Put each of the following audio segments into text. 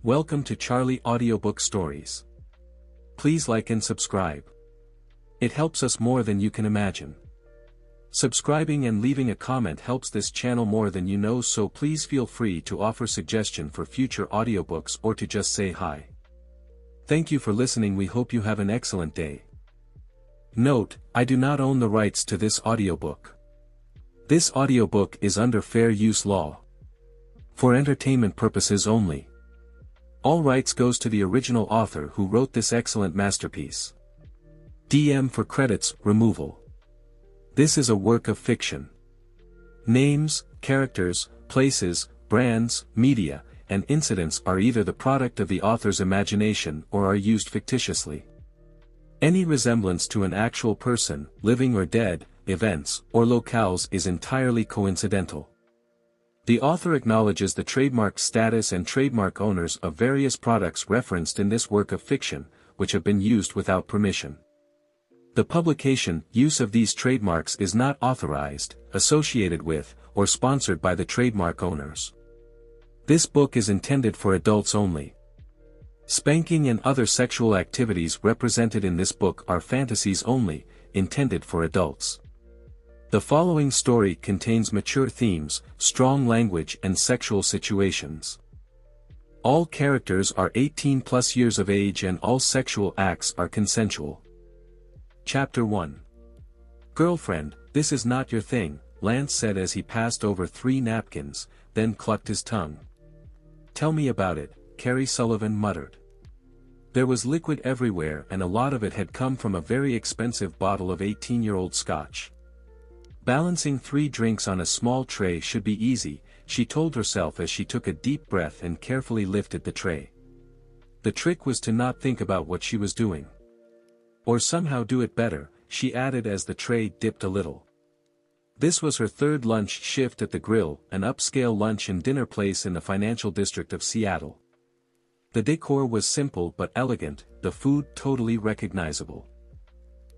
Welcome to Charlie Audiobook Stories. Please like and subscribe. It helps us more than you can imagine. Subscribing and leaving a comment helps this channel more than you know, so please feel free to offer suggestion for future audiobooks or to just say hi. Thank you for listening. We hope you have an excellent day. Note, I do not own the rights to this audiobook. This audiobook is under fair use law. For entertainment purposes only. All rights goes to the original author who wrote this excellent masterpiece. DM for credits removal. This is a work of fiction. Names, characters, places, brands, media, and incidents are either the product of the author's imagination or are used fictitiously. Any resemblance to an actual person, living or dead, events, or locales is entirely coincidental. The author acknowledges the trademark status and trademark owners of various products referenced in this work of fiction, which have been used without permission. The publication, use of these trademarks is not authorized, associated with, or sponsored by the trademark owners. This book is intended for adults only. Spanking and other sexual activities represented in this book are fantasies only, intended for adults. The following story contains mature themes, strong language and sexual situations. All characters are 18+ years of age and all sexual acts are consensual. Chapter 1. Girlfriend, this is not your thing, Lance said as he passed over 3 napkins, then clucked his tongue. Tell me about it, Carrie Sullivan muttered. There was liquid everywhere and a lot of it had come from a very expensive bottle of 18-year-old scotch. Balancing 3 drinks on a small tray should be easy, she told herself as she took a deep breath and carefully lifted the tray. The trick was to not think about what she was doing. Or somehow do it better, she added as the tray dipped a little. This was her 3rd lunch shift at the Grill, an upscale lunch and dinner place in the financial district of Seattle. The decor was simple but elegant, the food totally recognizable.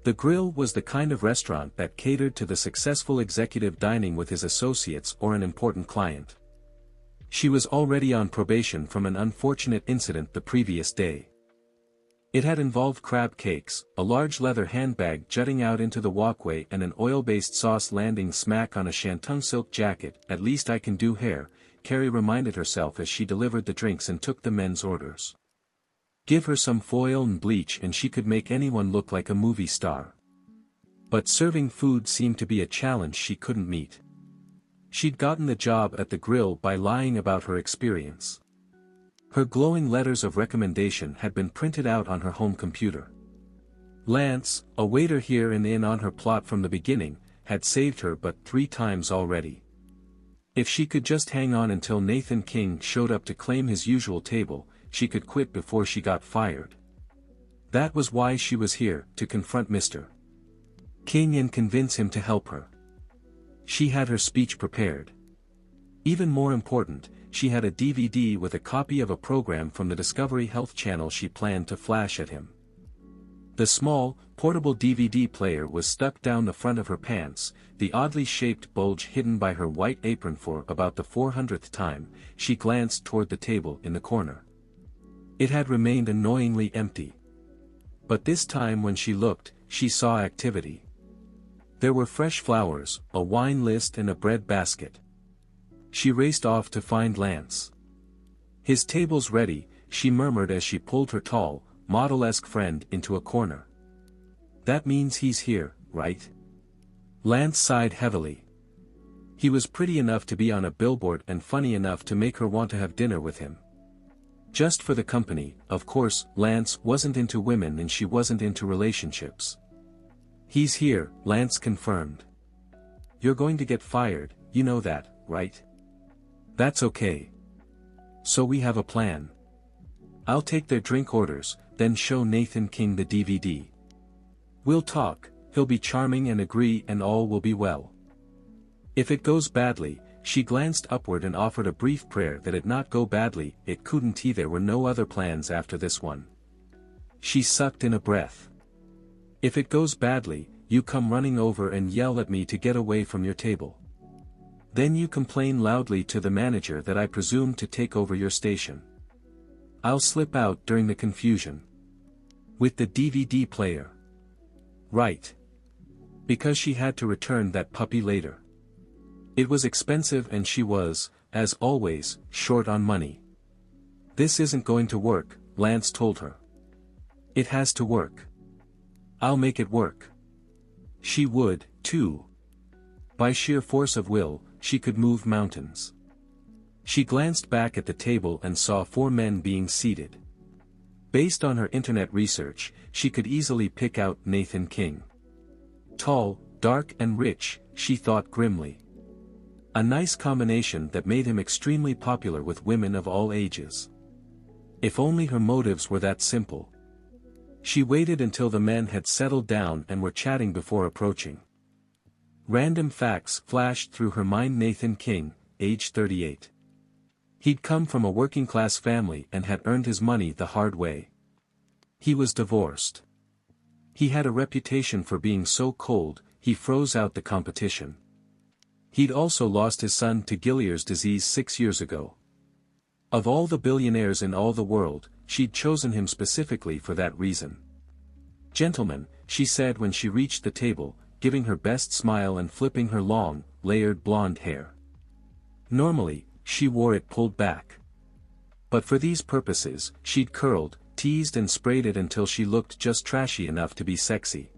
The Grill was the kind of restaurant that catered to the successful executive dining with his associates or an important client. She was already on probation from an unfortunate incident the previous day. It had involved crab cakes, a large leather handbag jutting out into the walkway and an oil-based sauce landing smack on a shantung silk jacket. At least I can do hair, Carrie reminded herself as she delivered the drinks and took the men's orders. Give her some foil and bleach and she could make anyone look like a movie star. But serving food seemed to be a challenge she couldn't meet. She'd gotten the job at the Grill by lying about her experience. Her glowing letters of recommendation had been printed out on her home computer. Lance, a waiter here and in on her plot from the beginning, had saved her but 3 times already. If she could just hang on until Nathan King showed up to claim his usual table, she could quit before she got fired. That was why she was here, to confront Mr. King and convince him to help her. She had her speech prepared. Even more important, she had a DVD with a copy of a program from the Discovery Health Channel she planned to flash at him. The small, portable DVD player was stuck down the front of her pants, the oddly shaped bulge hidden by her white apron. For about the 400th time, she glanced toward the table in the corner. It had remained annoyingly empty. But this time when she looked, she saw activity. There were fresh flowers, a wine list and a bread basket. She raced off to find Lance. His table's ready, she murmured as she pulled her tall, model-esque friend into a corner. That means he's here, right? Lance sighed heavily. He was pretty enough to be on a billboard and funny enough to make her want to have dinner with him. Just for the company, of course. Lance wasn't into women and she wasn't into relationships. He's here, Lance confirmed. You're going to get fired, you know that, right? That's okay. So we have a plan. I'll take their drink orders, then show Nathan King the DVD. We'll talk, he'll be charming and agree and all will be well. If it goes badly, she glanced upward and offered a brief prayer that it not go badly. It couldn't either. There were no other plans after this one. She sucked in a breath. If it goes badly, you come running over and yell at me to get away from your table. Then you complain loudly to the manager that I presume to take over your station. I'll slip out during the confusion. With the DVD player. Right. Because she had to return that puppy later. It was expensive and she was, as always, short on money. This isn't going to work, Lance told her. It has to work. I'll make it work. She would, too. By sheer force of will, she could move mountains. She glanced back at the table and saw 4 men being seated. Based on her internet research, she could easily pick out Nathan King. Tall, dark and rich, she thought grimly. A nice combination that made him extremely popular with women of all ages. If only her motives were that simple. She waited until the men had settled down and were chatting before approaching. Random facts flashed through her mind. Nathan King, age 38. He'd come from a working-class family and had earned his money the hard way. He was divorced. He had a reputation for being so cold, he froze out the competition. He'd also lost his son to Gilliers disease 6 years ago. Of all the billionaires in all the world, she'd chosen him specifically for that reason. "Gentlemen," she said when she reached the table, giving her best smile and flipping her long, layered blonde hair. Normally, she wore it pulled back. But for these purposes, she'd curled, teased and sprayed it until she looked just trashy enough to be sexy.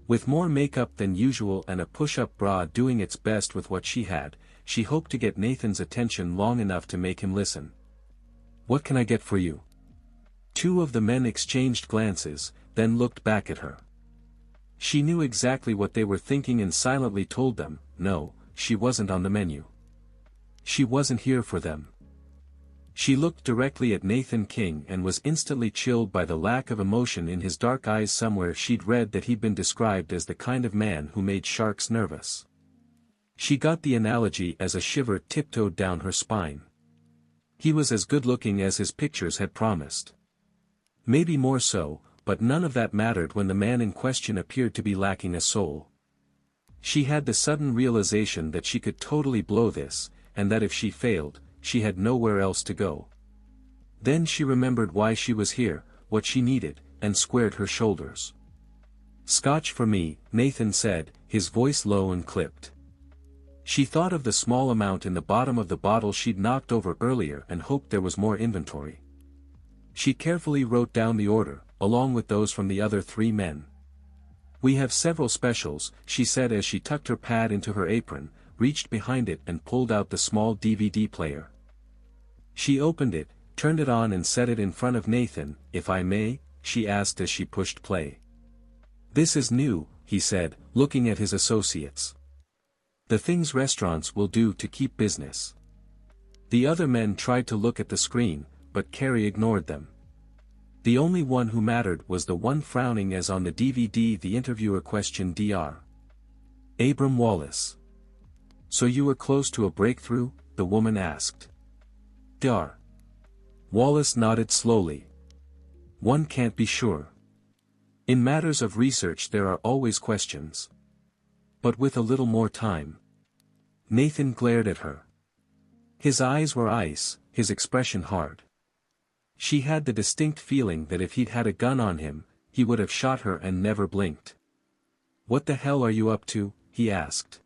With more makeup than usual and a push-up bra doing its best with what she had, she hoped to get Nathan's attention long enough to make him listen. "What can I get for you?" 2 of the men exchanged glances, then looked back at her. She knew exactly what they were thinking and silently told them, no, she wasn't on the menu. She wasn't here for them. She looked directly at Nathan King and was instantly chilled by the lack of emotion in his dark eyes. Somewhere she'd read that he'd been described as the kind of man who made sharks nervous. She got the analogy as a shiver tiptoed down her spine. He was as good-looking as his pictures had promised. Maybe more so, but none of that mattered when the man in question appeared to be lacking a soul. She had the sudden realization that she could totally blow this, and that if she failed, she had nowhere else to go. Then she remembered why she was here, what she needed, and squared her shoulders. "Scotch for me," Nathan said, his voice low and clipped. She thought of the small amount in the bottom of the bottle she'd knocked over earlier and hoped there was more inventory. She carefully wrote down the order, along with those from the other 3 men. "We have several specials," she said as she tucked her pad into her apron, reached behind it and pulled out the small DVD player. She opened it, turned it on and set it in front of Nathan. "If I may?" she asked as she pushed play. "This is new," he said, looking at his associates. "The things restaurants will do to keep business." The other men tried to look at the screen, but Carrie ignored them. The only one who mattered was the one frowning as on the DVD the interviewer questioned Dr. Abram Wallace. "So you were close to a breakthrough?" the woman asked. Dr. Wallace nodded slowly. "One can't be sure. In matters of research there are always questions. But with a little more time." Nathan glared at her. His eyes were ice, his expression hard. She had the distinct feeling that if he'd had a gun on him, he would have shot her and never blinked. "What the hell are you up to?" he asked.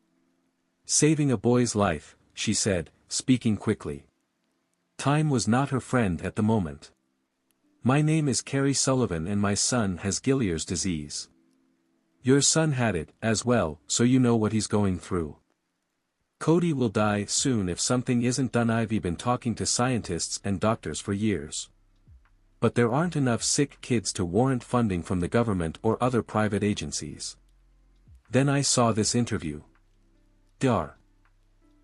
"Saving a boy's life," she said, speaking quickly. Time was not her friend at the moment. "My name is Carrie Sullivan and my son has Gilliers disease. Your son had it, as well, so you know what he's going through. Cody will die soon if something isn't done. I've been talking to scientists and doctors for years. But there aren't enough sick kids to warrant funding from the government or other private agencies. Then I saw this interview. Dr.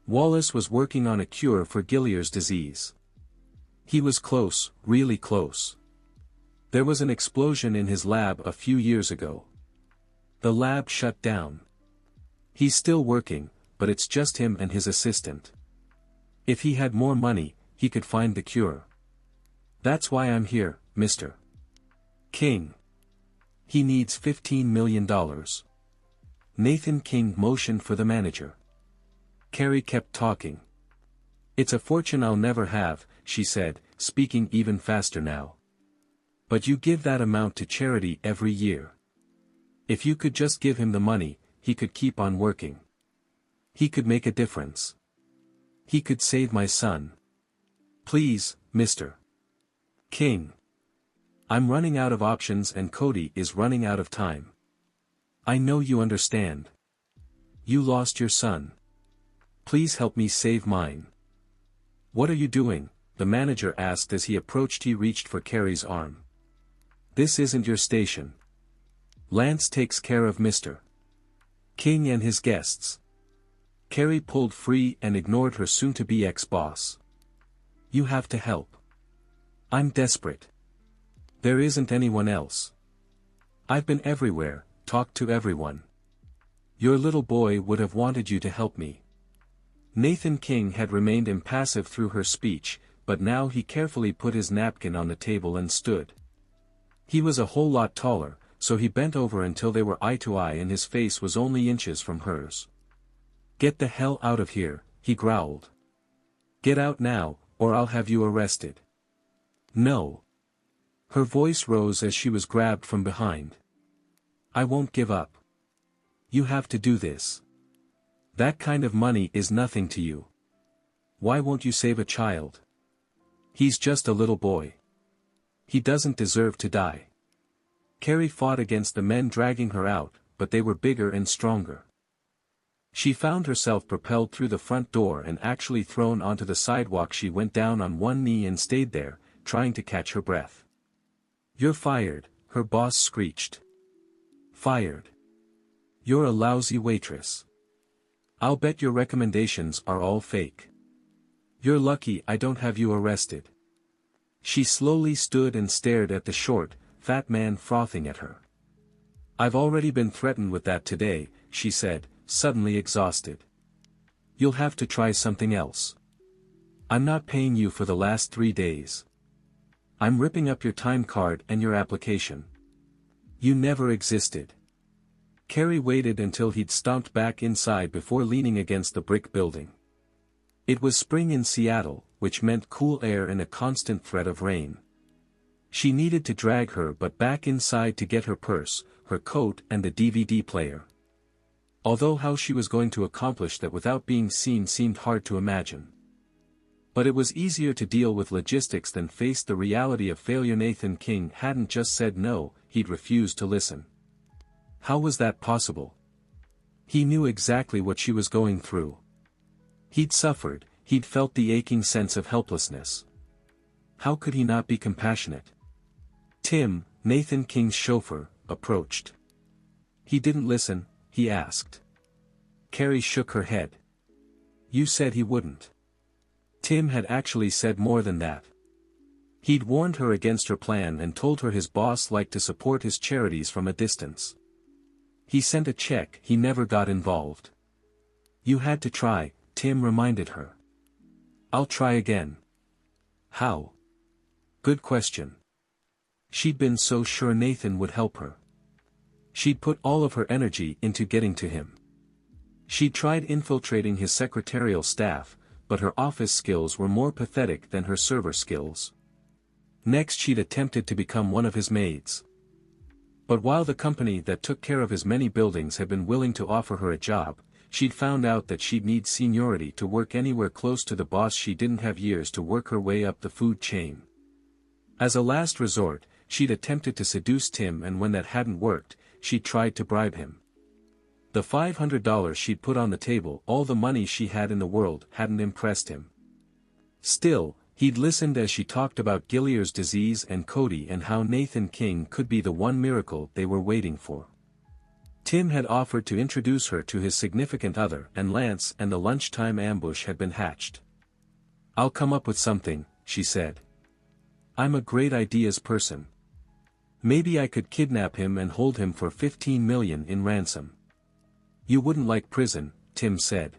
Wallace was working on a cure for Gilliers disease. He was close, really close. There was an explosion in his lab a few years ago. The lab shut down. He's still working, but it's just him and his assistant. If he had more money, he could find the cure. That's why I'm here, Mr. King. He needs $15 million. Nathan King motioned for the manager. Carrie kept talking. "It's a fortune I'll never have," she said, speaking even faster now. But you give that amount to charity every year. If you could just give him the money, he could keep on working. He could make a difference. He could save my son. Please, Mr. King. I'm running out of options and Cody is running out of time. I know you understand. You lost your son. Please help me save mine. What are you doing? The manager asked as he approached. He reached for Carrie's arm. This isn't your station. Lance takes care of Mr. King and his guests. Carrie pulled free and ignored her soon-to-be ex-boss. You have to help. I'm desperate. There isn't anyone else. I've been everywhere, talked to everyone. Your little boy would have wanted you to help me. Nathan King had remained impassive through her speech, but now he carefully put his napkin on the table and stood. He was a whole lot taller, so he bent over until they were eye to eye and his face was only inches from hers. Get the hell out of here, he growled. Get out now, or I'll have you arrested. No. Her voice rose as she was grabbed from behind. I won't give up. You have to do this. That kind of money is nothing to you. Why won't you save a child? He's just a little boy. He doesn't deserve to die. Carrie fought against the men dragging her out, but they were bigger and stronger. She found herself propelled through the front door and actually thrown onto the sidewalk. She went down on one knee and stayed there, trying to catch her breath. You're fired, her boss screeched. Fired. You're a lousy waitress. I'll bet your recommendations are all fake. You're lucky I don't have you arrested. She slowly stood and stared at the short, fat man frothing at her. I've already been threatened with that today, she said, suddenly exhausted. You'll have to try something else. I'm not paying you for the last 3 days. I'm ripping up your time card and your application. You never existed. Carrie waited until he'd stomped back inside before leaning against the brick building. It was spring in Seattle, which meant cool air and a constant threat of rain. She needed to drag her butt back inside to get her purse, her coat and the DVD player. Although how she was going to accomplish that without being seen seemed hard to imagine. But it was easier to deal with logistics than face the reality of failure. Nathan King hadn't just said no, he'd refused to listen. How was that possible? He knew exactly what she was going through. He'd suffered, he'd felt the aching sense of helplessness. How could he not be compassionate? Tim, Nathan King's chauffeur, approached. He didn't listen, he asked. Carrie shook her head. You said he wouldn't. Tim had actually said more than that. He'd warned her against her plan and told her his boss liked to support his charities from a distance. He sent a check. He never got involved. You had to try, Tim reminded her. I'll try again. How? Good question. She'd been so sure Nathan would help her. She'd put all of her energy into getting to him. She'd tried infiltrating his secretarial staff, but her office skills were more pathetic than her server skills. Next she'd attempted to become one of his maids. But while the company that took care of his many buildings had been willing to offer her a job, she'd found out that she'd need seniority to work anywhere close to the boss. She didn't have years to work her way up the food chain. As a last resort, she'd attempted to seduce Tim, and when that hadn't worked, she'd tried to bribe him. The $500 she'd put on the table, all the money she had in the world, hadn't impressed him. Still, he'd listened as she talked about Gillier's disease and Cody and how Nathan King could be the one miracle they were waiting for. Tim had offered to introduce her to his significant other, and Lance and the lunchtime ambush had been hatched. I'll come up with something, she said. I'm a great ideas person. Maybe I could kidnap him and hold him for $15 million in ransom. You wouldn't like prison, Tim said.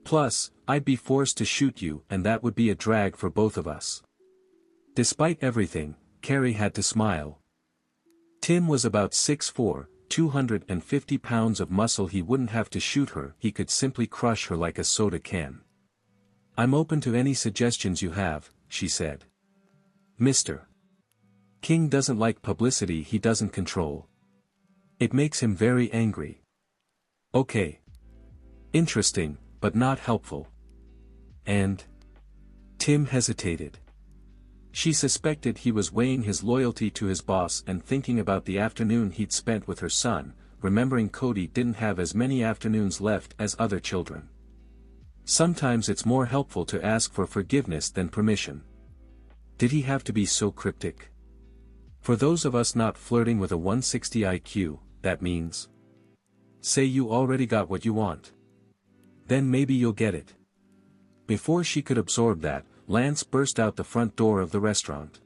Plus, I'd be forced to shoot you, and that would be a drag for both of us. Despite everything, Carrie had to smile. Tim was about 6'4", 250 pounds of muscle. He wouldn't have to shoot her, he could simply crush her like a soda can. I'm open to any suggestions you have, she said. Mr. King doesn't like publicity he doesn't control. It makes him very angry. Okay. Interesting, but not helpful. And? Tim hesitated. She suspected he was weighing his loyalty to his boss and thinking about the afternoon he'd spent with her son, remembering Cody didn't have as many afternoons left as other children. Sometimes it's more helpful to ask for forgiveness than permission. Did he have to be so cryptic? For those of us not flirting with a 160 IQ, that means. Say you already got what you want. Then maybe you'll get it. Before she could absorb that, Lance burst out the front door of the restaurant.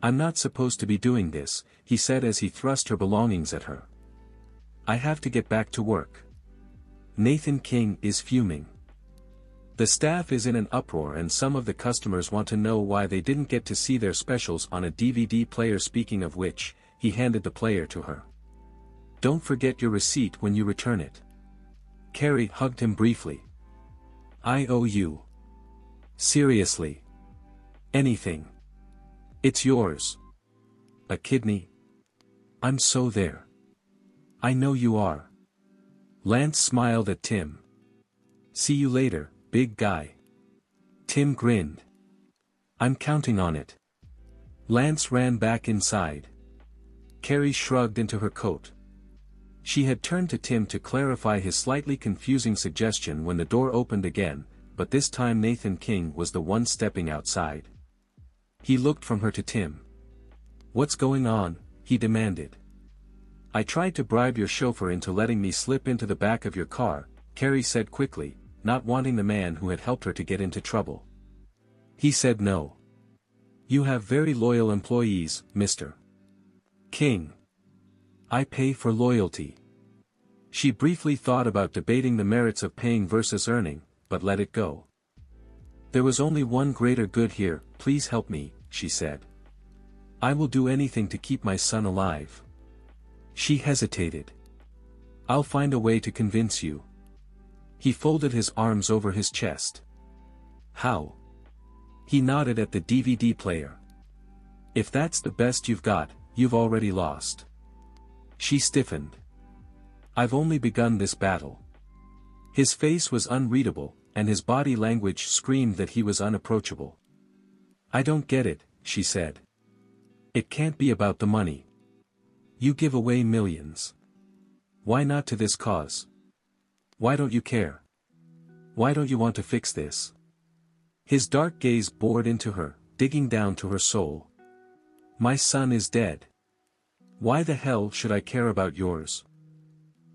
I'm not supposed to be doing this, he said as he thrust her belongings at her. I have to get back to work. Nathan King is fuming. The staff is in an uproar and some of the customers want to know why they didn't get to see their specials on a DVD player. Speaking of which, he handed the player to her. Don't forget your receipt when you return it. Carrie hugged him briefly. I owe you. Seriously. Anything. It's yours. A kidney? I'm so there. I know you are. Lance smiled at Tim. See you later, big guy. Tim grinned. I'm counting on it. Lance ran back inside. Carrie shrugged into her coat. She had turned to Tim to clarify his slightly confusing suggestion when the door opened again, but this time Nathan King was the one stepping outside. He looked from her to Tim. What's going on? He demanded. I tried to bribe your chauffeur into letting me slip into the back of your car, Carrie said quickly, not wanting the man who had helped her to get into trouble. He said no. You have very loyal employees, Mr. King. I pay for loyalty. She briefly thought about debating the merits of paying versus earning, but let it go. There was only one greater good here, please help me, she said. I will do anything to keep my son alive. She hesitated. I'll find a way to convince you. He folded his arms over his chest. How? He nodded at the DVD player. If that's the best you've got, you've already lost. She stiffened. I've only begun this battle. His face was unreadable, and his body language screamed that he was unapproachable. I don't get it, she said. It can't be about the money. You give away millions. Why not to this cause? Why don't you care? Why don't you want to fix this? His dark gaze bored into her, digging down to her soul. My son is dead. Why the hell should I care about yours?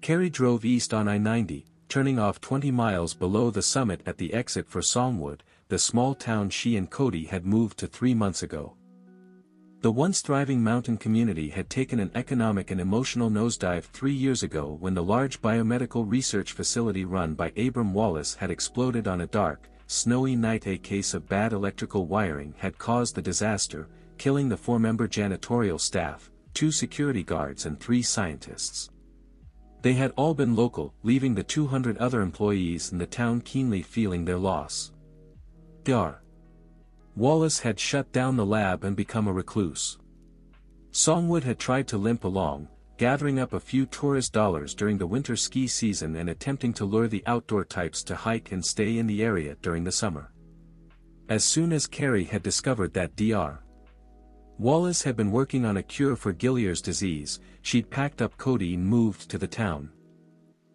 Carrie drove east on I-90, turning off 20 miles below the summit at the exit for Songwood, the small town she and Cody had moved to 3 months ago. The once thriving mountain community had taken an economic and emotional nosedive 3 years ago when the large biomedical research facility run by Abram Wallace had exploded on a dark, snowy night. A case of bad electrical wiring had caused the disaster, killing the 4-member janitorial staff, 2 security guards and 3 scientists. They had all been local, leaving the 200 other employees in the town keenly feeling their loss. Dr. Wallace had shut down the lab and become a recluse. Songwood had tried to limp along, gathering up a few tourist dollars during the winter ski season and attempting to lure the outdoor types to hike and stay in the area during the summer. As soon as Carrie had discovered that Dr. Wallace had been working on a cure for Gillier's disease, she'd packed up Cody and moved to the town.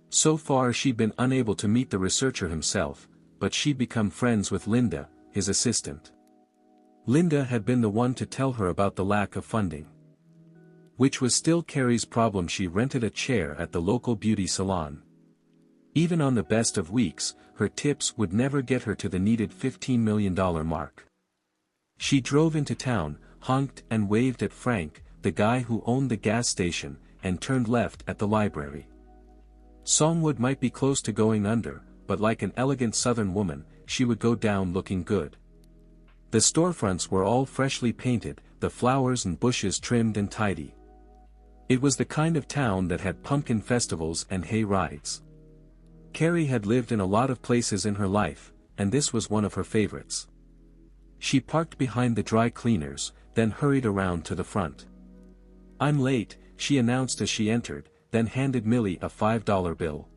So far she'd been unable to meet the researcher himself, but she'd become friends with Linda, his assistant. Linda had been the one to tell her about the lack of funding. Which was still Carrie's problem. She rented a chair at the local beauty salon. Even on the best of weeks, her tips would never get her to the needed $15 million mark. She drove into town, honked and waved at Frank, the guy who owned the gas station, and turned left at the library. Songwood might be close to going under, but like an elegant southern woman, she would go down looking good. The storefronts were all freshly painted, the flowers and bushes trimmed and tidy. It was the kind of town that had pumpkin festivals and hay rides. Carrie had lived in a lot of places in her life, and this was one of her favorites. She parked behind the dry cleaners, then hurried around to the front. "I'm late," she announced as she entered, then handed Millie a $5 bill.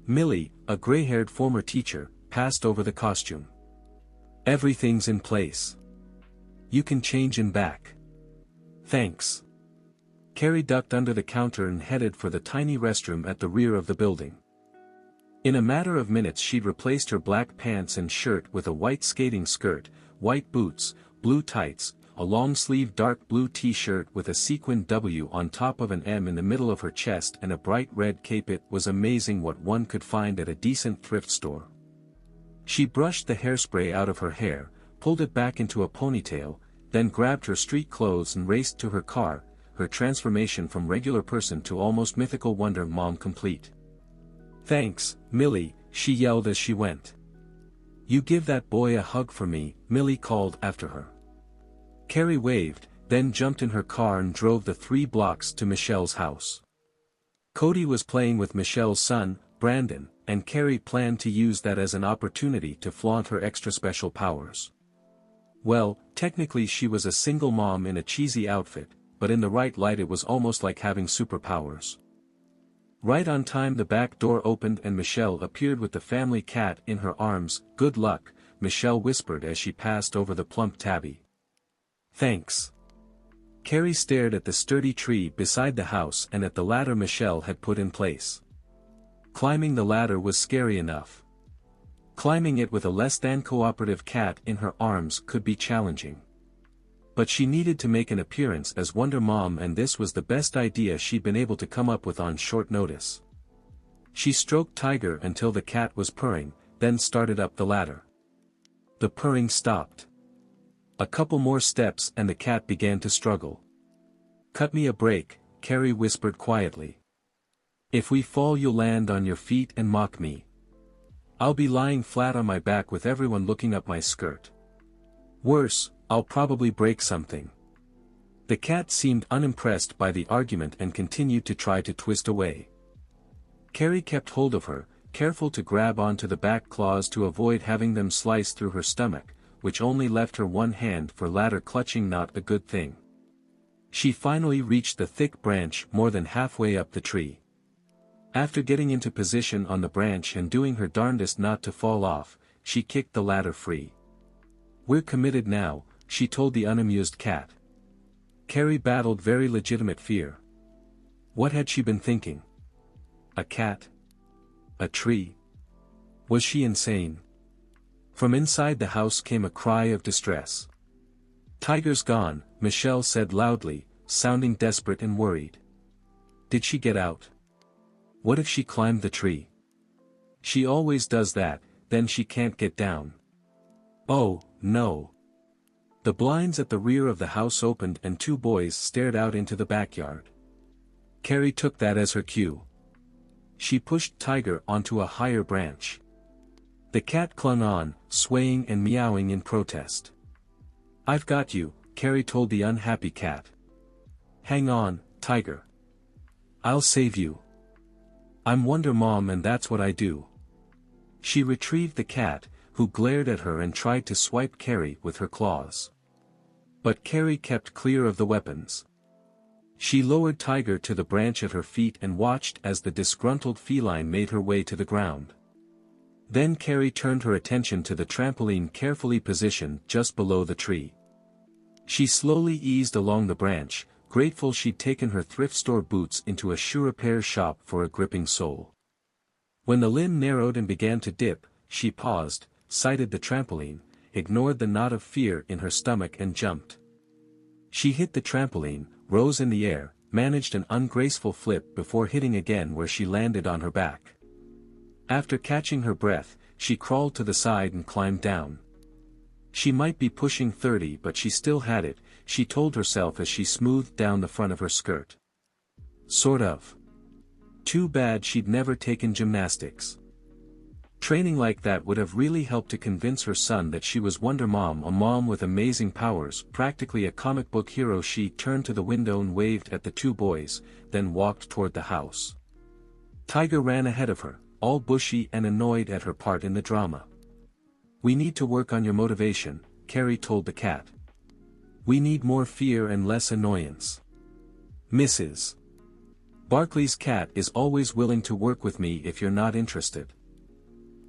Millie, a gray-haired former teacher, passed over the costume. "Everything's in place. You can change in back." "Thanks." Carrie ducked under the counter and headed for the tiny restroom at the rear of the building. In a matter of minutes she'd replaced her black pants and shirt with a white skating skirt, white boots, blue tights, a long-sleeved dark blue t-shirt with a sequined W on top of an M in the middle of her chest and a bright red cape. It was amazing what one could find at a decent thrift store. She brushed the hairspray out of her hair, pulled it back into a ponytail, then grabbed her street clothes and raced to her car, her transformation from regular person to almost mythical Wonder Mom complete. "Thanks, Millie," she yelled as she went. "You give that boy a hug for me," Millie called after her. Carrie waved, then jumped in her car and drove the 3 blocks to Michelle's house. Cody was playing with Michelle's son, Brandon, and Carrie planned to use that as an opportunity to flaunt her extra special powers. Well, technically she was a single mom in a cheesy outfit, but in the right light it was almost like having superpowers. Right on time the back door opened and Michelle appeared with the family cat in her arms. "Good luck," Michelle whispered as she passed over the plump tabby. "Thanks." Carrie stared at the sturdy tree beside the house and at the ladder Michelle had put in place. Climbing the ladder was scary enough. Climbing it with a less than cooperative cat in her arms could be challenging. But she needed to make an appearance as Wonder Mom, and this was the best idea she'd been able to come up with on short notice. She stroked Tiger until the cat was purring, then started up the ladder. The purring stopped. A couple more steps and the cat began to struggle. "Cut me a break," Carrie whispered quietly. "If we fall you'll land on your feet and mock me. I'll be lying flat on my back with everyone looking up my skirt. Worse, I'll probably break something." The cat seemed unimpressed by the argument and continued to try to twist away. Carrie kept hold of her, careful to grab onto the back claws to avoid having them slice through her stomach, which only left her one hand for ladder clutching, not a good thing. She finally reached the thick branch more than halfway up the tree. After getting into position on the branch and doing her darndest not to fall off, she kicked the ladder free. "We're committed now," she told the unamused cat. Carrie battled very legitimate fear. What had she been thinking? A cat? A tree? Was she insane? From inside the house came a cry of distress. "Tiger's gone," Michelle said loudly, sounding desperate and worried. "Did she get out? What if she climbed the tree? She always does that, then she can't get down." "Oh, no." The blinds at the rear of the house opened and 2 boys stared out into the backyard. Carrie took that as her cue. She pushed Tiger onto a higher branch. The cat clung on, swaying and meowing in protest. "I've got you," Carrie told the unhappy cat. "Hang on, Tiger. I'll save you. I'm Wonder Mom and that's what I do." She retrieved the cat, who glared at her and tried to swipe Carrie with her claws. But Carrie kept clear of the weapons. She lowered Tiger to the branch at her feet and watched as the disgruntled feline made her way to the ground. Then Carrie turned her attention to the trampoline carefully positioned just below the tree. She slowly eased along the branch, grateful she'd taken her thrift store boots into a shoe repair shop for a gripping sole. When the limb narrowed and began to dip, she paused, sighted the trampoline, ignored the knot of fear in her stomach and jumped. She hit the trampoline, rose in the air, managed an ungraceful flip before hitting again where she landed on her back. After catching her breath, she crawled to the side and climbed down. She might be pushing 30 but she still had it, she told herself as she smoothed down the front of her skirt. Sort of. Too bad she'd never taken gymnastics. Training like that would have really helped to convince her son that she was Wonder Mom, a mom with amazing powers, practically a comic book hero. She turned to the window and waved at the 2 boys, then walked toward the house. Tiger ran ahead of her, all bushy and annoyed at her part in the drama. "We need to work on your motivation," Carrie told the cat. We need more fear and less annoyance. Mrs. Barkley's cat is always willing to work with me if you're not interested.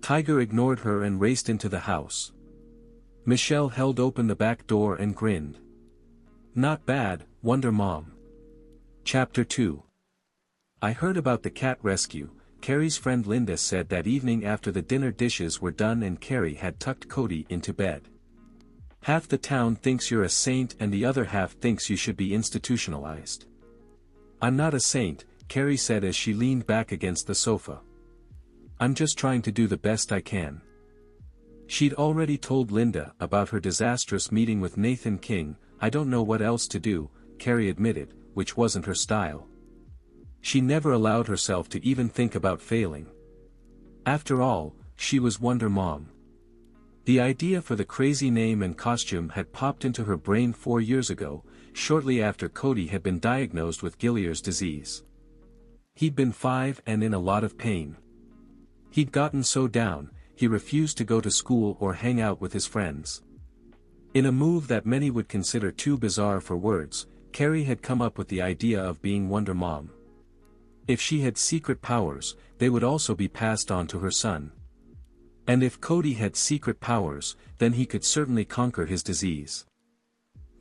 Tiger ignored her and raced into the house. Michelle held open the back door and grinned. Not bad, Wonder Mom. Chapter 2. I heard about the cat rescue. Carrie's friend Linda said that evening after the dinner dishes were done and Carrie had tucked Cody into bed. Half the town thinks you're a saint and the other half thinks you should be institutionalized. I'm not a saint, Carrie said as she leaned back against the sofa. I'm just trying to do the best I can. She'd already told Linda about her disastrous meeting with Nathan King. I don't know what else to do, Carrie admitted, which wasn't her style. She never allowed herself to even think about failing. After all, she was Wonder Mom. The idea for the crazy name and costume had popped into her brain 4 years ago, shortly after Cody had been diagnosed with Gilliard's disease. He'd been 5 and in a lot of pain. He'd gotten so down, he refused to go to school or hang out with his friends. In a move that many would consider too bizarre for words, Carrie had come up with the idea of being Wonder Mom. If she had secret powers, they would also be passed on to her son. And if Cody had secret powers, then he could certainly conquer his disease.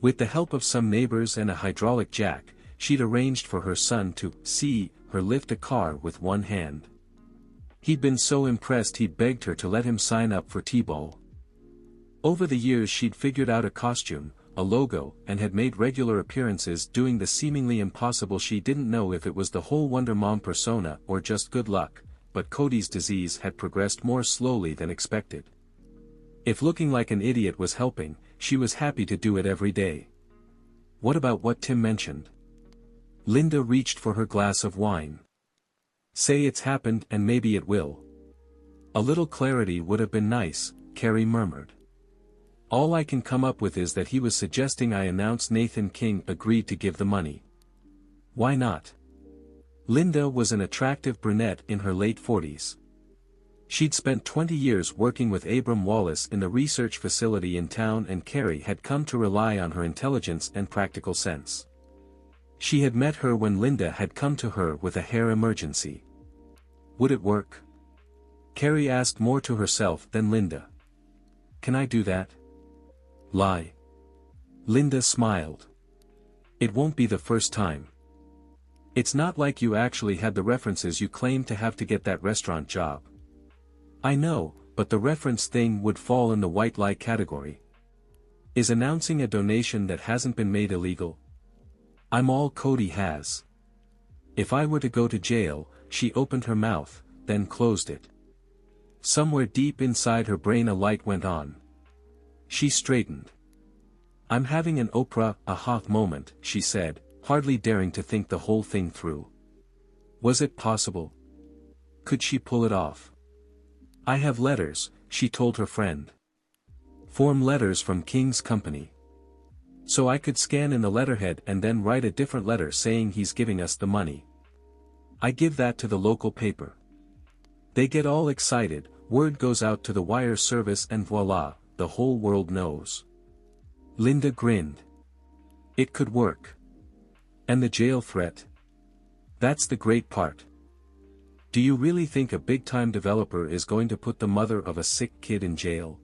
With the help of some neighbors and a hydraulic jack, she'd arranged for her son to see her lift a car with one hand. He'd been so impressed he'd begged her to let him sign up for T-Ball. Over the years she'd figured out a costume, a logo, and had made regular appearances doing the seemingly impossible. She didn't know if it was the whole Wonder Mom persona or just good luck, but Cody's disease had progressed more slowly than expected. If looking like an idiot was helping, she was happy to do it every day. What about what Tim mentioned? Linda reached for her glass of wine. Say it's happened and maybe it will. A little clarity would have been nice, Carrie murmured. All I can come up with is that he was suggesting I announce Nathan King agreed to give the money. Why not? Linda was an attractive brunette in her late 40s. She'd spent 20 years working with Abram Wallace in the research facility in town, and Carrie had come to rely on her intelligence and practical sense. She had met her when Linda had come to her with a hair emergency. Would it work? Carrie asked more to herself than Linda. Can I do that? Lie. Linda smiled. It won't be the first time. It's not like you actually had the references you claimed to have to get that restaurant job. I know, but the reference thing would fall in the white lie category. Is announcing a donation that hasn't been made illegal? I'm all Cody has. If I were to go to jail, she opened her mouth, then closed it. Somewhere deep inside her brain a light went on. She straightened. I'm having an Oprah aha moment, she said, hardly daring to think the whole thing through. Was it possible? Could she pull it off? I have letters, she told her friend. Form letters from King's company. So I could scan in the letterhead and then write a different letter saying he's giving us the money. I give that to the local paper. They get all excited, word goes out to the wire service and voila, the whole world knows. Linda grinned. It could work. And the jail threat? That's the great part. Do you really think a big-time developer is going to put the mother of a sick kid in jail?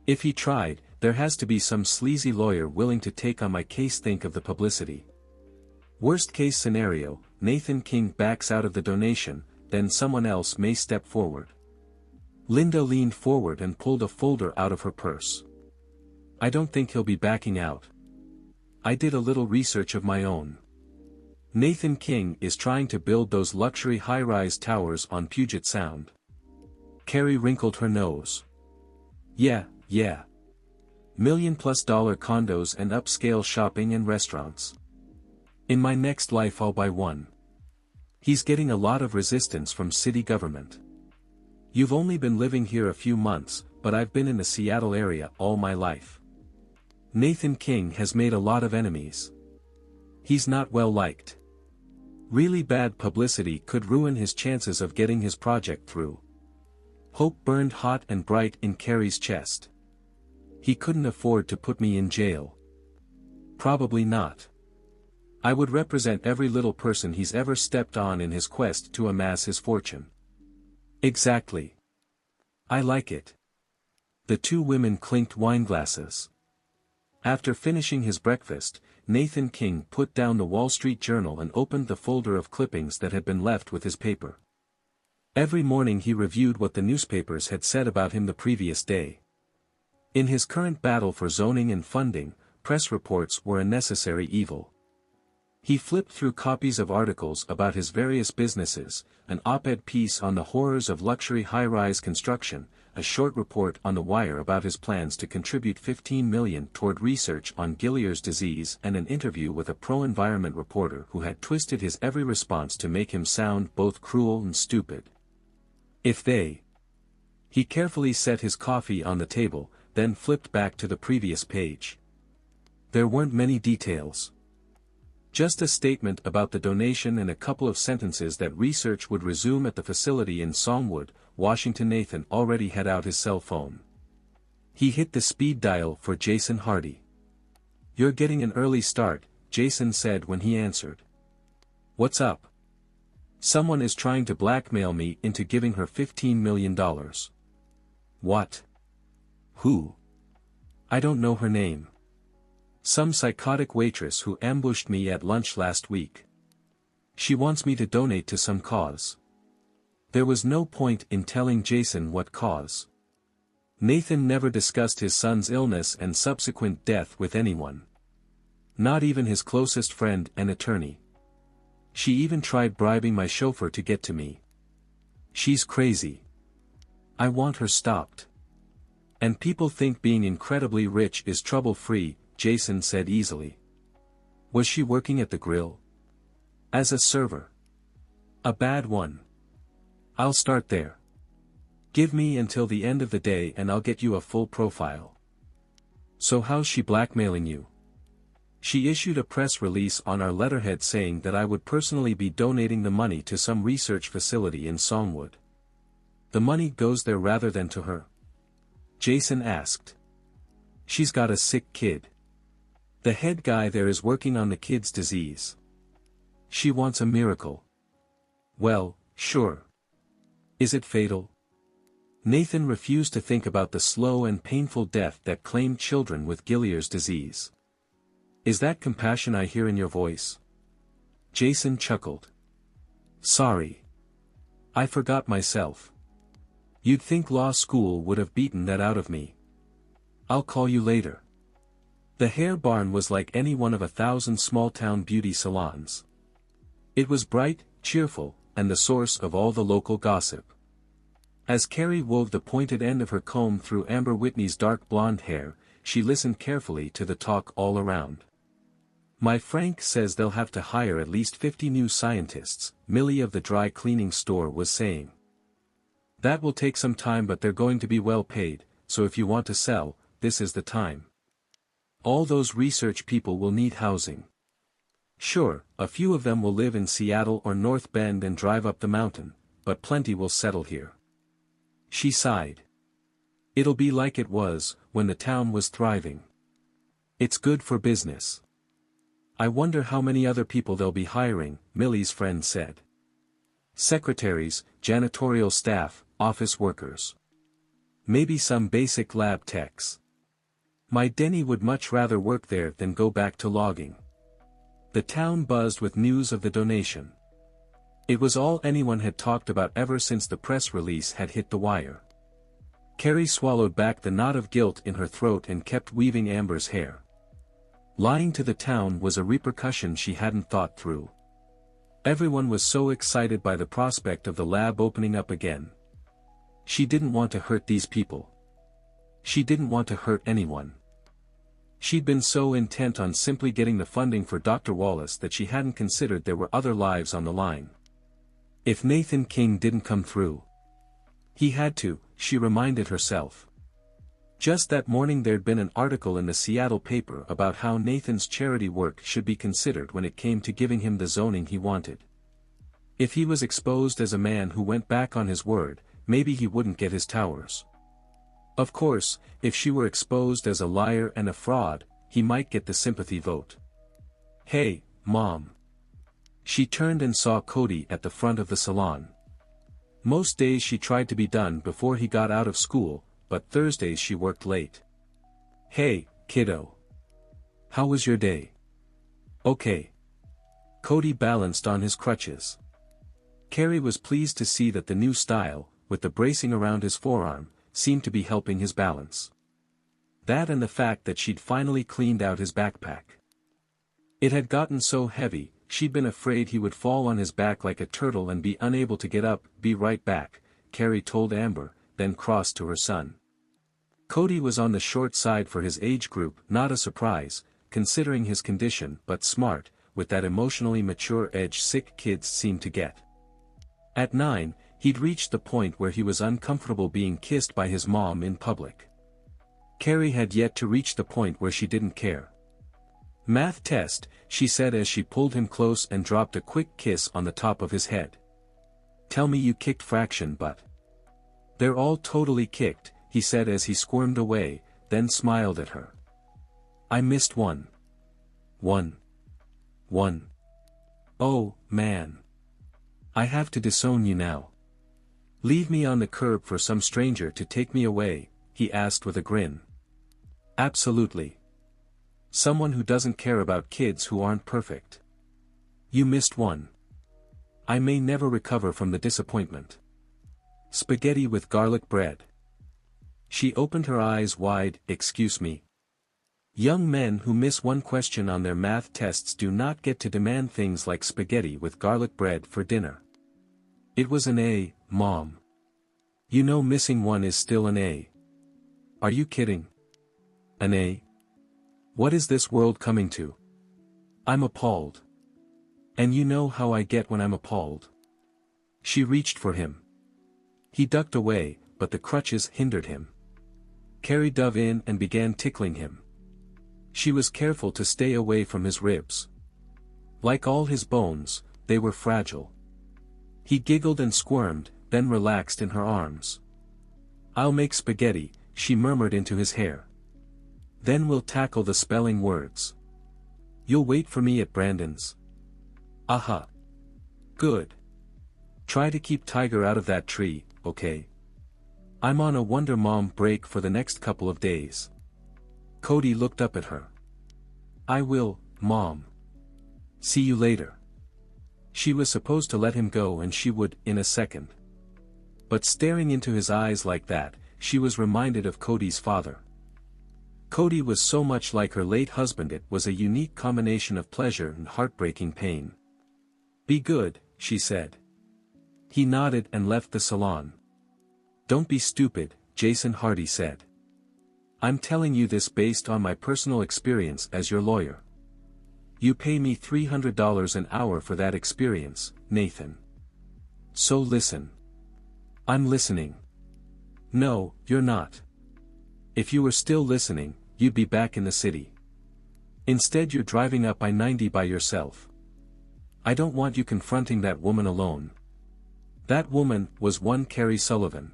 If he tried, there has to be some sleazy lawyer willing to take on my case. Think of the publicity. Worst-case scenario, Nathan King backs out of the donation, then someone else may step forward. Linda leaned forward and pulled a folder out of her purse. I don't think he'll be backing out. I did a little research of my own. Nathan King is trying to build those luxury high-rise towers on Puget Sound. Carrie wrinkled her nose. Yeah. $1 million+ condos and upscale shopping and restaurants. In my next life I'll buy one. He's getting a lot of resistance from city government. You've only been living here a few months, but I've been in the Seattle area all my life. Nathan King has made a lot of enemies. He's not well liked. Really bad publicity could ruin his chances of getting his project through. Hope burned hot and bright in Carrie's chest. He couldn't afford to put me in jail. Probably not. I would represent every little person he's ever stepped on in his quest to amass his fortune. Exactly. I like it. The two women clinked wineglasses. After finishing his breakfast, Nathan King put down the Wall Street Journal and opened the folder of clippings that had been left with his paper. Every morning he reviewed what the newspapers had said about him the previous day. In his current battle for zoning and funding, press reports were a necessary evil. He flipped through copies of articles about his various businesses, an op-ed piece on the horrors of luxury high-rise construction, a short report on The Wire about his plans to contribute $15 million toward research on Gilliers disease, and an interview with a pro-environment reporter who had twisted his every response to make him sound both cruel and stupid. He carefully set his coffee on the table, then flipped back to the previous page. There weren't many details. Just a statement about the donation and a couple of sentences that research would resume at the facility in Songwood, Washington. Nathan already had out his cell phone. He hit the speed dial for Jason Hardy. "You're getting an early start," Jason said when he answered. "What's up?" "Someone is trying to blackmail me into giving her $15 million. "What? Who?" "I don't know her name. Some psychotic waitress who ambushed me at lunch last week. She wants me to donate to some cause." There was no point in telling Jason what cause. Nathan never discussed his son's illness and subsequent death with anyone. Not even his closest friend and attorney. "She even tried bribing my chauffeur to get to me. She's crazy. I want her stopped. And people think being incredibly rich is trouble-free," Jason said easily. "Was she working at the grill? As a server? A bad one. I'll start there. Give me until the end of the day and I'll get you a full profile." "So how's she blackmailing you?" "She issued a press release on our letterhead saying that I would personally be donating the money to some research facility in Songwood." "The money goes there rather than to her?" Jason asked. "She's got a sick kid. The head guy there is working on the kid's disease. She wants a miracle." "Well, sure. Is it fatal?" Nathan refused to think about the slow and painful death that claimed children with Gilliers disease. "Is that compassion I hear in your voice?" Jason chuckled. "Sorry. I forgot myself. You'd think law school would have beaten that out of me. I'll call you later." The hair barn was like any one of 1,000 small-town beauty salons. It was bright, cheerful, and the source of all the local gossip. As Carrie wove the pointed end of her comb through Amber Whitney's dark blonde hair, she listened carefully to the talk all around. "My Frank says they'll have to hire at least 50 new scientists," Millie of the dry cleaning store was saying. "That will take some time, but they're going to be well paid, so if you want to sell, this is the time. All those research people will need housing. Sure, a few of them will live in Seattle or North Bend and drive up the mountain, but plenty will settle here." She sighed. "It'll be like it was, when the town was thriving. It's good for business." "I wonder how many other people they'll be hiring," Millie's friend said. "Secretaries, janitorial staff, office workers. Maybe some basic lab techs. My Denny would much rather work there than go back to logging." The town buzzed with news of the donation. It was all anyone had talked about ever since the press release had hit the wire. Carrie swallowed back the knot of guilt in her throat and kept weaving Amber's hair. Lying to the town was a repercussion she hadn't thought through. Everyone was so excited by the prospect of the lab opening up again. She didn't want to hurt these people. She didn't want to hurt anyone. She'd been so intent on simply getting the funding for Dr. Wallace that she hadn't considered there were other lives on the line. If Nathan King didn't come through, he had to, she reminded herself. Just that morning there'd been an article in the Seattle paper about how Nathan's charity work should be considered when it came to giving him the zoning he wanted. If he was exposed as a man who went back on his word, maybe he wouldn't get his towers. Of course, if she were exposed as a liar and a fraud, he might get the sympathy vote. "Hey, Mom." She turned and saw Cody at the front of the salon. Most days she tried to be done before he got out of school, but Thursdays she worked late. "Hey, kiddo. How was your day?" "Okay." Cody balanced on his crutches. Carrie was pleased to see that the new style, with the bracing around his forearm, seemed to be helping his balance. That and the fact that she'd finally cleaned out his backpack. It had gotten so heavy, she'd been afraid he would fall on his back like a turtle and be unable to get up. "Be right back," Carrie told Amber, then crossed to her son. Cody was on the short side for his age group, not a surprise, considering his condition, but smart, with that emotionally mature edge sick kids seem to get. At 9, he'd reached the point where he was uncomfortable being kissed by his mom in public. Carrie had yet to reach the point where she didn't care. "Math test," she said as she pulled him close and dropped a quick kiss on the top of his head. "Tell me you kicked fraction but." "They're all totally kicked," he said as he squirmed away, then smiled at her. "I missed one. One. Oh, man. I have to disown you now. Leave me on the curb for some stranger to take me away," he asked with a grin. "Absolutely. Someone who doesn't care about kids who aren't perfect. You missed one. I may never recover from the disappointment. Spaghetti with garlic bread." She opened her eyes wide. "Excuse me. Young men who miss one question on their math tests do not get to demand things like spaghetti with garlic bread for dinner." "It was an A, Mom. You know missing one is still an A." "Are you kidding? An A? What is this world coming to? I'm appalled. And you know how I get when I'm appalled." She reached for him. He ducked away, but the crutches hindered him. Carrie dove in and began tickling him. She was careful to stay away from his ribs. Like all his bones, they were fragile. He giggled and squirmed, then relaxed in her arms. "I'll make spaghetti," she murmured into his hair. "Then we'll tackle the spelling words. You'll wait for me at Brandon's." "Aha. Good. Try to keep Tiger out of that tree, okay? I'm on a Wonder Mom break for the next couple of days." Cody looked up at her. "I will, Mom. See you later." She was supposed to let him go and she would, in a second. But staring into his eyes like that, she was reminded of Cody's father. Cody was so much like her late husband, it was a unique combination of pleasure and heartbreaking pain. "Be good," she said. He nodded and left the salon. "Don't be stupid," Jason Hardy said. "I'm telling you this based on my personal experience as your lawyer. You pay me $300 an hour for that experience, Nathan. So listen." "I'm listening." "No, you're not. If you were still listening, you'd be back in the city. Instead you're driving up I-90 by yourself. I don't want you confronting that woman alone." That woman was one Carrie Sullivan.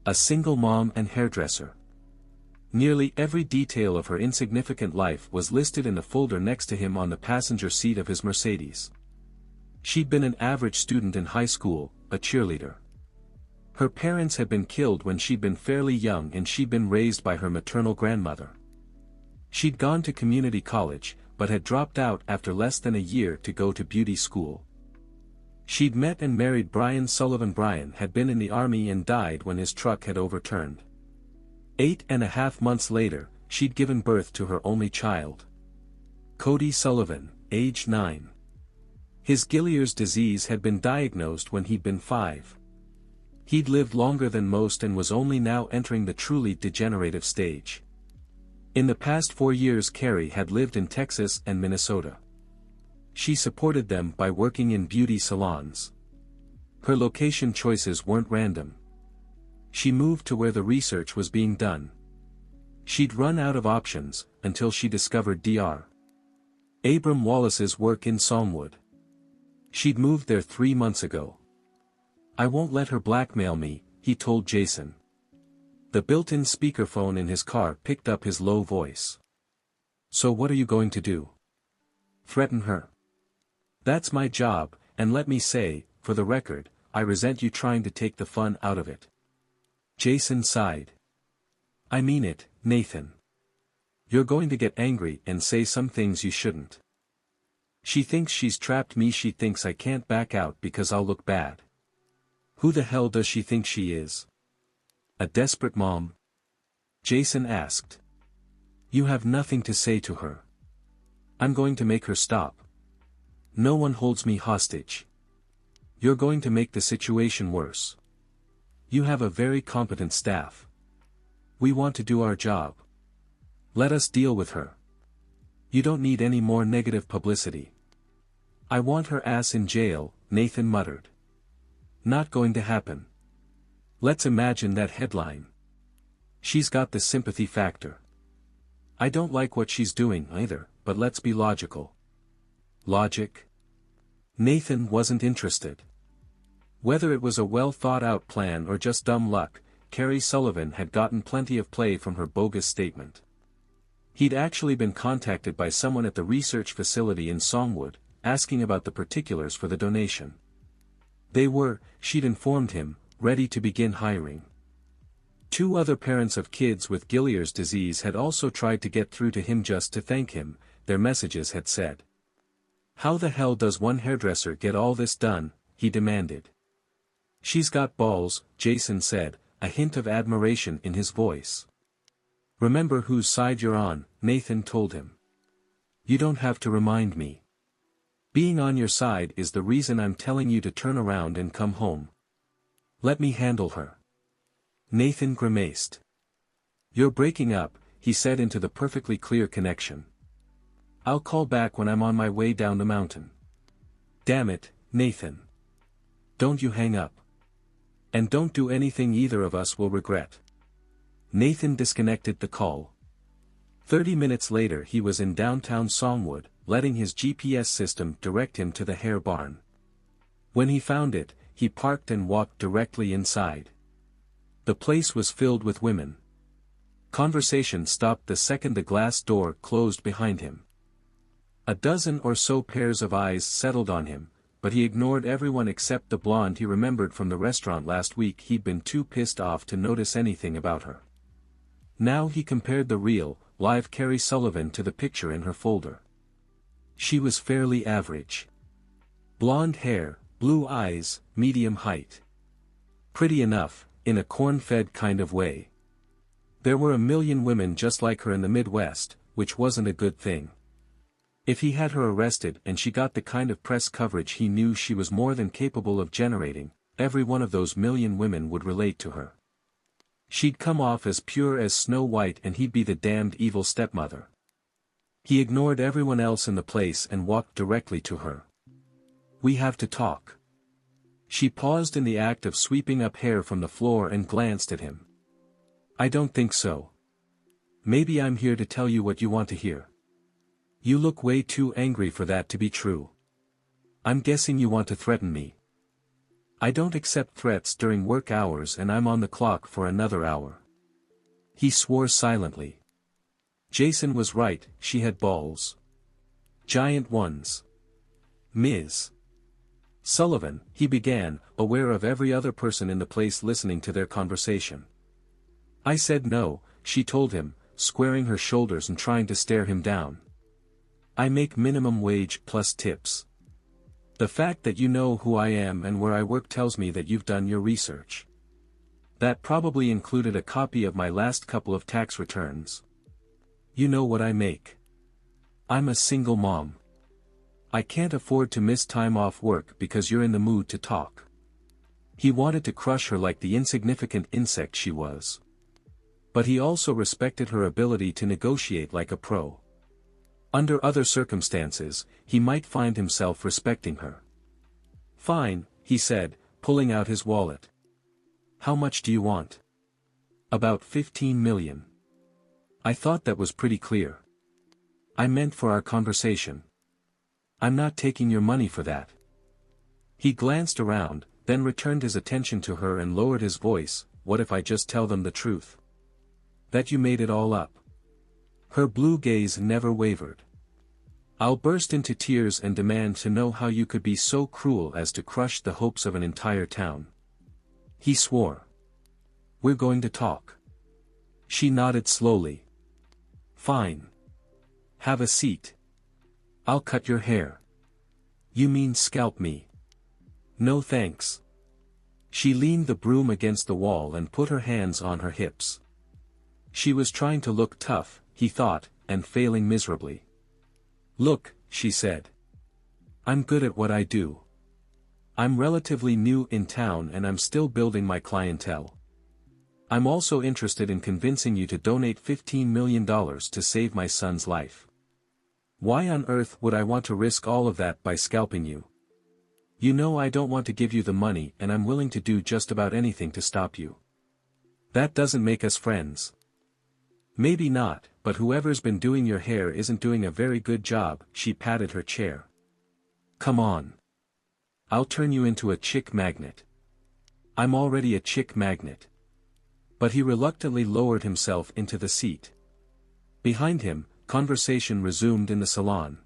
A single mom and hairdresser. Nearly every detail of her insignificant life was listed in the folder next to him on the passenger seat of his Mercedes. She'd been an average student in high school, a cheerleader. Her parents had been killed when she'd been fairly young and she'd been raised by her maternal grandmother. She'd gone to community college, but had dropped out after less than a year to go to beauty school. She'd met and married Brian Sullivan. Brian had been in the army and died when his truck had overturned. 8.5 months later, she'd given birth to her only child. Cody Sullivan, age 9. His Gilliers disease had been diagnosed when he'd been 5. He'd lived longer than most and was only now entering the truly degenerative stage. In the past 4 years Carrie had lived in Texas and Minnesota. She supported them by working in beauty salons. Her location choices weren't random. She moved to where the research was being done. She'd run out of options, until she discovered Dr. Abram Wallace's work in Salmwood. She'd moved there 3 months ago. "I won't let her blackmail me," he told Jason. The built-in speakerphone in his car picked up his low voice. So what are you going to do? Threaten her? That's my job, and let me say, for the record, I resent you trying to take the fun out of it. Jason sighed. I mean it, Nathan. You're going to get angry and say some things you shouldn't. She thinks she's trapped me. She thinks I can't back out because I'll look bad. Who the hell does she think she is? A desperate mom? Jason asked. You have nothing to say to her. I'm going to make her stop. No one holds me hostage. You're going to make the situation worse. You have a very competent staff. We want to do our job. Let us deal with her. You don't need any more negative publicity. I want her ass in jail, Nathan muttered. Not going to happen. Let's imagine that headline. She's got the sympathy factor. I don't like what she's doing either, but let's be logical. Logic? Nathan wasn't interested. Whether it was a well-thought-out plan or just dumb luck, Carrie Sullivan had gotten plenty of play from her bogus statement. He'd actually been contacted by someone at the research facility in Songwood, asking about the particulars for the donation. They were, she'd informed him, ready to begin hiring. 2 other parents of kids with Gilliers disease had also tried to get through to him just to thank him, their messages had said. How the hell does one hairdresser get all this done? He demanded. She's got balls, Jason said, a hint of admiration in his voice. Remember whose side you're on, Nathan told him. You don't have to remind me. Being on your side is the reason I'm telling you to turn around and come home. Let me handle her. Nathan grimaced. You're breaking up, he said into the perfectly clear connection. I'll call back when I'm on my way down the mountain. Damn it, Nathan. Don't you hang up. And don't do anything either of us will regret. Nathan disconnected the call. 30 minutes later he was in downtown Songwood, letting his GPS system direct him to the hair barn. When he found it, he parked and walked directly inside. The place was filled with women. Conversation stopped the second the glass door closed behind him. A dozen or so pairs of eyes settled on him, but he ignored everyone except the blonde he remembered from the restaurant last week. He'd been too pissed off to notice anything about her. Now he compared the real, live Carrie Sullivan to the picture in her folder. She was fairly average. Blonde hair, blue eyes, medium height. Pretty enough, in a corn-fed kind of way. There were a million women just like her in the Midwest, which wasn't a good thing. If he had her arrested and she got the kind of press coverage he knew she was more than capable of generating, every one of those million women would relate to her. She'd come off as pure as Snow White and he'd be the damned evil stepmother. He ignored everyone else in the place and walked directly to her. We have to talk. She paused in the act of sweeping up hair from the floor and glanced at him. I don't think so. Maybe I'm here to tell you what you want to hear. You look way too angry for that to be true. I'm guessing you want to threaten me. I don't accept threats during work hours and I'm on the clock for another hour. He swore silently. Jason was right, she had balls. Giant ones. Ms. Sullivan, he began, aware of every other person in the place listening to their conversation. I said no, she told him, squaring her shoulders and trying to stare him down. I make minimum wage plus tips. The fact that you know who I am and where I work tells me that you've done your research. That probably included a copy of my last couple of tax returns. You know what I make. I'm a single mom. I can't afford to miss time off work because you're in the mood to talk. He wanted to crush her like the insignificant insect she was. But he also respected her ability to negotiate like a pro. Under other circumstances, he might find himself respecting her. Fine, he said, pulling out his wallet. How much do you want? About 15 million. I thought that was pretty clear. I meant for our conversation. I'm not taking your money for that. He glanced around, then returned his attention to her and lowered his voice. What if I just tell them the truth? That you made it all up. Her blue gaze never wavered. I'll burst into tears and demand to know how you could be so cruel as to crush the hopes of an entire town. He swore. We're going to talk. She nodded slowly. Fine. Have a seat. I'll cut your hair. You mean scalp me? No thanks. She leaned the broom against the wall and put her hands on her hips. She was trying to look tough, he thought, and failing miserably. Look, she said. I'm good at what I do. I'm relatively new in town and I'm still building my clientele. I'm also interested in convincing you to donate $15 million to save my son's life. Why on earth would I want to risk all of that by scalping you? You know I don't want to give you the money and I'm willing to do just about anything to stop you. That doesn't make us friends. Maybe not, but whoever's been doing your hair isn't doing a very good job. She patted her chair. Come on. I'll turn you into a chick magnet. I'm already a chick magnet. But he reluctantly lowered himself into the seat. Behind him, conversation resumed in the salon.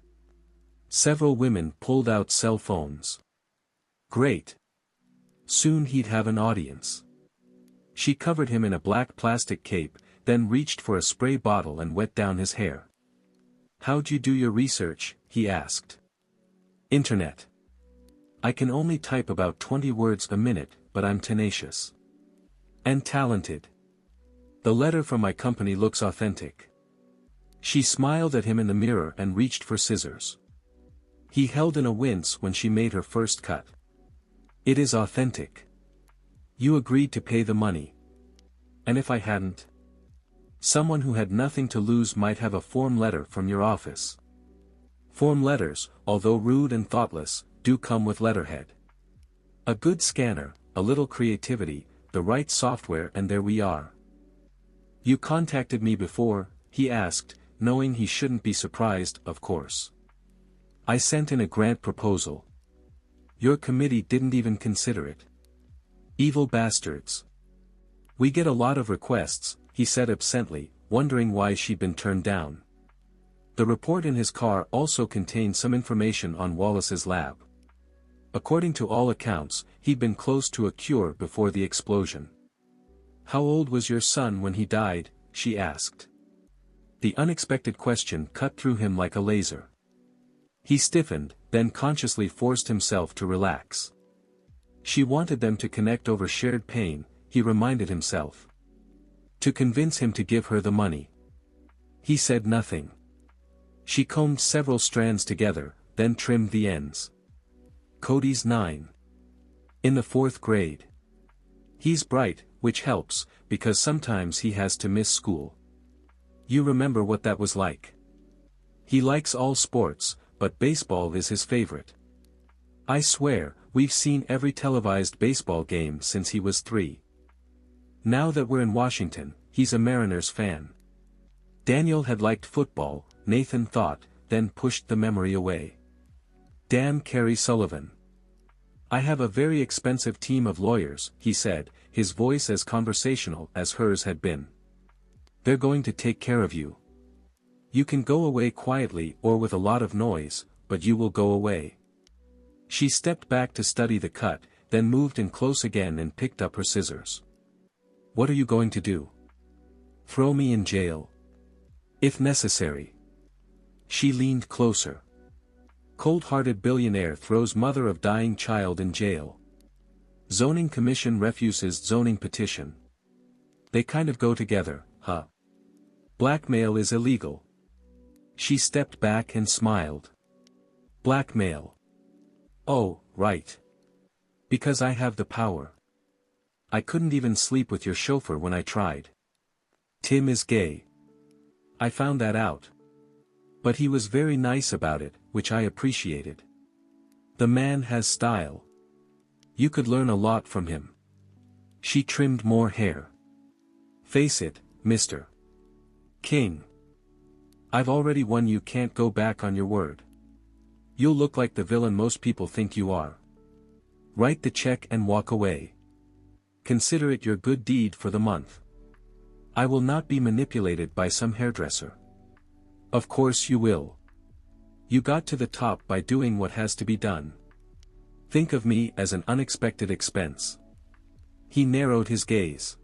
Several women pulled out cell phones. Great. Soon he'd have an audience. She covered him in a black plastic cape, then reached for a spray bottle and wet down his hair. How'd you do your research? He asked. Internet. I can only type about 20 words a minute, but I'm tenacious. And talented. The letter from my company looks authentic. She smiled at him in the mirror and reached for scissors. He held in a wince when she made her first cut. It is authentic. You agreed to pay the money. And if I hadn't? Someone who had nothing to lose might have a form letter from your office. Form letters, although rude and thoughtless, do come with letterhead. A good scanner, a little creativity, the right software and there we are. You contacted me before, he asked, knowing he shouldn't be surprised, of course. I sent in a grant proposal. Your committee didn't even consider it. Evil bastards. We get a lot of requests, he said absently, wondering why she'd been turned down. The report in his car also contained some information on Wallace's lab. According to all accounts, he'd been close to a cure before the explosion. How old was your son when he died? She asked. The unexpected question cut through him like a laser. He stiffened, then consciously forced himself to relax. She wanted them to connect over shared pain, he reminded himself. To convince him to give her the money. He said nothing. She combed several strands together, then trimmed the ends. Cody's 9. In the 4th grade. He's bright, which helps, because sometimes he has to miss school. You remember what that was like. He likes all sports, but baseball is his favorite. I swear, we've seen every televised baseball game since he was 3. Now that we're in Washington, he's a Mariners fan. Daniel had liked football, Nathan thought, then pushed the memory away. Damn Carrie Sullivan. I have a very expensive team of lawyers, he said, his voice as conversational as hers had been. They're going to take care of you. You can go away quietly or with a lot of noise, but you will go away. She stepped back to study the cut, then moved in close again and picked up her scissors. What are you going to do? Throw me in jail? If necessary. She leaned closer. Cold-hearted billionaire throws mother of dying child in jail. Zoning commission refuses zoning petition. They kind of go together, huh? Blackmail is illegal. She stepped back and smiled. Blackmail. Oh, right. Because I have the power. I couldn't even sleep with your chauffeur when I tried. Tim is gay. I found that out. But he was very nice about it, which I appreciated. The man has style. You could learn a lot from him. She trimmed more hair. Face it, Mr. King. I've already won, you can't go back on your word. You'll look like the villain most people think you are. Write the check and walk away. Consider it your good deed for the month. I will not be manipulated by some hairdresser. Of course you will. You got to the top by doing what has to be done. Think of me as an unexpected expense. He narrowed his gaze.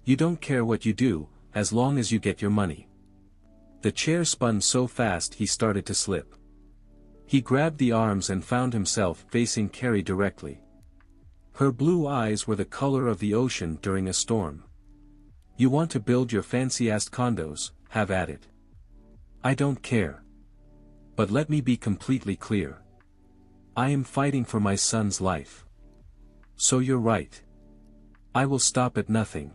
You don't care what you do, as long as you get your money. The chair spun so fast he started to slip. He grabbed the arms and found himself facing Carrie directly. Her blue eyes were the color of the ocean during a storm. You want to build your fancy-ass condos, have at it. I don't care. But let me be completely clear. I am fighting for my son's life. So you're right. I will stop at nothing.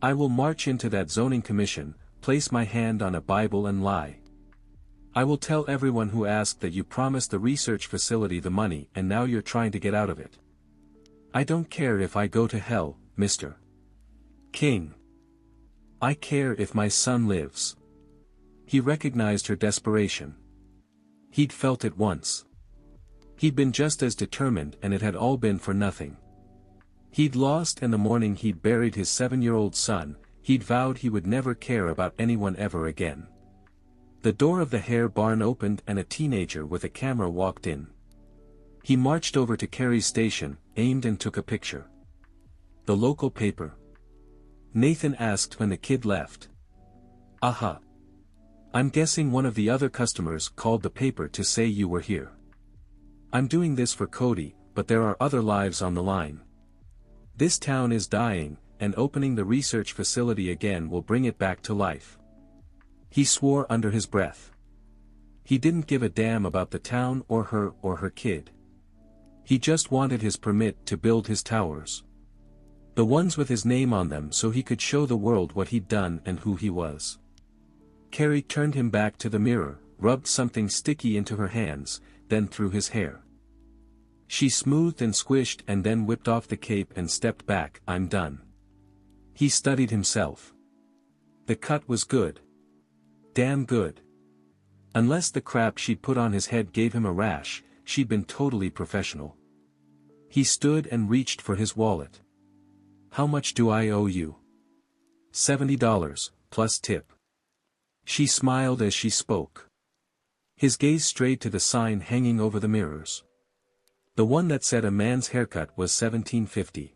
I will march into that zoning commission, place my hand on a Bible and lie. I will tell everyone who asked that you promised the research facility the money and now you're trying to get out of it. I don't care if I go to hell, Mr. King. I care if my son lives. He recognized her desperation. He'd felt it once. He'd been just as determined and it had all been for nothing. He'd lost and the morning he'd buried his 7-year-old son, he'd vowed he would never care about anyone ever again. The door of the hair barn opened and a teenager with a camera walked in. He marched over to Carrie's station, aimed and took a picture. The local paper? Nathan asked when the kid left. Aha. I'm guessing one of the other customers called the paper to say you were here. I'm doing this for Cody, but there are other lives on the line. This town is dying, and opening the research facility again will bring it back to life. He swore under his breath. He didn't give a damn about the town or her kid. He just wanted his permit to build his towers. The ones with his name on them so he could show the world what he'd done and who he was. Carrie turned him back to the mirror, rubbed something sticky into her hands, then through his hair. She smoothed and squished and then whipped off the cape and stepped back. I'm done. He studied himself. The cut was good. Damn good. Unless the crap she'd put on his head gave him a rash, she'd been totally professional. He stood and reached for his wallet. How much do I owe you? $70, plus tip. She smiled as she spoke. His gaze strayed to the sign hanging over the mirrors. The one that said a man's haircut was $17.50.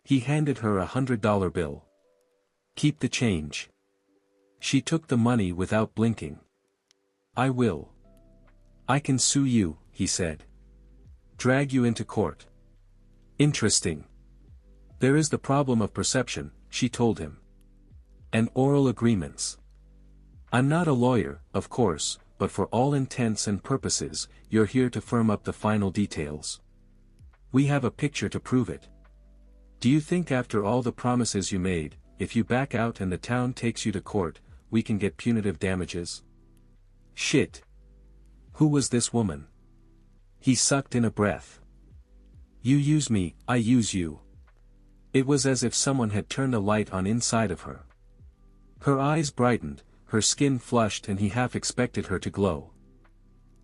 He handed her a $100 bill. Keep the change. She took the money without blinking. I will. I can sue you, he said. Drag you into court. Interesting. There is the problem of perception, she told him. And oral agreements. I'm not a lawyer, of course, but for all intents and purposes, you're here to firm up the final details. We have a picture to prove it. Do you think after all the promises you made, if you back out and the town takes you to court, we can get punitive damages? Shit. Who was this woman? He sucked in a breath. You use me, I use you. It was as if someone had turned a light on inside of her. Her eyes brightened, her skin flushed and he half expected her to glow.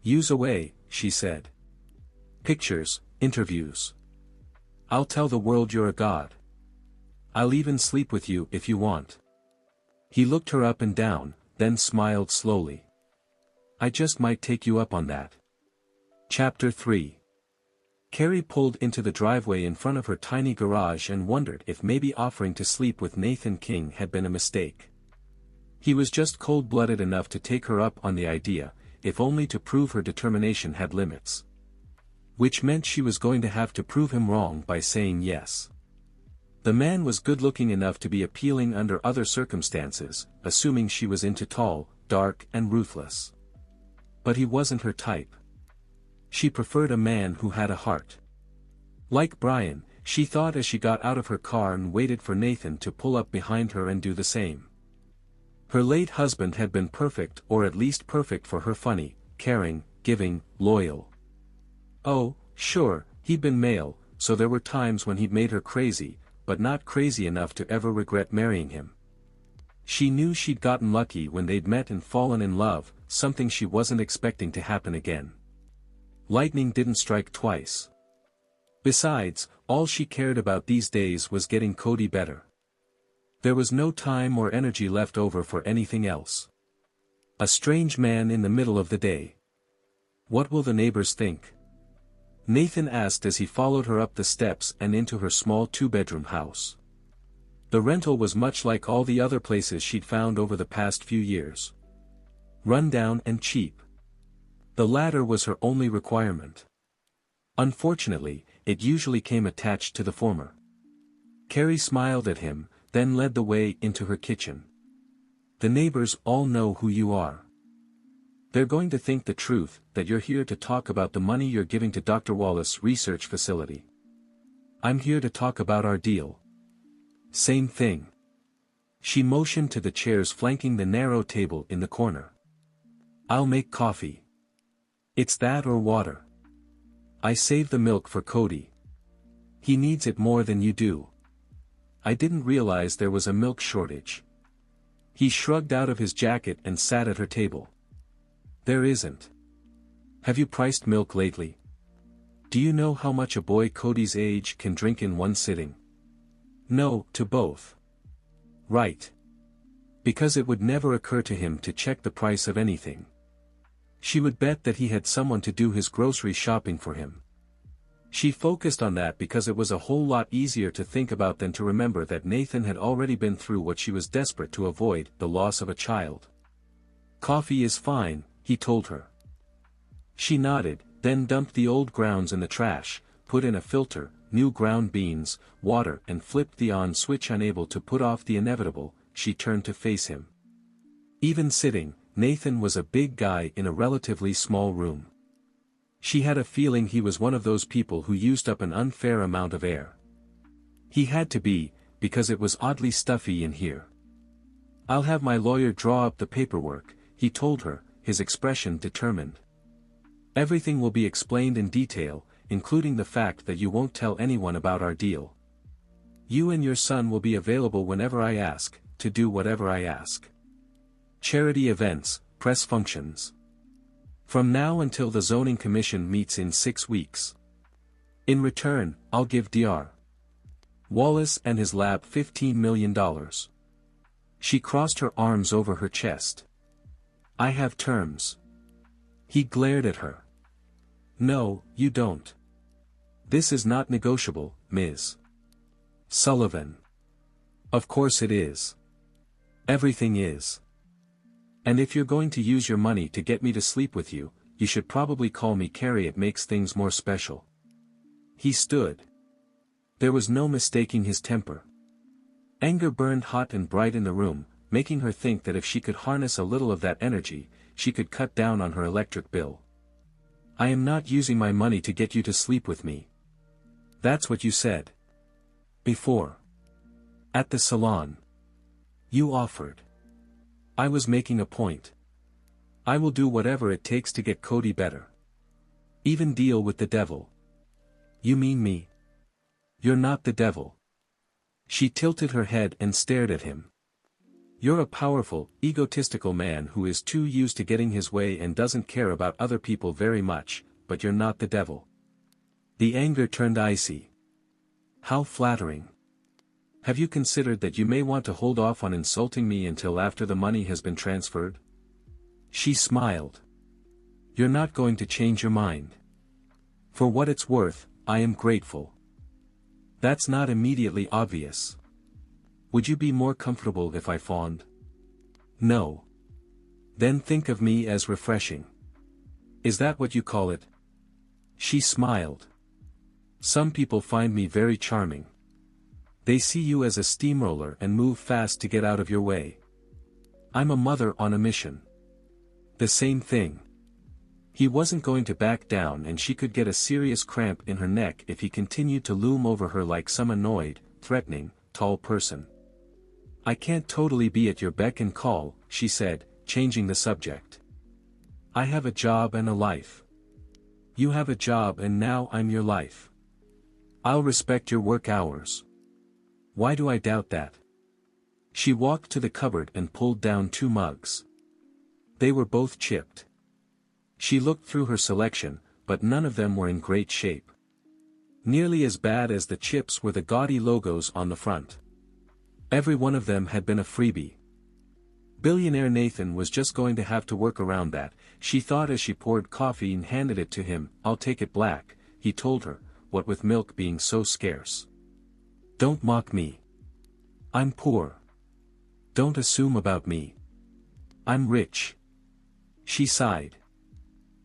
Use away, she said. Pictures, interviews. I'll tell the world you're a god. I'll even sleep with you if you want. He looked her up and down, then smiled slowly. I just might take you up on that. Chapter 3. Carrie pulled into the driveway in front of her tiny garage and wondered if maybe offering to sleep with Nathan King had been a mistake. He was just cold-blooded enough to take her up on the idea, if only to prove her determination had limits. Which meant she was going to have to prove him wrong by saying yes. The man was good-looking enough to be appealing under other circumstances, assuming she was into tall, dark and ruthless. But he wasn't her type. She preferred a man who had a heart. Like Brian, she thought as she got out of her car and waited for Nathan to pull up behind her and do the same. Her late husband had been perfect, or at least perfect for her, funny, caring, giving, loyal. Oh, sure, he'd been male, so there were times when he'd made her crazy, but not crazy enough to ever regret marrying him. She knew she'd gotten lucky when they'd met and fallen in love, something she wasn't expecting to happen again. Lightning didn't strike twice. Besides, all she cared about these days was getting Cody better. There was no time or energy left over for anything else. A strange man in the middle of the day. What will the neighbors think? Nathan asked as he followed her up the steps and into her small two-bedroom house. The rental was much like all the other places she'd found over the past few years. Run down and cheap. The latter was her only requirement. Unfortunately, it usually came attached to the former. Carrie smiled at him, then led the way into her kitchen. The neighbors all know who you are. They're going to think the truth, that you're here to talk about the money you're giving to Dr. Wallace' research facility. I'm here to talk about our deal. Same thing. She motioned to the chairs flanking the narrow table in the corner. I'll make coffee. It's that or water. I saved the milk for Cody. He needs it more than you do. I didn't realize there was a milk shortage. He shrugged out of his jacket and sat at her table. There isn't. Have you priced milk lately? Do you know how much a boy Cody's age can drink in one sitting? No, to both. Right. Because it would never occur to him to check the price of anything. She would bet that he had someone to do his grocery shopping for him. She focused on that because it was a whole lot easier to think about than to remember that Nathan had already been through what she was desperate to avoid, the loss of a child. Coffee is fine, he told her. She nodded, then dumped the old grounds in the trash, put in a filter, new ground beans, water and flipped the on switch. Unable to put off the inevitable, she turned to face him. Even sitting, Nathan was a big guy in a relatively small room. She had a feeling he was one of those people who used up an unfair amount of air. He had to be, because it was oddly stuffy in here. I'll have my lawyer draw up the paperwork, he told her, his expression determined. Everything will be explained in detail, including the fact that you won't tell anyone about our deal. You and your son will be available whenever I ask, to do whatever I ask. Charity events, press functions. From now until the zoning commission meets in 6 weeks. In return, I'll give Dr. Wallace and his lab $15 million. She crossed her arms over her chest. I have terms. He glared at her. No, you don't. This is not negotiable, Ms. Sullivan. Of course it is. Everything is. And if you're going to use your money to get me to sleep with you, you should probably call me Carrie. It makes things more special. He stood. There was no mistaking his temper. Anger burned hot and bright in the room, making her think that if she could harness a little of that energy, she could cut down on her electric bill. I am not using my money to get you to sleep with me. That's what you said. Before. At the salon. You offered. I was making a point. I will do whatever it takes to get Cody better. Even deal with the devil. You mean me? You're not the devil. She tilted her head and stared at him. You're a powerful, egotistical man who is too used to getting his way and doesn't care about other people very much, but you're not the devil. The anger turned icy. How flattering. Have you considered that you may want to hold off on insulting me until after the money has been transferred? She smiled. You're not going to change your mind. For what it's worth, I am grateful. That's not immediately obvious. Would you be more comfortable if I fawned? No. Then think of me as refreshing. Is that what you call it? She smiled. Some people find me very charming. They see you as a steamroller and move fast to get out of your way. I'm a mother on a mission. The same thing. He wasn't going to back down, and she could get a serious cramp in her neck if he continued to loom over her like some annoyed, threatening, tall person. I can't totally be at your beck and call, she said, changing the subject. I have a job and a life. You have a job and now I'm your life. I'll respect your work hours. Why do I doubt that? She walked to the cupboard and pulled down 2 mugs. They were both chipped. She looked through her selection, but none of them were in great shape. Nearly as bad as the chips were the gaudy logos on the front. Every one of them had been a freebie. Billionaire Nathan was just going to have to work around that, she thought as she poured coffee and handed it to him. I'll take it black, he told her, what with milk being so scarce. Don't mock me. I'm poor. Don't assume about me. I'm rich. She sighed.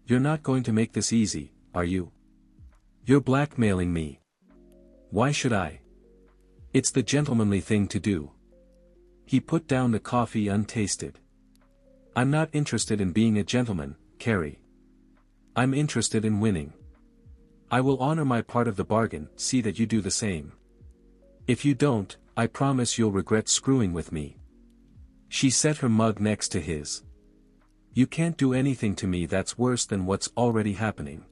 You're not going to make this easy, are you? You're blackmailing me. Why should I? It's the gentlemanly thing to do. He put down the coffee untasted. I'm not interested in being a gentleman, Carrie. I'm interested in winning. I will honor my part of the bargain, see that you do the same. If you don't, I promise you'll regret screwing with me. She set her mug next to his. You can't do anything to me that's worse than what's already happening.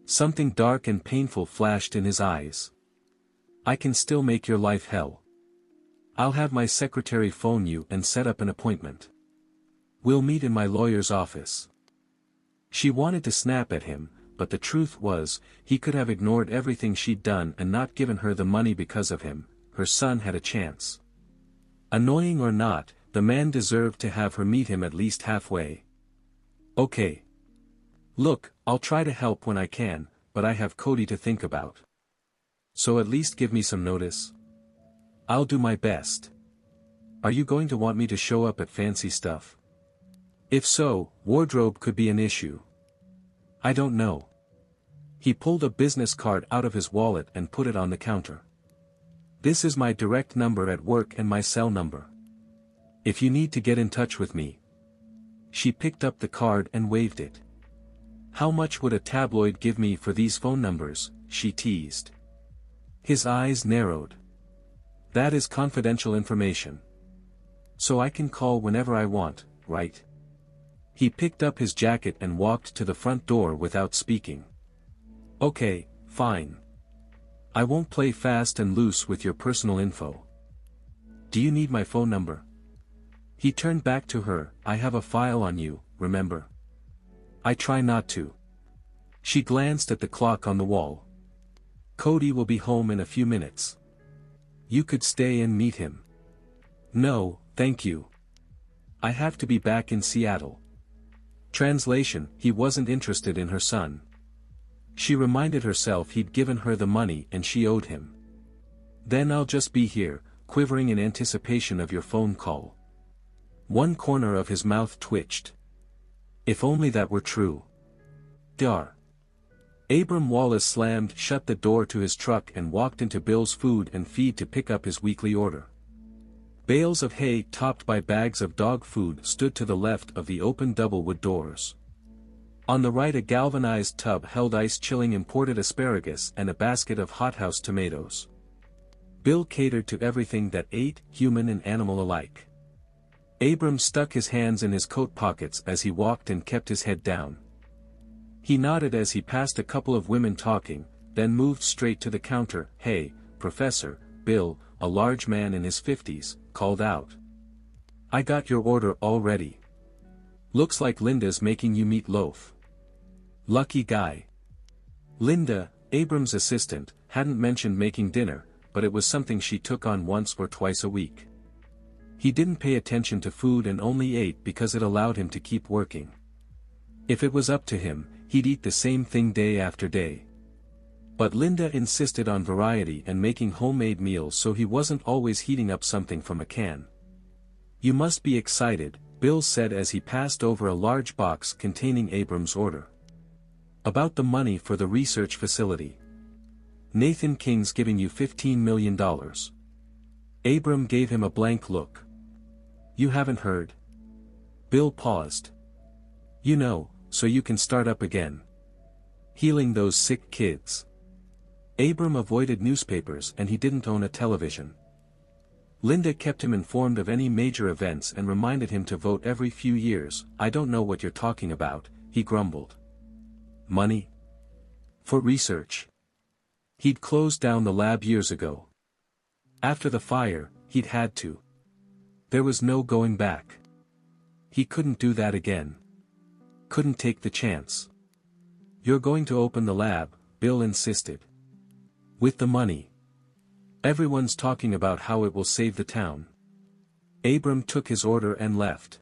Something dark and painful flashed in his eyes. I can still make your life hell. I'll have my secretary phone you and set up an appointment. We'll meet in my lawyer's office. She wanted to snap at him, but the truth was, he could have ignored everything she'd done and not given her the money because of him. Her son had a chance. Annoying or not, the man deserved to have her meet him at least halfway. Okay. Look, I'll try to help when I can, but I have Cody to think about. So at least give me some notice. I'll do my best. Are you going to want me to show up at fancy stuff? If so, wardrobe could be an issue. I don't know. He pulled a business card out of his wallet and put it on the counter. This is my direct number at work and my cell number. If you need to get in touch with me. She picked up the card and waved it. How much would a tabloid give me for these phone numbers, she teased. His eyes narrowed. That is confidential information. So I can call whenever I want, right? He picked up his jacket and walked to the front door without speaking. Okay, fine. I won't play fast and loose with your personal info. Do you need my phone number? He turned back to her. I have a file on you, remember? I try not to. She glanced at the clock on the wall. Cody will be home in a few minutes. You could stay and meet him. No, thank you. I have to be back in Seattle. Translation, he wasn't interested in her son. She reminded herself he'd given her the money and she owed him. Then I'll just be here, quivering in anticipation of your phone call. One corner of his mouth twitched. If only that were true. Dar. Abram Wallace slammed shut the door to his truck and walked into Bill's Food and Feed to pick up his weekly order. Bales of hay topped by bags of dog food stood to the left of the open double-wood doors. On the right a galvanized tub held ice-chilling imported asparagus and a basket of hothouse tomatoes. Bill catered to everything that ate, human and animal alike. Abram stuck his hands in his coat pockets as he walked and kept his head down. He nodded as he passed a couple of women talking, then moved straight to the counter. Hey, Professor, Bill, a large man in his 50s, called out. I got your order already. Looks like Linda's making you meatloaf. Lucky guy. Linda, Abram's assistant, hadn't mentioned making dinner, but it was something she took on once or twice a week. He didn't pay attention to food and only ate because it allowed him to keep working. If it was up to him, he'd eat the same thing day after day. But Linda insisted on variety and making homemade meals, so he wasn't always heating up something from a can. You must be excited, Bill said as he passed over a large box containing Abram's order. About the money for the research facility. Nathan King's giving you $15 million. Abram gave him a blank look. You haven't heard? Bill paused. You know, so you can start up again. Healing those sick kids. Abram avoided newspapers and he didn't own a television. Linda kept him informed of any major events and reminded him to vote every few years. I don't know what you're talking about, he grumbled. Money? For research. He'd closed down the lab years ago. After the fire, he'd had to. There was no going back. He couldn't do that again. Couldn't take the chance. You're going to open the lab, Bill insisted. With the money. Everyone's talking about how it will save the town. Abram took his order and left.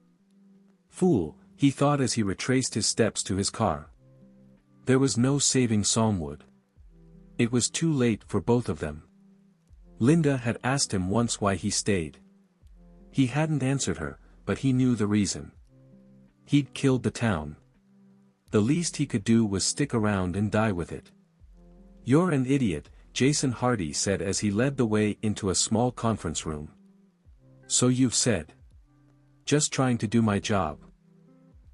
Fool, he thought as he retraced his steps to his car. There was no saving Psalmwood. It was too late for both of them. Linda had asked him once why he stayed. He hadn't answered her, but he knew the reason. He'd killed the town. The least he could do was stick around and die with it. "You're an idiot," Jason Hardy said as he led the way into a small conference room. "So you've said. Just trying to do my job.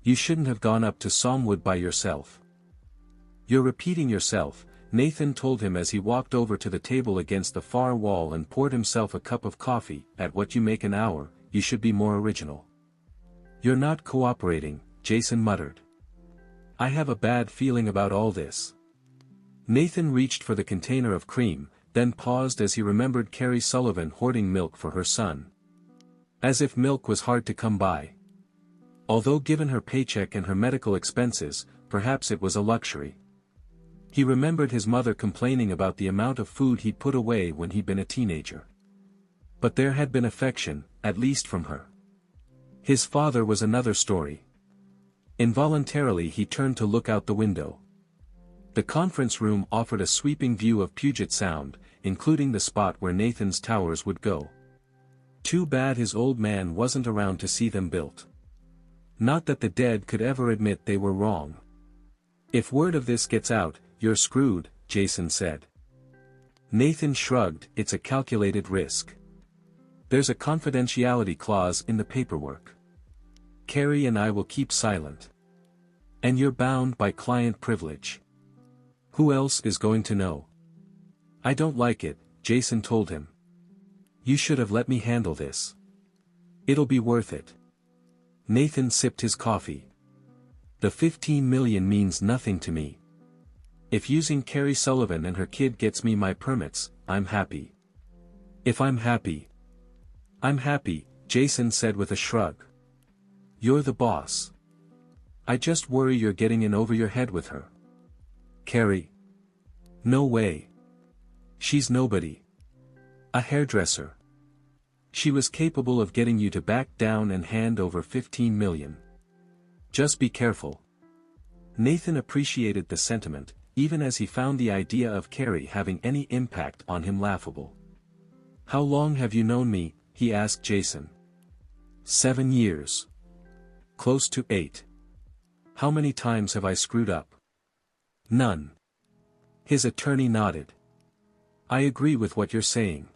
You shouldn't have gone up to Psalmwood by yourself." "You're repeating yourself," Nathan told him as he walked over to the table against the far wall and poured himself a cup of coffee. "At what you make an hour, you should be more original." "You're not cooperating," Jason muttered. "I have a bad feeling about all this." Nathan reached for the container of cream, then paused as he remembered Carrie Sullivan hoarding milk for her son. As if milk was hard to come by. Although given her paycheck and her medical expenses, perhaps it was a luxury. He remembered his mother complaining about the amount of food he'd put away when he'd been a teenager. But there had been affection, at least from her. His father was another story. Involuntarily he turned to look out the window. The conference room offered a sweeping view of Puget Sound, including the spot where Nathan's towers would go. Too bad his old man wasn't around to see them built. Not that the dead could ever admit they were wrong. "If word of this gets out, you're screwed," Jason said. Nathan shrugged. "It's a calculated risk. There's a confidentiality clause in the paperwork. Carrie and I will keep silent. And you're bound by client privilege. Who else is going to know?" "I don't like it," Jason told him. "You should have let me handle this. It'll be worth it." Nathan sipped his coffee. "The $15 million means nothing to me. If using Carrie Sullivan and her kid gets me my permits, I'm happy. If I'm happy, I'm happy," Jason said with a shrug. "You're the boss. I just worry you're getting in over your head with her." "Carrie? No way. She's nobody. A hairdresser. She was capable of getting you to back down and hand over $15 million. Just be careful." Nathan appreciated the sentiment, even as he found the idea of Carrie having any impact on him laughable. "How long have you known me?" he asked Jason. 7 years. Close to 8. "How many times have I screwed up?" "None." His attorney nodded. "I agree with what you're saying.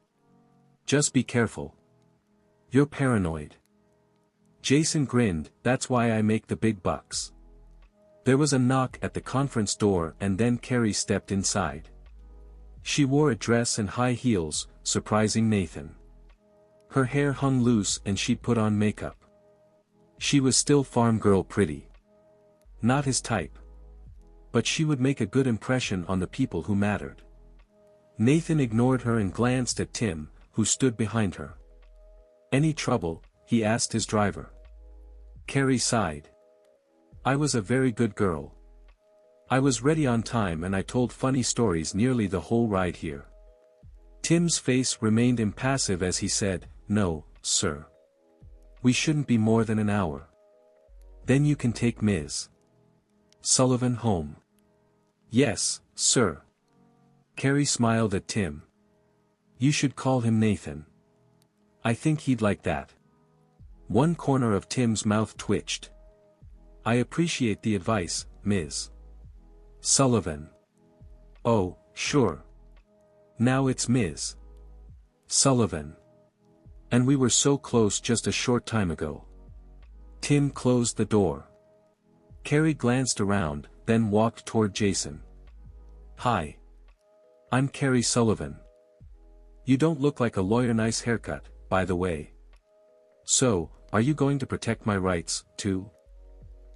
Just be careful. You're paranoid." Jason grinned. "That's why I make the big bucks." There was a knock at the conference door and then Carrie stepped inside. She wore a dress and high heels, surprising Nathan. Her hair hung loose and she'd put on makeup. She was still farm girl pretty. Not his type. But she would make a good impression on the people who mattered. Nathan ignored her and glanced at Tim, who stood behind her. "Any trouble?" he asked his driver. Carrie sighed. "I was a very good girl. I was ready on time and I told funny stories nearly the whole ride here." Tim's face remained impassive as he said, "No, sir. We shouldn't be more than an hour. Then you can take Ms. Sullivan home." "Yes, sir." Carrie smiled at Tim. "You should call him Nathan. I think he'd like that." One corner of Tim's mouth twitched. "I appreciate the advice, Ms. Sullivan." "Oh, sure. Now it's Ms. Sullivan. And we were so close just a short time ago." Tim closed the door. Carrie glanced around, then walked toward Jason. "Hi. I'm Carrie Sullivan. You don't look like a lawyer. Nice haircut, by the way. So, are you going to protect my rights, too?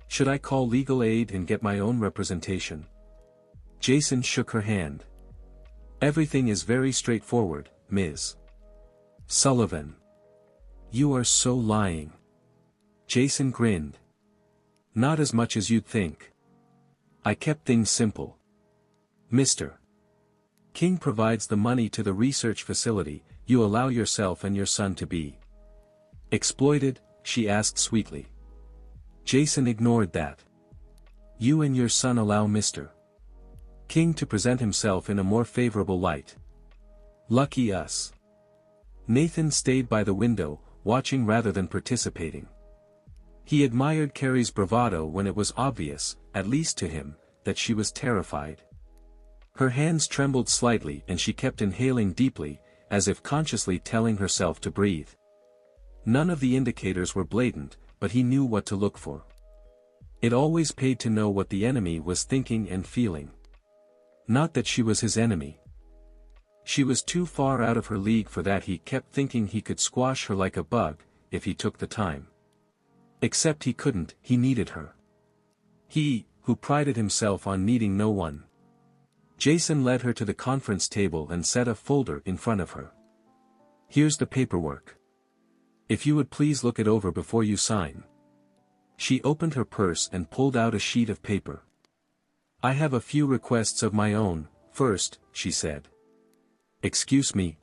Should I call legal aid and get my own representation?" Jason shook her hand. "Everything is very straightforward, Ms. Sullivan." "You are so lying." Jason grinned. "Not as much as you'd think. I kept things simple. Mr. King provides the money to the research facility, you allow yourself and your son to be exploited, she asked sweetly. Jason ignored that. You and your son allow Mr. King to present himself in a more favorable light. Lucky us. Nathan stayed by the window, watching rather than participating. He admired Carrie's bravado when it was obvious, at least to him, that she was terrified. Her hands trembled slightly and she kept inhaling deeply, as if consciously telling herself to breathe. None of the indicators were blatant, but he knew what to look for. It always paid to know what the enemy was thinking and feeling. Not that she was his enemy. She was too far out of her league for that. He kept thinking he could squash her like a bug, if he took the time. Except he couldn't, he needed her. He, who prided himself on needing no one. Jason led her to the conference table and set a folder in front of her. Here's the paperwork. If you would please look it over before you sign. She opened her purse and pulled out a sheet of paper. I have a few requests of my own, first, she said. Excuse me?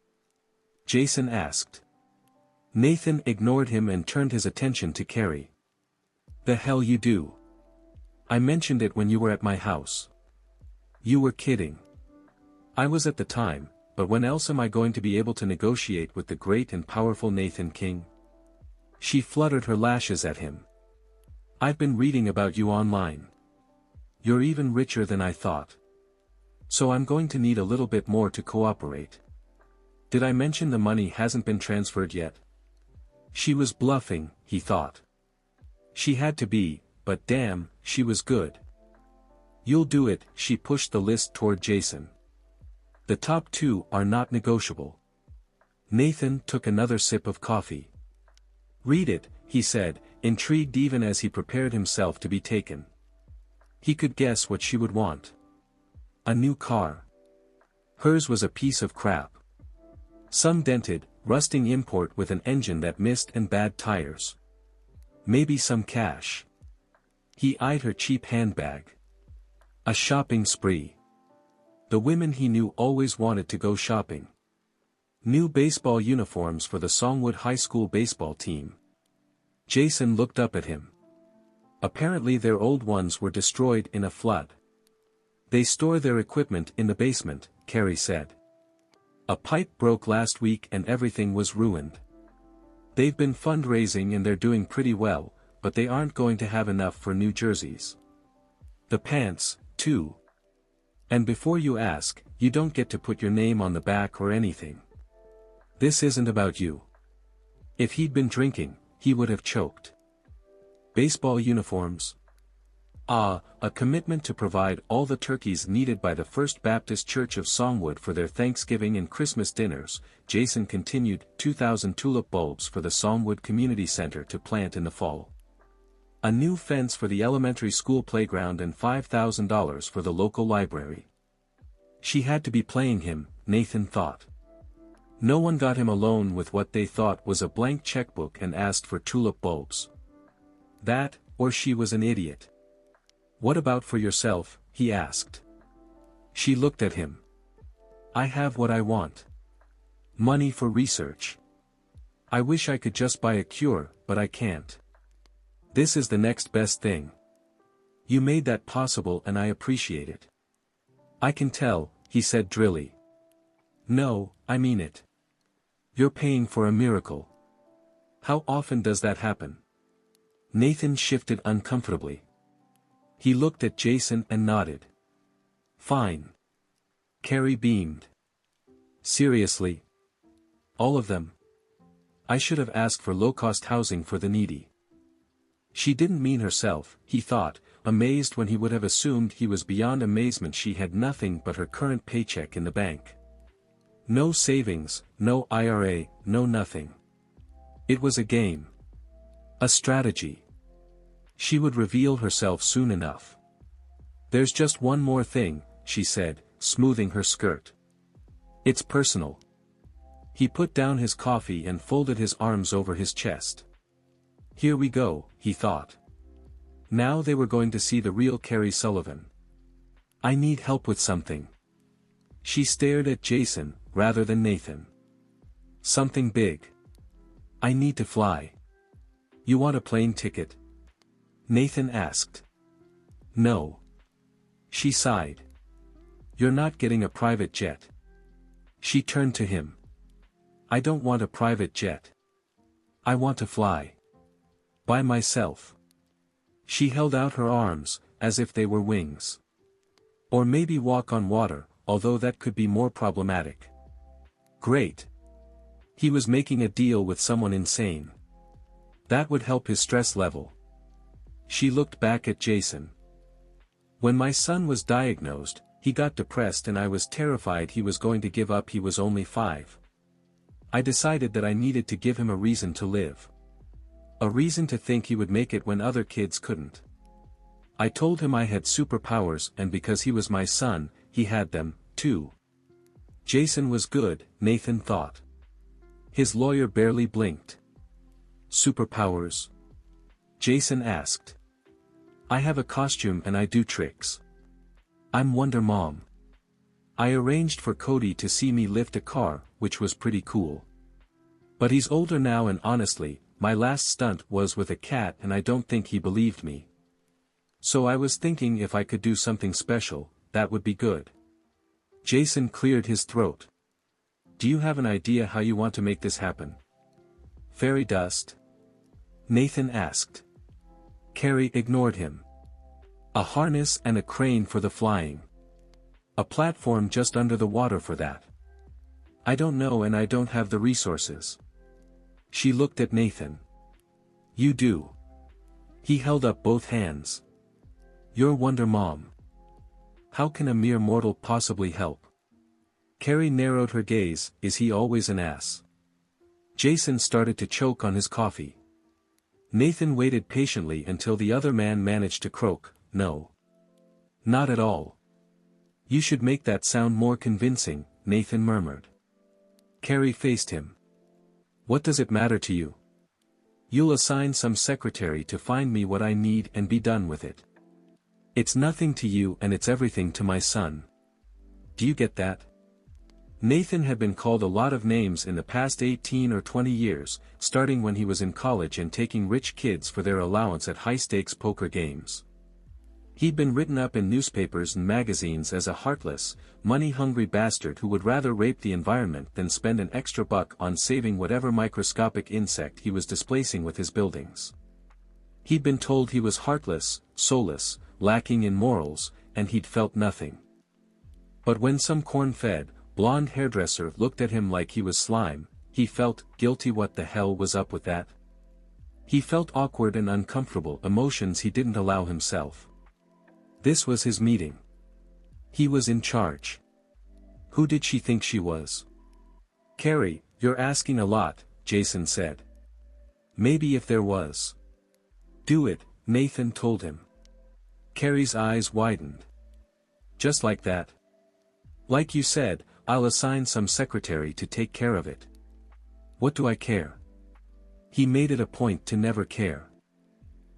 Jason asked. Nathan ignored him and turned his attention to Carrie. The hell you do? I mentioned it when you were at my house. You were kidding. I was at the time, but when else am I going to be able to negotiate with the great and powerful Nathan King? She fluttered her lashes at him. I've been reading about you online. You're even richer than I thought. So I'm going to need a little bit more to cooperate. Did I mention the money hasn't been transferred yet? She was bluffing, he thought. She had to be, but damn, she was good. You'll do it, she pushed the list toward Jason. The top two are not negotiable. Nathan took another sip of coffee. Read it, he said, intrigued even as he prepared himself to be taken. He could guess what she would want. A new car. Hers was a piece of crap. Some dented, rusting import with an engine that missed and bad tires. Maybe some cash. He eyed her cheap handbag. A shopping spree. The women he knew always wanted to go shopping. New baseball uniforms for the Songwood High School baseball team. Jason looked up at him. Apparently their old ones were destroyed in a flood. They store their equipment in the basement, Carrie said. A pipe broke last week and everything was ruined. They've been fundraising and they're doing pretty well, but they aren't going to have enough for new jerseys. The pants, too. And before you ask, you don't get to put your name on the back or anything. This isn't about you. If he'd been drinking, he would have choked. Baseball uniforms? A commitment to provide all the turkeys needed by the First Baptist Church of Songwood for their Thanksgiving and Christmas dinners. Jason continued, 2,000 tulip bulbs for the Songwood Community Center to plant in the fall. A new fence for the elementary school playground and $5,000 for the local library. She had to be playing him, Nathan thought. No one got him alone with what they thought was a blank checkbook and asked for tulip bulbs. That, or she was an idiot. What about for yourself, he asked. She looked at him. I have what I want. Money for research. I wish I could just buy a cure, but I can't. This is the next best thing. You made that possible and I appreciate it. I can tell, he said drily. No, I mean it. You're paying for a miracle. How often does that happen? Nathan shifted uncomfortably. He looked at Jason and nodded. Fine. Carrie beamed. Seriously? All of them? I should have asked for low-cost housing for the needy. She didn't mean herself, he thought, amazed when he would have assumed he was beyond amazement. She had nothing but her current paycheck in the bank. No savings, no IRA, no nothing. It was a game. A strategy. She would reveal herself soon enough. There's just one more thing, she said, smoothing her skirt. It's personal. He put down his coffee and folded his arms over his chest. Here we go, he thought. Now they were going to see the real Carrie Sullivan. I need help with something. She stared at Jason, rather than Nathan. Something big. I need to fly. You want a plane ticket? Nathan asked. No. She sighed. You're not getting a private jet. She turned to him. I don't want a private jet. I want to fly. By myself. She held out her arms, as if they were wings. Or maybe walk on water, although that could be more problematic. Great. He was making a deal with someone insane. That would help his stress level. She looked back at Jason. When my son was diagnosed, he got depressed and I was terrified he was going to give up. He was only 5. I decided that I needed to give him a reason to live. A reason to think he would make it when other kids couldn't. I told him I had superpowers and because he was my son, he had them, too. Jason was good, Nathan thought. His lawyer barely blinked. Superpowers? Jason asked. I have a costume and I do tricks. I'm Wonder Mom. I arranged for Cody to see me lift a car, which was pretty cool. But he's older now and honestly, my last stunt was with a cat and I don't think he believed me. So I was thinking if I could do something special, that would be good. Jason cleared his throat. Do you have an idea how you want to make this happen? Fairy dust? Nathan asked. Carrie ignored him. A harness and a crane for the flying. A platform just under the water for that. I don't know and I don't have the resources. She looked at Nathan. You do. He held up both hands. You're Wonder Mom. How can a mere mortal possibly help? Carrie narrowed her gaze. Is he always an ass? Jason started to choke on his coffee. Nathan waited patiently until the other man managed to croak, no. Not at all. You should make that sound more convincing, Nathan murmured. Carrie faced him. What does it matter to you? You'll assign some secretary to find me what I need and be done with it. It's nothing to you and it's everything to my son. Do you get that? Nathan had been called a lot of names in the past 18 or 20 years, starting when he was in college and taking rich kids for their allowance at high-stakes poker games. He'd been written up in newspapers and magazines as a heartless, money-hungry bastard who would rather rape the environment than spend an extra buck on saving whatever microscopic insect he was displacing with his buildings. He'd been told he was heartless, soulless, lacking in morals, and he'd felt nothing. But when some corn-fed, blonde hairdresser looked at him like he was slime, he felt guilty. What the hell was up with that? He felt awkward and uncomfortable, emotions he didn't allow himself. This was his meeting. He was in charge. Who did she think she was? Carrie, you're asking a lot, Jason said. Maybe if there was. Do it, Nathan told him. Carrie's eyes widened. Just like that? Like you said, I'll assign some secretary to take care of it. What do I care? He made it a point to never care.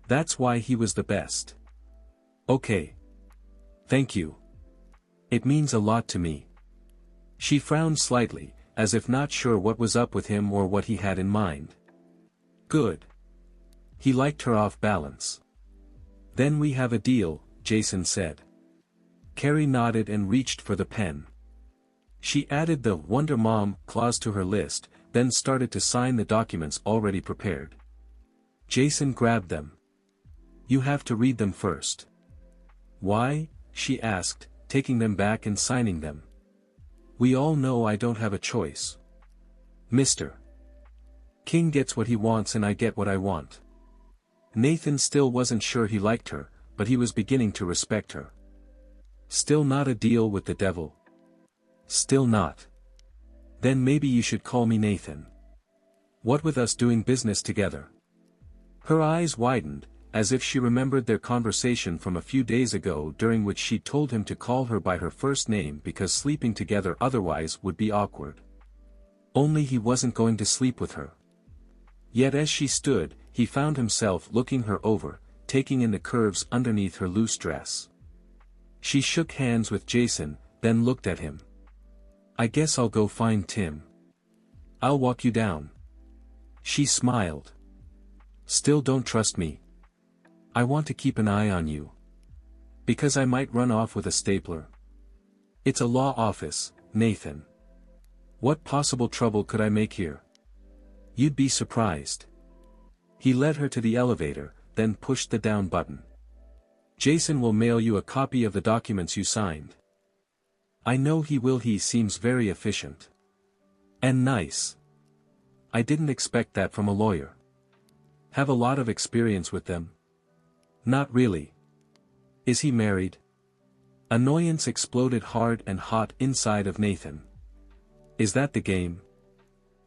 That's why he was the best. Okay. Thank you. It means a lot to me. She frowned slightly, as if not sure what was up with him or what he had in mind. Good. He liked her off balance. Then we have a deal, Jason said. Carrie nodded and reached for the pen. She added the Wonder Mom clause to her list, then started to sign the documents already prepared. Jason grabbed them. You have to read them first. Why? She asked, taking them back and signing them. We all know I don't have a choice. Mr. King gets what he wants and I get what I want. Nathan still wasn't sure he liked her, but he was beginning to respect her. Still not a deal with the devil? Still not. Then maybe you should call me Nathan. What with us doing business together? Her eyes widened, as if she remembered their conversation from a few days ago during which she told him to call her by her first name because sleeping together otherwise would be awkward. Only he wasn't going to sleep with her. Yet as she stood, he found himself looking her over, taking in the curves underneath her loose dress. She shook hands with Jason, then looked at him. I guess I'll go find Tim. I'll walk you down. She smiled. Still don't trust me. I want to keep an eye on you. Because I might run off with a stapler. It's a law office, Nathan. What possible trouble could I make here? You'd be surprised. He led her to the elevator, then pushed the down button. Jason will mail you a copy of the documents you signed. I know he will. He seems very efficient. And nice. I didn't expect that from a lawyer. Have a lot of experience with them? Not really. Is he married? Annoyance exploded hard and hot inside of Nathan. Is that the game?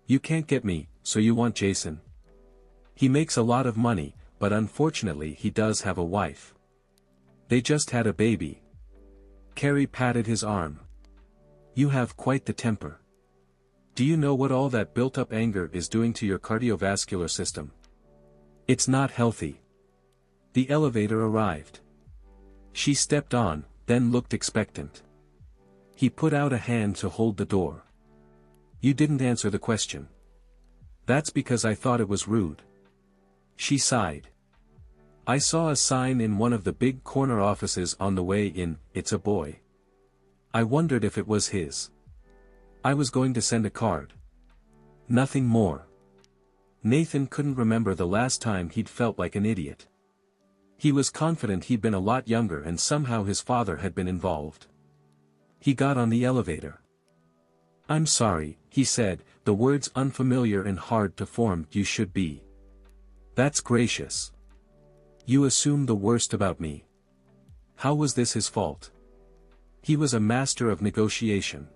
You can't get me, so you want Jason? He makes a lot of money, but unfortunately he does have a wife. They just had a baby. Carrie patted his arm. You have quite the temper. Do you know what all that built-up anger is doing to your cardiovascular system? It's not healthy. The elevator arrived. She stepped on, then looked expectant. He put out a hand to hold the door. You didn't answer the question. That's because I thought it was rude. She sighed. I saw a sign in one of the big corner offices on the way in, "It's a boy." I wondered if it was his. I was going to send a card. Nothing more. Nathan couldn't remember the last time he'd felt like an idiot. He was confident he'd been a lot younger and somehow his father had been involved. He got on the elevator. I'm sorry, he said, the words unfamiliar and hard to form. You should be. That's gracious. You assume the worst about me. How was this his fault? He was a master of negotiation.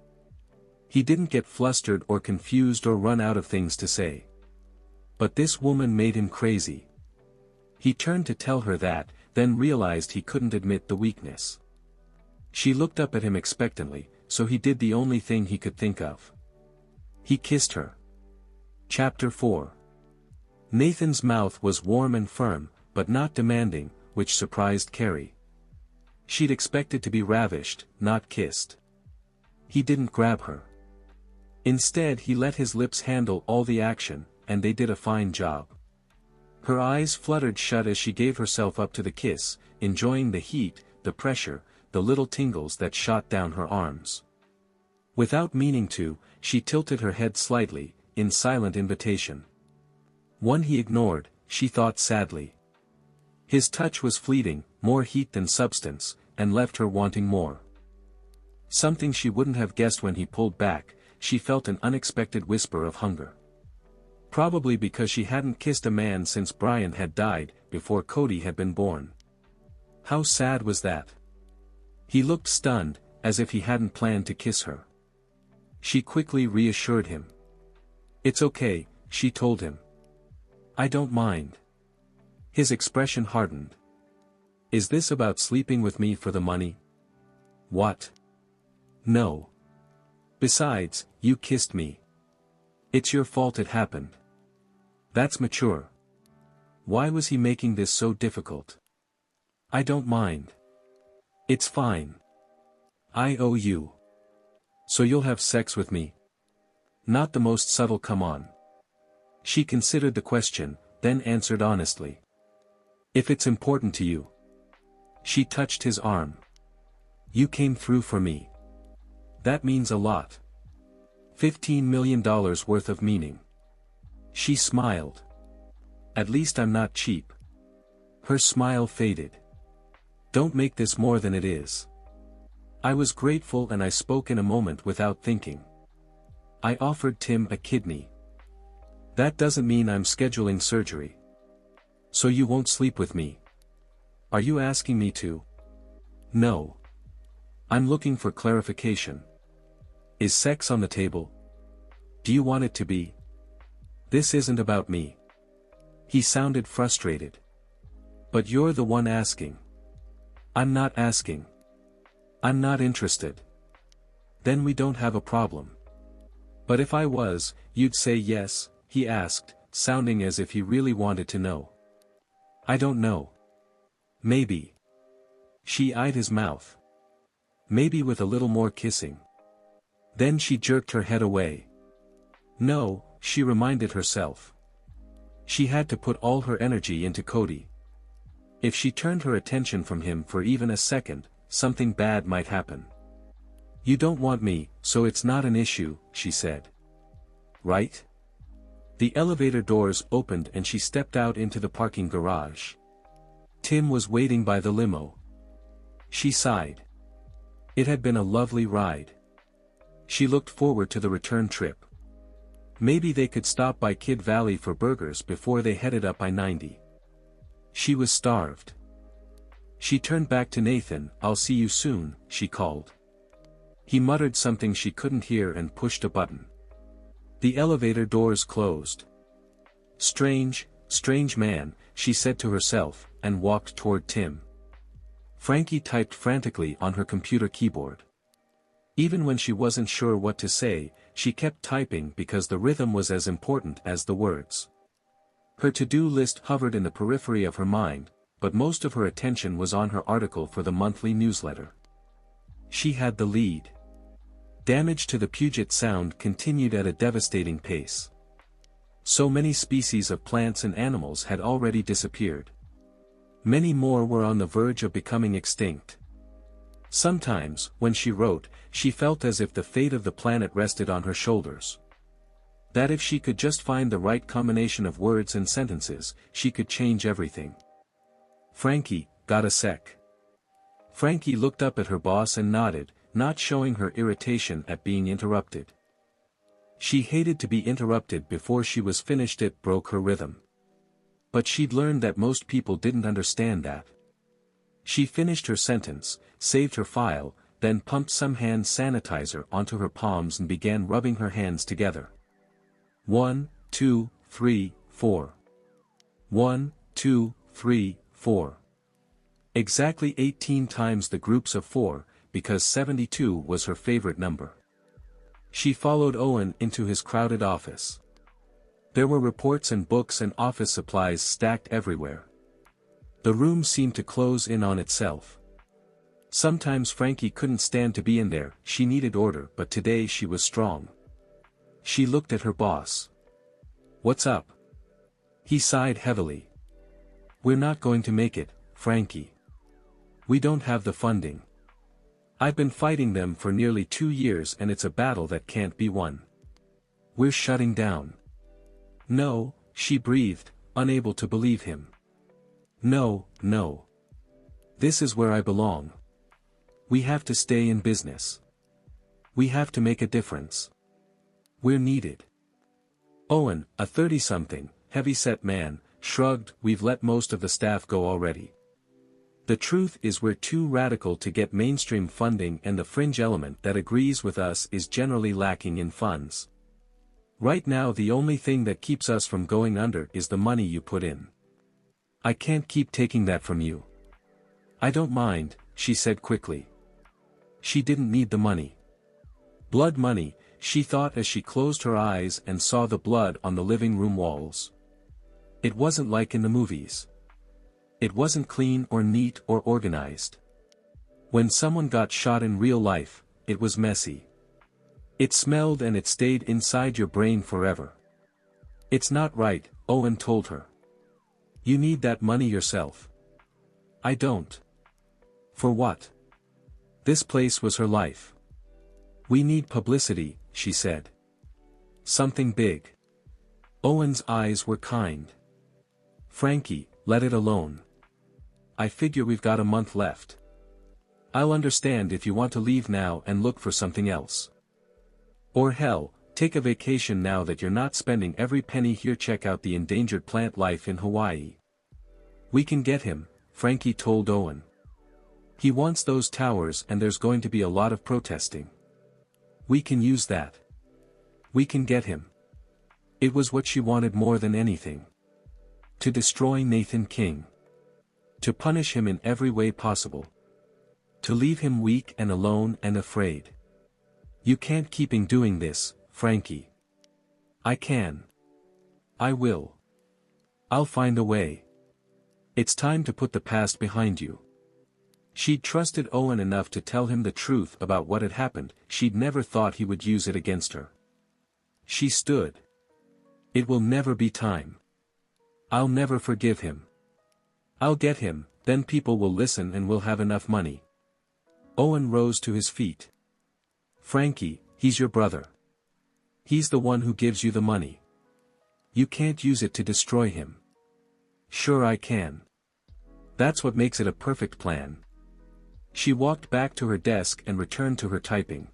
He didn't get flustered or confused or run out of things to say. But this woman made him crazy. He turned to tell her that, then realized he couldn't admit the weakness. She looked up at him expectantly, so he did the only thing he could think of. He kissed her. Chapter 4. Nathan's mouth was warm and firm, but not demanding, which surprised Carrie. She'd expected to be ravished, not kissed. He didn't grab her. Instead he let his lips handle all the action, and they did a fine job. Her eyes fluttered shut as she gave herself up to the kiss, enjoying the heat, the pressure, the little tingles that shot down her arms. Without meaning to, she tilted her head slightly, in silent invitation. One he ignored, she thought sadly. His touch was fleeting, more heat than substance, and left her wanting more. Something she wouldn't have guessed when he pulled back, she felt an unexpected whisper of hunger. Probably because she hadn't kissed a man since Brian had died, before Cody had been born. How sad was that? He looked stunned, as if he hadn't planned to kiss her. She quickly reassured him. It's okay, she told him. I don't mind. His expression hardened. Is this about sleeping with me for the money? What? No. Besides, you kissed me. It's your fault it happened. That's mature. Why was he making this so difficult? I don't mind. It's fine. I owe you. So you'll have sex with me? Not the most subtle come on. She considered the question, then answered honestly. If it's important to you. She touched his arm. You came through for me. That means a lot. $15 million worth of meaning. She smiled. At least I'm not cheap. Her smile faded. Don't make this more than it is. I was grateful and I spoke in a moment without thinking. I offered Tim a kidney. That doesn't mean I'm scheduling surgery. So you won't sleep with me? Are you asking me to? No. I'm looking for clarification. Is sex on the table? Do you want it to be? This isn't about me. He sounded frustrated. But you're the one asking. I'm not asking. I'm not interested. Then we don't have a problem. But if I was, you'd say yes, he asked, sounding as if he really wanted to know. I don't know. Maybe. She eyed his mouth. Maybe with a little more kissing. Then she jerked her head away. No, she reminded herself. She had to put all her energy into Cody. If she turned her attention from him for even a second, something bad might happen. You don't want me, so it's not an issue, she said. Right? The elevator doors opened and she stepped out into the parking garage. Tim was waiting by the limo. She sighed. It had been a lovely ride. She looked forward to the return trip. Maybe they could stop by Kid Valley for burgers before they headed up I-90. She was starved. She turned back to Nathan. I'll see you soon, she called. He muttered something she couldn't hear and pushed a button. The elevator doors closed. Strange man, she said to herself, and walked toward Tim. Frankie typed frantically on her computer keyboard. Even when she wasn't sure what to say, she kept typing because the rhythm was as important as the words. Her to-do list hovered in the periphery of her mind, but most of her attention was on her article for the monthly newsletter. She had the lead. Damage to the Puget Sound continued at a devastating pace. So many species of plants and animals had already disappeared. Many more were on the verge of becoming extinct. Sometimes, when she wrote, she felt as if the fate of the planet rested on her shoulders. That if she could just find the right combination of words and sentences, she could change everything. Frankie, got a sec? Frankie looked up at her boss and nodded, not showing her irritation at being interrupted. She hated to be interrupted before she was finished. It broke her rhythm. But she'd learned that most people didn't understand that. She finished her sentence, saved her file, then pumped some hand sanitizer onto her palms and began rubbing her hands together. 1, 2, 3, 4. 1, 2, 3, 4. Exactly 18 times the groups of 4, because 72 was her favorite number. She followed Owen into his crowded office. There were reports and books and office supplies stacked everywhere. The room seemed to close in on itself. Sometimes Frankie couldn't stand to be in there, she needed order, but today she was strong. She looked at her boss. What's up? He sighed heavily. We're not going to make it, Frankie. We don't have the funding. I've been fighting them for nearly 2 years and it's a battle that can't be won. We're shutting down. No, she breathed, unable to believe him. No. This is where I belong. We have to stay in business. We have to make a difference. We're needed. Owen, a 30-something, heavy-set man, shrugged. We've let most of the staff go already. The truth is we're too radical to get mainstream funding, and the fringe element that agrees with us is generally lacking in funds. Right now the only thing that keeps us from going under is the money you put in. I can't keep taking that from you. I don't mind, she said quickly. She didn't need the money. Blood money, she thought as she closed her eyes and saw the blood on the living room walls. It wasn't like in the movies. It wasn't clean or neat or organized. When someone got shot in real life, it was messy. It smelled and it stayed inside your brain forever. It's not right, Owen told her. You need that money yourself. I don't. For what? This place was her life. We need publicity, she said. Something big. Owen's eyes were kind. Frankie, let it alone. I figure we've got a month left. I'll understand if you want to leave now and look for something else. Or hell, take a vacation now that you're not spending every penny here. Check out the endangered plant life in Hawaii. We can get him, Frankie told Owen. He wants those towers and there's going to be a lot of protesting. We can use that. We can get him. It was what she wanted more than anything. To destroy Nathan King. To punish him in every way possible. To leave him weak and alone and afraid. You can't keep doing this, Frankie. I can. I will. I'll find a way. It's time to put the past behind you. She'd trusted Owen enough to tell him the truth about what had happened. She'd never thought he would use it against her. She stood. It will never be time. I'll never forgive him. I'll get him, then people will listen and we'll have enough money. Owen rose to his feet. Frankie, he's your brother. He's the one who gives you the money. You can't use it to destroy him. Sure I can. That's what makes it a perfect plan. She walked back to her desk and returned to her typing.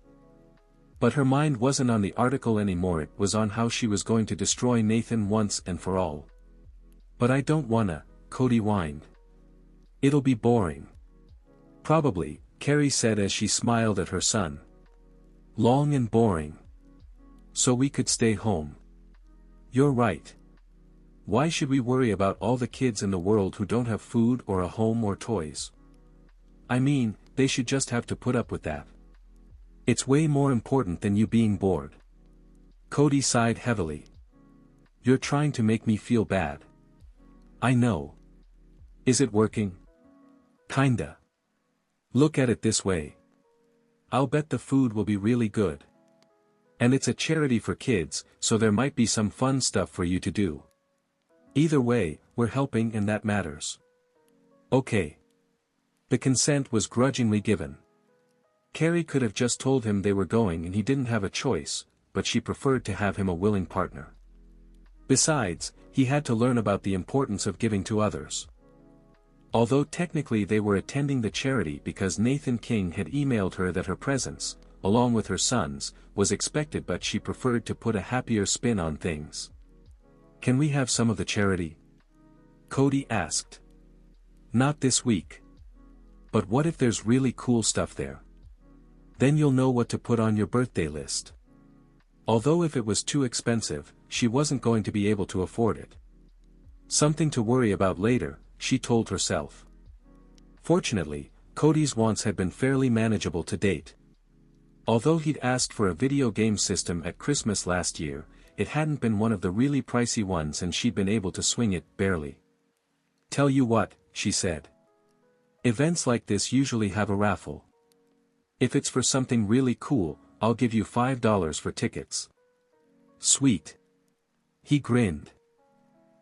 But her mind wasn't on the article anymore, it was on how she was going to destroy Nathan once and for all. But I don't wanna, Cody whined. It'll be boring. Probably, Carrie said as she smiled at her son. Long and boring. So we could stay home. You're right. Why should we worry about all the kids in the world who don't have food or a home or toys? I mean, they should just have to put up with that. It's way more important than you being bored. Cody sighed heavily. You're trying to make me feel bad. I know. Is it working? Kinda. Look at it this way. I'll bet the food will be really good. And it's a charity for kids, so there might be some fun stuff for you to do. Either way, we're helping and that matters. Okay. The consent was grudgingly given. Carrie could have just told him they were going and he didn't have a choice, but she preferred to have him a willing partner. Besides, he had to learn about the importance of giving to others. Although technically they were attending the charity because Nathan King had emailed her that her presence, along with her son's, was expected, but she preferred to put a happier spin on things. Can we have some of the charity? Cody asked. Not this week. But what if there's really cool stuff there? Then you'll know what to put on your birthday list. Although if it was too expensive, she wasn't going to be able to afford it. Something to worry about later, she told herself. Fortunately, Cody's wants had been fairly manageable to date. Although he'd asked for a video game system at Christmas last year, it hadn't been one of the really pricey ones and she'd been able to swing it, barely. Tell you what, she said. Events like this usually have a raffle. If it's for something really cool, I'll give you $5 for tickets. Sweet. He grinned.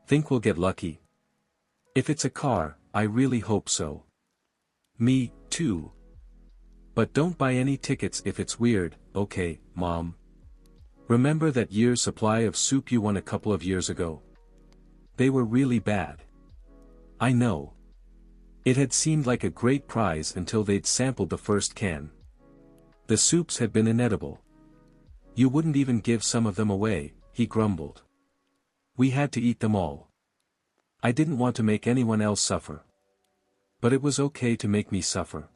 Think we'll get lucky? If it's a car, I really hope so. Me, too. But don't buy any tickets if it's weird, okay, Mom? Remember that year's supply of soup you won a couple of years ago? They were really bad. I know. It had seemed like a great prize until they'd sampled the first can. The soups had been inedible. You wouldn't even give some of them away, he grumbled. We had to eat them all. I didn't want to make anyone else suffer. But it was okay to make me suffer.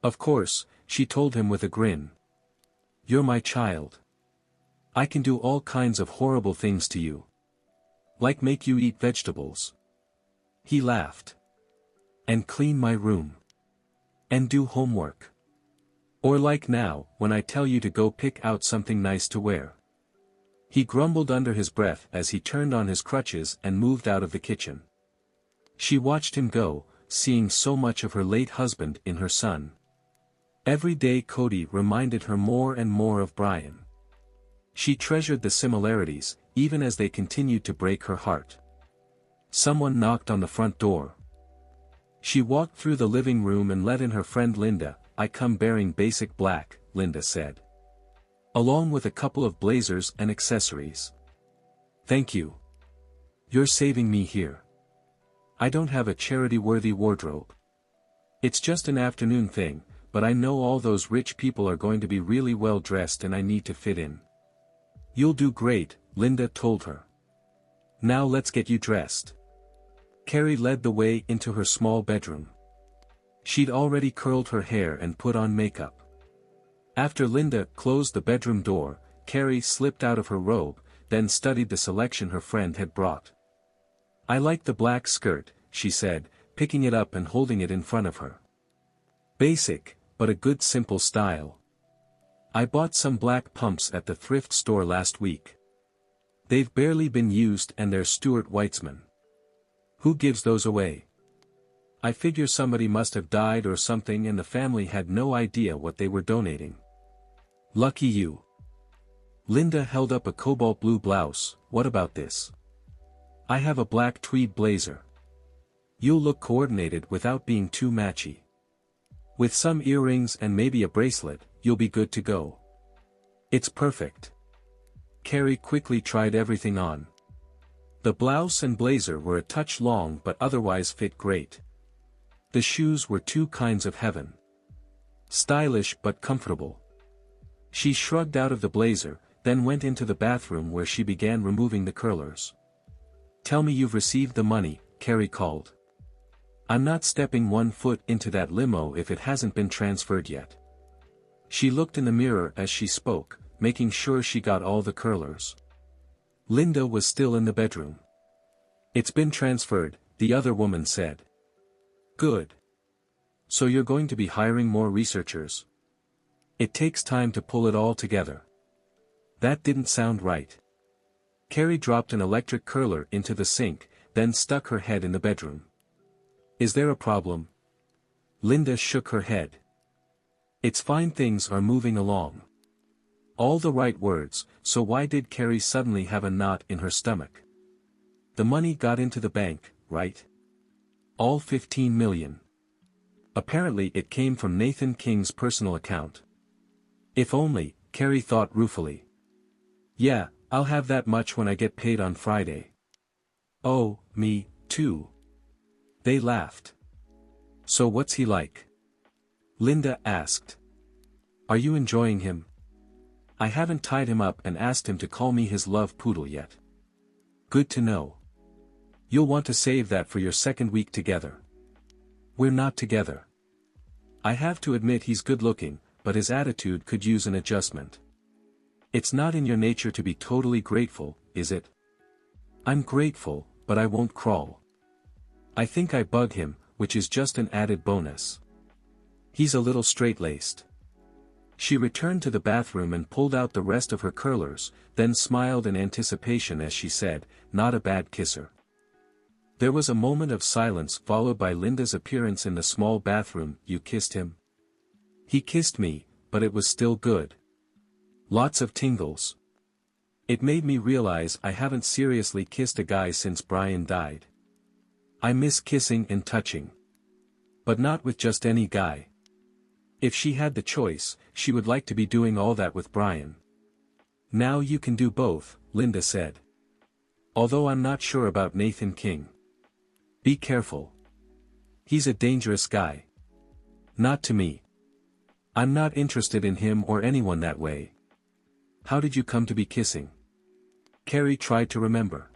Of course, she told him with a grin. You're my child. I can do all kinds of horrible things to you. Like make you eat vegetables. He laughed. And clean my room. And do homework. Or like now, when I tell you to go pick out something nice to wear. He grumbled under his breath as he turned on his crutches and moved out of the kitchen. She watched him go, seeing so much of her late husband in her son. Every day Cody reminded her more and more of Brian. She treasured the similarities, even as they continued to break her heart. Someone knocked on the front door. She walked through the living room and let in her friend Linda. I come bearing basic black, Linda said. Along with a couple of blazers and accessories. Thank you. You're saving me here. I don't have a charity-worthy wardrobe. It's just an afternoon thing, but I know all those rich people are going to be really well dressed and I need to fit in. You'll do great, Linda told her. Now let's get you dressed. Carrie led the way into her small bedroom. She'd already curled her hair and put on makeup. After Linda closed the bedroom door, Carrie slipped out of her robe, then studied the selection her friend had brought. I like the black skirt, she said, picking it up and holding it in front of her. Basic, but a good simple style. I bought some black pumps at the thrift store last week. They've barely been used and they're Stuart Weitzman. Who gives those away? I figure somebody must have died or something and the family had no idea what they were donating. Lucky you. Linda held up a cobalt blue blouse. What about this? I have a black tweed blazer. You'll look coordinated without being too matchy. With some earrings and maybe a bracelet, you'll be good to go. It's perfect. Carrie quickly tried everything on. The blouse and blazer were a touch long but otherwise fit great. The shoes were two kinds of heaven. Stylish but comfortable. She shrugged out of the blazer, then went into the bathroom where she began removing the curlers. Tell me you've received the money, Carrie called. I'm not stepping 1 foot into that limo if it hasn't been transferred yet. She looked in the mirror as she spoke, making sure she got all the curlers. Linda was still in the bedroom. It's been transferred, the other woman said. Good. So you're going to be hiring more researchers? It takes time to pull it all together. That didn't sound right. Carrie dropped an electric curler into the sink, then stuck her head in the bedroom. Is there a problem? Linda shook her head. It's fine, things are moving along. All the right words, so why did Carrie suddenly have a knot in her stomach? The money got into the bank, right? All 15 million. Apparently it came from Nathan King's personal account. If only, Carrie thought ruefully. Yeah, I'll have that much when I get paid on Friday. Oh, me, too. They laughed. So what's he like? Linda asked. Are you enjoying him? I haven't tied him up and asked him to call me his love poodle yet. Good to know. You'll want to save that for your second week together. We're not together. I have to admit he's good looking, but his attitude could use an adjustment. It's not in your nature to be totally grateful, is it? I'm grateful, but I won't crawl. I think I bug him, which is just an added bonus. He's a little straight-laced. She returned to the bathroom and pulled out the rest of her curlers, then smiled in anticipation as she said, not a bad kisser. There was a moment of silence followed by Linda's appearance in the small bathroom. You kissed him? He kissed me, but it was still good. Lots of tingles. It made me realize I haven't seriously kissed a guy since Brian died. I miss kissing and touching. But not with just any guy. If she had the choice, she would like to be doing all that with Brian. Now you can do both, Linda said. Although I'm not sure about Nathan King. Be careful. He's a dangerous guy. Not to me. I'm not interested in him or anyone that way. How did you come to be kissing? Carrie tried to remember.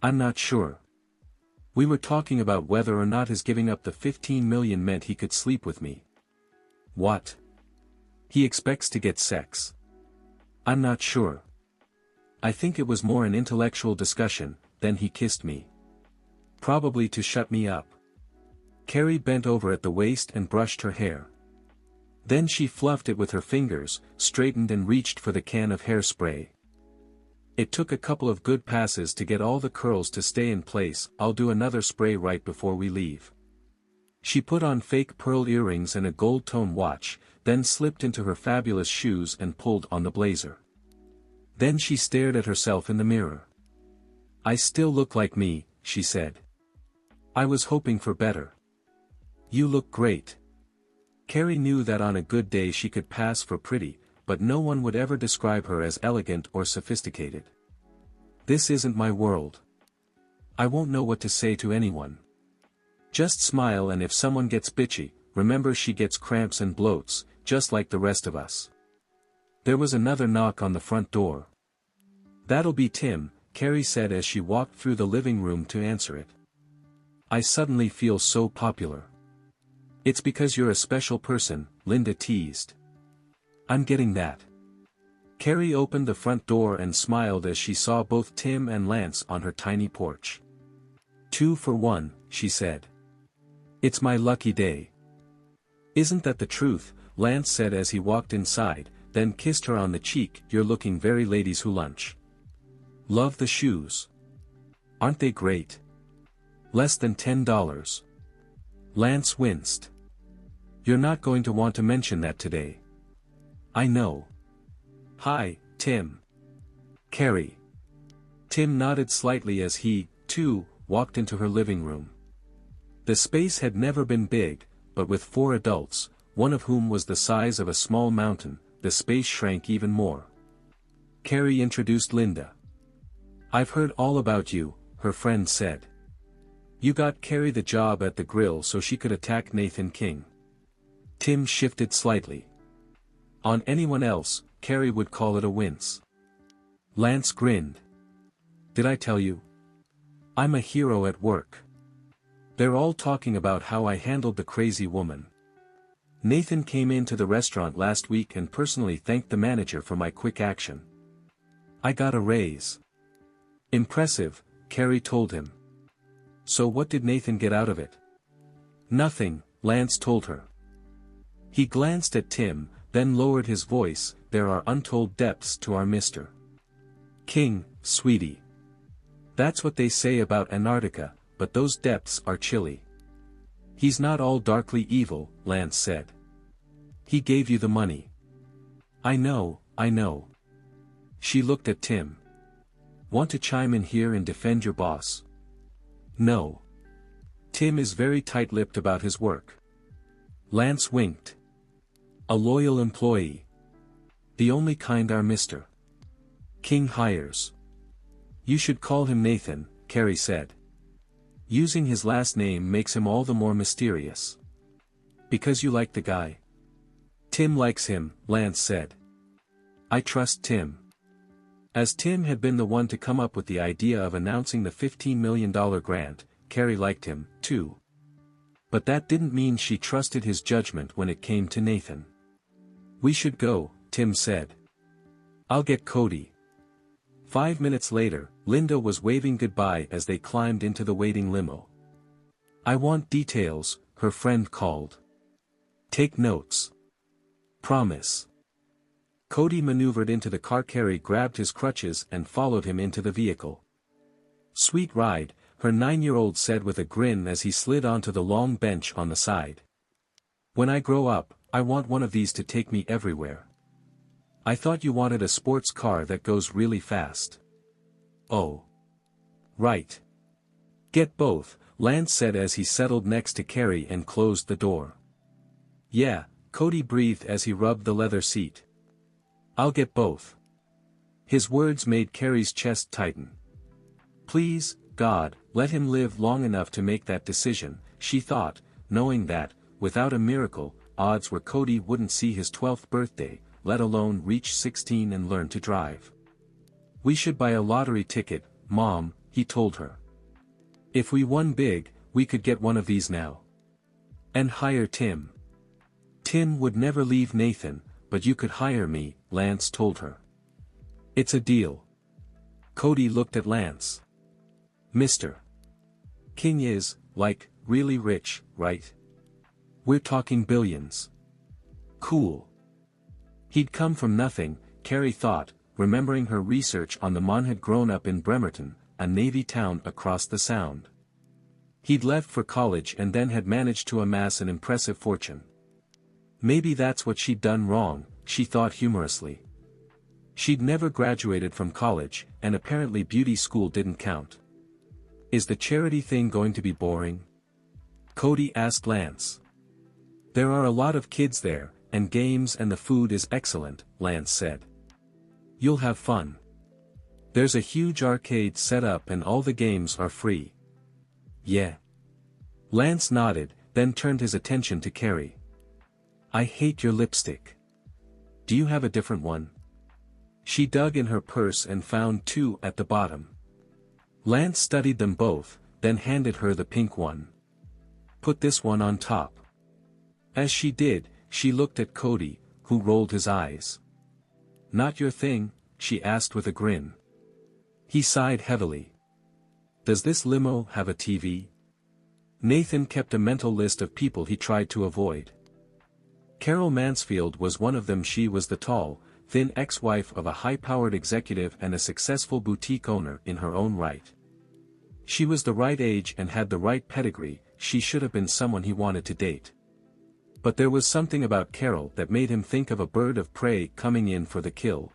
I'm not sure. We were talking about whether or not his giving up the 15 million meant he could sleep with me. What? He expects to get sex. I'm not sure. I think it was more an intellectual discussion. Then he kissed me. Probably to shut me up. Carrie bent over at the waist and brushed her hair. Then she fluffed it with her fingers, straightened and reached for the can of hairspray. It took a couple of good passes to get all the curls to stay in place. I'll do another spray right before we leave. She put on fake pearl earrings and a gold tone watch, then slipped into her fabulous shoes and pulled on the blazer. Then she stared at herself in the mirror. I still look like me, she said. I was hoping for better. You look great. Carrie knew that on a good day she could pass for pretty, but no one would ever describe her as elegant or sophisticated. This isn't my world. I won't know what to say to anyone. Just smile, and if someone gets bitchy, remember she gets cramps and bloats, just like the rest of us. There was another knock on the front door. That'll be Tim, Carrie said as she walked through the living room to answer it. I suddenly feel so popular. It's because you're a special person, Linda teased. I'm getting that. Carrie opened the front door and smiled as she saw both Tim and Lance on her tiny porch. 2 for 1, she said. It's my lucky day. Isn't that the truth? Lance said as he walked inside, then kissed her on the cheek. You're looking very ladies who lunch. Love the shoes. Aren't they great? Less than $10. Lance winced. You're not going to want to mention that today. I know. Hi, Tim. Carrie. Tim nodded slightly as he, too, walked into her living room. The space had never been big, but with 4 adults, one of whom was the size of a small mountain, the space shrank even more. Carrie introduced Linda. I've heard all about you, her friend said. You got Carrie the job at the grill so she could attack Nathan King. Tim shifted slightly. On anyone else, Carrie would call it a wince. Lance grinned. Did I tell you? I'm a hero at work. They're all talking about how I handled the crazy woman. Nathan came into the restaurant last week and personally thanked the manager for my quick action. I got a raise. Impressive, Carrie told him. So what did Nathan get out of it? Nothing, Lance told her. He glanced at Tim, then lowered his voice. There are untold depths to our Mr. King, sweetie. That's what they say about Antarctica, but those depths are chilly. He's not all darkly evil, Lance said. He gave you the money. I know. She looked at Tim. Want to chime in here and defend your boss? No. Tim is very tight-lipped about his work. Lance winked. A loyal employee. The only kind our Mr. King hires. You should call him Nathan, Carrie said. Using his last name makes him all the more mysterious. Because you like the guy? Tim likes him, Lance said. I trust Tim. As Tim had been the one to come up with the idea of announcing the $15 million grant, Carrie liked him, too. But that didn't mean she trusted his judgment when it came to Nathan. We should go, Tim said. I'll get Cody. 5 minutes later, Linda was waving goodbye as they climbed into the waiting limo. I want details, her friend called. Take notes. Promise. Cody maneuvered into the car. Carrie grabbed his crutches and followed him into the vehicle. Sweet ride, her 9-year-old said with a grin as he slid onto the long bench on the side. When I grow up, I want one of these to take me everywhere. I thought you wanted a sports car that goes really fast. Oh. Right. Get both, Lance said as he settled next to Carrie and closed the door. Yeah, Cody breathed as he rubbed the leather seat. I'll get both. His words made Carrie's chest tighten. Please, God, let him live long enough to make that decision, she thought, knowing that, without a miracle, odds were Cody wouldn't see his 12th birthday, let alone reach 16 and learn to drive. We should buy a lottery ticket, Mom, he told her. If we won big, we could get one of these now. And hire Tim. Tim would never leave Nathan, but you could hire me, Lance told her. It's a deal. Cody looked at Lance. Mr. King is, like, really rich, right? We're talking billions. Cool. He'd come from nothing, Carrie thought, remembering her research on the Mon had grown up in Bremerton, a Navy town across the Sound. He'd left for college and then had managed to amass an impressive fortune. Maybe that's what she'd done wrong, she thought humorously. She'd never graduated from college, and apparently beauty school didn't count. Is the charity thing going to be boring? Cody asked Lance. There are a lot of kids there, and games and the food is excellent, Lance said. You'll have fun. There's a huge arcade set up and all the games are free. Yeah. Lance nodded, then turned his attention to Carrie. I hate your lipstick. Do you have a different one? She dug in her purse and found 2 at the bottom. Lance studied them both, then handed her the pink one. Put this one on top. As she did, she looked at Cody, who rolled his eyes. Not your thing, she asked with a grin. He sighed heavily. Does this limo have a TV? Nathan kept a mental list of people he tried to avoid. Carol Mansfield was one of them. She was the tall, thin ex-wife of a high-powered executive and a successful boutique owner in her own right. She was the right age and had the right pedigree, she should have been someone he wanted to date. But there was something about Carol that made him think of a bird of prey coming in for the kill.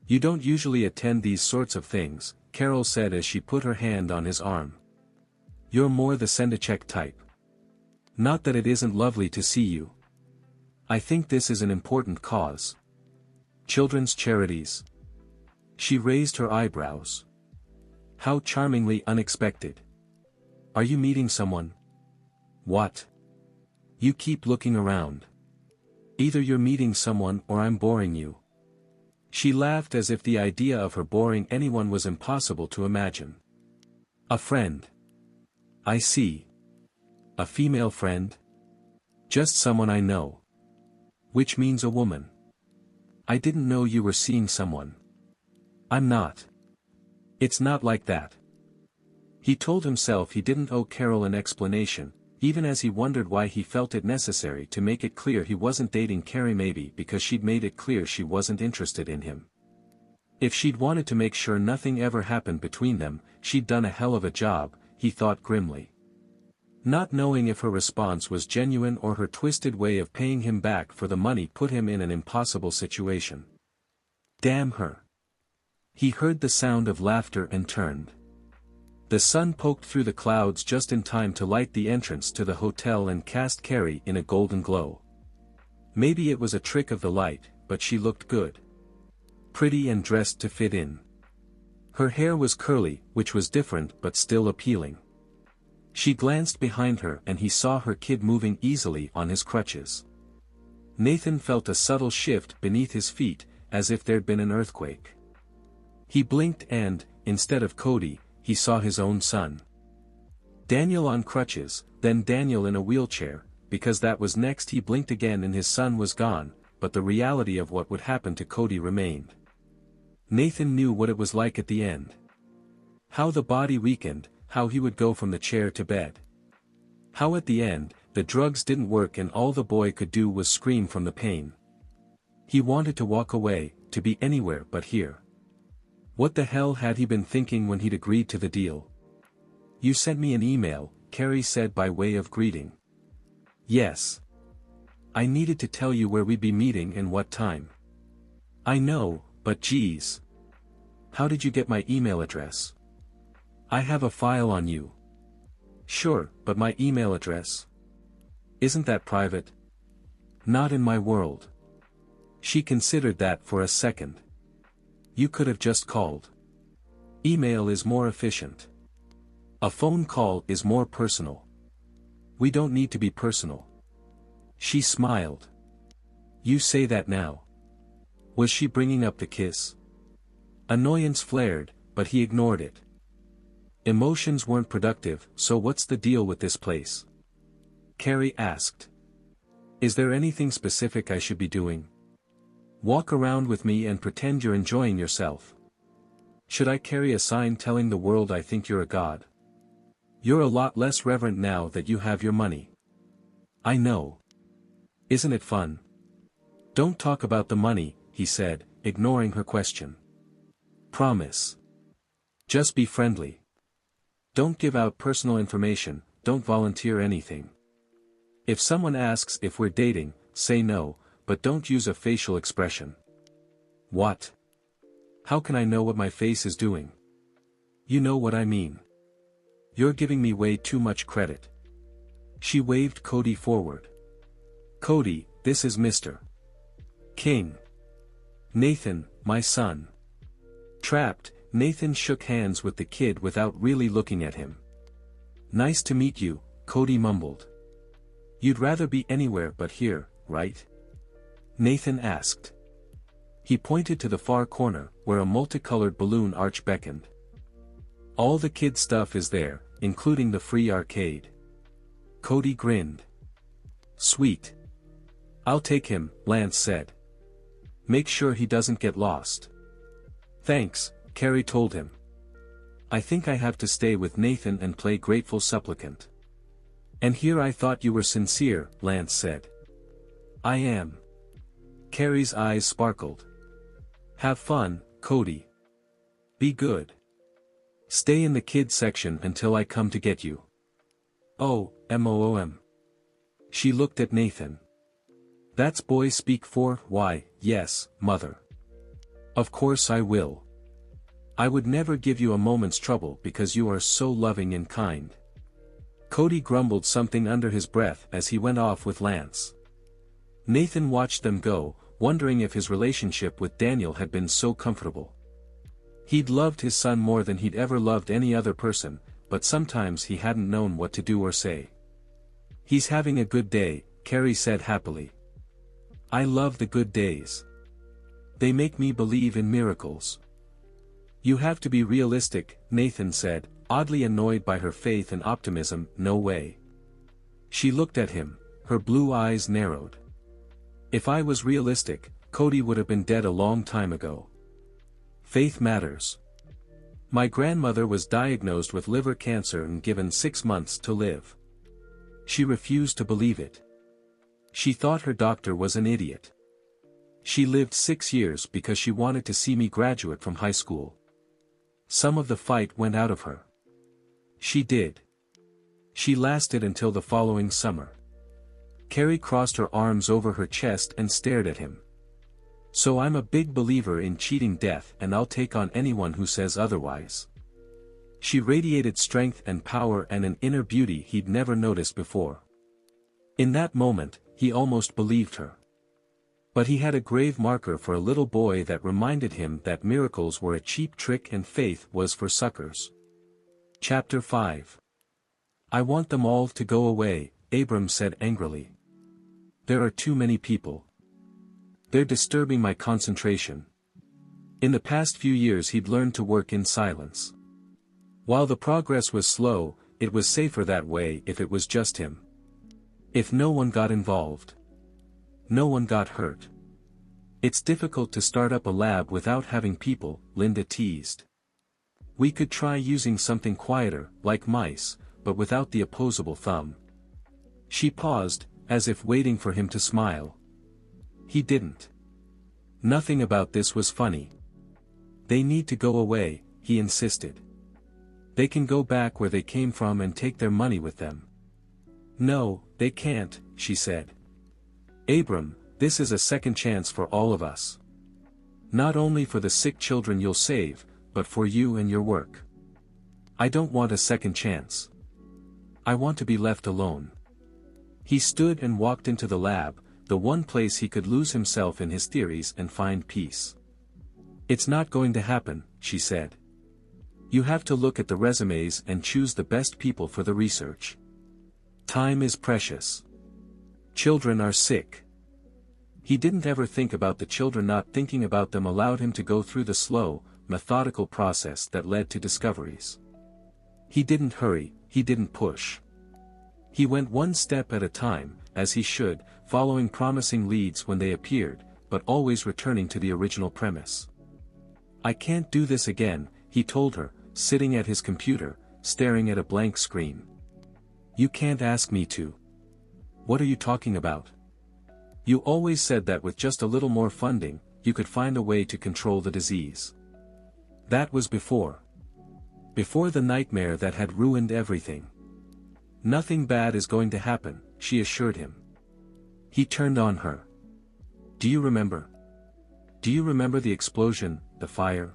"You don't usually attend these sorts of things," Carol said as she put her hand on his arm. "You're more the send-a-check type. Not that it isn't lovely to see you. I think this is an important cause. Children's charities." She raised her eyebrows. "How charmingly unexpected. Are you meeting someone?" "What? You keep looking around. Either you're meeting someone or I'm boring you." She laughed as if the idea of her boring anyone was impossible to imagine. "A friend." "I see. A female friend?" "Just someone I know." "Which means a woman." "I didn't know you were seeing someone." "I'm not. It's not like that." He told himself he didn't owe Carol an explanation, even as he wondered why he felt it necessary to make it clear he wasn't dating Carrie, maybe because she'd made it clear she wasn't interested in him. If she'd wanted to make sure nothing ever happened between them, she'd done a hell of a job, he thought grimly. Not knowing if her response was genuine or her twisted way of paying him back for the money put him in an impossible situation. Damn her. He heard the sound of laughter and turned. The sun poked through the clouds just in time to light the entrance to the hotel and cast Carrie in a golden glow. Maybe it was a trick of the light, but she looked good. Pretty and dressed to fit in. Her hair was curly, which was different but still appealing. She glanced behind her and he saw her kid moving easily on his crutches. Nathan felt a subtle shift beneath his feet, as if there'd been an earthquake. He blinked and, instead of Cody, he saw his own son. Daniel on crutches, then Daniel in a wheelchair, because that was next. He blinked again and his son was gone, but the reality of what would happen to Cody remained. Nathan knew what it was like at the end. How the body weakened, how he would go from the chair to bed. How at the end, the drugs didn't work and all the boy could do was scream from the pain. He wanted to walk away, to be anywhere but here. What the hell had he been thinking when he'd agreed to the deal? "You sent me an email," Carrie said by way of greeting. "Yes. I needed to tell you where we'd be meeting and what time." "I know, but geez. How did you get my email address?" "I have a file on you." "Sure, but my email address? Isn't that private?" "Not in my world." She considered that for a second. "You could have just called. Email is more efficient. A phone call is more personal. We don't need to be personal." She smiled. "You say that now." Was she bringing up the kiss? Annoyance flared, but he ignored it. Emotions weren't productive, so what's the deal with this place? Carrie asked. "Is there anything specific I should be doing? Walk around with me and pretend you're enjoying yourself? Should I carry a sign telling the world I think you're a god? You're a lot less reverent now that you have your money." "I know. Isn't it fun?" "Don't talk about the money," he said, ignoring her question. "Promise. Just be friendly. Don't give out personal information, don't volunteer anything. If someone asks if we're dating, say no, but don't use a facial expression." "What? How can I know what my face is doing?" "You know what I mean. You're giving me way too much credit." She waved Cody forward. "Cody, this is Mr. King. Nathan, my son." Trapped, Nathan shook hands with the kid without really looking at him. "Nice to meet you," Cody mumbled. "You'd rather be anywhere but here, right?" Nathan asked. He pointed to the far corner, where a multicolored balloon arch beckoned. "All the kid stuff is there, including the free arcade." Cody grinned. "Sweet. I'll take him," Lance said. "Make sure he doesn't get lost." "Thanks," Carrie told him. "I think I have to stay with Nathan and play grateful supplicant." "And here I thought you were sincere," Lance said. "I am." Carrie's eyes sparkled. "Have fun, Cody. Be good. Stay in the kids section until I come to get you." Oh, mom. She looked at Nathan. That's boy speak for, why, yes, mother. Of course I will. I would never give you a moment's trouble because you are so loving and kind. Cody grumbled something under his breath as he went off with Lance. Nathan watched them go, wondering if his relationship with Daniel had been so comfortable. He'd loved his son more than he'd ever loved any other person, but sometimes he hadn't known what to do or say. He's having a good day, Carrie said happily. I love the good days. They make me believe in miracles. You have to be realistic, Nathan said, oddly annoyed by her faith and optimism. No way. She looked at him, her blue eyes narrowed. If I was realistic, Cody would have been dead a long time ago. Faith matters. My grandmother was diagnosed with liver cancer and given 6 months to live. She refused to believe it. She thought her doctor was an idiot. She lived 6 years because she wanted to see me graduate from high school. Some of the fight went out of her. She did. She lasted until the following summer. Carrie crossed her arms over her chest and stared at him. So I'm a big believer in cheating death, and I'll take on anyone who says otherwise. She radiated strength and power and an inner beauty he'd never noticed before. In that moment, he almost believed her. But he had a grave marker for a little boy that reminded him that miracles were a cheap trick and faith was for suckers. Chapter 5. I want them all to go away, Abram said angrily. There are too many people. They're disturbing my concentration. In the past few years he'd learned to work in silence. While the progress was slow, it was safer that way if it was just him. If no one got involved. No one got hurt. It's difficult to start up a lab without having people, Linda teased. We could try using something quieter, like mice, but without the opposable thumb. She paused, as if waiting for him to smile. He didn't. Nothing about this was funny. They need to go away, he insisted. They can go back where they came from and take their money with them. No, they can't, she said. Abram, this is a second chance for all of us. Not only for the sick children you'll save, but for you and your work. I don't want a second chance. I want to be left alone. He stood and walked into the lab, the one place he could lose himself in his theories and find peace. It's not going to happen, she said. You have to look at the resumes and choose the best people for the research. Time is precious. Children are sick. He didn't ever think about the children. Not thinking about them allowed him to go through the slow, methodical process that led to discoveries. He didn't hurry, he didn't push. He went one step at a time, as he should, following promising leads when they appeared, but always returning to the original premise. I can't do this again, he told her, sitting at his computer, staring at a blank screen. You can't ask me to. What are you talking about? You always said that with just a little more funding, you could find a way to control the disease. That was before. Before the nightmare that had ruined everything. Nothing bad is going to happen, she assured him. He turned on her. Do you remember? Do you remember the explosion, the fire?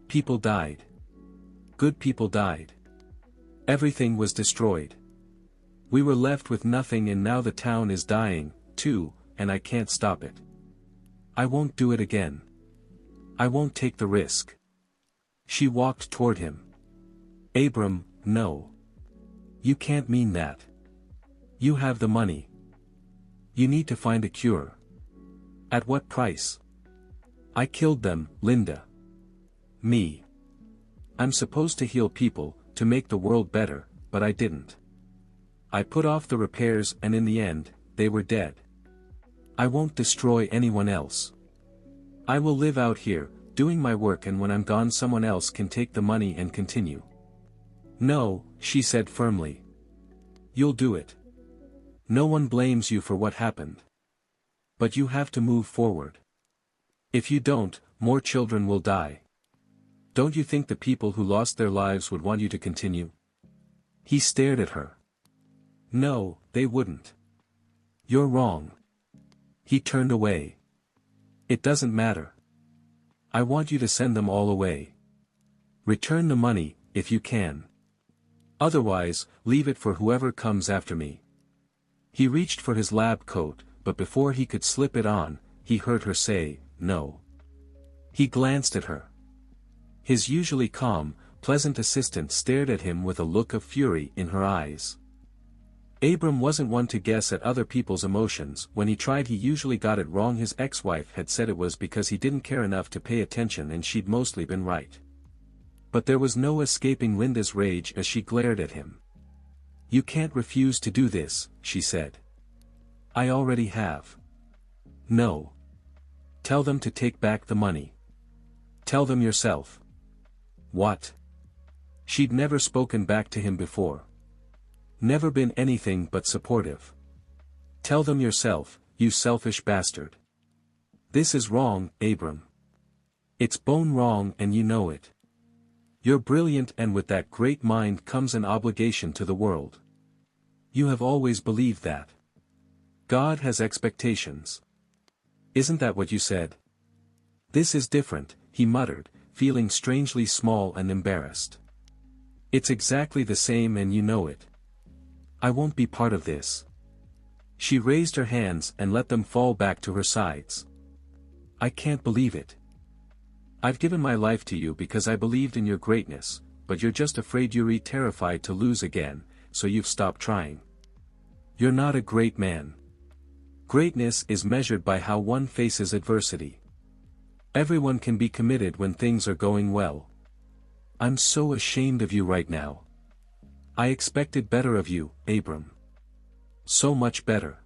People died. Good people died. Everything was destroyed. We were left with nothing, and now the town is dying, too, and I can't stop it. I won't do it again. I won't take the risk. She walked toward him. Abram, no. You can't mean that. You have the money. You need to find a cure. At what price? I killed them, Linda. Me. I'm supposed to heal people, to make the world better, but I didn't. I put off the repairs, and in the end, they were dead. I won't destroy anyone else. I will live out here, doing my work, and when I'm gone someone else can take the money and continue. No, she said firmly. You'll do it. No one blames you for what happened. But you have to move forward. If you don't, more children will die. Don't you think the people who lost their lives would want you to continue? He stared at her. No, they wouldn't. You're wrong. He turned away. It doesn't matter. I want you to send them all away. Return the money, if you can. Otherwise, leave it for whoever comes after me. He reached for his lab coat, but before he could slip it on, he heard her say, "No." He glanced at her. His usually calm, pleasant assistant stared at him with a look of fury in her eyes. Abram wasn't one to guess at other people's emotions. When he tried, he usually got it wrong. His ex-wife had said it was because he didn't care enough to pay attention, and she'd mostly been right. But there was no escaping Linda's rage as she glared at him. "You can't refuse to do this," she said. "I already have." "No. Tell them to take back the money." "Tell them yourself." "What?" She'd never spoken back to him before. Never been anything but supportive. "Tell them yourself, you selfish bastard. This is wrong, Abram. It's bone wrong, and you know it. You're brilliant, and with that great mind comes an obligation to the world. You have always believed that. God has expectations. Isn't that what you said?" "This is different," he muttered, feeling strangely small and embarrassed. "It's exactly the same, and you know it. I won't be part of this." She raised her hands and let them fall back to her sides. "I can't believe it. I've given my life to you because I believed in your greatness, but you're just afraid, you're terrified to lose again, so you've stopped trying. You're not a great man. Greatness is measured by how one faces adversity. Everyone can be committed when things are going well. I'm so ashamed of you right now. I expected better of you, Abram. So much better."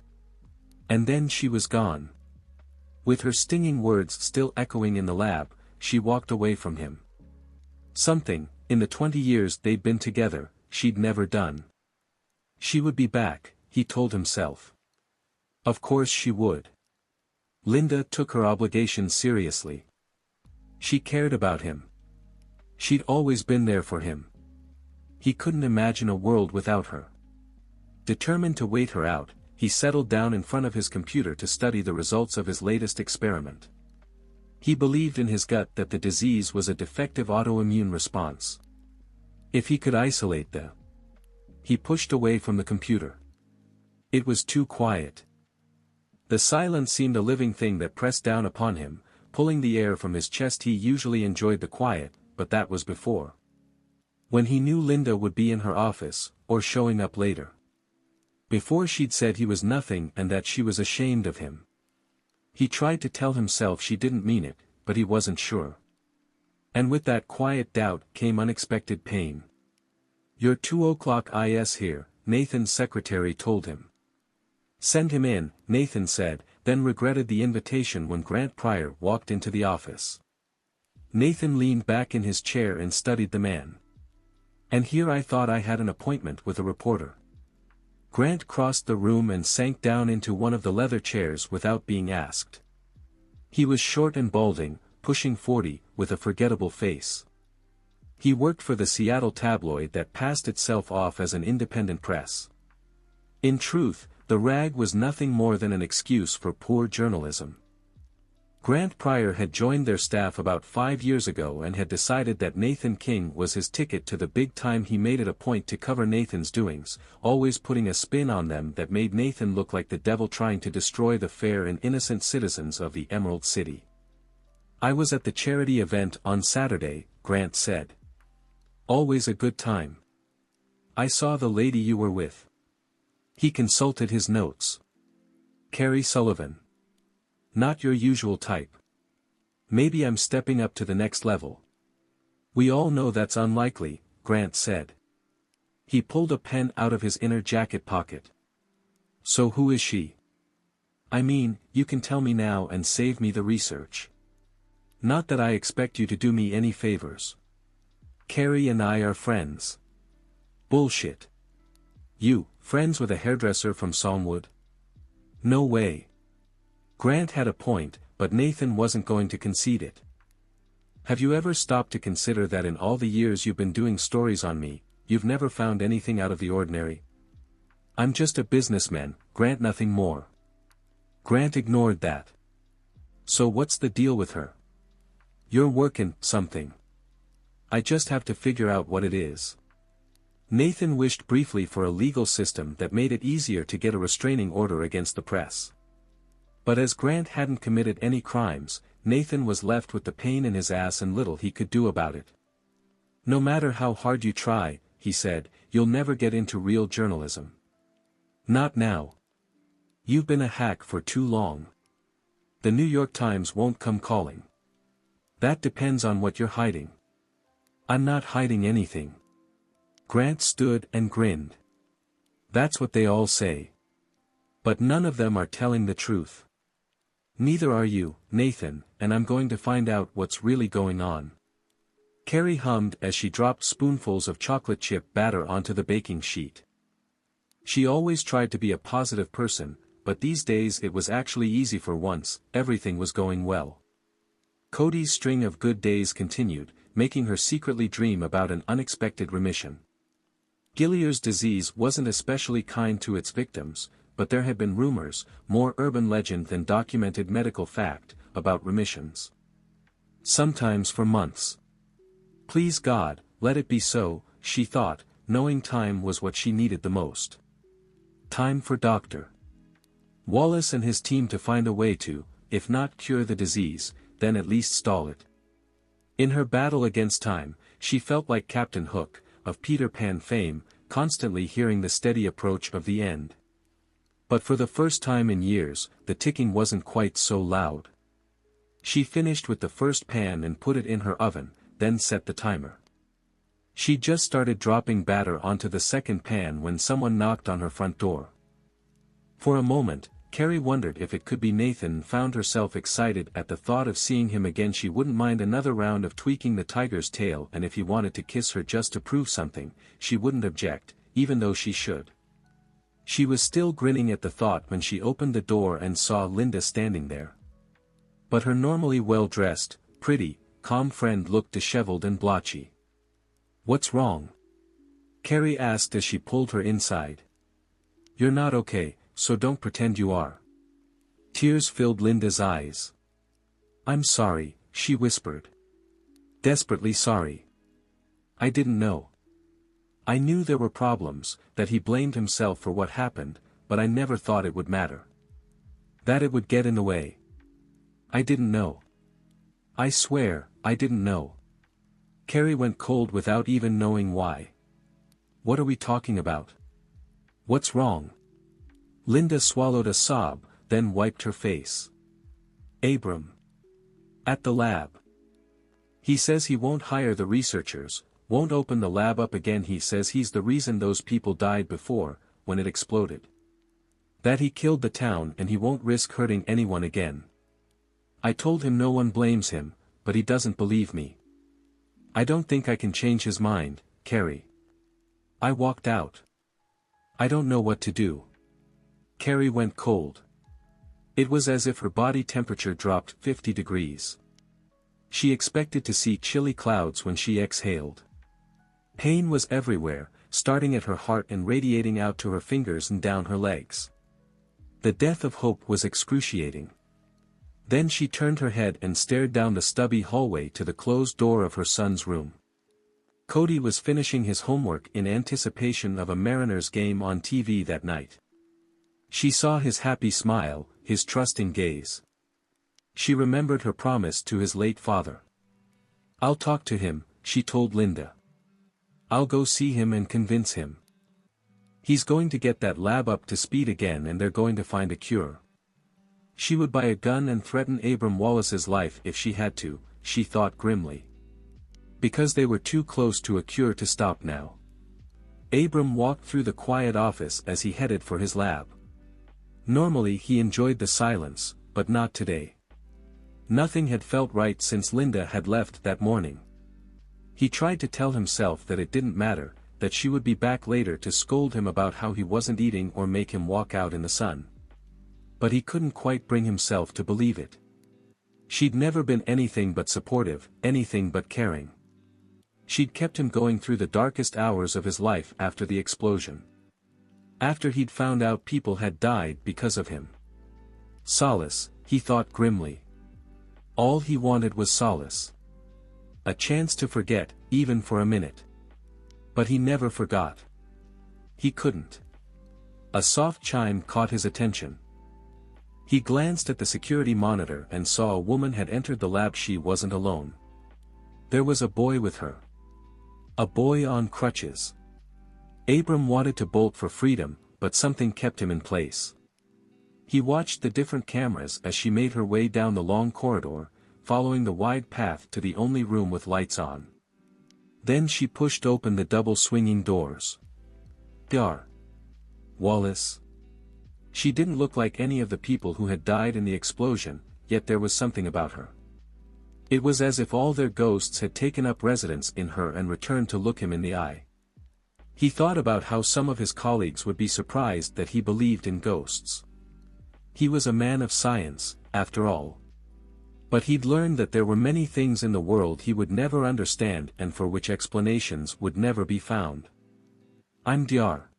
And then she was gone. With her stinging words still echoing in the lab, she walked away from him. Something, in the 20 years they'd been together, she'd never done. She would be back, he told himself. Of course she would. Linda took her obligations seriously. She cared about him. She'd always been there for him. He couldn't imagine a world without her. Determined to wait her out, he settled down in front of his computer to study the results of his latest experiment. He believed in his gut that the disease was a defective autoimmune response. If he could isolate the... He pushed away from the computer. It was too quiet. The silence seemed a living thing that pressed down upon him, pulling the air from his chest. He usually enjoyed the quiet, but that was before. When he knew Linda would be in her office, or showing up later. Before she'd said he was nothing and that she was ashamed of him. He tried to tell himself she didn't mean it, but he wasn't sure. And with that quiet doubt came unexpected pain. "Your 2:00 is here," Nathan's secretary told him. "Send him in," Nathan said, then regretted the invitation when Grant Pryor walked into the office. Nathan leaned back in his chair and studied the man. "And here I thought I had an appointment with a reporter." Grant crossed the room and sank down into one of the leather chairs without being asked. He was short and balding, pushing 40, with a forgettable face. He worked for the Seattle tabloid that passed itself off as an independent press. In truth, the rag was nothing more than an excuse for poor journalism. Grant Pryor had joined their staff about 5 years ago and had decided that Nathan King was his ticket to the big time. He made it a point to cover Nathan's doings, always putting a spin on them that made Nathan look like the devil trying to destroy the fair and innocent citizens of the Emerald City. "I was at the charity event on Saturday," Grant said. "Always a good time. I saw the lady you were with." He consulted his notes. "Carrie Sullivan. Not your usual type. Maybe I'm stepping up to the next level." "We all know that's unlikely," Grant said. He pulled a pen out of his inner jacket pocket. "So who is she?" "I mean, you can tell me now and save me the research. Not that I expect you to do me any favors. Carrie and I are friends." "Bullshit. You, friends with a hairdresser from Salmwood?" "No way." Grant had a point, but Nathan wasn't going to concede it. "Have you ever stopped to consider that in all the years you've been doing stories on me, you've never found anything out of the ordinary? I'm just a businessman, Grant, nothing more. Grant ignored that. So what's the deal with her? You're working something. I just have to figure out what it is. Nathan wished briefly for a legal system that made it easier to get a restraining order against the press. But as Grant hadn't committed any crimes, Nathan was left with the pain in his ass and little he could do about it. No matter how hard you try, he said, you'll never get into real journalism. Not now. You've been a hack for too long. The New York Times won't come calling. That depends on what you're hiding. I'm not hiding anything. Grant stood and grinned. That's what they all say. But none of them are telling the truth. Neither are you, Nathan, and I'm going to find out what's really going on. Carrie hummed as she dropped spoonfuls of chocolate chip batter onto the baking sheet. She always tried to be a positive person, but these days it was actually easy for once, everything was going well. Cody's string of good days continued, making her secretly dream about an unexpected remission. Gillier's disease wasn't especially kind to its victims, but there had been rumors, more urban legend than documented medical fact, about remissions. Sometimes for months. Please God, let it be so, she thought, knowing time was what she needed the most. Time for Dr. Wallace and his team to find a way to, if not cure the disease, then at least stall it. In her battle against time, she felt like Captain Hook, of Peter Pan fame, constantly hearing the steady approach of the end. But for the first time in years, the ticking wasn't quite so loud. She finished with the first pan and put it in her oven, then set the timer. She just started dropping batter onto the second pan when someone knocked on her front door. For a moment, Carrie wondered if it could be Nathan and found herself excited at the thought of seeing him again. She wouldn't mind another round of tweaking the tiger's tail, and if he wanted to kiss her just to prove something, she wouldn't object, even though she should. She was still grinning at the thought when she opened the door and saw Linda standing there. But her normally well-dressed, pretty, calm friend looked disheveled and blotchy. "What's wrong?" Carrie asked as she pulled her inside. "You're not okay, so don't pretend you are." Tears filled Linda's eyes. "I'm sorry," she whispered. "Desperately sorry. I didn't know. I knew there were problems, that he blamed himself for what happened, but I never thought it would matter. That it would get in the way. I didn't know. I swear, I didn't know." Carrie went cold without even knowing why. "What are we talking about? What's wrong?" Linda swallowed a sob, then wiped her face. "Abram. At the lab. He says he won't hire the researchers, won't open the lab up again. He says he's the reason those people died before, when it exploded. That he killed the town and he won't risk hurting anyone again. I told him no one blames him, but he doesn't believe me. I don't think I can change his mind, Carrie." I walked out. "I don't know what to do." Carrie went cold. It was as if her body temperature dropped 50 degrees. She expected to see chilly clouds when she exhaled. Pain was everywhere, starting at her heart and radiating out to her fingers and down her legs. The death of hope was excruciating. Then she turned her head and stared down the stubby hallway to the closed door of her son's room. Cody was finishing his homework in anticipation of a Mariners game on TV that night. She saw his happy smile, his trusting gaze. She remembered her promise to his late father. "I'll talk to him," she told Linda. "I'll go see him and convince him. He's going to get that lab up to speed again and they're going to find a cure." She would buy a gun and threaten Abram Wallace's life if she had to, she thought grimly. Because they were too close to a cure to stop now. Abram walked through the quiet office as he headed for his lab. Normally he enjoyed the silence, but not today. Nothing had felt right since Linda had left that morning. He tried to tell himself that it didn't matter, that she would be back later to scold him about how he wasn't eating or make him walk out in the sun. But he couldn't quite bring himself to believe it. She'd never been anything but supportive, anything but caring. She'd kept him going through the darkest hours of his life after the explosion. After he'd found out people had died because of him. Solace, he thought grimly. All he wanted was solace. A chance to forget, even for a minute. But he never forgot. He couldn't. A soft chime caught his attention. He glanced at the security monitor and saw a woman had entered the lab. She wasn't alone. There was a boy with her. A boy on crutches. Abram wanted to bolt for freedom, but something kept him in place. He watched the different cameras as she made her way down the long corridor, following the wide path to the only room with lights on. Then she pushed open the double swinging doors. Dar. Wallace. She didn't look like any of the people who had died in the explosion, yet there was something about her. It was as if all their ghosts had taken up residence in her and returned to look him in the eye. He thought about how some of his colleagues would be surprised that he believed in ghosts. He was a man of science, after all. But he'd learned that there were many things in the world he would never understand and for which explanations would never be found. I'm Dr.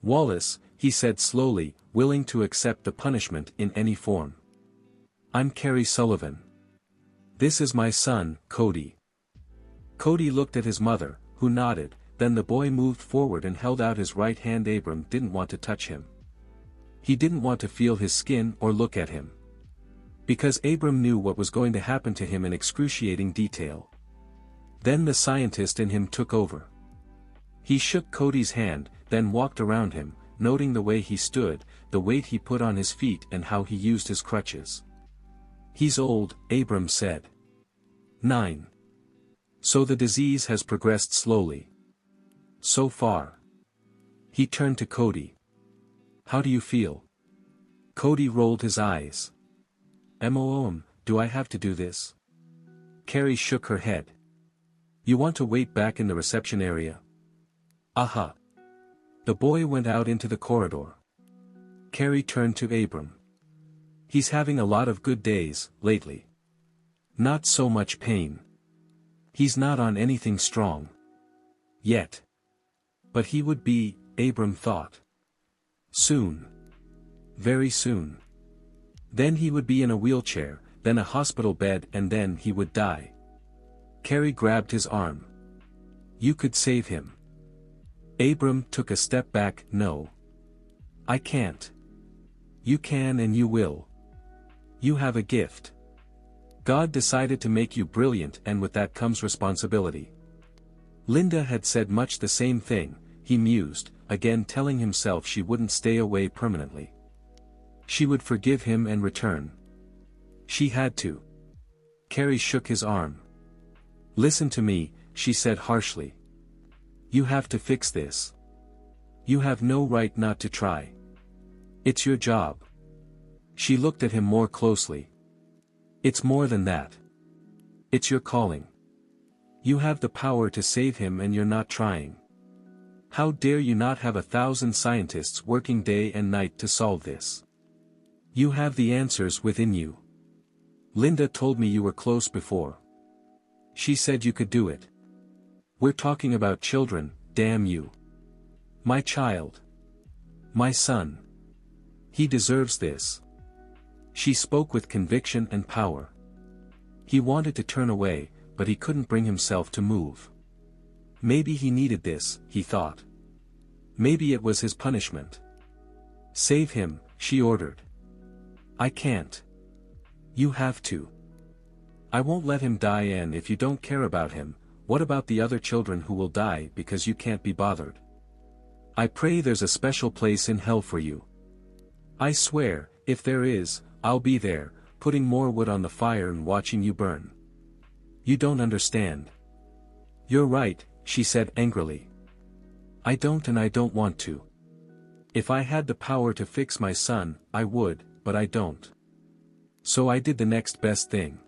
Wallace, he said slowly, willing to accept the punishment in any form. I'm Carrie Sullivan. This is my son, Cody. Cody looked at his mother, who nodded, then the boy moved forward and held out his right hand. Abram didn't want to touch him. He didn't want to feel his skin or look at him. Because Abram knew what was going to happen to him in excruciating detail. Then the scientist in him took over. He shook Cody's hand, then walked around him, noting the way he stood, the weight he put on his feet and how he used his crutches. He's old, Abram said. 9. So the disease has progressed slowly. So far. He turned to Cody. How do you feel? Cody rolled his eyes. Do I have to do this? Carrie shook her head. You want to wait back in the reception area? Aha. The boy went out into the corridor. Carrie turned to Abram. He's having a lot of good days, lately. Not so much pain. He's not on anything strong. Yet. But he would be, Abram thought. Soon. Very soon. Then he would be in a wheelchair, then a hospital bed, and then he would die. Carrie grabbed his arm. You could save him. Abram took a step back. No. I can't. You can and you will. You have a gift. God decided to make you brilliant, and with that comes responsibility. Linda had said much the same thing, he mused, again telling himself she wouldn't stay away permanently. She would forgive him and return. She had to. Carrie shook his arm. Listen to me, she said harshly. You have to fix this. You have no right not to try. It's your job. She looked at him more closely. It's more than that. It's your calling. You have the power to save him and you're not trying. How dare you not have 1,000 scientists working day and night to solve this? You have the answers within you. Linda told me you were close before. She said you could do it. We're talking about children, damn you. My child. My son. He deserves this. She spoke with conviction and power. He wanted to turn away, but he couldn't bring himself to move. Maybe he needed this, he thought. Maybe it was his punishment. Save him, she ordered. I can't. You have to. I won't let him die, and if you don't care about him, what about the other children who will die because you can't be bothered? I pray there's a special place in hell for you. I swear, if there is, I'll be there, putting more wood on the fire and watching you burn. You don't understand. You're right, she said angrily. I don't, and I don't want to. If I had the power to fix my son, I would, but I don't. So I did the next best thing.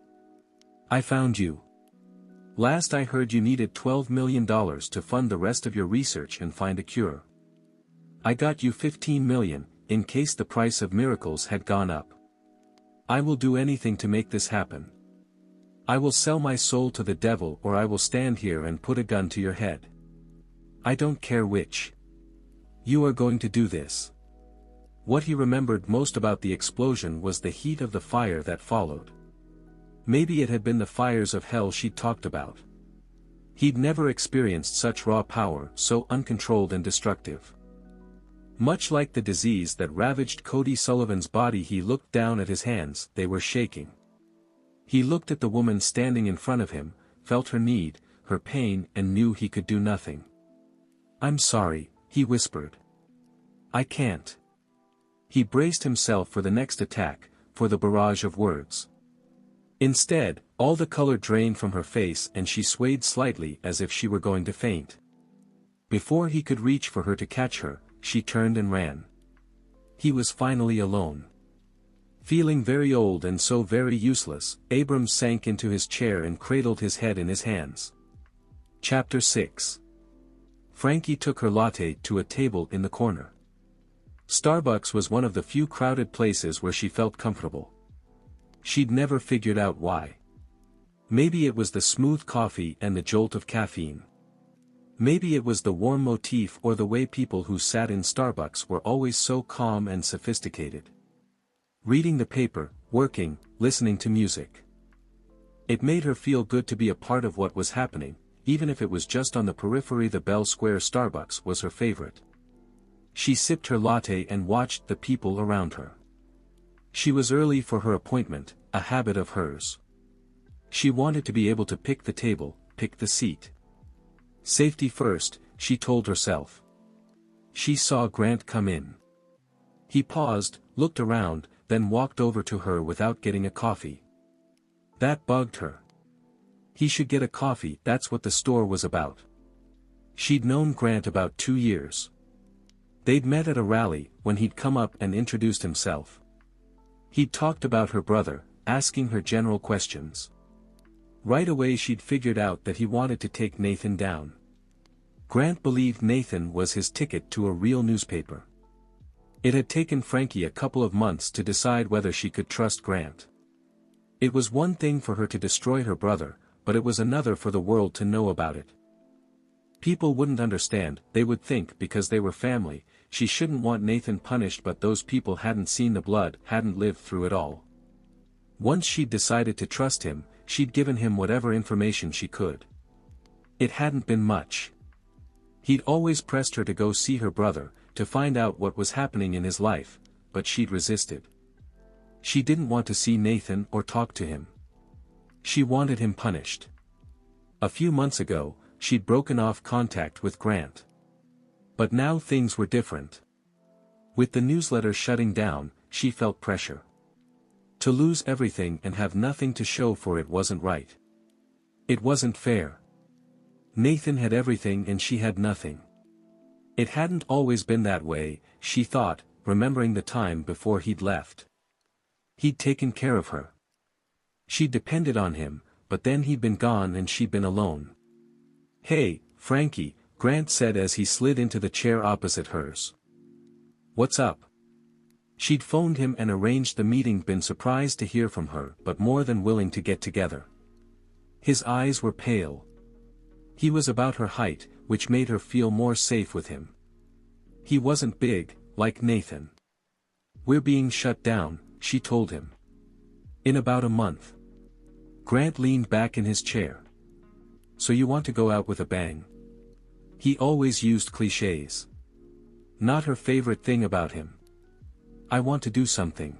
I found you. Last I heard you needed $12 million to fund the rest of your research and find a cure. I got you $15 million, in case the price of miracles had gone up. I will do anything to make this happen. I will sell my soul to the devil, or I will stand here and put a gun to your head. I don't care which. You are going to do this. What he remembered most about the explosion was the heat of the fire that followed. Maybe it had been the fires of hell she'd talked about. He'd never experienced such raw power, so uncontrolled and destructive. Much like the disease that ravaged Cody Sullivan's body, he looked down at his hands, they were shaking. He looked at the woman standing in front of him, felt her need, her pain, and knew he could do nothing. "I'm sorry," he whispered. "I can't." He braced himself for the next attack, for the barrage of words. Instead, all the color drained from her face and she swayed slightly as if she were going to faint. Before he could reach for her to catch her, she turned and ran. He was finally alone. Feeling very old and so very useless, Abrams sank into his chair and cradled his head in his hands. Chapter 6. Frankie took her latte to a table in the corner. Starbucks was one of the few crowded places where she felt comfortable. She'd never figured out why. Maybe it was the smooth coffee and the jolt of caffeine. Maybe it was the warm motif or the way people who sat in Starbucks were always so calm and sophisticated. Reading the paper, working, listening to music. It made her feel good to be a part of what was happening, even if it was just on the periphery. The Bell Square Starbucks was her favorite. She sipped her latte and watched the people around her. She was early for her appointment, a habit of hers. She wanted to be able to pick the table, pick the seat. Safety first, she told herself. She saw Grant come in. He paused, looked around, then walked over to her without getting a coffee. That bugged her. He should get a coffee, that's what the store was about. She'd known Grant about 2 years. They'd met at a rally, when he'd come up and introduced himself. He'd talked about her brother, asking her general questions. Right away she'd figured out that he wanted to take Nathan down. Grant believed Nathan was his ticket to a real newspaper. It had taken Frankie a couple of months to decide whether she could trust Grant. It was one thing for her to destroy her brother, but it was another for the world to know about it. People wouldn't understand, they would think because they were family, she shouldn't want Nathan punished, but those people hadn't seen the blood, hadn't lived through it all. Once she'd decided to trust him, she'd given him whatever information she could. It hadn't been much. He'd always pressed her to go see her brother, to find out what was happening in his life, but she'd resisted. She didn't want to see Nathan or talk to him. She wanted him punished. A few months ago, she'd broken off contact with Grant. But now things were different. With the newsletter shutting down, she felt pressure. To lose everything and have nothing to show for it wasn't right. It wasn't fair. Nathan had everything and she had nothing. It hadn't always been that way, she thought, remembering the time before he'd left. He'd taken care of her. She depended on him, but then he'd been gone and she'd been alone. "Hey, Frankie," Grant said as he slid into the chair opposite hers. "What's up?" She'd phoned him and arranged the meeting, been surprised to hear from her, but more than willing to get together. His eyes were pale. He was about her height, which made her feel more safe with him. He wasn't big, like Nathan. "We're being shut down," she told him. "In about a month." Grant leaned back in his chair. "So you want to go out with a bang?" He always used clichés. Not her favorite thing about him. "I want to do something.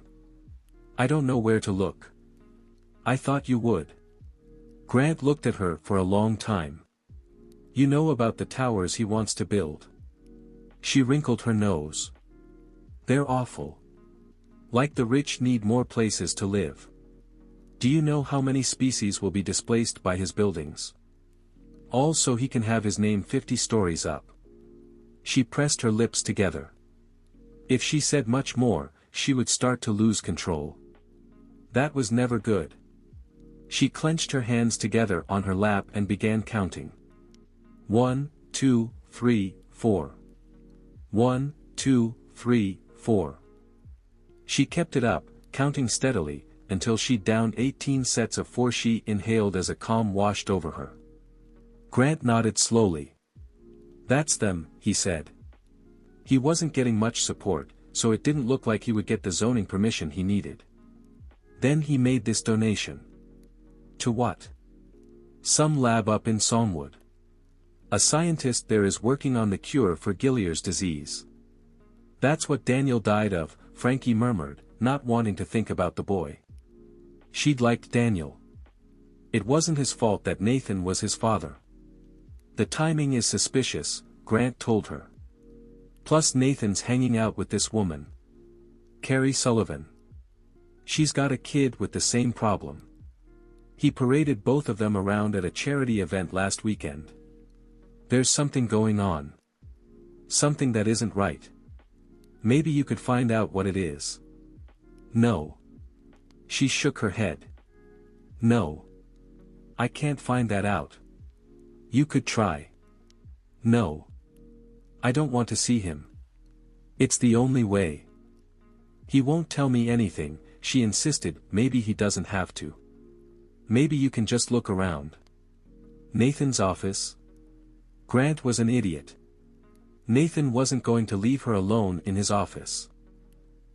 I don't know where to look." "I thought you would." Grant looked at her for a long time. "You know about the towers he wants to build?" She wrinkled her nose. "They're awful. Like the rich need more places to live. Do you know how many species will be displaced by his buildings? All so he can have his name 50 stories up." She pressed her lips together. If she said much more, she would start to lose control. That was never good. She clenched her hands together on her lap and began counting. 1, 2, 3, 4. 1, 2, 3, 4. She kept it up, counting steadily, until she'd downed 18 sets of 4. She inhaled as a calm washed over her. Grant nodded slowly. "That's them," he said. He wasn't getting much support, so it didn't look like he would get the zoning permission he needed. Then he made this donation. To what? Some lab up in Salmwood. A scientist there is working on the cure for Gilliard's disease. That's what Daniel died of, Frankie murmured, not wanting to think about the boy. She'd liked Daniel. It wasn't his fault that Nathan was his father. The timing is suspicious, Grant told her. Plus Nathan's hanging out with this woman. Carrie Sullivan. She's got a kid with the same problem. He paraded both of them around at a charity event last weekend. There's something going on. Something that isn't right. Maybe you could find out what it is. No. She shook her head. No. I can't find that out. You could try. No. I don't want to see him. It's the only way. He won't tell me anything, she insisted. Maybe he doesn't have to. Maybe you can just look around. Nathan's office? Grant was an idiot. Nathan wasn't going to leave her alone in his office.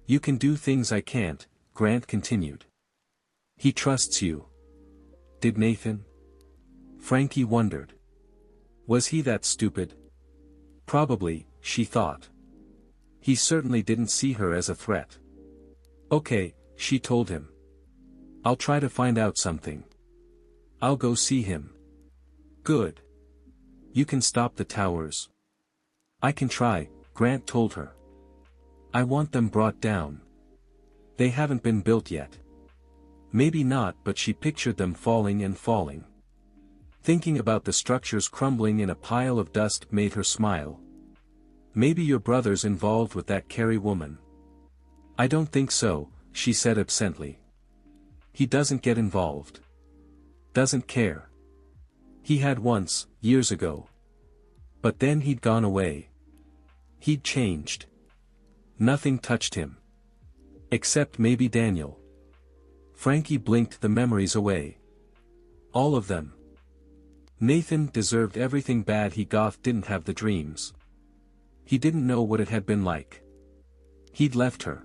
You can do things I can't, Grant continued. He trusts you. Did Nathan? Frankie wondered. Was he that stupid? Probably, she thought. He certainly didn't see her as a threat. Okay, she told him. I'll try to find out something. I'll go see him. Good. You can stop the towers. I can try, Grant told her. I want them brought down. They haven't been built yet. Maybe not, but she pictured them falling and falling. Thinking about the structures crumbling in a pile of dust made her smile. Maybe your brother's involved with that Carrie woman. I don't think so, she said absently. He doesn't get involved. Doesn't care. He had once, years ago. But then he'd gone away. He'd changed. Nothing touched him. Except maybe Daniel. Frankie blinked the memories away. All of them. Nathan deserved everything bad he got. Didn't have the dreams. He didn't know what it had been like. He'd left her.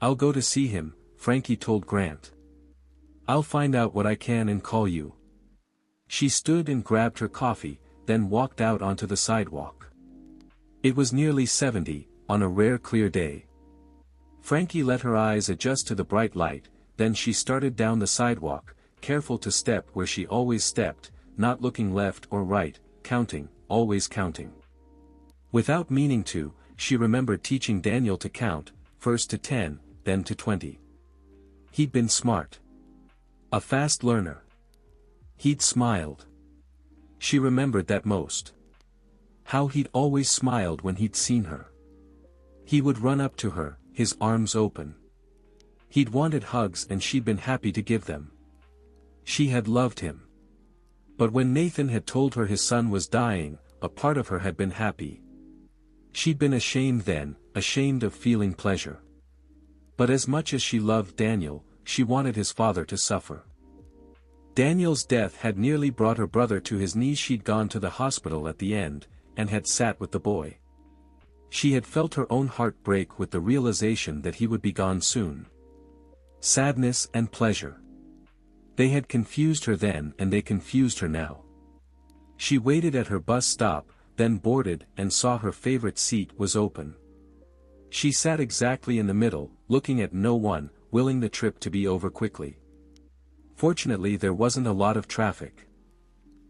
I'll go to see him, Frankie told Grant. I'll find out what I can and call you. She stood and grabbed her coffee, then walked out onto the sidewalk. It was nearly 70, on a rare clear day. Frankie let her eyes adjust to the bright light, then she started down the sidewalk, careful to step where she always stepped, not looking left or right, counting, always counting. Without meaning to, she remembered teaching Daniel to count, first to 10, then to 20. He'd been smart. A fast learner. He'd smiled. She remembered that most. How he'd always smiled when he'd seen her. He would run up to her, his arms open. He'd wanted hugs and she'd been happy to give them. She had loved him. But when Nathan had told her his son was dying, a part of her had been happy. She'd been ashamed then, ashamed of feeling pleasure. But as much as she loved Daniel, she wanted his father to suffer. Daniel's death had nearly brought her brother to his knees. She'd gone to the hospital at the end, and had sat with the boy. She had felt her own heart break with the realization that he would be gone soon. Sadness and pleasure. They had confused her then and they confused her now. She waited at her bus stop, then boarded and saw her favorite seat was open. She sat exactly in the middle, looking at no one, willing the trip to be over quickly. Fortunately there wasn't a lot of traffic.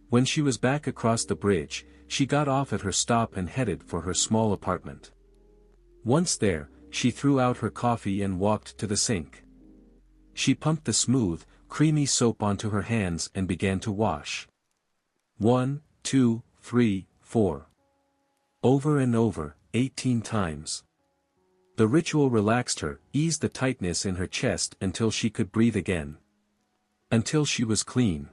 When she was back across the bridge, she got off at her stop and headed for her small apartment. Once there, she threw out her coffee and walked to the sink. She pumped the smooth, creamy soap onto her hands and began to wash. 1, 2, 3, 4. Over and over, 18 times. The ritual relaxed her, eased the tightness in her chest until she could breathe again. Until she was clean.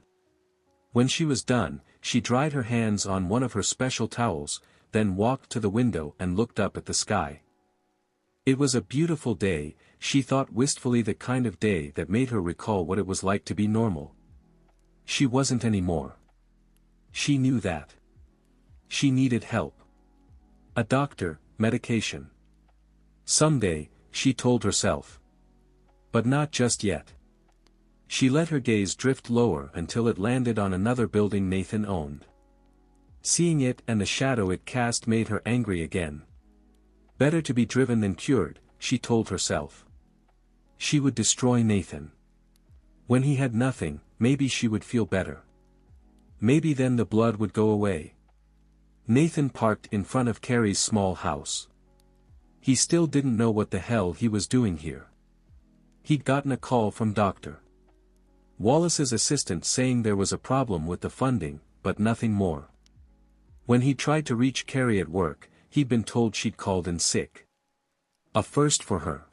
When she was done, she dried her hands on one of her special towels, then walked to the window and looked up at the sky. It was a beautiful day, she thought wistfully, the kind of day that made her recall what it was like to be normal. She wasn't anymore. She knew that. She needed help. A doctor, medication. Someday, she told herself. But not just yet. She let her gaze drift lower until it landed on another building Nathan owned. Seeing it and the shadow it cast made her angry again. Better to be driven than cured, she told herself. She would destroy Nathan. When he had nothing, maybe she would feel better. Maybe then the blood would go away. Nathan parked in front of Carrie's small house. He still didn't know what the hell he was doing here. He'd gotten a call from Dr. Wallace's assistant saying there was a problem with the funding, but nothing more. When he tried to reach Carrie at work, he'd been told she'd called in sick. A first for her.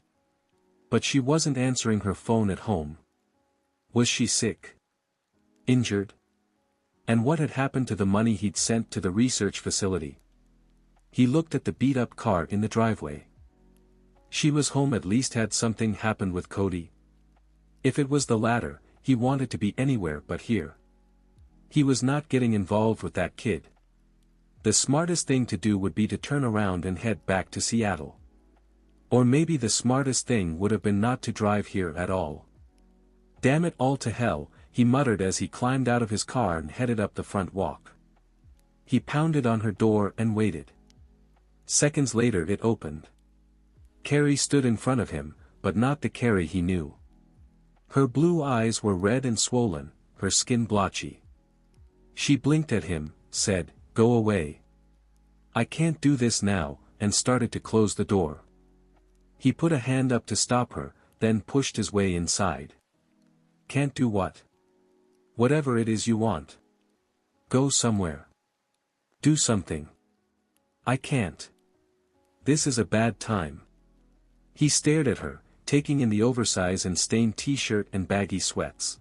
But she wasn't answering her phone at home. Was she sick? Injured? And what had happened to the money he'd sent to the research facility? He looked at the beat-up car in the driveway. She was home, at least had something happened with Cody. If it was the latter, he wanted to be anywhere but here. He was not getting involved with that kid. The smartest thing to do would be to turn around and head back to Seattle. Or maybe the smartest thing would have been not to drive here at all. Damn it all to hell, he muttered as he climbed out of his car and headed up the front walk. He pounded on her door and waited. Seconds later it opened. Carrie stood in front of him, but not the Carrie he knew. Her blue eyes were red and swollen, her skin blotchy. She blinked at him, said, "Go away. I can't do this now," and started to close the door. He put a hand up to stop her, then pushed his way inside. "Can't do what?" "Whatever it is you want. Go somewhere. Do something." "I can't. This is a bad time." He stared at her, taking in the oversize and stained t-shirt and baggy sweats.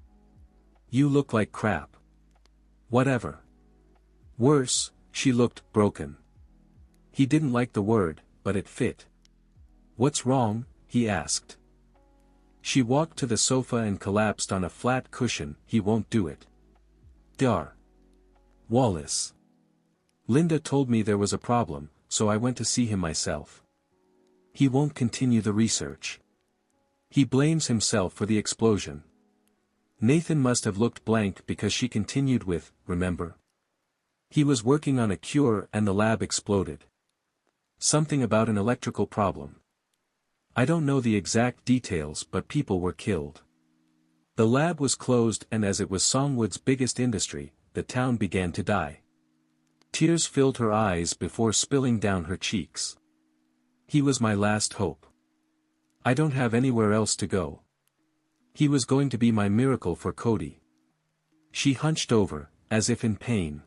"You look like crap." "Whatever." Worse, she looked broken. He didn't like the word, but it fit. "What's wrong?" he asked. She walked to the sofa and collapsed on a flat cushion. "He won't do it." "Dar. Wallace. Linda told me there was a problem, so I went to see him myself. He won't continue the research. He blames himself for the explosion." Nathan must have looked blank because she continued with, "Remember? He was working on a cure and the lab exploded. Something about an electrical problem. I don't know the exact details, but people were killed. The lab was closed, and as it was Songwood's biggest industry, the town began to die." Tears filled her eyes before spilling down her cheeks. "He was my last hope. I don't have anywhere else to go. He was going to be my miracle for Cody." She hunched over, as if in pain.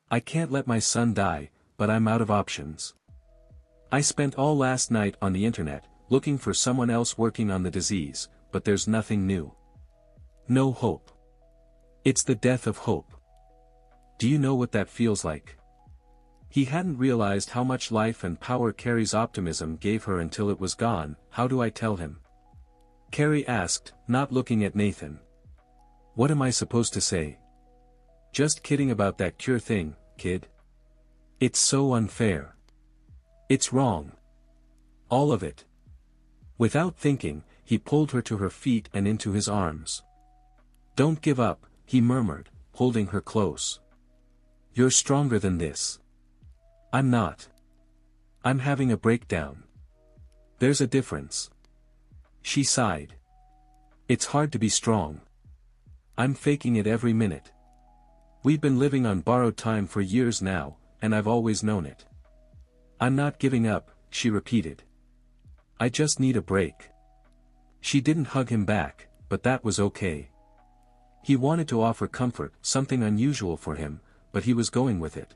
"I can't let my son die, but I'm out of options. I spent all last night on the internet, looking for someone else working on the disease, but there's nothing new. No hope. It's the death of hope. Do you know what that feels like?" He hadn't realized how much life and power Carrie's optimism gave her until it was gone. "How do I tell him?" Carrie asked, not looking at Nathan. "What am I supposed to say?" "Just kidding about that cure thing, kid. It's so unfair. It's wrong. All of it." Without thinking, he pulled her to her feet and into his arms. "Don't give up," he murmured, holding her close. "You're stronger than this." "I'm not. I'm having a breakdown. There's a difference." She sighed. "It's hard to be strong. I'm faking it every minute. We've been living on borrowed time for years now, and I've always known it." "I'm not giving up," she repeated. "I just need a break." She didn't hug him back, but that was okay. He wanted to offer comfort, something unusual for him, but he was going with it.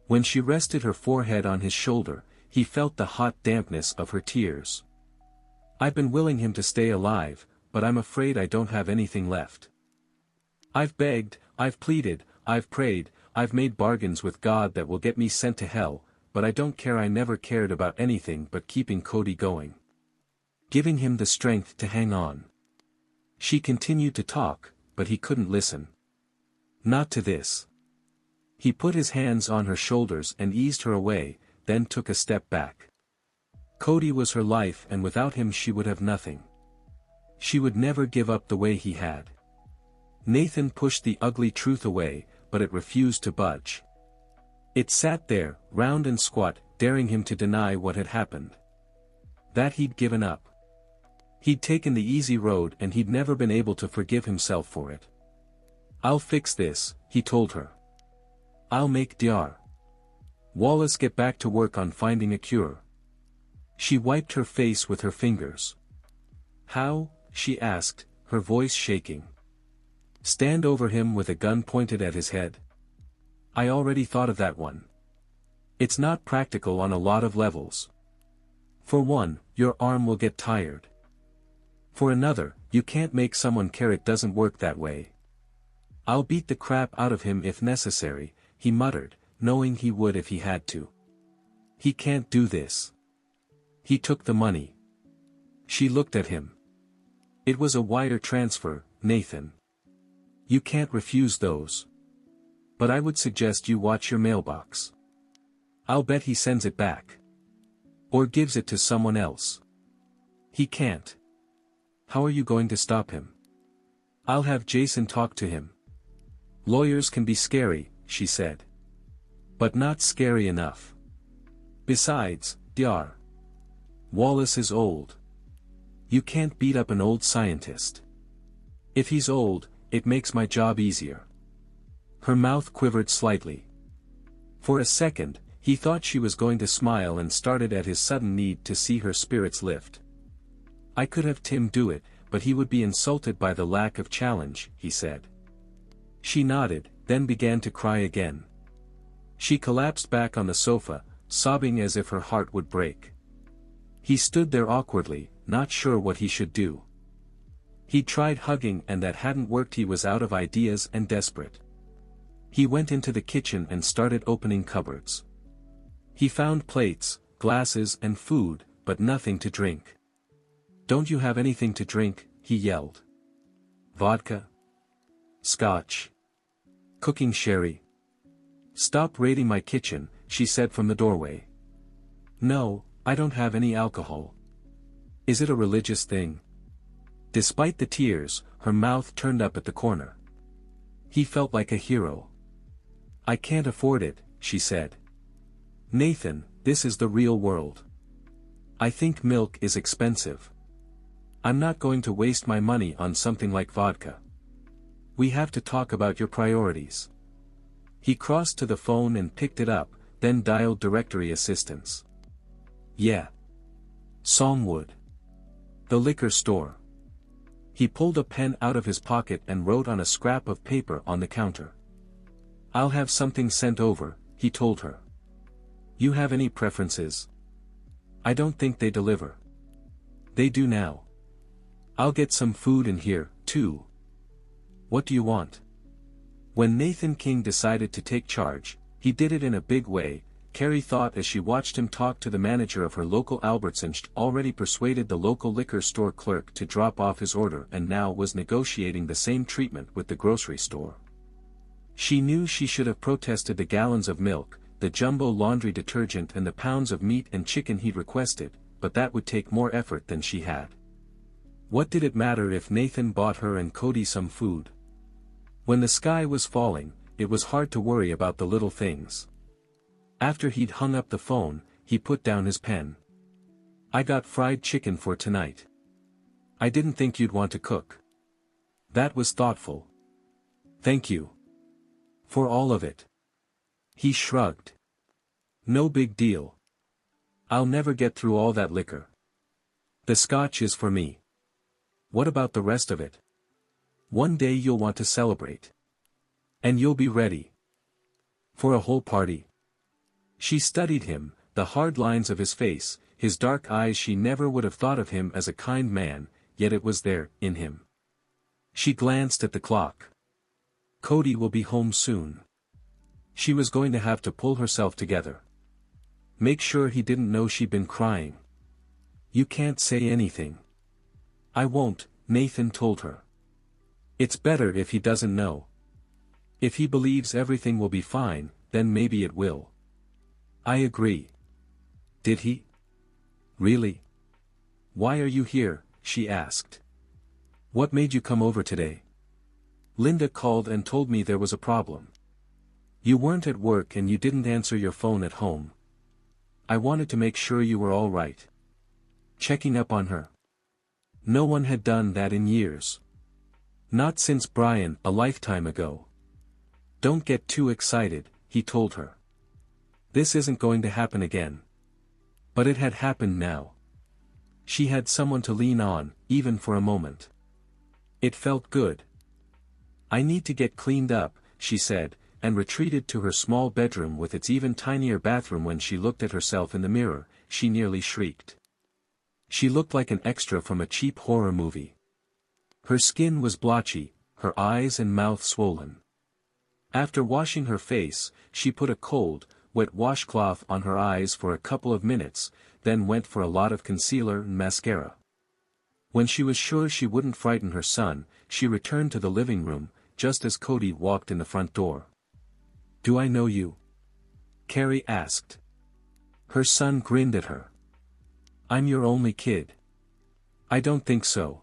When she rested her forehead on his shoulder, he felt the hot dampness of her tears. "I've been willing him to stay alive, but I'm afraid I don't have anything left. I've begged, I've pleaded, I've prayed, I've made bargains with God that will get me sent to hell, but I don't care. I never cared about anything but keeping Cody going. Giving him the strength to hang on." She continued to talk, but he couldn't listen. "Not to this." He put his hands on her shoulders and eased her away, then took a step back. Cody was her life, and without him she would have nothing. She would never give up the way he had. Nathan pushed the ugly truth away, but it refused to budge. It sat there, round and squat, daring him to deny what had happened. That he'd given up. He'd taken the easy road, and he'd never been able to forgive himself for it. "I'll fix this," he told her. "I'll make Dr. Wallace get back to work on finding a cure." She wiped her face with her fingers. "How?" she asked, her voice shaking. "Stand over him with a gun pointed at his head." "I already thought of that one. It's not practical on a lot of levels. For one, your arm will get tired. For another, you can't make someone care. It doesn't work that way." "I'll beat the crap out of him if necessary," he muttered, knowing he would if he had to. "He can't do this. He took the money." She looked at him. "It was a wire transfer, Nathan. You can't refuse those. But I would suggest you watch your mailbox. I'll bet he sends it back. Or gives it to someone else. He can't. How are you going to stop him?" "I'll have Jason talk to him." "Lawyers can be scary," she said. "But not scary enough. Besides, Dr. Wallace is old. You can't beat up an old scientist. If he's old, it makes my job easier." Her mouth quivered slightly. For a second, he thought she was going to smile and started at his sudden need to see her spirits lift. "I could have Tim do it, but he would be insulted by the lack of challenge," he said. She nodded, then began to cry again. She collapsed back on the sofa, sobbing as if her heart would break. He stood there awkwardly, not sure what he should do. He tried hugging, and that hadn't worked. He was out of ideas and desperate. He went into the kitchen and started opening cupboards. He found plates, glasses and food, but nothing to drink. "Don't you have anything to drink?" he yelled. "Vodka? Scotch? Cooking sherry?" "Stop raiding my kitchen," she said from the doorway. "No, I don't have any alcohol." "Is it a religious thing?" Despite the tears, her mouth turned up at the corner. He felt like a hero. "I can't afford it," she said. "Nathan, this is the real world. I think milk is expensive. I'm not going to waste my money on something like vodka. We have to talk about your priorities." He crossed to the phone and picked it up, then dialed directory assistance. "Yeah. Songwood. The liquor store." He pulled a pen out of his pocket and wrote on a scrap of paper on the counter. "I'll have something sent over," he told her. "You have any preferences?" "I don't think they deliver." "They do now." "I'll get some food in here, too." "What do you want?" When Nathan King decided to take charge, he did it in a big way, Carrie thought as she watched him talk to the manager of her local Albertsons. Already persuaded the local liquor store clerk to drop off his order, and now was negotiating the same treatment with the grocery store. She knew she should have protested the gallons of milk, the jumbo laundry detergent and the pounds of meat and chicken he'd requested, but that would take more effort than she had. What did it matter if Nathan bought her and Cody some food? When the sky was falling, it was hard to worry about the little things. After he'd hung up the phone, he put down his pen. "I got fried chicken for tonight. I didn't think you'd want to cook." "That was thoughtful. Thank you. For all of it." He shrugged. "No big deal. I'll never get through all that liquor. The scotch is for me. What about the rest of it? One day you'll want to celebrate. And you'll be ready. For a whole party." She studied him, the hard lines of his face, his dark eyes. She never would have thought of him as a kind man, yet it was there, in him. She glanced at the clock. Cody will be home soon. She was going to have to pull herself together. Make sure he didn't know she'd been crying. "You can't say anything." "I won't," Nathan told her. "It's better if he doesn't know. If he believes everything will be fine, then maybe it will." "I agree. Did he? Really? Why are you here? She asked. What made you come over today? Linda called and told me there was a problem. You weren't at work and you didn't answer your phone at home. I wanted to make sure you were all right. Checking up on her. No one had done that in years. Not since Brian, a lifetime ago. Don't get too excited, he told her. This isn't going to happen again. But it had happened now. She had someone to lean on, even for a moment. It felt good. I need to get cleaned up, she said, and retreated to her small bedroom with its even tinier bathroom. When she looked at herself in the mirror, she nearly shrieked. She looked like an extra from a cheap horror movie. Her skin was blotchy, her eyes and mouth swollen. After washing her face, she put a cold, wet washcloth on her eyes for a couple of minutes, then went for a lot of concealer and mascara. When she was sure she wouldn't frighten her son, she returned to the living room, just as Cody walked in the front door. Do I know you? Carrie asked. Her son grinned at her. I'm your only kid. I don't think so.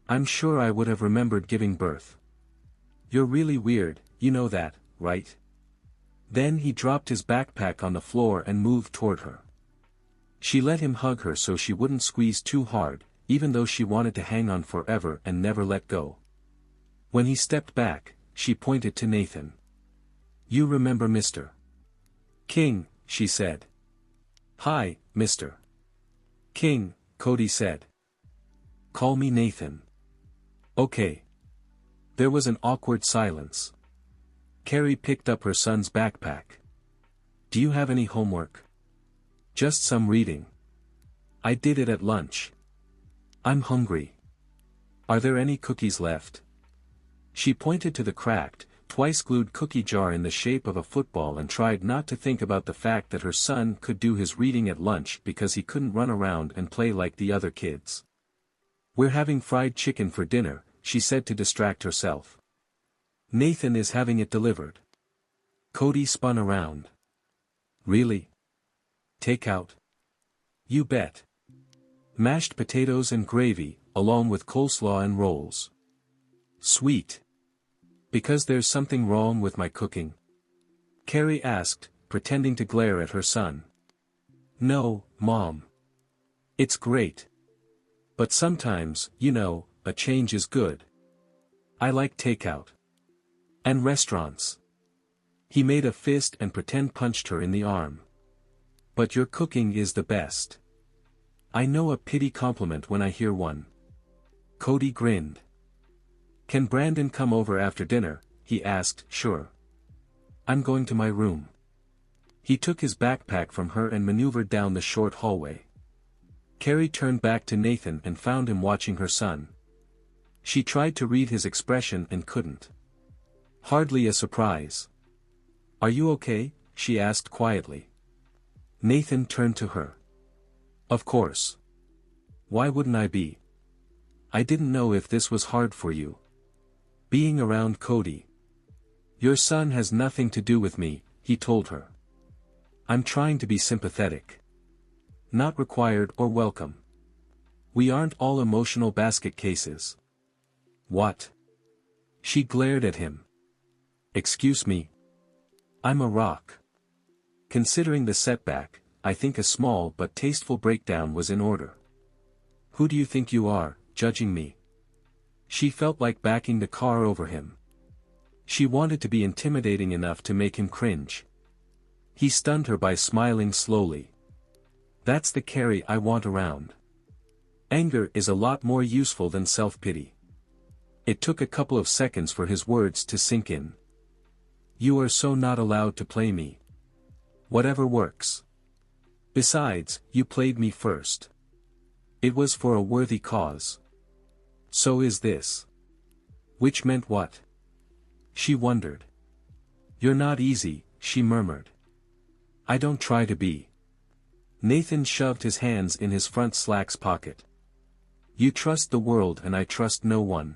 I'm sure I would have remembered giving birth. You're really weird, you know that, right? Then he dropped his backpack on the floor and moved toward her. She let him hug her so she wouldn't squeeze too hard, even though she wanted to hang on forever and never let go. When he stepped back, she pointed to Nathan. You remember Mr. King, she said. Hi, Mr. King, Cody said. Call me Nathan. Okay. There was an awkward silence. Carrie picked up her son's backpack. Do you have any homework? Just some reading. I did it at lunch. I'm hungry. Are there any cookies left? She pointed to the cracked, twice-glued cookie jar in the shape of a football and tried not to think about the fact that her son could do his reading at lunch because he couldn't run around and play like the other kids. We're having fried chicken for dinner, she said to distract herself. Nathan is having it delivered. Cody spun around. Really? Takeout? You bet. Mashed potatoes and gravy, along with coleslaw and rolls. Sweet. Because there's something wrong with my cooking? Carrie asked, pretending to glare at her son. No, Mom. It's great. But sometimes, you know, a change is good. I like takeout. And restaurants. He made a fist and pretend punched her in the arm. But your cooking is the best. I know a pity compliment when I hear one. Cody grinned. Can Brandon come over after dinner? He asked. Sure. I'm going to my room. He took his backpack from her and maneuvered down the short hallway. Carrie turned back to Nathan and found him watching her son. She tried to read his expression and couldn't. Hardly a surprise. Are you okay? She asked quietly. Nathan turned to her. Of course. Why wouldn't I be? I didn't know if this was hard for you. Being around Cody. Your son has nothing to do with me, he told her. I'm trying to be sympathetic. Not required or welcome. We aren't all emotional basket cases. What? She glared at him. Excuse me. I'm a rock. Considering the setback, I think a small but tasteful breakdown was in order. Who do you think you are, judging me? She felt like backing the car over him. She wanted to be intimidating enough to make him cringe. He stunned her by smiling slowly. That's the Carrie I want around. Anger is a lot more useful than self-pity. It took a couple of seconds for his words to sink in. You are so not allowed to play me. Whatever works. Besides, you played me first. It was for a worthy cause. So is this. Which meant what? She wondered. You're not easy, she murmured. I don't try to be. Nathan shoved his hands in his front slacks pocket. You trust the world and I trust no one.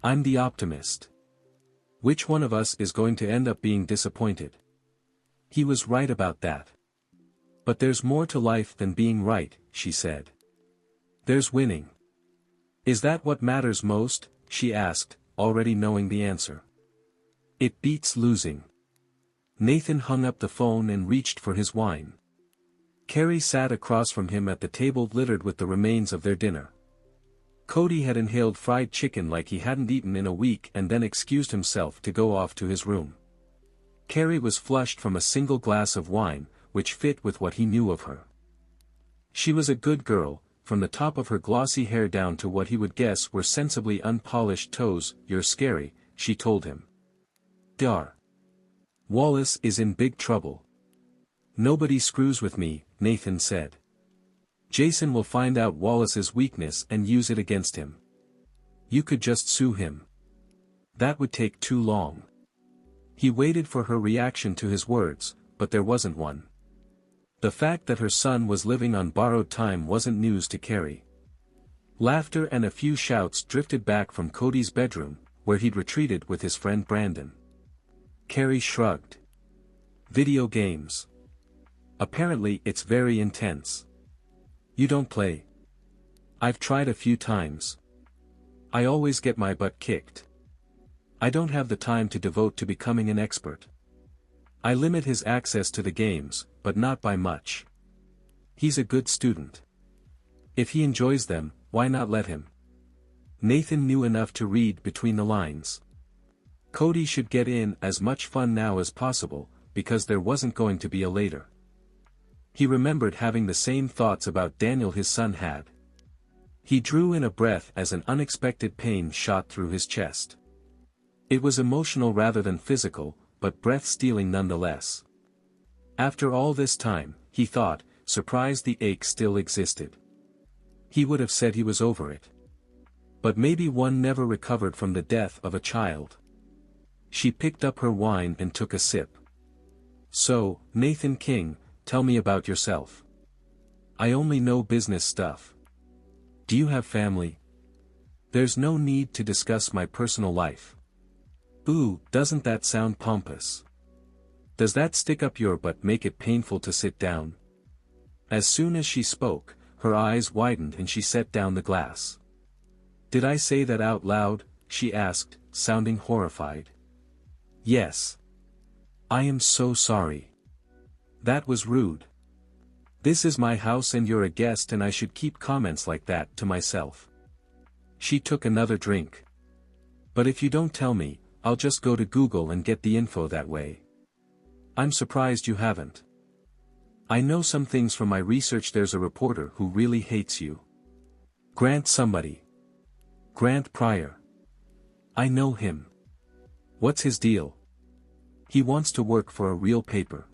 I'm the optimist. Which one of us is going to end up being disappointed? He was right about that. But there's more to life than being right, she said. There's winning. Is that what matters most? She asked, already knowing the answer. It beats losing. Nathan hung up the phone and reached for his wine. Carrie sat across from him at the table littered with the remains of their dinner. Cody had inhaled fried chicken like he hadn't eaten in a week and then excused himself to go off to his room. Carrie was flushed from a single glass of wine, which fit with what he knew of her. She was a good girl, from the top of her glossy hair down to what he would guess were sensibly unpolished toes. You're scary, she told him. Dar. Wallace is in big trouble. Nobody screws with me, Nathan said. Jason will find out Wallace's weakness and use it against him. You could just sue him. That would take too long. He waited for her reaction to his words, but there wasn't one. The fact that her son was living on borrowed time wasn't news to Carrie. Laughter and a few shouts drifted back from Cody's bedroom, where he'd retreated with his friend Brandon. Carrie shrugged. Video games. Apparently it's very intense. You don't play? I've tried a few times. I always get my butt kicked. I don't have the time to devote to becoming an expert. I limit his access to the games, but not by much. He's a good student. If he enjoys them, why not let him? Nathan knew enough to read between the lines. Cody should get in as much fun now as possible, because there wasn't going to be a later. He remembered having the same thoughts about Daniel his son had. He drew in a breath as an unexpected pain shot through his chest. It was emotional rather than physical, but breath-stealing nonetheless. After all this time, he thought, surprised the ache still existed. He would have said he was over it. But maybe one never recovered from the death of a child. She picked up her wine and took a sip. So, Nathan King, tell me about yourself. I only know business stuff. Do you have family? There's no need to discuss my personal life. Ooh, doesn't that sound pompous? Does that stick up your butt make it painful to sit down? As soon as she spoke, her eyes widened and she set down the glass. Did I say that out loud? She asked, sounding horrified. Yes. I am so sorry. That was rude. This is my house and you're a guest and I should keep comments like that to myself. She took another drink. But if you don't tell me, I'll just go to Google and get the info that way. I'm surprised you haven't. I know some things from my research. There's a reporter who really hates you. Grant somebody. Grant Pryor. I know him. What's his deal? He wants to work for a real paper.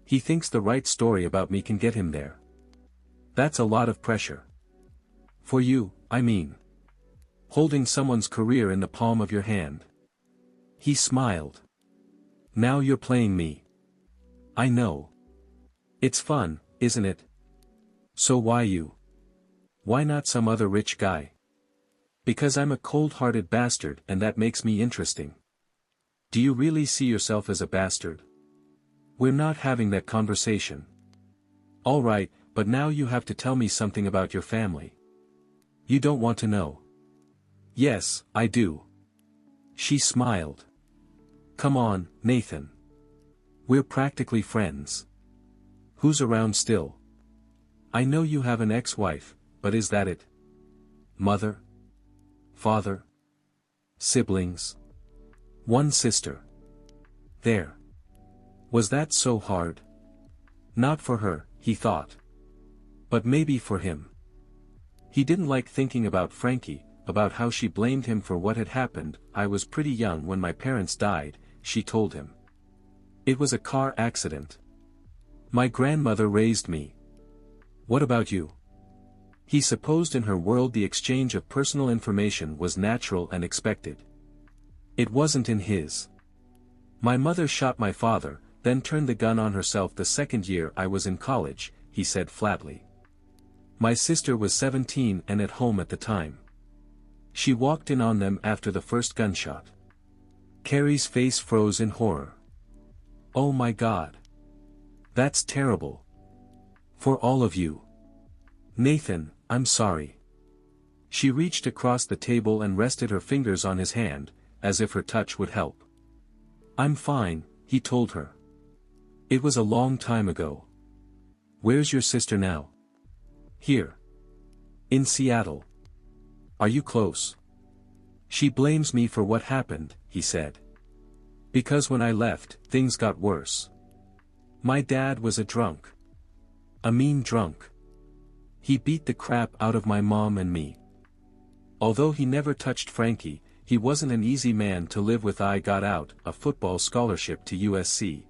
He thinks the right story about me can get him there. That's a lot of pressure. For you, I mean. Holding someone's career in the palm of your hand. He smiled. Now you're playing me. I know. It's fun, isn't it? So why you? Why not some other rich guy? Because I'm a cold-hearted bastard and that makes me interesting. Do you really see yourself as a bastard? We're not having that conversation. All right, but now you have to tell me something about your family. You don't want to know. Yes, I do. She smiled. Come on, Nathan. We're practically friends. Who's around still? I know you have an ex-wife, but is that it? Mother? Father? Siblings? One sister. There. Was that so hard? Not for her, he thought. But maybe for him. He didn't like thinking about Frankie, about how she blamed him for what had happened. I was pretty young when my parents died, she told him. It was a car accident. My grandmother raised me. What about you? He supposed in her world the exchange of personal information was natural and expected. It wasn't in his. My mother shot my father, then turned the gun on herself the second year I was in college, he said flatly. My sister was 17 and at home at the time. She walked in on them after the first gunshot. Carrie's face froze in horror. Oh my God. That's terrible. For all of you. Nathan, I'm sorry. She reached across the table and rested her fingers on his hand, as if her touch would help. I'm fine, he told her. It was a long time ago. Where's your sister now? Here. In Seattle. Are you close? She blames me for what happened, he said. Because when I left, things got worse. My dad was a drunk. A mean drunk. He beat the crap out of my mom and me. Although he never touched Frankie, he wasn't an easy man to live with. I got out a football scholarship to USC.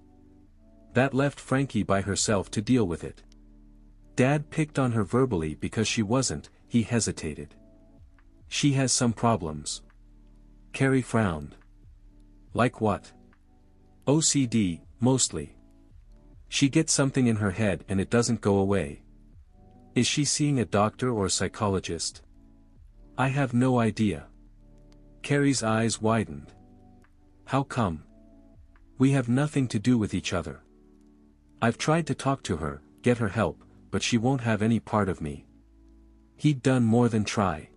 That left Frankie by herself to deal with it. Dad picked on her verbally because she wasn't, he hesitated. She has some problems. Carrie frowned. Like what? OCD, mostly. She gets something in her head and it doesn't go away. Is she seeing a doctor or a psychologist? I have no idea. Carrie's eyes widened. How come? We have nothing to do with each other. I've tried to talk to her, get her help, but she won't have any part of me. He'd done more than try.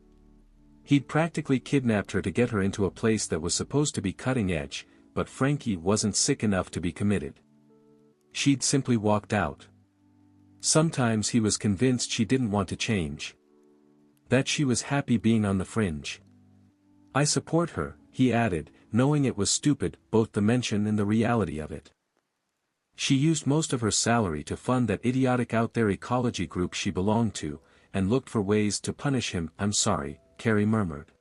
He'd practically kidnapped her to get her into a place that was supposed to be cutting edge, but Frankie wasn't sick enough to be committed. She'd simply walked out. Sometimes he was convinced she didn't want to change. That she was happy being on the fringe. I support her, he added, knowing it was stupid, both the mention and the reality of it. She used most of her salary to fund that idiotic out there ecology group she belonged to, and looked for ways to punish him. I'm sorry, Carrie murmured.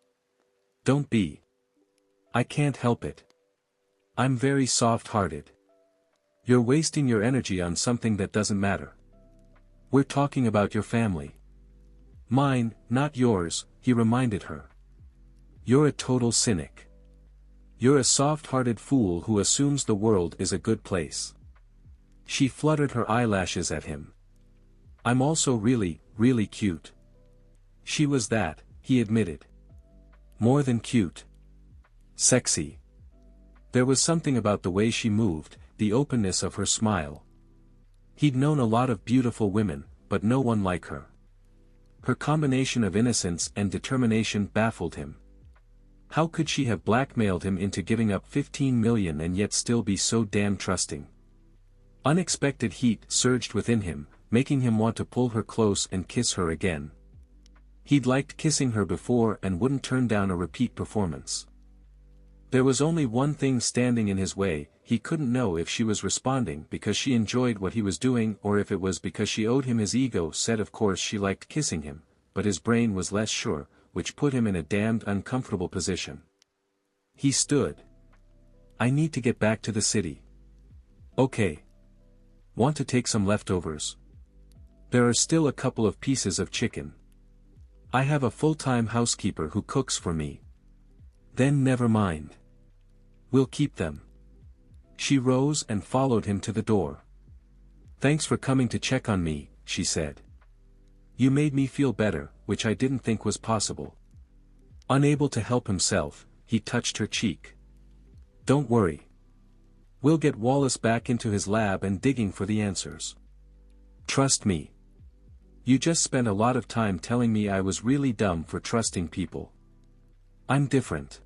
Don't be. I can't help it. I'm very soft-hearted. You're wasting your energy on something that doesn't matter. We're talking about your family. Mine, not yours, he reminded her. You're a total cynic. You're a soft-hearted fool who assumes the world is a good place. She fluttered her eyelashes at him. I'm also really, really cute. She was that, he admitted. More than cute. Sexy. There was something about the way she moved, the openness of her smile. He'd known a lot of beautiful women, but no one like her. Her combination of innocence and determination baffled him. How could she have blackmailed him into giving up $15 million and yet still be so damn trusting? Unexpected heat surged within him, making him want to pull her close and kiss her again. He'd liked kissing her before and wouldn't turn down a repeat performance. There was only one thing standing in his way. He couldn't know if she was responding because she enjoyed what he was doing or if it was because she owed him. His ego said of course she liked kissing him, but his brain was less sure, which put him in a damned uncomfortable position. He stood. I need to get back to the city. Okay. Want to take some leftovers? There are still a couple of pieces of chicken. I have a full-time housekeeper who cooks for me. Then never mind. We'll keep them. She rose and followed him to the door. Thanks for coming to check on me, she said. You made me feel better, which I didn't think was possible. Unable to help himself, he touched her cheek. Don't worry. We'll get Wallace back into his lab and digging for the answers. Trust me. You just spent a lot of time telling me I was really dumb for trusting people. I'm different.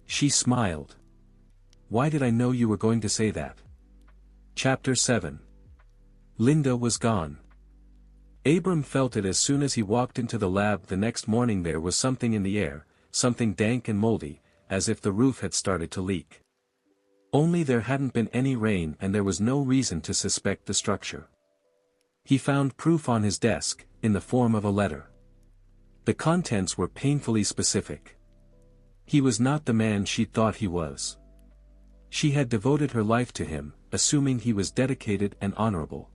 She smiled. Why did I know you were going to say that? Chapter 7. Linda was gone. Abram felt it as soon as he walked into the lab the next morning. There was something in the air, something dank and moldy, as if the roof had started to leak. Only there hadn't been any rain and there was no reason to suspect the structure. He found proof on his desk, in the form of a letter. The contents were painfully specific. He was not the man she thought he was. She had devoted her life to him, assuming he was dedicated and honorable.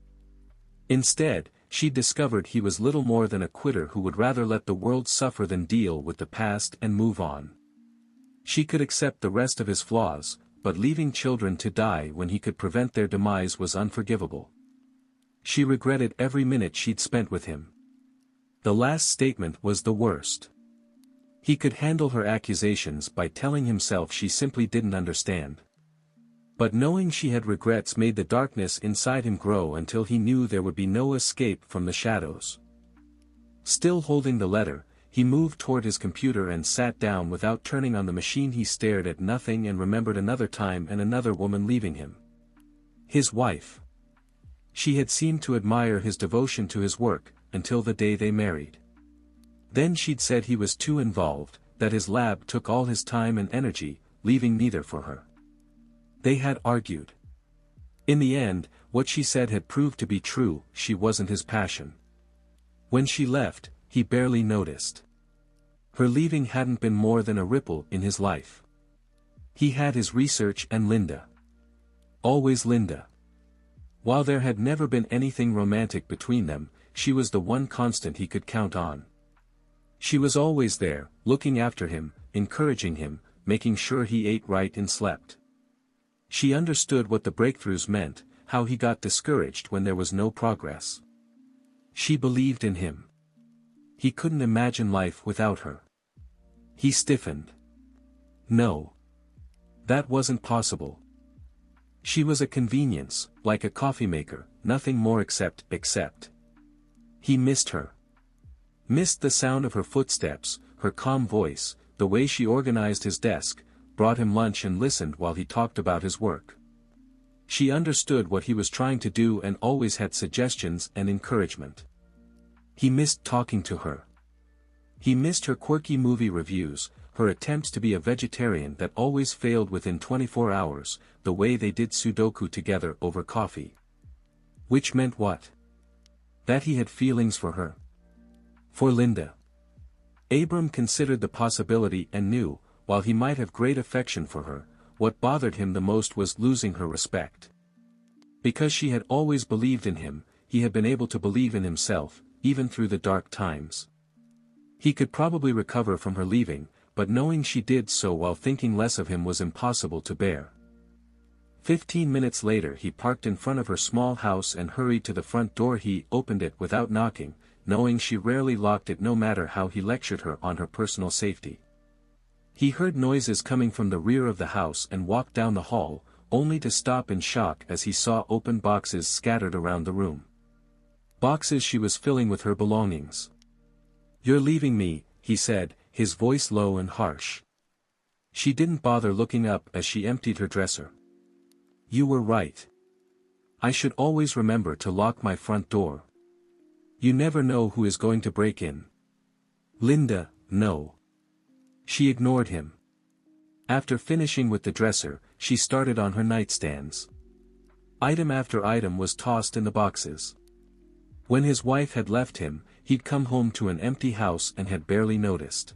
Instead, she discovered he was little more than a quitter who would rather let the world suffer than deal with the past and move on. She could accept the rest of his flaws, but leaving children to die when he could prevent their demise was unforgivable. She regretted every minute she'd spent with him. The last statement was the worst. He could handle her accusations by telling himself she simply didn't understand. But knowing she had regrets made the darkness inside him grow until he knew there would be no escape from the shadows. Still holding the letter, he moved toward his computer and sat down without turning on the machine. He stared at nothing and remembered another time and another woman leaving him. His wife. She had seemed to admire his devotion to his work, until the day they married. Then she'd said he was too involved, that his lab took all his time and energy, leaving neither for her. They had argued. In the end, what she said had proved to be true, she wasn't his passion. When she left, he barely noticed. Her leaving hadn't been more than a ripple in his life. He had his research and Linda. Always Linda. While there had never been anything romantic between them, she was the one constant he could count on. She was always there, looking after him, encouraging him, making sure he ate right and slept. She understood what the breakthroughs meant, how he got discouraged when there was no progress. She believed in him. He couldn't imagine life without her. He stiffened. No. That wasn't possible. She was a convenience, like a coffee maker, nothing more except. He missed her. Missed the sound of her footsteps, her calm voice, the way she organized his desk, brought him lunch and listened while he talked about his work. She understood what he was trying to do and always had suggestions and encouragement. He missed talking to her. He missed her quirky movie reviews, her attempts to be a vegetarian that always failed within 24 hours, the way they did Sudoku together over coffee. Which meant what? That he had feelings for her. For Linda. Abram considered the possibility and knew, while he might have great affection for her, what bothered him the most was losing her respect. Because she had always believed in him, he had been able to believe in himself, even through the dark times. He could probably recover from her leaving, but knowing she did so while thinking less of him was impossible to bear. 15 minutes later he parked in front of her small house and hurried to the front door. He opened it without knocking, knowing she rarely locked it no matter how he lectured her on her personal safety. He heard noises coming from the rear of the house and walked down the hall, only to stop in shock as he saw open boxes scattered around the room. Boxes she was filling with her belongings. "You're leaving me," he said, his voice low and harsh. She didn't bother looking up as she emptied her dresser. "You were right. I should always remember to lock my front door. You never know who is going to break in." "Linda, no." She ignored him. After finishing with the dresser, she started on her nightstands. Item after item was tossed in the boxes. When his wife had left him, he'd come home to an empty house and had barely noticed.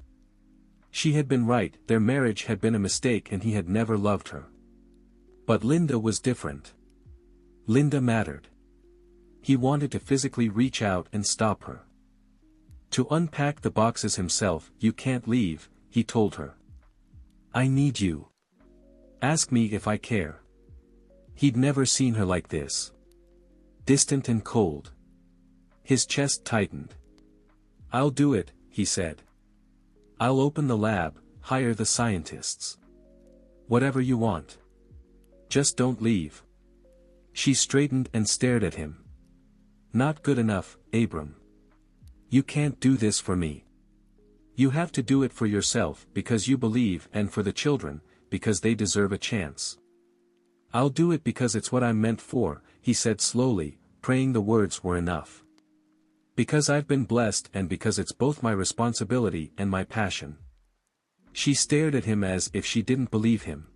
She had been right, their marriage had been a mistake and he had never loved her. But Linda was different. Linda mattered. He wanted to physically reach out and stop her. To unpack the boxes himself. "You can't leave," he told her. "I need you. Ask me if I care." He'd never seen her like this. Distant and cold. His chest tightened. "I'll do it," he said. "I'll open the lab, hire the scientists. Whatever you want. Just don't leave." She straightened and stared at him. "Not good enough, Abram. You can't do this for me. You have to do it for yourself because you believe and for the children, because they deserve a chance." "I'll do it because it's what I'm meant for," he said slowly, praying the words were enough. "Because I've been blessed and because it's both my responsibility and my passion." She stared at him as if she didn't believe him.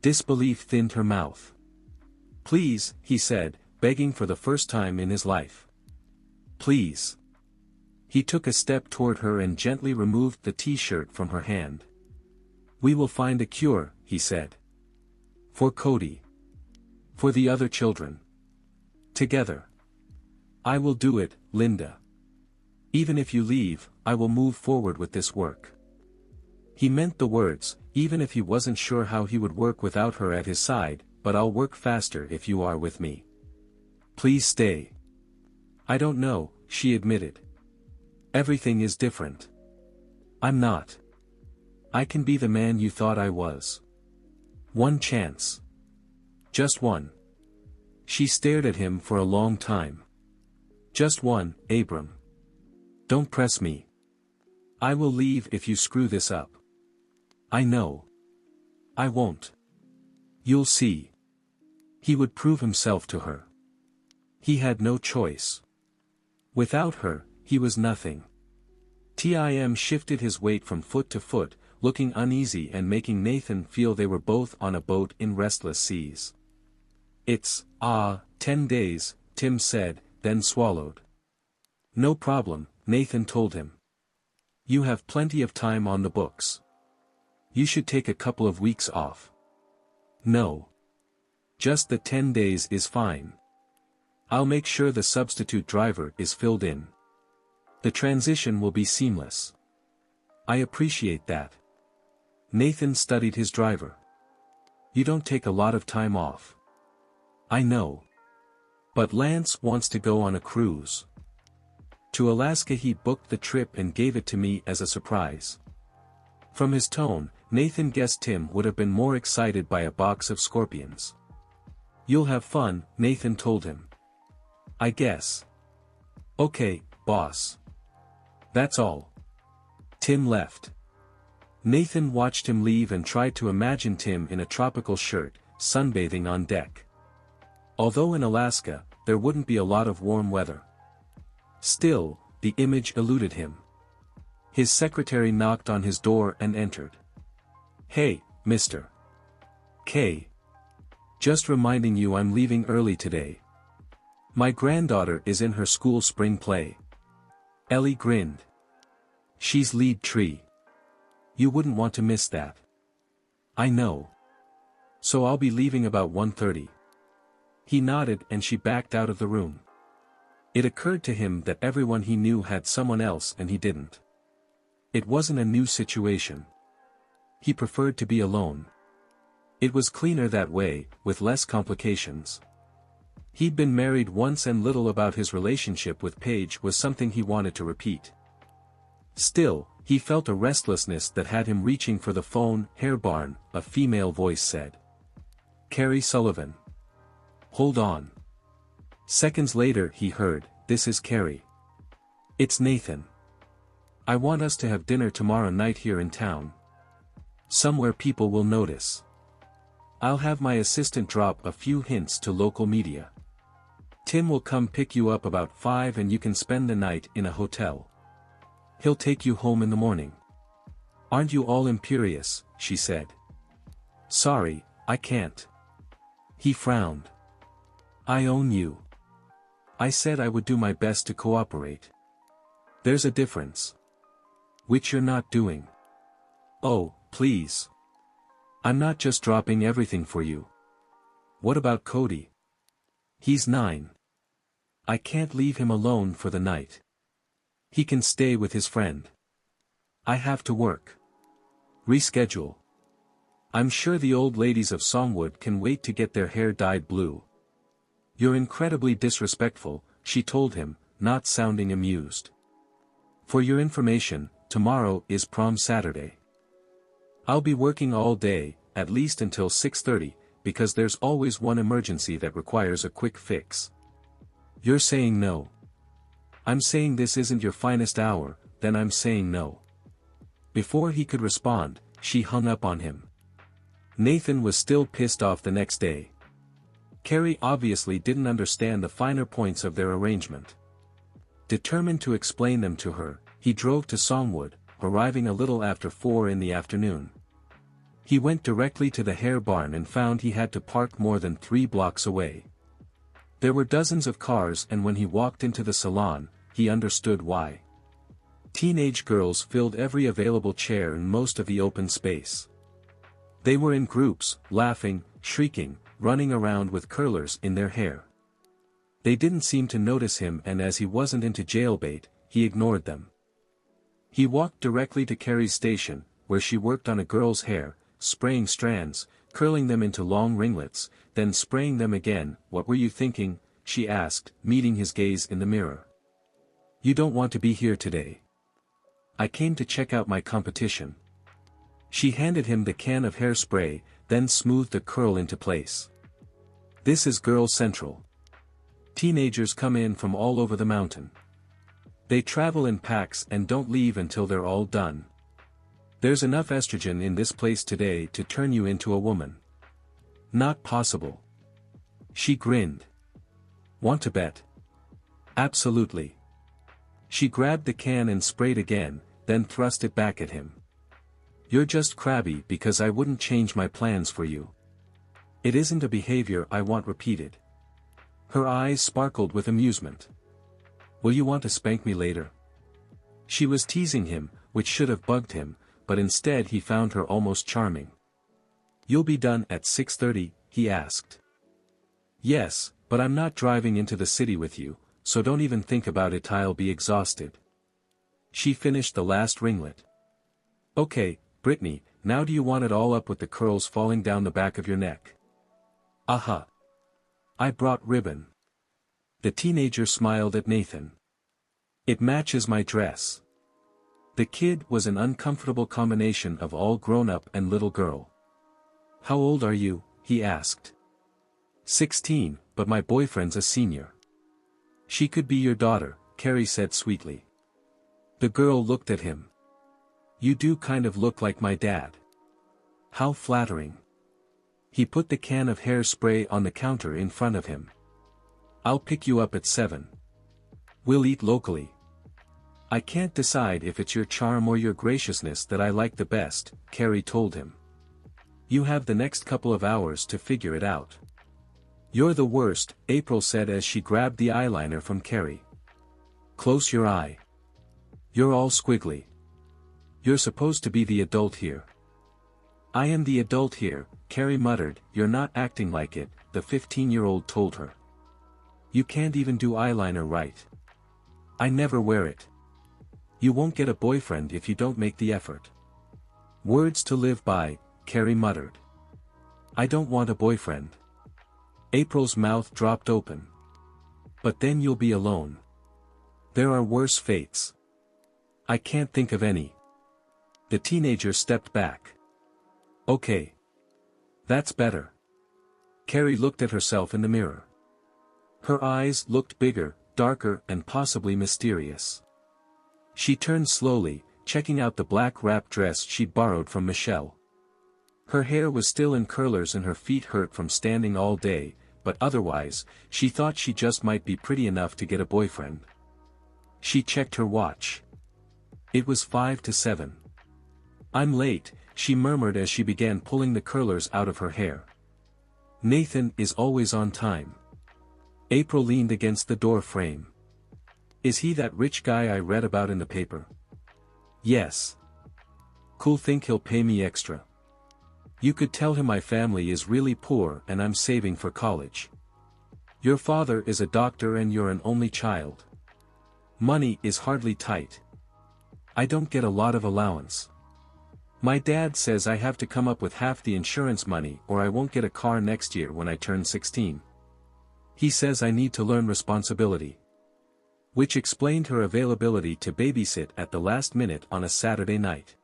Disbelief thinned her mouth. "Please," he said, begging for the first time in his life. "Please." He took a step toward her and gently removed the t-shirt from her hand. "We will find a cure," he said. "For Cody. For the other children. Together. I will do it, Linda. Even if you leave, I will move forward with this work." He meant the words, even if he wasn't sure how he would work without her at his side, "But I'll work faster if you are with me. Please stay." "I don't know," she admitted. "Everything is different. I'm not. I can be the man you thought I was. One chance. Just one. She stared at him for a long time. Just one, Abram. Don't press me. I will leave if you screw this up. I know. I won't. You'll see. He would prove himself to her. He had no choice. Without her, he was nothing. Tim shifted his weight from foot to foot, looking uneasy and making Nathan feel they were both on a boat in restless seas. It's, 10 days, Tim said, then swallowed. No problem, Nathan told him. You have plenty of time on the books. You should take a couple of weeks off. No. Just the 10 days is fine. I'll make sure the substitute driver is filled in. The transition will be seamless. I appreciate that. Nathan studied his driver. You don't take a lot of time off. I know. But Lance wants to go on a cruise. To Alaska. He booked the trip and gave it to me as a surprise. From his tone, Nathan guessed Tim would have been more excited by a box of scorpions. You'll have fun, Nathan told him. I guess. Okay, boss. That's all. Tim left. Nathan watched him leave and tried to imagine Tim in a tropical shirt, sunbathing on deck. Although in Alaska, there wouldn't be a lot of warm weather. Still, the image eluded him. His secretary knocked on his door and entered. Hey, Mr. K. Just reminding you I'm leaving early today. My granddaughter is in her school spring play. Ellie grinned. She's lead tree. You wouldn't want to miss that. I know. So I'll be leaving about 1:30. He nodded and she backed out of the room. It occurred to him that everyone he knew had someone else and he didn't. It wasn't a new situation. He preferred to be alone. It was cleaner that way, with less complications. He'd been married once and little about his relationship with Paige was something he wanted to repeat. Still, he felt a restlessness that had him reaching for the phone. Hair Barn, a female voice said. Carrie Sullivan. Hold on. Seconds later he heard, this is Carrie. It's Nathan. I want us to have dinner tomorrow night here in town. Somewhere people will notice. I'll have my assistant drop a few hints to local media. Tim will come pick you up about 5 and you can spend the night in a hotel. He'll take you home in the morning. Aren't you all imperious, she said. Sorry, I can't. He frowned. I own you. I said I would do my best to cooperate. There's a difference. Which you're not doing. Oh, please. I'm not just dropping everything for you. What about Cody? He's 9. I can't leave him alone for the night. He can stay with his friend. I have to work. Reschedule. I'm sure the old ladies of Songwood can wait to get their hair dyed blue. You're incredibly disrespectful, she told him, not sounding amused. For your information, tomorrow is prom Saturday. I'll be working all day, at least until 6:30, because there's always one emergency that requires a quick fix. You're saying no. I'm saying this isn't your finest hour, then I'm saying no. Before he could respond, she hung up on him. Nathan was still pissed off the next day. Carrie obviously didn't understand the finer points of their arrangement. Determined to explain them to her, he drove to Songwood, arriving a little after 4 in the afternoon. He went directly to the hair barn and found he had to park more than 3 blocks away. There were dozens of cars and when he walked into the salon, he understood why. Teenage girls filled every available chair in most of the open space. They were in groups, laughing, shrieking, running around with curlers in their hair. They didn't seem to notice him and as he wasn't into jailbait, he ignored them. He walked directly to Carrie's station, where she worked on a girl's hair, spraying strands, curling them into long ringlets, then spraying them again. What were you thinking? She asked, meeting his gaze in the mirror. You don't want to be here today. I came to check out my competition. She handed him the can of hairspray, then smoothed the curl into place. This is Girl Central. Teenagers come in from all over the mountain. They travel in packs and don't leave until they're all done. There's enough estrogen in this place today to turn you into a woman. Not possible. She grinned. Want to bet? Absolutely. She grabbed the can and sprayed again, then thrust it back at him. You're just crabby because I wouldn't change my plans for you. It isn't a behavior I want repeated. Her eyes sparkled with amusement. Will you want to spank me later? She was teasing him, which should have bugged him, but instead he found her almost charming. You'll be done at 6:30, he asked. Yes, but I'm not driving into the city with you, so don't even think about it, I'll be exhausted. She finished the last ringlet. Okay, Brittany, now do you want it all up with the curls falling down the back of your neck? Aha. I brought ribbon. The teenager smiled at Nathan. It matches my dress. The kid was an uncomfortable combination of all grown-up and little girl. How old are you? He asked. 16, but my boyfriend's a senior. She could be your daughter, Carrie said sweetly. The girl looked at him. You do kind of look like my dad. How flattering. He put the can of hairspray on the counter in front of him. I'll pick you up at 7. We'll eat locally. I can't decide if it's your charm or your graciousness that I like the best, Carrie told him. You have the next couple of hours to figure it out. You're the worst, April said as she grabbed the eyeliner from Carrie. Close your eye. You're all squiggly. You're supposed to be the adult here. I am the adult here, Carrie muttered. You're not acting like it, the 15-year-old told her. You can't even do eyeliner right. I never wear it. You won't get a boyfriend if you don't make the effort. Words to live by, Carrie muttered. I don't want a boyfriend. April's mouth dropped open. But then you'll be alone. There are worse fates. I can't think of any. The teenager stepped back. Okay. That's better. Carrie looked at herself in the mirror. Her eyes looked bigger, darker and possibly mysterious. She turned slowly, checking out the black wrap dress she'd borrowed from Michelle. Her hair was still in curlers and her feet hurt from standing all day, but otherwise, she thought she just might be pretty enough to get a boyfriend. She checked her watch. It was 5 to 7. I'm late, she murmured as she began pulling the curlers out of her hair. Nathan is always on time. April leaned against the door frame. Is he that rich guy I read about in the paper? Yes. Cool, think he'll pay me extra. You could tell him my family is really poor and I'm saving for college. Your father is a doctor and you're an only child. Money is hardly tight. I don't get a lot of allowance. My dad says I have to come up with half the insurance money or I won't get a car next year when I turn 16. He says I need to learn responsibility. Which explained her availability to babysit at the last minute on a Saturday night.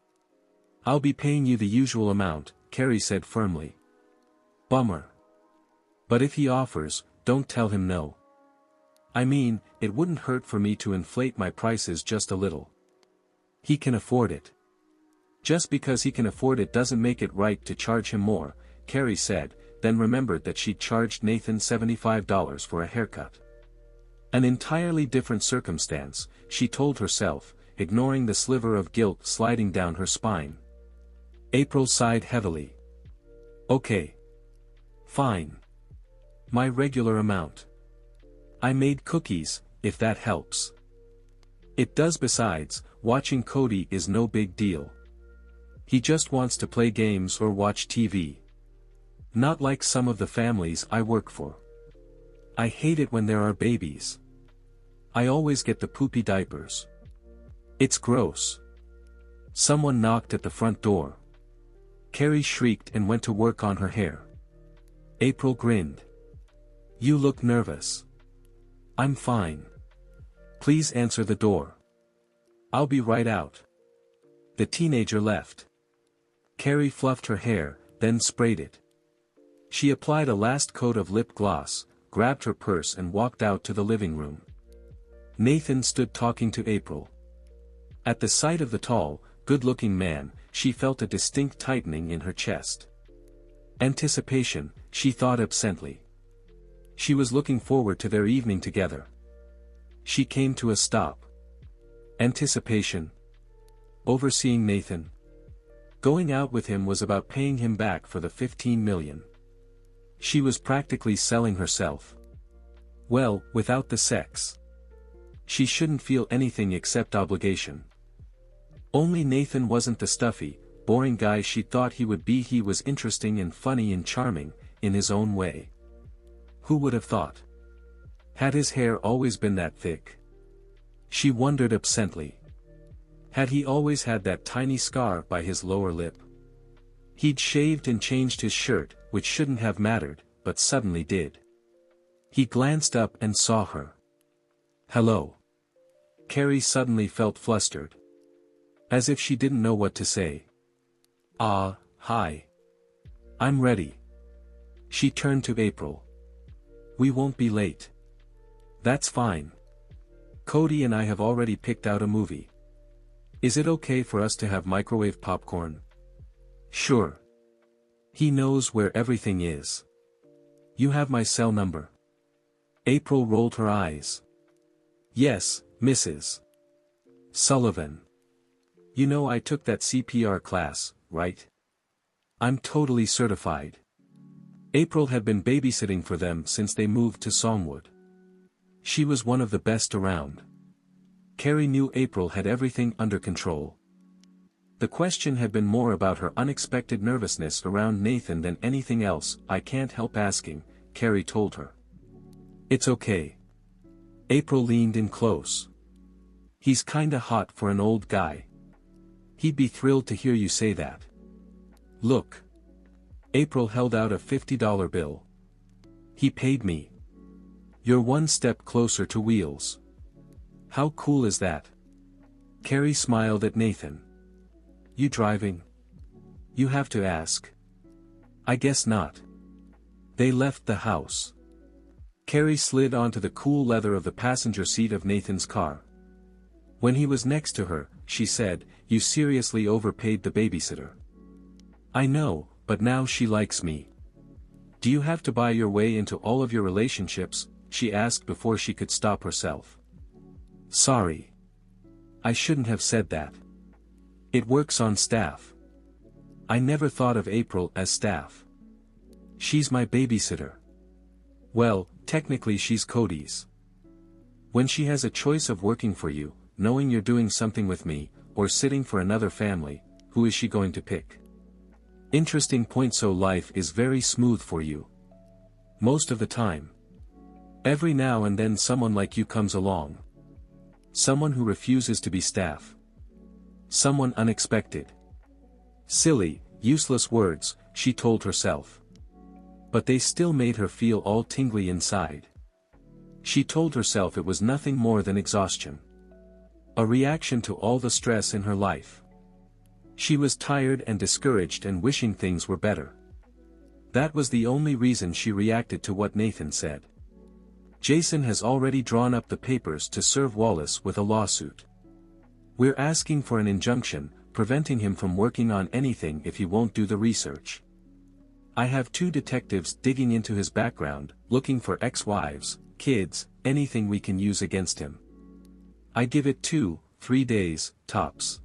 I'll be paying you the usual amount, Carrie said firmly. Bummer. But if he offers, don't tell him no. I mean, it wouldn't hurt for me to inflate my prices just a little. He can afford it. Just because he can afford it doesn't make it right to charge him more, Carrie said, then remembered that she'd charged Nathan $75 for a haircut. An entirely different circumstance, she told herself, ignoring the sliver of guilt sliding down her spine. April sighed heavily. Okay. Fine. My regular amount. I made cookies, if that helps. It does. Besides, watching Cody is no big deal. He just wants to play games or watch TV. Not like some of the families I work for. I hate it when there are babies. I always get the poopy diapers. It's gross. Someone knocked at the front door. Carrie shrieked and went to work on her hair. April grinned. You look nervous. I'm fine. Please answer the door. I'll be right out. The teenager left. Carrie fluffed her hair, then sprayed it. She applied a last coat of lip gloss, grabbed her purse and walked out to the living room. Nathan stood talking to April. At the sight of the tall, good-looking man, she felt a distinct tightening in her chest. Anticipation, she thought absently. She was looking forward to their evening together. She came to a stop. Anticipation. Overseeing Nathan. Going out with him was about paying him back for the $15 million. She was practically selling herself. Well, without the sex. She shouldn't feel anything except obligation. Only Nathan wasn't the stuffy, boring guy she thought he would be. He was interesting and funny and charming, in his own way. Who would have thought? Had his hair always been that thick? She wondered absently. Had he always had that tiny scar by his lower lip? He'd shaved and changed his shirt, which shouldn't have mattered, but suddenly did. He glanced up and saw her. Hello. Carrie suddenly felt flustered. As if she didn't know what to say. Hi. I'm ready. She turned to April. We won't be late. That's fine. Cody and I have already picked out a movie. Is it okay for us to have microwave popcorn? Sure. He knows where everything is. You have my cell number. April rolled her eyes. Yes, Mrs. Sullivan. You know I took that CPR class, right? I'm totally certified. April had been babysitting for them since they moved to Songwood. She was one of the best around. Carrie knew April had everything under control. The question had been more about her unexpected nervousness around Nathan than anything else. I can't help asking, Carrie told her. It's okay. April leaned in close. He's kinda hot for an old guy. He'd be thrilled to hear you say that. Look. April held out a $50 bill. He paid me. You're one step closer to wheels. How cool is that? Carrie smiled at Nathan. You driving? You have to ask. I guess not. They left the house. Carrie slid onto the cool leather of the passenger seat of Nathan's car. When he was next to her, she said, You seriously overpaid the babysitter. I know, but now she likes me. Do you have to buy your way into all of your relationships? She asked before she could stop herself. Sorry. I shouldn't have said that. It works on staff. I never thought of April as staff. She's my babysitter. Well, technically she's Cody's. When she has a choice of working for you, knowing you're doing something with me, or sitting for another family, who is she going to pick? Interesting point. So life is very smooth for you. Most of the time. Every now and then someone like you comes along. Someone who refuses to be staff. Someone unexpected. Silly, useless words, she told herself. But they still made her feel all tingly inside. She told herself it was nothing more than exhaustion. A reaction to all the stress in her life. She was tired and discouraged and wishing things were better. That was the only reason she reacted to what Nathan said. Jason has already drawn up the papers to serve Wallace with a lawsuit. We're asking for an injunction, preventing him from working on anything if he won't do the research. I have 2 detectives digging into his background, looking for ex-wives, kids, anything we can use against him. I give it 2-3 days, tops.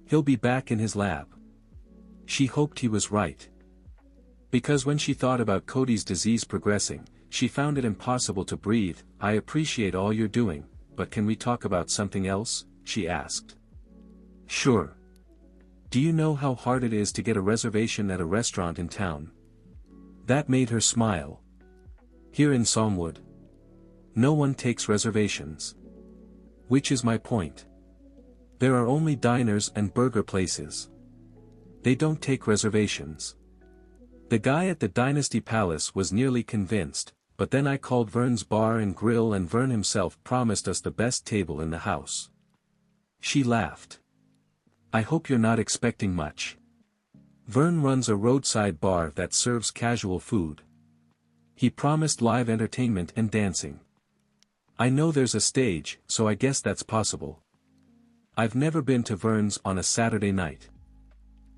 He'll be back in his lab. She hoped he was right. Because when she thought about Cody's disease progressing, she found it impossible to breathe. I appreciate all you're doing, but can we talk about something else? She asked. Sure. Do you know how hard it is to get a reservation at a restaurant in town? That made her smile. Here in Songwood, no one takes reservations. Which is my point. There are only diners and burger places. They don't take reservations. The guy at the Dynasty Palace was nearly convinced, but then I called Vern's Bar and Grill and Vern himself promised us the best table in the house. She laughed. I hope you're not expecting much. Vern runs a roadside bar that serves casual food. He promised live entertainment and dancing. I know there's a stage, so I guess that's possible. I've never been to Vern's on a Saturday night.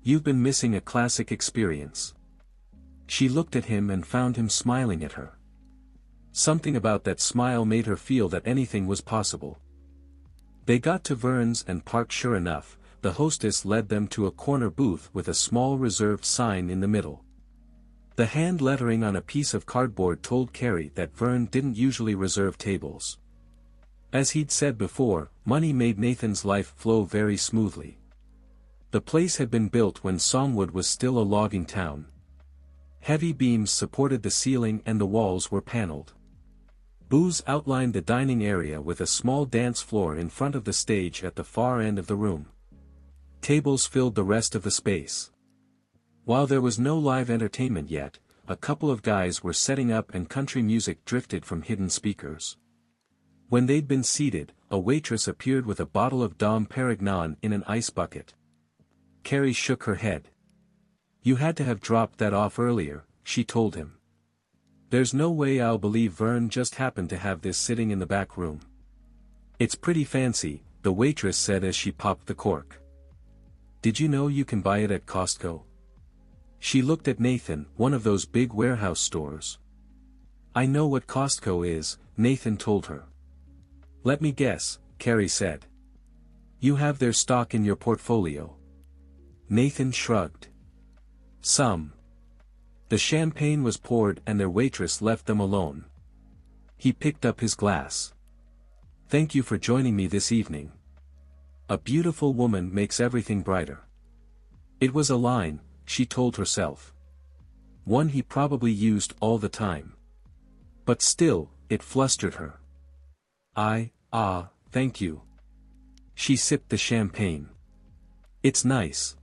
You've been missing a classic experience. She looked at him and found him smiling at her. Something about that smile made her feel that anything was possible. They got to Vern's and parked. Sure enough, the hostess led them to a corner booth with a small reserved sign in the middle. The hand lettering on a piece of cardboard told Carrie that Vern didn't usually reserve tables. As he'd said before, money made Nathan's life flow very smoothly. The place had been built when Songwood was still a logging town. Heavy beams supported the ceiling and the walls were paneled. Booths outlined the dining area with a small dance floor in front of the stage at the far end of the room. Tables filled the rest of the space. While there was no live entertainment yet, a couple of guys were setting up and country music drifted from hidden speakers. When they'd been seated, a waitress appeared with a bottle of Dom Perignon in an ice bucket. Carrie shook her head. "You had to have dropped that off earlier," she told him. "There's no way I'll believe Vern just happened to have this sitting in the back room." "It's pretty fancy," the waitress said as she popped the cork. "Did you know you can buy it at Costco?" She looked at Nathan, "One of those big warehouse stores." "I know what Costco is," Nathan told her. "Let me guess," Carrie said. "You have their stock in your portfolio." Nathan shrugged. "Some." The champagne was poured and their waitress left them alone. He picked up his glass. "Thank you for joining me this evening. A beautiful woman makes everything brighter." It was a line, she told herself. One he probably used all the time. But still, it flustered her. Thank you." She sipped the champagne. "It's nice.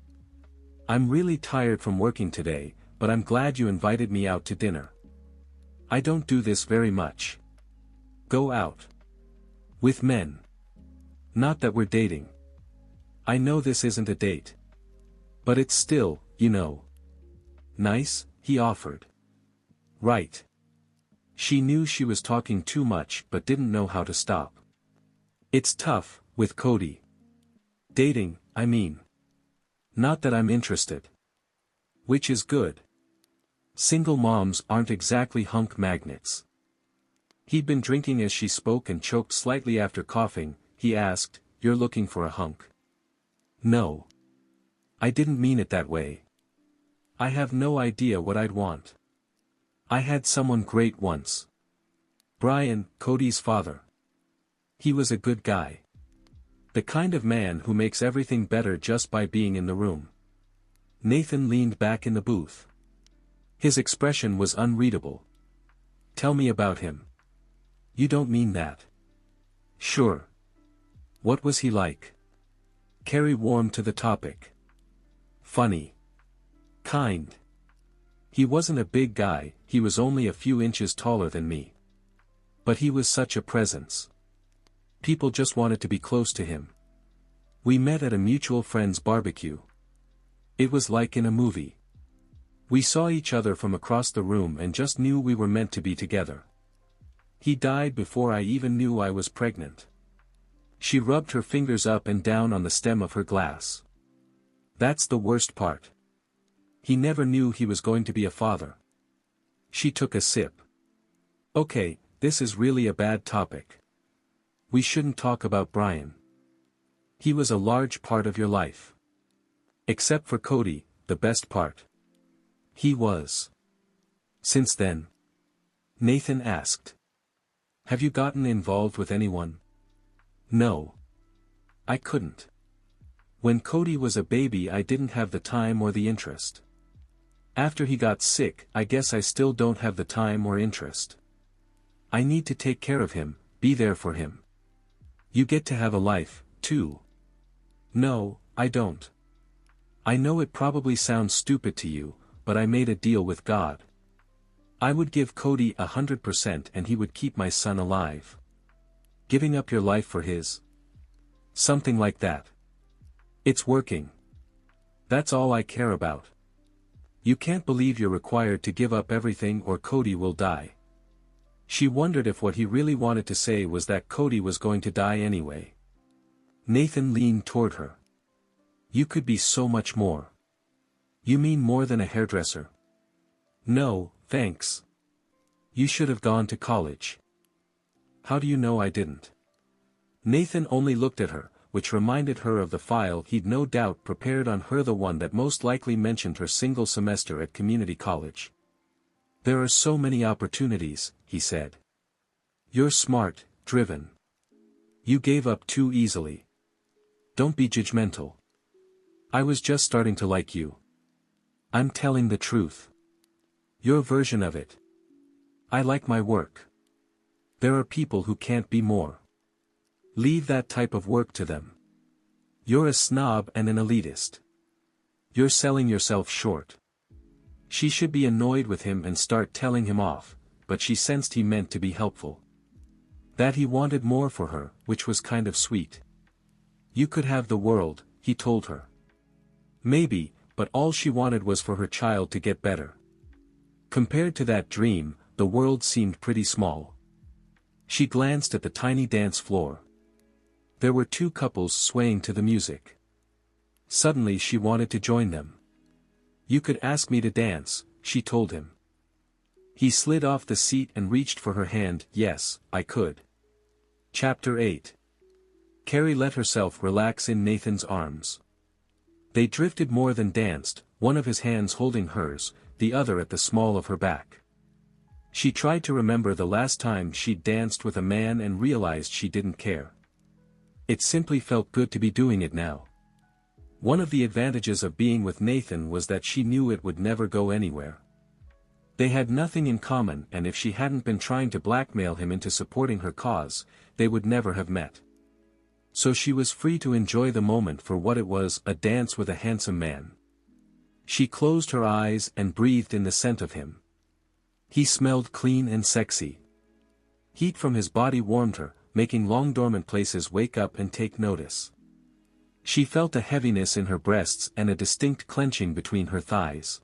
I'm really tired from working today, but I'm glad you invited me out to dinner. I don't do this very much. Go out. With men. Not that we're dating. I know this isn't a date. But it's still, you know. Nice," he offered. "Right." She knew she was talking too much but didn't know how to stop. "It's tough, with Cody. Dating, I mean. Not that I'm interested. Which is good. Single moms aren't exactly hunk magnets." He'd been drinking as she spoke and choked slightly after coughing. He asked, "You're looking for a hunk?" "No. I didn't mean it that way. I have no idea what I'd want. I had someone great once. Brian, Cody's father. He was a good guy. The kind of man who makes everything better just by being in the room." Nathan leaned back in the booth. His expression was unreadable. "Tell me about him." "You don't mean that." "Sure. What was he like?" Carrie warmed to the topic. "Funny. Kind. He wasn't a big guy, he was only a few inches taller than me. But he was such a presence. People just wanted to be close to him. We met at a mutual friend's barbecue. It was like in a movie. We saw each other from across the room and just knew we were meant to be together. He died before I even knew I was pregnant." She rubbed her fingers up and down on the stem of her glass. "That's the worst part. He never knew he was going to be a father." She took a sip. "Okay, this is really a bad topic. We shouldn't talk about Brian. He was a large part of your life. Except for Cody, the best part. He was. Since then?" Nathan asked. "Have you gotten involved with anyone?" "No. I couldn't. When Cody was a baby I didn't have the time or the interest. After he got sick I guess I still don't have the time or interest. I need to take care of him, be there for him. You get to have a life, too." "No, I don't. I know it probably sounds stupid to you, but I made a deal with God. I would give Cody 100% and he would keep my son alive. Giving up your life for his? Something like that. It's working. That's all I care about. You can't believe you're required to give up everything or Cody will die. She wondered if what he really wanted to say was that Cody was going to die anyway. Nathan leaned toward her. You could be so much more. You mean more than a hairdresser? No, thanks. You should have gone to college. How do you know I didn't? Nathan only looked at her, which reminded her of the file he'd no doubt prepared on her, the one that most likely mentioned her single semester at community college. There are so many opportunities, he said. You're smart, driven. You gave up too easily. Don't be judgmental. I was just starting to like you. I'm telling the truth. Your version of it. I like my work. There are people who can't be more. Leave that type of work to them. You're a snob and an elitist. You're selling yourself short. She should be annoyed with him and start telling him off, but she sensed he meant to be helpful. That he wanted more for her, which was kind of sweet. You could have the world, he told her. Maybe, but all she wanted was for her child to get better. Compared to that dream, the world seemed pretty small. She glanced at the tiny dance floor. There were two couples swaying to the music. Suddenly she wanted to join them. You could ask me to dance, she told him. He slid off the seat and reached for her hand. Yes, I could. Chapter 8. Carrie let herself relax in Nathan's arms. They drifted more than danced, one of his hands holding hers, the other at the small of her back. She tried to remember the last time she'd danced with a man and realized she didn't care. It simply felt good to be doing it now. One of the advantages of being with Nathan was that she knew it would never go anywhere. They had nothing in common, and if she hadn't been trying to blackmail him into supporting her cause, they would never have met. So she was free to enjoy the moment for what it was, a dance with a handsome man. She closed her eyes and breathed in the scent of him. He smelled clean and sexy. Heat from his body warmed her, making long dormant places wake up and take notice. She felt a heaviness in her breasts and a distinct clenching between her thighs.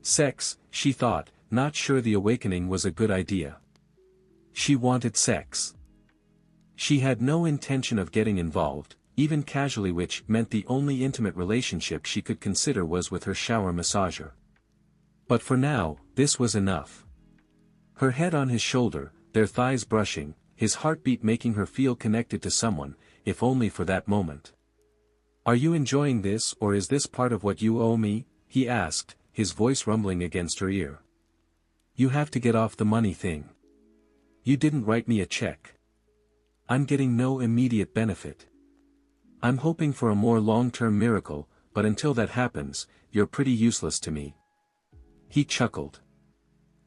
Sex, she thought, not sure the awakening was a good idea. She wanted sex. She had no intention of getting involved, even casually, which meant the only intimate relationship she could consider was with her shower massager. But for now, this was enough. Her head on his shoulder, their thighs brushing, his heartbeat making her feel connected to someone, if only for that moment. Are you enjoying this, or is this part of what you owe me? He asked, his voice rumbling against her ear. You have to get off the money thing. You didn't write me a check. I'm getting no immediate benefit. I'm hoping for a more long-term miracle, but until that happens, you're pretty useless to me. He chuckled.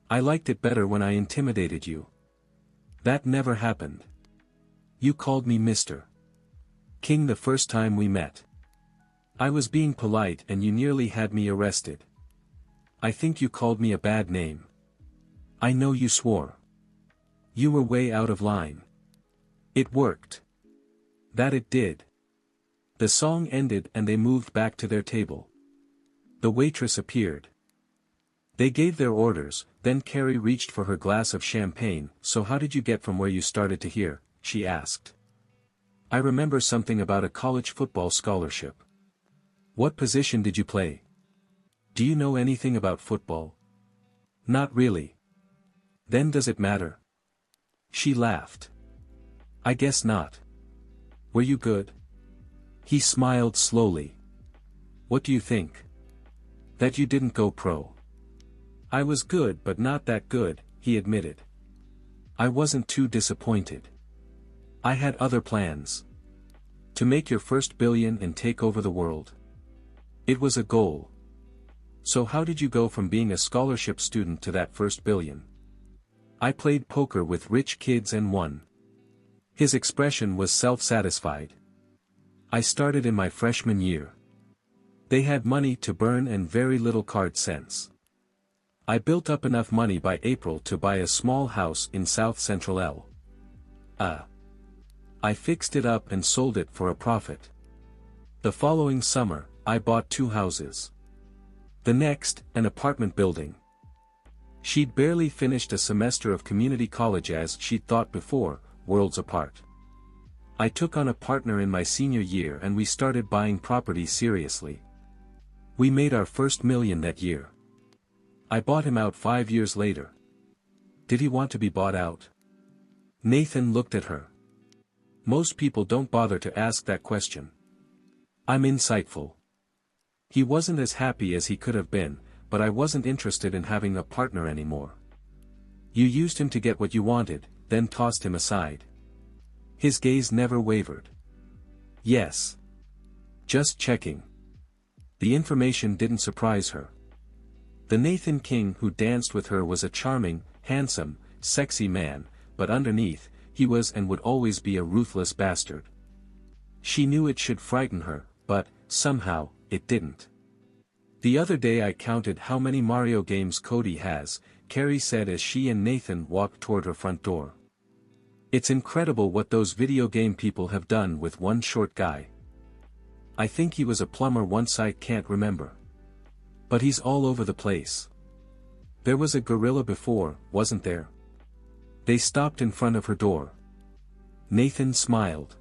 I liked it better when I intimidated you. That never happened. You called me Mr. King the first time we met. I was being polite and you nearly had me arrested. I think you called me a bad name. I know you swore. You were way out of line. It worked. That it did. The song ended and they moved back to their table. The waitress appeared. They gave their orders, then Carrie reached for her glass of champagne. So how did you get from where you started to here? She asked. I remember something about a college football scholarship. What position did you play? Do you know anything about football? Not really. Then does it matter? She laughed. I guess not. Were you good? He smiled slowly. What do you think? That you didn't go pro. I was good but not that good, he admitted. I wasn't too disappointed. I had other plans. To make your first billion and take over the world. It was a goal. So how did you go from being a scholarship student to that first billion? I played poker with rich kids and won. His expression was self-satisfied. I started in my freshman year. They had money to burn and very little card sense. I built up enough money by April to buy a small house in South Central LA. I fixed it up and sold it for a profit. The following summer, I bought 2 houses. The next, an apartment building. She'd barely finished a semester of community college as she'd thought before, worlds apart. I took on a partner in my senior year and we started buying property seriously. We made our first million that year. I bought him out 5 years later. Did he want to be bought out? Nathan looked at her. Most people don't bother to ask that question. I'm insightful. He wasn't as happy as he could have been, but I wasn't interested in having a partner anymore. You used him to get what you wanted, then tossed him aside. His gaze never wavered. Yes. Just checking. The information didn't surprise her. The Nathan King who danced with her was a charming, handsome, sexy man, but underneath, he was and would always be a ruthless bastard. She knew it should frighten her, but, somehow, it didn't. The other day I counted how many Mario games Cody has, Carrie said as she and Nathan walked toward her front door. It's incredible what those video game people have done with one short guy. I think he was a plumber once, I can't remember. But he's all over the place. There was a gorilla before, wasn't there? They stopped in front of her door. Nathan smiled.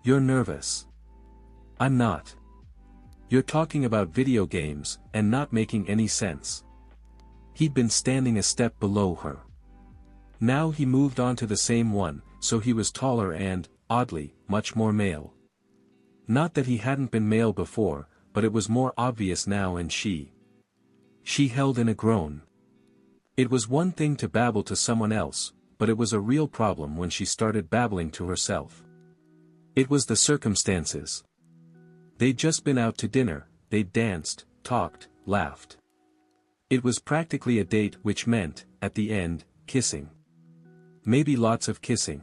You're nervous. I'm not. You're talking about video games, and not making any sense. He'd been standing a step below her. Now he moved on to the same one, so he was taller and, oddly, much more male. Not that he hadn't been male before, but it was more obvious now and she held in a groan. It was one thing to babble to someone else, but it was a real problem when she started babbling to herself. It was the circumstances. They'd just been out to dinner, they'd danced, talked, laughed. It was practically a date, which meant, at the end, kissing. Maybe lots of kissing.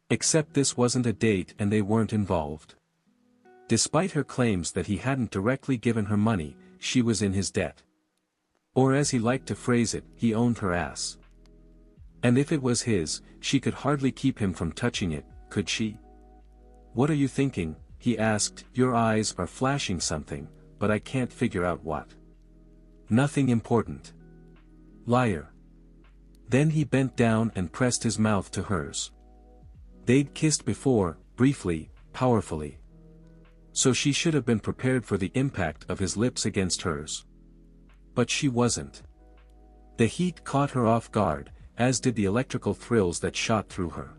Except this wasn't a date and they weren't involved. Despite her claims that he hadn't directly given her money, she was in his debt. Or as he liked to phrase it, he owned her ass. And if it was his, she could hardly keep him from touching it, could she? What are you thinking? He asked. Your eyes are flashing something, but I can't figure out what. Nothing important. Liar. Then he bent down and pressed his mouth to hers. They'd kissed before, briefly, powerfully. So she should have been prepared for the impact of his lips against hers. But she wasn't. The heat caught her off guard, as did the electrical thrills that shot through her.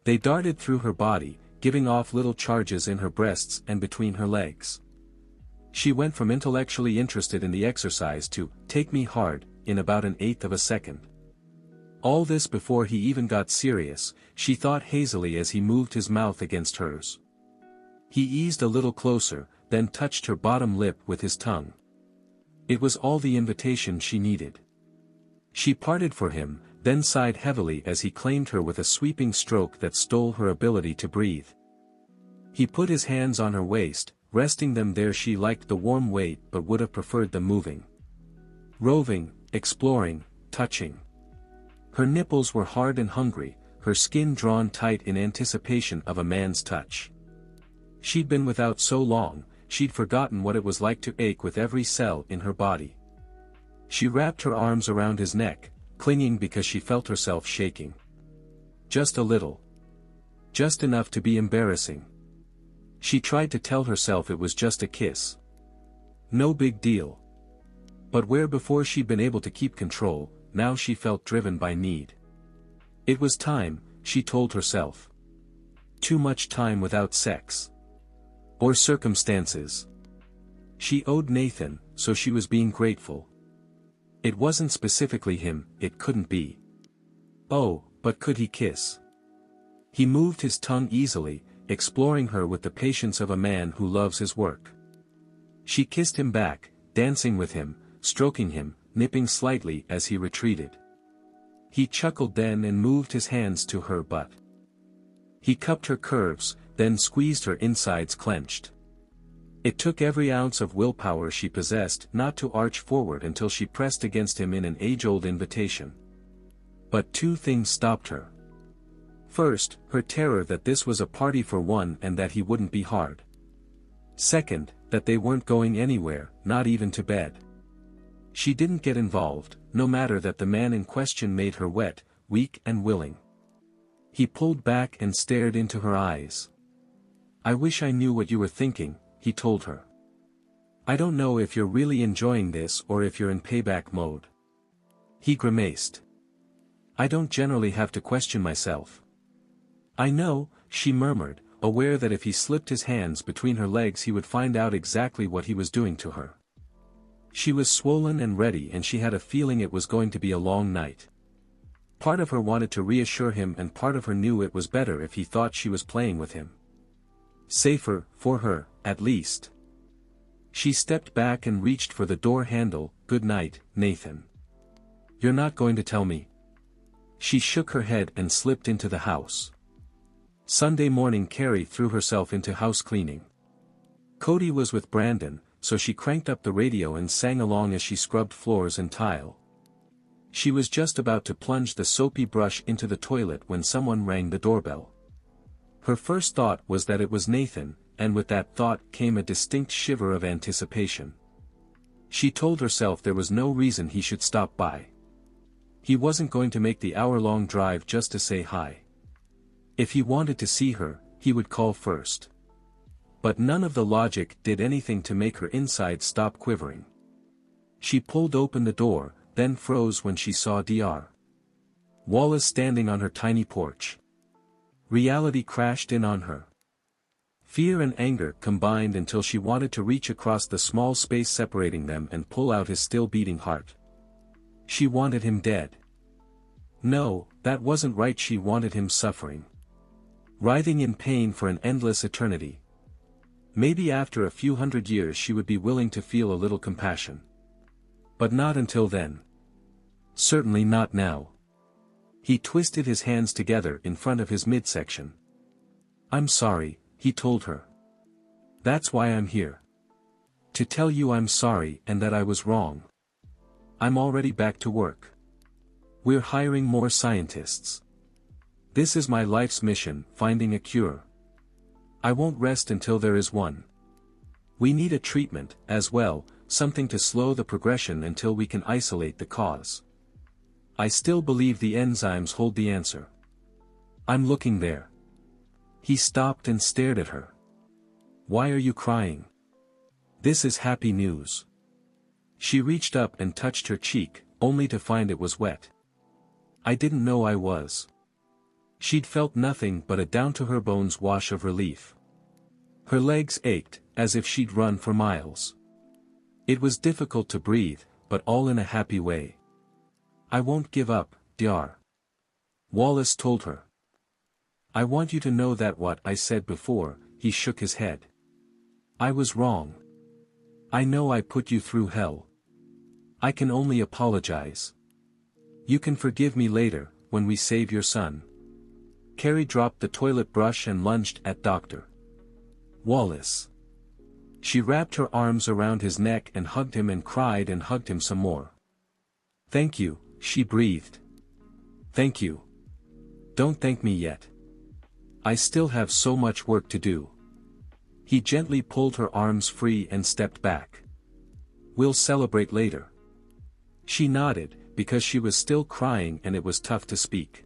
They darted through her body, giving off little charges in her breasts and between her legs. She went from intellectually interested in the exercise to, take me hard, in about an eighth of a second. All this before he even got serious, she thought hazily as he moved his mouth against hers. He eased a little closer, then touched her bottom lip with his tongue. It was all the invitation she needed. She parted for him, then sighed heavily as he claimed her with a sweeping stroke that stole her ability to breathe. He put his hands on her waist, resting them there. She liked the warm weight but would have preferred them moving. Roving, exploring, touching. Her nipples were hard and hungry, her skin drawn tight in anticipation of a man's touch. She'd been without so long, she'd forgotten what it was like to ache with every cell in her body. She wrapped her arms around his neck, clinging because she felt herself shaking. Just a little. Just enough to be embarrassing. She tried to tell herself it was just a kiss. No big deal. But where before she'd been able to keep control, now she felt driven by need. It was time, she told herself. Too much time without sex. Or circumstances. She owed Nathan, so she was being grateful. It wasn't specifically him, it couldn't be. Oh, but could he kiss? He moved his tongue easily, exploring her with the patience of a man who loves his work. She kissed him back, dancing with him, stroking him, nipping slightly as he retreated. He chuckled then and moved his hands to her butt. He cupped her curves, then squeezed her insides clenched. It took every ounce of willpower she possessed not to arch forward until she pressed against him in an age-old invitation. But two things stopped her. First, her terror that this was a party for one and that he wouldn't be hard. Second, that they weren't going anywhere, not even to bed. She didn't get involved, no matter that the man in question made her wet, weak and willing. He pulled back and stared into her eyes. "I wish I knew what you were thinking," he told her. "I don't know if you're really enjoying this or if you're in payback mode." He grimaced. "I don't generally have to question myself." "I know," she murmured, aware that if he slipped his hands between her legs he would find out exactly what he was doing to her. She was swollen and ready and she had a feeling it was going to be a long night. Part of her wanted to reassure him and part of her knew it was better if he thought she was playing with him. Safer, for her, at least. She stepped back and reached for the door handle. "Good night, Nathan. You're not going to tell me?" She shook her head and slipped into the house. Sunday morning Carrie threw herself into house cleaning. Cody was with Brandon, so she cranked up the radio and sang along as she scrubbed floors and tile. She was just about to plunge the soapy brush into the toilet when someone rang the doorbell. Her first thought was that it was Nathan, and with that thought came a distinct shiver of anticipation. She told herself there was no reason he should stop by. He wasn't going to make the hour-long drive just to say hi. If he wanted to see her, he would call first. But none of the logic did anything to make her inside stop quivering. She pulled open the door, then froze when she saw Dr. Wallace standing on her tiny porch. Reality crashed in on her. Fear and anger combined until she wanted to reach across the small space separating them and pull out his still beating heart. She wanted him dead. No, that wasn't right. She wanted him suffering. Writhing in pain for an endless eternity. Maybe after a few hundred years she would be willing to feel a little compassion. But not until then. Certainly not now. He twisted his hands together in front of his midsection. "I'm sorry," he told her. "That's why I'm here. To tell you I'm sorry and that I was wrong. I'm already back to work. We're hiring more scientists. This is my life's mission, finding a cure. I won't rest until there is one. We need a treatment, as well, something to slow the progression until we can isolate the cause. I still believe the enzymes hold the answer. I'm looking there." He stopped and stared at her. "Why are you crying? This is happy news." She reached up and touched her cheek, only to find it was wet. "I didn't know I was." She'd felt nothing but a down-to-her-bones wash of relief. Her legs ached, as if she'd run for miles. It was difficult to breathe, but all in a happy way. "I won't give up, Dr. Wallace told her. "I want you to know that what I said before," he shook his head. "I was wrong. I know I put you through hell. I can only apologize. You can forgive me later, when we save your son." Carrie dropped the toilet brush and lunged at Dr. Wallace. She wrapped her arms around his neck and hugged him and cried and hugged him some more. "Thank you," she breathed. "Thank you. Don't thank me yet. I still have so much work to do." He gently pulled her arms free and stepped back. "We'll celebrate later." She nodded, because she was still crying and it was tough to speak.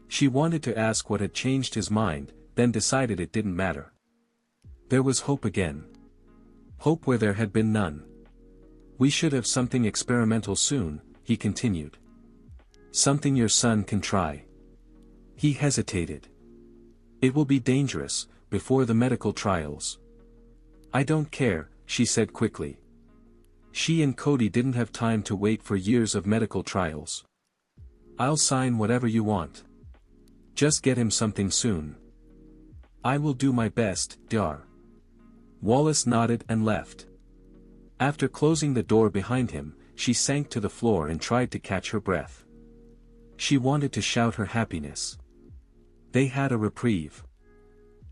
She wanted to ask what had changed his mind, then decided it didn't matter. There was hope again. Hope where there had been none. "We should have something experimental soon," he continued. "Something your son can try." He hesitated. "It will be dangerous, before the medical trials." "I don't care," she said quickly. She and Cody didn't have time to wait for years of medical trials. "I'll sign whatever you want. Just get him something soon." "I will do my best, Dr. Wallace nodded and left. After closing the door behind him, she sank to the floor and tried to catch her breath. She wanted to shout her happiness. They had a reprieve.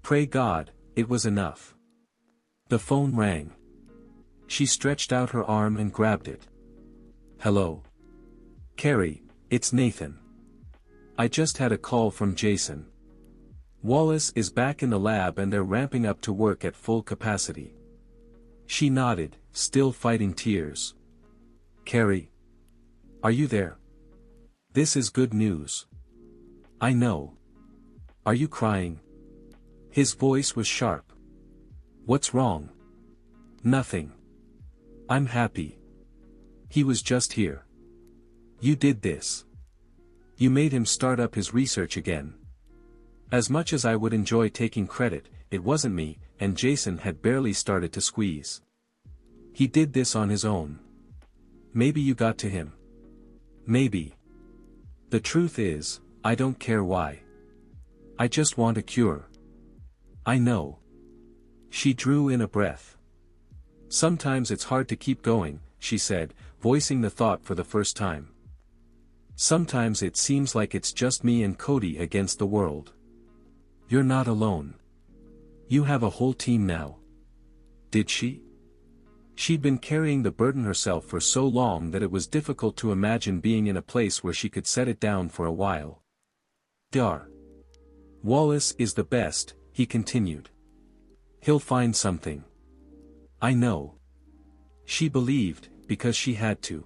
Pray God, it was enough. The phone rang. She stretched out her arm and grabbed it. "Hello. Carrie, it's Nathan. I just had a call from Jason. Wallace is back in the lab and they're ramping up to work at full capacity. She nodded, still fighting tears. Carrie. Are you there? This is good news. I know. Are you crying? His voice was sharp. What's wrong? Nothing. I'm happy. He was just here. You did this. You made him start up his research again. As much as I would enjoy taking credit, it wasn't me, and Jason had barely started to squeeze. He did this on his own. Maybe you got to him. Maybe. The truth is, I don't care why. I just want a cure. I know. She drew in a breath. Sometimes it's hard to keep going, she said, voicing the thought for the first time. Sometimes it seems like it's just me and Cody against the world. You're not alone. You have a whole team now. Did she? She'd been carrying the burden herself for so long that it was difficult to imagine being in a place where she could set it down for a while. Dar. Wallace is the best, he continued. He'll find something. I know. She believed, because she had to.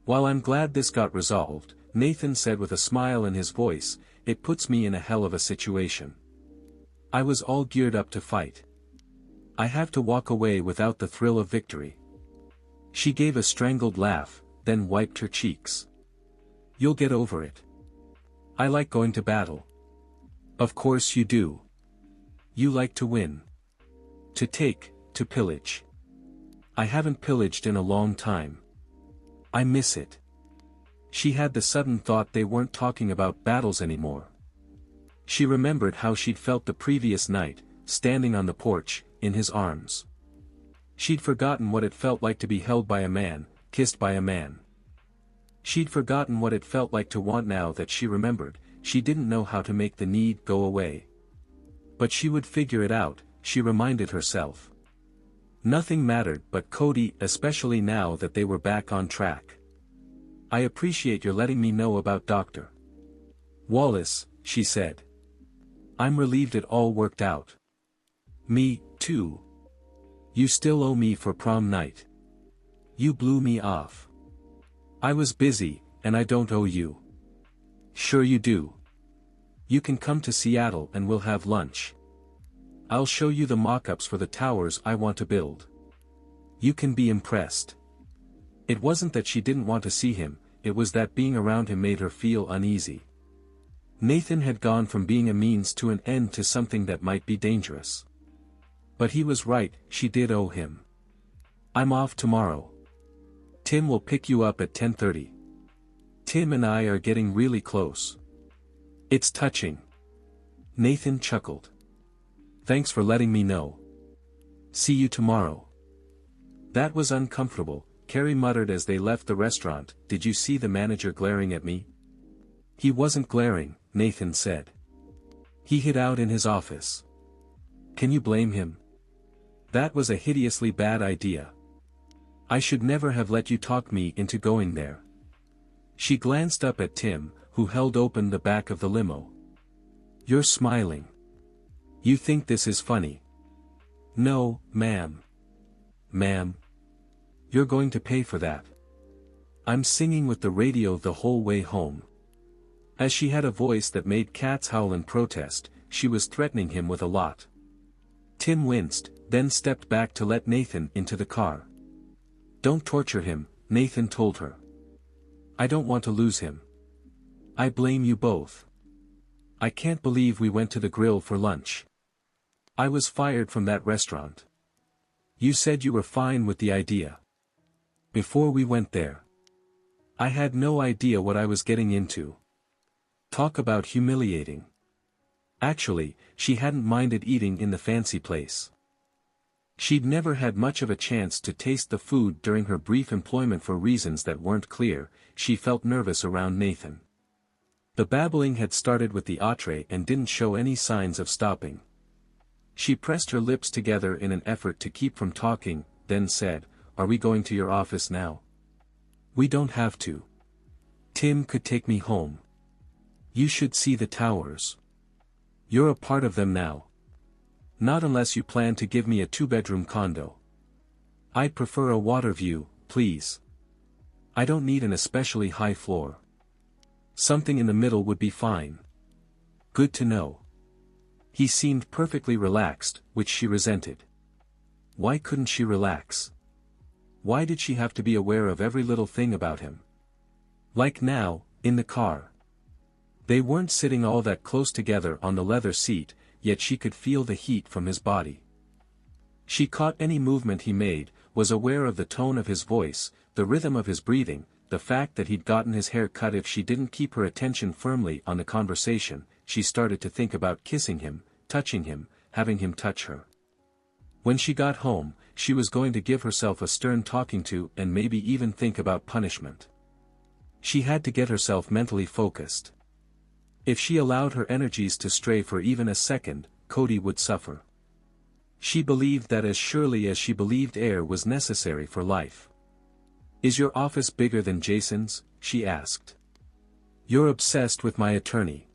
While I'm glad this got resolved, Nathan said with a smile in his voice, it puts me in a hell of a situation. I was all geared up to fight. I have to walk away without the thrill of victory. She gave a strangled laugh, then wiped her cheeks. You'll get over it. I like going to battle. Of course you do. You like to win. To take, to pillage. I haven't pillaged in a long time. I miss it. She had the sudden thought they weren't talking about battles anymore. She remembered how she'd felt the previous night, standing on the porch, in his arms. She'd forgotten what it felt like to be held by a man, kissed by a man. She'd forgotten what it felt like to want. Now that she remembered, she didn't know how to make the need go away. But she would figure it out, she reminded herself. Nothing mattered but Cody, especially now that they were back on track. I appreciate your letting me know about Dr. Wallace, she said. I'm relieved it all worked out. Me, too. You still owe me for prom night. You blew me off. I was busy, and I don't owe you. Sure you do. You can come to Seattle and we'll have lunch. I'll show you the mock-ups for the towers I want to build. You can be impressed. It wasn't that she didn't want to see him, it was that being around him made her feel uneasy. Nathan had gone from being a means to an end to something that might be dangerous. But he was right, she did owe him. I'm off tomorrow. Tim will pick you up at 10:30. Tim and I are getting really close. It's touching. Nathan chuckled. Thanks for letting me know. See you tomorrow. That was uncomfortable, Carrie muttered as they left the restaurant. Did you see the manager glaring at me? He wasn't glaring, Nathan said. He hid out in his office. Can you blame him? That was a hideously bad idea. I should never have let you talk me into going there. She glanced up at Tim, who held open the back of the limo. You're smiling. You think this is funny? No, ma'am. Ma'am. You're going to pay for that. I'm singing with the radio the whole way home. As she had a voice that made cats howl in protest, she was threatening him with a lot. Tim winced, then stepped back to let Nathan into the car. Don't torture him, Nathan told her. I don't want to lose him. I blame you both. I can't believe we went to the grill for lunch. I was fired from that restaurant. You said you were fine with the idea. Before we went there. I had no idea what I was getting into. Talk about humiliating. Actually, she hadn't minded eating in the fancy place. She'd never had much of a chance to taste the food during her brief employment for reasons that weren't clear. She felt nervous around Nathan. The babbling had started with the entree and didn't show any signs of stopping. She pressed her lips together in an effort to keep from talking, then said, Are we going to your office now? We don't have to. Tim could take me home. You should see the towers. You're a part of them now. Not unless you plan to give me a 2-bedroom condo. I'd prefer a water view, please. I don't need an especially high floor. Something in the middle would be fine. Good to know. He seemed perfectly relaxed, which she resented. Why couldn't she relax? Why did she have to be aware of every little thing about him? Like now, in the car. They weren't sitting all that close together on the leather seat, yet she could feel the heat from his body. She caught any movement he made, was aware of the tone of his voice, the rhythm of his breathing, the fact that he'd gotten his hair cut. If she didn't keep her attention firmly on the conversation, she started to think about kissing him, touching him, having him touch her. When she got home, she was going to give herself a stern talking to and maybe even think about punishment. She had to get herself mentally focused. If she allowed her energies to stray for even a second, Cody would suffer. She believed that as surely as she believed air was necessary for life. "Is your office bigger than Jason's?" she asked. "You're obsessed with my attorney."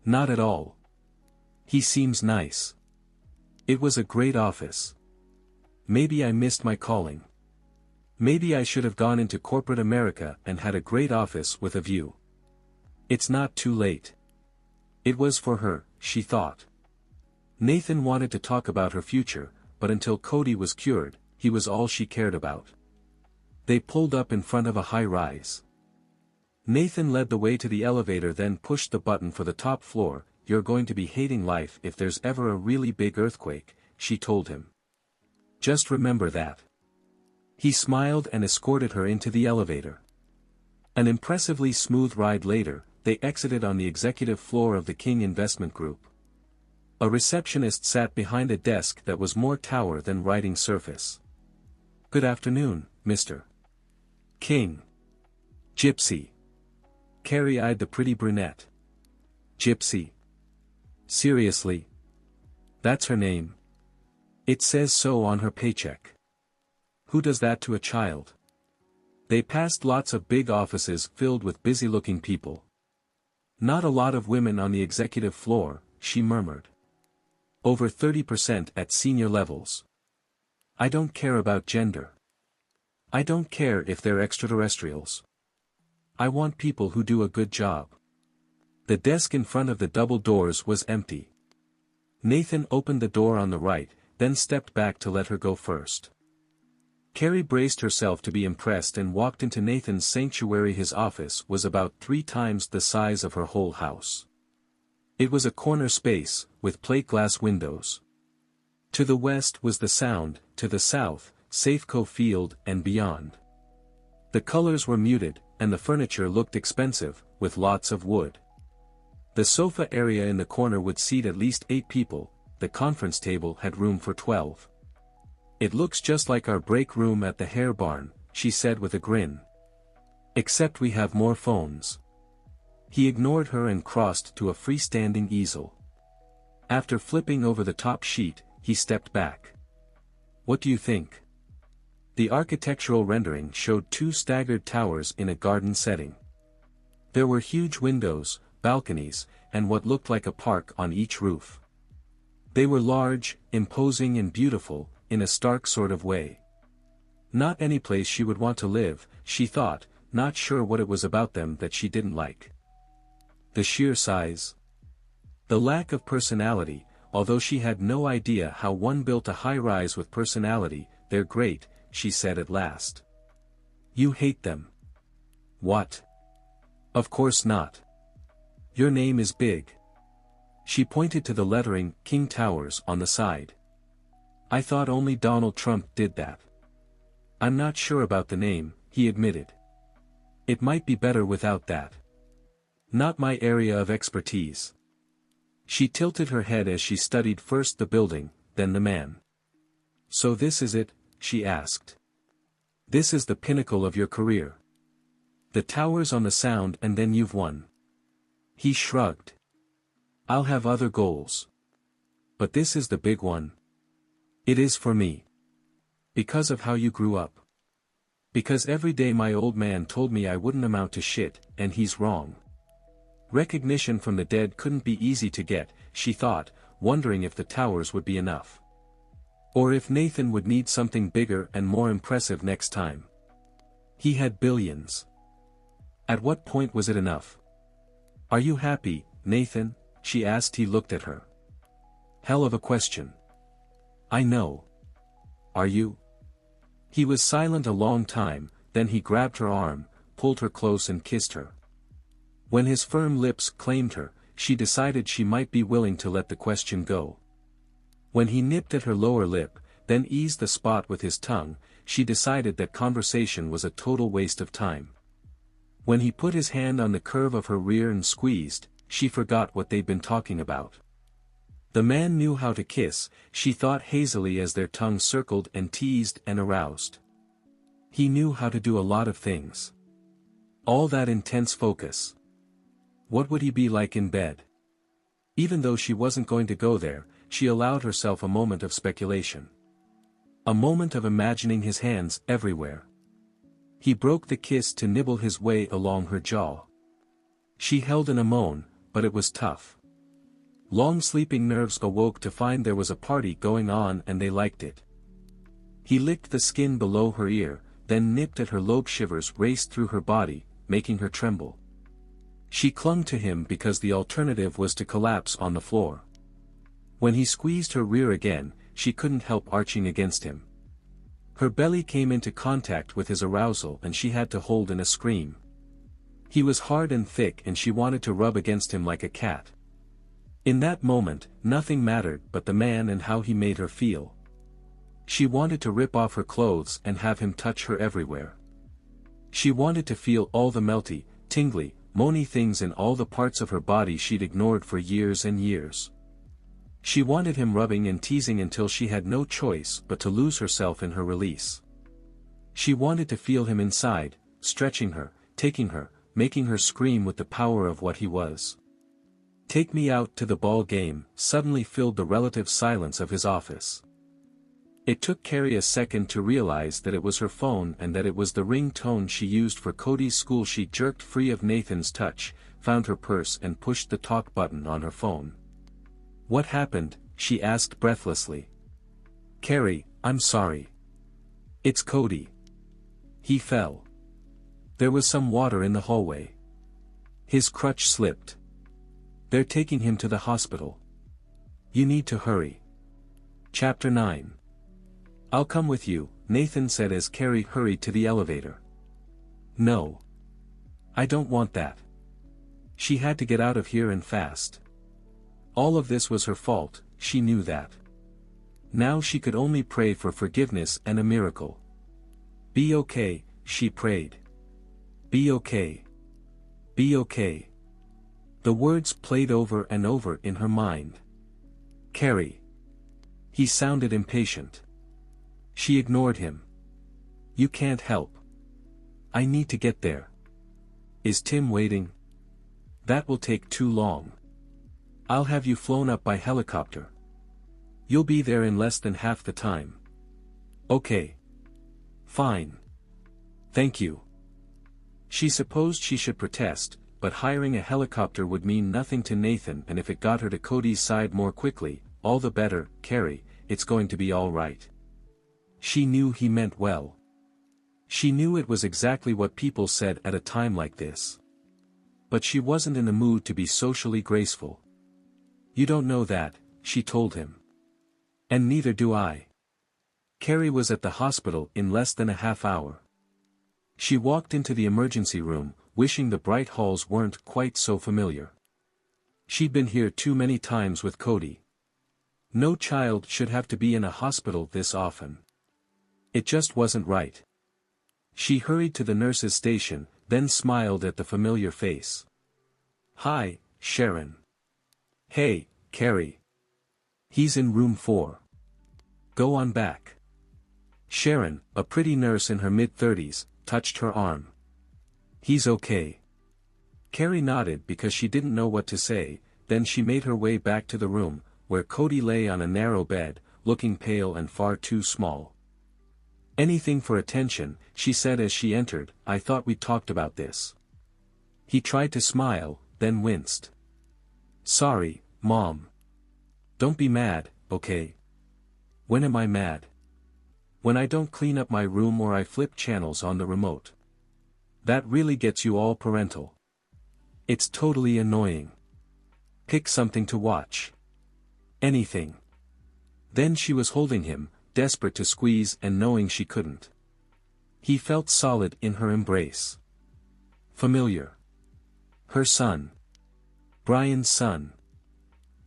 "Not at all. He seems nice." "It was a great office. Maybe I missed my calling. Maybe I should have gone into corporate America and had a great office with a view." It's not too late. It was for her, she thought. Nathan wanted to talk about her future, but until Cody was cured, he was all she cared about. They pulled up in front of a high-rise. Nathan led the way to the elevator, then pushed the button for the top floor. "You're going to be hating life if there's ever a really big earthquake," she told him. "Just remember that." He smiled and escorted her into the elevator. An impressively smooth ride later, they exited on the executive floor of the King Investment Group. A receptionist sat behind a desk that was more tower than writing surface. "Good afternoon, Mr. King." "Gypsy." Carrie eyed the pretty brunette. "Gypsy? Seriously? That's her name? It says so on her paycheck. Who does that to a child?" They passed lots of big offices filled with busy-looking people. "Not a lot of women on the executive floor," she murmured. "Over 30% at senior levels. I don't care about gender. I don't care if they're extraterrestrials. I want people who do a good job." The desk in front of the double doors was empty. Nathan opened the door on the right, then stepped back to let her go first. Carrie braced herself to be impressed and walked into Nathan's sanctuary. His office was about 3 times the size of her whole house. It was a corner space, with plate glass windows. To the west was the Sound, to the south, Safeco Field, and beyond. The colors were muted, and the furniture looked expensive, with lots of wood. The sofa area in the corner would seat at least 8 people, the conference table had room for 12. "It looks just like our break room at the Hair Barn," she said with a grin. "Except we have more phones." He ignored her and crossed to a freestanding easel. After flipping over the top sheet, he stepped back. "What do you think?" The architectural rendering showed 2 staggered towers in a garden setting. There were huge windows, balconies, and what looked like a park on each roof. They were large, imposing and beautiful, in a stark sort of way. Not any place she would want to live, she thought, not sure what it was about them that she didn't like. The sheer size. The lack of personality, although she had no idea how one built a high-rise with personality. "They're great," she said at last. "You hate them." "What? Of course not. Your name is big." She pointed to the lettering, King Towers, on the side. "I thought only Donald Trump did that." "I'm not sure about the name," he admitted. "It might be better without that. Not my area of expertise." She tilted her head as she studied first the building, then the man. "So this is it?" she asked. "This is the pinnacle of your career. The towers on the Sound, and then you've won." He shrugged. "I'll have other goals. But this is the big one." "It is for me. Because of how you grew up. Because every day my old man told me I wouldn't amount to shit, and he's wrong." Recognition from the dead couldn't be easy to get, she thought, wondering if the towers would be enough. Or if Nathan would need something bigger and more impressive next time. He had billions. At what point was it enough? "Are you happy, Nathan?" she asked. He looked at her. "Hell of a question." "I know. Are you?" He was silent a long time, then he grabbed her arm, pulled her close and kissed her. When his firm lips claimed her, she decided she might be willing to let the question go. When he nipped at her lower lip, then eased the spot with his tongue, she decided that conversation was a total waste of time. When he put his hand on the curve of her rear and squeezed, she forgot what they'd been talking about. The man knew how to kiss, she thought hazily as their tongues circled and teased and aroused. He knew how to do a lot of things. All that intense focus. What would he be like in bed? Even though she wasn't going to go there, she allowed herself a moment of speculation. A moment of imagining his hands everywhere. He broke the kiss to nibble his way along her jaw. She held in a moan, but it was tough. Long sleeping nerves awoke to find there was a party going on and they liked it. He licked the skin below her ear, then nipped at her lobe. Shivers raced through her body, making her tremble. She clung to him because the alternative was to collapse on the floor. When he squeezed her rear again, she couldn't help arching against him. Her belly came into contact with his arousal and she had to hold in a scream. He was hard and thick and she wanted to rub against him like a cat. In that moment, nothing mattered but the man and how he made her feel. She wanted to rip off her clothes and have him touch her everywhere. She wanted to feel all the melty, tingly, moany things in all the parts of her body she'd ignored for years and years. She wanted him rubbing and teasing until she had no choice but to lose herself in her release. She wanted to feel him inside, stretching her, taking her, making her scream with the power of what he was. "Take me out to the ball game," suddenly filled the relative silence of his office. It took Carrie a second to realize that it was her phone and that it was the ringtone she used for Cody's school. She jerked free of Nathan's touch, found her purse and pushed the talk button on her phone. "What happened?" she asked breathlessly. "Carrie, I'm sorry. It's Cody. He fell. There was some water in the hallway. His crutch slipped. They're taking him to the hospital. You need to hurry." Chapter 9. "I'll come with you," Nathan said as Carrie hurried to the elevator. "No. I don't want that." She had to get out of here and fast. All of this was her fault, she knew that. Now she could only pray for forgiveness and a miracle. "Be okay," she prayed. "Be okay. Be okay." The words played over and over in her mind. "Carrie." He sounded impatient. She ignored him. "You can't help. I need to get there." "Is Tim waiting?" "That will take too long. I'll have you flown up by helicopter. You'll be there in less than half the time." "Okay. Fine. Thank you." She supposed she should protest, but hiring a helicopter would mean nothing to Nathan, and if it got her to Cody's side more quickly, all the better. "Carrie, it's going to be all right." She knew he meant well. She knew it was exactly what people said at a time like this. But she wasn't in the mood to be socially graceful. "You don't know that," she told him. "And neither do I." Carrie was at the hospital in less than a half hour. She walked into the emergency room, wishing the bright halls weren't quite so familiar. She'd been here too many times with Cody. No child should have to be in a hospital this often. It just wasn't right. She hurried to the nurse's station, then smiled at the familiar face. "Hi, Sharon." "Hey, Carrie. He's in room 4. Go on back." Sharon, a pretty nurse in her mid-30s, touched her arm. "He's okay." Carrie nodded because she didn't know what to say, then she made her way back to the room, where Cody lay on a narrow bed, looking pale and far too small. "Anything for attention," she said as she entered. "I thought we talked about this." He tried to smile, then winced. "Sorry, Mom. Don't be mad, okay? When am I mad? When I don't clean up my room or I flip channels on the remote. That really gets you all parental. It's totally annoying. Pick something to watch. Anything. Then she was holding him, desperate to squeeze and knowing she couldn't. He felt solid in her embrace. Familiar. Her son. Brian's son.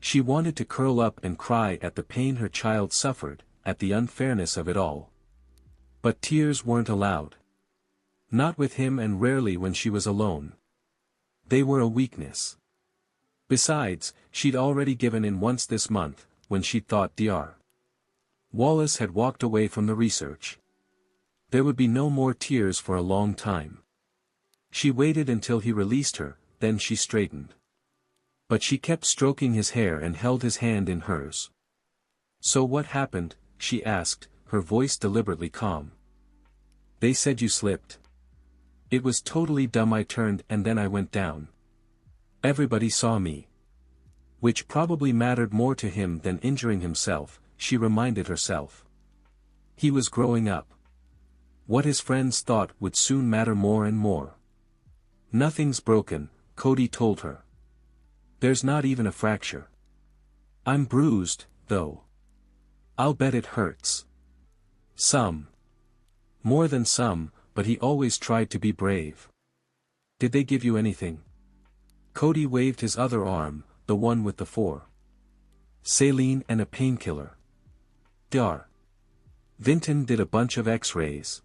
She wanted to curl up and cry at the pain her child suffered, at the unfairness of it all. But tears weren't allowed. Not with him and rarely when she was alone. They were a weakness. Besides, she'd already given in once this month, when she'd thought Dr. Wallace had walked away from the research. There would be no more tears for a long time. She waited until he released her, then she straightened. But she kept stroking his hair and held his hand in hers. "So what happened?" she asked, her voice deliberately calm. "They said you slipped. It was totally dumb. I turned and then I went down. Everybody saw me." Which probably mattered more to him than injuring himself, she reminded herself. He was growing up. What his friends thought would soon matter more and more. "Nothing's broken," Cody told her. "There's not even a fracture. I'm bruised, though. I'll bet it hurts. Some. More than some, but he always tried to be brave." "Did they give you anything?" Cody waved his other arm, the one with the 4. Saline and a painkiller. "Dr. Vinton did a bunch of x-rays.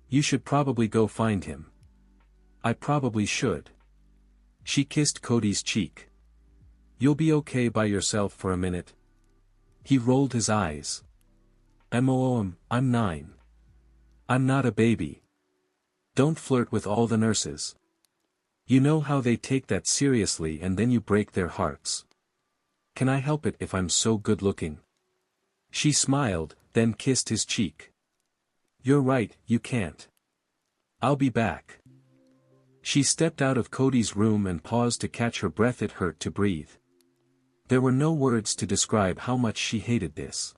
You should probably go find him." "I probably should." She kissed Cody's cheek. "You'll be okay by yourself for a minute." He rolled his eyes. I'm 9. I'm not a baby. Don't flirt with all the nurses. You know how they take that seriously and then you break their hearts. Can I help it if I'm so good looking?" She smiled, then kissed his cheek. "You're right, you can't. I'll be back." She stepped out of Cody's room and paused to catch her breath. It hurt to breathe. There were no words to describe how much she hated this.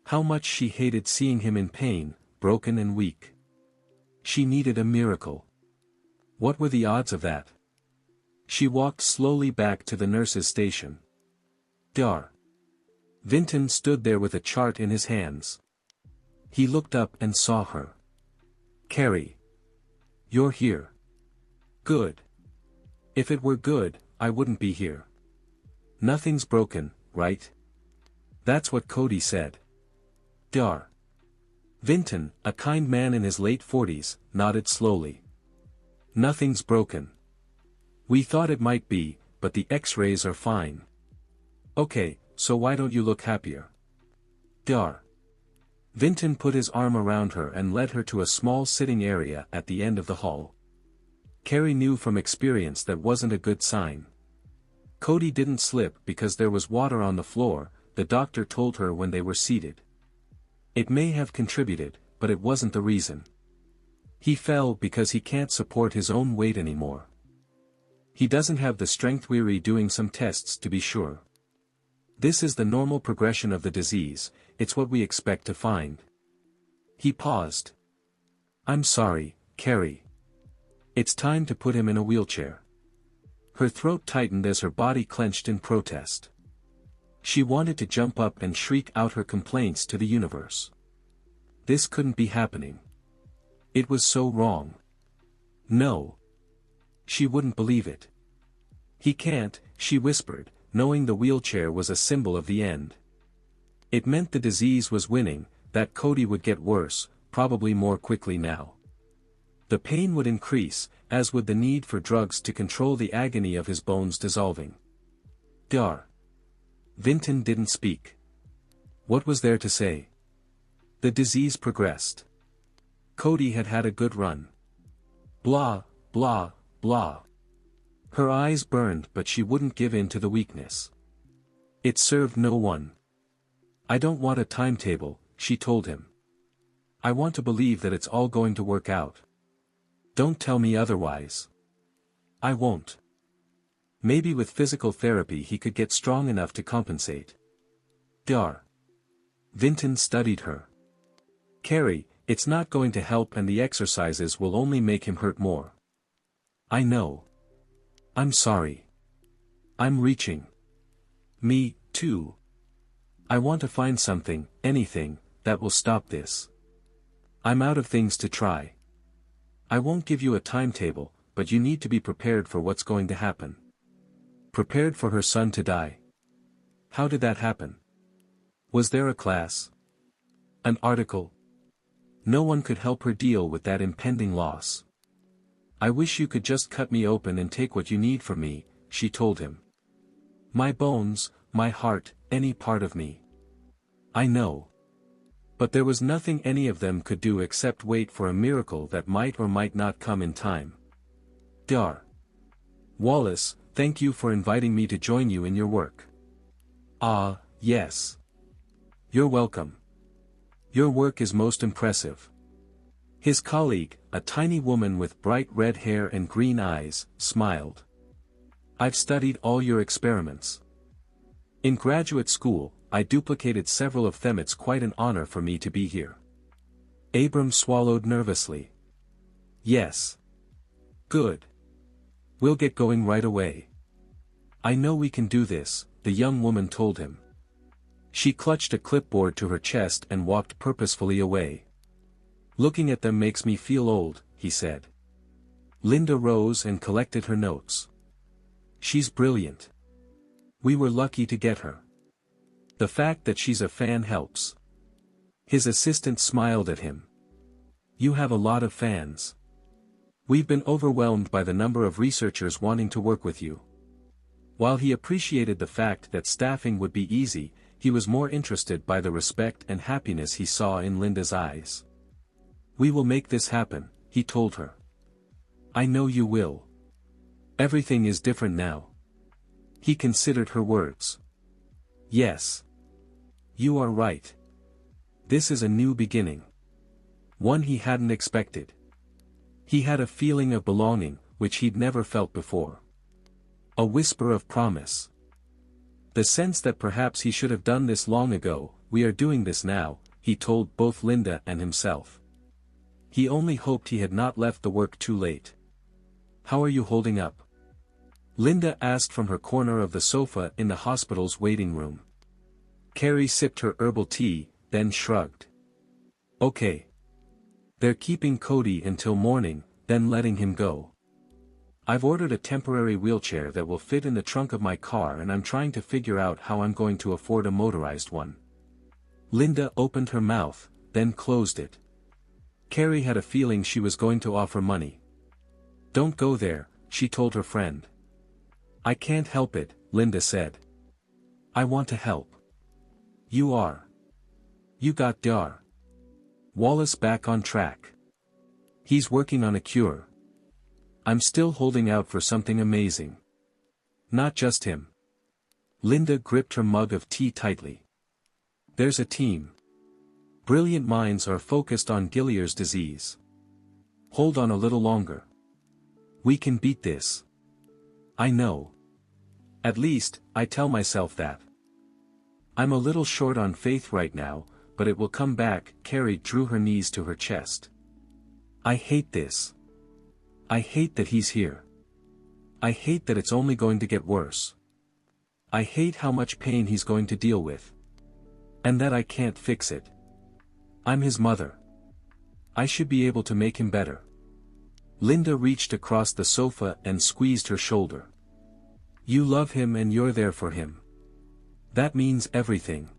How much she hated seeing him in pain, broken and weak. She needed a miracle. What were the odds of that? She walked slowly back to the nurse's station. Dr. Vinton stood there with a chart in his hands. He looked up and saw her. "Carrie. You're here. Good. If it were good, I wouldn't be here. Nothing's broken, right?" That's what Cody said. Dr. Vinton, a kind man in his late 40s, nodded slowly. "Nothing's broken. We thought it might be, but the x-rays are fine. Okay, so why don't you look happier?" Dr. Vinton put his arm around her and led her to a small sitting area at the end of the hall. Carrie knew from experience that wasn't a good sign. Cody didn't slip because there was water on the floor, the doctor told her when they were seated. It may have contributed, but it wasn't the reason. He fell because he can't support his own weight anymore. He doesn't have the strength. We're doing some tests to be sure. This is the normal progression of the disease, it's what we expect to find. He paused. "I'm sorry, Carrie. It's time to put him in a wheelchair." Her throat tightened as her body clenched in protest. She wanted to jump up and shriek out her complaints to the universe. This couldn't be happening. It was so wrong. No. She wouldn't believe it. "He can't," she whispered, knowing the wheelchair was a symbol of the end. It meant the disease was winning, that Cody would get worse, probably more quickly now. The pain would increase, as would the need for drugs to control the agony of his bones dissolving. Dr. Vinton didn't speak. What was there to say? The disease progressed. Cody had had a good run. Blah, blah, blah. Her eyes burned, but she wouldn't give in to the weakness. It served no one. "I don't want a timetable," she told him. "I want to believe that it's all going to work out. Don't tell me otherwise." "I won't." Maybe with physical therapy he could get strong enough to compensate. Dr. Vinton studied her. Carrie, it's not going to help and the exercises will only make him hurt more. I know. I'm sorry. I'm reaching. Me, too. I want to find something, anything, that will stop this. I'm out of things to try. I won't give you a timetable, but you need to be prepared for what's going to happen. Prepared for her son to die. How did that happen? Was there a class? An article? No one could help her deal with that impending loss. I wish you could just cut me open and take what you need from me, she told him. My bones, my heart, any part of me. I know. But there was nothing any of them could do except wait for a miracle that might or might not come in time. Dar. Wallace, thank you for inviting me to join you in your work. Ah, yes. You're welcome. Your work is most impressive. His colleague, a tiny woman with bright red hair and green eyes, smiled. I've studied all your experiments. In graduate school, I duplicated several of them. It's quite an honor for me to be here. Abram swallowed nervously. Yes. Good. We'll get going right away. I know we can do this, the young woman told him. She clutched a clipboard to her chest and walked purposefully away. Looking at them makes me feel old, he said. Linda rose and collected her notes. She's brilliant. We were lucky to get her. The fact that she's a fan helps. His assistant smiled at him. You have a lot of fans. We've been overwhelmed by the number of researchers wanting to work with you. While he appreciated the fact that staffing would be easy, he was more interested by the respect and happiness he saw in Linda's eyes. We will make this happen, he told her. I know you will. Everything is different now. He considered her words. Yes. You are right. This is a new beginning. One he hadn't expected. He had a feeling of belonging, which he'd never felt before. A whisper of promise. The sense that perhaps he should have done this long ago. We are doing this now, he told both Linda and himself. He only hoped he had not left the work too late. How are you holding up? Linda asked from her corner of the sofa in the hospital's waiting room. Carrie sipped her herbal tea, then shrugged. Okay. They're keeping Cody until morning, then letting him go. I've ordered a temporary wheelchair that will fit in the trunk of my car and I'm trying to figure out how I'm going to afford a motorized one. Linda opened her mouth, then closed it. Carrie had a feeling she was going to offer money. Don't go there, she told her friend. I can't help it, Linda said. I want to help. You are. You got Dar. Wallace back on track. He's working on a cure. I'm still holding out for something amazing. Not just him. Linda gripped her mug of tea tightly. There's a team. Brilliant minds are focused on Gillier's disease. Hold on a little longer. We can beat this. I know. At least, I tell myself that. I'm a little short on faith right now, but it will come back. Carrie drew her knees to her chest. I hate this. I hate that he's here. I hate that it's only going to get worse. I hate how much pain he's going to deal with. And that I can't fix it. I'm his mother. I should be able to make him better. Linda reached across the sofa and squeezed her shoulder. You love him and you're there for him. That means everything.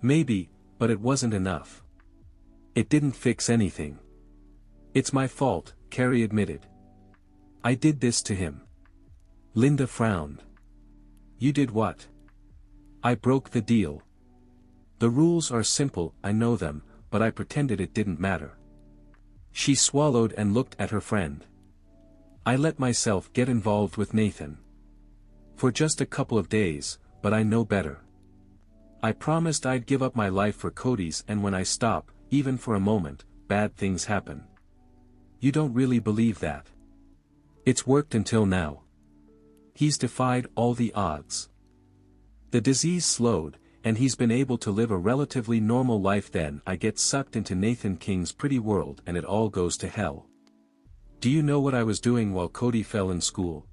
Maybe, but it wasn't enough. It didn't fix anything. It's my fault, Carrie admitted. I did this to him. Linda frowned. You did what? I broke the deal. The rules are simple, I know them, but I pretended it didn't matter. She swallowed and looked at her friend. I let myself get involved with Nathan. For just a couple of days, but I know better. I promised I'd give up my life for Cody's, and when I stop, even for a moment, bad things happen. You don't really believe that. It's worked until now. He's defied all the odds. The disease slowed, and he's been able to live a relatively normal life. Then I get sucked into Nathan King's pretty world and it all goes to hell. Do you know what I was doing while Cody fell in school?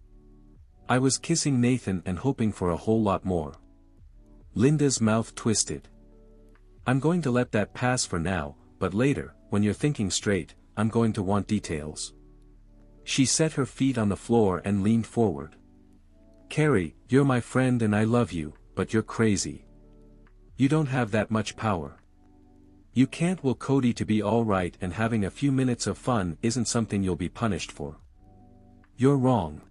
I was kissing Nathan and hoping for a whole lot more. Linda's mouth twisted. I'm going to let that pass for now, but later, when you're thinking straight, I'm going to want details. She set her feet on the floor and leaned forward. Carrie, you're my friend and I love you, but you're crazy. You don't have that much power. You can't will Cody to be alright, and having a few minutes of fun isn't something you'll be punished for. You're wrong.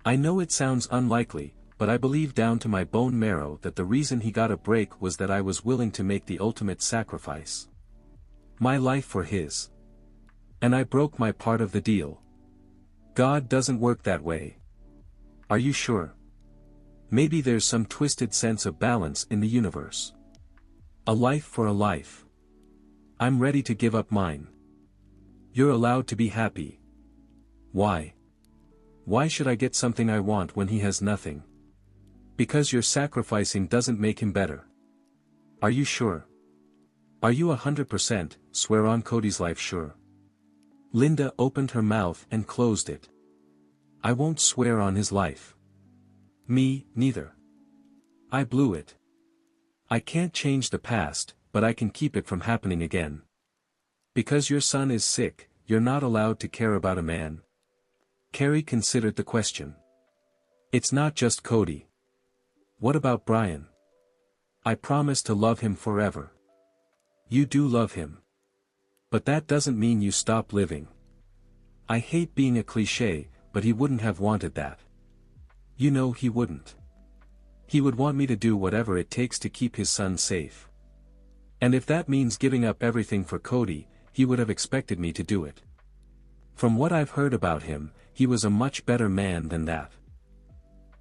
I know it sounds unlikely, but I believe down to my bone marrow that the reason he got a break was that I was willing to make the ultimate sacrifice. My life for his. And I broke my part of the deal. God doesn't work that way. Are you sure? Maybe there's some twisted sense of balance in the universe. A life for a life. I'm ready to give up mine. You're allowed to be happy. Why? Why should I get something I want when he has nothing? Because your sacrificing doesn't make him better. Are you sure? Are you 100% swear on Cody's life sure? Linda opened her mouth and closed it. I won't swear on his life. Me, neither. I blew it. I can't change the past, but I can keep it from happening again. Because your son is sick, you're not allowed to care about a man. Carrie considered the question. It's not just Cody. What about Brian? I promise to love him forever. You do love him. But that doesn't mean you stop living. I hate being a cliché, but he wouldn't have wanted that. You know he wouldn't. He would want me to do whatever it takes to keep his son safe. And if that means giving up everything for Cody, he would have expected me to do it. From what I've heard about him, he was a much better man than that.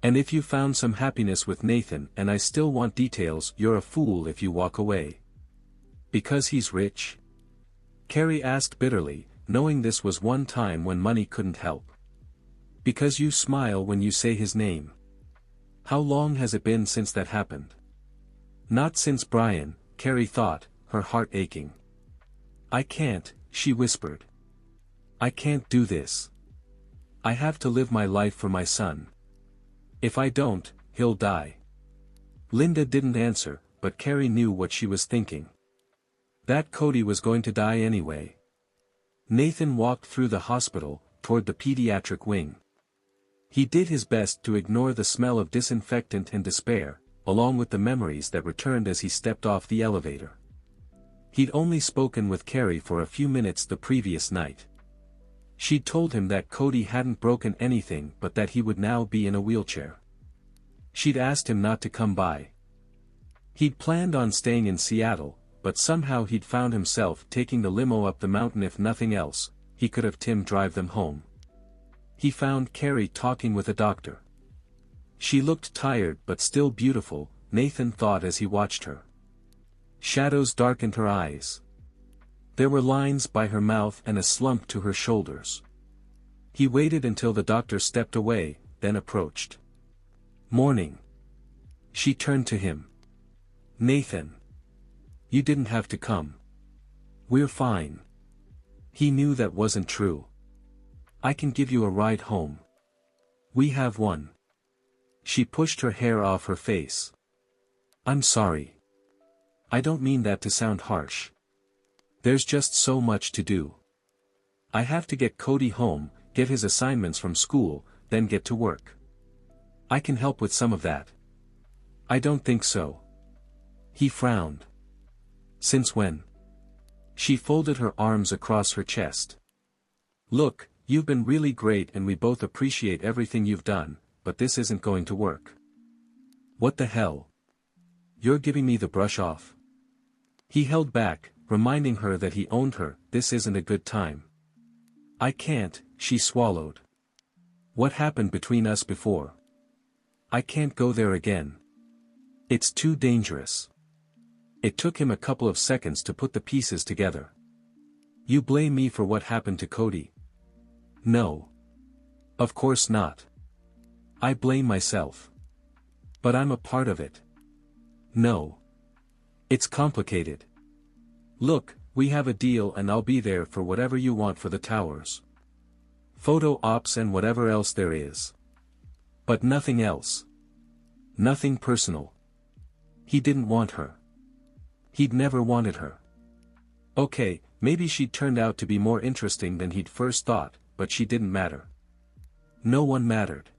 And if you found some happiness with Nathan and I still want details, you're a fool if you walk away. Because he's rich? Carrie asked bitterly, knowing this was one time when money couldn't help. Because you smile when you say his name. How long has it been since that happened? Not since Brian, Carrie thought, her heart aching. I can't, she whispered. I can't do this. I have to live my life for my son. If I don't, he'll die. Linda didn't answer, but Carrie knew what she was thinking. That Cody was going to die anyway. Nathan walked through the hospital, toward the pediatric wing. He did his best to ignore the smell of disinfectant and despair, along with the memories that returned as he stepped off the elevator. He'd only spoken with Carrie for a few minutes the previous night. She'd told him that Cody hadn't broken anything but that he would now be in a wheelchair. She'd asked him not to come by. He'd planned on staying in Seattle, but somehow he'd found himself taking the limo up the mountain. If nothing else, he could have Tim drive them home. He found Carrie talking with a doctor. She looked tired but still beautiful, Nathan thought as he watched her. Shadows darkened her eyes. There were lines by her mouth and a slump to her shoulders. He waited until the doctor stepped away, then approached. Morning. She turned to him. Nathan. You didn't have to come. We're fine. He knew that wasn't true. I can give you a ride home. We have one. She pushed her hair off her face. I'm sorry. I don't mean that to sound harsh. There's just so much to do. I have to get Cody home, get his assignments from school, then get to work. I can help with some of that. I don't think so. He frowned. Since when? She folded her arms across her chest. Look, you've been really great and we both appreciate everything you've done, but this isn't going to work. What the hell? You're giving me the brush off. He held back, reminding her that he owned her. This isn't a good time. I can't, she swallowed. What happened between us before? I can't go there again. It's too dangerous. It took him a couple of seconds to put the pieces together. You blame me for what happened to Cody? No. Of course not. I blame myself. But I'm a part of it. No. It's complicated. Look, we have a deal and I'll be there for whatever you want for the towers. Photo ops and whatever else there is. But nothing else. Nothing personal. He didn't want her. He'd never wanted her. Okay, maybe she'd turned out to be more interesting than he'd first thought, but she didn't matter. No one mattered.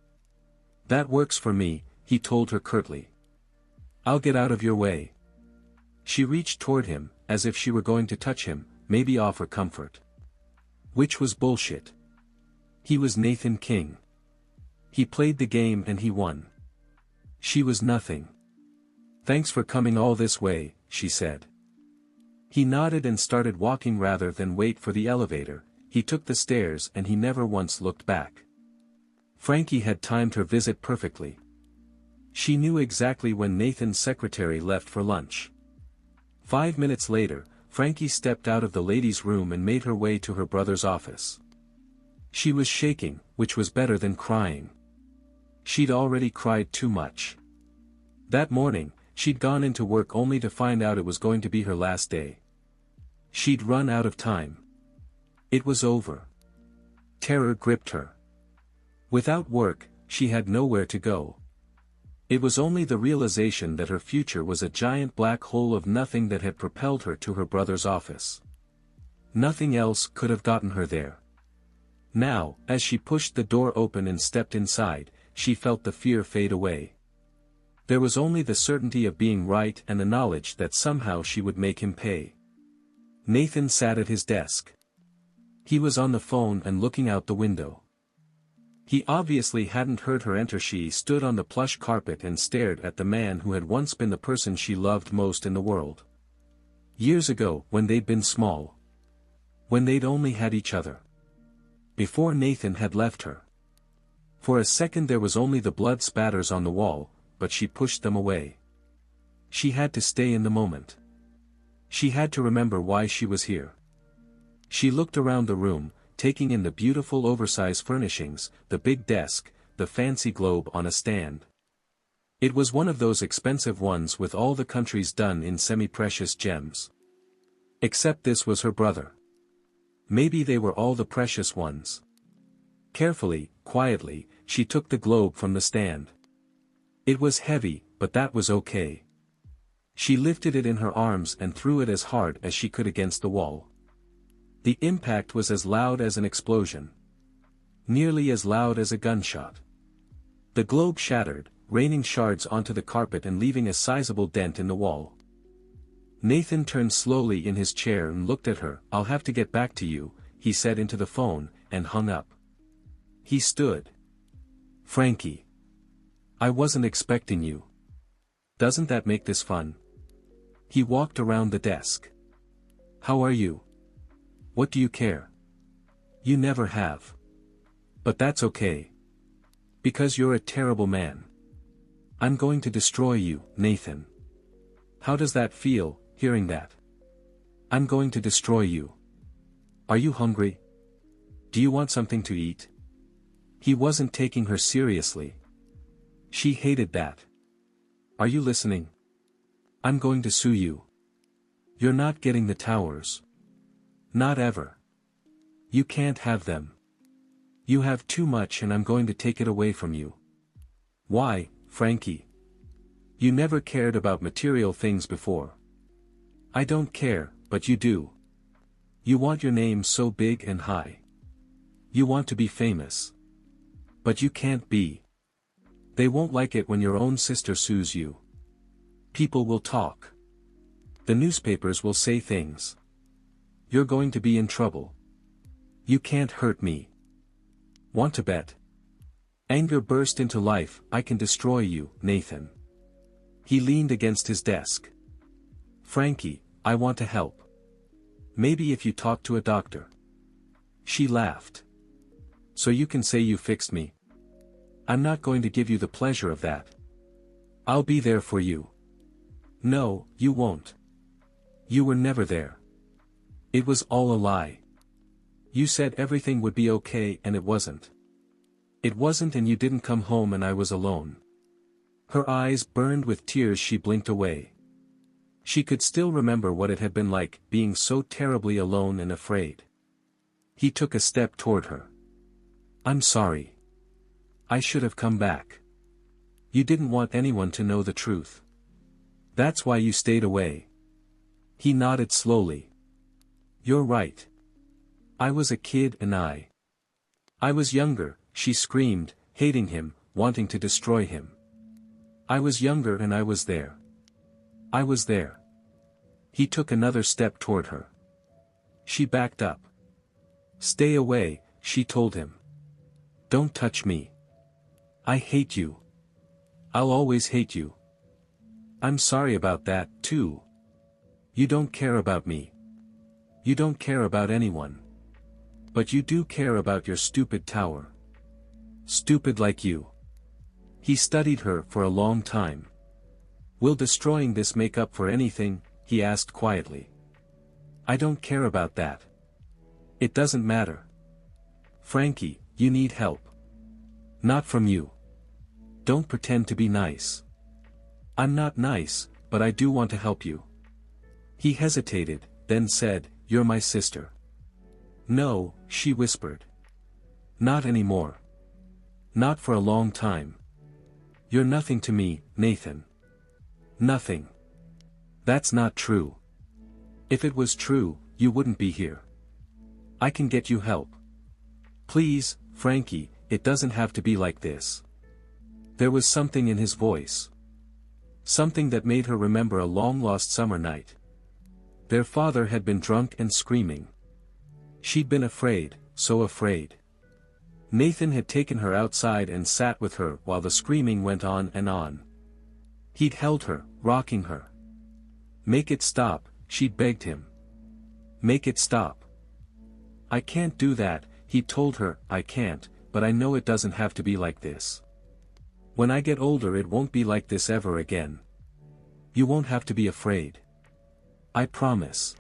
That works for me, he told her curtly. I'll get out of your way. She reached toward him, as if she were going to touch him, maybe offer comfort. Which was bullshit. He was Nathan King. He played the game and he won. She was nothing. Thanks for coming all this way, she said. He nodded and started walking rather than wait for the elevator. He took the stairs and he never once looked back. Frankie had timed her visit perfectly. She knew exactly when Nathan's secretary left for lunch. 5 minutes later, Frankie stepped out of the ladies' room and made her way to her brother's office. She was shaking, which was better than crying. She'd already cried too much. That morning, she'd gone into work only to find out it was going to be her last day. She'd run out of time. It was over. Terror gripped her. Without work, she had nowhere to go. It was only the realization that her future was a giant black hole of nothing that had propelled her to her brother's office. Nothing else could have gotten her there. Now, as she pushed the door open and stepped inside, she felt the fear fade away. There was only the certainty of being right and the knowledge that somehow she would make him pay. Nathan sat at his desk. He was on the phone and looking out the window. He obviously hadn't heard her enter. She stood on the plush carpet and stared at the man who had once been the person she loved most in the world. Years ago, when they'd been small. When they'd only had each other. Before Nathan had left her. For a second there was only the blood spatters on the wall, but she pushed them away. She had to stay in the moment. She had to remember why she was here. She looked around the room, taking in the beautiful oversized furnishings, the big desk, the fancy globe on a stand. It was one of those expensive ones with all the countries done in semi-precious gems. Except this was her brother. Maybe they were all the precious ones. Carefully, quietly, she took the globe from the stand. It was heavy, but that was okay. She lifted it in her arms and threw it as hard as she could against the wall. The impact was as loud as an explosion. Nearly as loud as a gunshot. The globe shattered, raining shards onto the carpet and leaving a sizable dent in the wall. Nathan turned slowly in his chair and looked at her. "I'll have to get back to you," he said into the phone, and hung up. He stood. "Frankie. I wasn't expecting you. Doesn't that make this fun?" He walked around the desk. "How are you? What do you care? You never have. But that's okay. Because you're a terrible man. I'm going to destroy you, Nathan. How does that feel, hearing that? I'm going to destroy you. Are you hungry? Do you want something to eat?" He wasn't taking her seriously. She hated that. "Are you listening? I'm going to sue you. You're not getting the towers. Not ever. You can't have them. You have too much and I'm going to take it away from you." "Why, Frankie? You never cared about material things before." "I don't care, but you do. You want your name so big and high. You want to be famous. But you can't be. They won't like it when your own sister sues you. People will talk. The newspapers will say things. You're going to be in trouble. You can't hurt me. Want to bet?" Anger burst into life. "I can destroy you, Nathan." He leaned against his desk. "Frankie, I want to help. Maybe if you talk to a doctor." She laughed. "So you can say you fixed me? I'm not going to give you the pleasure of that. I'll be there for you." "No, you won't. You were never there. It was all a lie. You said everything would be okay and it wasn't. It wasn't, and you didn't come home and I was alone. Her eyes burned with tears. She blinked away. She could still remember what it had been like, being so terribly alone and afraid. He took a step toward her. "I'm sorry. I should have come back. You didn't want anyone to know the truth. That's why you stayed away." He nodded slowly. "You're right. I was a kid and I was younger," she screamed, hating him, wanting to destroy him. "I was younger and I was there. I was there." He took another step toward her. She backed up. "Stay away," she told him. "Don't touch me. I hate you. I'll always hate you. I'm sorry about that, too. You don't care about me. You don't care about anyone. But you do care about your stupid tower. Stupid like you." He studied her for a long time. "Will destroying this make up for anything?" he asked quietly. "I don't care about that. It doesn't matter. Frankie, you need help. Not from you. Don't pretend to be nice." "I'm not nice, but I do want to help you." He hesitated, then said, "You're my sister." "No," she whispered. "Not anymore. Not for a long time. You're nothing to me, Nathan. Nothing." "That's not true. If it was true, you wouldn't be here. I can get you help. Please, Frankie, it doesn't have to be like this." There was something in his voice. Something that made her remember a long-lost summer night. Their father had been drunk and screaming. She'd been afraid, so afraid. Nathan had taken her outside and sat with her while the screaming went on and on. He'd held her, rocking her. "Make it stop," she'd begged him. "Make it stop." "I can't do that," he told her. "I can't, but I know it doesn't have to be like this. When I get older it won't be like this ever again. You won't have to be afraid. I promise."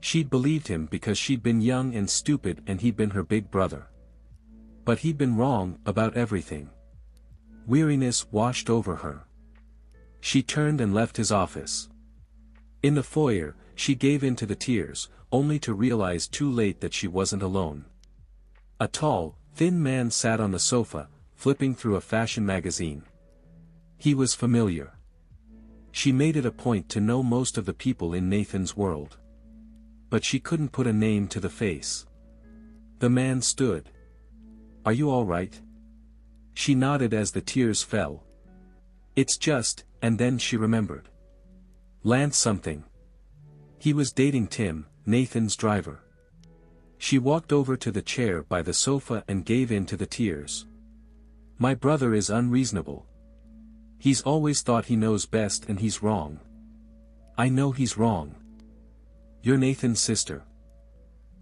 She'd believed him because she'd been young and stupid and he'd been her big brother. But he'd been wrong about everything. Weariness washed over her. She turned and left his office. In the foyer, she gave in to the tears, only to realize too late that she wasn't alone. A tall, thin man sat on the sofa, flipping through a fashion magazine. He was familiar. She made it a point to know most of the people in Nathan's world. But she couldn't put a name to the face. The man stood. "Are you all right?" She nodded as the tears fell. "It's just," and then she remembered. Lance something. He was dating Tim, Nathan's driver. She walked over to the chair by the sofa and gave in to the tears. "My brother is unreasonable. He's always thought he knows best and he's wrong. I know he's wrong. You're Nathan's sister."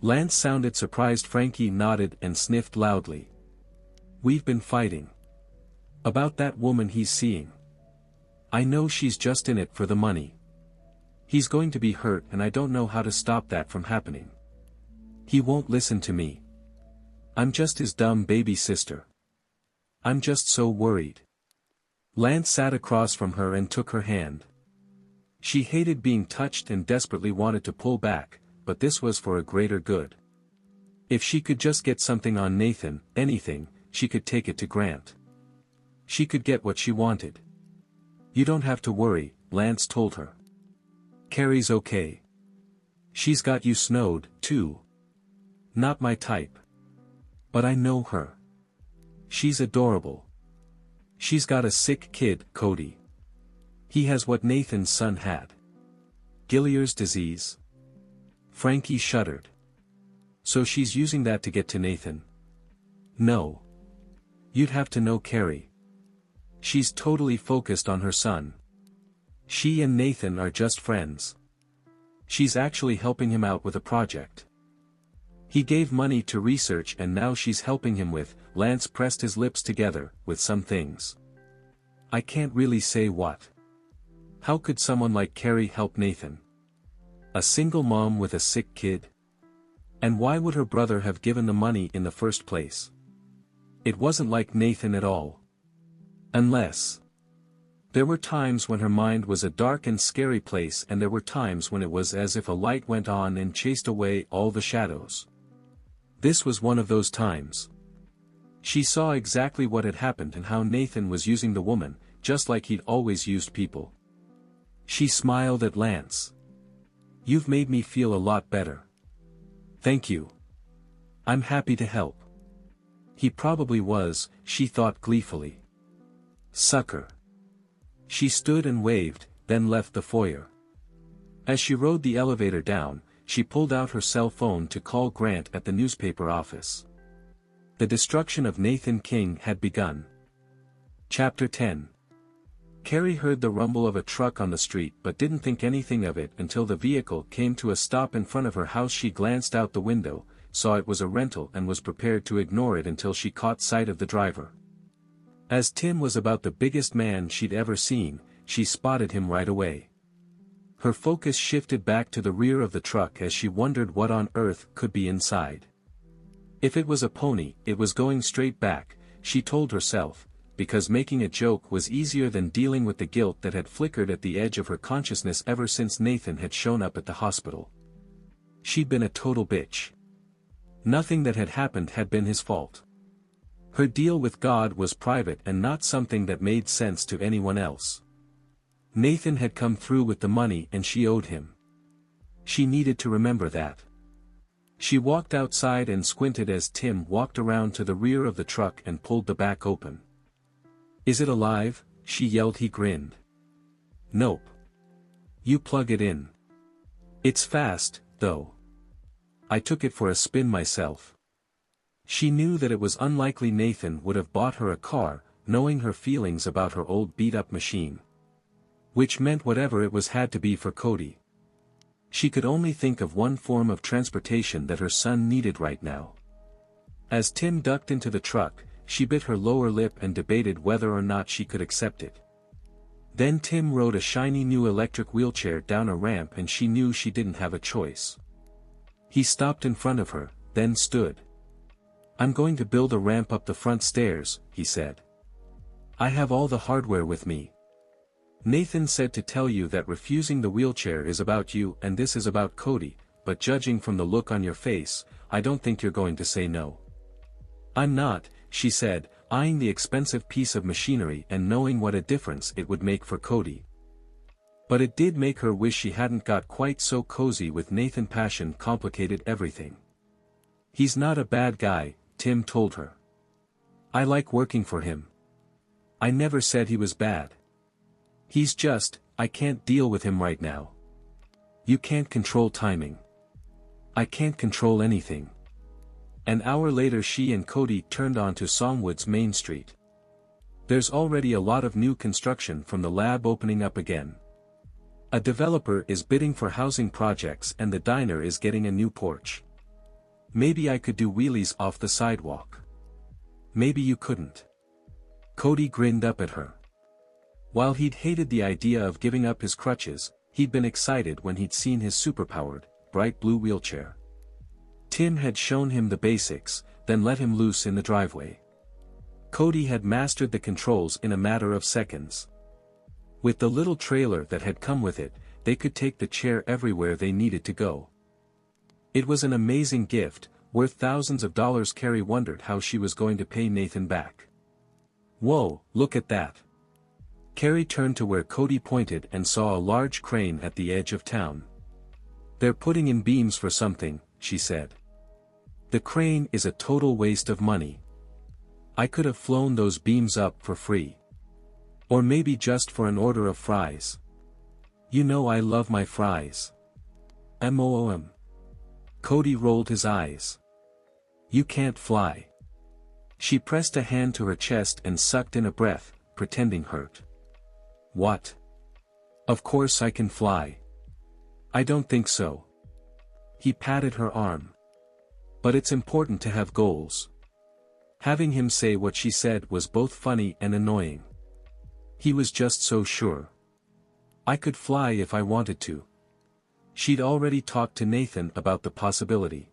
Lance sounded surprised. Frankie nodded and sniffed loudly. "We've been fighting. About that woman he's seeing. I know she's just in it for the money. He's going to be hurt and I don't know how to stop that from happening. He won't listen to me. I'm just his dumb baby sister. I'm just so worried." Lance sat across from her and took her hand. She hated being touched and desperately wanted to pull back, but this was for a greater good. If she could just get something on Nathan, anything, she could take it to Grant. She could get what she wanted. "You don't have to worry," Lance told her. "Carrie's okay. She's got you snowed, too. Not my type. But I know her. She's adorable. She's got a sick kid, Cody. He has what Nathan's son had. Gilliard's disease." Frankie shuddered. "So she's using that to get to Nathan?" "No. You'd have to know Carrie. She's totally focused on her son. She and Nathan are just friends. She's actually helping him out with a project. He gave money to research and now she's helping him with," Lance pressed his lips together, "with some things. I can't really say what. How could someone like Carrie help Nathan? A single mom with a sick kid? And why would her brother have given the money in the first place? It wasn't like Nathan at all. Unless There were times when her mind was a dark and scary place, and there were times when it was as if a light went on and chased away all the shadows. This was one of those times. She saw exactly what had happened and how Nathan was using the woman, just like he'd always used people. She smiled at Lance. "You've made me feel a lot better. Thank you. I'm happy to help." He probably was, she thought gleefully. Sucker. She stood and waved, then left the foyer. As she rode the elevator down, she pulled out her cell phone to call Grant at the newspaper office. The destruction of Nathan King had begun. Chapter 10. Carrie heard the rumble of a truck on the street but didn't think anything of it until the vehicle came to a stop in front of her house. She glanced out the window, saw it was a rental and was prepared to ignore it until she caught sight of the driver. As Tim was about the biggest man she'd ever seen, she spotted him right away. Her focus shifted back to the rear of the truck as she wondered what on earth could be inside. If it was a pony, it was going straight back, she told herself, because making a joke was easier than dealing with the guilt that had flickered at the edge of her consciousness ever since Nathan had shown up at the hospital. She'd been a total bitch. Nothing that had happened had been his fault. Her deal with God was private and not something that made sense to anyone else. Nathan had come through with the money and she owed him. She needed to remember that. She walked outside and squinted as Tim walked around to the rear of the truck and pulled the back open. "Is it alive?" she yelled. He grinned. "Nope. You plug it in. It's fast, though. I took it for a spin myself." She knew that it was unlikely Nathan would have bought her a car, knowing her feelings about her old beat-up machine. Which meant whatever it was had to be for Cody. She could only think of one form of transportation that her son needed right now. As Tim ducked into the truck, she bit her lower lip and debated whether or not she could accept it. Then Tim rode a shiny new electric wheelchair down a ramp and she knew she didn't have a choice. He stopped in front of her, then stood. "I'm going to build a ramp up the front stairs," he said. "I have all the hardware with me. Nathan said to tell you that refusing the wheelchair is about you and this is about Cody, but judging from the look on your face, I don't think you're going to say no." "I'm not," she said, eyeing the expensive piece of machinery and knowing what a difference it would make for Cody. But it did make her wish she hadn't got quite so cozy with Nathan. Passion complicated everything. "He's not a bad guy," Tim told her. "I like working for him. I never said he was bad. He's just, I can't deal with him right now. You can't control timing. I can't control anything." An hour later she and Cody turned onto Songwood's Main Street. There's already a lot of new construction from the lab opening up again. A developer is bidding for housing projects and the diner is getting a new porch. "Maybe I could do wheelies off the sidewalk." "Maybe you couldn't." Cody grinned up at her. While he'd hated the idea of giving up his crutches, he'd been excited when he'd seen his superpowered, bright blue wheelchair. Tim had shown him the basics, then let him loose in the driveway. Cody had mastered the controls in a matter of seconds. With the little trailer that had come with it, they could take the chair everywhere they needed to go. It was an amazing gift, worth thousands of dollars. Carrie wondered how she was going to pay Nathan back. "Whoa, look at that." Carrie turned to where Cody pointed and saw a large crane at the edge of town. "They're putting in beams for something," she said. "The crane is a total waste of money. I could have flown those beams up for free. Or maybe just for an order of fries. You know I love my fries." "MOOM." Cody rolled his eyes. "You can't fly." She pressed a hand to her chest and sucked in a breath, pretending hurt. "What? Of course I can fly." "I don't think so." He patted her arm. "But it's important to have goals." Having him say what she said was both funny and annoying. He was just so sure. "I could fly if I wanted to." She'd already talked to Nathan about the possibility.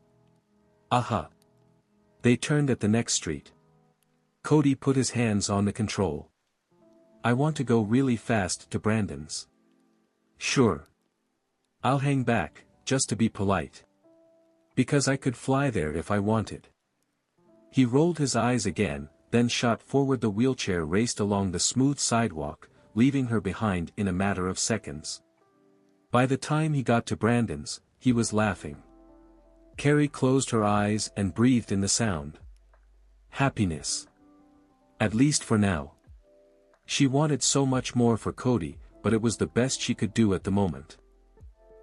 Aha. They turned at the next street. Cody put his hands on the control. I want to go really fast to Brandon's. Sure. I'll hang back, just to be polite. Because I could fly there if I wanted. He rolled his eyes again, then shot forward. The wheelchair raced along the smooth sidewalk, leaving her behind in a matter of seconds. By the time he got to Brandon's, he was laughing. Carrie closed her eyes and breathed in the sound. Happiness. At least for now. She wanted so much more for Cody, but it was the best she could do at the moment.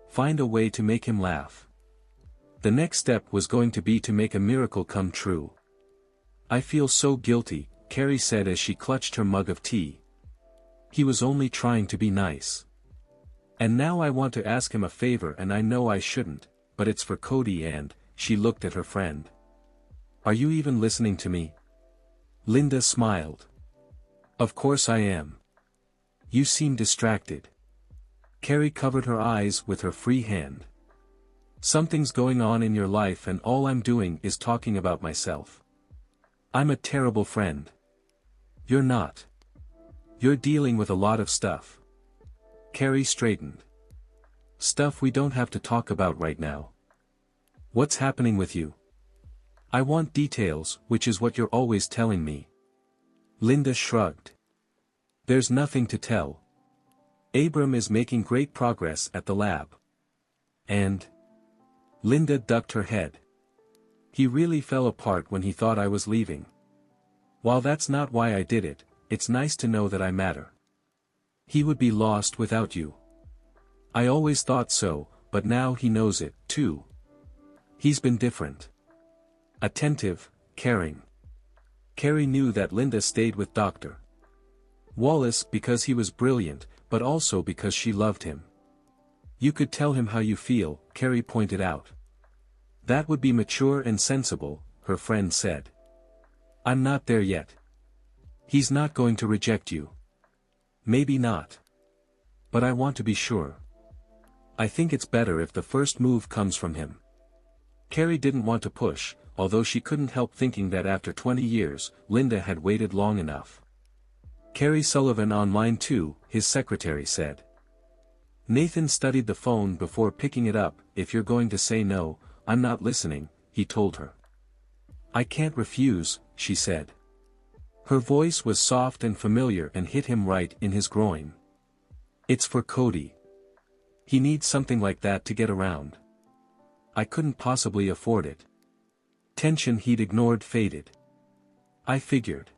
Find a way to make him laugh. The next step was going to be to make a miracle come true. I feel so guilty, Carrie said as she clutched her mug of tea. He was only trying to be nice. And now I want to ask him a favor, and I know I shouldn't, but it's for Cody and, she looked at her friend. Are you even listening to me? Linda smiled. Of course I am. You seem distracted. Carrie covered her eyes with her free hand. Something's going on in your life and all I'm doing is talking about myself. I'm a terrible friend. You're not. You're dealing with a lot of stuff. Carrie straightened. Stuff we don't have to talk about right now. What's happening with you? I want details, which is what you're always telling me. Linda shrugged. There's nothing to tell. Abram is making great progress at the lab. And? Linda ducked her head. He really fell apart when he thought I was leaving. While that's not why I did it, it's nice to know that I matter. He would be lost without you. I always thought so, but now he knows it, too. He's been different. Attentive, caring. Carrie knew that Linda stayed with Dr. Wallace because he was brilliant, but also because she loved him. You could tell him how you feel, Carrie pointed out. That would be mature and sensible, her friend said. I'm not there yet. He's not going to reject you. Maybe not. But I want to be sure. I think it's better if the first move comes from him. Carrie didn't want to push, although she couldn't help thinking that after 20 years, Linda had waited long enough. Carrie Sullivan online too, his secretary said. Nathan studied the phone before picking it up. If you're going to say no, I'm not listening, he told her. I can't refuse, she said. Her voice was soft and familiar and hit him right in his groin. It's for Cody. He needs something like that to get around. I couldn't possibly afford it. Tension he'd ignored faded. I figured.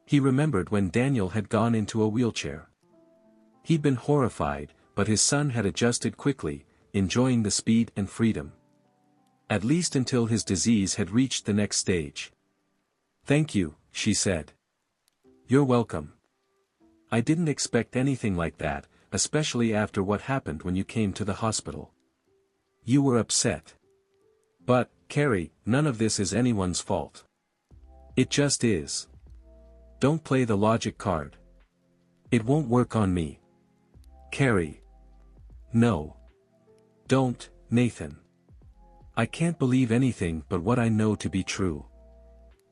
He remembered when Daniel had gone into a wheelchair. He'd been horrified, but his son had adjusted quickly, enjoying the speed and freedom. At least until his disease had reached the next stage. Thank you, she said. You're welcome. I didn't expect anything like that, especially after what happened when you came to the hospital. You were upset. But, Carrie, none of this is anyone's fault. It just is. Don't play the logic card. It won't work on me. Carrie. No. Don't, Nathan. I can't believe anything but what I know to be true.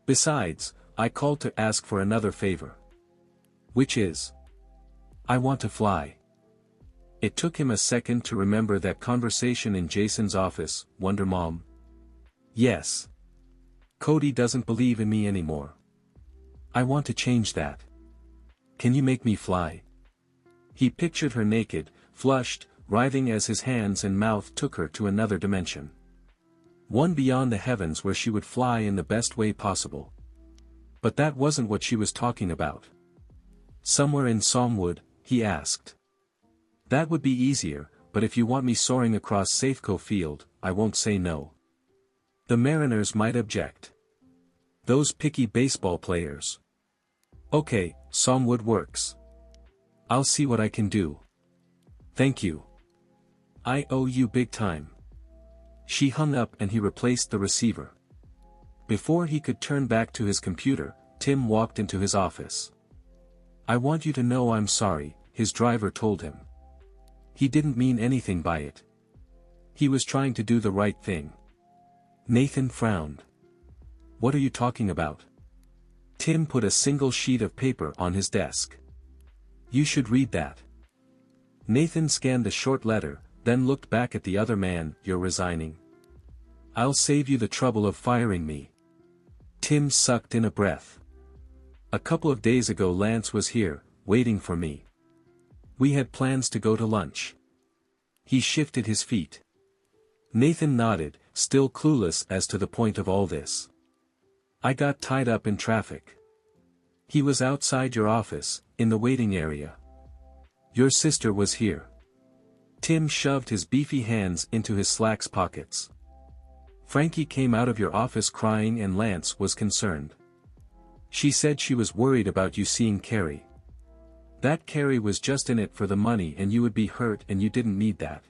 Besides, I called to ask for another favor. Which is? I want to fly. It took him a second to remember that conversation in Jason's office, Wonder Mom. Yes. Cody doesn't believe in me anymore. I want to change that. Can you make me fly? He pictured her naked, flushed, writhing as his hands and mouth took her to another dimension. One beyond the heavens where she would fly in the best way possible. But that wasn't what she was talking about. Somewhere in Psalmwood, he asked. That would be easier, but if you want me soaring across Safeco Field, I won't say no. The Mariners might object. Those picky baseball players. Okay, Psalmwood works. I'll see what I can do. Thank you. I owe you big time. She hung up and he replaced the receiver. Before he could turn back to his computer, Tim walked into his office. I want you to know I'm sorry, his driver told him. He didn't mean anything by it. He was trying to do the right thing. Nathan frowned. What are you talking about? Tim put a single sheet of paper on his desk. You should read that. Nathan scanned the short letter, then looked back at the other man. You're resigning? I'll save you the trouble of firing me. Tim sucked in a breath. A couple of days ago Lance was here, waiting for me. We had plans to go to lunch. He shifted his feet. Nathan nodded, still clueless as to the point of all this. I got tied up in traffic. He was outside your office, in the waiting area. Your sister was here. Tim shoved his beefy hands into his slacks pockets. Frankie came out of your office crying and Lance was concerned. She said she was worried about you seeing Carrie. That Carrie was just in it for the money and you would be hurt and you didn't need that.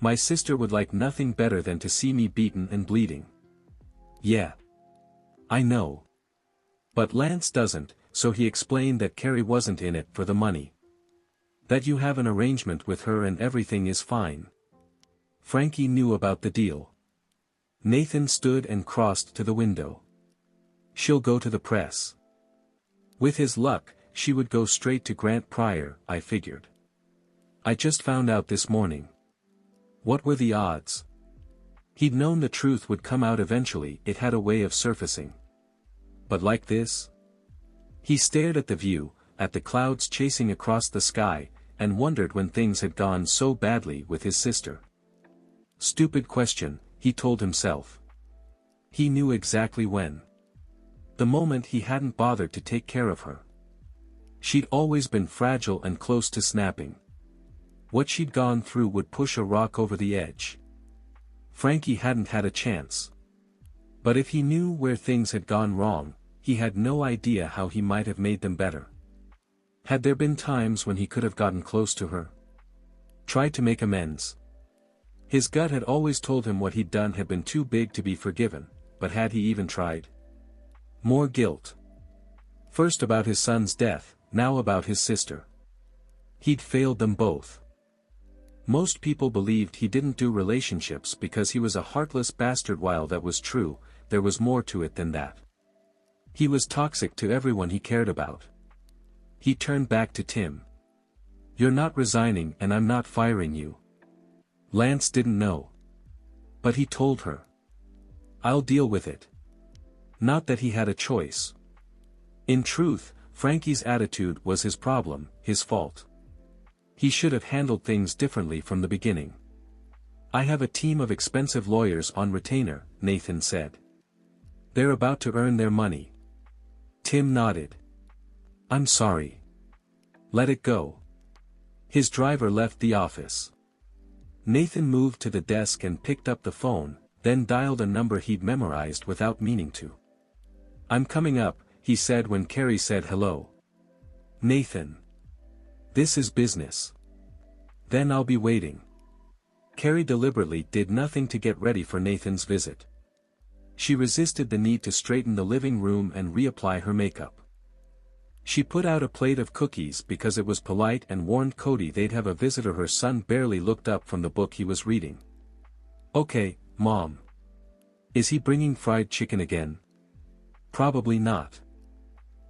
My sister would like nothing better than to see me beaten and bleeding. Yeah. I know. But Lance doesn't, so he explained that Carrie wasn't in it for the money. That you have an arrangement with her and everything is fine. Frankie knew about the deal. Nathan stood and crossed to the window. She'll go to the press. With his luck, she would go straight to Grant Pryor, I figured. I just found out this morning. What were the odds? He'd known the truth would come out eventually, it had a way of surfacing. But like this? He stared at the view, at the clouds chasing across the sky, and wondered when things had gone so badly with his sister. Stupid question, he told himself. He knew exactly when. The moment he hadn't bothered to take care of her. She'd always been fragile and close to snapping. What she'd gone through would push a rock over the edge. Frankie hadn't had a chance. But if he knew where things had gone wrong, he had no idea how he might have made them better. Had there been times when he could have gotten close to her? Tried to make amends? His gut had always told him what he'd done had been too big to be forgiven, but had he even tried? More guilt. First about his son's death, now about his sister. He'd failed them both. Most people believed he didn't do relationships because he was a heartless bastard. While that was true, there was more to it than that. He was toxic to everyone he cared about. He turned back to Tim. You're not resigning and I'm not firing you. Lance didn't know. But he told her. I'll deal with it. Not that he had a choice. In truth, Frankie's attitude was his problem, his fault. He should have handled things differently from the beginning. I have a team of expensive lawyers on retainer, Nathan said. They're about to earn their money. Tim nodded. I'm sorry. Let it go. His driver left the office. Nathan moved to the desk and picked up the phone, then dialed a number he'd memorized without meaning to. I'm coming up, he said when Carrie said hello. Nathan. This is business. Then I'll be waiting. Carrie deliberately did nothing to get ready for Nathan's visit. She resisted the need to straighten the living room and reapply her makeup. She put out a plate of cookies because it was polite and warned Cody they'd have a visitor. Her son barely looked up from the book he was reading. Okay, Mom. Is he bringing fried chicken again? Probably not.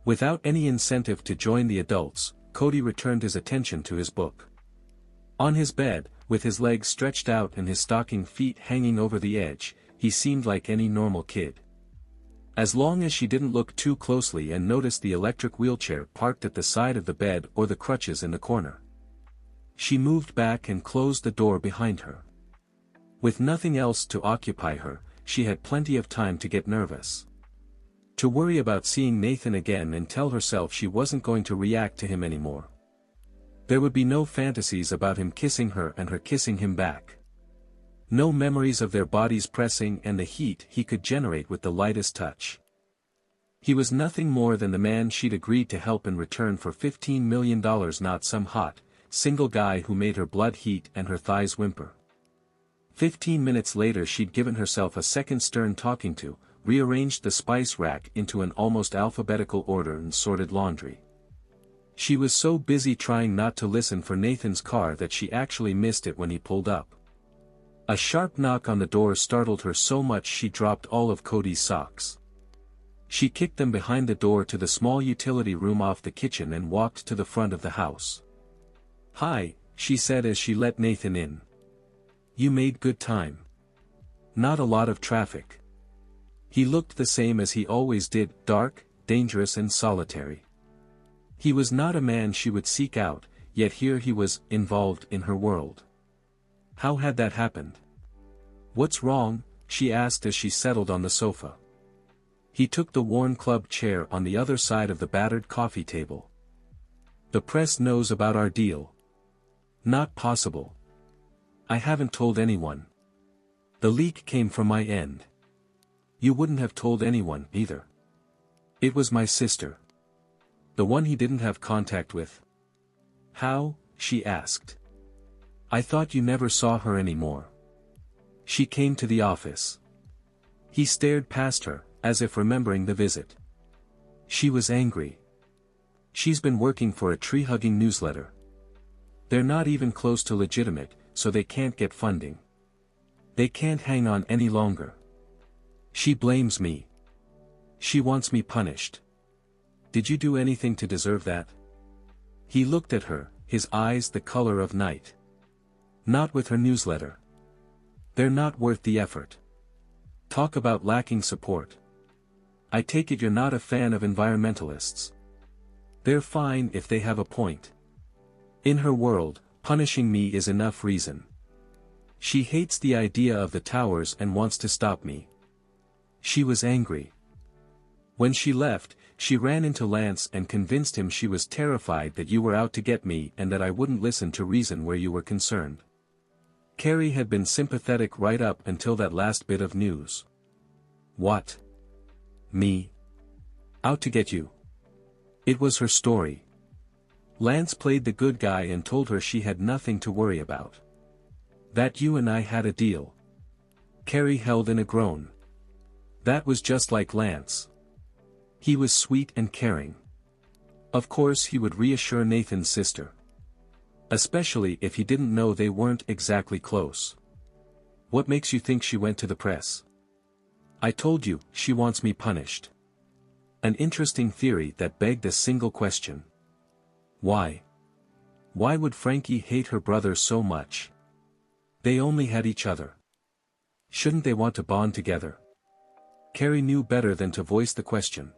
Without any incentive to join the adults, Cody returned his attention to his book. On his bed, with his legs stretched out and his stocking feet hanging over the edge, he seemed like any normal kid. As long as she didn't look too closely and notice the electric wheelchair parked at the side of the bed or the crutches in the corner. She moved back and closed the door behind her. With nothing else to occupy her, she had plenty of time to get nervous. To worry about seeing Nathan again and tell herself she wasn't going to react to him anymore. There would be no fantasies about him kissing her and her kissing him back. No memories of their bodies pressing and the heat he could generate with the lightest touch. He was nothing more than the man she'd agreed to help in return for $15 million, not some hot, single guy who made her blood heat and her thighs whimper. 15 minutes later she'd given herself a second stern talking to, rearranged the spice rack into an almost alphabetical order and sorted laundry. She was so busy trying not to listen for Nathan's car that she actually missed it when he pulled up. A sharp knock on the door startled her so much she dropped all of Cody's socks. She kicked them behind the door to the small utility room off the kitchen and walked to the front of the house. "Hi," she said as she let Nathan in. "You made good time. Not a lot of traffic." He looked the same as he always did, dark, dangerous and solitary. He was not a man she would seek out, yet here he was, involved in her world. How had that happened? "What's wrong?" she asked as she settled on the sofa. He took the worn club chair on the other side of the battered coffee table. "The press knows about our deal." "Not possible. I haven't told anyone. The leak came from my end." "You wouldn't have told anyone, either." "It was my sister. The one he didn't have contact with." "How?" she asked. "I thought you never saw her anymore." "She came to the office." He stared past her, as if remembering the visit. "She was angry. She's been working for a tree-hugging newsletter. They're not even close to legitimate, so they can't get funding. They can't hang on any longer. She blames me. She wants me punished." "Did you do anything to deserve that?" He looked at her, his eyes the color of night. "Not with her newsletter. They're not worth the effort. Talk about lacking support. I take it you're not a fan of environmentalists. They're fine if they have a point. In her world, punishing me is enough reason. She hates the idea of the towers and wants to stop me." She was angry. "When she left, she ran into Lance and convinced him she was terrified that you were out to get me and that I wouldn't listen to reason where you were concerned." Carrie had been sympathetic right up until that last bit of news. "What? Me? Out to get you?" It was her story. Lance played the good guy and told her she had nothing to worry about. "That you and I had a deal." Carrie held in a groan. That was just like Lance. He was sweet and caring. Of course he would reassure Nathan's sister. Especially if he didn't know they weren't exactly close. "What makes you think she went to the press?" "I told you, she wants me punished." An interesting theory that begged a single question. Why? Why would Frankie hate her brother so much? They only had each other. Shouldn't they want to bond together? Carrie knew better than to voice the question.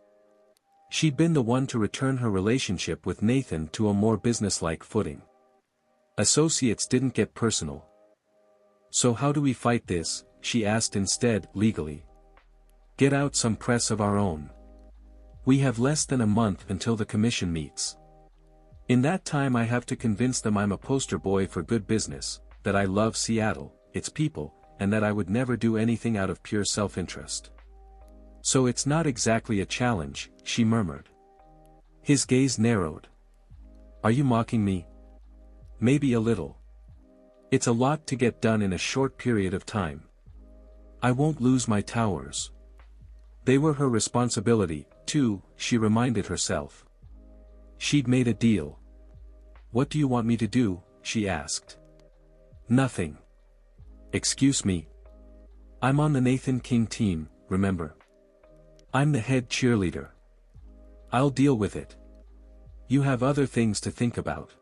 She'd been the one to return her relationship with Nathan to a more businesslike footing. Associates didn't get personal. "So how do we fight this?" she asked instead, legally. "Get out some press of our own. We have less than a month until the commission meets. In that time I have to convince them I'm a poster boy for good business, that I love Seattle, its people, and that I would never do anything out of pure self-interest." "So it's not exactly a challenge," she murmured. His gaze narrowed. "Are you mocking me?" "Maybe a little. It's a lot to get done in a short period of time. I won't lose my towers. They were her responsibility, too," she reminded herself. She'd made a deal. "What do you want me to do?" she asked. "Nothing." "Excuse me. I'm on the Nathan King team, remember? I'm the head cheerleader. I'll deal with it. You have other things to think about.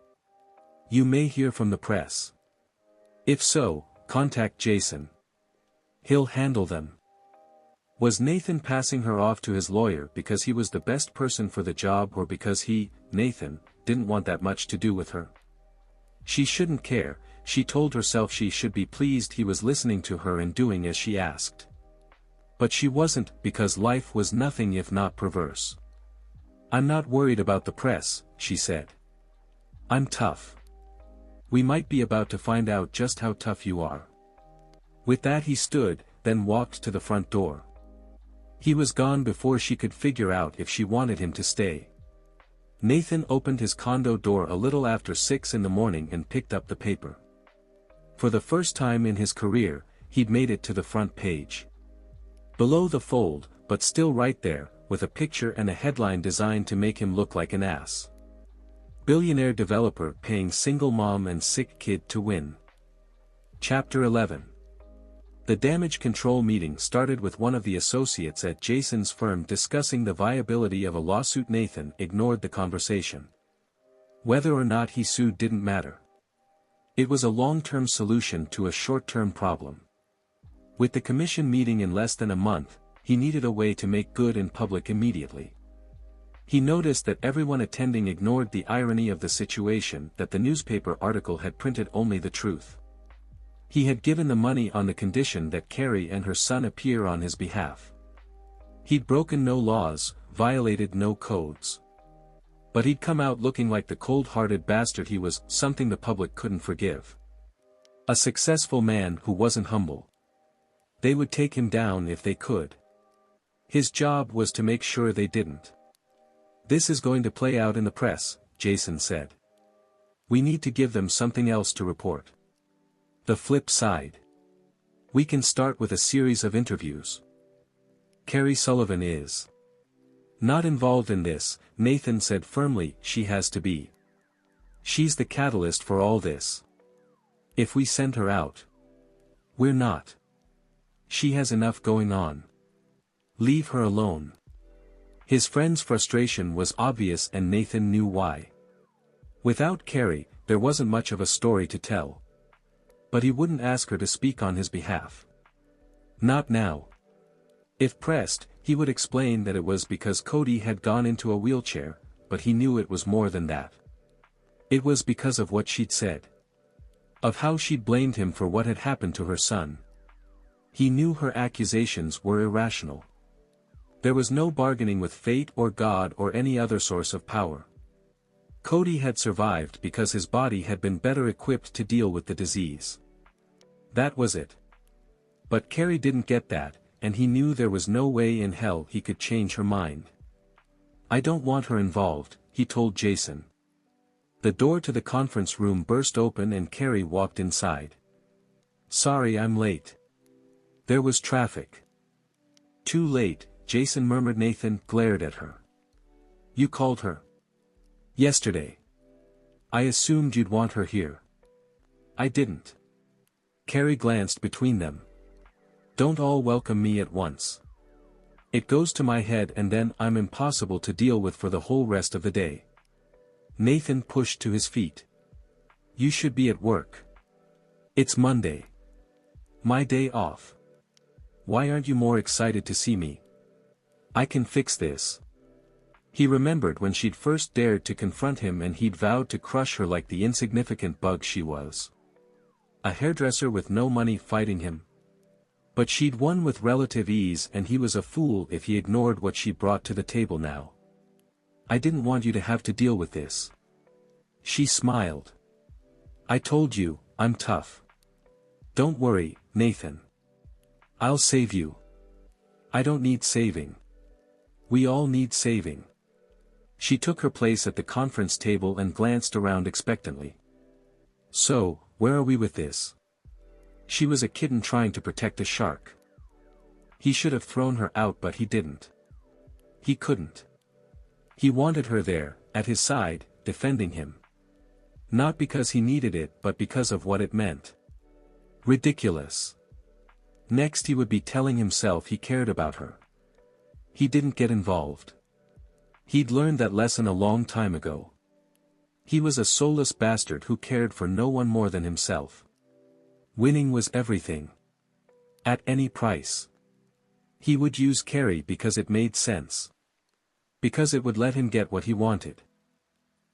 You may hear from the press. If so, contact Jason. He'll handle them." Was Nathan passing her off to his lawyer because he was the best person for the job or because he, Nathan, didn't want that much to do with her? She shouldn't care, she told herself she should be pleased he was listening to her and doing as she asked. But she wasn't, because life was nothing if not perverse. "I'm not worried about the press," she said. "I'm tough. We might be about to find out just how tough you are." With that he stood, then walked to the front door. He was gone before she could figure out if she wanted him to stay. Nathan opened his condo door a little after 6 in the morning and picked up the paper. For the first time in his career, he'd made it to the front page. Below the fold, but still right there, with a picture and a headline designed to make him look like an ass. "Billionaire developer paying single mom and sick kid to win." Chapter 11. The damage control meeting started with one of the associates at Jason's firm discussing the viability of a lawsuit. Nathan ignored the conversation. Whether or not he sued didn't matter. It was a long-term solution to a short-term problem. With the commission meeting in less than a month, he needed a way to make good in public immediately. He noticed that everyone attending ignored the irony of the situation, that the newspaper article had printed only the truth. He had given the money on the condition that Carrie and her son appear on his behalf. He'd broken no laws, violated no codes. But he'd come out looking like the cold-hearted bastard he was, something the public couldn't forgive. A successful man who wasn't humble. They would take him down if they could. His job was to make sure they didn't. "This is going to play out in the press," Jason said. "We need to give them something else to report." The flip side. "We can start with a series of interviews. Carrie Sullivan is not involved in this," Nathan said firmly. "She has to be. She's the catalyst for all this. If we send her out, we're not. She has enough going on. Leave her alone." His friend's frustration was obvious and Nathan knew why. Without Carrie, there wasn't much of a story to tell. But he wouldn't ask her to speak on his behalf. Not now. If pressed, he would explain that it was because Cody had gone into a wheelchair, but he knew it was more than that. It was because of what she'd said. Of how she'd blamed him for what had happened to her son. He knew her accusations were irrational. There was no bargaining with fate or God or any other source of power. Cody had survived because his body had been better equipped to deal with the disease. That was it. But Carrie didn't get that, and he knew there was no way in hell he could change her mind. "I don't want her involved," he told Jason. The door to the conference room burst open and Carrie walked inside. "Sorry I'm late. There was traffic." "Too late," Jason murmured. Nathan glared at her. "You called her?" "Yesterday. I assumed you'd want her here." "I didn't." Carrie glanced between them. "Don't all welcome me at once. It goes to my head and then I'm impossible to deal with for the whole rest of the day." Nathan pushed to his feet. "You should be at work. It's Monday. My day off. Why aren't you more excited to see me? I can fix this." He remembered when she'd first dared to confront him and he'd vowed to crush her like the insignificant bug she was. A hairdresser with no money fighting him. But she'd won with relative ease and he was a fool if he ignored what she brought to the table now. "I didn't want you to have to deal with this." She smiled. "I told you, I'm tough. Don't worry, Nathan. I'll save you." "I don't need saving. We all need saving." She took her place at the conference table and glanced around expectantly. "So, where are we with this?" She was a kitten trying to protect a shark. He should have thrown her out but he didn't. He couldn't. He wanted her there, at his side, defending him. Not because he needed it but because of what it meant. Ridiculous. Next he would be telling himself he cared about her. He didn't get involved. He'd learned that lesson a long time ago. He was a soulless bastard who cared for no one more than himself. Winning was everything. At any price. He would use Carrie because it made sense. Because it would let him get what he wanted.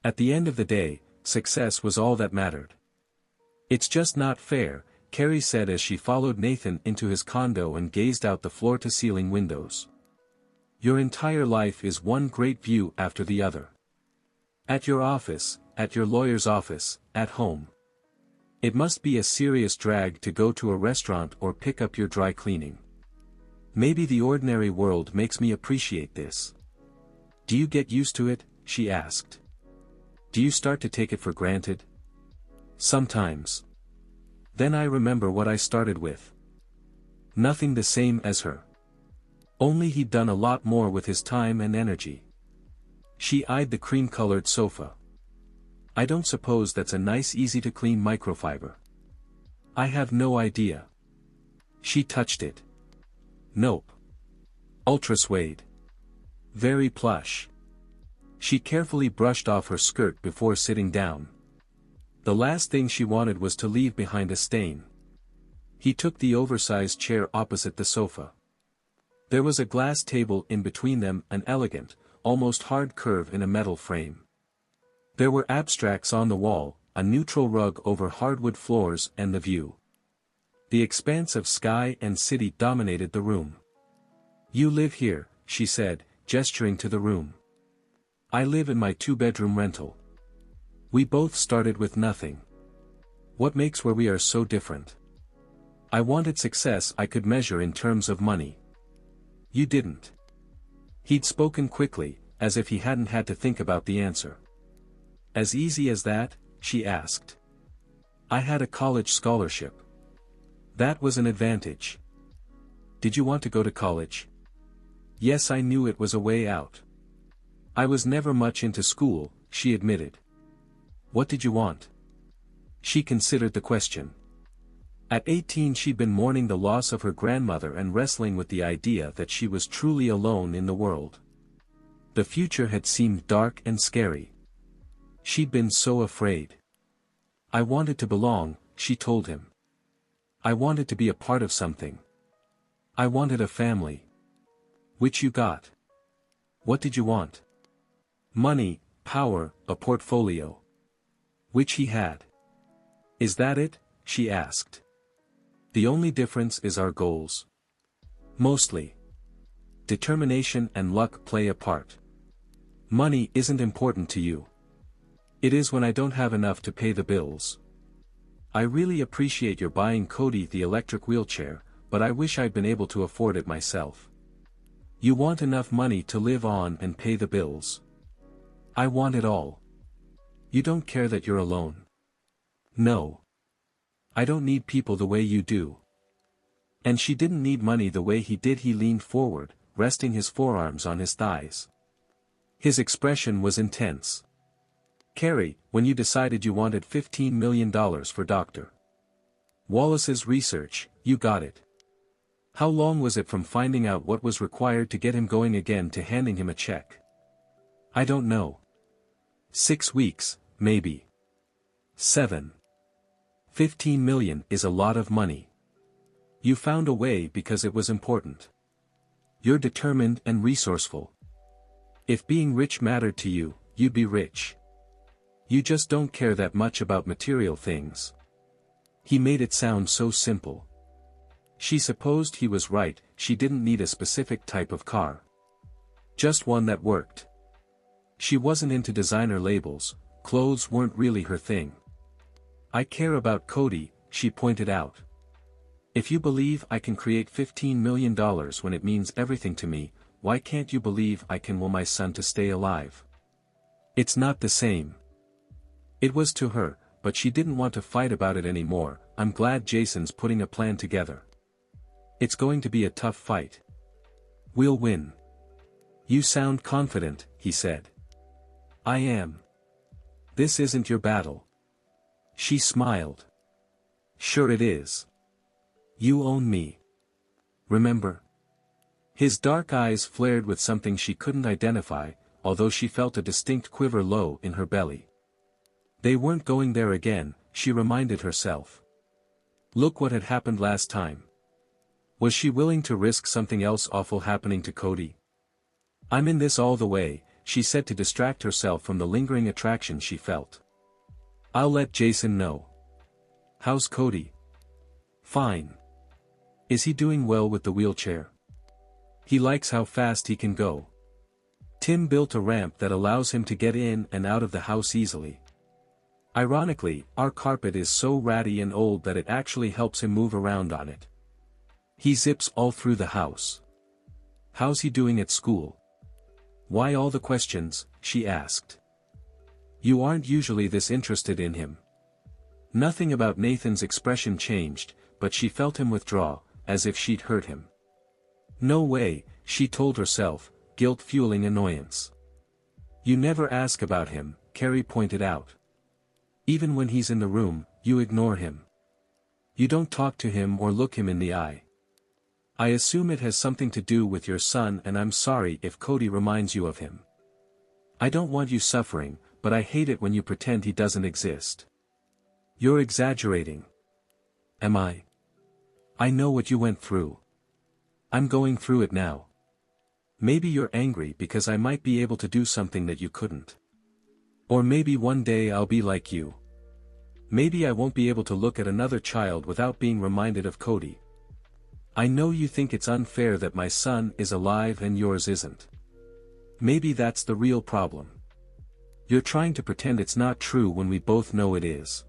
At the end of the day, success was all that mattered. "It's just not fair," Carrie said as she followed Nathan into his condo and gazed out the floor-to-ceiling windows. "Your entire life is one great view after the other. At your office, at your lawyer's office, at home. It must be a serious drag to go to a restaurant or pick up your dry cleaning. Maybe the ordinary world makes me appreciate this." "Do you get used to it?" she asked. "Do you start to take it for granted?" "Sometimes. Then I remember what I started with. Nothing the same as her. Only he'd done a lot more with his time and energy." She eyed the cream-colored sofa. "I don't suppose that's a nice easy-to-clean microfiber." "I have no idea. She touched it. Nope. Ultra suede. Very plush. She carefully brushed off her skirt before sitting down. The last thing she wanted was to leave behind a stain. He took the oversized chair opposite the sofa. There was a glass table in between them, an elegant, almost hard curve in a metal frame. There were abstracts on the wall, a neutral rug over hardwood floors, and the view. The expanse of sky and city dominated the room. "You live here," she said, gesturing to the room. "I live in my 2-bedroom rental. We both started with nothing. What makes where we are so different? I wanted success I could measure in terms of money. You didn't." He'd spoken quickly, as if he hadn't had to think about the answer. "As easy as that?" she asked. "I had a college scholarship. That was an advantage." "Did you want to go to college?" "Yes, I knew it was a way out. I was never much into school," she admitted. "What did you want?" She considered the question. At 18 she'd been mourning the loss of her grandmother and wrestling with the idea that she was truly alone in the world. The future had seemed dark and scary. She'd been so afraid. "I wanted to belong," she told him. "I wanted to be a part of something. I wanted a family." "Which you got." "What did you want?" "Money, power, a portfolio." "Which he had." "Is that it?" she asked. "The only difference is our goals." "Mostly. Determination and luck play a part. Money isn't important to you." "It is when I don't have enough to pay the bills. I really appreciate your buying Cody the electric wheelchair, but I wish I'd been able to afford it myself." "You want enough money to live on and pay the bills." "I want it all." "You don't care that you're alone?" "No. I don't need people the way you do." And she didn't need money the way he did. He leaned forward, resting his forearms on his thighs. His expression was intense. "Carrie, when you decided you wanted $15 million for Dr. Wallace's research, you got it. How long was it from finding out what was required to get him going again to handing him a check?" "I don't know. 6 weeks, maybe. 7. 15 million is a lot of money. You found a way because it was important. You're determined and resourceful. If being rich mattered to you, you'd be rich. You just don't care that much about material things." He made it sound so simple. She supposed he was right. She didn't need a specific type of car. Just one that worked. She wasn't into designer labels, clothes weren't really her thing. "I care about Cody," she pointed out. "If you believe I can create $15 million when it means everything to me, why can't you believe I can will my son to stay alive?" "It's not the same." It was to her, but she didn't want to fight about it anymore. "I'm glad Jason's putting a plan together. It's going to be a tough fight. We'll win." "You sound confident," he said. "I am. This isn't your battle." She smiled. "Sure it is. You own me. Remember?" His dark eyes flared with something she couldn't identify, although she felt a distinct quiver low in her belly. They weren't going there again, she reminded herself. Look what had happened last time. Was she willing to risk something else awful happening to Cody? "I'm in this all the way," she said to distract herself from the lingering attraction she felt. "I'll let Jason know." "How's Cody?" "Fine. Is he doing well with the wheelchair?" "He likes how fast he can go. Tim built a ramp that allows him to get in and out of the house easily. Ironically, our carpet is so ratty and old that it actually helps him move around on it. He zips all through the house." "How's he doing at school?" "Why all the questions?" she asked. "You aren't usually this interested in him." Nothing about Nathan's expression changed, but she felt him withdraw, as if she'd hurt him. "No way," she told herself, guilt fueling annoyance. "You never ask about him," Carrie pointed out. "Even when he's in the room, you ignore him. You don't talk to him or look him in the eye." I assume it has something to do with your son, and I'm sorry if Cody reminds you of him. I don't want you suffering, but I hate it when you pretend he doesn't exist. You're exaggerating. Am I? I know what you went through. I'm going through it now. Maybe you're angry because I might be able to do something that you couldn't. Or maybe one day I'll be like you. Maybe I won't be able to look at another child without being reminded of Cody. I know you think it's unfair that my son is alive and yours isn't. Maybe that's the real problem. You're trying to pretend it's not true when we both know it is.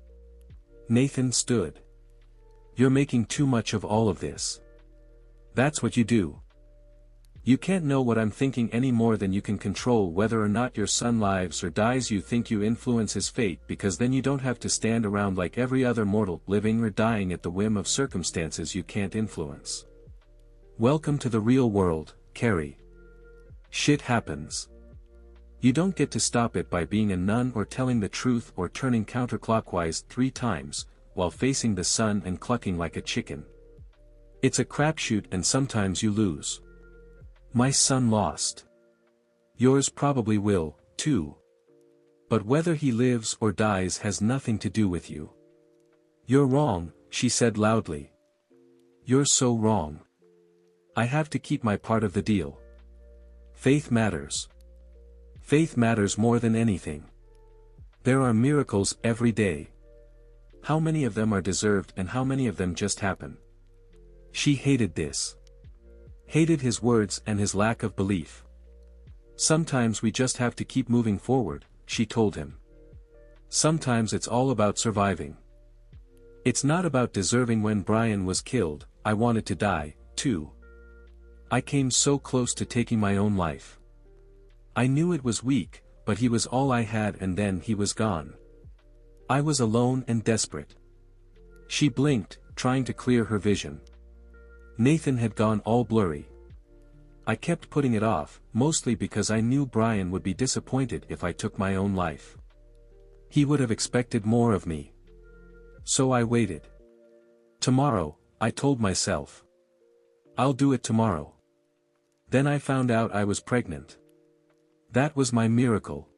Nathan stood. You're making too much of all of this. That's what you do. You can't know what I'm thinking any more than you can control whether or not your son lives or dies. You think you influence his fate because then you don't have to stand around like every other mortal living or dying at the whim of circumstances you can't influence. Welcome to the real world, Carrie. Shit happens. You don't get to stop it by being a nun or telling the truth or turning counterclockwise 3 times, while facing the sun and clucking like a chicken. It's a crapshoot and sometimes you lose. My son lost. Yours probably will, too. But whether he lives or dies has nothing to do with you. You're wrong, she said loudly. You're so wrong. I have to keep my part of the deal. Faith matters. Faith matters more than anything. There are miracles every day. How many of them are deserved and how many of them just happen? She hated this. Hated his words and his lack of belief. Sometimes we just have to keep moving forward, she told him. Sometimes it's all about surviving. It's not about deserving. When Brian was killed, I wanted to die, too. I came so close to taking my own life. I knew it was weak, but he was all I had and then he was gone. I was alone and desperate. She blinked, trying to clear her vision. Nathan had gone all blurry. I kept putting it off, mostly because I knew Brian would be disappointed if I took my own life. He would have expected more of me. So I waited. Tomorrow, I told myself. I'll do it tomorrow. Then I found out I was pregnant. That was my miracle.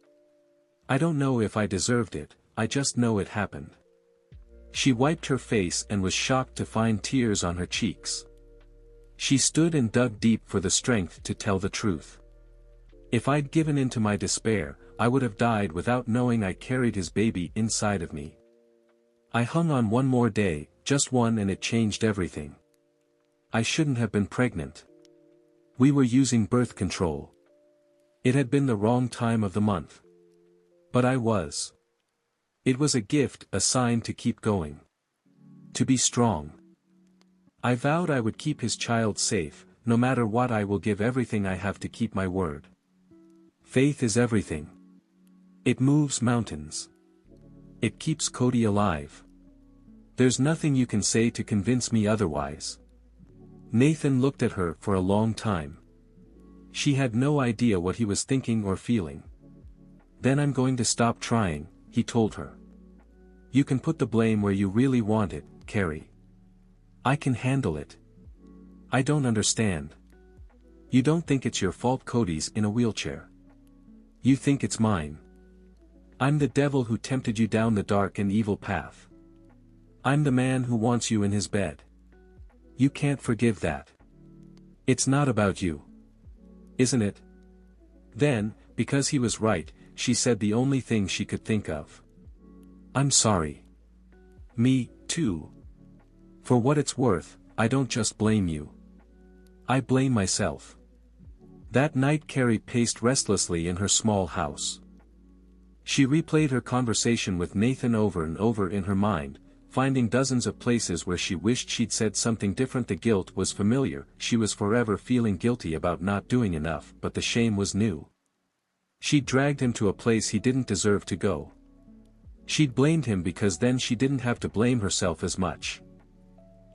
I don't know if I deserved it, I just know it happened. She wiped her face and was shocked to find tears on her cheeks. She stood and dug deep for the strength to tell the truth. If I'd given in to my despair, I would have died without knowing I carried his baby inside of me. I hung on one more day, just one, and it changed everything. I shouldn't have been pregnant. We were using birth control. It had been the wrong time of the month. But I was. It was a gift, a sign to keep going. To be strong. I vowed I would keep his child safe. No matter what, I will give everything I have to keep my word. Faith is everything. It moves mountains. It keeps Cody alive. There's nothing you can say to convince me otherwise. Nathan looked at her for a long time. She had no idea what he was thinking or feeling. Then I'm going to stop trying, he told her. You can put the blame where you really want it, Carrie. I can handle it. I don't understand. You don't think it's your fault Cody's in a wheelchair. You think it's mine. I'm the devil who tempted you down the dark and evil path. I'm the man who wants you in his bed. You can't forgive that. It's not about you. Isn't it? Then, because he was right, she said the only thing she could think of. I'm sorry. Me, too. For what it's worth, I don't just blame you. I blame myself. That night Carrie paced restlessly in her small house. She replayed her conversation with Nathan over and over in her mind, finding dozens of places where she wished she'd said something different. The guilt was familiar, she was forever feeling guilty about not doing enough, but the shame was new. She'd dragged him to a place he didn't deserve to go. She'd blamed him because then she didn't have to blame herself as much.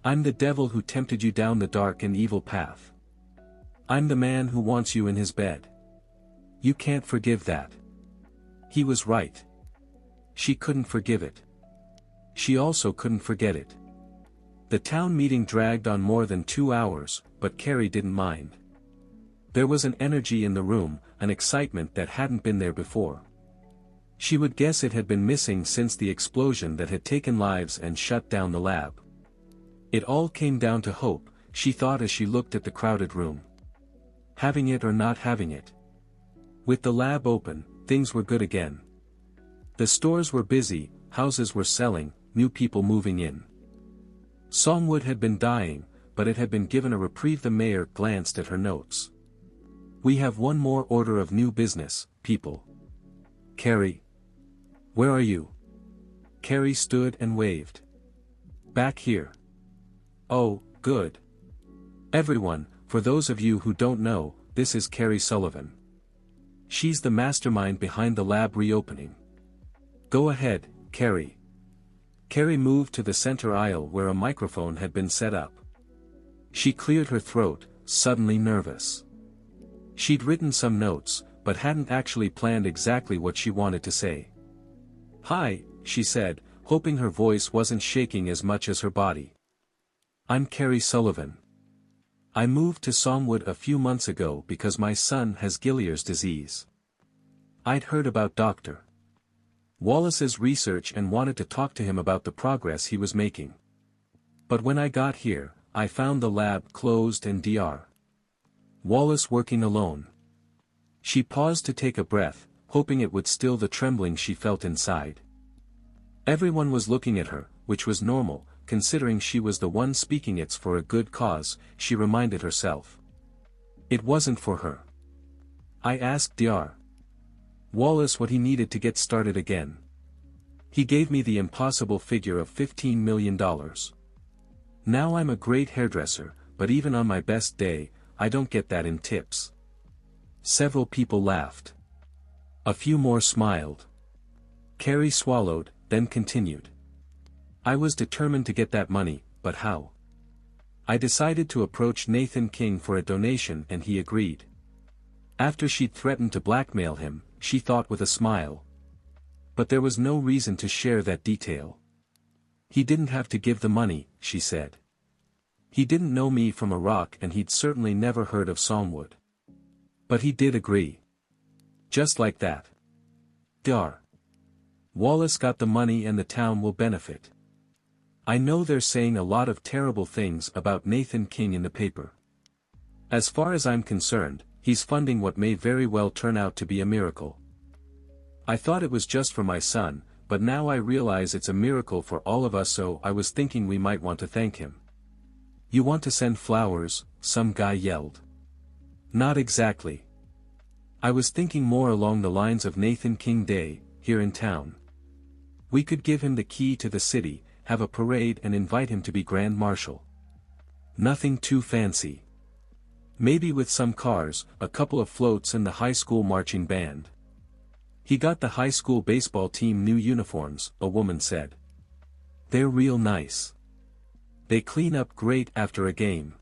I'm the devil who tempted you down the dark and evil path. I'm the man who wants you in his bed. You can't forgive that. He was right. She couldn't forgive it. She also couldn't forget it. The town meeting dragged on more than 2 hours, but Carrie didn't mind. There was an energy in the room, an excitement that hadn't been there before. She would guess it had been missing since the explosion that had taken lives and shut down the lab. It all came down to hope, she thought as she looked at the crowded room. Having it or not having it. With the lab open, things were good again. The stores were busy, houses were selling, new people moving in. Songwood had been dying, but it had been given a reprieve. The mayor glanced at her notes. We have one more order of new business, people. Carrie. Where are you? Carrie stood and waved. Back here. Oh, good. Everyone, for those of you who don't know, this is Carrie Sullivan. She's the mastermind behind the lab reopening. Go ahead, Carrie. Carrie moved to the center aisle where a microphone had been set up. She cleared her throat, suddenly nervous. She'd written some notes, but hadn't actually planned exactly what she wanted to say. Hi, she said, hoping her voice wasn't shaking as much as her body. I'm Carrie Sullivan. I moved to Songwood a few months ago because my son has Gilliard's disease. I'd heard about Dr. Wallace's research and wanted to talk to him about the progress he was making. But when I got here, I found the lab closed and Dr. Wallace working alone. She paused to take a breath, hoping it would still the trembling she felt inside. Everyone was looking at her, which was normal, considering she was the one speaking. It's for a good cause, she reminded herself. It wasn't for her. I asked Dr. Wallace what he needed to get started again. He gave me the impossible figure of $15 million. Now I'm a great hairdresser, but even on my best day, I don't get that in tips. Several people laughed. A few more smiled. Carrie swallowed, then continued. I was determined to get that money, but how? I decided to approach Nathan King for a donation and he agreed. After she'd threatened to blackmail him, she thought with a smile. But there was no reason to share that detail. He didn't have to give the money, she said. He didn't know me from a rock and he'd certainly never heard of Songwood. But he did agree. Just like that. Dr. Wallace got the money and the town will benefit. I know they're saying a lot of terrible things about Nathan King in the paper. As far as I'm concerned, he's funding what may very well turn out to be a miracle. I thought it was just for my son, but now I realize it's a miracle for all of us, so I was thinking we might want to thank him. You want to send flowers? Some guy yelled. Not exactly. I was thinking more along the lines of Nathan King Day, here in town. We could give him the key to the city, have a parade and invite him to be Grand Marshal. Nothing too fancy. Maybe with some cars, a couple of floats and the high school marching band. He got the high school baseball team new uniforms, a woman said. They're real nice. They clean up great after a game.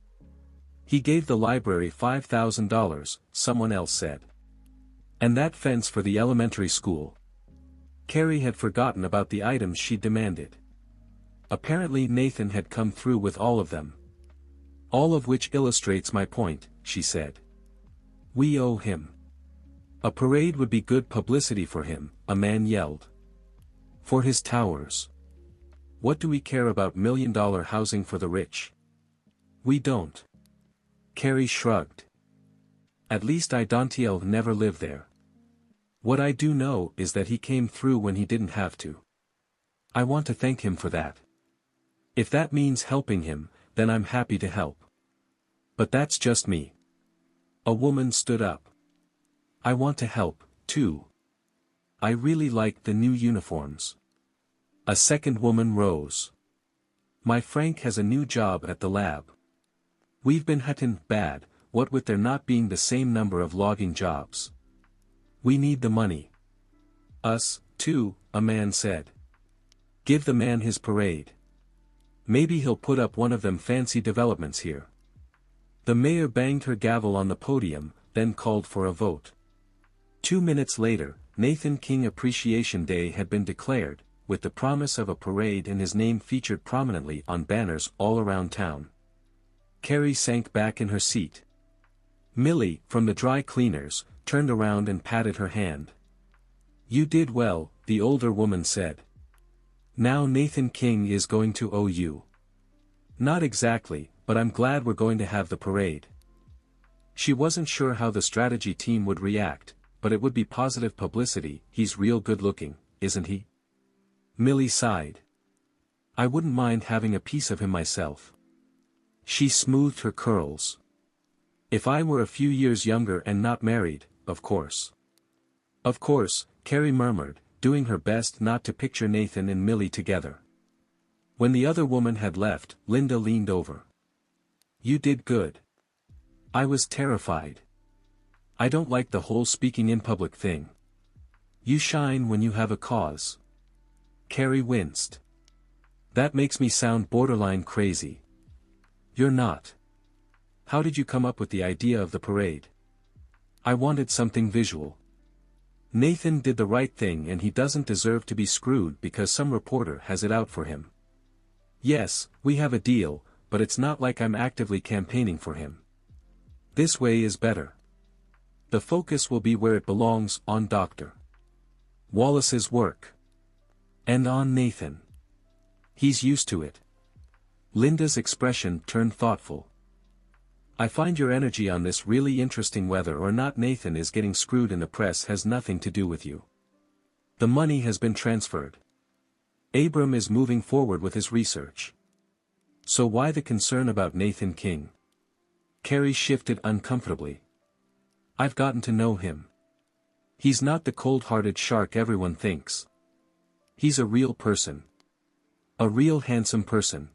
He gave the library $5,000, someone else said. And that fence for the elementary school. Carrie had forgotten about the items she demanded. Apparently Nathan had come through with all of them. All of which illustrates my point, she said. We owe him. A parade would be good publicity for him, a man yelled. For his towers. What do we care about million-dollar housing for the rich? We don't. Carrie shrugged. At least I'll never live there. What I do know is that he came through when he didn't have to. I want to thank him for that. If that means helping him, then I'm happy to help. But that's just me. A woman stood up. I want to help, too. I really like the new uniforms. A second woman rose. My Frank has a new job at the lab. We've been hitting bad, what with there not being the same number of logging jobs. We need the money. Us, too, a man said. Give the man his parade. Maybe he'll put up one of them fancy developments here. The mayor banged her gavel on the podium, then called for a vote. 2 minutes later, Nathan King Appreciation Day had been declared, with the promise of a parade and his name featured prominently on banners all around town. Carrie sank back in her seat. Millie, from the dry cleaners, turned around and patted her hand. "You did well," the older woman said. "Now Nathan King is going to owe you." "Not exactly, but I'm glad we're going to have the parade." She wasn't sure how the strategy team would react, but it would be positive publicity. "He's real good looking, isn't he?" Millie sighed. "I wouldn't mind having a piece of him myself." She smoothed her curls. "If I were a few years younger and not married, of course." "Of course," Carrie murmured, doing her best not to picture Nathan and Millie together. When the other woman had left, Linda leaned over. "You did good." "I was terrified. I don't like the whole speaking in public thing." "You shine when you have a cause." Carrie winced. "That makes me sound borderline crazy." "You're not. How did you come up with the idea of the parade?" "I wanted something visual. Nathan did the right thing and he doesn't deserve to be screwed because some reporter has it out for him. Yes, we have a deal, but it's not like I'm actively campaigning for him. This way is better. The focus will be where it belongs, on Dr. Wallace's work. And on Nathan. He's used to it." Linda's expression turned thoughtful. "I find your energy on this really interesting. Whether or not Nathan is getting screwed in the press has nothing to do with you. The money has been transferred. Abram is moving forward with his research. So why the concern about Nathan King?" Carrie shifted uncomfortably. "I've gotten to know him. He's not the cold-hearted shark everyone thinks. He's a real person. A real handsome person.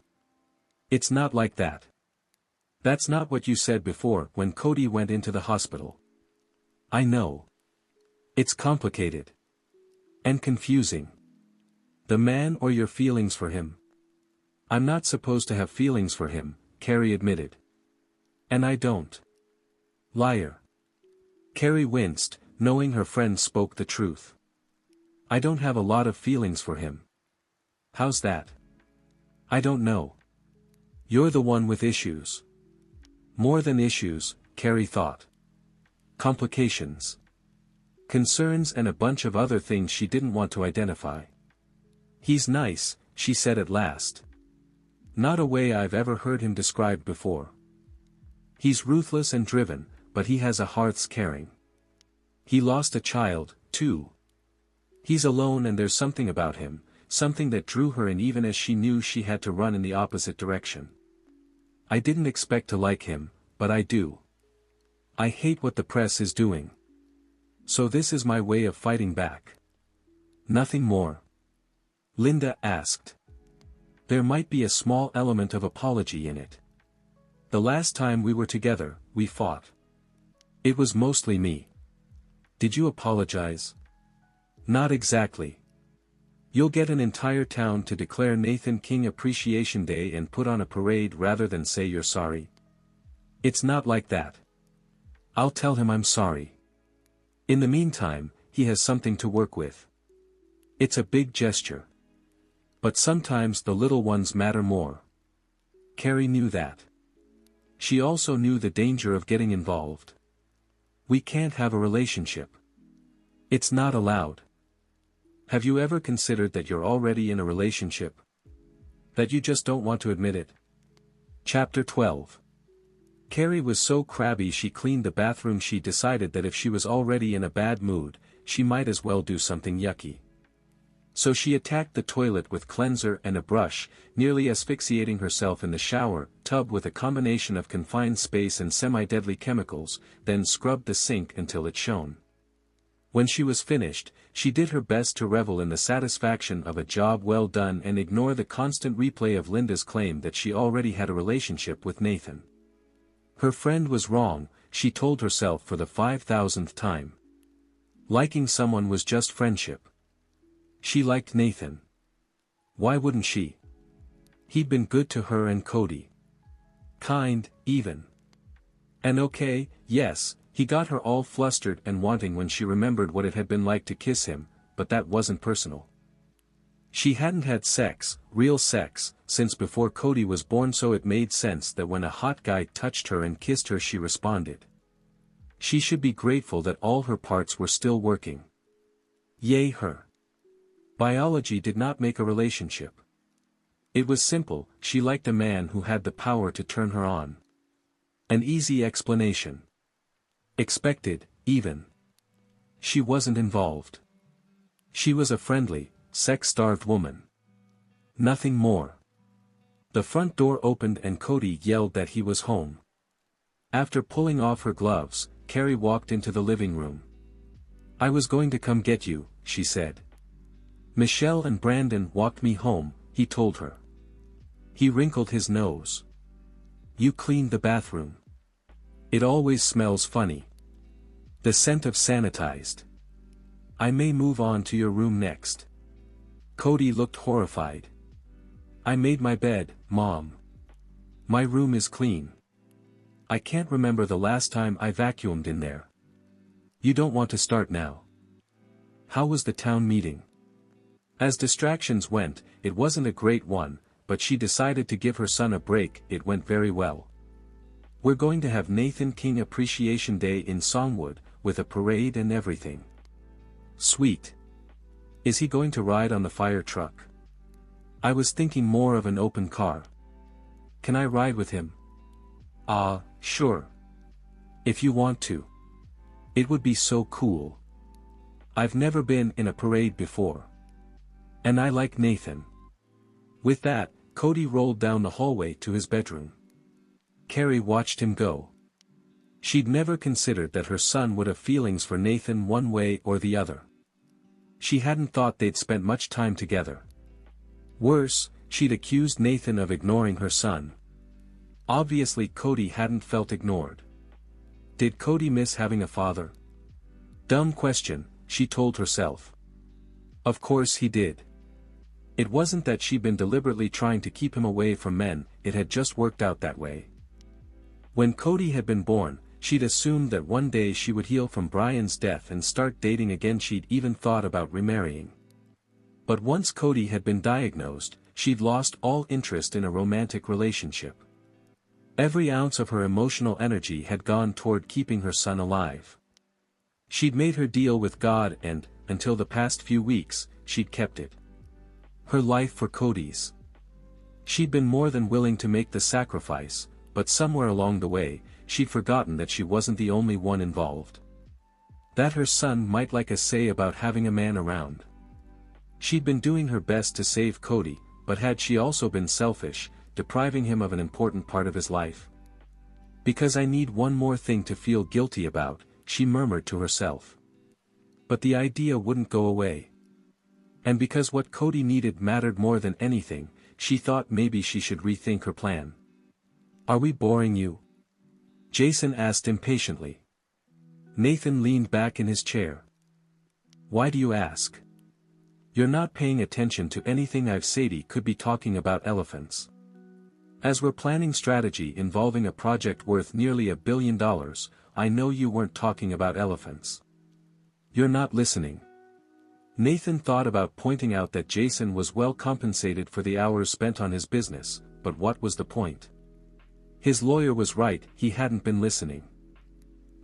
It's not like that. That's not what you said before when Cody went into the hospital." "I know. It's complicated. And confusing. The man or your feelings for him?" "I'm not supposed to have feelings for him," Carrie admitted. "And I don't." "Liar." Carrie winced, knowing her friend spoke the truth. "I don't have a lot of feelings for him." "How's that?" "I don't know. You're the one with issues." More than issues, Carrie thought. Complications. Concerns and a bunch of other things she didn't want to identify. "He's nice," she said at last. "Not a way I've ever heard him described before. He's ruthless and driven, but he has a heart's caring. He lost a child, too. He's alone and there's something about him, something that drew her in even as she knew she had to run in the opposite direction. I didn't expect to like him, but I do. I hate what the press is doing. So this is my way of fighting back." "Nothing more?" Linda asked. "There might be a small element of apology in it. The last time we were together, we fought. It was mostly me." "Did you apologize?" "Not exactly. You'll get an entire town to declare Nathan King Appreciation Day and put on a parade rather than say you're sorry. It's not like that. I'll tell him I'm sorry. In the meantime, he has something to work with. It's a big gesture. But sometimes the little ones matter more." Carrie knew that. She also knew the danger of getting involved. "We can't have a relationship. It's not allowed." "Have you ever considered that you're already in a relationship? That you just don't want to admit it?" Chapter 12. Carrie was so crabby she cleaned the bathroom. She decided that if she was already in a bad mood, she might as well do something yucky. So she attacked the toilet with cleanser and a brush, nearly asphyxiating herself in the shower tub with a combination of confined space and semi-deadly chemicals, then scrubbed the sink until it shone. When she was finished, she did her best to revel in the satisfaction of a job well done and ignore the constant replay of Linda's claim that she already had a relationship with Nathan. Her friend was wrong, she told herself for the 5,000th time. Liking someone was just friendship. She liked Nathan. Why wouldn't she? He'd been good to her and Cody. Kind, even. And okay, yes, he got her all flustered and wanting when she remembered what it had been like to kiss him, but that wasn't personal. She hadn't had sex, real sex, since before Cody was born, so it made sense that when a hot guy touched her and kissed her she responded. She should be grateful that all her parts were still working. Yay her. Biology did not make a relationship. It was simple, she liked a man who had the power to turn her on. An easy explanation. Expected, even. She wasn't involved. She was a friendly, sex-starved woman. Nothing more. The front door opened and Cody yelled that he was home. After pulling off her gloves, Carrie walked into the living room. "I was going to come get you," she said. "Michelle and Brandon walked me home," he told her. He wrinkled his nose. "You cleaned the bathroom. It always smells funny. The scent of sanitized. I may move on to your room next." Cody looked horrified. "I made my bed, Mom. My room is clean. I can't remember the last time I vacuumed in there. You don't want to start now." How was the town meeting? As distractions went, it wasn't a great one, but she decided to give her son a break. It went very well. "We're going to have Nathan King Appreciation Day in Songwood, with a parade and everything." "Sweet. Is he going to ride on the fire truck?" "I was thinking more of an open car." "Can I ride with him?" Sure. If you want to. It would be so cool. I've never been in a parade before. And I like Nathan." With that, Cody rolled down the hallway to his bedroom. Carrie watched him go. She'd never considered that her son would have feelings for Nathan one way or the other. She hadn't thought they'd spent much time together. Worse, she'd accused Nathan of ignoring her son. Obviously Cody hadn't felt ignored. Did Cody miss having a father? Dumb question, she told herself. Of course he did. It wasn't that she'd been deliberately trying to keep him away from men, it had just worked out that way. When Cody had been born, she'd assumed that one day she would heal from Brian's death and start dating again. She'd even thought about remarrying. But once Cody had been diagnosed, she'd lost all interest in a romantic relationship. Every ounce of her emotional energy had gone toward keeping her son alive. She'd made her deal with God and, until the past few weeks, she'd kept it. Her life for Cody's. She'd been more than willing to make the sacrifice, but somewhere along the way, she'd forgotten that she wasn't the only one involved. That her son might like a say about having a man around. She'd been doing her best to save Cody, but had she also been selfish, depriving him of an important part of his life? "Because I need one more thing to feel guilty about," she murmured to herself. But the idea wouldn't go away. And because what Cody needed mattered more than anything, she thought maybe she should rethink her plan. "Are we boring you?" Jason asked impatiently. Nathan leaned back in his chair. "Why do you ask? You're not paying attention to anything I've said. Sadie could be talking about elephants. As we're planning strategy involving a project worth nearly $1 billion, I know you weren't talking about elephants. You're not listening." Nathan thought about pointing out that Jason was well compensated for the hours spent on his business, but what was the point? His lawyer was right, he hadn't been listening.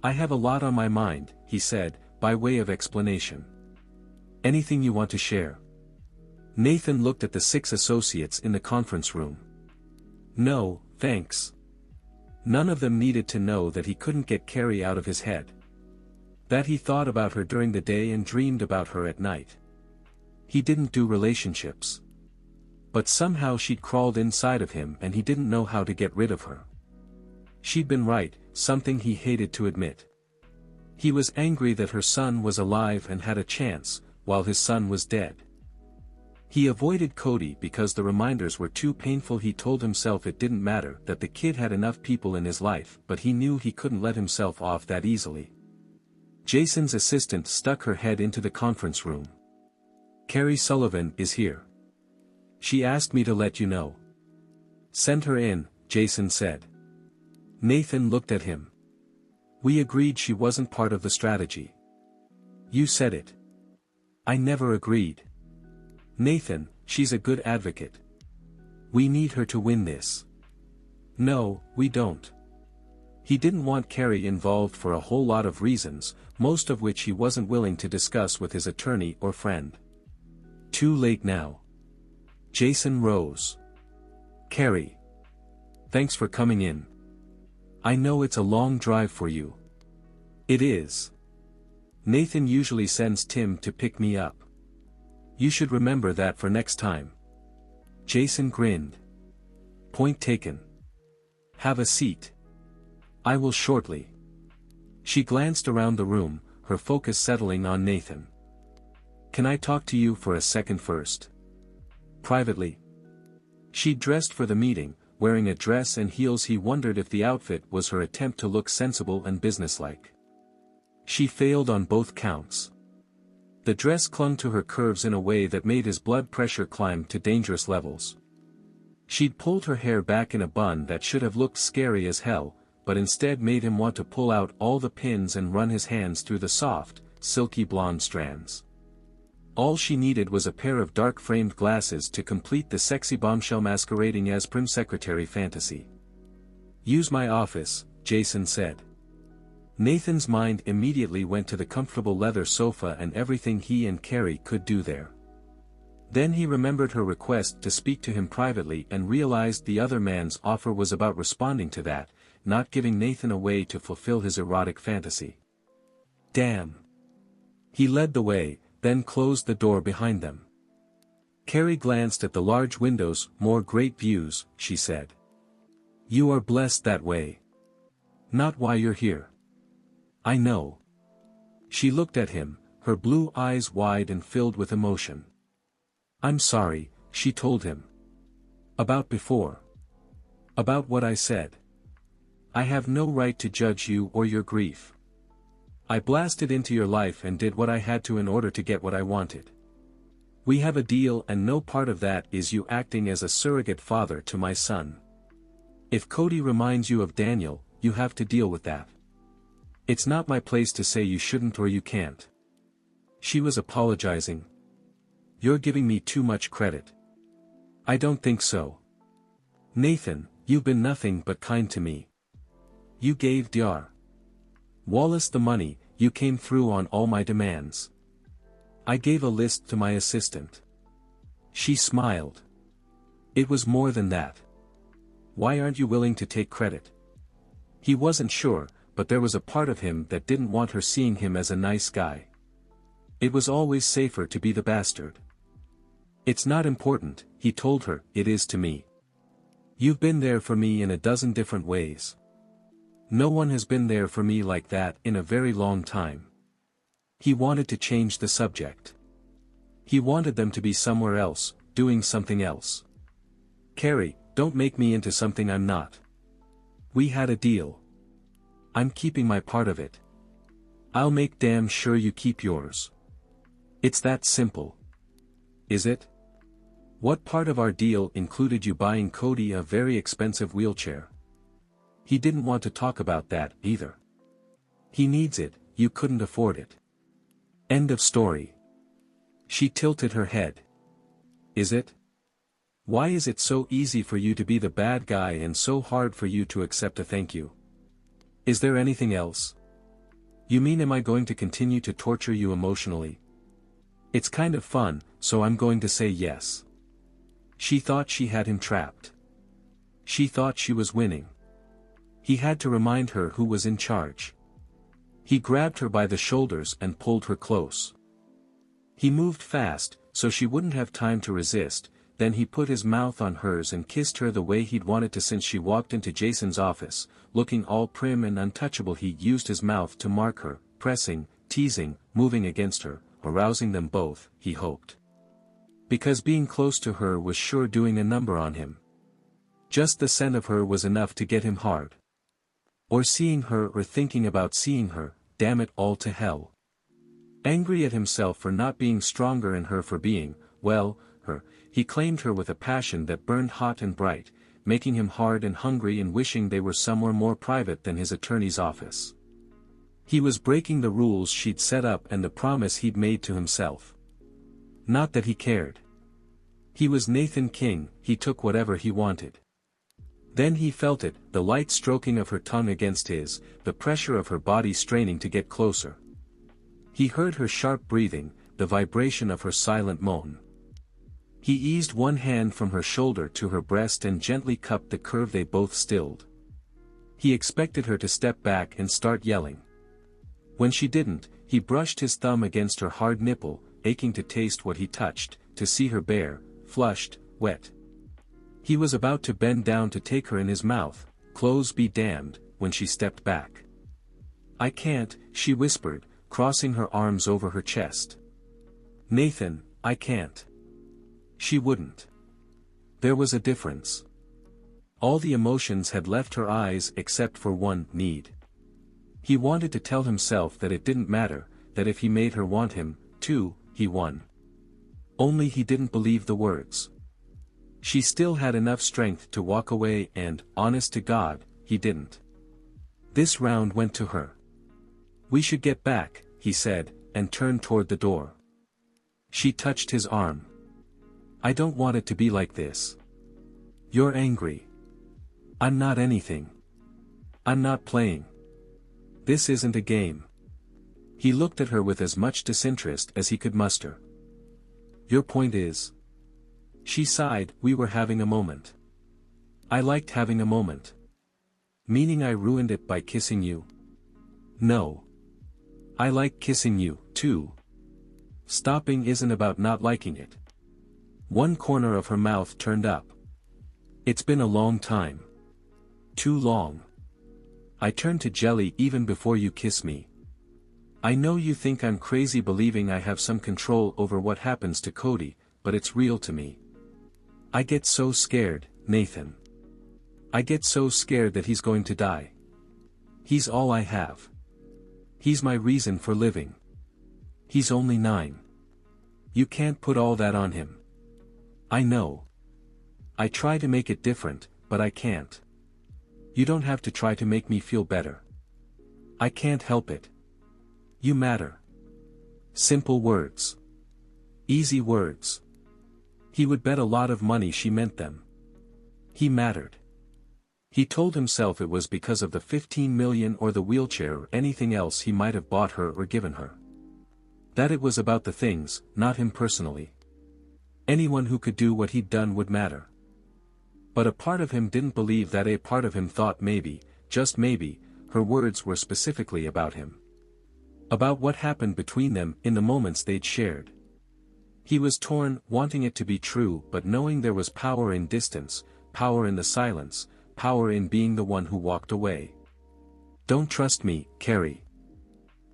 "I have a lot on my mind," he said, by way of explanation. "Anything you want to share?" Nathan looked at the 6 associates in the conference room. "No, thanks." None of them needed to know that he couldn't get Carrie out of his head. That he thought about her during the day and dreamed about her at night. He didn't do relationships. But somehow she'd crawled inside of him and he didn't know how to get rid of her. She'd been right, something he hated to admit. He was angry that her son was alive and had a chance, while his son was dead. He avoided Cody because the reminders were too painful. He told himself it didn't matter that the kid had enough people in his life, but he knew he couldn't let himself off that easily. Jason's assistant stuck her head into the conference room. "Carrie Sullivan is here. She asked me to let you know." "Send her in," Jason said. Nathan looked at him. "We agreed she wasn't part of the strategy." "You said it." "I never agreed." "Nathan, She's a good advocate. We need her to win this. No, we don't. He didn't want Carrie involved for a whole lot of reasons, most of which he wasn't willing to discuss with his attorney or friend. Too late now. Jason rose. Carrie. Thanks for coming in. I know it's a long drive for you. It is. Nathan usually sends Tim to pick me up. You should remember that for next time. Jason grinned. Point taken. Have a seat. I will shortly. She glanced around the room, her focus settling on Nathan. Can I talk to you for a second first? Privately. She'd dressed for the meeting, wearing a dress and heels. He wondered if the outfit was her attempt to look sensible and businesslike. She failed on both counts. The dress clung to her curves in a way that made his blood pressure climb to dangerous levels. She'd pulled her hair back in a bun that should have looked scary as hell, but instead made him want to pull out all the pins and run his hands through the soft, silky blonde strands. All she needed was a pair of dark-framed glasses to complete the sexy bombshell masquerading as prim secretary fantasy. Use my office, Jason said. Nathan's mind immediately went to the comfortable leather sofa and everything he and Carrie could do there. Then he remembered her request to speak to him privately and realized the other man's offer was about responding to that, not giving Nathan a way to fulfill his erotic fantasy. Damn. He led the way, then closed the door behind them. Carrie glanced at the large windows. More great views, she said. You are blessed that way. Not why you're here. I know. She looked at him, her blue eyes wide and filled with emotion. I'm sorry, she told him. About before. About what I said. I have no right to judge you or your grief. I blasted into your life and did what I had to in order to get what I wanted. We have a deal and no part of that is you acting as a surrogate father to my son. If Cody reminds you of Daniel, you have to deal with that. It's not my place to say you shouldn't or you can't. She was apologizing. You're giving me too much credit. I don't think so. Nathan, you've been nothing but kind to me. You gave Dr. Wallace the money, you came through on all my demands. I gave a list to my assistant. She smiled. It was more than that. Why aren't you willing to take credit? He wasn't sure, but there was a part of him that didn't want her seeing him as a nice guy. It was always safer to be the bastard. It's not important, he told her. It is to me. You've been there for me in a dozen different ways. No one has been there for me like that in a very long time. He wanted to change the subject. He wanted them to be somewhere else, doing something else. Carrie, don't make me into something I'm not. We had a deal. I'm keeping my part of it. I'll make damn sure you keep yours. It's that simple. Is it? What part of our deal included you buying Cody a very expensive wheelchair? He didn't want to talk about that, either. He needs it, you couldn't afford it. End of story. She tilted her head. Is it? Why is it so easy for you to be the bad guy and so hard for you to accept a thank you? Is there anything else? You mean am I going to continue to torture you emotionally? It's kind of fun, so I'm going to say yes. She thought she had him trapped. She thought she was winning. He had to remind her who was in charge. He grabbed her by the shoulders and pulled her close. He moved fast, so she wouldn't have time to resist, then he put his mouth on hers and kissed her the way he'd wanted to since she walked into Jason's office, looking all prim and untouchable. He used his mouth to mark her, pressing, teasing, moving against her, arousing them both, he hoped. Because being close to her was sure doing a number on him. Just the scent of her was enough to get him hard. Or seeing her or thinking about seeing her, damn it all to hell. Angry at himself for not being stronger and her for being, well, her, he claimed her with a passion that burned hot and bright, making him hard and hungry and wishing they were somewhere more private than his attorney's office. He was breaking the rules she'd set up and the promise he'd made to himself. Not that he cared. He was Nathan King, he took whatever he wanted. Then he felt it, the light stroking of her tongue against his, the pressure of her body straining to get closer. He heard her sharp breathing, the vibration of her silent moan. He eased one hand from her shoulder to her breast and gently cupped the curve they both stilled. He expected her to step back and start yelling. When she didn't, he brushed his thumb against her hard nipple, aching to taste what he touched, to see her bare, flushed, wet. He was about to bend down to take her in his mouth, clothes be damned, when she stepped back. "I can't," she whispered, crossing her arms over her chest. "Nathan, I can't." She wouldn't. There was a difference. All the emotions had left her eyes except for one, need. He wanted to tell himself that it didn't matter, that if he made her want him, too, he won. Only he didn't believe the words. She still had enough strength to walk away and, honest to God, he didn't. This round went to her. "We should get back," he said, and turned toward the door. She touched his arm. "I don't want it to be like this. You're angry. I'm not anything. I'm not playing. This isn't a game." He looked at her with as much disinterest as he could muster. "Your point is?" She sighed. "We were having a moment. I liked having a moment." "Meaning I ruined it by kissing you?" "No. I like kissing you, too. Stopping isn't about not liking it." One corner of her mouth turned up. "It's been a long time. Too long. I turn to jelly even before you kiss me. I know you think I'm crazy believing I have some control over what happens to Cody, but it's real to me. I get so scared, Nathan. I get so scared that he's going to die. He's all I have. He's my reason for living. He's only 9. You can't put all that on him. I know. I try to make it different, but I can't. You don't have to try to make me feel better. I can't help it. You matter." Simple words. Easy words. He would bet a lot of money she meant them. He mattered. He told himself it was because of the 15 million or the wheelchair or anything else he might have bought her or given her. That it was about the things, not him personally. Anyone who could do what he'd done would matter. But a part of him didn't believe that. A part of him thought maybe, just maybe, her words were specifically about him. About what happened between them in the moments they'd shared. He was torn, wanting it to be true but knowing there was power in distance, power in the silence, power in being the one who walked away. "Don't trust me, Carrie.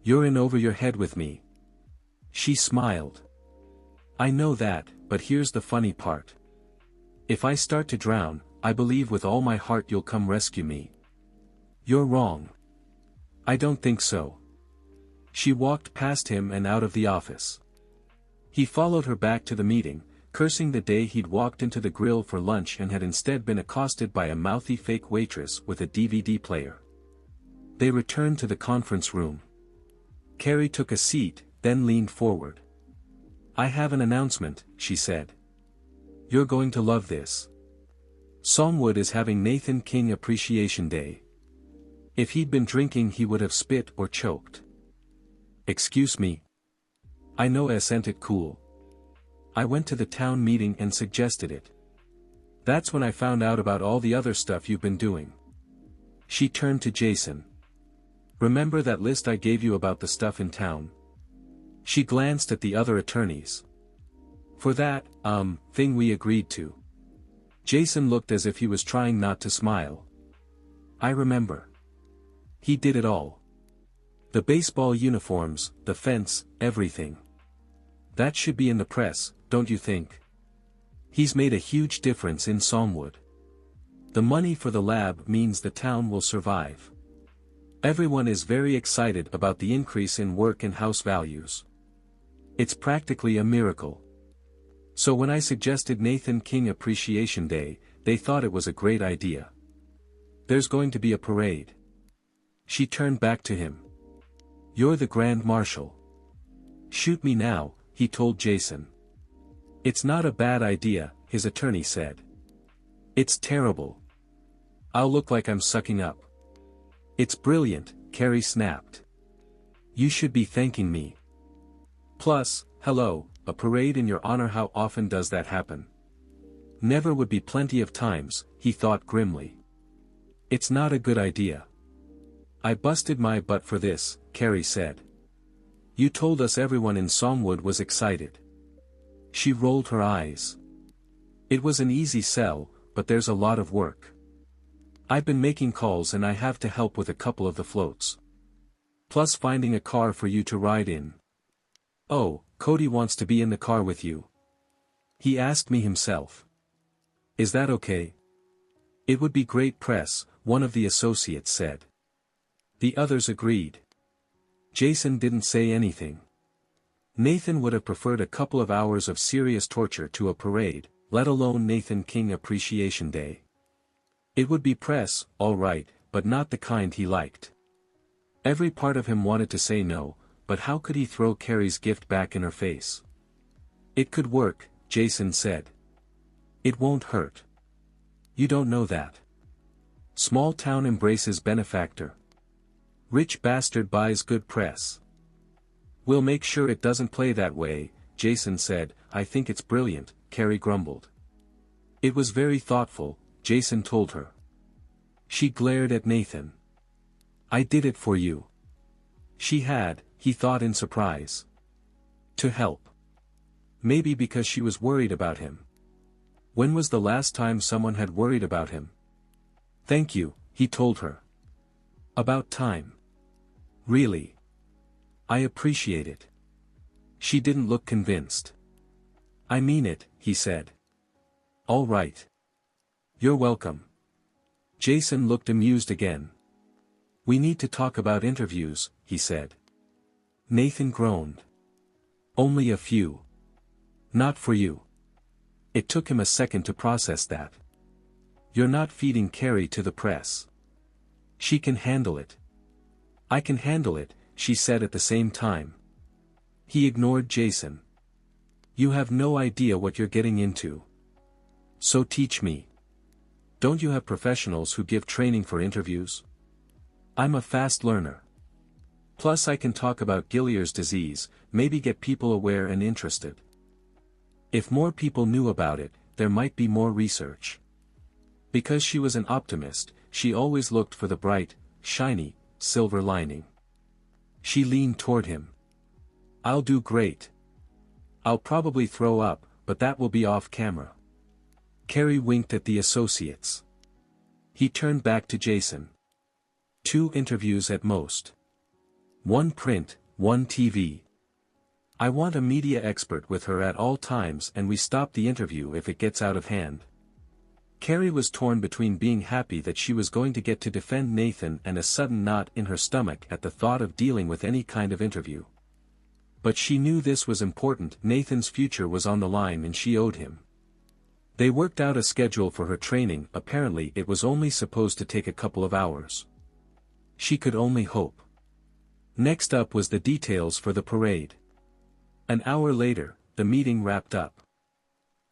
You're in over your head with me." She smiled. "I know that, but here's the funny part. If I start to drown, I believe with all my heart you'll come rescue me." "You're wrong." "I don't think so." She walked past him and out of the office. He followed her back to the meeting, cursing the day he'd walked into the grill for lunch and had instead been accosted by a mouthy fake waitress with a DVD player. They returned to the conference room. Carrie took a seat, then leaned forward. "I have an announcement," she said. "You're going to love this. Salmwood is having Nathan King Appreciation Day. If he'd been drinking he would have spit or choked." "Excuse me. I know I sent it cool. I went to the town meeting and suggested it. That's when I found out about all the other stuff you've been doing." She turned to Jason. "Remember that list I gave you about the stuff in town?" She glanced at the other attorneys. "For that, thing we agreed to." Jason looked as if he was trying not to smile. "I remember. He did it all. The baseball uniforms, the fence, everything. That should be in the press, don't you think? He's made a huge difference in Salmwood. The money for the lab means the town will survive. Everyone is very excited about the increase in work and house values. It's practically a miracle. So when I suggested Nathan King Appreciation Day, they thought it was a great idea. There's going to be a parade." She turned back to him. "You're the Grand Marshal." "Shoot me now," he told Jason. It's not a bad idea, his attorney said. It's terrible. I'll look like I'm sucking up. It's brilliant, Carrie snapped. You should be thanking me. Plus, hello, a parade in your honor, how often does that happen? Never would be plenty of times, he thought grimly. It's not a good idea. I busted my butt for this, Carrie said. You told us everyone in Songwood was excited. She rolled her eyes. It was an easy sell, but there's a lot of work. I've been making calls and I have to help with a couple of the floats. Plus finding a car for you to ride in. Oh, Cody wants to be in the car with you. He asked me himself. Is that okay? It would be great press, one of the associates said. The others agreed. Jason didn't say anything. Nathan would have preferred a couple of hours of serious torture to a parade, let alone Nathan King Appreciation Day. It would be press, all right, but not the kind he liked. Every part of him wanted to say no, but how could he throw Carrie's gift back in her face? It could work, Jason said. It won't hurt. You don't know that. Small town embraces benefactor. Rich bastard buys good press. We'll make sure it doesn't play that way, Jason said. I think it's brilliant, Carrie grumbled. It was very thoughtful, Jason told her. She glared at Nathan. I did it for you. She had, he thought in surprise. To help. Maybe because she was worried about him. When was the last time someone had worried about him? Thank you, he told her. About time. Really. I appreciate it. She didn't look convinced. I mean it, he said. All right. You're welcome. Jason looked amused again. We need to talk about interviews, he said. Nathan groaned. Only a few. Not for you. It took him a second to process that. You're not feeding Carrie to the press. She can handle it. I can handle it, she said at the same time. He ignored Jason. You have no idea what you're getting into. So teach me. Don't you have professionals who give training for interviews? I'm a fast learner. Plus I can talk about Gilliard's disease, maybe get people aware and interested. If more people knew about it, there might be more research. Because she was an optimist, she always looked for the bright, shiny, silver lining. She leaned toward him. I'll do great. I'll probably throw up, but that will be off camera. Carrie winked at the associates. He turned back to Jason. 2 interviews at most. 1 print, 1 TV. I want a media expert with her at all times and we stop the interview if it gets out of hand. Carrie was torn between being happy that she was going to get to defend Nathan and a sudden knot in her stomach at the thought of dealing with any kind of interview. But she knew this was important. Nathan's future was on the line and she owed him. They worked out a schedule for her training. Apparently it was only supposed to take a couple of hours. She could only hope. Next up was the details for the parade. An hour later, the meeting wrapped up.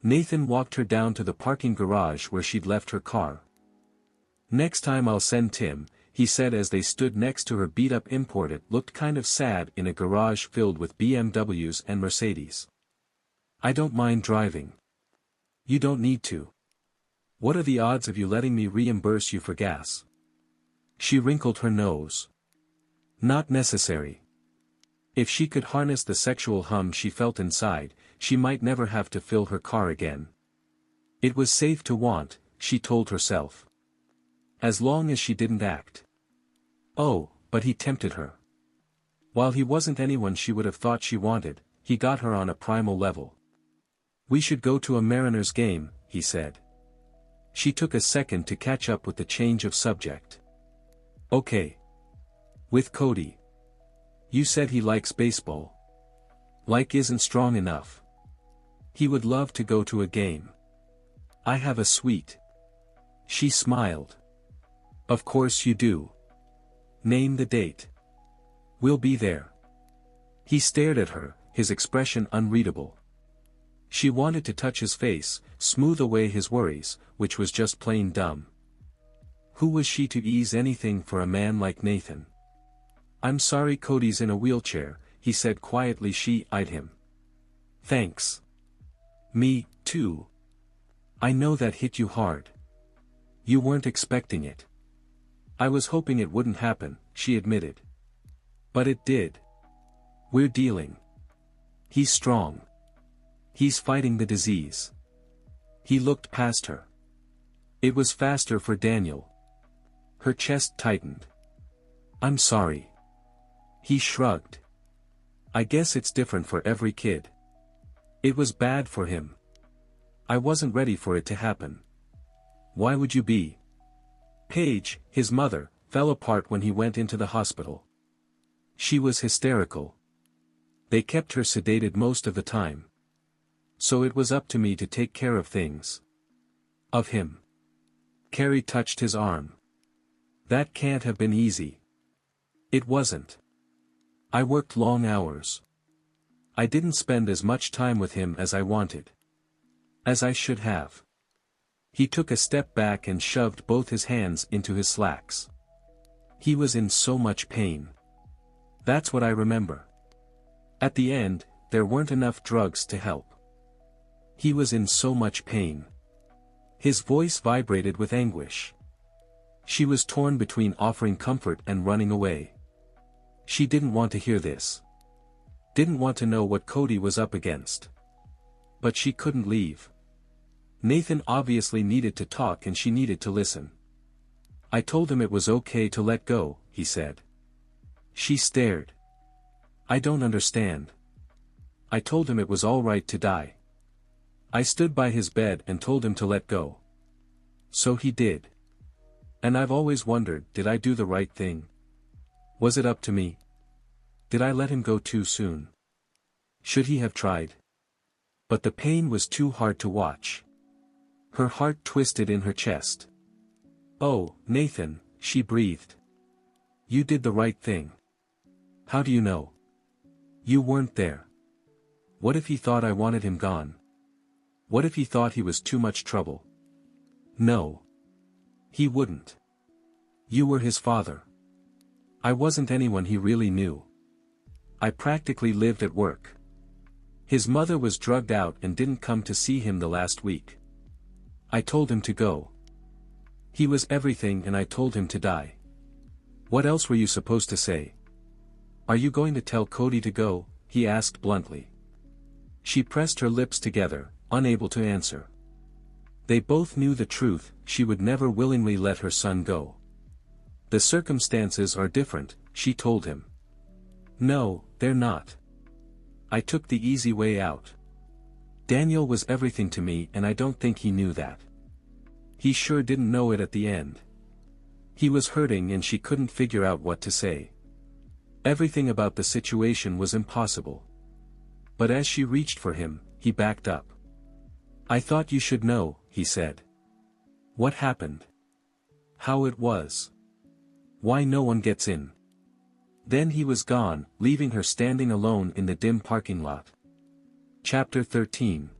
Nathan walked her down to the parking garage where she'd left her car. Next time I'll send Tim, he said as they stood next to her beat-up Import. It looked kind of sad in a garage filled with BMWs and Mercedes. I don't mind driving. You don't need to. What are the odds of you letting me reimburse you for gas? She wrinkled her nose. Not necessary. If she could harness the sexual hum she felt inside, she might never have to fill her car again. It was safe to want, she told herself. As long as she didn't act. Oh, but he tempted her. While he wasn't anyone she would have thought she wanted, he got her on a primal level. We should go to a Mariners game, he said. She took a second to catch up with the change of subject. Okay. With Cody. You said he likes baseball. Like isn't strong enough. He would love to go to a game. I have a suite. She smiled. Of course you do. Name the date. We'll be there. He stared at her, his expression unreadable. She wanted to touch his face, smooth away his worries, which was just plain dumb. Who was she to ease anything for a man like Nathan? "I'm sorry Cody's in a wheelchair," he said quietly. She eyed him. "Thanks. Me, too. I know that hit you hard. You weren't expecting it." "I was hoping it wouldn't happen," she admitted. "But it did. We're dealing. He's strong. He's fighting the disease." He looked past her. It was faster for Daniel. Her chest tightened. "I'm sorry." He shrugged. "I guess it's different for every kid. It was bad for him. I wasn't ready for it to happen." "Why would you be?" Paige, his mother, fell apart when he went into the hospital. She was hysterical. They kept her sedated most of the time. So it was up to me to take care of things. Of him. Carrie touched his arm. "That can't have been easy." "It wasn't. I worked long hours. I didn't spend as much time with him as I wanted. As I should have." He took a step back and shoved both his hands into his slacks. He was in so much pain. "That's what I remember. At the end, there weren't enough drugs to help. He was in so much pain." His voice vibrated with anguish. She was torn between offering comfort and running away. She didn't want to hear this. Didn't want to know what Cody was up against. But she couldn't leave. Nathan obviously needed to talk and she needed to listen. "I told him it was okay to let go," he said. She stared. "I don't understand." "I told him it was all right to die. I stood by his bed and told him to let go. So he did. And I've always wondered, did I do the right thing? Was it up to me? Did I let him go too soon? Should he have tried?" But the pain was too hard to watch. Her heart twisted in her chest. "Oh, Nathan," she breathed. "You did the right thing." "How do you know? You weren't there. What if he thought I wanted him gone? What if he thought he was too much trouble?" "No. He wouldn't. You were his father. I wasn't anyone he really knew. I practically lived at work. His mother was drugged out and didn't come to see him the last week. I told him to go. He was everything and I told him to die. What else were you supposed to say?" "Are you going to tell Cody to go?" he asked bluntly. She pressed her lips together, unable to answer. They both knew the truth, she would never willingly let her son go. "The circumstances are different," she told him. "No, they're not. I took the easy way out. Daniel was everything to me and I don't think he knew that. He sure didn't know it at the end. He was hurting and she couldn't figure out what to say. Everything about the situation was impossible. But as she reached for him, he backed up. "I thought you should know," he said. "What happened? How it was? Why no one gets in?" Then he was gone, leaving her standing alone in the dim parking lot. Chapter 13.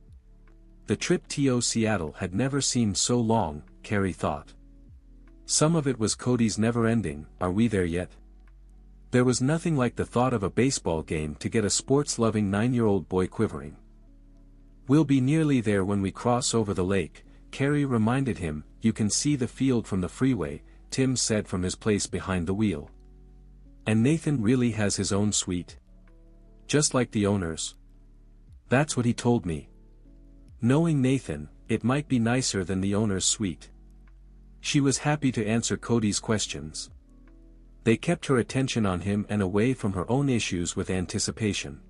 The trip to Seattle had never seemed so long, Carrie thought. Some of it was Cody's never ending, "Are we there yet?" There was nothing like the thought of a baseball game to get a sports-loving 9-year-old boy quivering. "We'll be nearly there when we cross over the lake," Carrie reminded him. "You can see the field from the freeway," Tim said from his place behind the wheel. "And Nathan really has his own suite? Just like the owners?" "That's what he told me. Knowing Nathan, it might be nicer than the owner's suite." She was happy to answer Cody's questions. They kept her attention on him and away from her own issues with anticipation.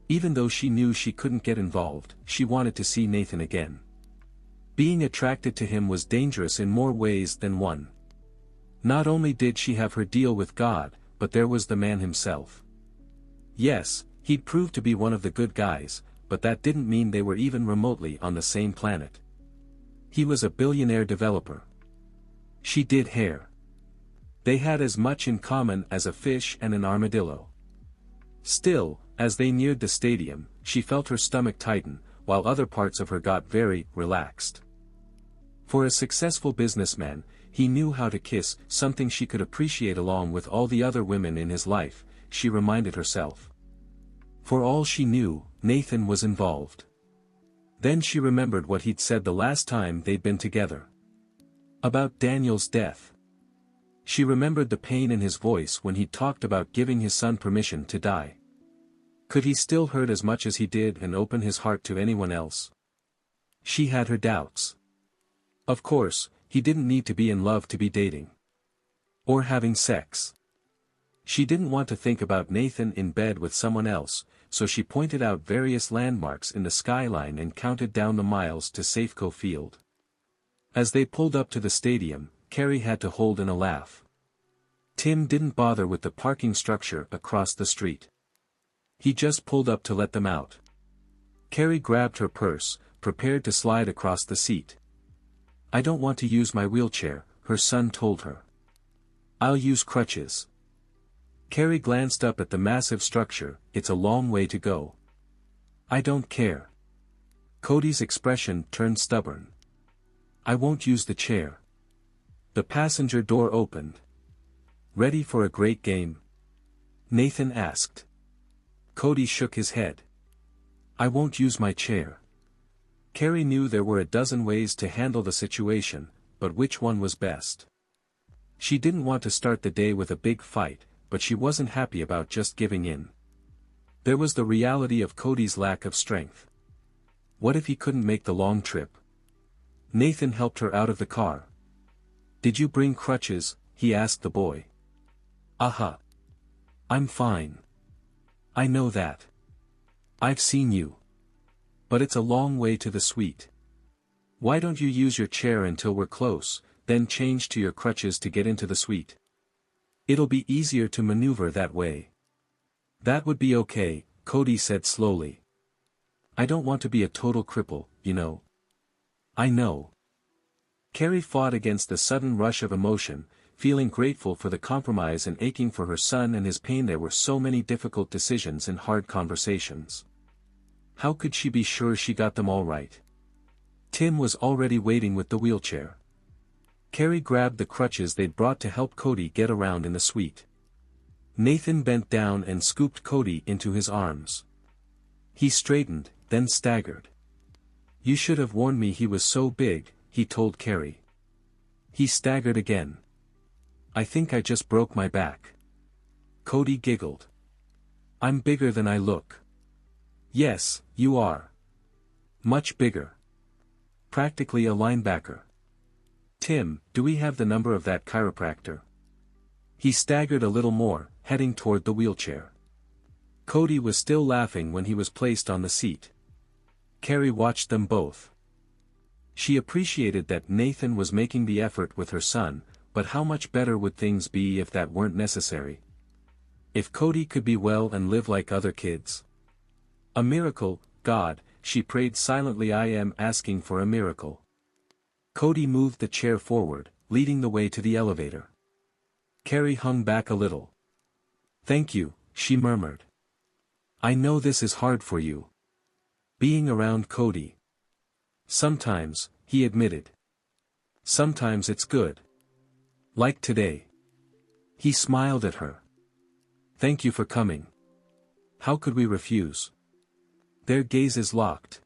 Even though she knew she couldn't get involved, she wanted to see Nathan again. Being attracted to him was dangerous in more ways than one. Not only did she have her deal with God, but there was the man himself. Yes, he'd proved to be one of the good guys, but that didn't mean they were even remotely on the same planet. He was a billionaire developer. She did hair. They had as much in common as a fish and an armadillo. Still, as they neared the stadium, she felt her stomach tighten. while other parts of her got very relaxed. For a successful businessman, he knew how to kiss, something she could appreciate along with all the other women in his life, she reminded herself. For all she knew, Nathan was involved. Then she remembered what he'd said the last time they'd been together. About Daniel's death. She remembered the pain in his voice when he talked about giving his son permission to die. Could he still hurt as much as he did and open his heart to anyone else? She had her doubts. Of course, he didn't need to be in love to be dating. Or having sex. She didn't want to think about Nathan in bed with someone else, so she pointed out various landmarks in the skyline and counted down the miles to Safeco Field. As they pulled up to the stadium, Carrie had to hold in a laugh. Tim didn't bother with the parking structure across the street. He just pulled up to let them out. Carrie grabbed her purse, prepared to slide across the seat. "I don't want to use my wheelchair," her son told her. "I'll use crutches." Carrie glanced up at the massive structure. "It's a long way to go." "I don't care." Cody's expression turned stubborn. "I won't use the chair." The passenger door opened. "Ready for a great game?" Nathan asked. Cody shook his head. "I won't use my chair." Carrie knew there were a dozen ways to handle the situation, but which one was best? She didn't want to start the day with a big fight, but she wasn't happy about just giving in. There was the reality of Cody's lack of strength. What if he couldn't make the long trip? Nathan helped her out of the car. "Did you bring crutches?" he asked the boy. "Aha. I'm fine. I know that. I've seen you. But it's a long way to the suite. Why don't you use your chair until we're close, then change to your crutches to get into the suite? It'll be easier to maneuver that way." "That would be okay," Cody said slowly. "I don't want to be a total cripple, you know." "I know." Carrie fought against the sudden rush of emotion, feeling grateful for the compromise and aching for her son and his pain. There were so many difficult decisions and hard conversations. How could she be sure she got them all right? Tim was already waiting with the wheelchair. Carrie grabbed the crutches they'd brought to help Cody get around in the suite. Nathan bent down and scooped Cody into his arms. He straightened, then staggered. "You should have warned me he was so big," he told Carrie. He staggered again. "I think I just broke my back." Cody giggled. "I'm bigger than I look." "Yes, you are. Much bigger. Practically a linebacker." "Tim, do we have the number of that chiropractor?" He staggered a little more, heading toward the wheelchair. Cody was still laughing when he was placed on the seat. Carrie watched them both. She appreciated that Nathan was making the effort with her son, but how much better would things be if that weren't necessary? If Cody could be well and live like other kids. A miracle, God, she prayed silently. "I am asking for a miracle." Cody moved the chair forward, leading the way to the elevator. Carrie hung back a little. "Thank you," she murmured. "I know this is hard for you. Being around Cody." "Sometimes," he admitted. "Sometimes it's good. Like today." He smiled at her. "Thank you for coming. How could we refuse?" Their gazes locked.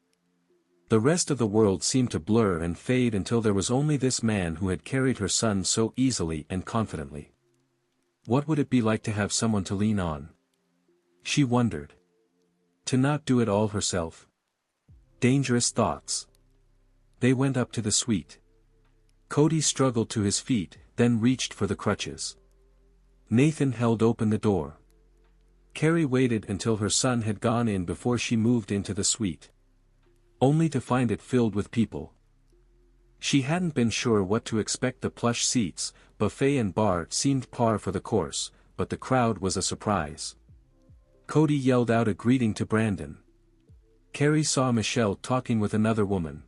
The rest of the world seemed to blur and fade until there was only this man who had carried her son so easily and confidently. What would it be like to have someone to lean on? She wondered. To not do it all herself. Dangerous thoughts. They went up to the suite. Cody struggled to his feet, then reached for the crutches. Nathan held open the door. Carrie waited until her son had gone in before she moved into the suite. Only to find it filled with people. She hadn't been sure what to expect. The plush seats, buffet and bar seemed par for the course, but the crowd was a surprise. Cody yelled out a greeting to Brandon. Carrie saw Michelle talking with another woman.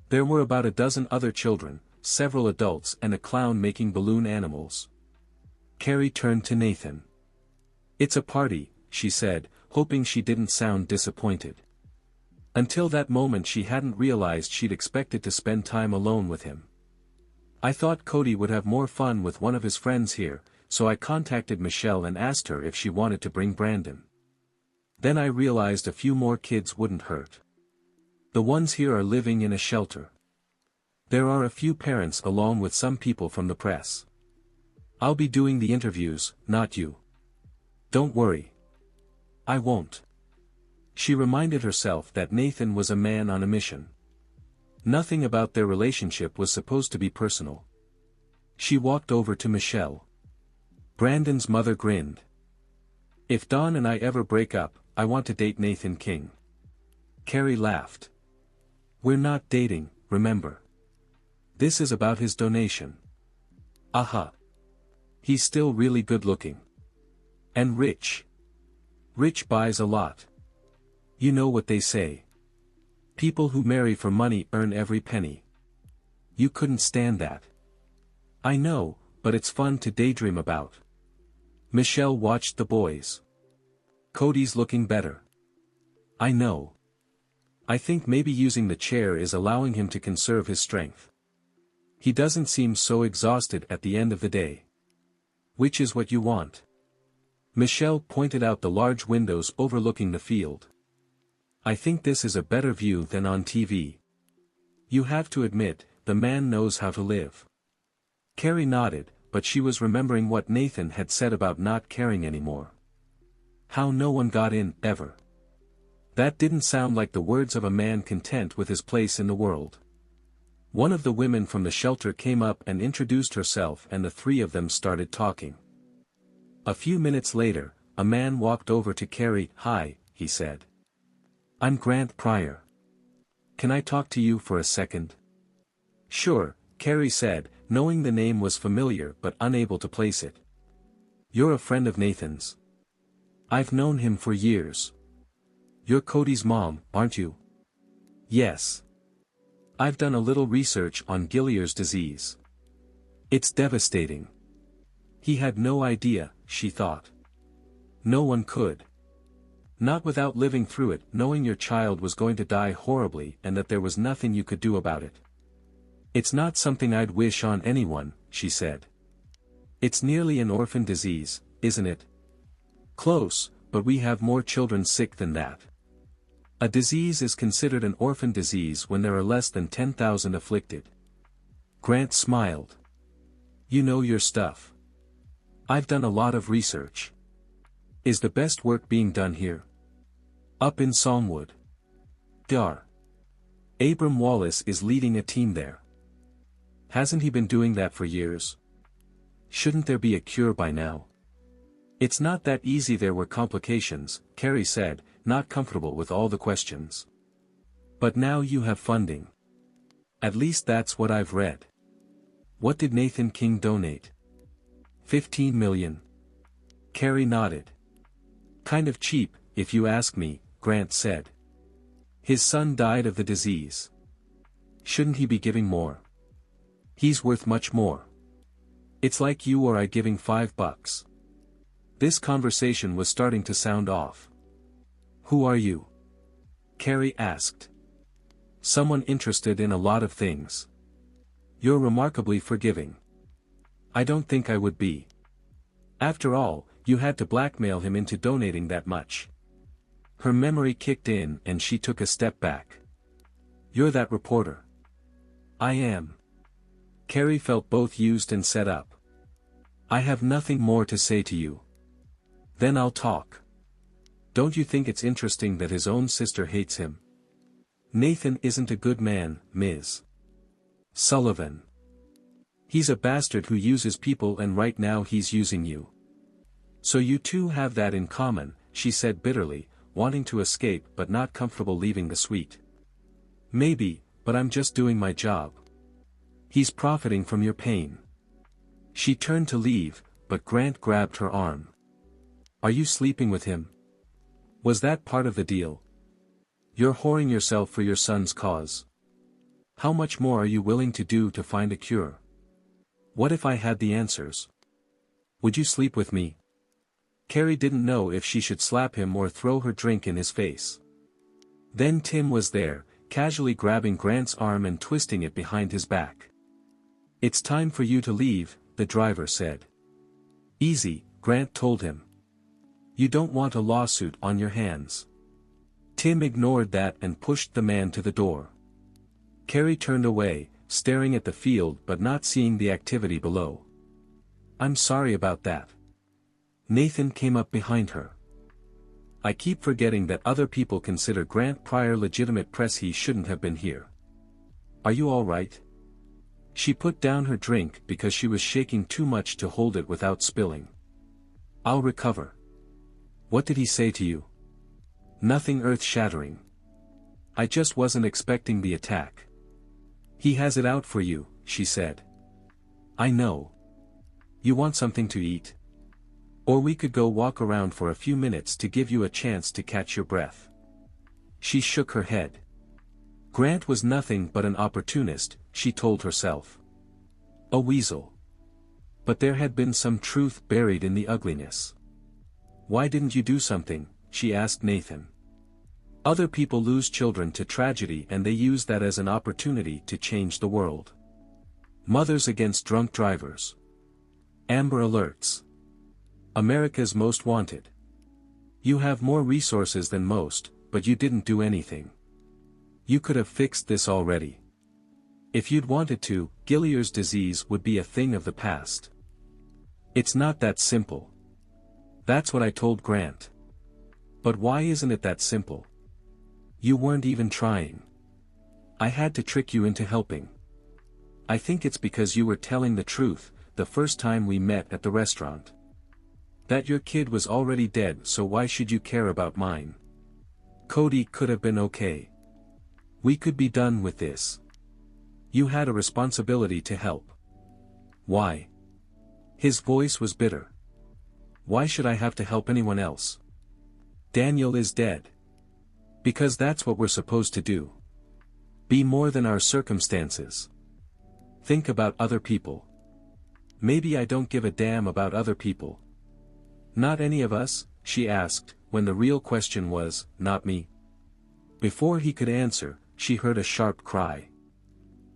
There were about a dozen other children, several adults and a clown making balloon animals. Carrie turned to Nathan. "It's a party," she said, hoping she didn't sound disappointed. Until that moment she hadn't realized she'd expected to spend time alone with him. I thought Cody would have more fun with one of his friends here, so I contacted Michelle and asked her if she wanted to bring Brandon. Then I realized a few more kids wouldn't hurt. The ones here are living in a shelter. There are a few parents along with some people from the press. I'll be doing the interviews, not you. Don't worry. I won't. She reminded herself that Nathan was a man on a mission. Nothing about their relationship was supposed to be personal. She walked over to Michelle. Brandon's mother grinned. If Dawn and I ever break up, I want to date Nathan King. Carrie laughed. We're not dating, remember. This is about his donation. Aha. He's still really good looking. And rich. Rich buys a lot. You know what they say. People who marry for money earn every penny. You couldn't stand that. I know, but it's fun to daydream about. Michelle watched the boys. Cody's looking better. I know. I think maybe using the chair is allowing him to conserve his strength. He doesn't seem so exhausted at the end of the day. Which is what you want? Michelle pointed out the large windows overlooking the field. I think this is a better view than on TV. You have to admit, the man knows how to live. Carrie nodded, but she was remembering what Nathan had said about not caring anymore. How no one got in, ever. That didn't sound like the words of a man content with his place in the world. One of the women from the shelter came up and introduced herself and the three of them started talking. A few minutes later, a man walked over to Carrie. Hi, he said. I'm Grant Pryor. Can I talk to you for a second? Sure, Carrie said, knowing the name was familiar but unable to place it. You're a friend of Nathan's. I've known him for years. You're Cody's mom, aren't you? Yes. I've done a little research on Gillier's disease. It's devastating. He had no idea, she thought. No one could. Not without living through it, knowing your child was going to die horribly and that there was nothing you could do about it. It's not something I'd wish on anyone, she said. It's nearly an orphan disease, isn't it? Close, but we have more children sick than that. A disease is considered an orphan disease when there are less than 10,000 afflicted. Grant smiled. You know your stuff. I've done a lot of research. Is the best work being done here? Up in Songwood. Dar. Abram Wallace is leading a team there. Hasn't he been doing that for years? Shouldn't there be a cure by now? It's not that easy. There were complications, Carrie said, not comfortable with all the questions. But now you have funding. At least that's what I've read. What did Nathan King donate? 15 million. Carrie nodded. Kind of cheap, if you ask me, Grant said. His son died of the disease. Shouldn't he be giving more? He's worth much more. It's like you or I giving $5. This conversation was starting to sound off. Who are you? Carrie asked. Someone interested in a lot of things. You're remarkably forgiving. I don't think I would be. After all, you had to blackmail him into donating that much. Her memory kicked in and she took a step back. You're that reporter. I am. Carrie felt both used and set up. I have nothing more to say to you. Then I'll talk. Don't you think it's interesting that his own sister hates him? Nathan isn't a good man, Ms. Sullivan. He's a bastard who uses people and right now he's using you. So you two have that in common, she said bitterly, wanting to escape but not comfortable leaving the suite. Maybe, but I'm just doing my job. He's profiting from your pain. She turned to leave, but Grant grabbed her arm. Are you sleeping with him? Was that part of the deal? You're whoring yourself for your son's cause. How much more are you willing to do to find a cure? What if I had the answers? Would you sleep with me? Carrie didn't know if she should slap him or throw her drink in his face. Then Tim was there, casually grabbing Grant's arm and twisting it behind his back. "It's time for you to leave," the driver said. "Easy," Grant told him. "You don't want a lawsuit on your hands." Tim ignored that and pushed the man to the door. Carrie turned away, staring at the field but not seeing the activity below. "I'm sorry about that." Nathan came up behind her. "I keep forgetting that other people consider Grant prior legitimate press. He shouldn't have been here. Are you all right?" She put down her drink because she was shaking too much to hold it without spilling. "I'll recover." "What did he say to you?" "Nothing earth-shattering. I just wasn't expecting the attack." "He has it out for you," she said. "I know. You want something to eat? Or we could go walk around for a few minutes to give you a chance to catch your breath." She shook her head. Grant was nothing but an opportunist, she told herself. A weasel. But there had been some truth buried in the ugliness. "Why didn't you do something?" she asked Nathan. "Other people lose children to tragedy and they use that as an opportunity to change the world. Mothers against drunk drivers. Amber Alerts. America's Most Wanted. You have more resources than most, but you didn't do anything. You could have fixed this already. If you'd wanted to, Gillier's disease would be a thing of the past." "It's not that simple." "That's what I told Grant." "But why isn't it that simple? You weren't even trying. I had to trick you into helping." "I think it's because you were telling the truth, the first time we met at the restaurant. That your kid was already dead, so why should you care about mine? Cody could have been okay. We could be done with this. You had a responsibility to help." "Why?" His voice was bitter. "Why should I have to help anyone else? Daniel is dead. Because that's what we're supposed to do. Be more than our circumstances. Think about other people." "Maybe I don't give a damn about other people." "Not any of us?" she asked, when the real question was, "Not me?" Before he could answer, she heard a sharp cry.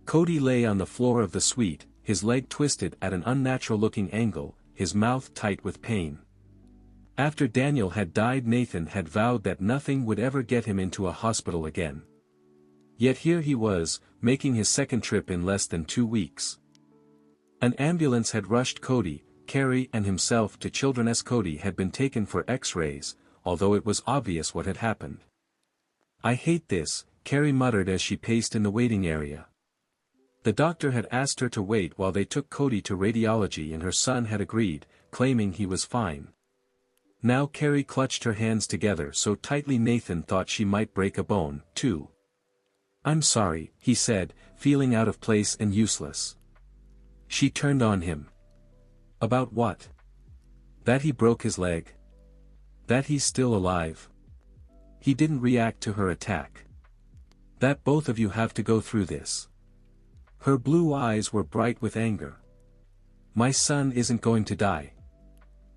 Cody lay on the floor of the suite, his leg twisted at an unnatural-looking angle, his mouth tight with pain. After Daniel had died, Nathan had vowed that nothing would ever get him into a hospital again. Yet here he was, making his second trip in less than 2 weeks. An ambulance had rushed Cody, Carrie and himself to Children's. Cody had been taken for X-rays, although it was obvious what had happened. "I hate this," Carrie muttered as she paced in the waiting area. The doctor had asked her to wait while they took Cody to radiology and her son had agreed, claiming he was fine. Now Carrie clutched her hands together so tightly Nathan thought she might break a bone, too. "I'm sorry," he said, feeling out of place and useless. She turned on him. "About what?" "That he broke his leg. That he's still alive. He didn't react to her attack. That both of you have to go through this." Her blue eyes were bright with anger. "My son isn't going to die.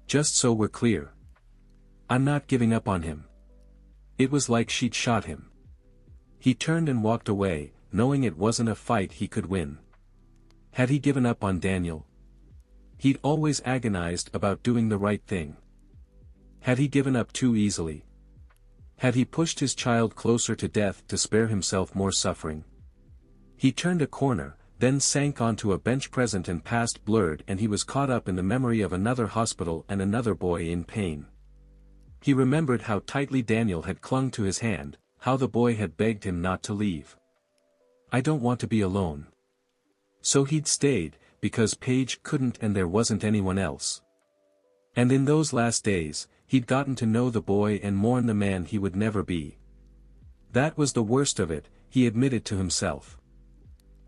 Just so we're clear. I'm not giving up on him." It was like she'd shot him. He turned and walked away, knowing it wasn't a fight he could win. Had he given up on Daniel? He'd always agonized about doing the right thing. Had he given up too easily? Had he pushed his child closer to death to spare himself more suffering? He turned a corner, then sank onto a bench. Present and past blurred, and he was caught up in the memory of another hospital and another boy in pain. He remembered how tightly Daniel had clung to his hand, how the boy had begged him not to leave. "I don't want to be alone." So he'd stayed, because Paige couldn't and there wasn't anyone else. And in those last days, he'd gotten to know the boy and mourn the man he would never be. That was the worst of it, he admitted to himself.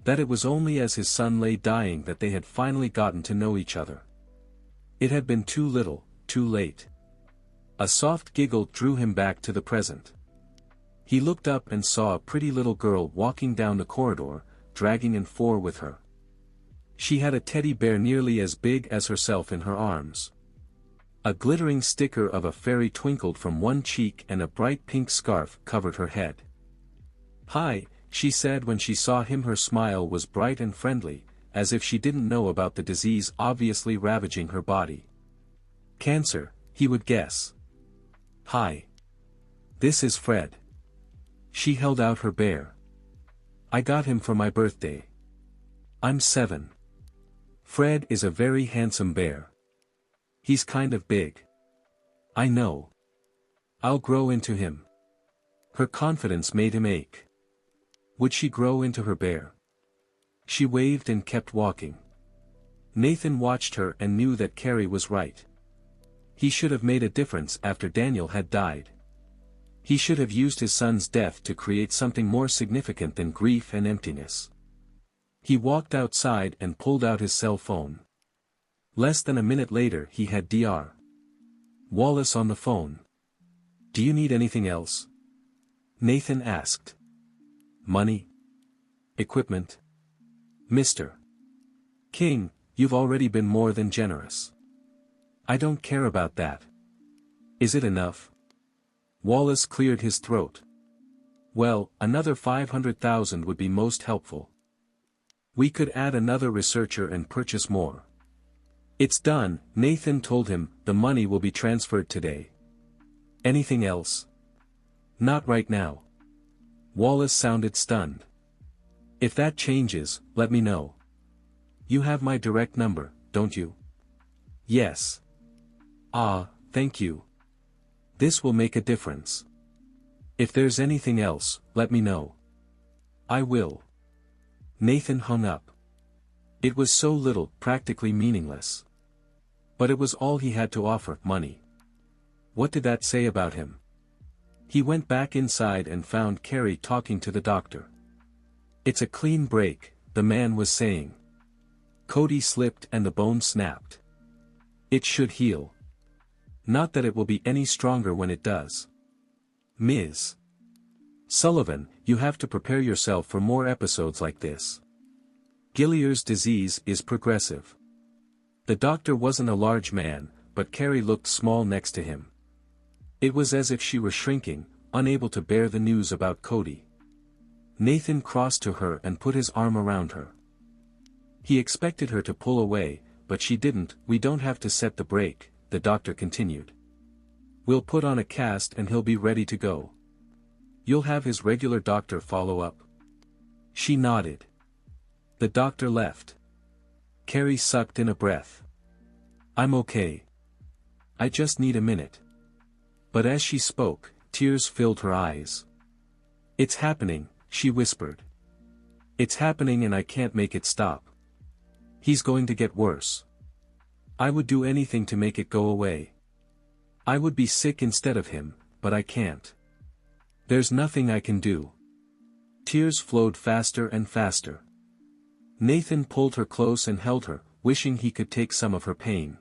That it was only as his son lay dying that they had finally gotten to know each other. It had been too little, too late. A soft giggle drew him back to the present. He looked up and saw a pretty little girl walking down the corridor, dragging an four with her. She had a teddy bear nearly as big as herself in her arms. A glittering sticker of a fairy twinkled from one cheek and a bright pink scarf covered her head. "Hi," she said when she saw him. Her smile was bright and friendly, as if she didn't know about the disease obviously ravaging her body. Cancer, he would guess. "Hi. This is Fred." She held out her bear. "I got him for my birthday. I'm 7. Fred is a very handsome bear. He's kind of big. I know. I'll grow into him." Her confidence made him ache. Would she grow into her bear? She waved and kept walking. Nathan watched her and knew that Carrie was right. He should have made a difference after Daniel had died. He should have used his son's death to create something more significant than grief and emptiness. He walked outside and pulled out his cell phone. Less than a minute later he had Dr. Wallace on the phone. "Do you need anything else?" Nathan asked. "Money? Equipment? Mr. King, you've already been more than generous. I don't care about that. Is it enough?" Wallace cleared his throat. "Well, another 500,000 would be most helpful. We could add another researcher and purchase more." "It's done," Nathan told him. "The money will be transferred today." "Anything else?" "Not right now." Wallace sounded stunned. "If that changes, let me know. You have my direct number, don't you?" "Yes." "Ah, thank you. This will make a difference. If there's anything else, let me know." "I will." Nathan hung up. It was so little, practically meaningless. But it was all he had to offer, money. What did that say about him? He went back inside and found Carrie talking to the doctor. "It's a clean break," the man was saying. "Cody slipped and the bone snapped. It should heal. Not that it will be any stronger when it does. Ms. Sullivan, you have to prepare yourself for more episodes like this. Gillier's disease is progressive." The doctor wasn't a large man, but Carrie looked small next to him. It was as if she were shrinking, unable to bear the news about Cody. Nathan crossed to her and put his arm around her. He expected her to pull away, but she didn't. "We don't have to set the brake," the doctor continued. "We'll put on a cast and he'll be ready to go. You'll have his regular doctor follow up." She nodded. The doctor left. Carrie sucked in a breath. "I'm okay. I just need a minute." But as she spoke, tears filled her eyes. "It's happening," she whispered. "It's happening and I can't make it stop. He's going to get worse. I would do anything to make it go away. I would be sick instead of him, but I can't. There's nothing I can do." Tears flowed faster and faster. Nathan pulled her close and held her, wishing he could take some of her pain.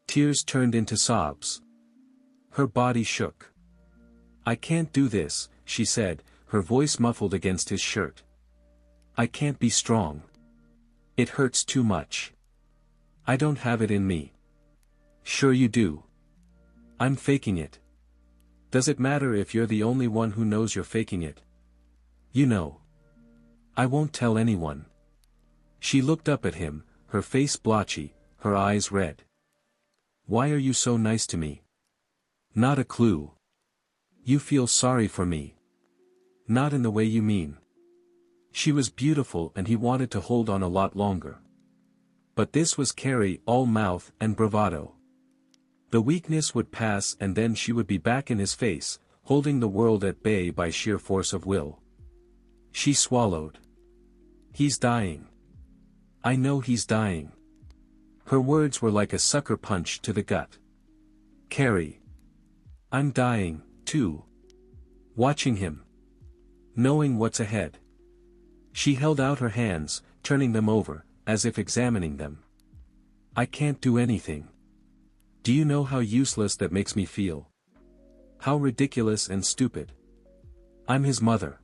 Tears turned into sobs. Her body shook. "I can't do this," she said, her voice muffled against his shirt. "I can't be strong. It hurts too much. I don't have it in me." "Sure you do. I'm faking it. Does it matter if you're the only one who knows you're faking it? You know. I won't tell anyone." She looked up at him, her face blotchy, her eyes red. "Why are you so nice to me?" "Not a clue. You feel sorry for me." "Not in the way you mean." She was beautiful and he wanted to hold on a lot longer. But this was Carrie, all mouth and bravado. The weakness would pass and then she would be back in his face, holding the world at bay by sheer force of will. She swallowed. "He's dying. I know he's dying." Her words were like a sucker punch to the gut. "Carrie. I'm dying, too. Watching him. Knowing what's ahead." She held out her hands, turning them over, as if examining them. "I can't do anything. Do you know how useless that makes me feel? How ridiculous and stupid. I'm his mother.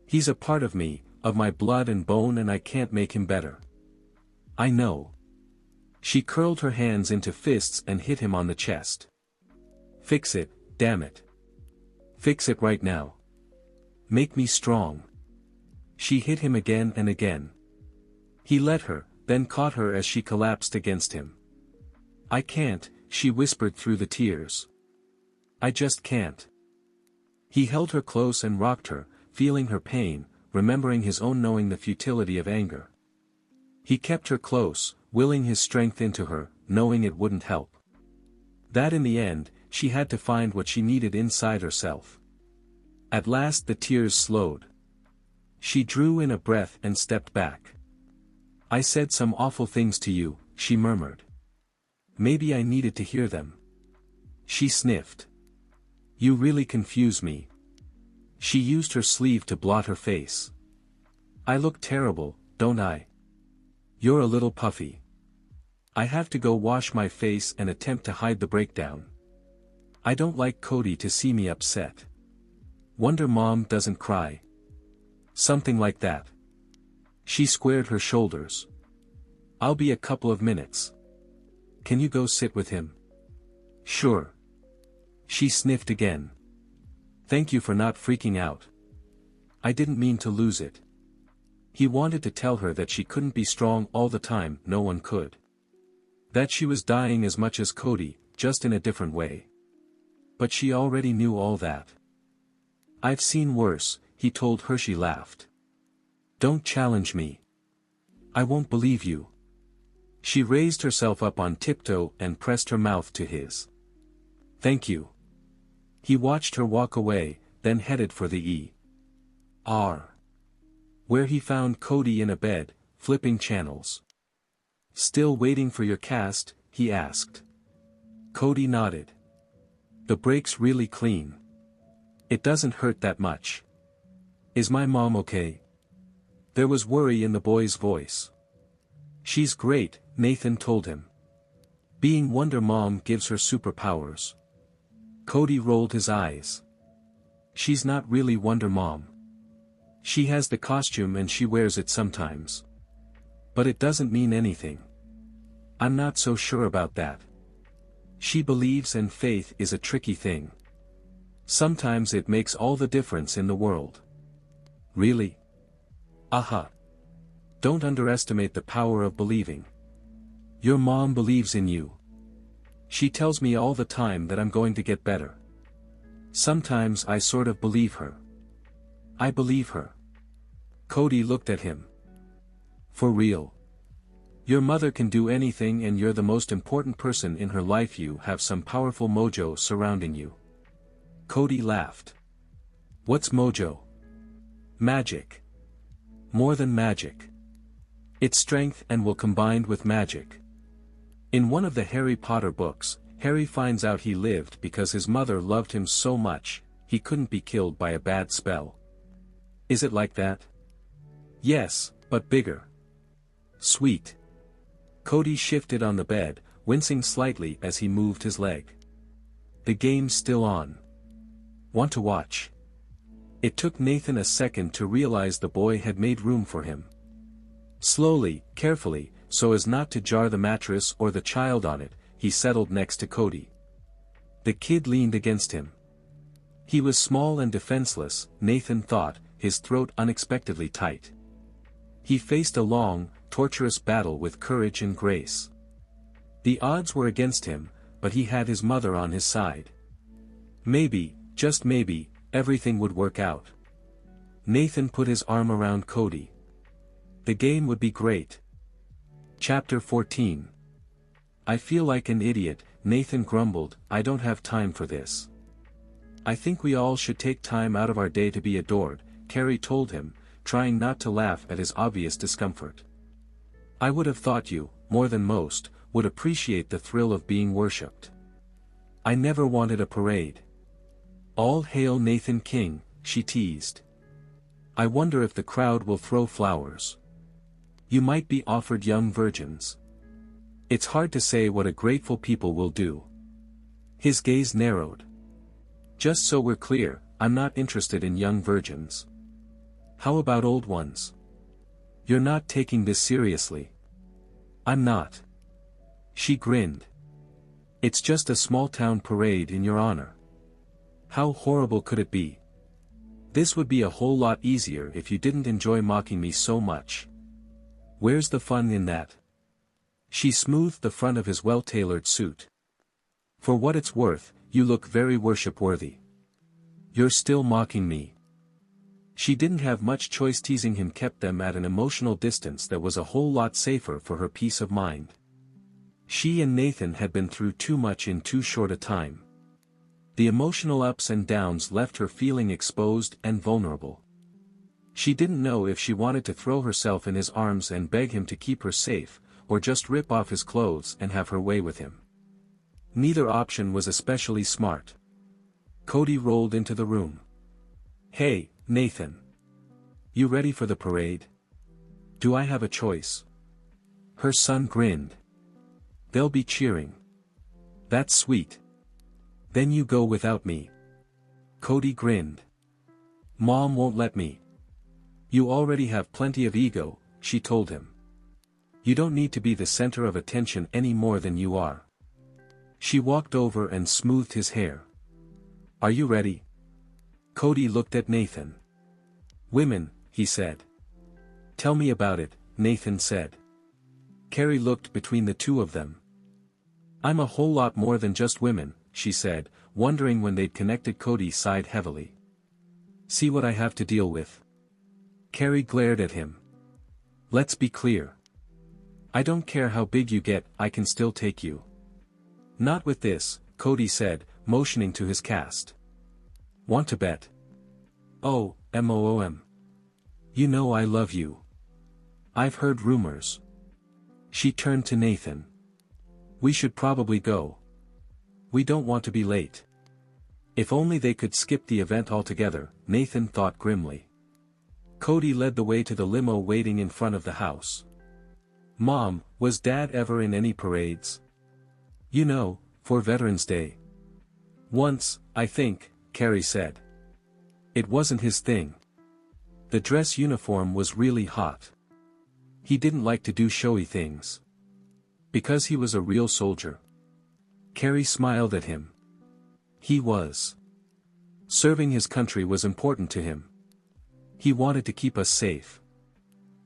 He's a part of me, of my blood and bone, and I can't make him better. I know." She curled her hands into fists and hit him on the chest. "Fix it, damn it. Fix it right now." Make me strong. She hit him again and again. He let her, then caught her as she collapsed against him. I can't, she whispered through the tears. I just can't. He held her close and rocked her, feeling her pain, remembering his own, knowing the futility of anger. He kept her close, willing his strength into her, knowing it wouldn't help. That in the end, she had to find what she needed inside herself. At last the tears slowed. She drew in a breath and stepped back. I said some awful things to you, she murmured. Maybe I needed to hear them. She sniffed. You really confuse me. She used her sleeve to blot her face. I look terrible, don't I? You're a little puffy. I have to go wash my face and attempt to hide the breakdown. I don't like Cody to see me upset. Wonder Mom doesn't cry. Something like that. She squared her shoulders. I'll be a couple of minutes. Can you go sit with him? Sure. She sniffed again. Thank you for not freaking out. I didn't mean to lose it. He wanted to tell her that she couldn't be strong all the time, no one could. That she was dying as much as Cody, just in a different way. But she already knew all that. I've seen worse, he told her. She laughed. Don't challenge me. I won't believe you. She raised herself up on tiptoe and pressed her mouth to his. Thank you. He watched her walk away, then headed for the ER. Where he found Cody in a bed, flipping channels. Still waiting for your cast, he asked. Cody nodded. The break's really clean. It doesn't hurt that much. Is my mom okay? There was worry in the boy's voice. She's great, Nathan told him. Being Wonder Mom gives her superpowers. Cody rolled his eyes. She's not really Wonder Mom. She has the costume and she wears it sometimes. But it doesn't mean anything. I'm not so sure about that. She believes, and faith is a tricky thing. Sometimes it makes all the difference in the world. Really? Aha. Don't underestimate the power of believing. Your mom believes in you. She tells me all the time that I'm going to get better. Sometimes I sort of believe her. I believe her. Cody looked at him. For real? Your mother can do anything and you're the most important person in her life. You have some powerful mojo surrounding you. Cody laughed. What's mojo? Magic. More than magic. It's strength and will combined with magic. In one of the Harry Potter books, Harry finds out he lived because his mother loved him so much, he couldn't be killed by a bad spell. Is it like that? Yes, but bigger. Sweet. Cody shifted on the bed, wincing slightly as he moved his leg. The game's still on. Want to watch? It took Nathan a second to realize the boy had made room for him. Slowly, carefully, so as not to jar the mattress or the child on it, he settled next to Cody. The kid leaned against him. He was small and defenseless, Nathan thought, his throat unexpectedly tight. He faced a long, torturous battle with courage and grace. The odds were against him, but he had his mother on his side. Maybe, just maybe, everything would work out. Nathan put his arm around Cody. The game would be great. Chapter 14. I feel like an idiot, Nathan grumbled. I don't have time for this. I think we all should take time out of our day to be adored, Carrie told him, trying not to laugh at his obvious discomfort. I would have thought you, more than most, would appreciate the thrill of being worshipped. I never wanted a parade. All hail Nathan King, she teased. I wonder if the crowd will throw flowers. You might be offered young virgins. It's hard to say what a grateful people will do. His gaze narrowed. Just so we're clear, I'm not interested in young virgins. How about old ones? You're not taking this seriously. I'm not. She grinned. It's just a small-town parade in your honor. How horrible could it be? This would be a whole lot easier if you didn't enjoy mocking me so much. Where's the fun in that? She smoothed the front of his well-tailored suit. For what it's worth, you look very worship-worthy. You're still mocking me. She didn't have much choice. Teasing him kept them at an emotional distance that was a whole lot safer for her peace of mind. She and Nathan had been through too much in too short a time. The emotional ups and downs left her feeling exposed and vulnerable. She didn't know if she wanted to throw herself in his arms and beg him to keep her safe, or just rip off his clothes and have her way with him. Neither option was especially smart. Cody rolled into the room. "Hey, Nathan. You ready for the parade? Do I have a choice?" Her son grinned. "They'll be cheering." "That's sweet. Then you go without me." Cody grinned. "Mom won't let me." "You already have plenty of ego," she told him. "You don't need to be the center of attention any more than you are." She walked over and smoothed his hair. "Are you ready?" Cody looked at Nathan. "Women," he said. "Tell me about it," Nathan said. Carrie looked between the two of them. "I'm a whole lot more than just women," she said, wondering when they'd connected. Cody sighed heavily. "See what I have to deal with?" Carrie glared at him. "Let's be clear. I don't care how big you get, I can still take you." "Not with this," Cody said, motioning to his cast. "Want to bet?" "Oh, mom. You know I love you. I've heard rumors." She turned to Nathan. "We should probably go. We don't want to be late." If only they could skip the event altogether, Nathan thought grimly. Cody led the way to the limo waiting in front of the house. "Mom, was Dad ever in any parades?" "You know, for Veterans Day." "Once, I think," Carrie said. "It wasn't his thing. The dress uniform was really hot. He didn't like to do showy things. Because he was a real soldier." Carrie smiled at him. "He was. Serving his country was important to him. He wanted to keep us safe."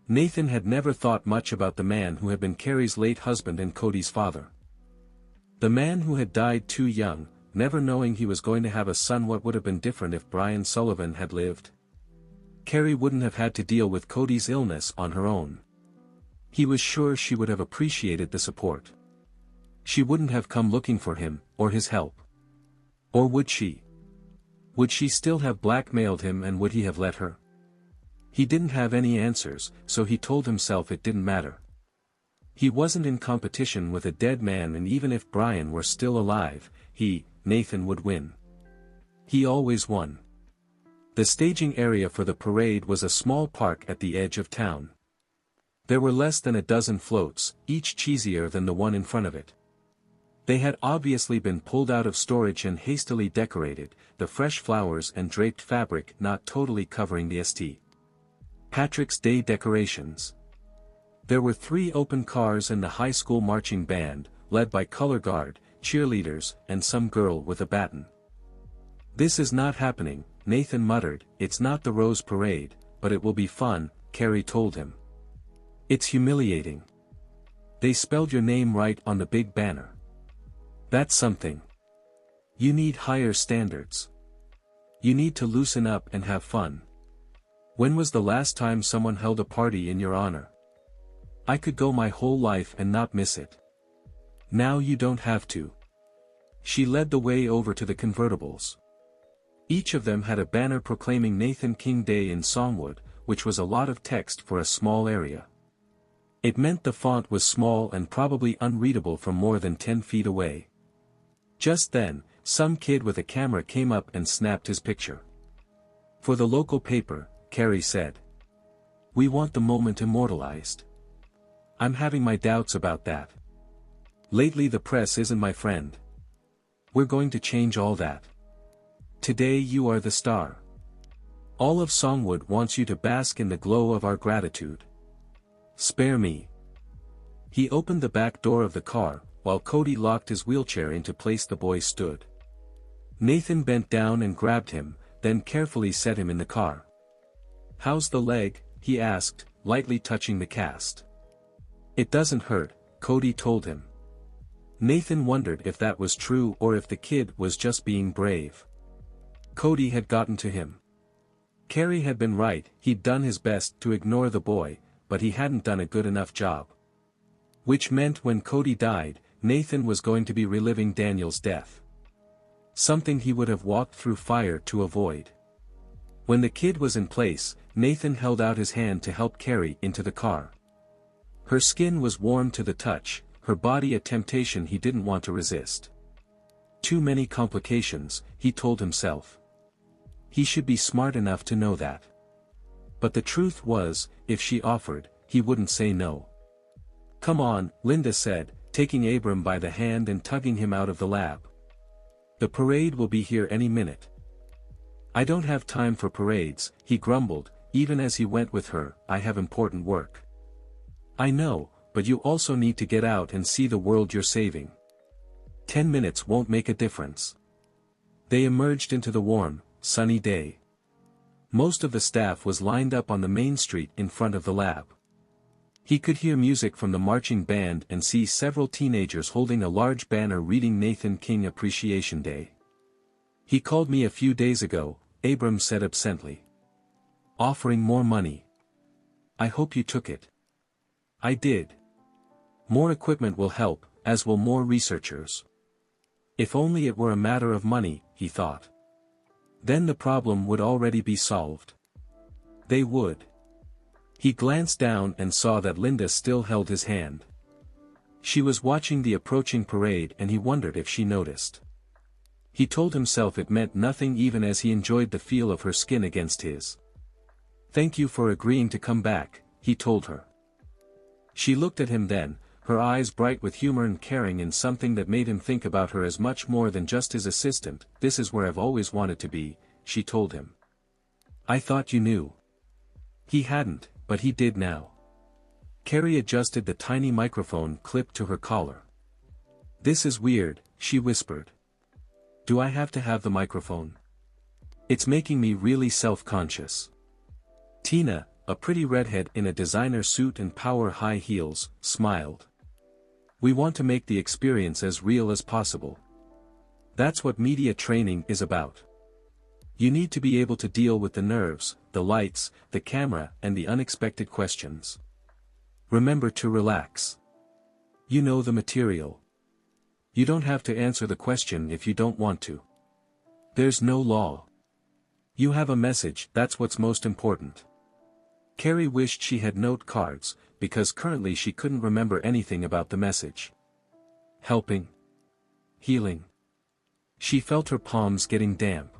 Nathan had never thought much about the man who had been Carrie's late husband and Cody's father. The man who had died too young, never knowing he was going to have a son. What would have been different if Brian Sullivan had lived? Carrie wouldn't have had to deal with Cody's illness on her own. He was sure she would have appreciated the support. She wouldn't have come looking for him, or his help. Or would she? Would she still have blackmailed him, and would he have let her? He didn't have any answers, so he told himself it didn't matter. He wasn't in competition with a dead man, and even if Brian were still alive, Nathan would win. He always won. The staging area for the parade was a small park at the edge of town. There were less than a dozen floats, each cheesier than the one in front of it. They had obviously been pulled out of storage and hastily decorated, the fresh flowers and draped fabric not totally covering the St. Patrick's Day decorations. There were 3 open cars and the high school marching band, led by color guard, cheerleaders, and some girl with a baton. "This is not happening," Nathan muttered. "It's not the Rose Parade, but it will be fun," Carrie told him. "It's humiliating. They spelled your name right on the big banner. That's something. You need higher standards. You need to loosen up and have fun. When was the last time someone held a party in your honor? I could go my whole life and not miss it. Now you don't have to." She led the way over to the convertibles. Each of them had a banner proclaiming Nathan King Day in Songwood, which was a lot of text for a small area. It meant the font was small and probably unreadable from more than 10 feet away. Just then, some kid with a camera came up and snapped his picture. "For the local paper," Carrie said. "We want the moment immortalized. I'm having my doubts about that. Lately the press isn't my friend. We're going to change all that. Today you are the star. All of Songwood wants you to bask in the glow of our gratitude. Spare me." He opened the back door of the car, while Cody locked his wheelchair into place. The boy stood. Nathan bent down and grabbed him, then carefully set him in the car. "How's the leg?" he asked, lightly touching the cast. "It doesn't hurt," Cody told him. Nathan wondered if that was true or if the kid was just being brave. Cody had gotten to him. Carrie had been right, he'd done his best to ignore the boy, but he hadn't done a good enough job. Which meant when Cody died, Nathan was going to be reliving Daniel's death. Something he would have walked through fire to avoid. When the kid was in place, Nathan held out his hand to help Carrie into the car. Her skin was warm to the touch, her body a temptation he didn't want to resist. Too many complications, he told himself. He should be smart enough to know that. But the truth was, if she offered, he wouldn't say no. "Come on," Linda said, taking Abram by the hand and tugging him out of the lab. "The parade will be here any minute." "I don't have time for parades," he grumbled, even as he went with her. "I have important work." "I know, but you also need to get out and see the world you're saving. 10 minutes won't make a difference." They emerged into the warm, sunny day. Most of the staff was lined up on the main street in front of the lab. He could hear music from the marching band and see several teenagers holding a large banner reading Nathan King Appreciation Day. "He called me a few days ago," Abram said absently. "Offering more money. I hope you took it." "I did. More equipment will help, as will more researchers." If only it were a matter of money, he thought. Then the problem would already be solved. They would. He glanced down and saw that Linda still held his hand. She was watching the approaching parade and he wondered if she noticed. He told himself it meant nothing even as he enjoyed the feel of her skin against his. "Thank you for agreeing to come back," he told her. She looked at him then, her eyes bright with humor and caring in something that made him think about her as much more than just his assistant. "This is where I've always wanted to be," she told him. "I thought you knew." He hadn't, but he did now. Carrie adjusted the tiny microphone clip to her collar. "This is weird," she whispered. "Do I have to have the microphone? It's making me really self-conscious." Tina, a pretty redhead in a designer suit and power high heels, smiled. "We want to make the experience as real as possible. That's what media training is about. You need to be able to deal with the nerves, the lights, the camera, and the unexpected questions. Remember to relax. You know the material. You don't have to answer the question if you don't want to. There's no law. You have a message, that's what's most important." Carrie wished she had note cards, because currently she couldn't remember anything about the message. Helping. Healing. She felt her palms getting damp.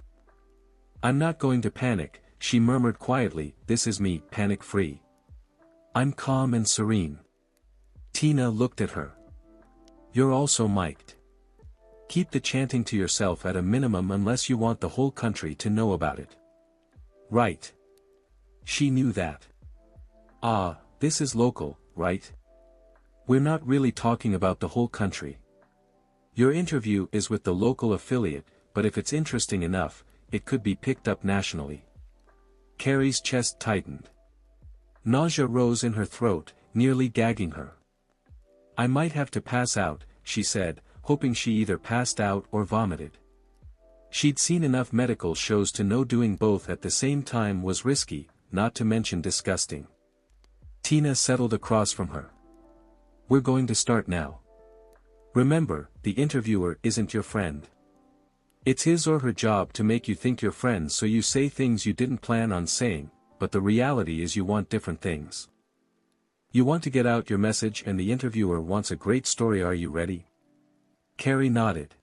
"I'm not going to panic," she murmured quietly. "This is me, panic-free. I'm calm and serene." Tina looked at her. "You're also mic'd. Keep the chanting to yourself at a minimum unless you want the whole country to know about it." "Right." She knew that. "Ah, this is local, right? We're not really talking about the whole country. Your interview is with the local affiliate, but if it's interesting enough, it could be picked up nationally." Carrie's chest tightened. Nausea rose in her throat, nearly gagging her. "I might have to pass out," she said, hoping she either passed out or vomited. She'd seen enough medical shows to know doing both at the same time was risky, not to mention disgusting. Tina settled across from her. "We're going to start now. Remember, the interviewer isn't your friend. It's his or her job to make you think you're friends, so you say things you didn't plan on saying, but the reality is you want different things. You want to get out your message and the interviewer wants a great story. Are you ready?" Carrie nodded.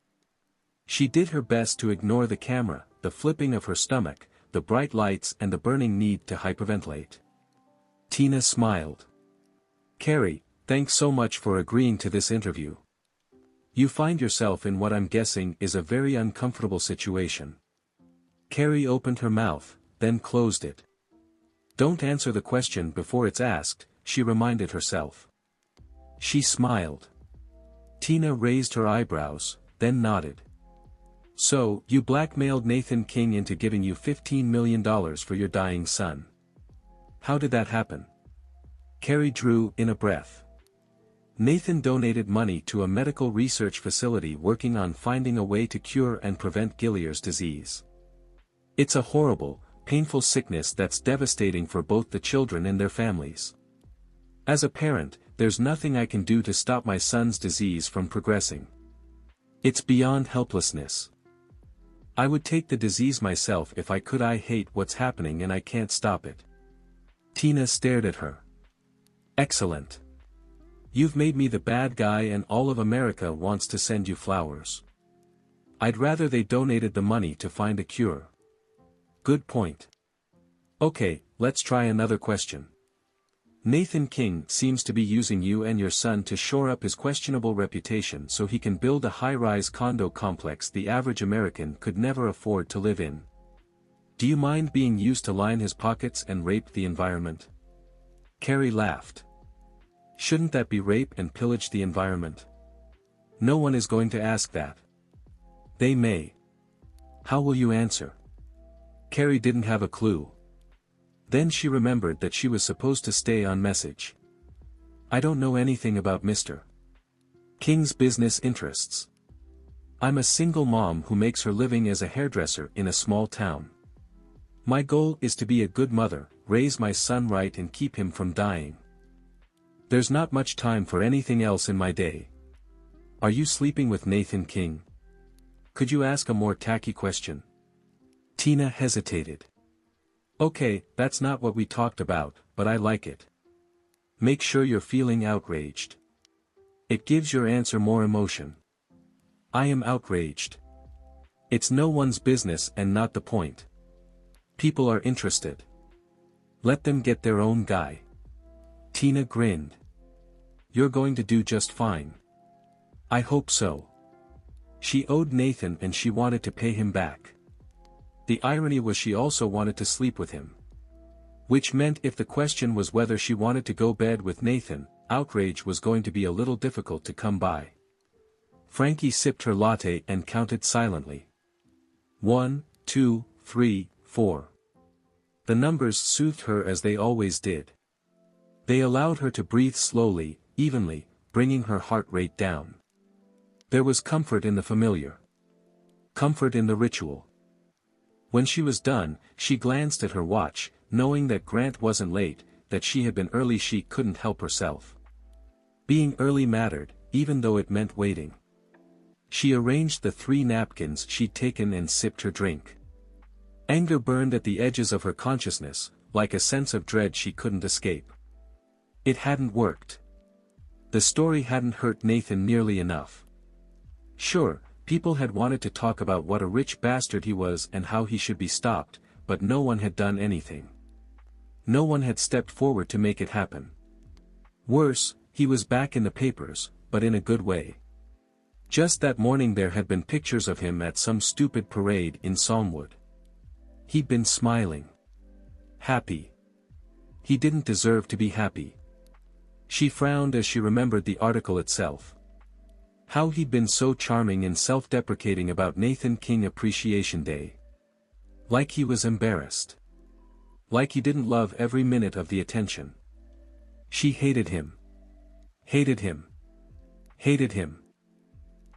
She did her best to ignore the camera, the flipping of her stomach, the bright lights and the burning need to hyperventilate. Tina smiled. "Carrie, thanks so much for agreeing to this interview. You find yourself in what I'm guessing is a very uncomfortable situation." Carrie opened her mouth, then closed it. "Don't answer the question before it's asked," she reminded herself. She smiled. Tina raised her eyebrows, then nodded. So, you blackmailed Nathan King into giving you $15 million for your dying son. How did that happen? Carrie drew in a breath. Nathan donated money to a medical research facility working on finding a way to cure and prevent Gilliard's disease. It's a horrible, painful sickness that's devastating for both the children and their families. As a parent, there's nothing I can do to stop my son's disease from progressing. It's beyond helplessness. I would take the disease myself if I could. I hate what's happening and I can't stop it. Tina stared at her. Excellent. You've made me the bad guy and all of America wants to send you flowers. I'd rather they donated the money to find a cure. Good point. Okay, let's try another question. Nathan King seems to be using you and your son to shore up his questionable reputation so he can build a high-rise condo complex the average American could never afford to live in. Do you mind being used to line his pockets and rape the environment? Carrie laughed. Shouldn't that be rape and pillage the environment? No one is going to ask that. They may. How will you answer? Carrie didn't have a clue. Then she remembered that she was supposed to stay on message. I don't know anything about Mr. King's business interests. I'm a single mom who makes her living as a hairdresser in a small town. My goal is to be a good mother, raise my son right and keep him from dying. There's not much time for anything else in my day. Are you sleeping with Nathan King? Could you ask a more tacky question? Tina hesitated. Okay, that's not what we talked about, but I like it. Make sure you're feeling outraged. It gives your answer more emotion. I am outraged. It's no one's business and not the point. People are interested. Let them get their own guy. Tina grinned. You're going to do just fine. I hope so. She owed Nathan and she wanted to pay him back. The irony was she also wanted to sleep with him. Which meant if the question was whether she wanted to go bed with Nathan, outrage was going to be a little difficult to come by. Frankie sipped her latte and counted silently. 1, 2, 3, 4. The numbers soothed her as they always did. They allowed her to breathe slowly, evenly, bringing her heart rate down. There was comfort in the familiar. Comfort in the ritual. When she was done, she glanced at her watch, knowing that Grant wasn't late, that she had been early. She couldn't help herself. Being early mattered, even though it meant waiting. She arranged the 3 napkins she'd taken and sipped her drink. Anger burned at the edges of her consciousness, like a sense of dread she couldn't escape. It hadn't worked. The story hadn't hurt Nathan nearly enough. Sure, people had wanted to talk about what a rich bastard he was and how he should be stopped, but no one had done anything. No one had stepped forward to make it happen. Worse, he was back in the papers, but in a good way. Just that morning there had been pictures of him at some stupid parade in Salmwood. He'd been smiling. Happy. He didn't deserve to be happy. She frowned as she remembered the article itself. How he'd been so charming and self-deprecating about Nathan King Appreciation Day. Like he was embarrassed. Like he didn't love every minute of the attention. She hated him. Hated him. Hated him.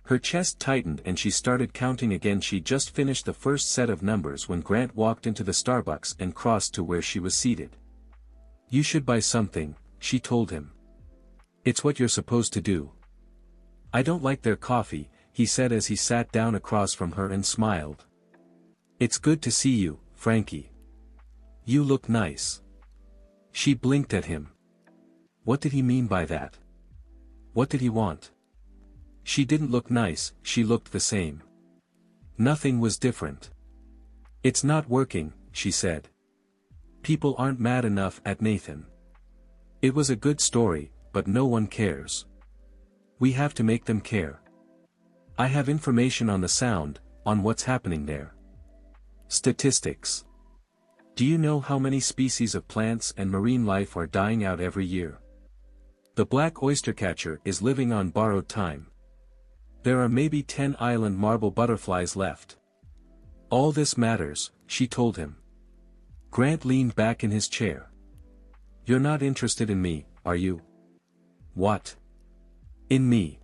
Her chest tightened and she started counting again. She just finished the first set of numbers when Grant walked into the Starbucks and crossed to where she was seated. You should buy something, she told him. It's what you're supposed to do. I don't like their coffee, he said as he sat down across from her and smiled. It's good to see you, Frankie. You look nice. She blinked at him. What did he mean by that? What did he want? She didn't look nice, she looked the same. Nothing was different. It's not working, she said. People aren't mad enough at Nathan. It was a good story, but no one cares. We have to make them care. I have information on the sound, on what's happening there. Statistics. Do you know how many species of plants and marine life are dying out every year? The black oystercatcher is living on borrowed time. There are maybe 10 island marble butterflies left. All this matters, she told him. Grant leaned back in his chair. You're not interested in me, are you? What? In me.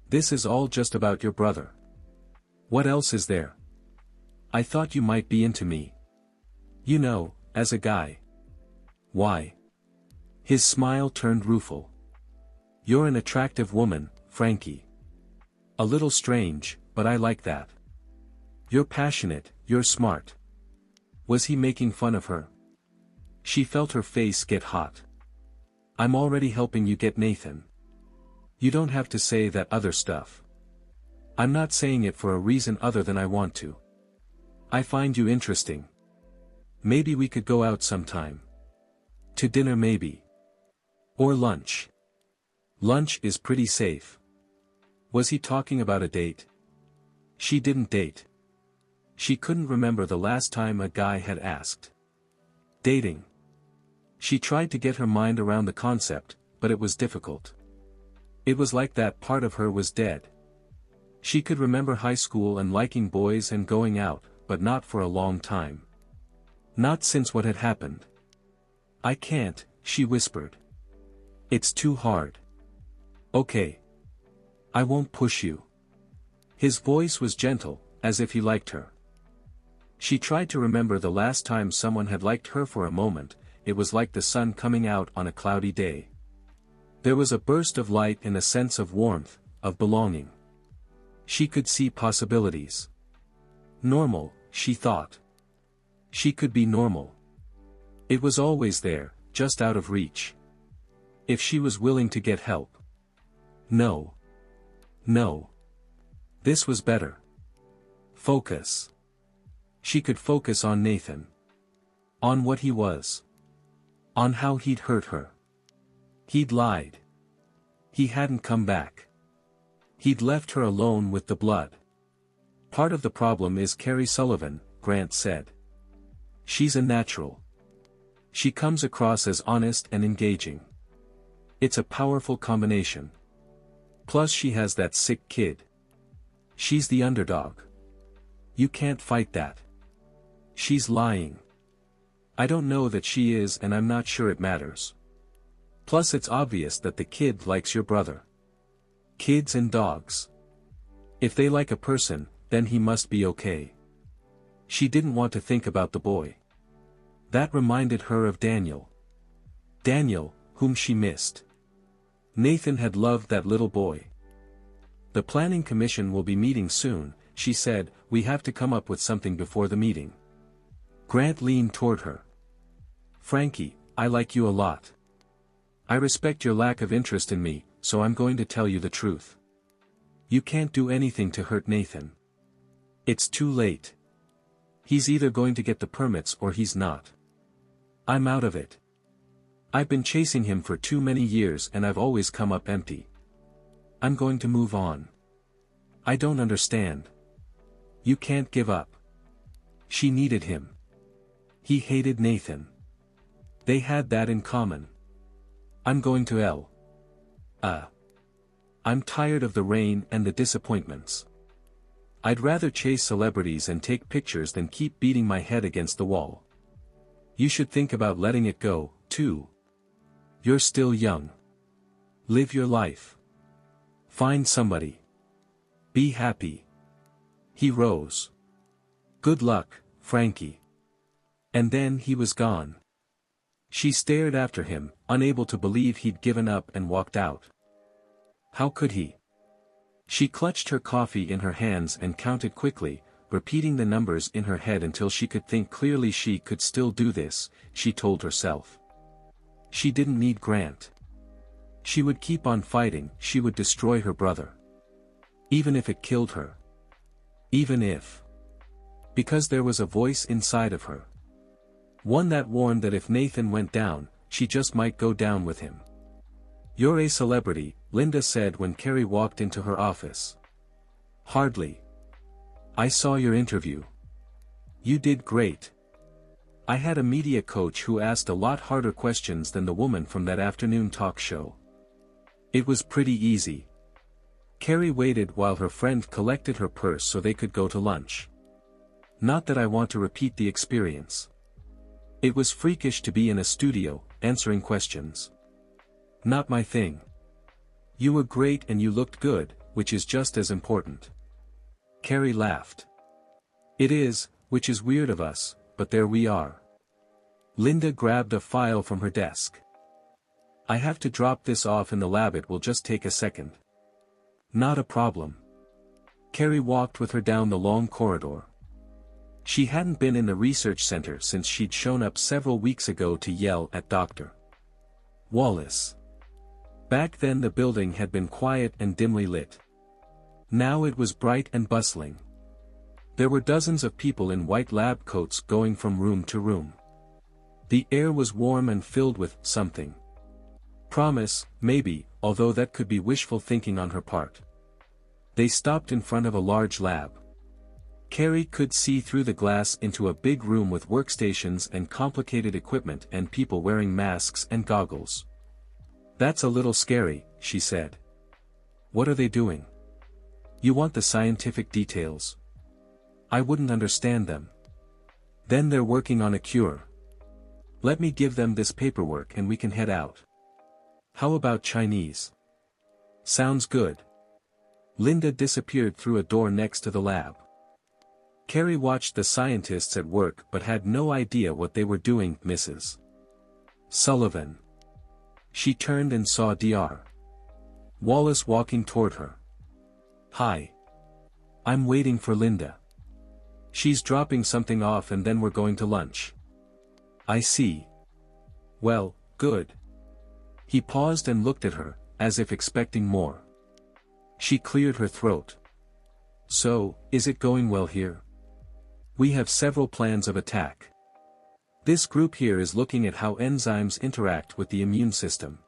This is all just about your brother. What else is there? I thought you might be into me. You know, as a guy. Why? His smile turned rueful. You're an attractive woman, Frankie. A little strange, but I like that. You're passionate, you're smart. Was he making fun of her? She felt her face get hot. I'm already helping you get Nathan. You don't have to say that other stuff. I'm not saying it for a reason other than I want to. I find you interesting. Maybe we could go out sometime. To dinner maybe. Or lunch. Lunch is pretty safe. Was he talking about a date? She didn't date. She couldn't remember the last time a guy had asked. Dating. She tried to get her mind around the concept, but it was difficult. It was like that part of her was dead. She could remember high school and liking boys and going out, but not for a long time. Not since what had happened. I can't, she whispered. It's too hard. Okay. I won't push you. His voice was gentle, as if he liked her. She tried to remember the last time someone had liked her for a moment. It was like the sun coming out on a cloudy day. There was a burst of light and a sense of warmth, of belonging. She could see possibilities. Normal, she thought. She could be normal. It was always there, just out of reach. If she was willing to get help. No. No. This was better. Focus. She could focus on Nathan. On what he was. On how he'd hurt her. He'd lied. He hadn't come back. He'd left her alone with the blood. Part of the problem is Carrie Sullivan, Grant said. She's a natural. She comes across as honest and engaging. It's a powerful combination. Plus she has that sick kid. She's the underdog. You can't fight that. She's lying. I don't know that she is and I'm not sure it matters. Plus it's obvious that the kid likes your brother. Kids and dogs. If they like a person, then he must be okay. She didn't want to think about the boy. That reminded her of Daniel. Daniel, whom she missed. Nathan had loved that little boy. The planning commission will be meeting soon, she said. We have to come up with something before the meeting. Grant leaned toward her. Frankie, I like you a lot. I respect your lack of interest in me, so I'm going to tell you the truth. You can't do anything to hurt Nathan. It's too late. He's either going to get the permits or he's not. I'm out of it. I've been chasing him for too many years and I've always come up empty. I'm going to move on. I don't understand. You can't give up. She needed him. He hated Nathan. They had that in common. I'm going to L. I'm tired of the rain and the disappointments. I'd rather chase celebrities and take pictures than keep beating my head against the wall. You should think about letting it go, too. You're still young. Live your life. Find somebody. Be happy. He rose. Good luck, Frankie. And then he was gone. She stared after him, unable to believe he'd given up and walked out. How could he? She clutched her coffee in her hands and counted quickly, repeating the numbers in her head until she could think clearly. She could still do this, she told herself. She didn't need Grant. She would keep on fighting. She would destroy her brother. Even if it killed her. Even if. Because there was a voice inside of her. One that warned that if Nathan went down, she just might go down with him. You're a celebrity, Linda said when Carrie walked into her office. Hardly. I saw your interview. You did great. I had a media coach who asked a lot harder questions than the woman from that afternoon talk show. It was pretty easy. Carrie waited while her friend collected her purse so they could go to lunch. Not that I want to repeat the experience. It was freakish to be in a studio, answering questions. Not my thing. You were great and you looked good, which is just as important. Carrie laughed. It is, which is weird of us, but there we are. Linda grabbed a file from her desk. I have to drop this off in the lab, it will just take a second. Not a problem. Carrie walked with her down the long corridor. She hadn't been in the research center since she'd shown up several weeks ago to yell at Dr. Wallace. Back then the building had been quiet and dimly lit. Now it was bright and bustling. There were dozens of people in white lab coats going from room to room. The air was warm and filled with something. Promise, maybe, although that could be wishful thinking on her part. They stopped in front of a large lab. Carrie could see through the glass into a big room with workstations and complicated equipment and people wearing masks and goggles. That's a little scary, she said. What are they doing? You want the scientific details? I wouldn't understand them. Then they're working on a cure. Let me give them this paperwork and we can head out. How about Chinese? Sounds good. Linda disappeared through a door next to the lab. Carrie watched the scientists at work but had no idea what they were doing. Mrs. Sullivan. She turned and saw Dr. Wallace walking toward her. Hi. I'm waiting for Linda. She's dropping something off and then we're going to lunch. I see. Well, good. He paused and looked at her, as if expecting more. She cleared her throat. So, is it going well here? We have several plans of attack. This group here is looking at how enzymes interact with the immune system.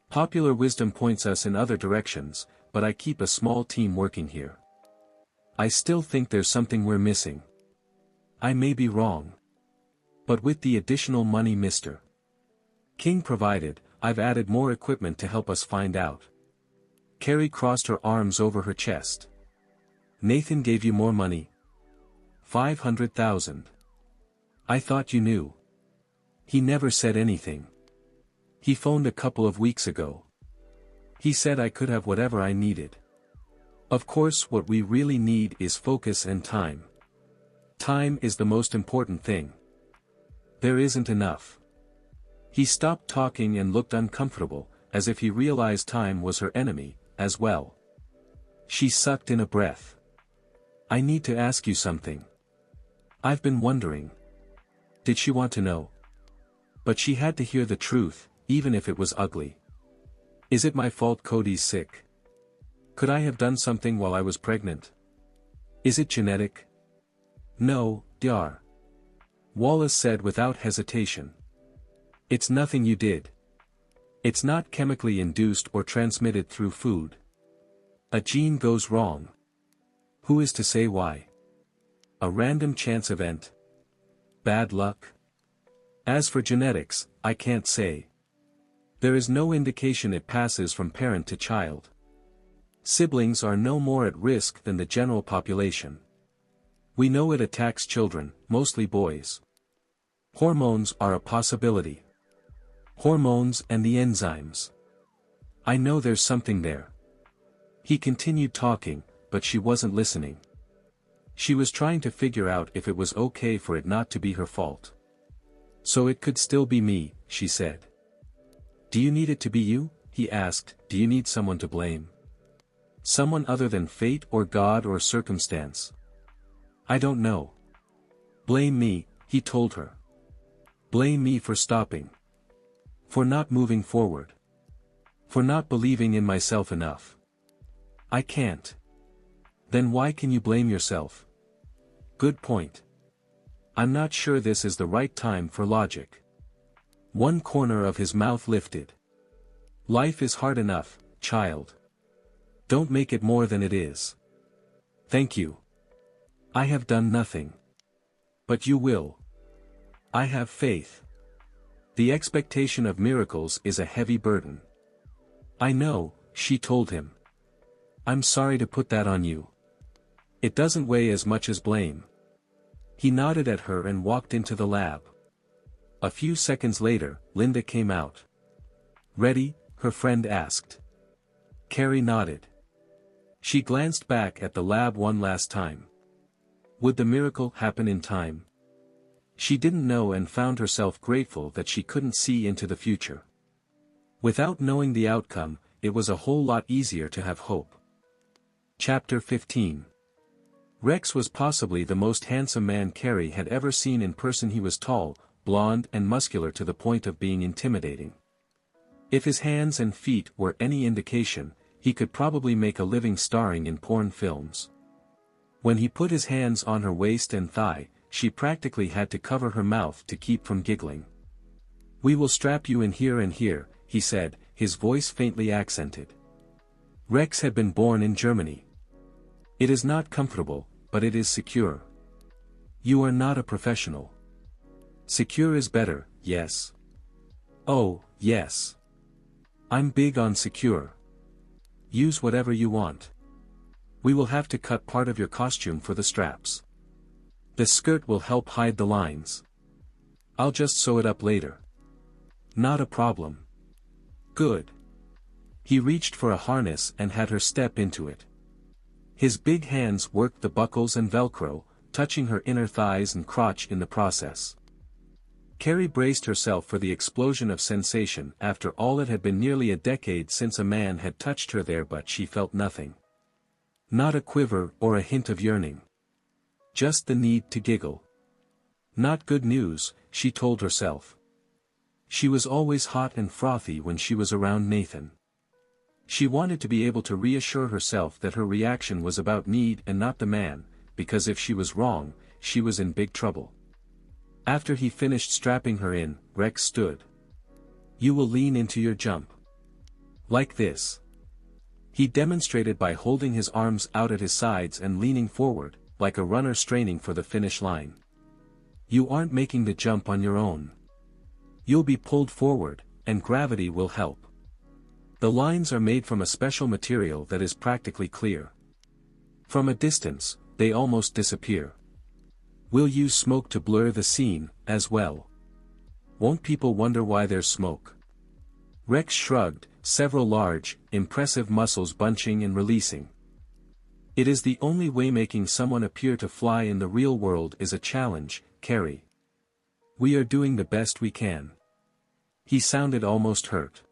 Popular wisdom points us in other directions, but I keep a small team working here. I still think there's something we're missing. I may be wrong. But with the additional money Mr. King provided, I've added more equipment to help us find out. Carrie crossed her arms over her chest. Nathan gave you more money? 500,000. I thought you knew. He never said anything. He phoned a couple of weeks ago. He said I could have whatever I needed. Of course, what we really need is focus and time. Time is the most important thing. There isn't enough. He stopped talking and looked uncomfortable, as if he realized time was her enemy, as well. She sucked in a breath. I need to ask you something. I've been wondering. Did she want to know? But she had to hear the truth, even if it was ugly. Is it my fault Cody's sick? Could I have done something while I was pregnant? Is it genetic? No, Dr. Wallace said without hesitation. It's nothing you did. It's not chemically induced or transmitted through food. A gene goes wrong. Who is to say why? A random chance event? Bad luck? As for genetics, I can't say. There is no indication it passes from parent to child. Siblings are no more at risk than the general population. We know it attacks children, mostly boys. Hormones are a possibility. Hormones and the enzymes. I know there's something there. He continued talking, but she wasn't listening. She was trying to figure out if it was okay for it not to be her fault. So it could still be me, she said. Do you need it to be you? He asked. Do you need someone to blame? Someone other than fate or God or circumstance? I don't know. Blame me, he told her. Blame me for stopping. For not moving forward. For not believing in myself enough. I can't. Then why can you blame yourself? Good point. I'm not sure this is the right time for logic. One corner of his mouth lifted. Life is hard enough, child. Don't make it more than it is. Thank you. I have done nothing. But you will. I have faith. The expectation of miracles is a heavy burden. I know, she told him. I'm sorry to put that on you. It doesn't weigh as much as blame. He nodded at her and walked into the lab. A few seconds later, Linda came out. Ready? Her friend asked. Carrie nodded. She glanced back at the lab one last time. Would the miracle happen in time? She didn't know and found herself grateful that she couldn't see into the future. Without knowing the outcome, it was a whole lot easier to have hope. Chapter 15. Rex was possibly the most handsome man Carrie had ever seen in person. He was tall, blond and muscular to the point of being intimidating. If his hands and feet were any indication, he could probably make a living starring in porn films. When he put his hands on her waist and thigh, she practically had to cover her mouth to keep from giggling. "We will strap you in here and here," he said, his voice faintly accented. Rex had been born in Germany. "It is not comfortable, but it is secure." "You are not a professional." "Secure is better, yes." "Oh, yes. I'm big on secure." "Use whatever you want. We will have to cut part of your costume for the straps. The skirt will help hide the lines. I'll just sew it up later." "Not a problem." "Good." He reached for a harness and had her step into it. His big hands worked the buckles and Velcro, touching her inner thighs and crotch in the process. Carrie braced herself for the explosion of sensation. After all, it had been nearly a decade since a man had touched her there, but she felt nothing. Not a quiver or a hint of yearning. Just the need to giggle. Not good news, she told herself. She was always hot and frothy when she was around Nathan. She wanted to be able to reassure herself that her reaction was about need and not the man, because if she was wrong, she was in big trouble. After he finished strapping her in, Rex stood. "You will lean into your jump. Like this." He demonstrated by holding his arms out at his sides and leaning forward, like a runner straining for the finish line. "You aren't making the jump on your own. You'll be pulled forward, and gravity will help. The lines are made from a special material that is practically clear. From a distance, they almost disappear. We'll use smoke to blur the scene, as well. Won't people wonder why there's smoke?" Rex shrugged, several large, impressive muscles bunching and releasing. "It is the only way making someone appear to fly in the real world is a challenge, Carrie. We are doing the best we can." He sounded almost hurt.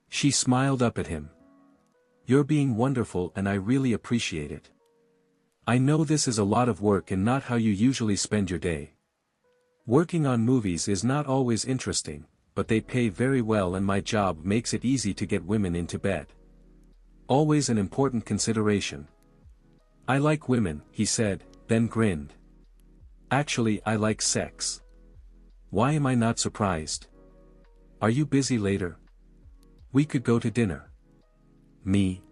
She smiled up at him. "You're being wonderful and I really appreciate it. I know this is a lot of work and not how you usually spend your day. Working on movies is not always interesting, but they pay very well and my job makes it easy to get women into bed. Always an important consideration." "I like women," he said, then grinned. "Actually, I like sex. Why am I not surprised? Are you busy later? We could go to dinner." "Me?"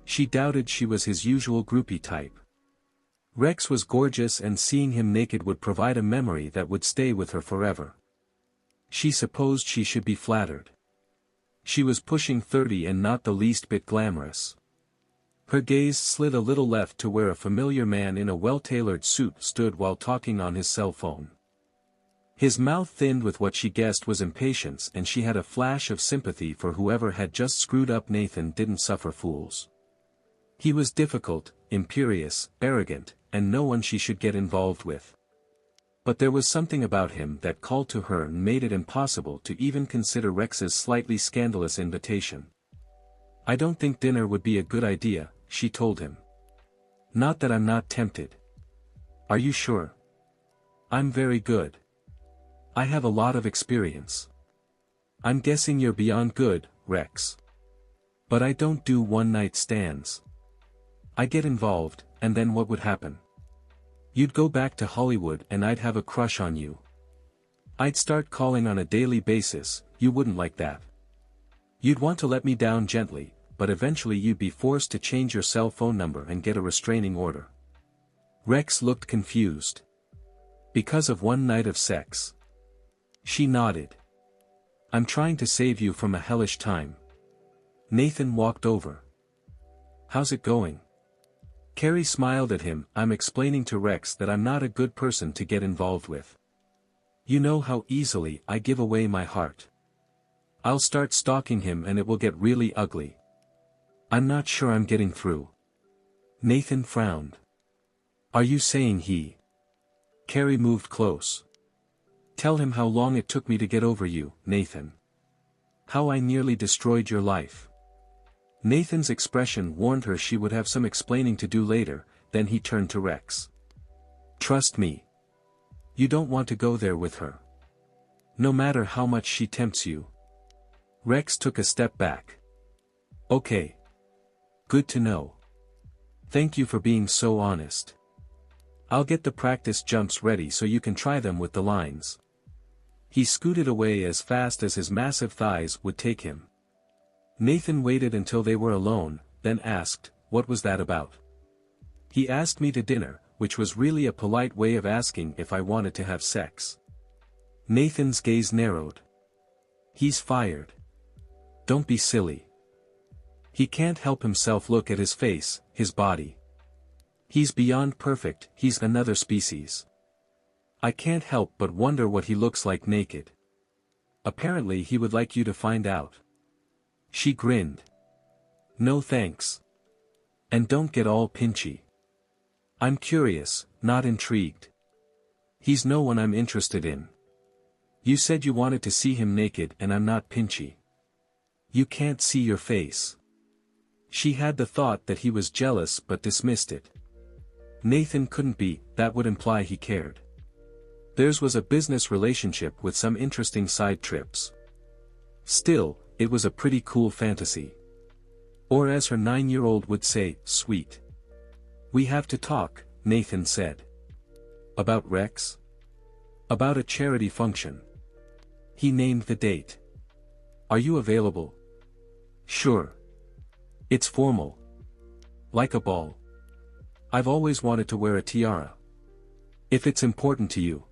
She doubted she was his usual groupie type. Rex was gorgeous and seeing him naked would provide a memory that would stay with her forever. She supposed she should be flattered. She was pushing 30 and not the least bit glamorous. Her gaze slid a little left to where a familiar man in a well-tailored suit stood while talking on his cell phone. His mouth thinned with what she guessed was impatience, and she had a flash of sympathy for whoever had just screwed up. Nathan didn't suffer fools. He was difficult, imperious, arrogant, and no one she should get involved with. But there was something about him that called to her and made it impossible to even consider Rex's slightly scandalous invitation. "I don't think dinner would be a good idea," she told him. "Not that I'm not tempted." "Are you sure?" "I'm very good. I have a lot of experience." "I'm guessing you're beyond good, Rex. But I don't do one-night stands. I get involved, and then what would happen? You'd go back to Hollywood and I'd have a crush on you. I'd start calling on a daily basis. You wouldn't like that. You'd want to let me down gently, but eventually you'd be forced to change your cell phone number and get a restraining order." Rex looked confused. "Because of one night of sex?" She nodded. "I'm trying to save you from a hellish time." Nathan walked over. How's it going? Carrie smiled at him. I'm explaining to Rex that I'm not a good person to get involved with. You know how easily I give away my heart. I'll start stalking him and it will get really ugly. I'm not sure I'm getting through. Nathan frowned. Are you saying he? Carrie moved close. Tell him how long it took me to get over you, Nathan. How I nearly destroyed your life. Nathan's expression warned her she would have some explaining to do later. Then he turned to Rex. Trust me. You don't want to go there with her. No matter how much she tempts you. Rex took a step back. Okay. Good to know. Thank you for being so honest. I'll get the practice jumps ready so you can try them with the lines. He scooted away as fast as his massive thighs would take him. Nathan waited until they were alone, then asked, what was that about? He asked me to dinner, which was really a polite way of asking if I wanted to have sex. Nathan's gaze narrowed. He's fired. Don't be silly. He can't help himself look at his face, his body. He's beyond perfect, he's another species. I can't help but wonder what he looks like naked. Apparently he would like you to find out. She grinned. No thanks. And don't get all pinchy. I'm curious, not intrigued. He's no one I'm interested in. You said you wanted to see him naked and I'm not pinchy. You can't see your face. She had the thought that he was jealous but dismissed it. Nathan couldn't be, that would imply he cared. Theirs was a business relationship with some interesting side trips. Still, it was a pretty cool fantasy. Or as her 9-year-old would say, sweet. We have to talk, Nathan said. About Rex? About a charity function. He named the date. Are you available? Sure. It's formal. Like a ball. I've always wanted to wear a tiara. If it's important to you.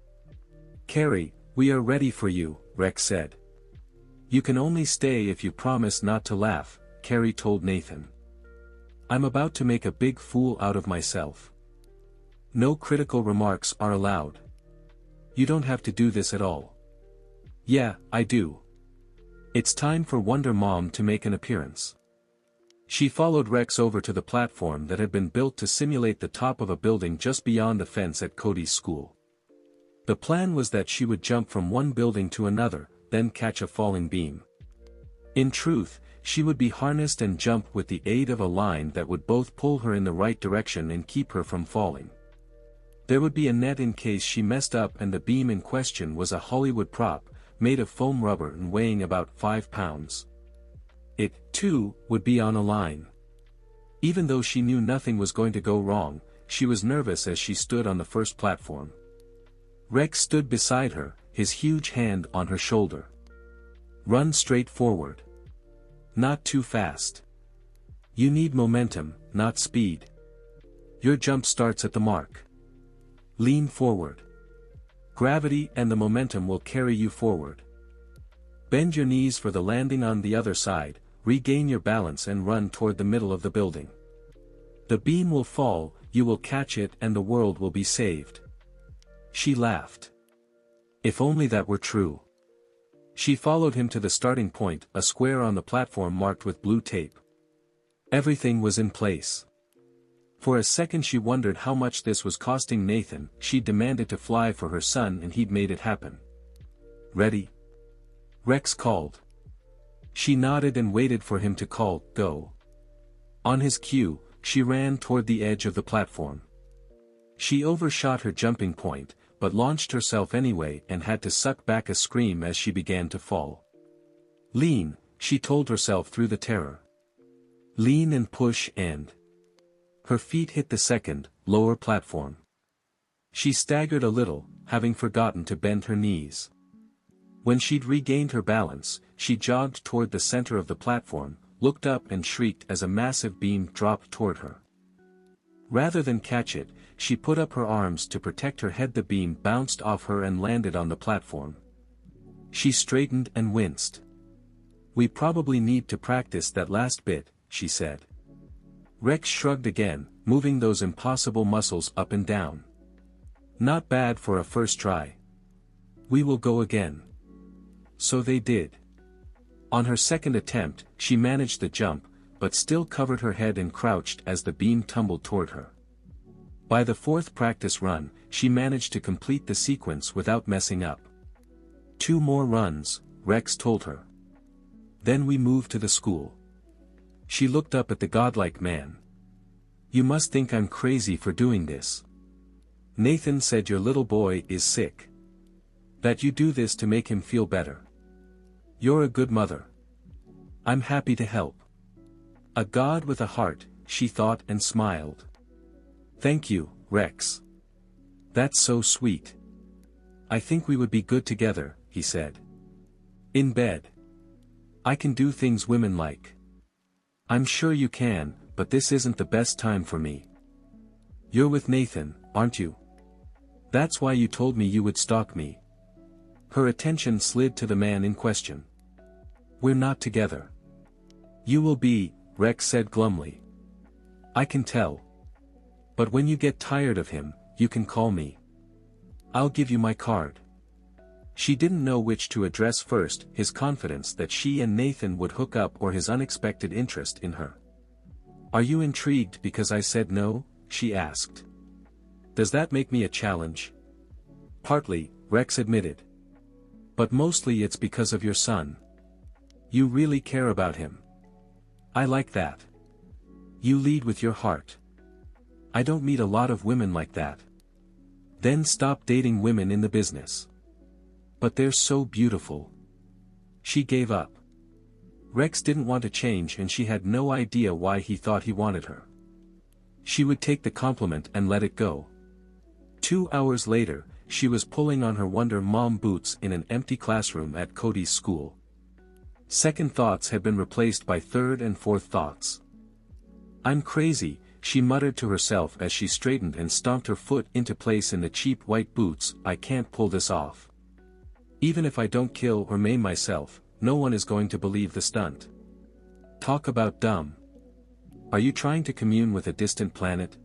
Carrie, we are ready for you, Rex said. You can only stay if you promise not to laugh, Carrie told Nathan. I'm about to make a big fool out of myself. No critical remarks are allowed. You don't have to do this at all. Yeah, I do. It's time for Wonder Mom to make an appearance. She followed Rex over to the platform that had been built to simulate the top of a building just beyond the fence at Cody's school. The plan was that she would jump from one building to another, then catch a falling beam. In truth, she would be harnessed and jump with the aid of a line that would both pull her in the right direction and keep her from falling. There would be a net in case she messed up, and the beam in question was a Hollywood prop, made of foam rubber and weighing about 5 pounds. It, too, would be on a line. Even though she knew nothing was going to go wrong, she was nervous as she stood on the first platform. Rex stood beside her, his huge hand on her shoulder. Run straight forward. Not too fast. You need momentum, not speed. Your jump starts at the mark. Lean forward. Gravity and the momentum will carry you forward. Bend your knees for the landing on the other side, regain your balance and run toward the middle of the building. The beam will fall, you will catch it and the world will be saved. She laughed. If only that were true. She followed him to the starting point, a square on the platform marked with blue tape. Everything was in place. For a second she wondered how much this was costing Nathan. She demanded to fly for her son and he'd made it happen. Ready? Rex called. She nodded and waited for him to call, go. On his cue, she ran toward the edge of the platform. She overshot her jumping point, but launched herself anyway and had to suck back a scream as she began to fall. Lean, she told herself through the terror. Lean and push and... Her feet hit the second, lower platform. She staggered a little, having forgotten to bend her knees. When she'd regained her balance, she jogged toward the center of the platform, looked up and shrieked as a massive beam dropped toward her. Rather than catch it, she put up her arms to protect her head. The beam bounced off her and landed on the platform. She straightened and winced. We probably need to practice that last bit, she said. Rex shrugged again, moving those impossible muscles up and down. Not bad for a first try. We will go again. So they did. On her second attempt, she managed the jump, but still covered her head and crouched as the beam tumbled toward her. By the fourth practice run, she managed to complete the sequence without messing up. 2 more runs, Rex told her. Then we moved to the school. She looked up at the godlike man. You must think I'm crazy for doing this. Nathan said your little boy is sick. That you do this to make him feel better. You're a good mother. I'm happy to help. A god with a heart, she thought and smiled. Thank you, Rex. That's so sweet. I think we would be good together, he said. In bed. I can do things women like. I'm sure you can, but this isn't the best time for me. You're with Nathan, aren't you? That's why you told me you would stalk me. Her attention slid to the man in question. We're not together. You will be, Rex said glumly. I can tell. But when you get tired of him, you can call me. I'll give you my card. She didn't know which to address first, his confidence that she and Nathan would hook up or his unexpected interest in her. Are you intrigued because I said no? She asked. Does that make me a challenge? Partly, Rex admitted. But mostly it's because of your son. You really care about him. I like that. You lead with your heart. I don't meet a lot of women like that. Then stop dating women in the business. But they're so beautiful. She gave up. Rex didn't want to change and she had no idea why he thought he wanted her. She would take the compliment and let it go. 2 hours later, she was pulling on her Wonder Mom boots in an empty classroom at Cody's school. Second thoughts had been replaced by third and fourth thoughts. I'm crazy, she muttered to herself as she straightened and stomped her foot into place in the cheap white boots. I can't pull this off. Even if I don't kill or maim myself, no one is going to believe the stunt. Talk about dumb. Are you trying to commune with a distant planet?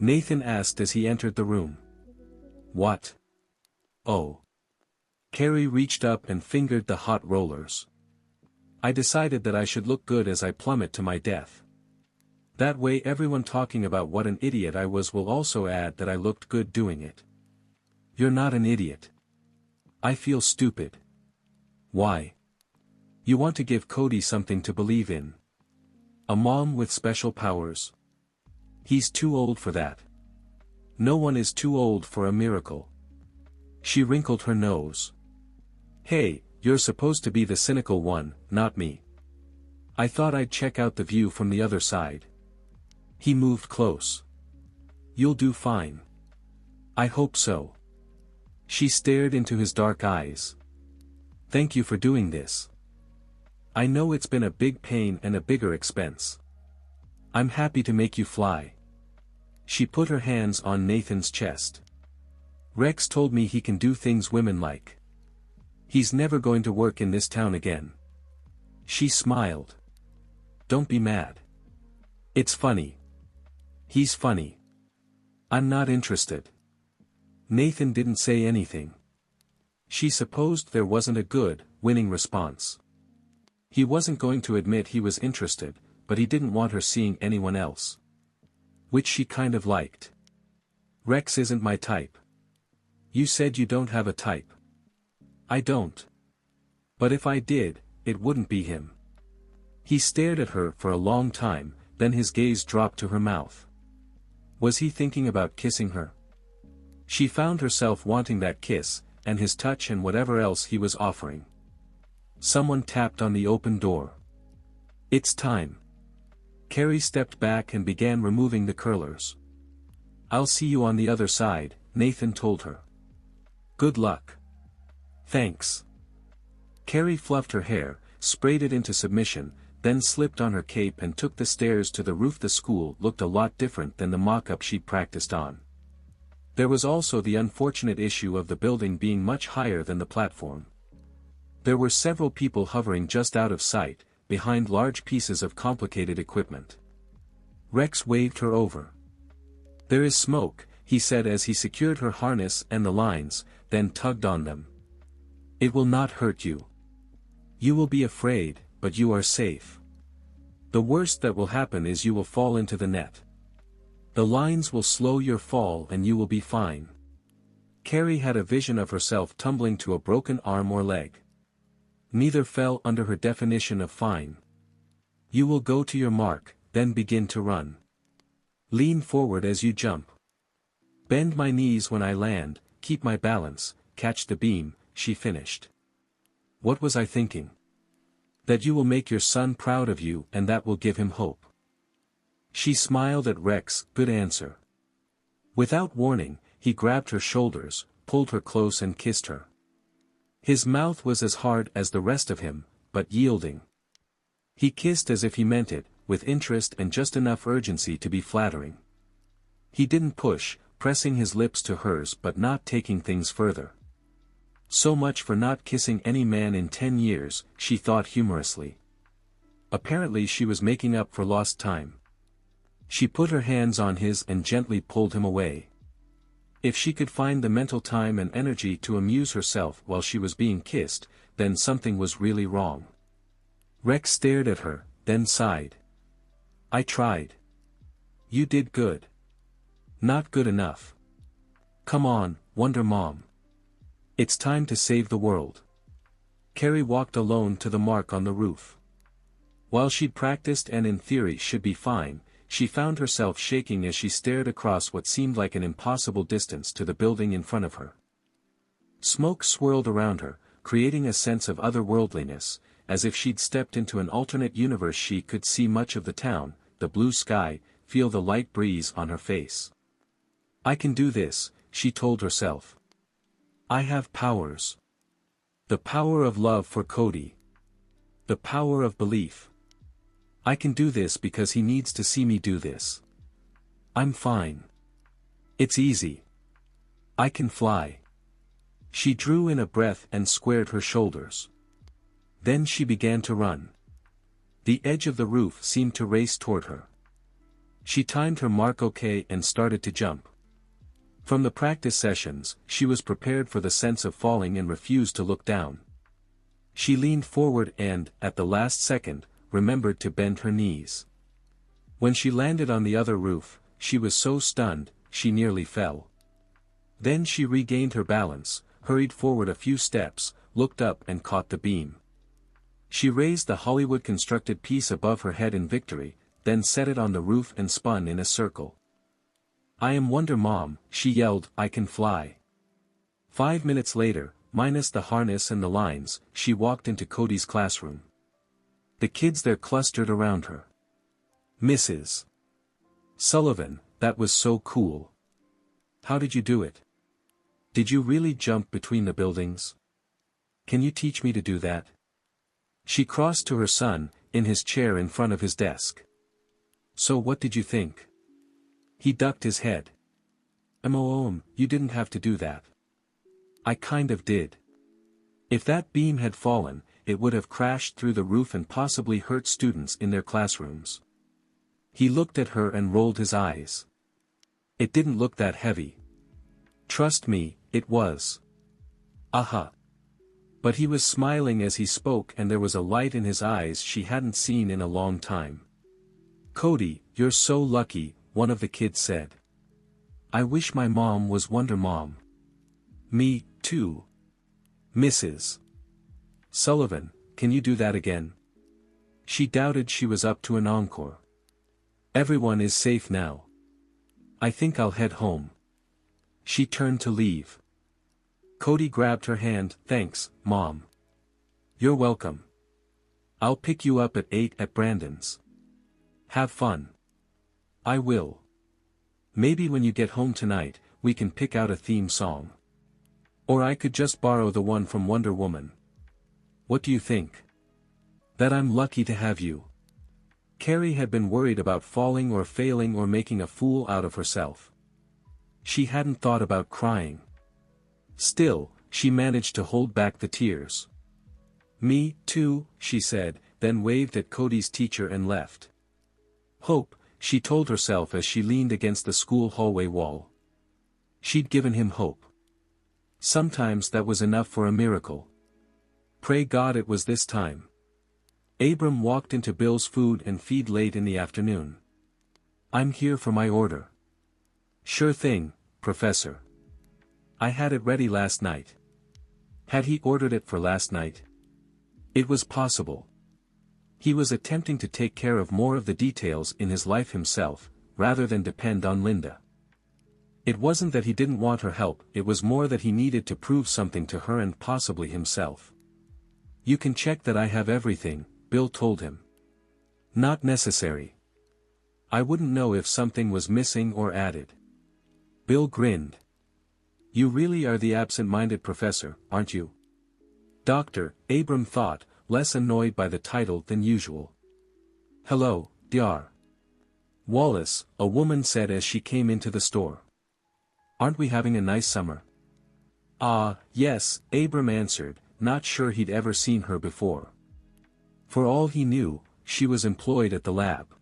Nathan asked as he entered the room. What? Oh. Carrie reached up and fingered the hot rollers. I decided that I should look good as I plummet to my death. That way everyone talking about what an idiot I was will also add that I looked good doing it. You're not an idiot. I feel stupid. Why? You want to give Cody something to believe in. A mom with special powers. He's too old for that. No one is too old for a miracle. She wrinkled her nose. Hey, you're supposed to be the cynical one, not me. I thought I'd check out the view from the other side. He moved close. You'll do fine. I hope so. She stared into his dark eyes. Thank you for doing this. I know it's been a big pain and a bigger expense. I'm happy to make you fly. She put her hands on Nathan's chest. Rex told me he can do things women like. He's never going to work in this town again. She smiled. Don't be mad. It's funny. He's funny. I'm not interested. Nathan didn't say anything. She supposed there wasn't a good, winning response. He wasn't going to admit he was interested, but he didn't want her seeing anyone else. Which she kind of liked. Rex isn't my type. You said you don't have a type. I don't. But if I did, it wouldn't be him. He stared at her for a long time, then his gaze dropped to her mouth. Was he thinking about kissing her? She found herself wanting that kiss, and his touch and whatever else he was offering. Someone tapped on the open door. It's time. Carrie stepped back and began removing the curlers. I'll see you on the other side, Nathan told her. Good luck. Thanks. Carrie fluffed her hair, sprayed it into submission, then slipped on her cape and took the stairs to the roof. The school looked a lot different than the mock-up she'd practiced on. There was also the unfortunate issue of the building being much higher than the platform. There were several people hovering just out of sight, behind large pieces of complicated equipment. Rex waved her over. "There is smoke," he said as he secured her harness and the lines, then tugged on them. "It will not hurt you. You will be afraid, but you are safe. The worst that will happen is you will fall into the net. The lines will slow your fall and you will be fine." Carrie had a vision of herself tumbling to a broken arm or leg. Neither fell under her definition of fine. "You will go to your mark, then begin to run. Lean forward as you jump. Bend my knees when I land, keep my balance, catch the beam," she finished. "What was I thinking? That you will make your son proud of you and that will give him hope." She smiled at Rex. "Good answer." Without warning, he grabbed her shoulders, pulled her close and kissed her. His mouth was as hard as the rest of him, but yielding. He kissed as if he meant it, with interest and just enough urgency to be flattering. He didn't push, pressing his lips to hers but not taking things further. So much for not kissing any man in 10 years, she thought humorously. Apparently she was making up for lost time. She put her hands on his and gently pulled him away. If she could find the mental time and energy to amuse herself while she was being kissed, then something was really wrong. Rex stared at her, then sighed. "I tried. You did good. Not good enough. Come on, Wonder Mom. It's time to save the world." Carrie walked alone to the mark on the roof. While she'd practiced and in theory should be fine, she found herself shaking as she stared across what seemed like an impossible distance to the building in front of her. Smoke swirled around her, creating a sense of otherworldliness, as if she'd stepped into an alternate universe. She could see much of the town, the blue sky, feel the light breeze on her face. "I can do this," she told herself. "I have powers. The power of love for Cody. The power of belief. I can do this because he needs to see me do this. I'm fine. It's easy. I can fly." She drew in a breath and squared her shoulders. Then she began to run. The edge of the roof seemed to race toward her. She timed her mark okay and started to jump. From the practice sessions, she was prepared for the sense of falling and refused to look down. She leaned forward and, at the last second, remembered to bend her knees. When she landed on the other roof, she was so stunned, she nearly fell. Then she regained her balance, hurried forward a few steps, looked up and caught the beam. She raised the Hollywood-constructed piece above her head in victory, then set it on the roof and spun in a circle. "I am Wonder Mom," she yelled. "I can fly." 5 minutes later, minus the harness and the lines, she walked into Cody's classroom. The kids there clustered around her. "Mrs. Sullivan, that was so cool. How did you do it? Did you really jump between the buildings? Can you teach me to do that?" She crossed to her son, in his chair in front of his desk. "So what did you think?" He ducked his head. You didn't have to do that." "I kind of did. If that beam had fallen, it would have crashed through the roof and possibly hurt students in their classrooms." He looked at her and rolled his eyes. "It didn't look that heavy. Trust me, it was." "Aha." But he was smiling as he spoke and there was a light in his eyes she hadn't seen in a long time. "Cody, you're so lucky," one of the kids said. "I wish my mom was Wonder Mom." "Me, too. Mrs. Sullivan, can you do that again?" She doubted she was up to an encore. "Everyone is safe now. I think I'll head home." She turned to leave. Cody grabbed her hand. "Thanks, Mom." "You're welcome. I'll pick you up at 8 at Brandon's. Have fun." "I will. Maybe when you get home tonight, we can pick out a theme song. Or I could just borrow the one from Wonder Woman. What do you think?" "That I'm lucky to have you." Carrie had been worried about falling or failing or making a fool out of herself. She hadn't thought about crying. Still, she managed to hold back the tears. "Me, too," she said, then waved at Cody's teacher and left. Hope, she told herself as she leaned against the school hallway wall. She'd given him hope. Sometimes that was enough for a miracle. Pray God it was this time. Abram walked into Bill's food and feed late in the afternoon. I'm here for my order. Sure thing, Professor. I had it ready last night. Had he ordered it for last night? It was possible. He was attempting to take care of more of the details in his life himself, rather than depend on Linda. It wasn't that he didn't want her help, it was more that he needed to prove something to her and possibly himself. You can check that I have everything, Bill told him. Not necessary. I wouldn't know if something was missing or added. Bill grinned. You really are the absent-minded professor, aren't you? Doctor, Abram thought, less annoyed by the title than usual. Hello, Dr. Wallace, a woman said as she came into the store. Aren't we having a nice summer? Ah, yes, Abram answered, not sure he'd ever seen her before. For all he knew, she was employed at the lab.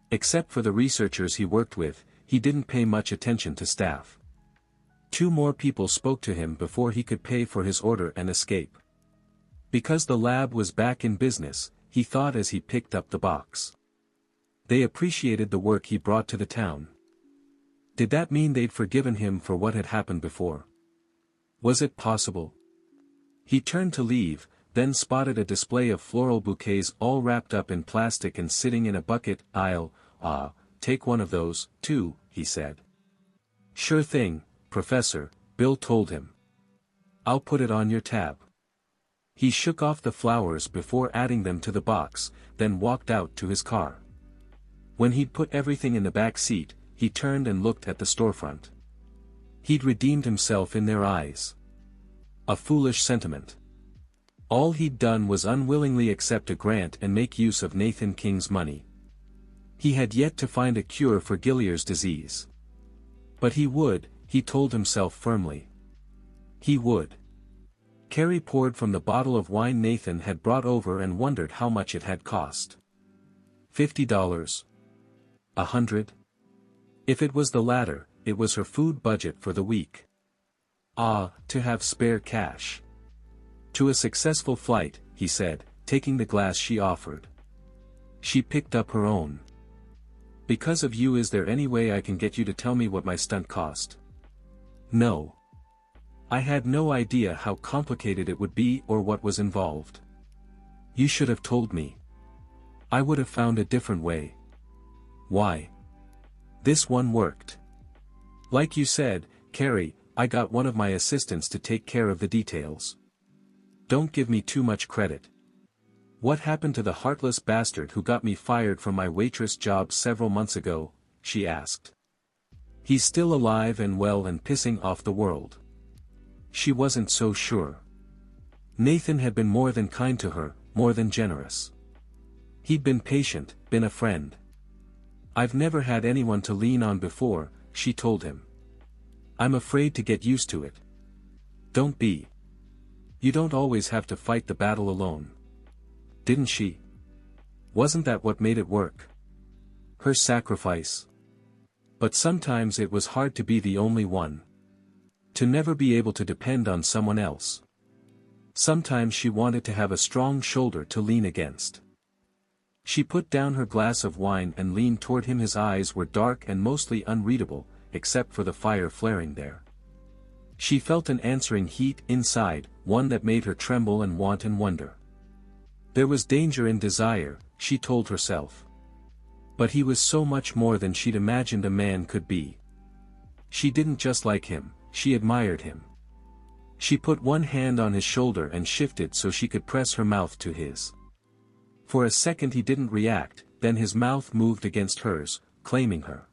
Except for the researchers he worked with, he didn't pay much attention to staff. 2 more people spoke to him before he could pay for his order and escape. Because the lab was back in business, he thought as he picked up the box. They appreciated the work he brought to the town. Did that mean they'd forgiven him for what had happened before? Was it possible? He turned to leave, then spotted a display of floral bouquets all wrapped up in plastic and sitting in a bucket. Take one of those, too, he said. Sure thing, Professor, Bill told him. I'll put it on your tab. He shook off the flowers before adding them to the box, then walked out to his car. When he'd put everything in the back seat, he turned and looked at the storefront. He'd redeemed himself in their eyes. A foolish sentiment. All he'd done was unwillingly accept a grant and make use of Nathan King's money. He had yet to find a cure for Gillier's disease. But he would, he told himself firmly. He would. Carrie poured from the bottle of wine Nathan had brought over and wondered how much it had cost. $50? $100? If it was the latter, it was her food budget for the week. To have spare cash. To a successful flight, he said, taking the glass she offered. She picked up her own. Because of you, is there any way I can get you to tell me what my stunt cost? No. I had no idea how complicated it would be or what was involved. You should have told me. I would have found a different way. Why? This one worked. Like you said, Carrie, I got one of my assistants to take care of the details. Don't give me too much credit. What happened to the heartless bastard who got me fired from my waitress job several months ago? She asked. He's still alive and well and pissing off the world. She wasn't so sure. Nathan had been more than kind to her, more than generous. He'd been patient, been a friend. I've never had anyone to lean on before, she told him. I'm afraid to get used to it. Don't be. You don't always have to fight the battle alone. Didn't she? Wasn't that what made it work? Her sacrifice. But sometimes it was hard to be the only one. To never be able to depend on someone else. Sometimes she wanted to have a strong shoulder to lean against. She put down her glass of wine and leaned toward him. His eyes were dark and mostly unreadable, except for the fire flaring there. She felt an answering heat inside, one that made her tremble and want and wonder. There was danger in desire, she told herself. But he was so much more than she'd imagined a man could be. She didn't just like him, she admired him. She put one hand on his shoulder and shifted so she could press her mouth to his. For a second he didn't react, then his mouth moved against hers, claiming her.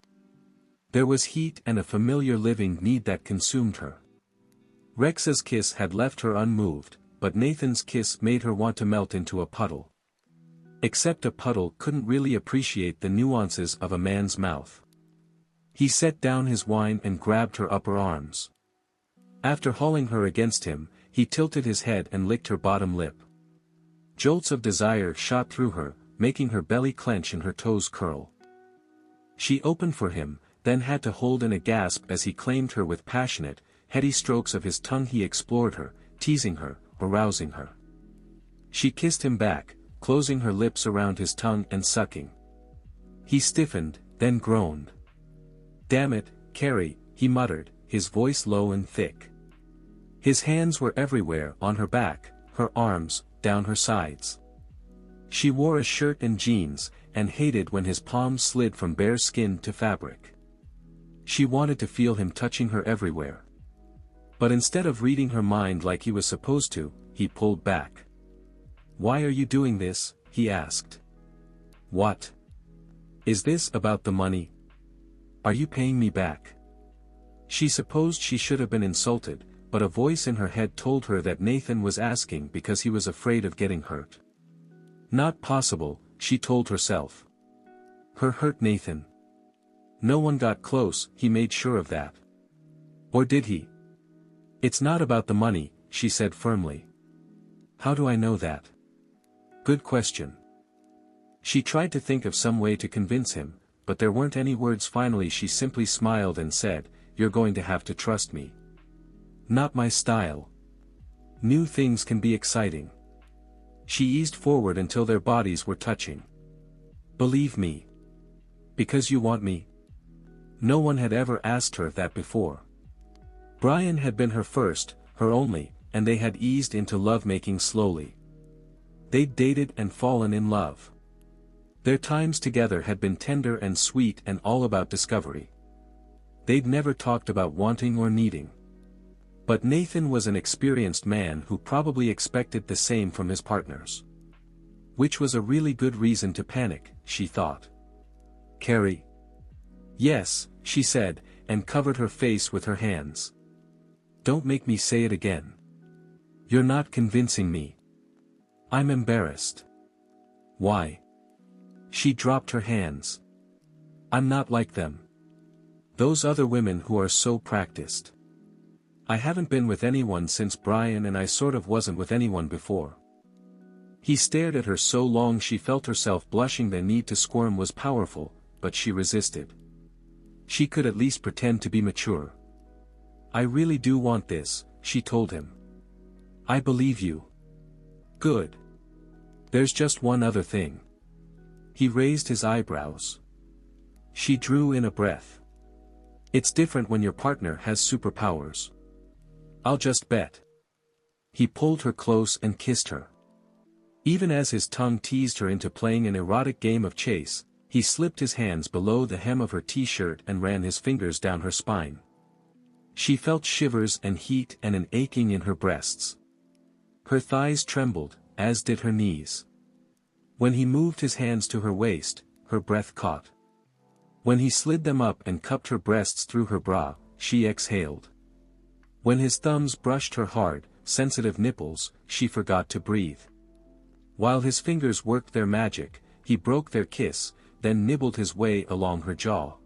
There was heat and a familiar living need that consumed her. Rex's kiss had left her unmoved, but Nathan's kiss made her want to melt into a puddle. Except a puddle couldn't really appreciate the nuances of a man's mouth. He set down his wine and grabbed her upper arms. After hauling her against him, he tilted his head and licked her bottom lip. Jolts of desire shot through her, making her belly clench and her toes curl. She opened for him, then had to hold in a gasp as he claimed her with passionate, heady strokes of his tongue. He explored her, teasing her, arousing her. She kissed him back, closing her lips around his tongue and sucking. He stiffened, then groaned. "Damn it, Carrie," he muttered, his voice low and thick. His hands were everywhere, on her back, her arms, down her sides. She wore a shirt and jeans, and hated when his palms slid from bare skin to fabric. She wanted to feel him touching her everywhere. But instead of reading her mind like he was supposed to, he pulled back. "Why are you doing this?" he asked. "What? Is this about the money? Are you paying me back?" She supposed she should have been insulted, but a voice in her head told her that Nathan was asking because he was afraid of getting hurt. Not possible, she told herself. Her hurt Nathan. No one got close, he made sure of that. Or did he? "It's not about the money," she said firmly. "How do I know that?" "Good question." She tried to think of some way to convince him, but there weren't any words. Finally she simply smiled and said, "You're going to have to trust me." "Not my style. New things can be exciting." She eased forward until their bodies were touching. "Believe me. Because you want me?" No one had ever asked her that before. Brian had been her first, her only, and they had eased into lovemaking slowly. They'd dated and fallen in love. Their times together had been tender and sweet and all about discovery. They'd never talked about wanting or needing. But Nathan was an experienced man who probably expected the same from his partners. Which was a really good reason to panic, she thought. "Carrie?" "Yes," she said, and covered her face with her hands. "Don't make me say it again. You're not convincing me. I'm embarrassed." "Why?" She dropped her hands. "I'm not like them. Those other women who are so practiced. I haven't been with anyone since Brian, and I sort of wasn't with anyone before." He stared at her so long she felt herself blushing. The need to squirm was powerful, but she resisted. She could at least pretend to be mature. "I really do want this," she told him. "I believe you." "Good. There's just one other thing." He raised his eyebrows. She drew in a breath. "It's different when your partner has superpowers. I'll just bet." He pulled her close and kissed her. Even as his tongue teased her into playing an erotic game of chase, he slipped his hands below the hem of her t-shirt and ran his fingers down her spine. She felt shivers and heat and an aching in her breasts. Her thighs trembled, as did her knees. When he moved his hands to her waist, her breath caught. When he slid them up and cupped her breasts through her bra, she exhaled. When his thumbs brushed her hard, sensitive nipples, she forgot to breathe. While his fingers worked their magic, he broke their kiss, then nibbled his way along her jaw.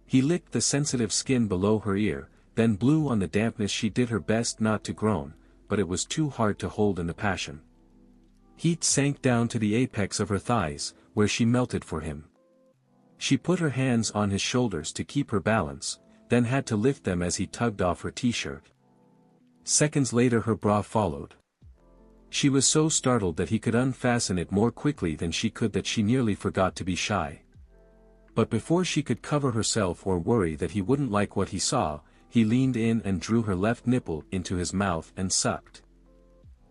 He licked the sensitive skin below her ear, then blew on the dampness. She did her best not to groan, but it was too hard to hold in the passion. Heat sank down to the apex of her thighs, where she melted for him. She put her hands on his shoulders to keep her balance, then had to lift them as he tugged off her t-shirt. Seconds later her bra followed. She was so startled that he could unfasten it more quickly than she could that she nearly forgot to be shy. But before she could cover herself or worry that he wouldn't like what he saw, he leaned in and drew her left nipple into his mouth and sucked.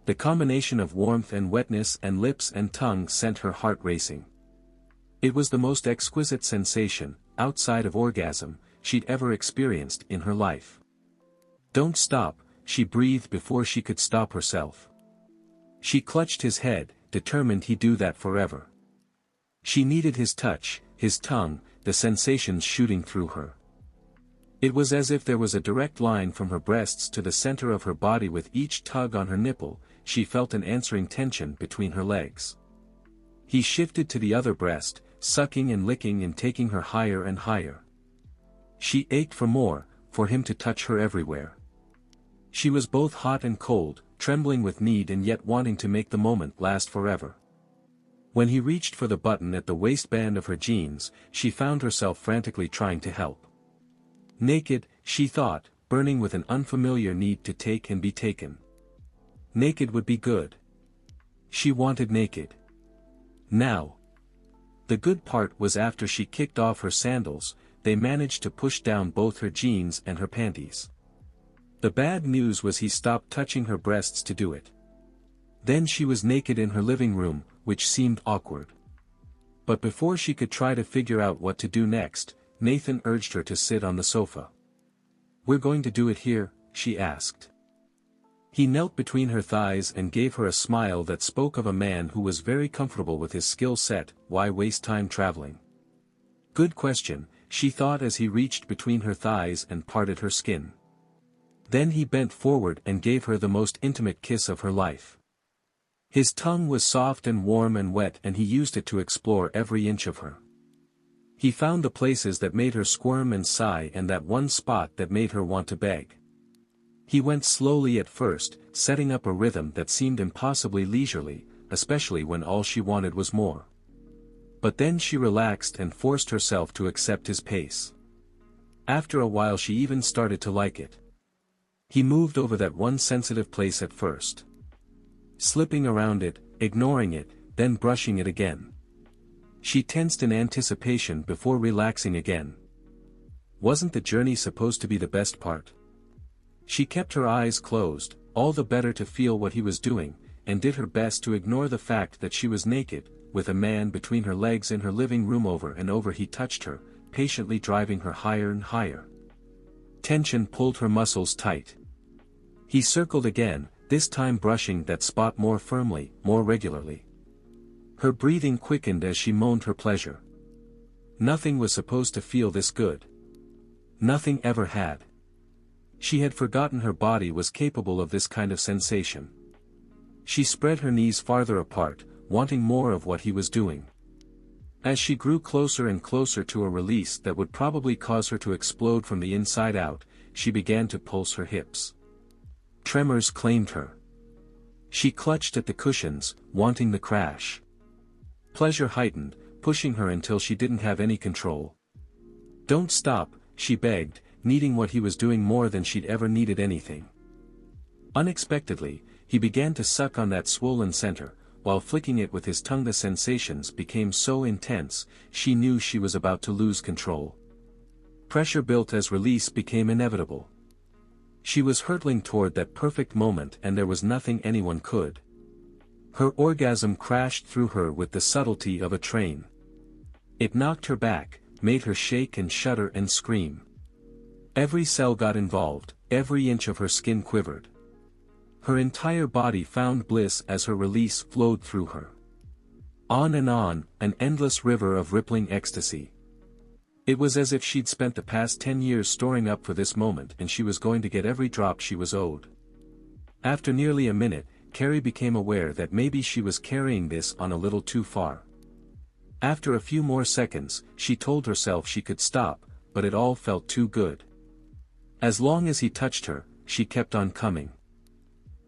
The combination of warmth and wetness and lips and tongue sent her heart racing. It was the most exquisite sensation, outside of orgasm, she'd ever experienced in her life. "Don't stop," she breathed before she could stop herself. She clutched his head, determined he'd do that forever. She needed his touch, his tongue, the sensations shooting through her. It was as if there was a direct line from her breasts to the center of her body. With each tug on her nipple, she felt an answering tension between her legs. He shifted to the other breast, sucking and licking and taking her higher and higher. She ached for more, for him to touch her everywhere. She was both hot and cold, trembling with need and yet wanting to make the moment last forever. When he reached for the button at the waistband of her jeans, she found herself frantically trying to help. Naked, she thought, burning with an unfamiliar need to take and be taken. Naked would be good. She wanted naked. Now. The good part was after she kicked off her sandals, they managed to push down both her jeans and her panties. The bad news was he stopped touching her breasts to do it. Then she was naked in her living room, which seemed awkward. But before she could try to figure out what to do next, Nathan urged her to sit on the sofa. "We're going to do it here?" she asked. He knelt between her thighs and gave her a smile that spoke of a man who was very comfortable with his skill set. Why waste time traveling? Good question, she thought as he reached between her thighs and parted her skin. Then he bent forward and gave her the most intimate kiss of her life. His tongue was soft and warm and wet, and he used it to explore every inch of her. He found the places that made her squirm and sigh and that one spot that made her want to beg. He went slowly at first, setting up a rhythm that seemed impossibly leisurely, especially when all she wanted was more. But then she relaxed and forced herself to accept his pace. After a while she even started to like it. He moved over that one sensitive place at first, slipping around it, ignoring it, then brushing it again. She tensed in anticipation before relaxing again. Wasn't the journey supposed to be the best part? She kept her eyes closed, all the better to feel what he was doing, and did her best to ignore the fact that she was naked, with a man between her legs in her living room. Over and over he touched her, patiently driving her higher and higher. Tension pulled her muscles tight. He circled again, this time brushing that spot more firmly, more regularly. Her breathing quickened as she moaned her pleasure. Nothing was supposed to feel this good. Nothing ever had. She had forgotten her body was capable of this kind of sensation. She spread her knees farther apart, wanting more of what he was doing. As she grew closer and closer to a release that would probably cause her to explode from the inside out, she began to pulse her hips. Tremors claimed her. She clutched at the cushions, wanting the crash. Pleasure heightened, pushing her until she didn't have any control. "Don't stop," she begged, needing what he was doing more than she'd ever needed anything. Unexpectedly, he began to suck on that swollen center, while flicking it with his tongue. The sensations became so intense, she knew she was about to lose control. Pressure built as release became inevitable. She was hurtling toward that perfect moment, and there was nothing anyone could. Her orgasm crashed through her with the subtlety of a train. It knocked her back, made her shake and shudder and scream. Every cell got involved, every inch of her skin quivered. Her entire body found bliss as her release flowed through her. On and on, an endless river of rippling ecstasy. It was as if she'd spent the past 10 years storing up for this moment, and she was going to get every drop she was owed. After nearly a minute, Carrie became aware that maybe she was carrying this on a little too far. After a few more seconds, she told herself she could stop, but it all felt too good. As long as he touched her, she kept on coming.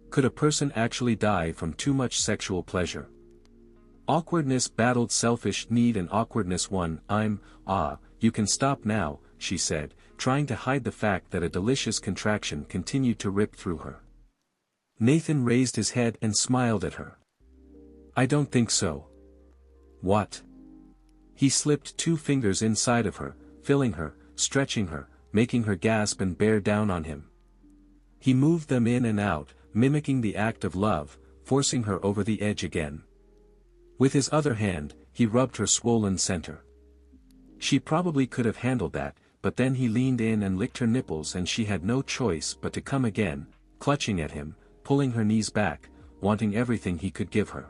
Could a person actually die from too much sexual pleasure? Awkwardness battled selfish need, and awkwardness won. You can stop now," she said, trying to hide the fact that a delicious contraction continued to rip through her. Nathan raised his head and smiled at her. "I don't think so." "What?" He slipped 2 fingers inside of her, filling her, stretching her, making her gasp and bear down on him. He moved them in and out, mimicking the act of love, forcing her over the edge again. With his other hand, he rubbed her swollen center. She probably could have handled that, but then he leaned in and licked her nipples, and she had no choice but to come again, clutching at him, pulling her knees back, wanting everything he could give her.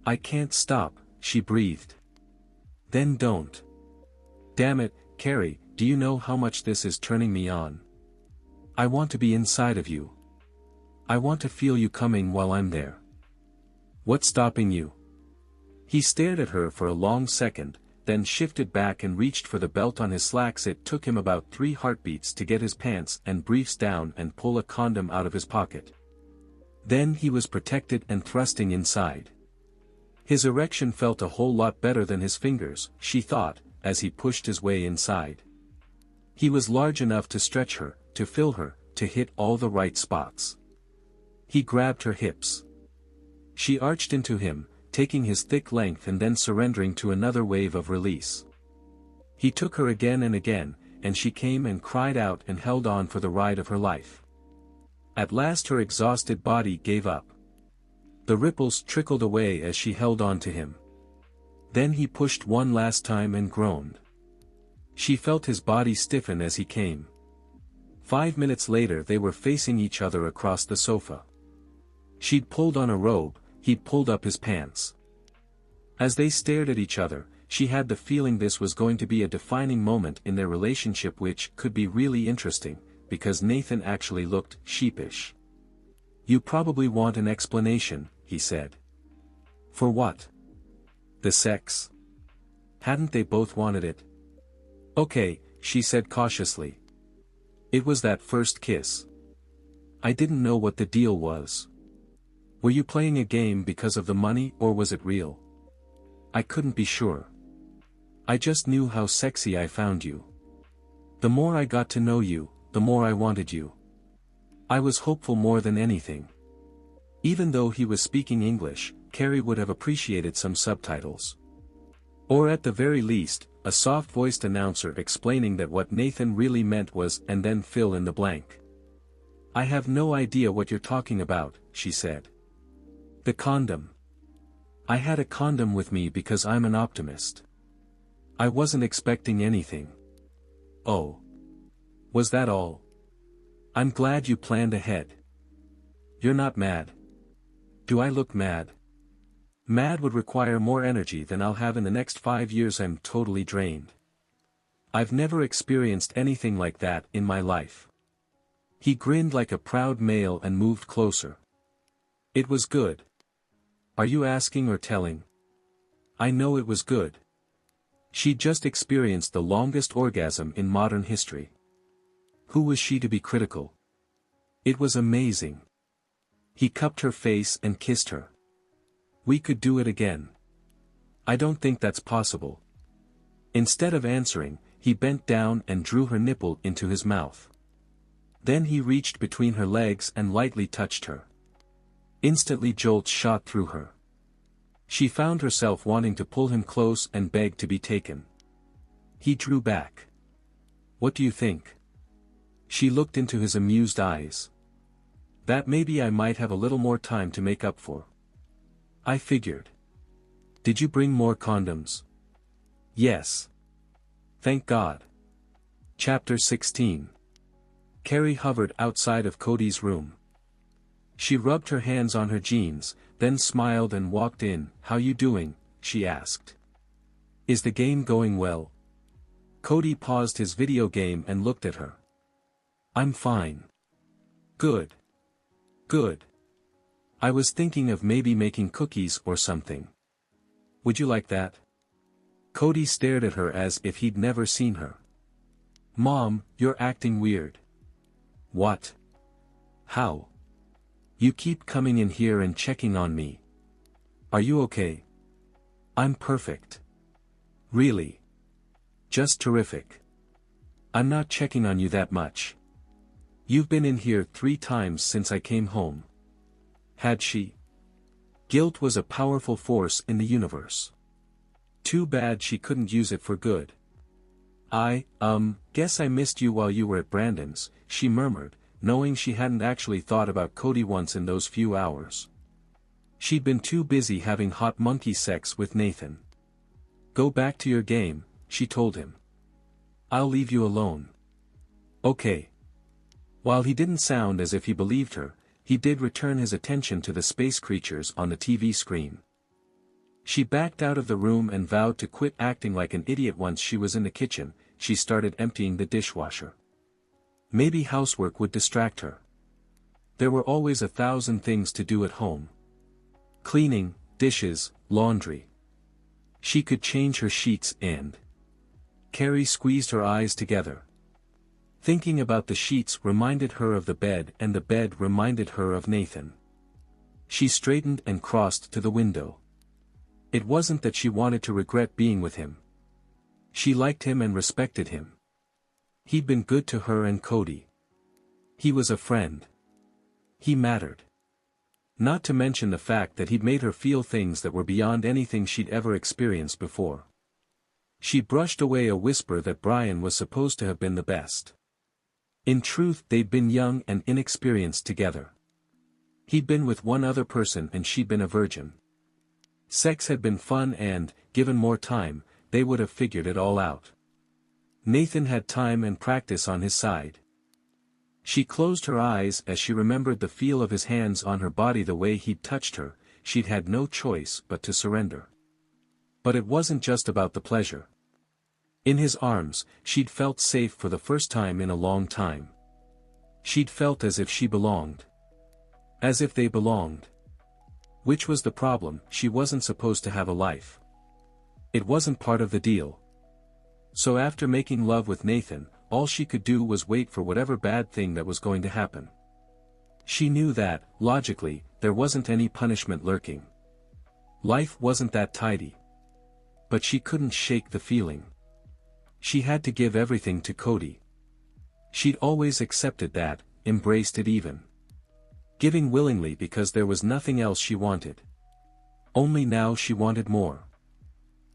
"I can't stop," she breathed. "Then don't." "Damn it, Carrie, do you know how much this is turning me on? I want to be inside of you. I want to feel you coming while I'm there. What's stopping you?" He stared at her for a long second, then shifted back and reached for the belt on his slacks. It took him about 3 heartbeats to get his pants and briefs down and pull a condom out of his pocket. Then he was protected and thrusting inside. His erection felt a whole lot better than his fingers, she thought, as he pushed his way inside. He was large enough to stretch her, to fill her, to hit all the right spots. He grabbed her hips. She arched into him, taking his thick length and then surrendering to another wave of release. He took her again and again, and she came and cried out and held on for the ride of her life. At last her exhausted body gave up. The ripples trickled away as she held on to him. Then he pushed one last time and groaned. She felt his body stiffen as he came. 5 minutes later they were facing each other across the sofa. She'd pulled on a robe, he'd pulled up his pants. As they stared at each other, she had the feeling this was going to be a defining moment in their relationship, which could be really interesting, because Nathan actually looked sheepish. "You probably want an explanation," he said. "For what?" "The sex. Hadn't they both wanted it?" "Okay," she said cautiously. "It was that first kiss. I didn't know what the deal was. Were you playing a game because of the money, or was it real? I couldn't be sure. I just knew how sexy I found you. The more I got to know you, the more I wanted you. I was hopeful more than anything." Even though he was speaking English, Carrie would have appreciated some subtitles. Or at the very least, a soft-voiced announcer explaining that what Nathan really meant was, and then fill in the blank. "I have no idea what you're talking about," she said. "The condom. I had a condom with me because I'm an optimist. I wasn't expecting anything." "Oh. Was that all? I'm glad you planned ahead. You're not mad." "Do I look mad?" "Mad would require more energy than I'll have in the next 5 years. I'm totally drained. I've never experienced anything like that in my life." He grinned like a proud male and moved closer. "It was good. Are you asking or telling?" "I know it was good." She'd just experienced the longest orgasm in modern history. Who was she to be critical? It was amazing. He cupped her face and kissed her. "We could do it again." "I don't think that's possible." Instead of answering, he bent down and drew her nipple into his mouth. Then he reached between her legs and lightly touched her. Instantly jolts shot through her. She found herself wanting to pull him close and beg to be taken. He drew back. "What do you think?" She looked into his amused eyes. "That maybe I might have a little more time to make up for." "I figured." "Did you bring more condoms?" "Yes. Thank God." Chapter 16. Carrie hovered outside of Cody's room. She rubbed her hands on her jeans, then smiled and walked in. "How you doing?" she asked. "Is the game going well?" Cody paused his video game and looked at her. "I'm fine." "Good. Good. I was thinking of maybe making cookies or something. Would you like that?" Cody stared at her as if he'd never seen her. "Mom, you're acting weird." "What? How? You keep coming in here and checking on me. Are you okay?" "I'm perfect." "Really? Just terrific. I'm not checking on you that much. You've been in here 3 times since I came home." Had she? Guilt was a powerful force in the universe. Too bad she couldn't use it for good. "I guess I missed you while you were at Brandon's," she murmured, knowing she hadn't actually thought about Cody once in those few hours. She'd been too busy having hot monkey sex with Nathan. "Go back to your game," she told him. "I'll leave you alone." "Okay." While he didn't sound as if he believed her, he did return his attention to the space creatures on the TV screen. She backed out of the room and vowed to quit acting like an idiot. Once she was in the kitchen, she started emptying the dishwasher. Maybe housework would distract her. There were always 1,000 things to do at home. Cleaning, dishes, laundry. She could change her sheets and... Carrie squeezed her eyes together. Thinking about the sheets reminded her of the bed, and the bed reminded her of Nathan. She straightened and crossed to the window. It wasn't that she wanted to regret being with him. She liked him and respected him. He'd been good to her and Cody. He was a friend. He mattered. Not to mention the fact that he'd made her feel things that were beyond anything she'd ever experienced before. She brushed away a whisper that Brian was supposed to have been the best. In truth, they'd been young and inexperienced together. He'd been with one other person and she'd been a virgin. Sex had been fun and, given more time, they would have figured it all out. Nathan had time and practice on his side. She closed her eyes as she remembered the feel of his hands on her body, the way he'd touched her. She'd had no choice but to surrender. But it wasn't just about the pleasure. In his arms, she'd felt safe for the first time in a long time. She'd felt as if she belonged. As if they belonged. Which was the problem? She wasn't supposed to have a life. It wasn't part of the deal. So after making love with Nathan, all she could do was wait for whatever bad thing that was going to happen. She knew that, logically, there wasn't any punishment lurking. Life wasn't that tidy. But she couldn't shake the feeling. She had to give everything to Cody. She'd always accepted that, embraced it even. Giving willingly because there was nothing else she wanted. Only now she wanted more.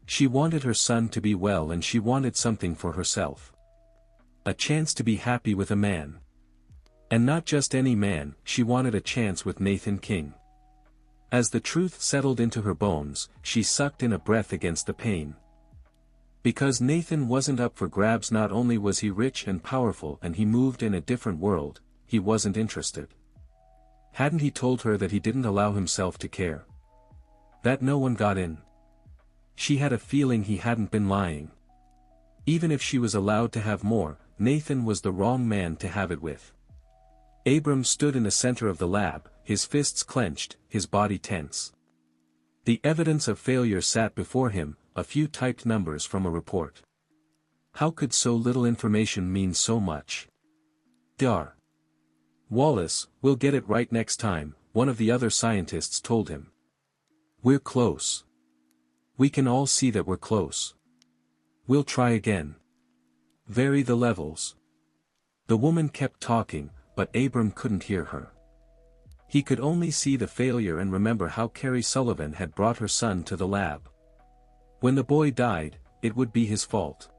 She wanted her son to be well, and she wanted something for herself. A chance to be happy with a man. And not just any man, she wanted a chance with Nathan King. As the truth settled into her bones, she sucked in a breath against the pain. Because Nathan wasn't up for grabs. Not only was he rich and powerful and he moved in a different world, he wasn't interested. Hadn't he told her that he didn't allow himself to care? That no one got in? She had a feeling he hadn't been lying. Even if she was allowed to have more, Nathan was the wrong man to have it with. Abram stood in the center of the lab, his fists clenched, his body tense. The evidence of failure sat before him, a few typed numbers from a report. How could so little information mean so much? Dar. Wallace, we'll get it right next time, one of the other scientists told him. We're close. We can all see that we're close. We'll try again. Vary the levels. The woman kept talking, but Abram couldn't hear her. He could only see the failure and remember how Carrie Sullivan had brought her son to the lab. When the boy died, it would be his fault.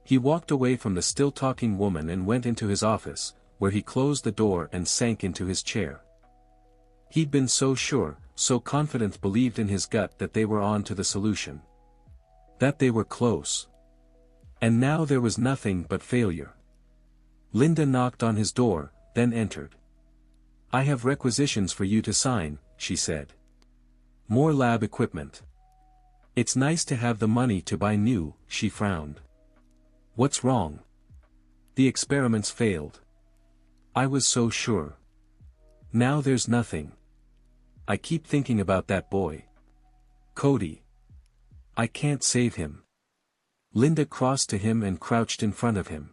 He walked away from the still-talking woman and went into his office, where he closed the door and sank into his chair. He'd been so sure, so confident, believed in his gut that they were on to the solution. That they were close. And now there was nothing but failure. Linda knocked on his door, then entered. I have requisitions for you to sign, she said. More lab equipment. It's nice to have the money to buy new, she frowned. What's wrong? The experiments failed. I was so sure. Now there's nothing. I keep thinking about that boy. Cody. I can't save him. Linda crossed to him and crouched in front of him.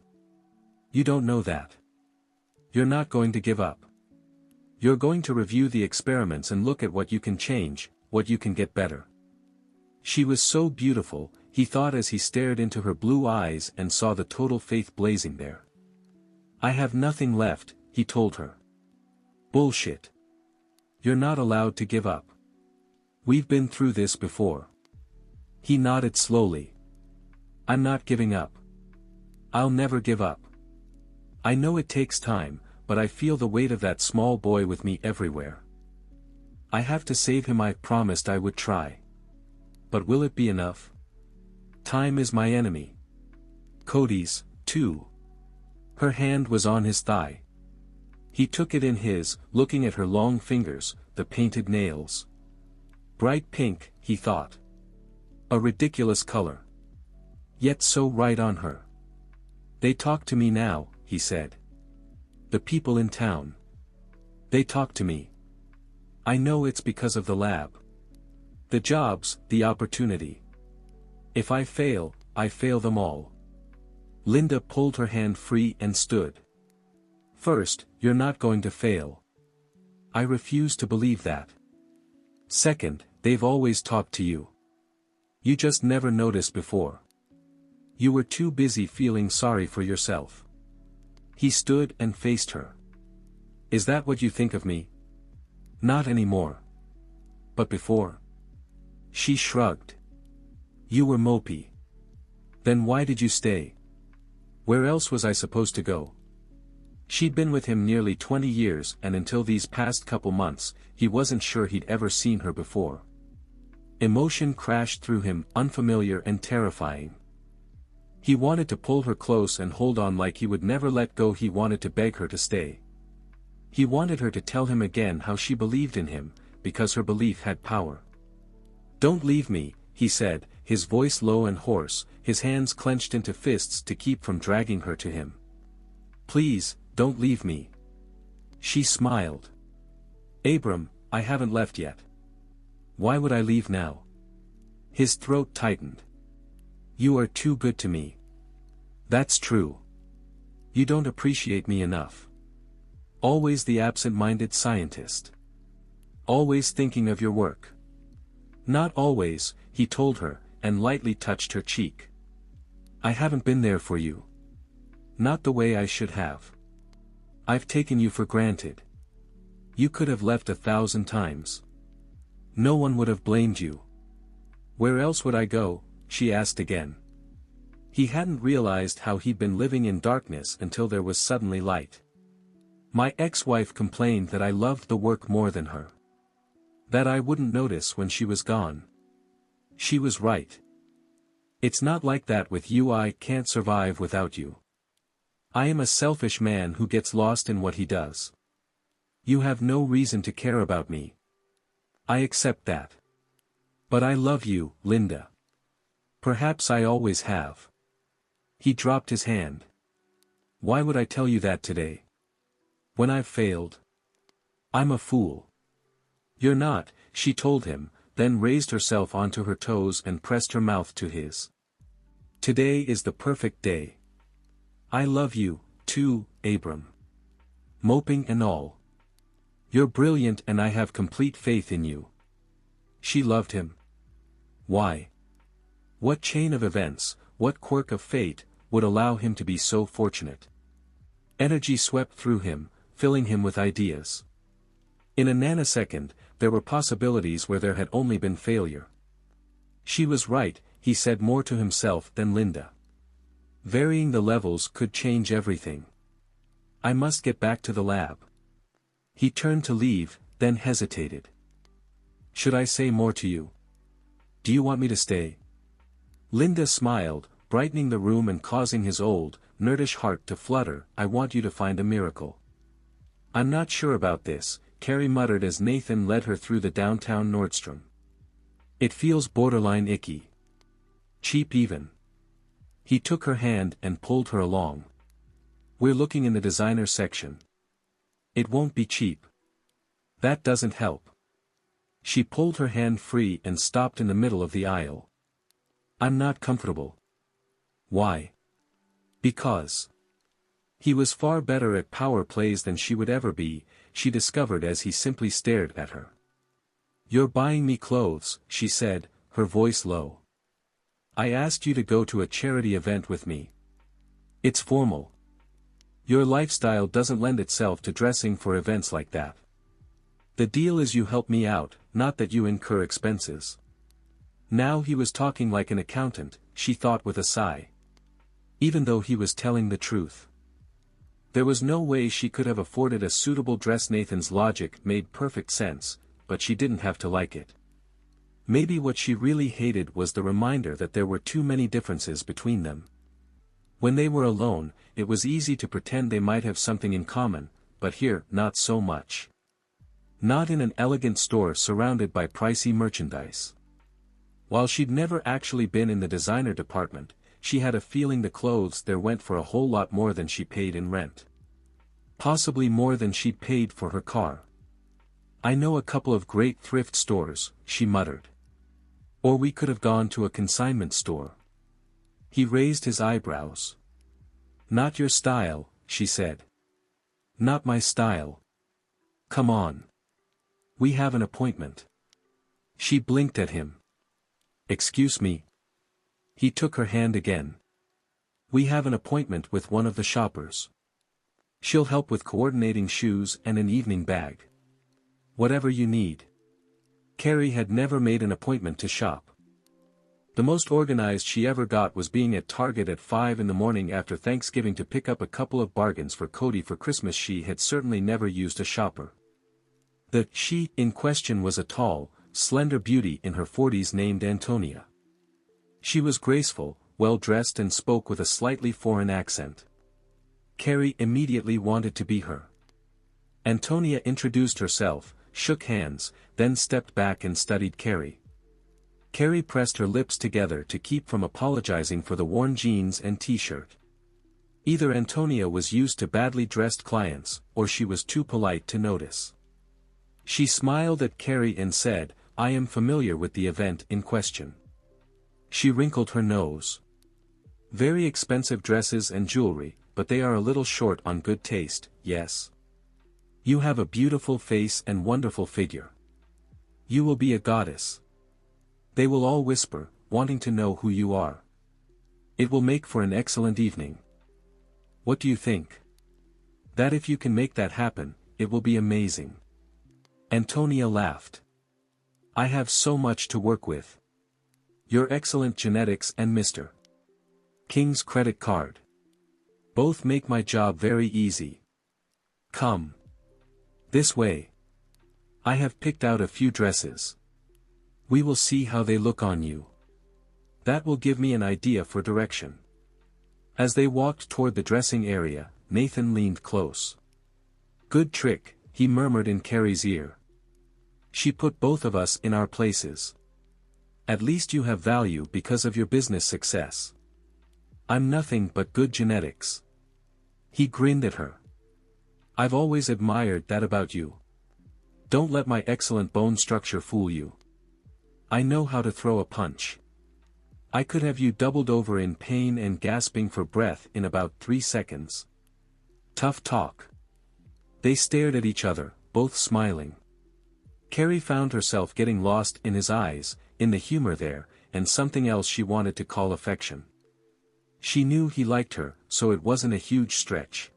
You don't know that. You're not going to give up. You're going to review the experiments and look at what you can change, what you can get better. She was so beautiful, he thought as he stared into her blue eyes and saw the total faith blazing there. I have nothing left, he told her. Bullshit. You're not allowed to give up. We've been through this before. He nodded slowly. I'm not giving up. I'll never give up. I know it takes time, but I feel the weight of that small boy with me everywhere. I have to save him. I promised I would try. But will it be enough? Time is my enemy. Cody's, too. Her hand was on his thigh. He took it in his, looking at her long fingers, the painted nails. Bright pink, he thought. A ridiculous color. Yet so right on her. They talk to me now, he said. The people in town. They talk to me. I know it's because of the lab. The jobs, the opportunity. If I fail them all. Linda pulled her hand free and stood. First, you're not going to fail. I refuse to believe that. Second, they've always talked to you. You just never noticed before. You were too busy feeling sorry for yourself. He stood and faced her. Is that what you think of me? Not anymore. But before? She shrugged. You were mopey. Then why did you stay? Where else was I supposed to go? She'd been with him nearly 20 years, and until these past couple months, he wasn't sure he'd ever seen her before. Emotion crashed through him, unfamiliar and terrifying. He wanted to pull her close and hold on like he would never let go. He wanted to beg her to stay. He wanted her to tell him again how she believed in him, because her belief had power. Don't leave me, he said, his voice low and hoarse, his hands clenched into fists to keep from dragging her to him. Please, don't leave me. She smiled. Abram, I haven't left yet. Why would I leave now? His throat tightened. You are too good to me. That's true. You don't appreciate me enough. Always the absent-minded scientist. Always thinking of your work. Not always, he told her, and lightly touched her cheek. I haven't been there for you. Not the way I should have. I've taken you for granted. You could have left 1,000 times. No one would have blamed you. Where else would I go? She asked again. He hadn't realized how he'd been living in darkness until there was suddenly light. My ex-wife complained that I loved the work more than her. That I wouldn't notice when she was gone. She was right. It's not like that with you. I can't survive without you. I am a selfish man who gets lost in what he does. You have no reason to care about me. I accept that. But I love you, Linda. Perhaps I always have. He dropped his hand. Why would I tell you that today? When I've failed? I'm a fool. You're not, she told him, then raised herself onto her toes and pressed her mouth to his. Today is the perfect day. I love you, too, Abram. Moping and all. You're brilliant and I have complete faith in you. She loved him. Why? What chain of events, what quirk of fate, would allow him to be so fortunate? Energy swept through him, filling him with ideas. In a nanosecond, there were possibilities where there had only been failure. She was right, he said more to himself than Linda. Varying the levels could change everything. I must get back to the lab. He turned to leave, then hesitated. Should I say more to you? Do you want me to stay? Linda smiled, brightening the room and causing his old, nerdish heart to flutter. I want you to find a miracle. I'm not sure about this, Carrie muttered as Nathan led her through the downtown Nordstrom. It feels borderline icky. Cheap even. He took her hand and pulled her along. We're looking in the designer section. It won't be cheap. That doesn't help. She pulled her hand free and stopped in the middle of the aisle. I'm not comfortable. Why? Because. He was far better at power plays than she would ever be, she discovered as he simply stared at her. You're buying me clothes, she said, her voice low. I asked you to go to a charity event with me. It's formal. Your lifestyle doesn't lend itself to dressing for events like that. The deal is you help me out, not that you incur expenses. Now he was talking like an accountant, she thought with a sigh. Even though he was telling the truth. There was no way she could have afforded a suitable dress. Nathan's logic made perfect sense, but she didn't have to like it. Maybe what she really hated was the reminder that there were too many differences between them. When they were alone, it was easy to pretend they might have something in common, but here, not so much. Not in an elegant store surrounded by pricey merchandise. While she'd never actually been in the designer department, she had a feeling the clothes there went for a whole lot more than she paid in rent. Possibly more than she'd paid for her car. I know a couple of great thrift stores, she muttered. Or we could have gone to a consignment store. He raised his eyebrows. Not your style, she said. Not my style. Come on. We have an appointment. She blinked at him. Excuse me. He took her hand again. We have an appointment with one of the shoppers. She'll help with coordinating shoes and an evening bag. Whatever you need. Carrie had never made an appointment to shop. The most organized she ever got was being at Target at 5 in the morning after Thanksgiving to pick up a couple of bargains for Cody for Christmas. She had certainly never used a shopper. The she in question was a tall, slender beauty in her 40s named Antonia. She was graceful, well-dressed and spoke with a slightly foreign accent. Carrie immediately wanted to be her. Antonia introduced herself, shook hands, then stepped back and studied Carrie. Carrie pressed her lips together to keep from apologizing for the worn jeans and t-shirt. Either Antonia was used to badly dressed clients, or she was too polite to notice. She smiled at Carrie and said, "I am familiar with the event in question." She wrinkled her nose. "Very expensive dresses and jewelry, but they are a little short on good taste, yes? You have a beautiful face and wonderful figure. You will be a goddess. They will all whisper, wanting to know who you are. It will make for an excellent evening. What do you think? That if you can make that happen, it will be amazing." Antonia laughed. "I have so much to work with. Your excellent genetics and Mr. King's credit card. Both make my job very easy. Come. This way. I have picked out a few dresses. We will see how they look on you. That will give me an idea for direction." As they walked toward the dressing area, Nathan leaned close. "Good trick," he murmured in Carrie's ear. "She put both of us in our places. At least you have value because of your business success. I'm nothing but good genetics." He grinned at her. "I've always admired that about you. Don't let my excellent bone structure fool you. I know how to throw a punch. I could have you doubled over in pain and gasping for breath in about 3 seconds. Tough talk." They stared at each other, both smiling. Carrie found herself getting lost in his eyes, in the humor there, and something else she wanted to call affection. She knew he liked her, so it wasn't a huge stretch.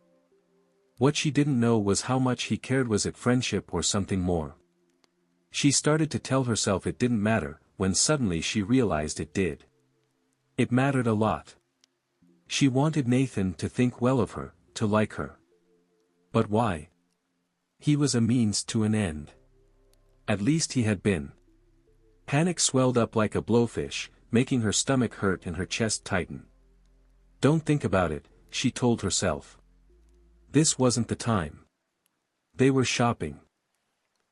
What she didn't know was how much he cared. Was it friendship or something more? She started to tell herself it didn't matter, when suddenly she realized it did. It mattered a lot. She wanted Nathan to think well of her, to like her. But why? He was a means to an end. At least he had been. Panic swelled up like a blowfish, making her stomach hurt and her chest tighten. Don't think about it, she told herself. This wasn't the time. They were shopping.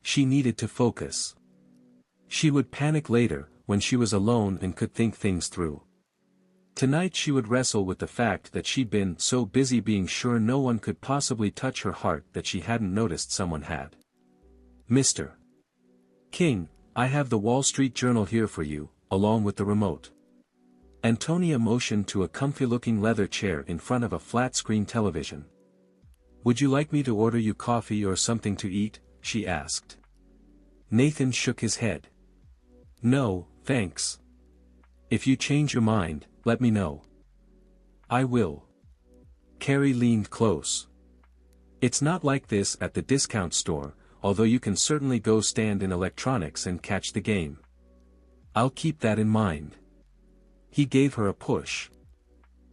She needed to focus. She would panic later, when she was alone and could think things through. Tonight she would wrestle with the fact that she'd been so busy being sure no one could possibly touch her heart that she hadn't noticed someone had. "Mr. King, I have the Wall Street Journal here for you, along with the remote." Antonia motioned to a comfy-looking leather chair in front of a flat-screen television. "Would you like me to order you coffee or something to eat?" she asked. Nathan shook his head. "No, thanks. If you change your mind, let me know." "I will." Carrie leaned close. "It's not like this at the discount store, although you can certainly go stand in electronics and catch the game. I'll keep that in mind." He gave her a push.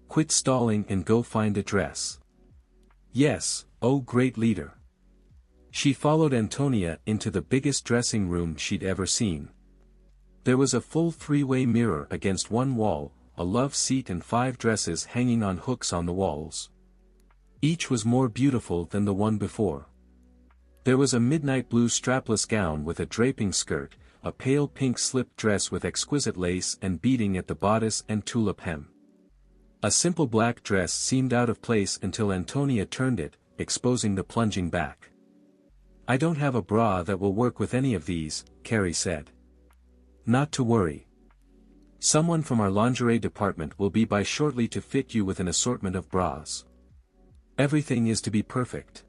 "Quit stalling and go find a dress." "Yes, oh great leader." She followed Antonia into the biggest dressing room she'd ever seen. There was a full 3-way mirror against one wall, a love seat and 5 dresses hanging on hooks on the walls. Each was more beautiful than the one before. There was a midnight blue strapless gown with a draping skirt, a pale pink slip dress with exquisite lace and beading at the bodice and tulip hem. A simple black dress seemed out of place until Antonia turned it, exposing the plunging back. "I don't have a bra that will work with any of these," Carrie said. "Not to worry. Someone from our lingerie department will be by shortly to fit you with an assortment of bras. Everything is to be perfect."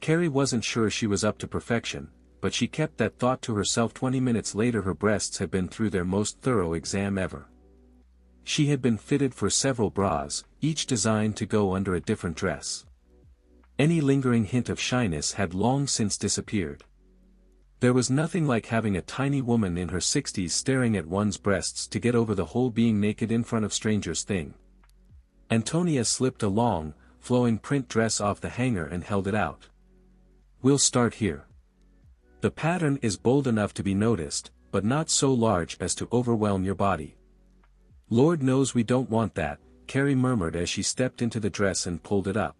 Carrie wasn't sure she was up to perfection, but she kept that thought to herself. 20 minutes later her breasts had been through their most thorough exam ever. She had been fitted for several bras, each designed to go under a different dress. Any lingering hint of shyness had long since disappeared. There was nothing like having a tiny woman in her 60s staring at one's breasts to get over the whole being naked in front of strangers thing. Antonia slipped a long, flowing print dress off the hanger and held it out. "We'll start here. The pattern is bold enough to be noticed, but not so large as to overwhelm your body." "Lord knows we don't want that," Carrie murmured as she stepped into the dress and pulled it up.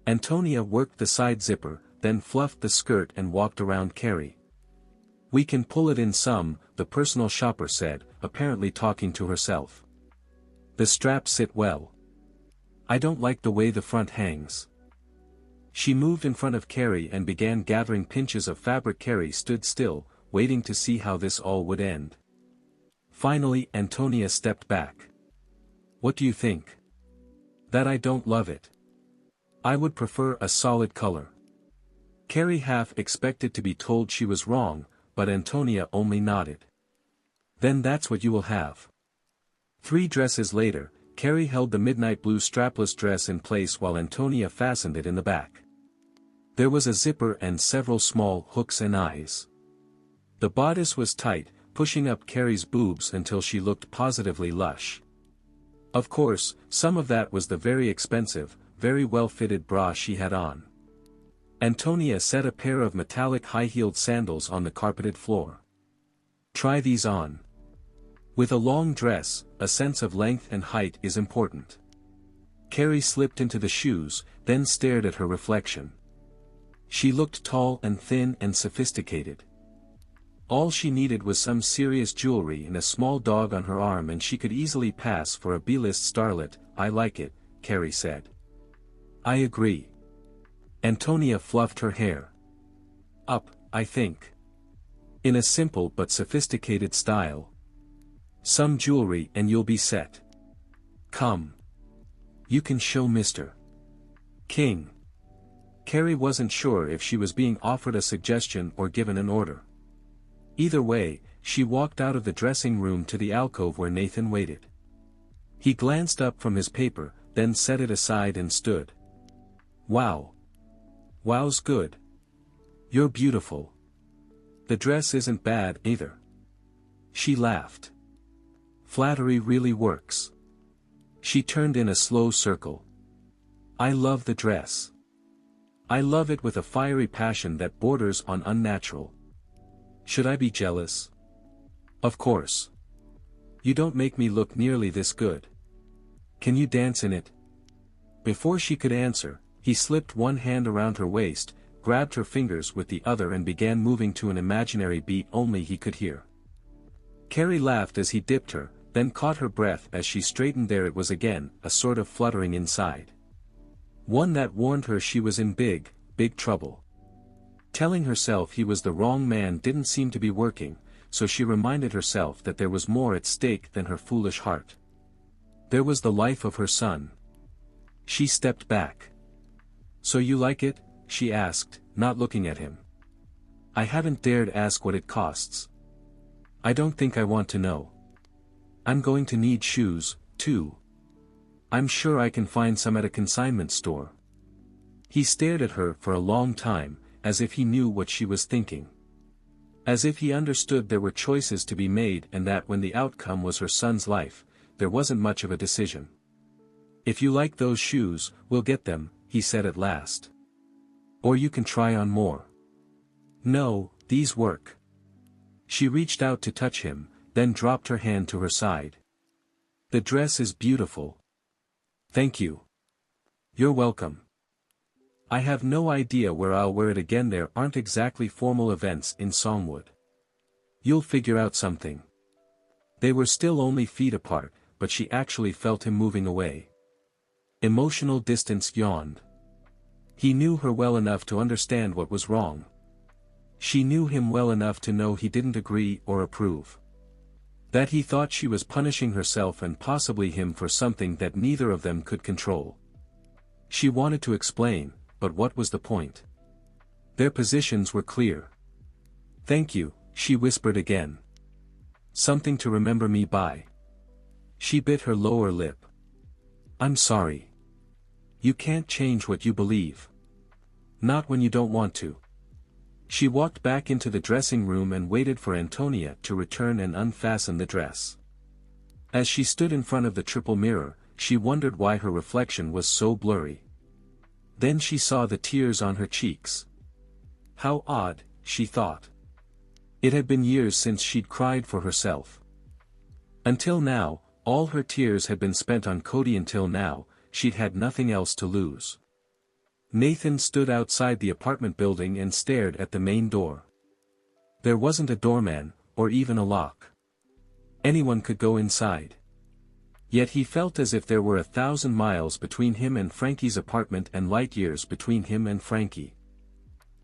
Antonia worked the side zipper, then fluffed the skirt and walked around Carrie. "We can pull it in some," the personal shopper said, apparently talking to herself. "The straps sit well. I don't like the way the front hangs." She moved in front of Carrie and began gathering pinches of fabric. Carrie stood still, waiting to see how this all would end. Finally Antonia stepped back. "What do you think?" "That I don't love it. I would prefer a solid color." Carrie half expected to be told she was wrong, but Antonia only nodded. "Then that's what you will have." 3 dresses later, Carrie held the midnight blue strapless dress in place while Antonia fastened it in the back. There was a zipper and several small hooks and eyes. The bodice was tight, pushing up Carrie's boobs until she looked positively lush. Of course, some of that was the very expensive, very well-fitted bra she had on. Antonia set a pair of metallic high-heeled sandals on the carpeted floor. "Try these on. With a long dress, a sense of length and height is important." Carrie slipped into the shoes, then stared at her reflection. She looked tall and thin and sophisticated. All she needed was some serious jewelry and a small dog on her arm and she could easily pass for a B-list starlet. "I like it," Carrie said. "I agree." Antonia fluffed her hair. "Up, I think. In a simple but sophisticated style. Some jewelry and you'll be set. Come. You can show Mr. King." Carrie wasn't sure if she was being offered a suggestion or given an order. Either way, she walked out of the dressing room to the alcove where Nathan waited. He glanced up from his paper, then set it aside and stood. "Wow. Wow's good. You're beautiful. The dress isn't bad either." She laughed. "Flattery really works." She turned in a slow circle. "I love the dress. I love it with a fiery passion that borders on unnatural. Should I be jealous? Of course. You don't make me look nearly this good. Can you dance in it?" Before she could answer, he slipped one hand around her waist, grabbed her fingers with the other and began moving to an imaginary beat only he could hear. Carrie laughed as he dipped her, then caught her breath as she straightened. There it was again, a sort of fluttering inside. One that warned her she was in big, big trouble. Telling herself he was the wrong man didn't seem to be working, so she reminded herself that there was more at stake than her foolish heart. There was the life of her son. She stepped back. "So you like it?" she asked, not looking at him. "I haven't dared ask what it costs. I don't think I want to know. I'm going to need shoes, too. I'm sure I can find some at a consignment store." He stared at her for a long time, as if he knew what she was thinking. As if he understood there were choices to be made and that when the outcome was her son's life, there wasn't much of a decision. "If you like those shoes, we'll get them," he said at last. "Or you can try on more." "No, these work." She reached out to touch him, then dropped her hand to her side. "The dress is beautiful." "Thank you." "You're welcome. I have no idea where I'll wear it again. There aren't exactly formal events in Songwood. You'll figure out something." They were still only feet apart, but she actually felt him moving away. Emotional distance yawned. He knew her well enough to understand what was wrong. She knew him well enough to know he didn't agree or approve. That he thought she was punishing herself and possibly him for something that neither of them could control. She wanted to explain, but what was the point? Their positions were clear. Thank you, she whispered again. Something to remember me by. She bit her lower lip. I'm sorry. You can't change what you believe. Not when you don't want to. She walked back into the dressing room and waited for Antonia to return and unfasten the dress. As she stood in front of the triple mirror, she wondered why her reflection was so blurry. Then she saw the tears on her cheeks. How odd, she thought. It had been years since she'd cried for herself. Until now, all her tears had been spent on Cody. Until now, she'd had nothing else to lose. Nathan stood outside the apartment building and stared at the main door. There wasn't a doorman, or even a lock. Anyone could go inside. Yet he felt as if there were 1,000 miles between him and Frankie's apartment and light years between him and Frankie.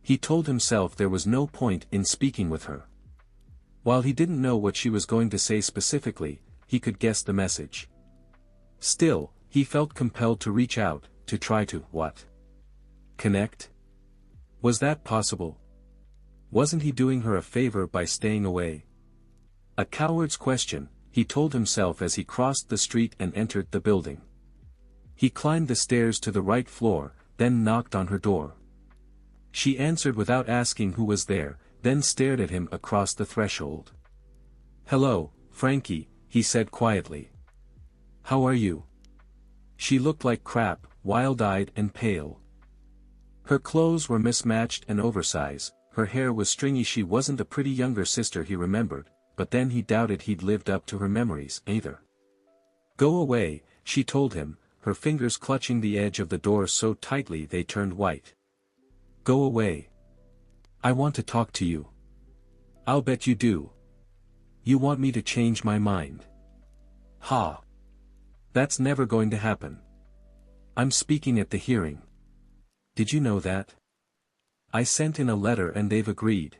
He told himself there was no point in speaking with her. While he didn't know what she was going to say specifically, he could guess the message. Still, he felt compelled to reach out, to try to, what? Connect? Was that possible? Wasn't he doing her a favor by staying away? A coward's question, he told himself as he crossed the street and entered the building. He climbed the stairs to the right floor, then knocked on her door. She answered without asking who was there, then stared at him across the threshold. Hello, Frankie, he said quietly. How are you? She looked like crap, wild-eyed and pale. Her clothes were mismatched and oversized, her hair was stringy. She wasn't a pretty younger sister, he remembered, but then he doubted he'd lived up to her memories either. Go away, she told him, her fingers clutching the edge of the door so tightly they turned white. Go away. I want to talk to you. I'll bet you do. You want me to change my mind. Ha. That's never going to happen. I'm speaking at the hearing. Did you know that? I sent in a letter and they've agreed.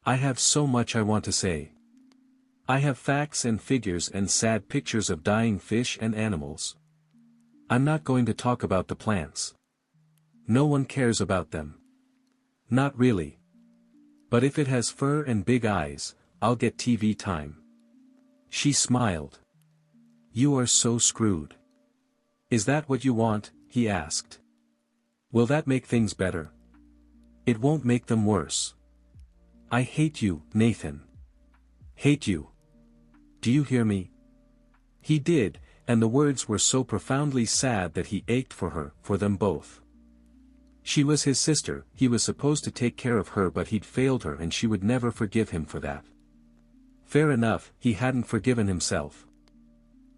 I have so much I want to say. I have facts and figures and sad pictures of dying fish and animals. I'm not going to talk about the plants. No one cares about them. Not really. But if it has fur and big eyes, I'll get TV time. She smiled. You are so screwed. Is that what you want? He asked. Will that make things better? It won't make them worse. I hate you, Nathan. Hate you. Do you hear me? He did, and the words were so profoundly sad that he ached for her, for them both. She was his sister, he was supposed to take care of her, but he'd failed her and she would never forgive him for that. Fair enough, he hadn't forgiven himself.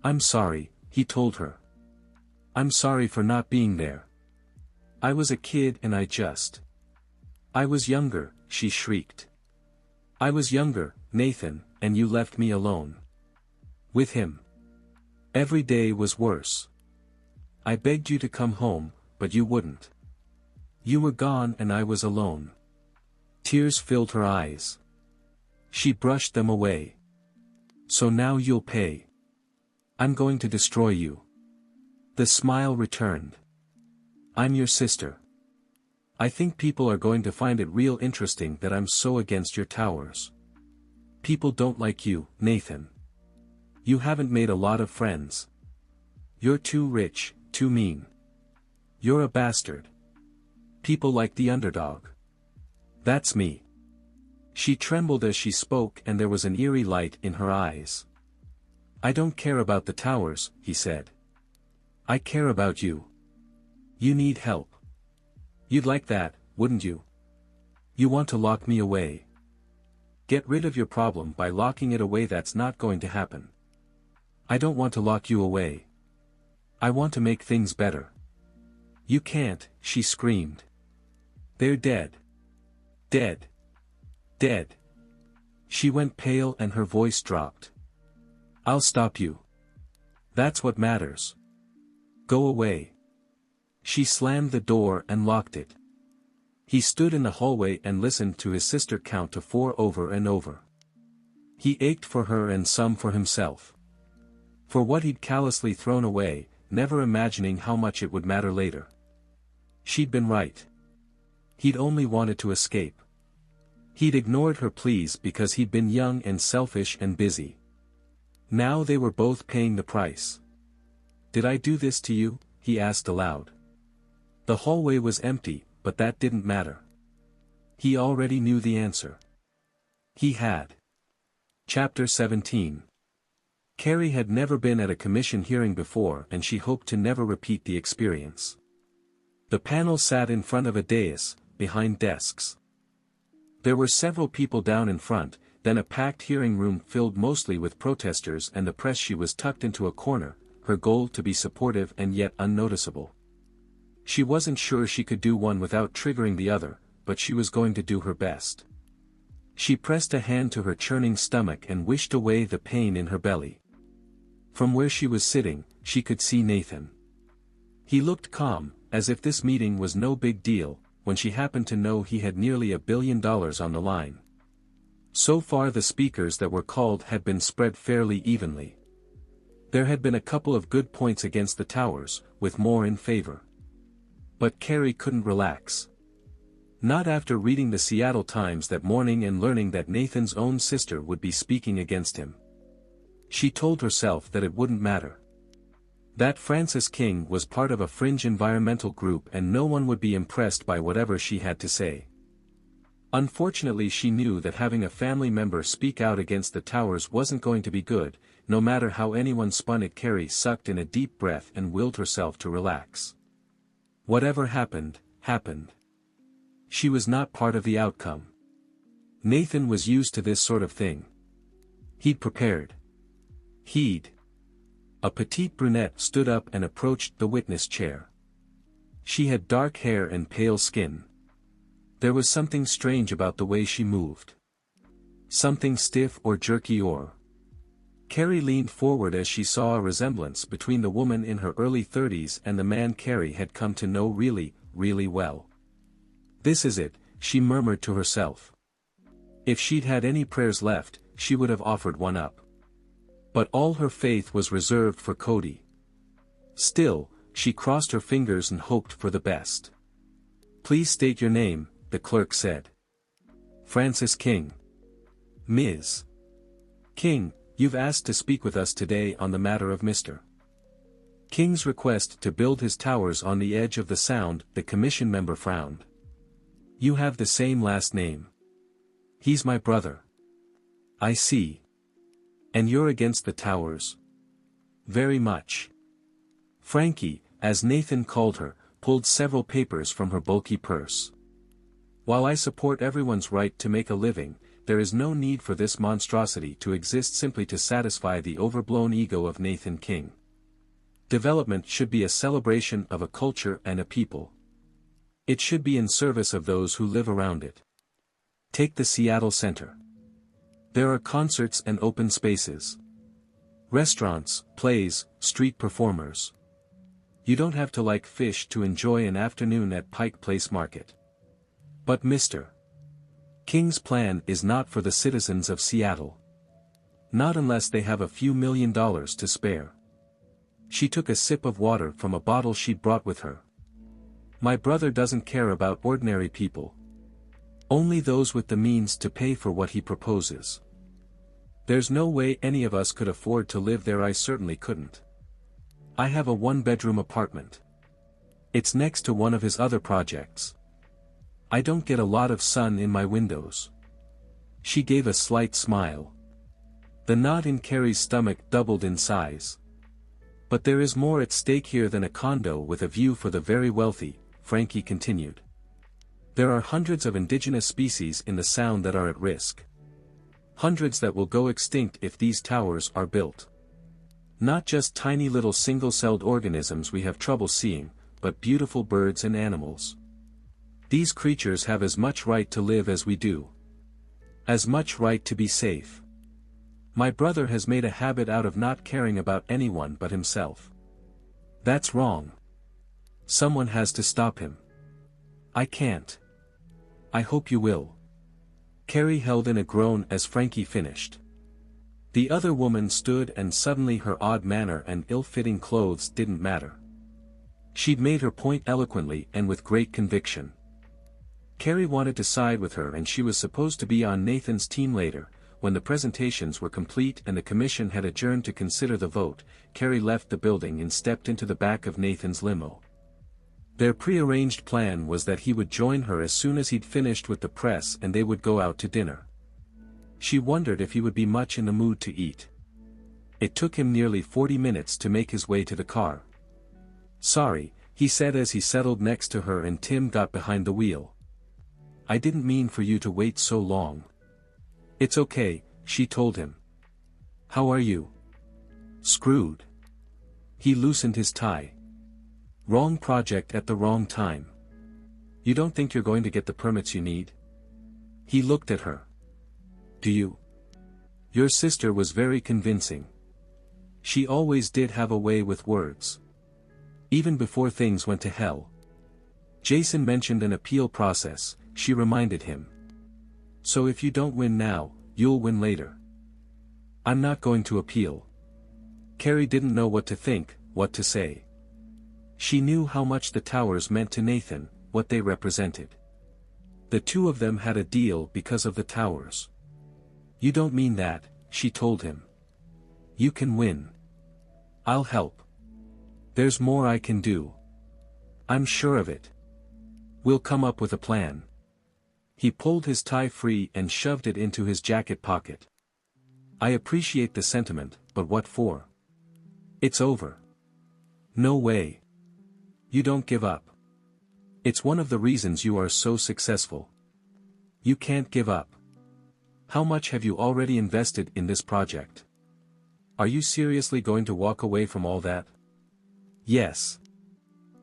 I'm sorry, he told her. I'm sorry for not being there. I was a kid and I was younger, she shrieked. I was younger, Nathan, and you left me alone. With him. Every day was worse. I begged you to come home, but you wouldn't. You were gone and I was alone. Tears filled her eyes. She brushed them away. So now you'll pay. I'm going to destroy you. The smile returned. I'm your sister. I think people are going to find it real interesting that I'm so against your towers. People don't like you, Nathan. You haven't made a lot of friends. You're too rich, too mean. You're a bastard. People like the underdog. That's me. She trembled as she spoke and there was an eerie light in her eyes. I don't care about the towers, he said. I care about you. You need help. You'd like that, wouldn't you? You want to lock me away. Get rid of your problem by locking it away. That's not going to happen. I don't want to lock you away. I want to make things better. You can't, she screamed. They're dead. Dead. Dead. She went pale and her voice dropped. I'll stop you. That's what matters. Go away. She slammed the door and locked it. He stood in the hallway and listened to his sister count to 4 over and over. He ached for her and some for himself. For what he'd callously thrown away, never imagining how much it would matter later. She'd been right. He'd only wanted to escape. He'd ignored her pleas because he'd been young and selfish and busy. Now they were both paying the price. "Did I do this to you?" he asked aloud. The hallway was empty, but that didn't matter. He already knew the answer. He had. Chapter 17. Carrie had never been at a commission hearing before, and she hoped to never repeat the experience. The panel sat in front of a dais, behind desks. There were several people down in front, then a packed hearing room filled mostly with protesters and the press. She was tucked into a corner, her goal to be supportive and yet unnoticeable. She wasn't sure she could do one without triggering the other, but she was going to do her best. She pressed a hand to her churning stomach and wished away the pain in her belly. From where she was sitting, she could see Nathan. He looked calm, as if this meeting was no big deal, when she happened to know he had nearly $1 billion on the line. So far the speakers that were called had been spread fairly evenly. There had been a couple of good points against the towers, with more in favor. But Carrie couldn't relax. Not after reading the Seattle Times that morning and learning that Nathan's own sister would be speaking against him. She told herself that it wouldn't matter. That Francis King was part of a fringe environmental group and no one would be impressed by whatever she had to say. Unfortunately, she knew that having a family member speak out against the towers wasn't going to be good, no matter how anyone spun it. Carrie sucked in a deep breath and willed herself to relax. Whatever happened, happened. She was not part of the outcome. Nathan was used to this sort of thing. He'd prepared. A petite brunette stood up and approached the witness chair. She had dark hair and pale skin. There was something strange about the way she moved. Something stiff or jerky or... Carrie leaned forward as she saw a resemblance between the woman in her early 30s and the man Carrie had come to know really, really well. "This is it," she murmured to herself. If she'd had any prayers left, she would have offered one up. But all her faith was reserved for Cody. Still, she crossed her fingers and hoped for the best. "Please state your name," the clerk said. "Francis King." "Ms. King, you've asked to speak with us today on the matter of Mr. King's request to build his towers on the edge of the Sound." The commission member frowned. "You have the same last name." "He's my brother." "I see. And you're against the towers?" "Very much." Frankie, as Nathan called her, pulled several papers from her bulky purse. "While I support everyone's right to make a living, there is no need for this monstrosity to exist simply to satisfy the overblown ego of Nathan King. Development should be a celebration of a culture and a people. It should be in service of those who live around it. Take the Seattle Center. There are concerts and open spaces. Restaurants, plays, street performers. You don't have to like fish to enjoy an afternoon at Pike Place Market. But Mr. King's plan is not for the citizens of Seattle. Not unless they have a few $1 million to spare." She took a sip of water from a bottle she'd brought with her. "My brother doesn't care about ordinary people. Only those with the means to pay for what he proposes. There's no way any of us could afford to live there. I certainly couldn't. I have a 1-bedroom apartment. It's next to one of his other projects. I don't get a lot of sun in my windows." She gave a slight smile. The knot in Carrie's stomach doubled in size. "But there is more at stake here than a condo with a view for the very wealthy," Frankie continued. "There are hundreds of indigenous species in the Sound that are at risk. Hundreds that will go extinct if these towers are built. Not just tiny little single-celled organisms we have trouble seeing, but beautiful birds and animals. These creatures have as much right to live as we do. As much right to be safe. My brother has made a habit out of not caring about anyone but himself. That's wrong. Someone has to stop him. I can't. I hope you will." Carrie held in a groan as Frankie finished. The other woman stood and suddenly her odd manner and ill-fitting clothes didn't matter. She'd made her point eloquently and with great conviction. Carrie wanted to side with her and she was supposed to be on Nathan's team later. When the presentations were complete and the commission had adjourned to consider the vote, Carrie left the building and stepped into the back of Nathan's limo. Their prearranged plan was that he would join her as soon as he'd finished with the press and they would go out to dinner. She wondered if he would be much in the mood to eat. It took him nearly 40 minutes to make his way to the car. "Sorry," he said as he settled next to her and Tim got behind the wheel. "I didn't mean for you to wait so long." "It's okay," she told him. "How are you?" "Screwed." He loosened his tie. "Wrong project at the wrong time. You don't think you're going to get the permits you need?" He looked at her. "Do you?" "Your sister was very convincing. She always did have a way with words. Even before things went to hell." Jason mentioned an appeal process, she reminded him. "So if you don't win now, you'll win later." "I'm not going to appeal." Carrie didn't know what to think, what to say. She knew how much the towers meant to Nathan, what they represented. The two of them had a deal because of the towers. "You don't mean that," she told him. "You can win. I'll help. There's more I can do. I'm sure of it. We'll come up with a plan." He pulled his tie free and shoved it into his jacket pocket. "I appreciate the sentiment, but what for? It's over." "No way. You don't give up. It's one of the reasons you are so successful. You can't give up. How much have you already invested in this project? Are you seriously going to walk away from all that?" "Yes."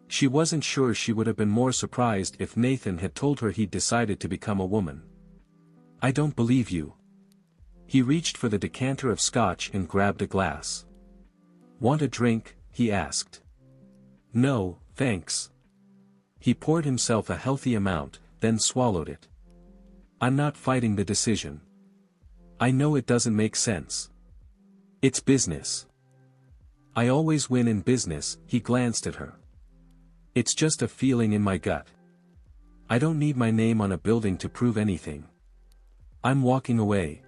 She wasn't sure she would have been more surprised if Nathan had told her he'd decided to become a woman. "I don't believe you." He reached for the decanter of scotch and grabbed a glass. "Want a drink?" he asked. "No, thanks." He poured himself a healthy amount, then swallowed it. "I'm not fighting the decision. I know it doesn't make sense. It's business. I always win in business." He glanced at her. "It's just a feeling in my gut. I don't need my name on a building to prove anything. I'm walking away."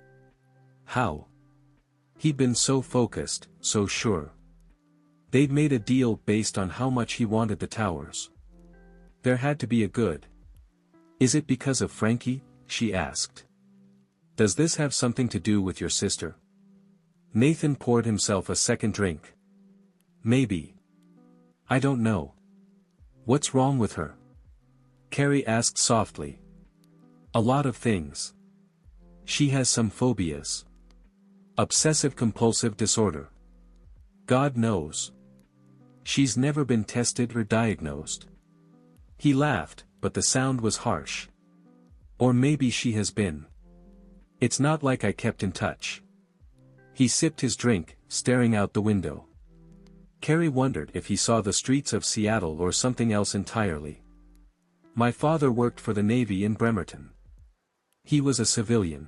"How?" He'd been so focused, so sure. They'd made a deal based on how much he wanted the towers. There had to be a good. "Is it because of Frankie?" she asked. "Does this have something to do with your sister?" Nathan poured himself a second drink. "Maybe. I don't know." "What's wrong with her?" Carrie asked softly. "A lot of things. She has some phobias. Obsessive-compulsive disorder. God knows. She's never been tested or diagnosed." He laughed, but the sound was harsh. "Or maybe she has been. It's not like I kept in touch." He sipped his drink, staring out the window. Carrie wondered if he saw the streets of Seattle or something else entirely. "My father worked for the Navy in Bremerton. He was a civilian.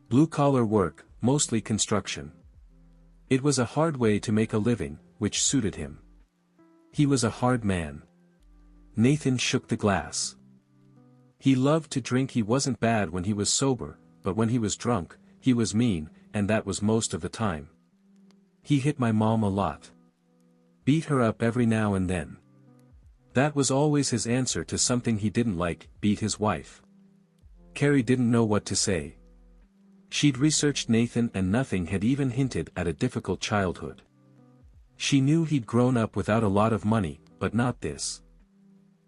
Blue-collar work, mostly construction. It was a hard way to make a living, which suited him. He was a hard man." Nathan shook the glass. "He loved to drink. He wasn't bad when he was sober, but when he was drunk, he was mean, and that was most of the time. He hit my mom a lot. Beat her up every now and then. That was always his answer to something he didn't like, beat his wife." Carrie didn't know what to say. She'd researched Nathan and nothing had even hinted at a difficult childhood. She knew he'd grown up without a lot of money, but not this.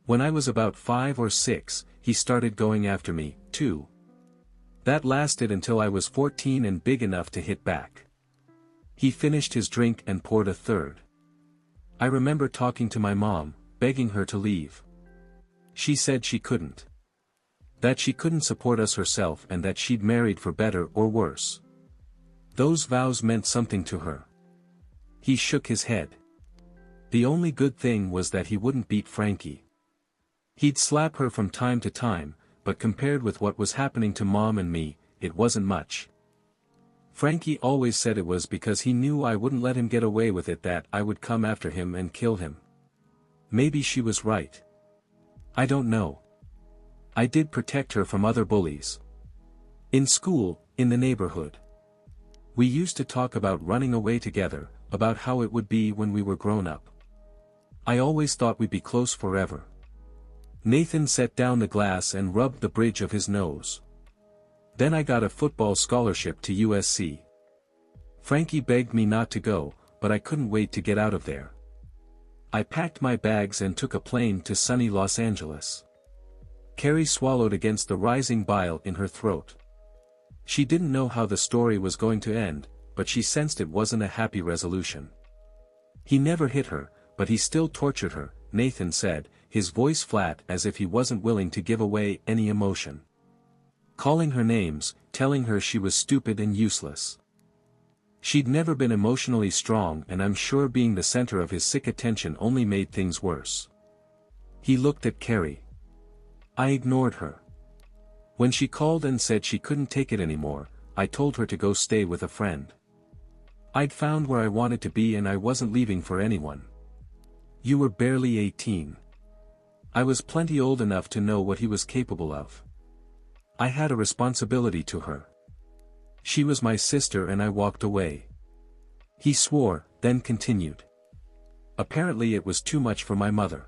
"When I was about 5 or 6, he started going after me, too. That lasted until I was 14 and big enough to hit back." He finished his drink and poured a third. "I remember talking to my mom, begging her to leave. She said she couldn't. That she couldn't support us herself and that she'd married for better or worse. Those vows meant something to her." He shook his head. The only good thing was that he wouldn't beat Frankie. He'd slap her from time to time, but compared with what was happening to Mom and me, it wasn't much. Frankie always said it was because he knew I wouldn't let him get away with it, that I would come after him and kill him. Maybe she was right. I don't know. I did protect her from other bullies. In school, in the neighborhood. We used to talk about running away together, about how it would be when we were grown up. I always thought we'd be close forever. Nathan set down the glass and rubbed the bridge of his nose. Then I got a football scholarship to USC. Frankie begged me not to go, but I couldn't wait to get out of there. I packed my bags and took a plane to sunny Los Angeles. Carrie swallowed against the rising bile in her throat. She didn't know how the story was going to end, but she sensed it wasn't a happy resolution. He never hit her, but he still tortured her, Nathan said, his voice flat as if he wasn't willing to give away any emotion. Calling her names, telling her she was stupid and useless. She'd never been emotionally strong, and I'm sure being the center of his sick attention only made things worse. He looked at Carrie. I ignored her. When she called and said she couldn't take it anymore, I told her to go stay with a friend. I'd found where I wanted to be and I wasn't leaving for anyone. You were barely 18. I was plenty old enough to know what he was capable of. I had a responsibility to her. She was my sister and I walked away. He swore, then continued. Apparently it was too much for my mother.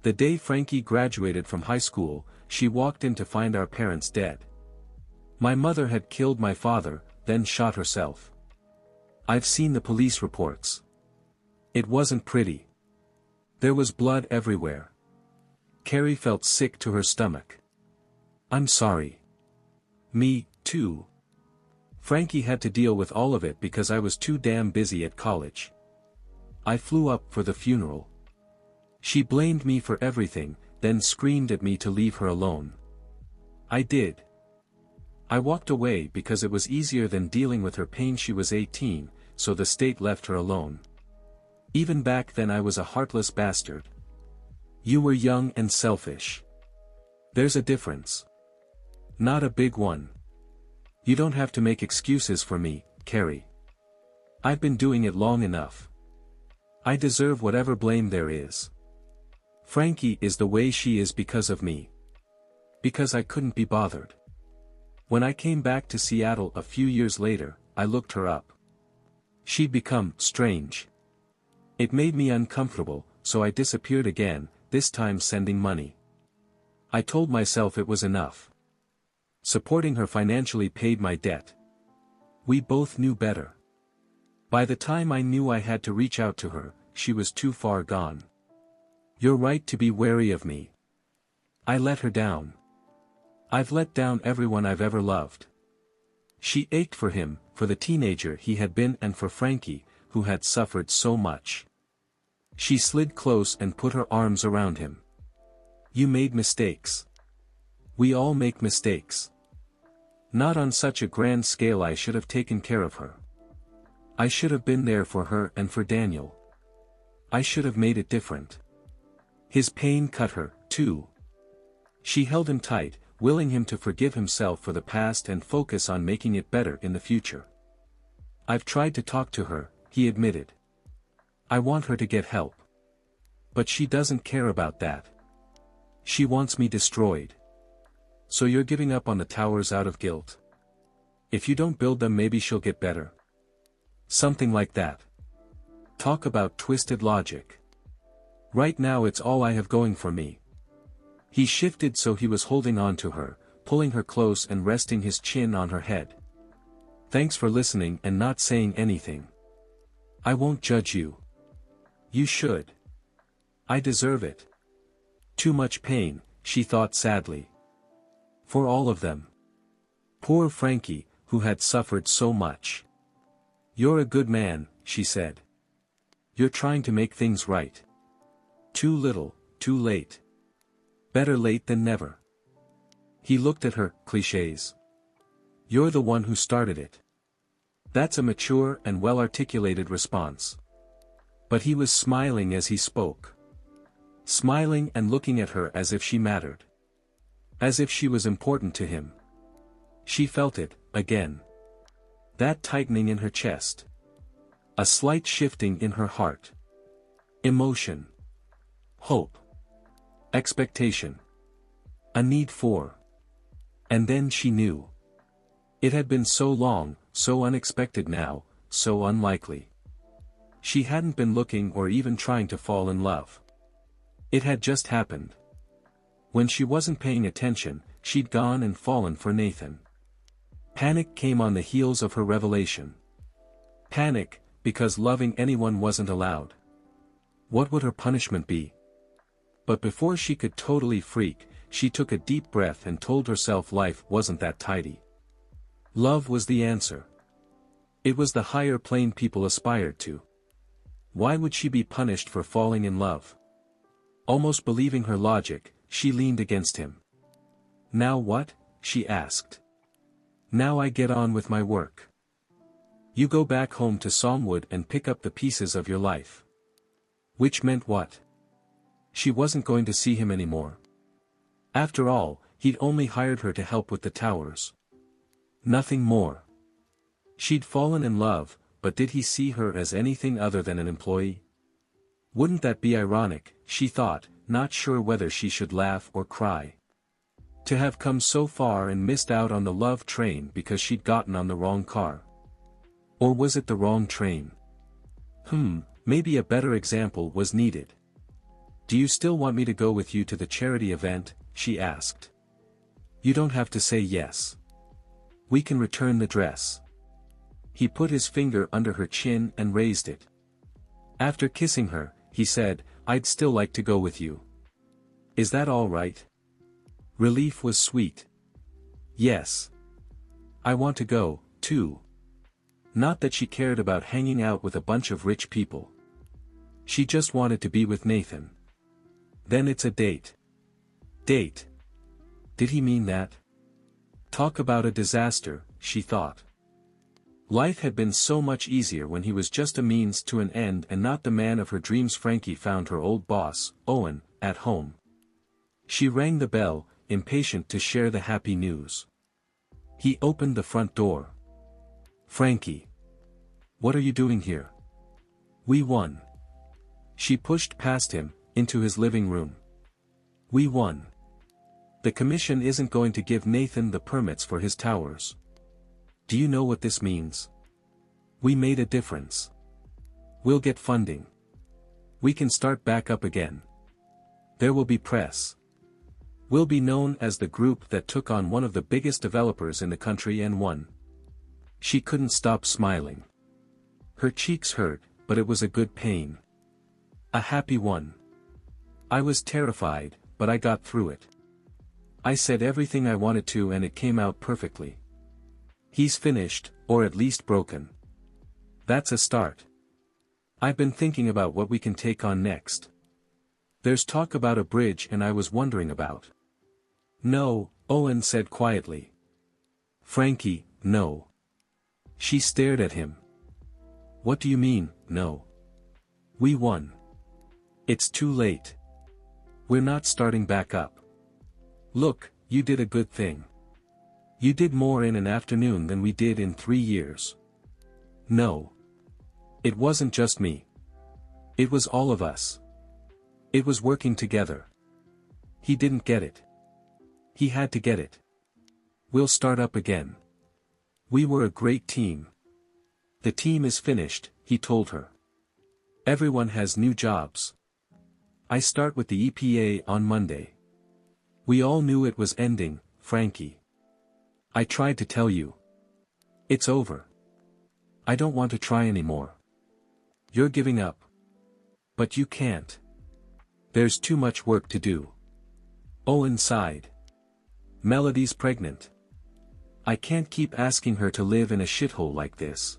The day Frankie graduated from high school, she walked in to find our parents dead. My mother had killed my father, then shot herself. I've seen the police reports. It wasn't pretty. There was blood everywhere. Carrie felt sick to her stomach. I'm sorry. Me, too. Frankie had to deal with all of it because I was too damn busy at college. I flew up for the funeral. She blamed me for everything, then screamed at me to leave her alone. I did. I walked away because it was easier than dealing with her pain. She was 18, so the state left her alone. Even back then I was a heartless bastard. You were young and selfish. There's a difference. Not a big one. You don't have to make excuses for me, Carrie. I've been doing it long enough. I deserve whatever blame there is. Frankie is the way she is because of me. Because I couldn't be bothered. When I came back to Seattle a few years later, I looked her up. She'd become strange. It made me uncomfortable, so I disappeared again, this time sending money. I told myself it was enough. Supporting her financially paid my debt. We both knew better. By the time I knew I had to reach out to her, she was too far gone. You're right to be wary of me. I let her down. I've let down everyone I've ever loved. She ached for him, for the teenager he had been, and for Frankie, who had suffered so much. She slid close and put her arms around him. You made mistakes. We all make mistakes. Not on such a grand scale. I should have taken care of her. I should have been there for her and for Daniel. I should have made it different. His pain cut her, too. She held him tight, willing him to forgive himself for the past and focus on making it better in the future. I've tried to talk to her, he admitted. I want her to get help. But she doesn't care about that. She wants me destroyed. So you're giving up on the towers out of guilt? If you don't build them, maybe she'll get better. Something like that. Talk about twisted logic. Right now it's all I have going for me. He shifted so he was holding on to her, pulling her close and resting his chin on her head. Thanks for listening and not saying anything. I won't judge you. You should. I deserve it. Too much pain, she thought sadly. For all of them. Poor Frankie, who had suffered so much. You're a good man, she said. You're trying to make things right. Too little, too late. Better late than never. He looked at her, clichés. You're the one who started it. That's a mature and well-articulated response. But he was smiling as he spoke. Smiling and looking at her as if she mattered. As if she was important to him. She felt it, again. That tightening in her chest. A slight shifting in her heart. Emotion. Hope. Expectation. A need for. And then she knew. It had been so long, so unexpected now, so unlikely. She hadn't been looking or even trying to fall in love. It had just happened. When she wasn't paying attention, she'd gone and fallen for Nathan. Panic came on the heels of her revelation. Panic, because loving anyone wasn't allowed. What would her punishment be? But before she could totally freak, she took a deep breath and told herself life wasn't that tidy. Love was the answer. It was the higher plane people aspired to. Why would she be punished for falling in love? Almost believing her logic, she leaned against him. Now what? She asked. Now I get on with my work. You go back home to Salmwood and pick up the pieces of your life. Which meant what? She wasn't going to see him anymore. After all, he'd only hired her to help with the towers. Nothing more. She'd fallen in love, but did he see her as anything other than an employee? Wouldn't that be ironic, she thought, not sure whether she should laugh or cry. To have come so far and missed out on the love train because she'd gotten on the wrong car. Or was it the wrong train? Maybe a better example was needed. Do you still want me to go with you to the charity event? She asked. You don't have to say yes. We can return the dress. He put his finger under her chin and raised it. After kissing her, he said, I'd still like to go with you. Is that all right? Relief was sweet. Yes. I want to go, too. Not that she cared about hanging out with a bunch of rich people. She just wanted to be with Nathan. Then it's a date. Date. Did he mean that? Talk about a disaster, she thought. Life had been so much easier when he was just a means to an end and not the man of her dreams. Frankie found her old boss, Owen, at home. She rang the bell, impatient to share the happy news. He opened the front door. Frankie. What are you doing here? We won. She pushed past him, into his living room. We won. The commission isn't going to give Nathan the permits for his towers. Do you know what this means? We made a difference. We'll get funding. We can start back up again. There will be press. We'll be known as the group that took on one of the biggest developers in the country and won. She couldn't stop smiling. Her cheeks hurt, but it was a good pain. A happy one. I was terrified, but I got through it. I said everything I wanted to and it came out perfectly. He's finished, or at least broken. That's a start. I've been thinking about what we can take on next. There's talk about a bridge and I was wondering about. No, Owen said quietly. Frankie, no. She stared at him. What do you mean, no? We won. It's too late. We're not starting back up. Look, you did a good thing. You did more in an afternoon than we did in 3 years. No. It wasn't just me. It was all of us. It was working together. He didn't get it. He had to get it. We'll start up again. We were a great team. The team is finished, he told her. Everyone has new jobs. I start with the EPA on Monday. We all knew it was ending, Frankie. I tried to tell you. It's over. I don't want to try anymore. You're giving up. But you can't. There's too much work to do. Owen sighed. Melody's pregnant. I can't keep asking her to live in a shithole like this.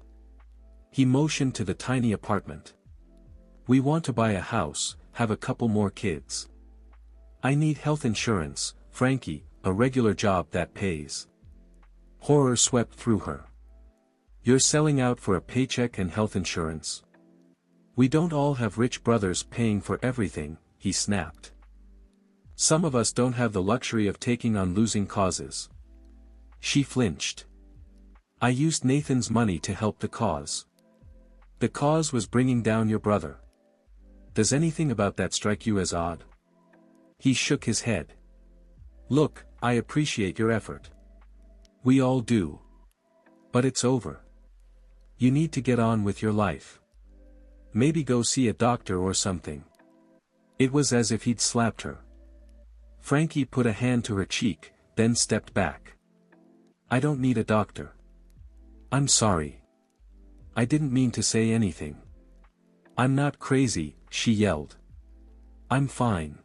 He motioned to the tiny apartment. We want to buy a house, have a couple more kids. I need health insurance, Frankie, a regular job that pays. Horror swept through her. You're selling out for a paycheck and health insurance? We don't all have rich brothers paying for everything, he snapped. Some of us don't have the luxury of taking on losing causes. She flinched. I used Nathan's money to help the cause. The cause was bringing down your brother. Does anything about that strike you as odd? He shook his head. Look, I appreciate your effort. We all do. But it's over. You need to get on with your life. Maybe go see a doctor or something." It was as if he'd slapped her. Frankie put a hand to her cheek, then stepped back. "I don't need a doctor. I'm sorry. I didn't mean to say anything. I'm not crazy," she yelled. "I'm fine.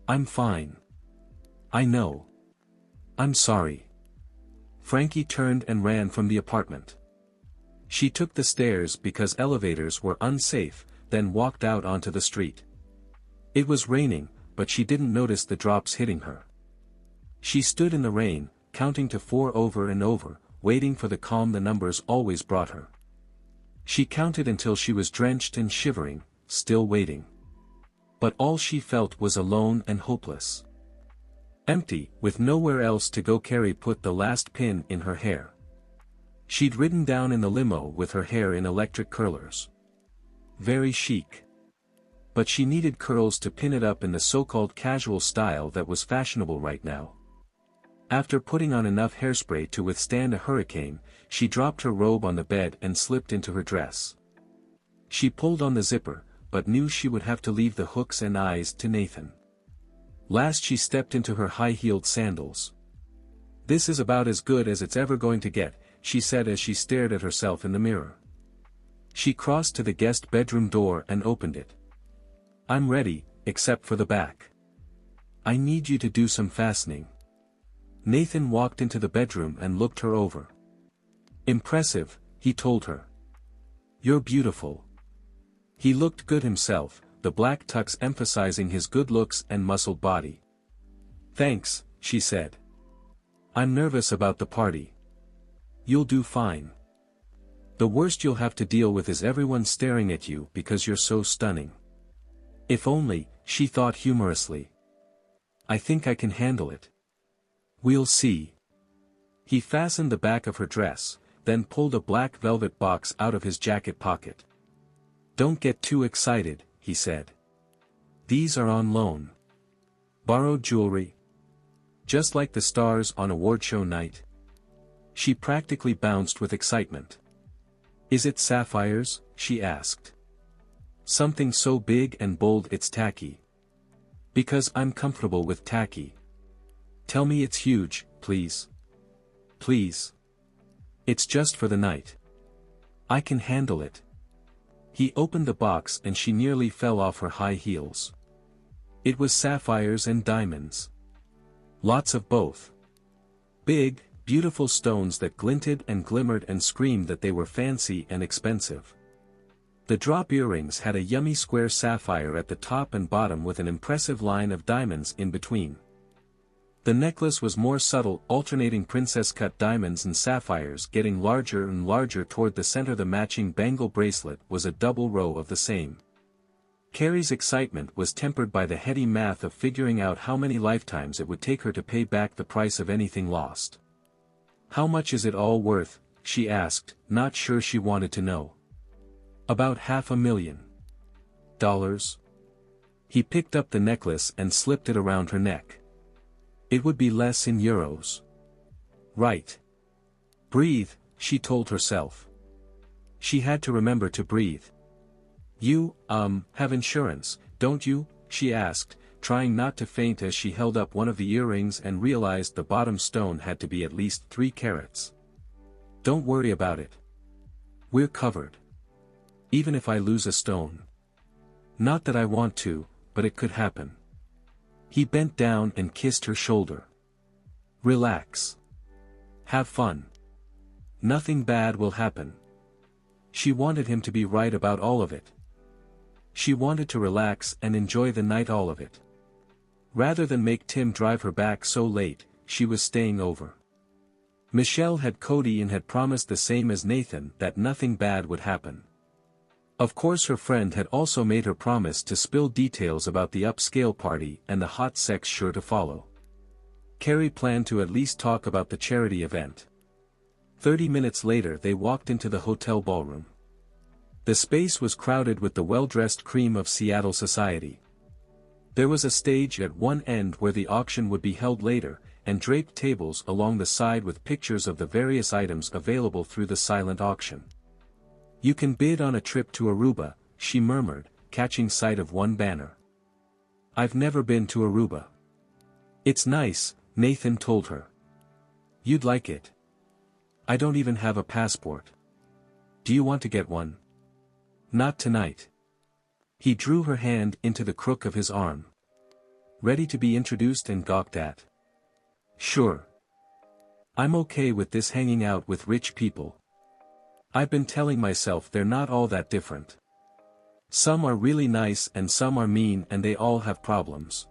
I'm fine. I know. I'm sorry." Frankie turned and ran from the apartment. She took the stairs because elevators were unsafe, then walked out onto the street. It was raining, but she didn't notice the drops hitting her. She stood in the rain, counting to 4 over and over, waiting for the calm the numbers always brought her. She counted until she was drenched and shivering, still waiting. But all she felt was alone and hopeless. Empty, with nowhere else to go. Carrie put the last pin in her hair. She'd ridden down in the limo with her hair in electric curlers. Very chic. But she needed curls to pin it up in the so-called casual style that was fashionable right now. After putting on enough hairspray to withstand a hurricane, she dropped her robe on the bed and slipped into her dress. She pulled on the zipper, but knew she would have to leave the hooks and eyes to Nathan. Last she stepped into her high-heeled sandals. "This is about as good as it's ever going to get," she said as she stared at herself in the mirror. She crossed to the guest bedroom door and opened it. "I'm ready, except for the back. I need you to do some fastening." Nathan walked into the bedroom and looked her over. "Impressive," he told her. "You're beautiful." He looked good himself, the black tux emphasizing his good looks and muscled body. "Thanks," she said. "I'm nervous about the party." "You'll do fine. The worst you'll have to deal with is everyone staring at you because you're so stunning." If only, she thought humorously. "I think I can handle it. We'll see." He fastened the back of her dress, then pulled a black velvet box out of his jacket pocket. "Don't get too excited," he said. "These are on loan. Borrowed jewelry. Just like the stars on award show night." She practically bounced with excitement. "Is it sapphires?" she asked. "Something so big and bold it's tacky." "Because I'm comfortable with tacky." "Tell me it's huge, please. Please. It's just for the night. I can handle it." He opened the box and she nearly fell off her high heels. It was sapphires and diamonds. Lots of both. Big, beautiful stones that glinted and glimmered and screamed that they were fancy and expensive. The drop earrings had a yummy square sapphire at the top and bottom with an impressive line of diamonds in between. The necklace was more subtle, alternating princess-cut diamonds and sapphires getting larger and larger toward the center. The matching bangle bracelet was a double row of the same. Carrie's excitement was tempered by the heady math of figuring out how many lifetimes it would take her to pay back the price of anything lost. "How much is it all worth?" she asked, not sure she wanted to know. "About $500,000. He picked up the necklace and slipped it around her neck. "It would be less in euros." "Right. Breathe," she told herself. She had to remember to breathe. "You, have insurance, don't you?" she asked, trying not to faint as she held up one of the earrings and realized the bottom stone had to be at least 3 carats. "Don't worry about it. We're covered. Even if I lose a stone. Not that I want to, but it could happen." He bent down and kissed her shoulder. "Relax. Have fun. Nothing bad will happen." She wanted him to be right about all of it. She wanted to relax and enjoy the night, all of it. Rather than make Tim drive her back so late, she was staying over. Michelle had Cody and had promised the same as Nathan, that nothing bad would happen. Of course her friend had also made her promise to spill details about the upscale party and the hot sex sure to follow. Carrie planned to at least talk about the charity event. 30 minutes later they walked into the hotel ballroom. The space was crowded with the well-dressed cream of Seattle society. There was a stage at one end where the auction would be held later, and draped tables along the side with pictures of the various items available through the silent auction. "You can bid on a trip to Aruba," she murmured, catching sight of one banner. "I've never been to Aruba." "It's nice," Nathan told her. "You'd like it. I don't even have a passport. Do you want to get one?" "Not tonight." He drew her hand into the crook of his arm. "Ready to be introduced and gawked at?" "Sure. I'm okay with this hanging out with rich people. I've been telling myself they're not all that different. Some are really nice and some are mean and they all have problems.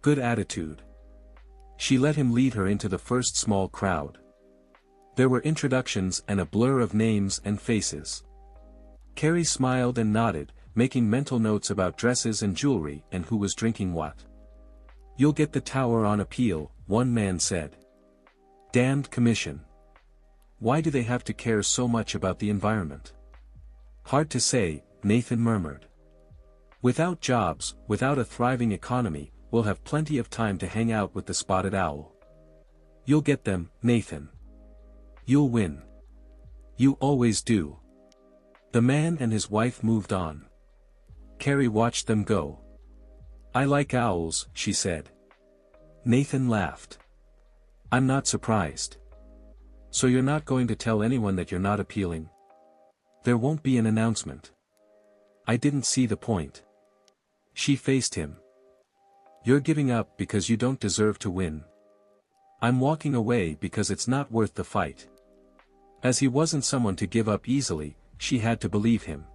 Good attitude." She let him lead her into the first small crowd. There were introductions and a blur of names and faces. Carrie smiled and nodded, making mental notes about dresses and jewelry and who was drinking what. "You'll get the tower on appeal," one man said. "Damned commission. Why do they have to care so much about the environment?" "Hard to say," Nathan murmured. "Without jobs, without a thriving economy, we'll have plenty of time to hang out with the spotted owl." "You'll get them, Nathan. You'll win. You always do." The man and his wife moved on. Carrie watched them go. "I like owls," she said. Nathan laughed. "I'm not surprised. So you're not going to tell anyone that you're not appealing?" "There won't be an announcement." "I didn't see the point." She faced him. "You're giving up because you don't deserve to win." "I'm walking away because it's not worth the fight." As he wasn't someone to give up easily, she had to believe him.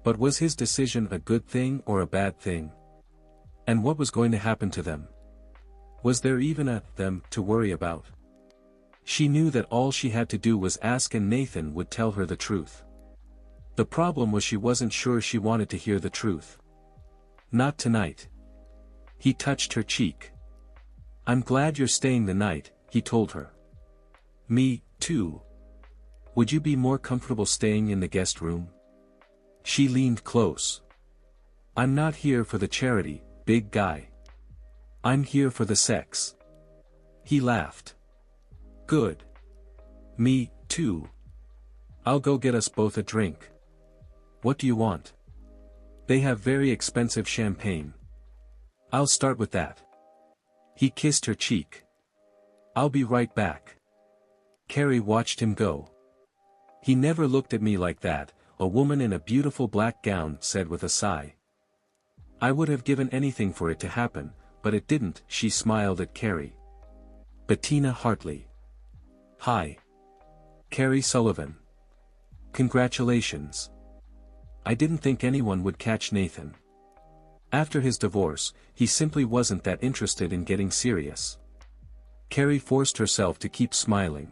But was his decision a good thing or a bad thing? And what was going to happen to them? Was there even a them to worry about? She knew that all she had to do was ask and Nathan would tell her the truth. The problem was she wasn't sure she wanted to hear the truth. "Not tonight." He touched her cheek. "I'm glad you're staying the night," he told her. "Me, too. Would you be more comfortable staying in the guest room?" She leaned close. "I'm not here for the charity, big guy. I'm here for the sex." He laughed. "Good. Me, too. I'll go get us both a drink. What do you want?" "They have very expensive champagne." "I'll start with that." He kissed her cheek. "I'll be right back." Carrie watched him go. "He never looked at me like that," a woman in a beautiful black gown said with a sigh. "I would have given anything for it to happen, but it didn't," she smiled at Carrie. "Bettina Hartley." "Hi. Carrie Sullivan. Congratulations. I didn't think anyone would catch Nathan. After his divorce, he simply wasn't that interested in getting serious." Carrie forced herself to keep smiling.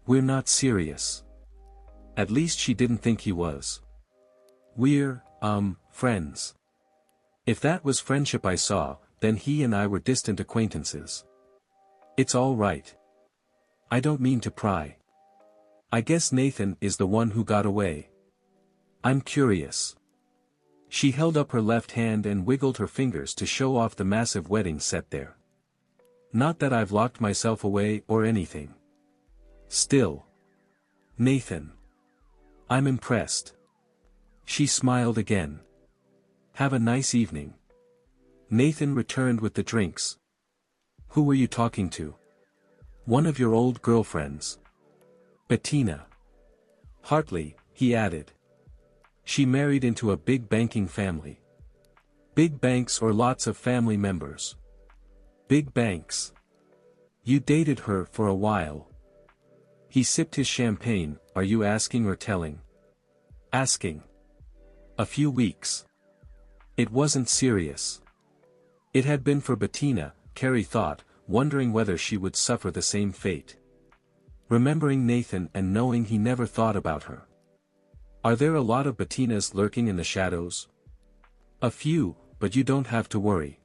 "We're not serious." At least she didn't think he was. "We're, friends. If that was friendship I saw, then he and I were distant acquaintances." "It's all right. I don't mean to pry. I guess Nathan is the one who got away. I'm curious." She held up her left hand and wiggled her fingers to show off the massive wedding set there. "Not that I've locked myself away or anything. Still. Nathan. I'm impressed." She smiled again. "Have a nice evening." Nathan returned with the drinks. "Who were you talking to?" "One of your old girlfriends. Bettina Hartley," he added. "She married into a big banking family." "Big banks or lots of family members?" "Big banks." "You dated her for a while." He sipped his champagne. "Are you asking or telling?" "Asking." "A few weeks." It wasn't serious. It had been for Bettina, Carrie thought, wondering whether she would suffer the same fate. Remembering Nathan and knowing he never thought about her. Are there a lot of Bettinas lurking in the shadows? "A few, but you don't have to worry."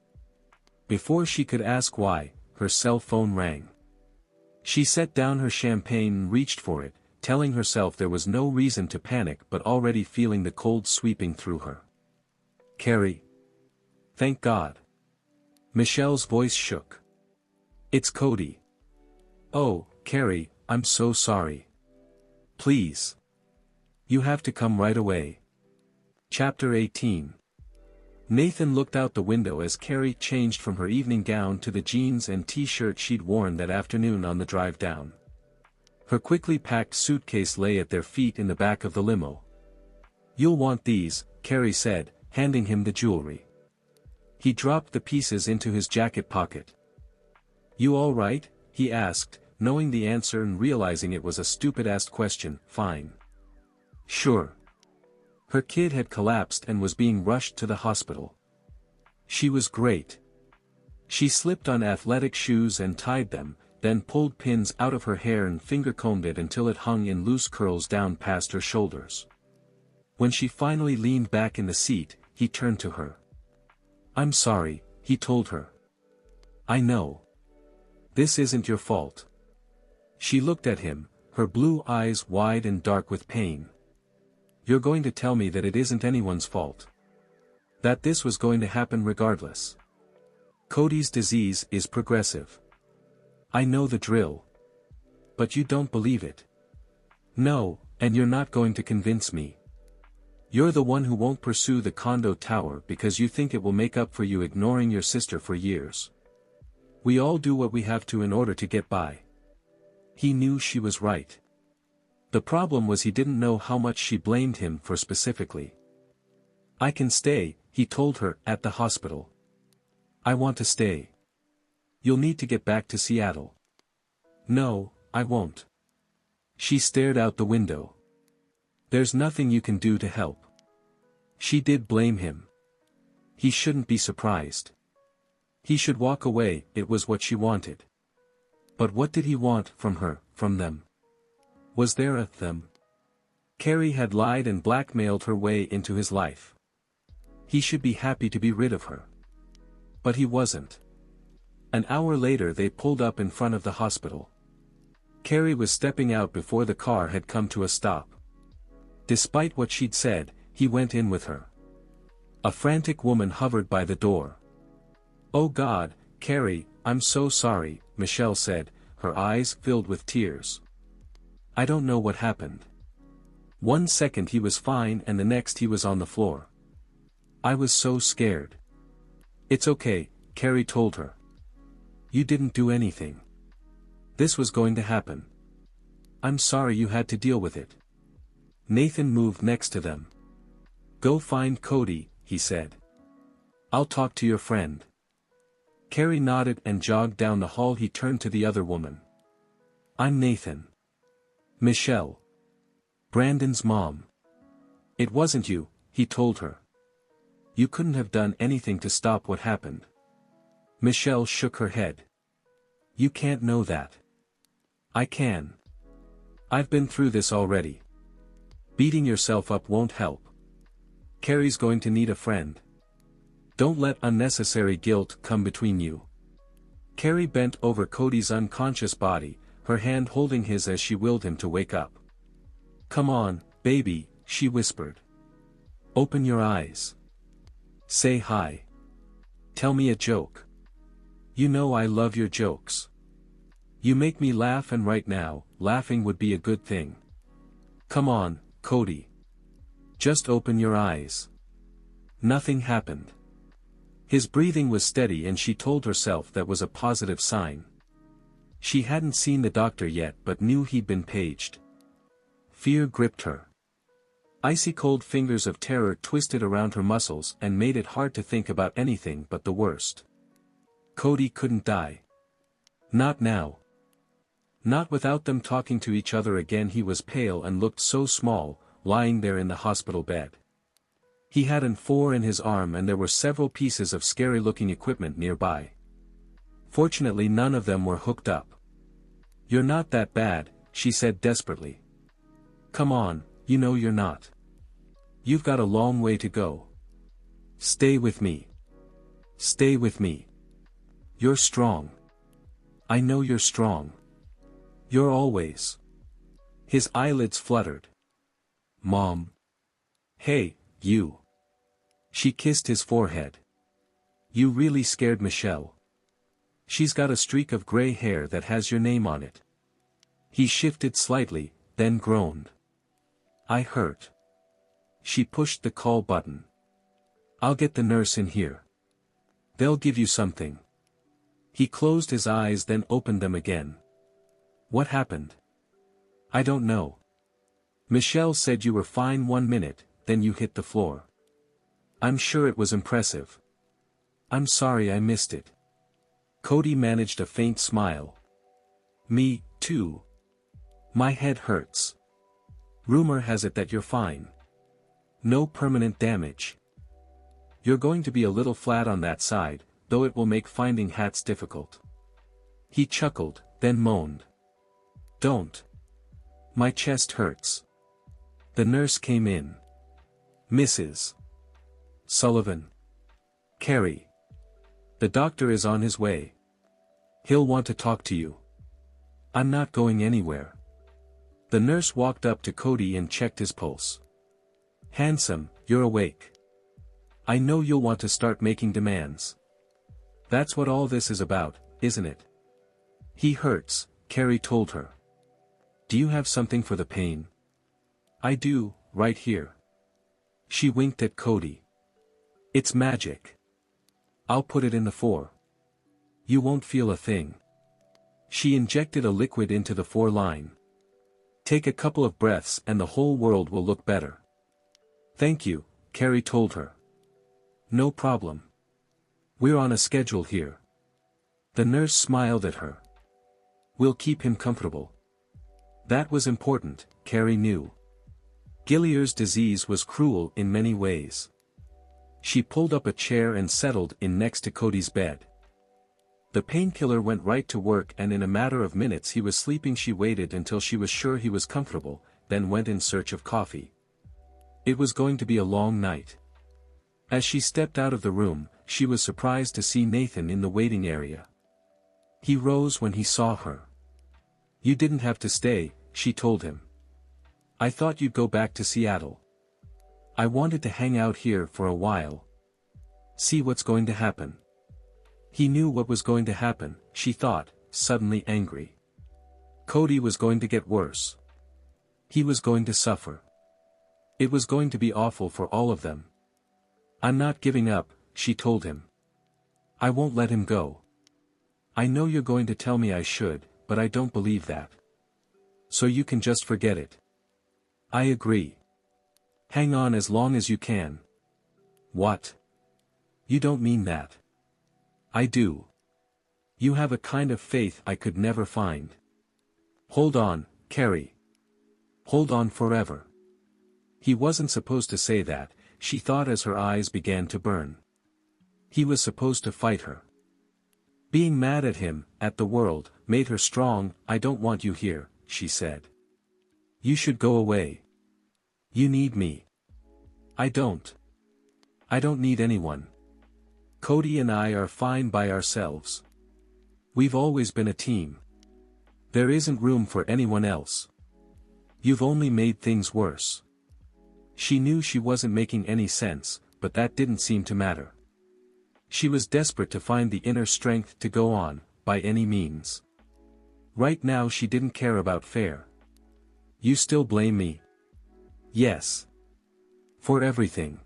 Before she could ask why, her cell phone rang. She set down her champagne and reached for it, telling herself there was no reason to panic but already feeling the cold sweeping through her. "Carrie." thank God." Michelle's voice shook. "It's Cody." "Oh, Carrie, I'm so sorry. Please. You have to come right away." Chapter 18. Nathan looked out the window as Carrie changed from her evening gown to the jeans and t-shirt she'd worn that afternoon on the drive down. Her quickly packed suitcase lay at their feet in the back of the limo. "You'll want these," Carrie said, handing him the jewelry. He dropped the pieces into his jacket pocket. "You all right?" he asked, knowing the answer and realizing it was a stupid-ass question. "Fine." "Sure." Her kid had collapsed and was being rushed to the hospital. She was great. She slipped on athletic shoes and tied them, then pulled pins out of her hair and finger-combed it until it hung in loose curls down past her shoulders. When she finally leaned back in the seat, he turned to her. "I'm sorry," he told her. "I know. This isn't your fault." She looked at him, her blue eyes wide and dark with pain. "You're going to tell me that it isn't anyone's fault? That this was going to happen regardless? Cody's disease is progressive. I know the drill. But you don't believe it. No, and you're not going to convince me. You're the one who won't pursue the condo tower because you think it will make up for you ignoring your sister for years. We all do what we have to in order to get by." He knew she was right. The problem was he didn't know how much she blamed him for specifically. "I can stay," he told her, "at the hospital. I want to stay. You'll need to get back to Seattle." "No, I won't." She stared out the window. "There's nothing you can do to help." She did blame him. He shouldn't be surprised. He should walk away, it was what she wanted. But what did he want from her, from them? Was there a them? Carrie had lied and blackmailed her way into his life. He should be happy to be rid of her. But he wasn't. An hour later they pulled up in front of the hospital. Carrie was stepping out before the car had come to a stop. Despite what she'd said, he went in with her. A frantic woman hovered by the door. "Oh God, Carrie, I'm so sorry," Michelle said, her eyes filled with tears. "I don't know what happened. One second he was fine and the next he was on the floor. I was so scared." "It's okay," Carrie told her. "You didn't do anything. This was going to happen. I'm sorry you had to deal with it." Nathan moved next to them. "Go find Cody," he said. "I'll talk to your friend." Carrie nodded and jogged down the hall. He turned to the other woman. "I'm Nathan. Michelle. Brandon's mom." "It wasn't you," he told her. "You couldn't have done anything to stop what happened." Michelle shook her head. "You can't know that." "I can. I've been through this already. Beating yourself up won't help. Carrie's going to need a friend. Don't let unnecessary guilt come between you." Carrie bent over Cody's unconscious body, her hand holding his as she willed him to wake up. "Come on, baby," she whispered. "Open your eyes. Say hi. Tell me a joke. You know I love your jokes. You make me laugh, and right now, laughing would be a good thing. Come on, Cody. Just open your eyes." Nothing happened. His breathing was steady and she told herself that was a positive sign. She hadn't seen the doctor yet but knew he'd been paged. Fear gripped her. Icy cold fingers of terror twisted around her muscles and made it hard to think about anything but the worst. Cody couldn't die. Not now. Not without them talking to each other again. He was pale and looked so small, lying there in the hospital bed. He had an IV in his arm and there were several pieces of scary-looking equipment nearby. Fortunately none of them were hooked up. "You're not that bad," she said desperately. "Come on, you know you're not. You've got a long way to go. Stay with me. Stay with me. You're strong. I know you're strong. You're always." His eyelids fluttered. "Mom. Hey, you." She kissed his forehead. You really scared Michelle. She's got a streak of gray hair that has your name on it. He shifted slightly, then groaned. I hurt. She pushed the call button. I'll get the nurse in here. They'll give you something. He closed his eyes then opened them again. What happened? I don't know. Michelle said you were fine 1 minute, then you hit the floor. I'm sure it was impressive. I'm sorry I missed it. Cody managed a faint smile. Me, too. My head hurts. Rumor has it that you're fine. No permanent damage. You're going to be a little flat on that side, though it will make finding hats difficult. He chuckled, then moaned. Don't. My chest hurts. The nurse came in. Mrs. Sullivan. Carrie. The doctor is on his way. He'll want to talk to you. I'm not going anywhere. The nurse walked up to Cody and checked his pulse. Handsome, you're awake. I know you'll want to start making demands. That's what all this is about, isn't it? He hurts, Carrie told her. Do you have something for the pain? I do, right here. She winked at Cody. It's magic. I'll put it in the 4. You won't feel a thing. She injected a liquid into the 4 line. Take a couple of breaths and the whole world will look better. Thank you, Carrie told her. No problem. We're on a schedule here. The nurse smiled at her. We'll keep him comfortable. That was important, Carrie knew. Gillier's disease was cruel in many ways. She pulled up a chair and settled in next to Cody's bed. The painkiller went right to work and in a matter of minutes he was sleeping. She waited until she was sure he was comfortable, then went in search of coffee. It was going to be a long night. As she stepped out of the room, she was surprised to see Nathan in the waiting area. He rose when he saw her. You didn't have to stay, she told him. I thought you'd go back to Seattle. I wanted to hang out here for a while. See what's going to happen. He knew what was going to happen, she thought, suddenly angry. Cody was going to get worse. He was going to suffer. It was going to be awful for all of them. I'm not giving up, she told him. I won't let him go. I know you're going to tell me I should, but I don't believe that. So you can just forget it. I agree. Hang on as long as you can. What? You don't mean that. I do. You have a kind of faith I could never find. Hold on, Carrie. Hold on forever. He wasn't supposed to say that, she thought as her eyes began to burn. He was supposed to fight her. Being mad at him, at the world, made her strong. I don't want you here, she said. You should go away. You need me. I don't. I don't need anyone. Cody and I are fine by ourselves. We've always been a team. There isn't room for anyone else. You've only made things worse. She knew she wasn't making any sense, but that didn't seem to matter. She was desperate to find the inner strength to go on, by any means. Right now she didn't care about fair. You still blame me? Yes. For everything.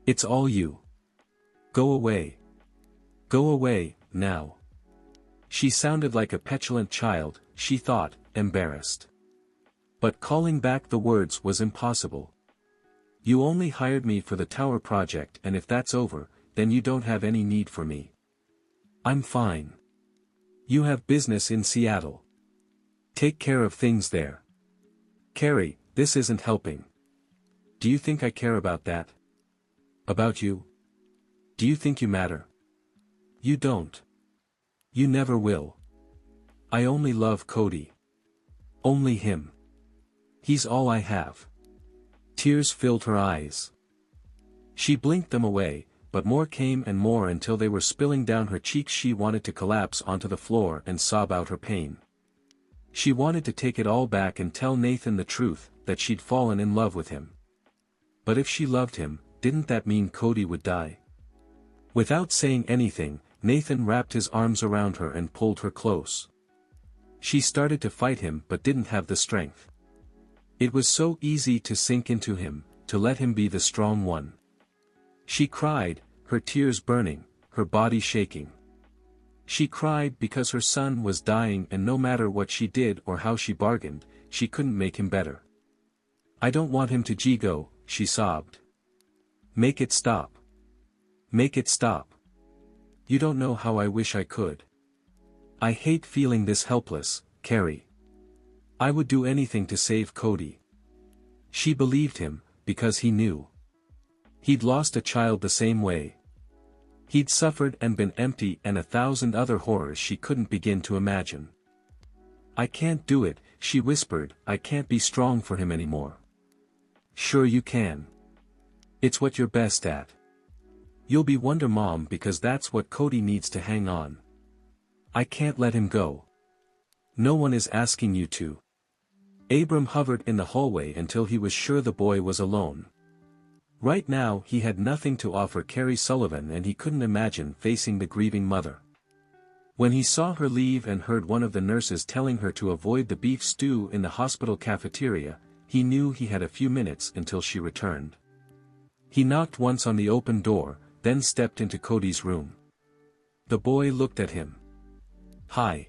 It's all you. Go away. Go away, now. She sounded like a petulant child, she thought, embarrassed. But calling back the words was impossible. You only hired me for the tower project, and if that's over, then you don't have any need for me. I'm fine. You have business in Seattle. Take care of things there. Carrie, this isn't helping. Do you think I care about that? About you? Do you think you matter? You don't. You never will. I only love Cody. Only him. He's all I have. Tears filled her eyes. She blinked them away, but more came and more until they were spilling down her cheeks. She wanted to collapse onto the floor and sob out her pain. She wanted to take it all back and tell Nathan the truth, that she'd fallen in love with him. But if she loved him, didn't that mean Cody would die? Without saying anything, Nathan wrapped his arms around her and pulled her close. She started to fight him but didn't have the strength. It was so easy to sink into him, to let him be the strong one. She cried, her tears burning, her body shaking. She cried because her son was dying, and no matter what she did or how she bargained, she couldn't make him better. "I don't want him to go," she sobbed. "Make it stop. Make it stop. You don't know how I wish I could. I hate feeling this helpless, Carrie. I would do anything to save Cody." She believed him, because he knew. He'd lost a child the same way. He'd suffered and been empty, and 1,000 other horrors she couldn't begin to imagine. "I can't do it," she whispered. "I can't be strong for him anymore." "Sure you can. It's what you're best at. You'll be Wonder Mom because that's what Cody needs to hang on. I can't let him go. No one is asking you to." Abram hovered in the hallway until he was sure the boy was alone. Right now he had nothing to offer Carrie Sullivan, and he couldn't imagine facing the grieving mother. When he saw her leave and heard one of the nurses telling her to avoid the beef stew in the hospital cafeteria, he knew he had a few minutes until she returned. He knocked once on the open door, then stepped into Cody's room. The boy looked at him. "Hi.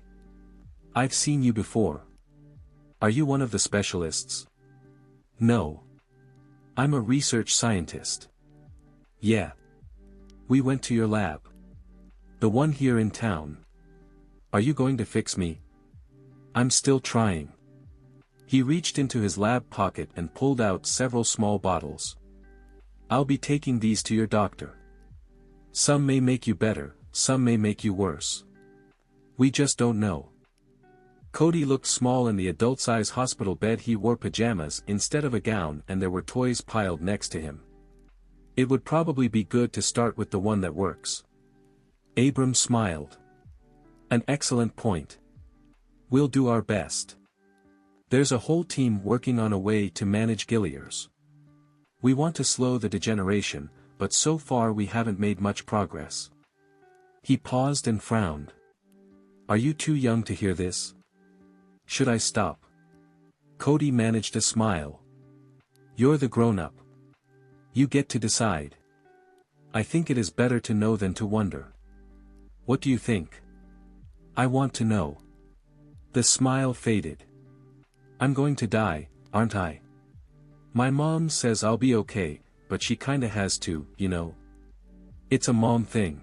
I've seen you before. Are you one of the specialists?" "No. I'm a research scientist." "Yeah. We went to your lab. The one here in town. Are you going to fix me?" "I'm still trying." He reached into his lab pocket and pulled out several small bottles. "I'll be taking these to your doctor. Some may make you better, some may make you worse. We just don't know." Cody looked small in the adult-size hospital bed. He wore pajamas instead of a gown, and there were toys piled next to him. "It would probably be good to start with the one that works." Abram smiled. "An excellent point. We'll do our best. There's a whole team working on a way to manage Gilliers. We want to slow the degeneration, but so far we haven't made much progress." He paused and frowned. "Are you too young to hear this? Should I stop?" Cody managed a smile. "You're the grown-up. You get to decide. I think it is better to know than to wonder." "What do you think?" "I want to know." The smile faded. "I'm going to die, aren't I? My mom says I'll be okay, but she kinda has to, you know. It's a mom thing."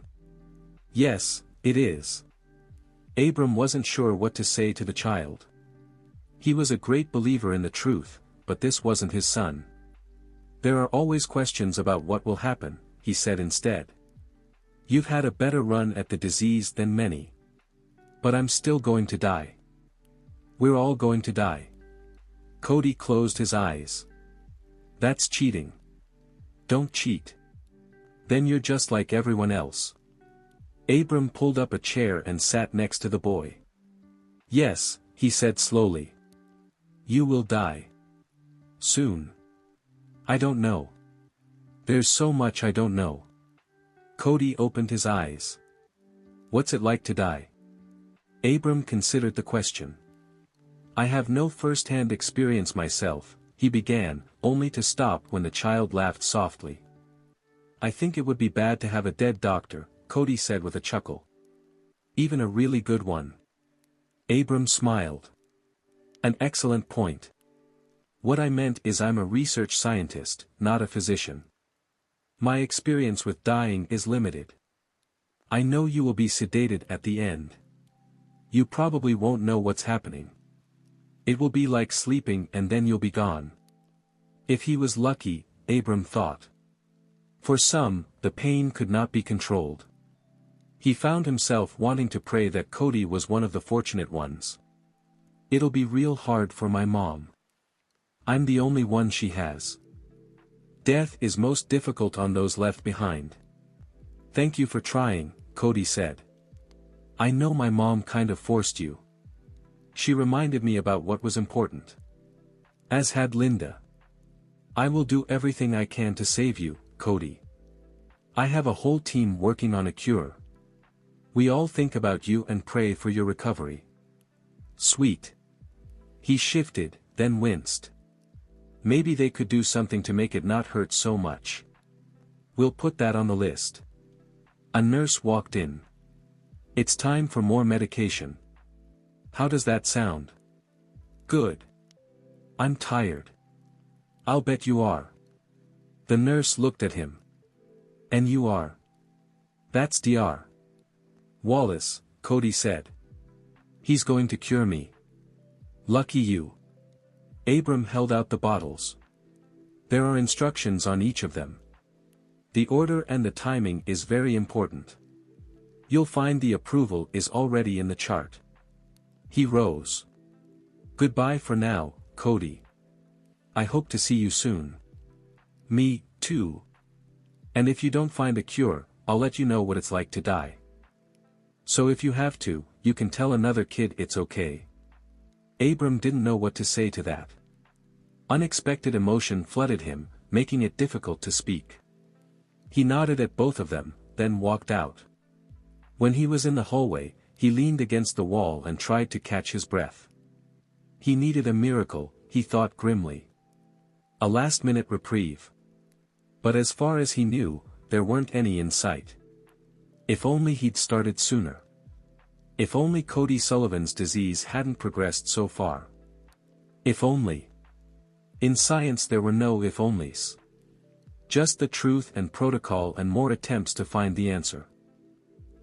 "Yes, it is." Abram wasn't sure what to say to the child. He was a great believer in the truth, but this wasn't his son. "There are always questions about what will happen," he said instead. "You've had a better run at the disease than many. But I'm still going to die. We're all going to die." Cody closed his eyes. "That's cheating. Don't cheat. Then you're just like everyone else." Abram pulled up a chair and sat next to the boy. "Yes," he said slowly. "You will die. Soon. I don't know. There's so much I don't know." Cody opened his eyes. "What's it like to die?" Abram considered the question. "I have no first-hand experience myself," he began, only to stop when the child laughed softly. "I think it would be bad to have a dead doctor," Cody said with a chuckle. "Even a really good one." Abram smiled. "An excellent point. What I meant is I'm a research scientist, not a physician. My experience with dying is limited. I know you will be sedated at the end. You probably won't know what's happening. It will be like sleeping and then you'll be gone." If he was lucky, Abram thought. For some, the pain could not be controlled. He found himself wanting to pray that Cody was one of the fortunate ones. "It'll be real hard for my mom. I'm the only one she has. Death is most difficult on those left behind." "Thank you for trying," Cody said. "I know my mom kind of forced you. She reminded me about what was important. As had Linda. I will do everything I can to save you, Cody. I have a whole team working on a cure. We all think about you and pray for your recovery. Sweet. He shifted, then winced. Maybe they could do something to make it not hurt so much. We'll put that on the list. A nurse walked in. It's time for more medication. How does that sound? Good. I'm tired. I'll bet you are. The nurse looked at him. And you are. That's Dr. Wallace, Cody said. He's going to cure me. Lucky you. Abram held out the bottles. There are instructions on each of them. The order and the timing is very important. You'll find the approval is already in the chart. He rose. Goodbye for now, Cody. I hope to see you soon. Me, too. And if you don't find a cure, I'll let you know what it's like to die. So if you have to, you can tell another kid it's okay. Abram didn't know what to say to that. Unexpected emotion flooded him, making it difficult to speak. He nodded at both of them, then walked out. When he was in the hallway, he leaned against the wall and tried to catch his breath. He needed a miracle, he thought grimly. A last-minute reprieve. But as far as he knew, there weren't any in sight. If only he'd started sooner. If only Cody Sullivan's disease hadn't progressed so far. If only. In science there were no if-onlys. Just the truth and protocol and more attempts to find the answer.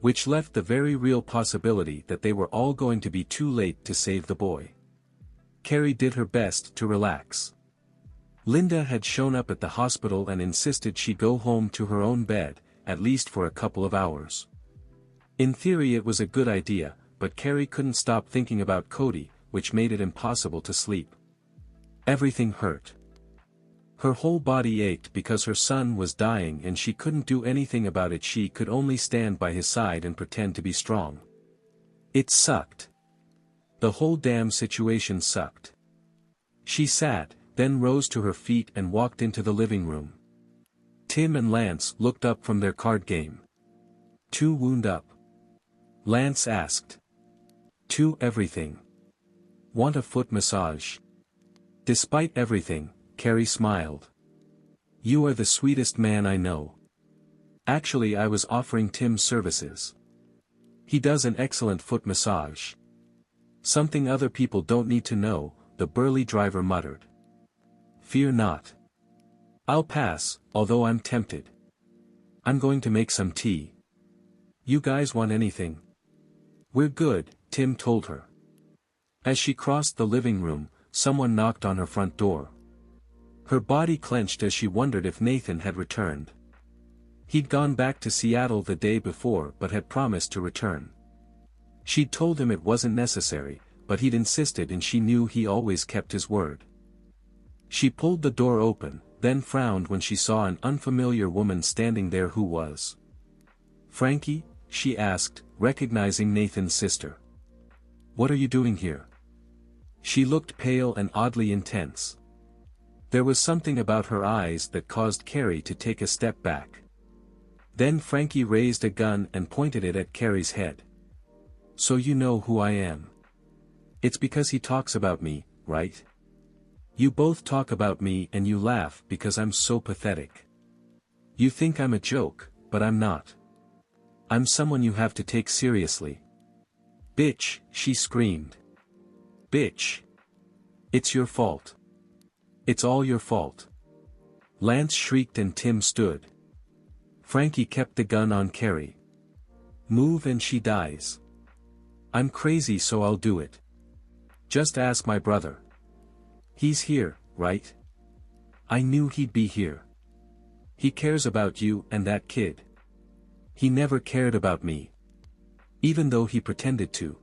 Which left the very real possibility that they were all going to be too late to save the boy. Carrie did her best to relax. Linda had shown up at the hospital and insisted she go home to her own bed, at least for a couple of hours. In theory it was a good idea, but Carrie couldn't stop thinking about Cody, which made it impossible to sleep. Everything hurt. Her whole body ached because her son was dying and she couldn't do anything about it. She could only stand by his side and pretend to be strong. It sucked. The whole damn situation sucked. She sat, then rose to her feet and walked into the living room. Tim and Lance looked up from their card game. Too wound up? Lance asked. Too everything. Want a foot massage? Despite everything, Carrie smiled. You are the sweetest man I know. Actually I was offering Tim services. He does an excellent foot massage. Something other people don't need to know, the burly driver muttered. Fear not. I'll pass, although I'm tempted. I'm going to make some tea. You guys want anything? We're good, Tim told her. As she crossed the living room, someone knocked on her front door. Her body clenched as she wondered if Nathan had returned. He'd gone back to Seattle the day before but had promised to return. She'd told him it wasn't necessary, but he'd insisted and she knew he always kept his word. She pulled the door open, then frowned when she saw an unfamiliar woman standing there. Who was? Frankie? She asked, recognizing Nathan's sister. What are you doing here? She looked pale and oddly intense. There was something about her eyes that caused Carrie to take a step back. Then Frankie raised a gun and pointed it at Carrie's head. So you know who I am. It's because he talks about me, right? You both talk about me and you laugh because I'm so pathetic. You think I'm a joke, but I'm not. I'm someone you have to take seriously. Bitch, she screamed. Bitch. It's your fault. It's all your fault. Lance shrieked and Tim stood. Frankie kept the gun on Carrie. Move and she dies. I'm crazy so I'll do it. Just ask my brother. He's here, right? I knew he'd be here. He cares about you and that kid. He never cared about me. Even though he pretended to.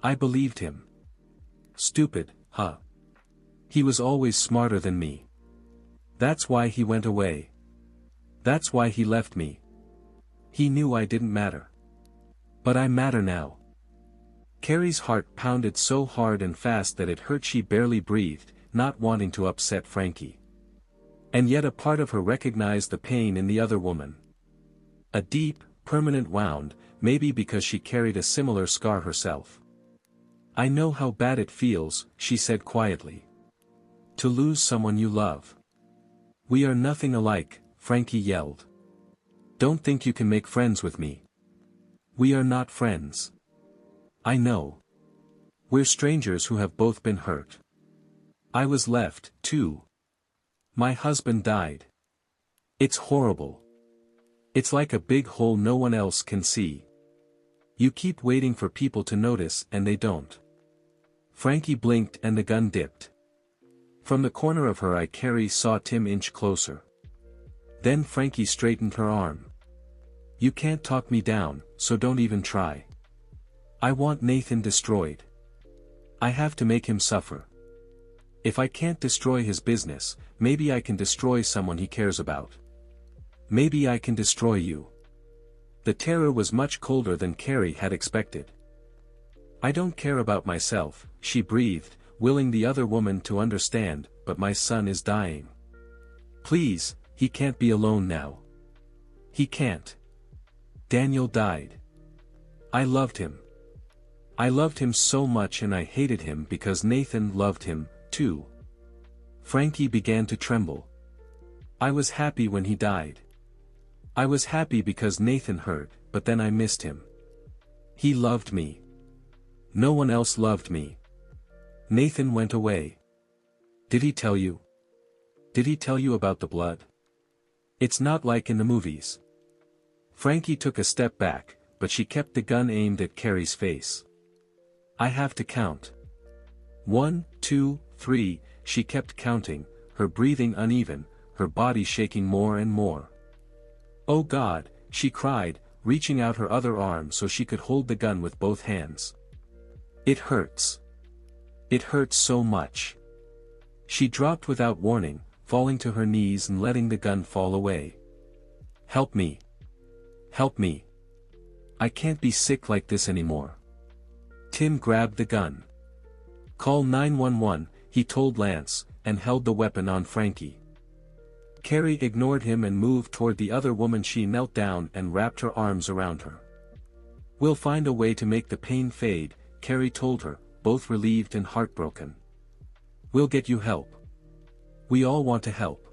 I believed him. Stupid, huh? He was always smarter than me. That's why he went away. That's why he left me. He knew I didn't matter. But I matter now. Carrie's heart pounded so hard and fast that it hurt. She barely breathed, not wanting to upset Frankie. And yet a part of her recognized the pain in the other woman. A deep, permanent wound, maybe because she carried a similar scar herself. "I know how bad it feels," she said quietly. "To lose someone you love." "We are nothing alike," Frankie yelled. "Don't think you can make friends with me. We are not friends. I know. We're strangers who have both been hurt. I was left, too. My husband died. It's horrible. It's like a big hole no one else can see. You keep waiting for people to notice and they don't." Frankie blinked and the gun dipped. From the corner of her eye Carrie saw Tim inch closer. Then Frankie straightened her arm. "You can't talk me down, so don't even try. I want Nathan destroyed. I have to make him suffer. If I can't destroy his business, maybe I can destroy someone he cares about. Maybe I can destroy you." The terror was much colder than Carrie had expected. "I don't care about myself," she breathed, willing the other woman to understand, "but my son is dying. Please, he can't be alone now. He can't. Daniel died. I loved him. I loved him so much and I hated him because Nathan loved him, too." Frankie began to tremble. "I was happy when he died. I was happy because Nathan hurt, but then I missed him. He loved me. No one else loved me. Nathan went away. Did he tell you? Did he tell you about the blood? It's not like in the movies." Frankie took a step back, but she kept the gun aimed at Carrie's face. "I have to count. 1, 2, 3, she kept counting, her breathing uneven, her body shaking more and more. "Oh God," she cried, reaching out her other arm so she could hold the gun with both hands. "It hurts. It hurts so much." She dropped without warning, falling to her knees and letting the gun fall away. "Help me. Help me. I can't be sick like this anymore." Tim grabbed the gun. "Call 911, he told Lance, and held the weapon on Frankie. Carrie ignored him and moved toward the other woman. She knelt down and wrapped her arms around her. "We'll find a way to make the pain fade," Carrie told her, both relieved and heartbroken. "We'll get you help. We all want to help."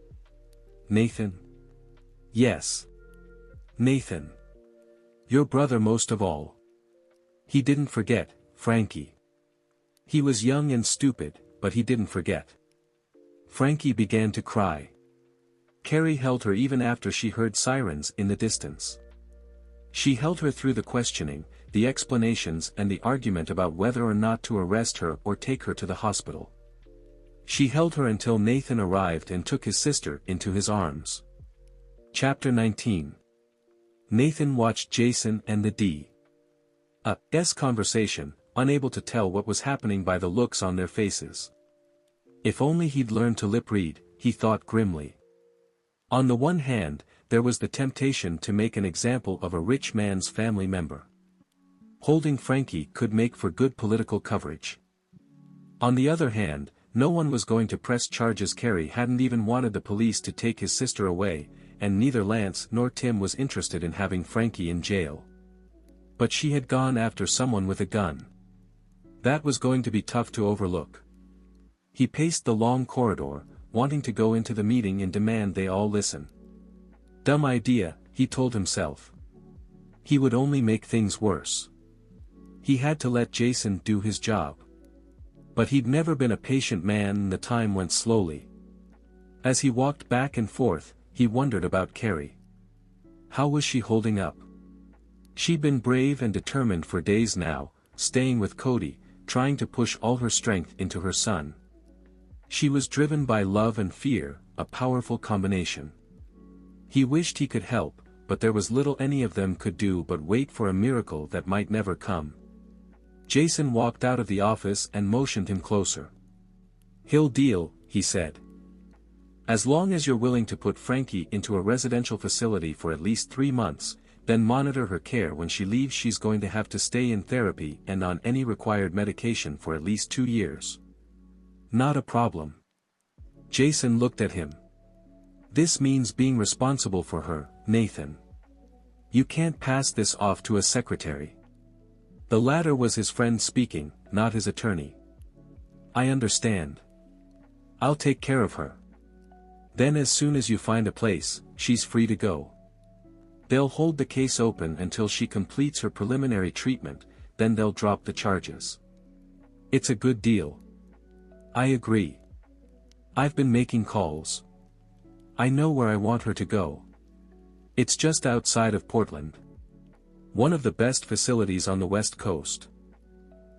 "Nathan?" "Yes. Nathan. Your brother most of all. He didn't forget, Frankie. He was young and stupid, but he didn't forget." Frankie began to cry. Carrie held her even after she heard sirens in the distance. She held her through the questioning, the explanations and the argument about whether or not to arrest her or take her to the hospital. She held her until Nathan arrived and took his sister into his arms. Chapter 19. Nathan watched Jason and the D.'s conversation, unable to tell what was happening by the looks on their faces. If only he'd learned to lip read, he thought grimly. On the one hand, there was the temptation to make an example of a rich man's family member. Holding Frankie could make for good political coverage. On the other hand, no one was going to press charges. Carrie hadn't even wanted the police to take his sister away, and neither Lance nor Tim was interested in having Frankie in jail. But she had gone after someone with a gun. That was going to be tough to overlook. He paced the long corridor, wanting to go into the meeting and demand they all listen. Dumb idea, he told himself. He would only make things worse. He had to let Jason do his job. But he'd never been a patient man and the time went slowly. As he walked back and forth, he wondered about Carrie. How was she holding up? She'd been brave and determined for days now, staying with Cody, trying to push all her strength into her son. She was driven by love and fear, a powerful combination. He wished he could help, but there was little any of them could do but wait for a miracle that might never come. Jason walked out of the office and motioned him closer. "He'll deal," he said. "As long as you're willing to put Frankie into a residential facility for at least 3 months, then monitor her care. When she leaves, she's going to have to stay in therapy and on any required medication for at least 2 years." "Not a problem." Jason looked at him. "This means being responsible for her, Nathan. You can't pass this off to a secretary. The latter was his friend speaking, not his attorney. I understand. I'll take care of her. Then as soon as you find a place, she's free to go. They'll hold the case open until she completes her preliminary treatment, then they'll drop the charges. It's a good deal. I agree. I've been making calls. I know where I want her to go. It's just outside of Portland. One of the best facilities on the West Coast.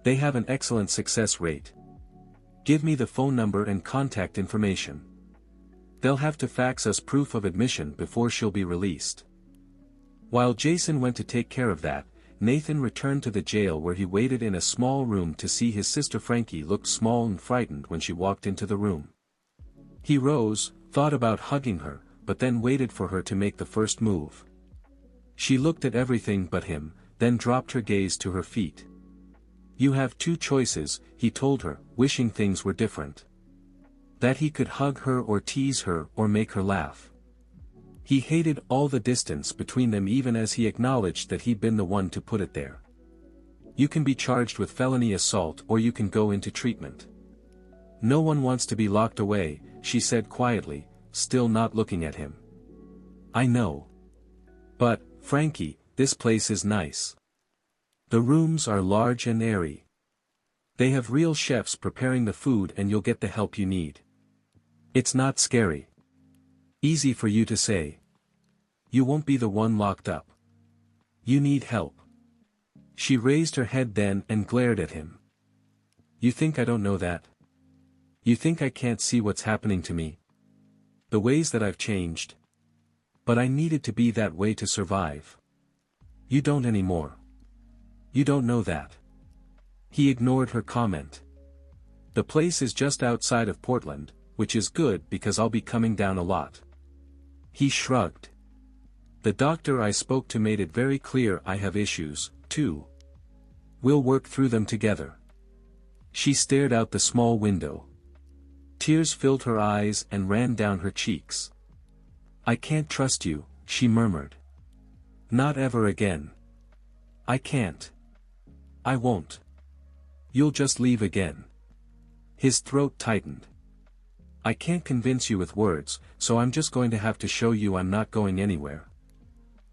They have an excellent success rate. Give me the phone number and contact information. They'll have to fax us proof of admission before she'll be released. While Jason went to take care of that, Nathan returned to the jail where he waited in a small room to see his sister Frankie looked small and frightened when she walked into the room. He rose, thought about hugging her, but then waited for her to make the first move. She looked at everything but him, then dropped her gaze to her feet. You have two choices, he told her, wishing things were different. That he could hug her or tease her or make her laugh. He hated all the distance between them even as he acknowledged that he'd been the one to put it there. You can be charged with felony assault or you can go into treatment. No one wants to be locked away, she said quietly, still not looking at him. I know. But, Frankie, this place is nice. The rooms are large and airy. They have real chefs preparing the food and you'll get the help you need. It's not scary. Easy for you to say. You won't be the one locked up. You need help. She raised her head then and glared at him. You think I don't know that? You think I can't see what's happening to me? The ways that I've changed? But I needed to be that way to survive. You don't anymore. You don't know that. He ignored her comment. The place is just outside of Portland, which is good because I'll be coming down a lot. He shrugged. The doctor I spoke to made it very clear I have issues, too. We'll work through them together. She stared out the small window. Tears filled her eyes and ran down her cheeks. I can't trust you, she murmured. Not ever again. I can't. I won't. You'll just leave again. His throat tightened. I can't convince you with words, so I'm just going to have to show you I'm not going anywhere.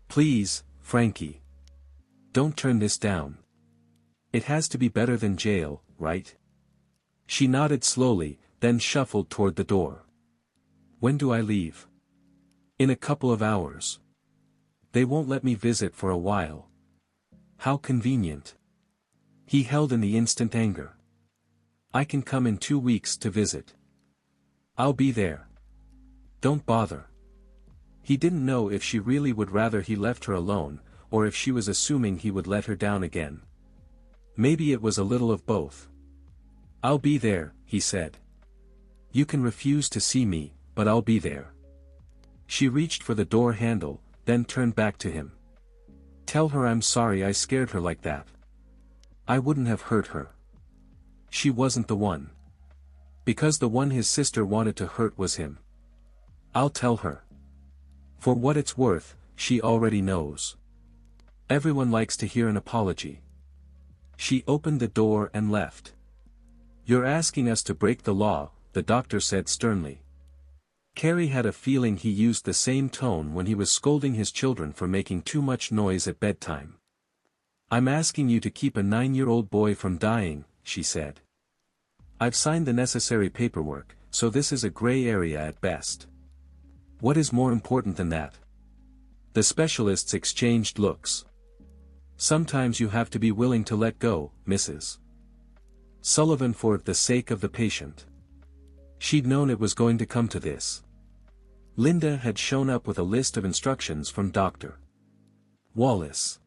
Please, Frankie. Don't turn this down. It has to be better than jail, right? She nodded slowly, then shuffled toward the door. When do I leave? In a couple of hours. They won't let me visit for a while. How convenient. He held in the instant anger. I can come in 2 weeks to visit. I'll be there. Don't bother. He didn't know if she really would rather he left her alone, or if she was assuming he would let her down again. Maybe it was a little of both. I'll be there, he said. You can refuse to see me, but I'll be there. She reached for the door handle, then turned back to him. Tell her I'm sorry I scared her like that. I wouldn't have hurt her. She wasn't the one. Because the one his sister wanted to hurt was him. I'll tell her. For what it's worth, she already knows. Everyone likes to hear an apology. She opened the door and left. You're asking us to break the law, the doctor said sternly. Carrie had a feeling he used the same tone when he was scolding his children for making too much noise at bedtime. I'm asking you to keep a 9-year-old boy from dying, she said. I've signed the necessary paperwork, so this is a gray area at best. What is more important than that? The specialists exchanged looks. Sometimes you have to be willing to let go, Mrs. Sullivan, for the sake of the patient. She'd known it was going to come to this. Linda had shown up with a list of instructions from Dr. Wallace.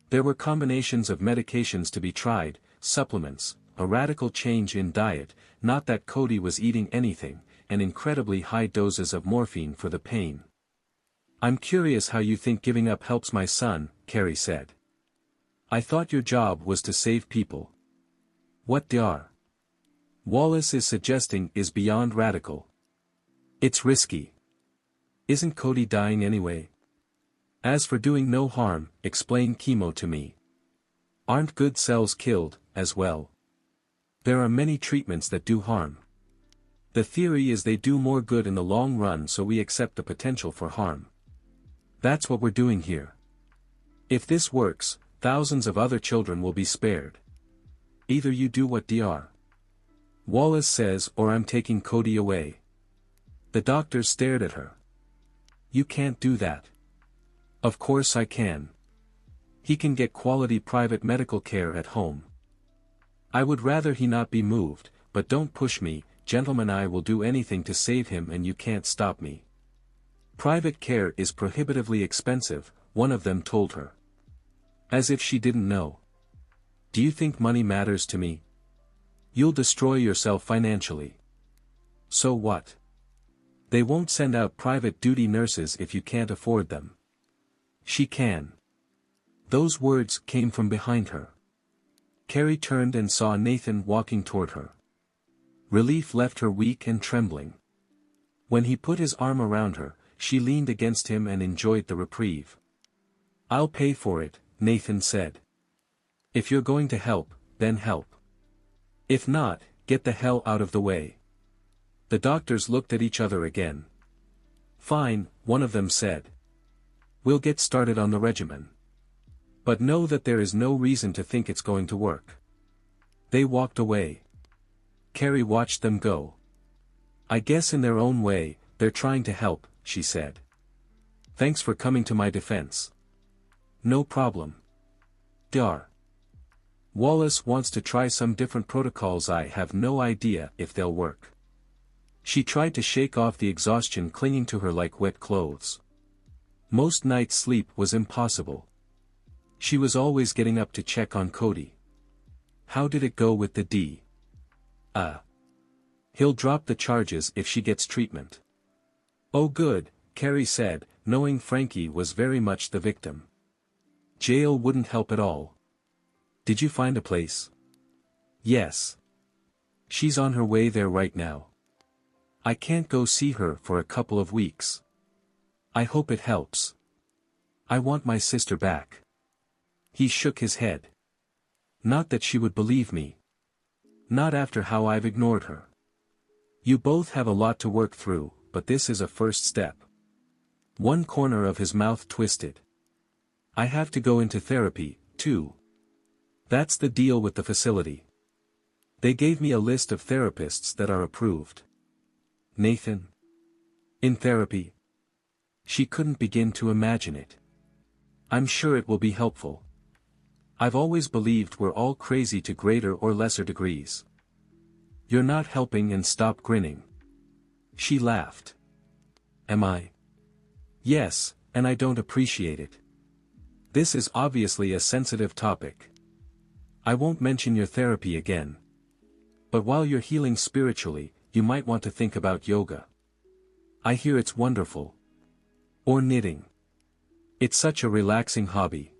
There were combinations of medications to be tried, supplements, a radical change in diet, not that Cody was eating anything, and incredibly high doses of morphine for the pain. I'm curious how you think giving up helps my son, Carrie said. I thought your job was to save people. What Dr. Wallace is suggesting is beyond radical. It's risky. Isn't Cody dying anyway? As for doing no harm, explain chemo to me. Aren't good cells killed, as well? There are many treatments that do harm. The theory is they do more good in the long run, so we accept the potential for harm. That's what we're doing here. If this works, thousands of other children will be spared. Either you do what Dr. Wallace says or I'm taking Cody away. The doctor stared at her. You can't do that. Of course I can. He can get quality private medical care at home. I would rather he not be moved, but don't push me, gentlemen. I will do anything to save him and you can't stop me. Private care is prohibitively expensive, one of them told her. As if she didn't know. Do you think money matters to me? You'll destroy yourself financially. So what? They won't send out private duty nurses if you can't afford them. She can. Those words came from behind her. Carrie turned and saw Nathan walking toward her. Relief left her weak and trembling. When he put his arm around her, she leaned against him and enjoyed the reprieve. I'll pay for it, Nathan said. If you're going to help, then help. If not, get the hell out of the way. The doctors looked at each other again. Fine, one of them said. We'll get started on the regimen. But know that there is no reason to think it's going to work. They walked away. Carrie watched them go. I guess in their own way, they're trying to help, she said. Thanks for coming to my defense. No problem. Dr. Wallace wants to try some different protocols. I have no idea if they'll work. She tried to shake off the exhaustion clinging to her like wet clothes. Most nights sleep was impossible. She was always getting up to check on Cody. How did it go with the D? He'll drop the charges if she gets treatment. Oh good, Carrie said, knowing Frankie was very much the victim. Jail wouldn't help at all. Did you find a place? Yes. She's on her way there right now. I can't go see her for a couple of weeks. I hope it helps. I want my sister back. He shook his head. Not that she would believe me. Not after how I've ignored her. You both have a lot to work through, but this is a first step. One corner of his mouth twisted. I have to go into therapy, too. That's the deal with the facility. They gave me a list of therapists that are approved. Nathan? In therapy? She couldn't begin to imagine it. I'm sure it will be helpful. I've always believed we're all crazy to greater or lesser degrees. You're not helping, and stop grinning. She laughed. Am I? Yes, and I don't appreciate it. This is obviously a sensitive topic. I won't mention your therapy again. But while you're healing spiritually, you might want to think about yoga. I hear it's wonderful. Or knitting. It's such a relaxing hobby.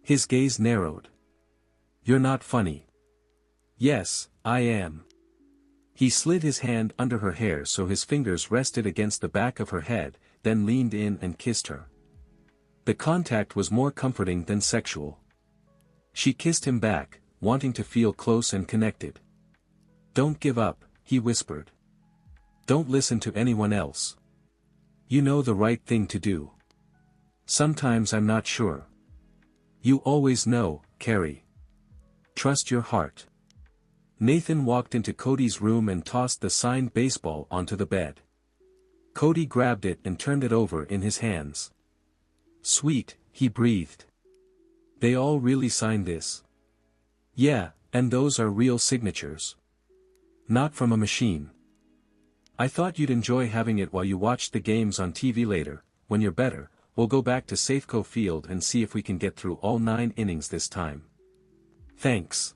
His gaze narrowed. You're not funny. Yes, I am. He slid his hand under her hair so his fingers rested against the back of her head, then leaned in and kissed her. The contact was more comforting than sexual. She kissed him back, wanting to feel close and connected. Don't give up, he whispered. Don't listen to anyone else. You know the right thing to do. Sometimes I'm not sure. You always know, Carrie. Trust your heart. Nathan walked into Cody's room and tossed the signed baseball onto the bed. Cody grabbed it and turned it over in his hands. Sweet, he breathed. They all really signed this? Yeah, and those are real signatures. Not from a machine. I thought you'd enjoy having it while you watched the games on TV later. When you're better, we'll go back to Safeco Field and see if we can get through all 9 innings this time. Thanks.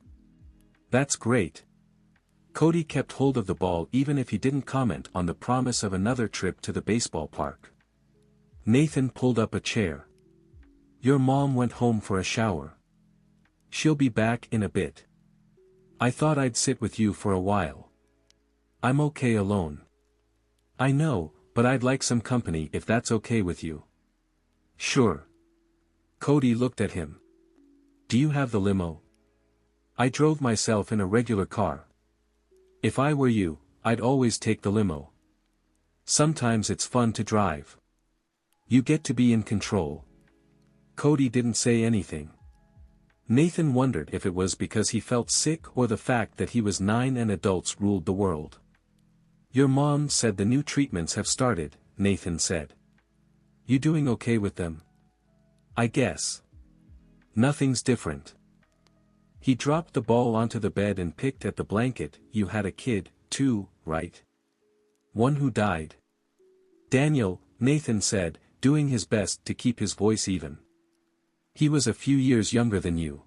That's great. Cody kept hold of the ball even if he didn't comment on the promise of another trip to the baseball park. Nathan pulled up a chair. Your mom went home for a shower. She'll be back in a bit. I thought I'd sit with you for a while. I'm okay alone. I know, but I'd like some company if that's okay with you. Sure. Cody looked at him. Do you have the limo? I drove myself in a regular car. If I were you, I'd always take the limo. Sometimes it's fun to drive. You get to be in control. Cody didn't say anything. Nathan wondered if it was because he felt sick or the fact that he was 9 and adults ruled the world. Your mom said the new treatments have started, Nathan said. You doing okay with them? I guess. Nothing's different. He dropped the ball onto the bed and picked at the blanket. You had a kid, too, right? One who died. Daniel, Nathan said, doing his best to keep his voice even. He was a few years younger than you.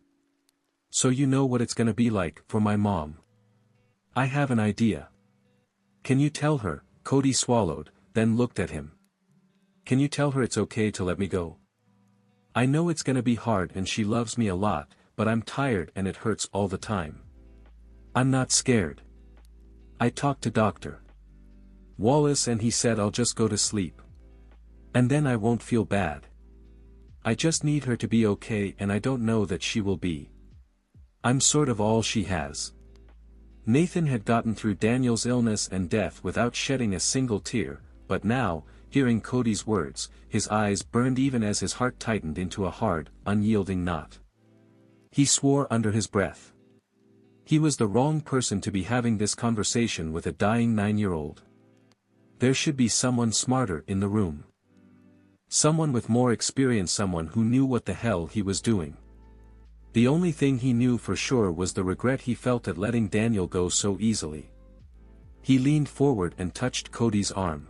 So you know what it's gonna be like for my mom. I have an idea. Can you tell her? Cody swallowed, then looked at him. Can you tell her it's okay to let me go? I know it's gonna be hard and she loves me a lot, but I'm tired and it hurts all the time. I'm not scared. I talked to Dr. Wallace and he said I'll just go to sleep. And then I won't feel bad. I just need her to be okay and I don't know that she will be. I'm sort of all she has. Nathan had gotten through Daniel's illness and death without shedding a single tear, but now, hearing Cody's words, his eyes burned even as his heart tightened into a hard, unyielding knot. He swore under his breath. He was the wrong person to be having this conversation with a dying 9-year-old. There should be someone smarter in the room. Someone with more experience, someone who knew what the hell he was doing. The only thing he knew for sure was the regret he felt at letting Daniel go so easily. He leaned forward and touched Cody's arm.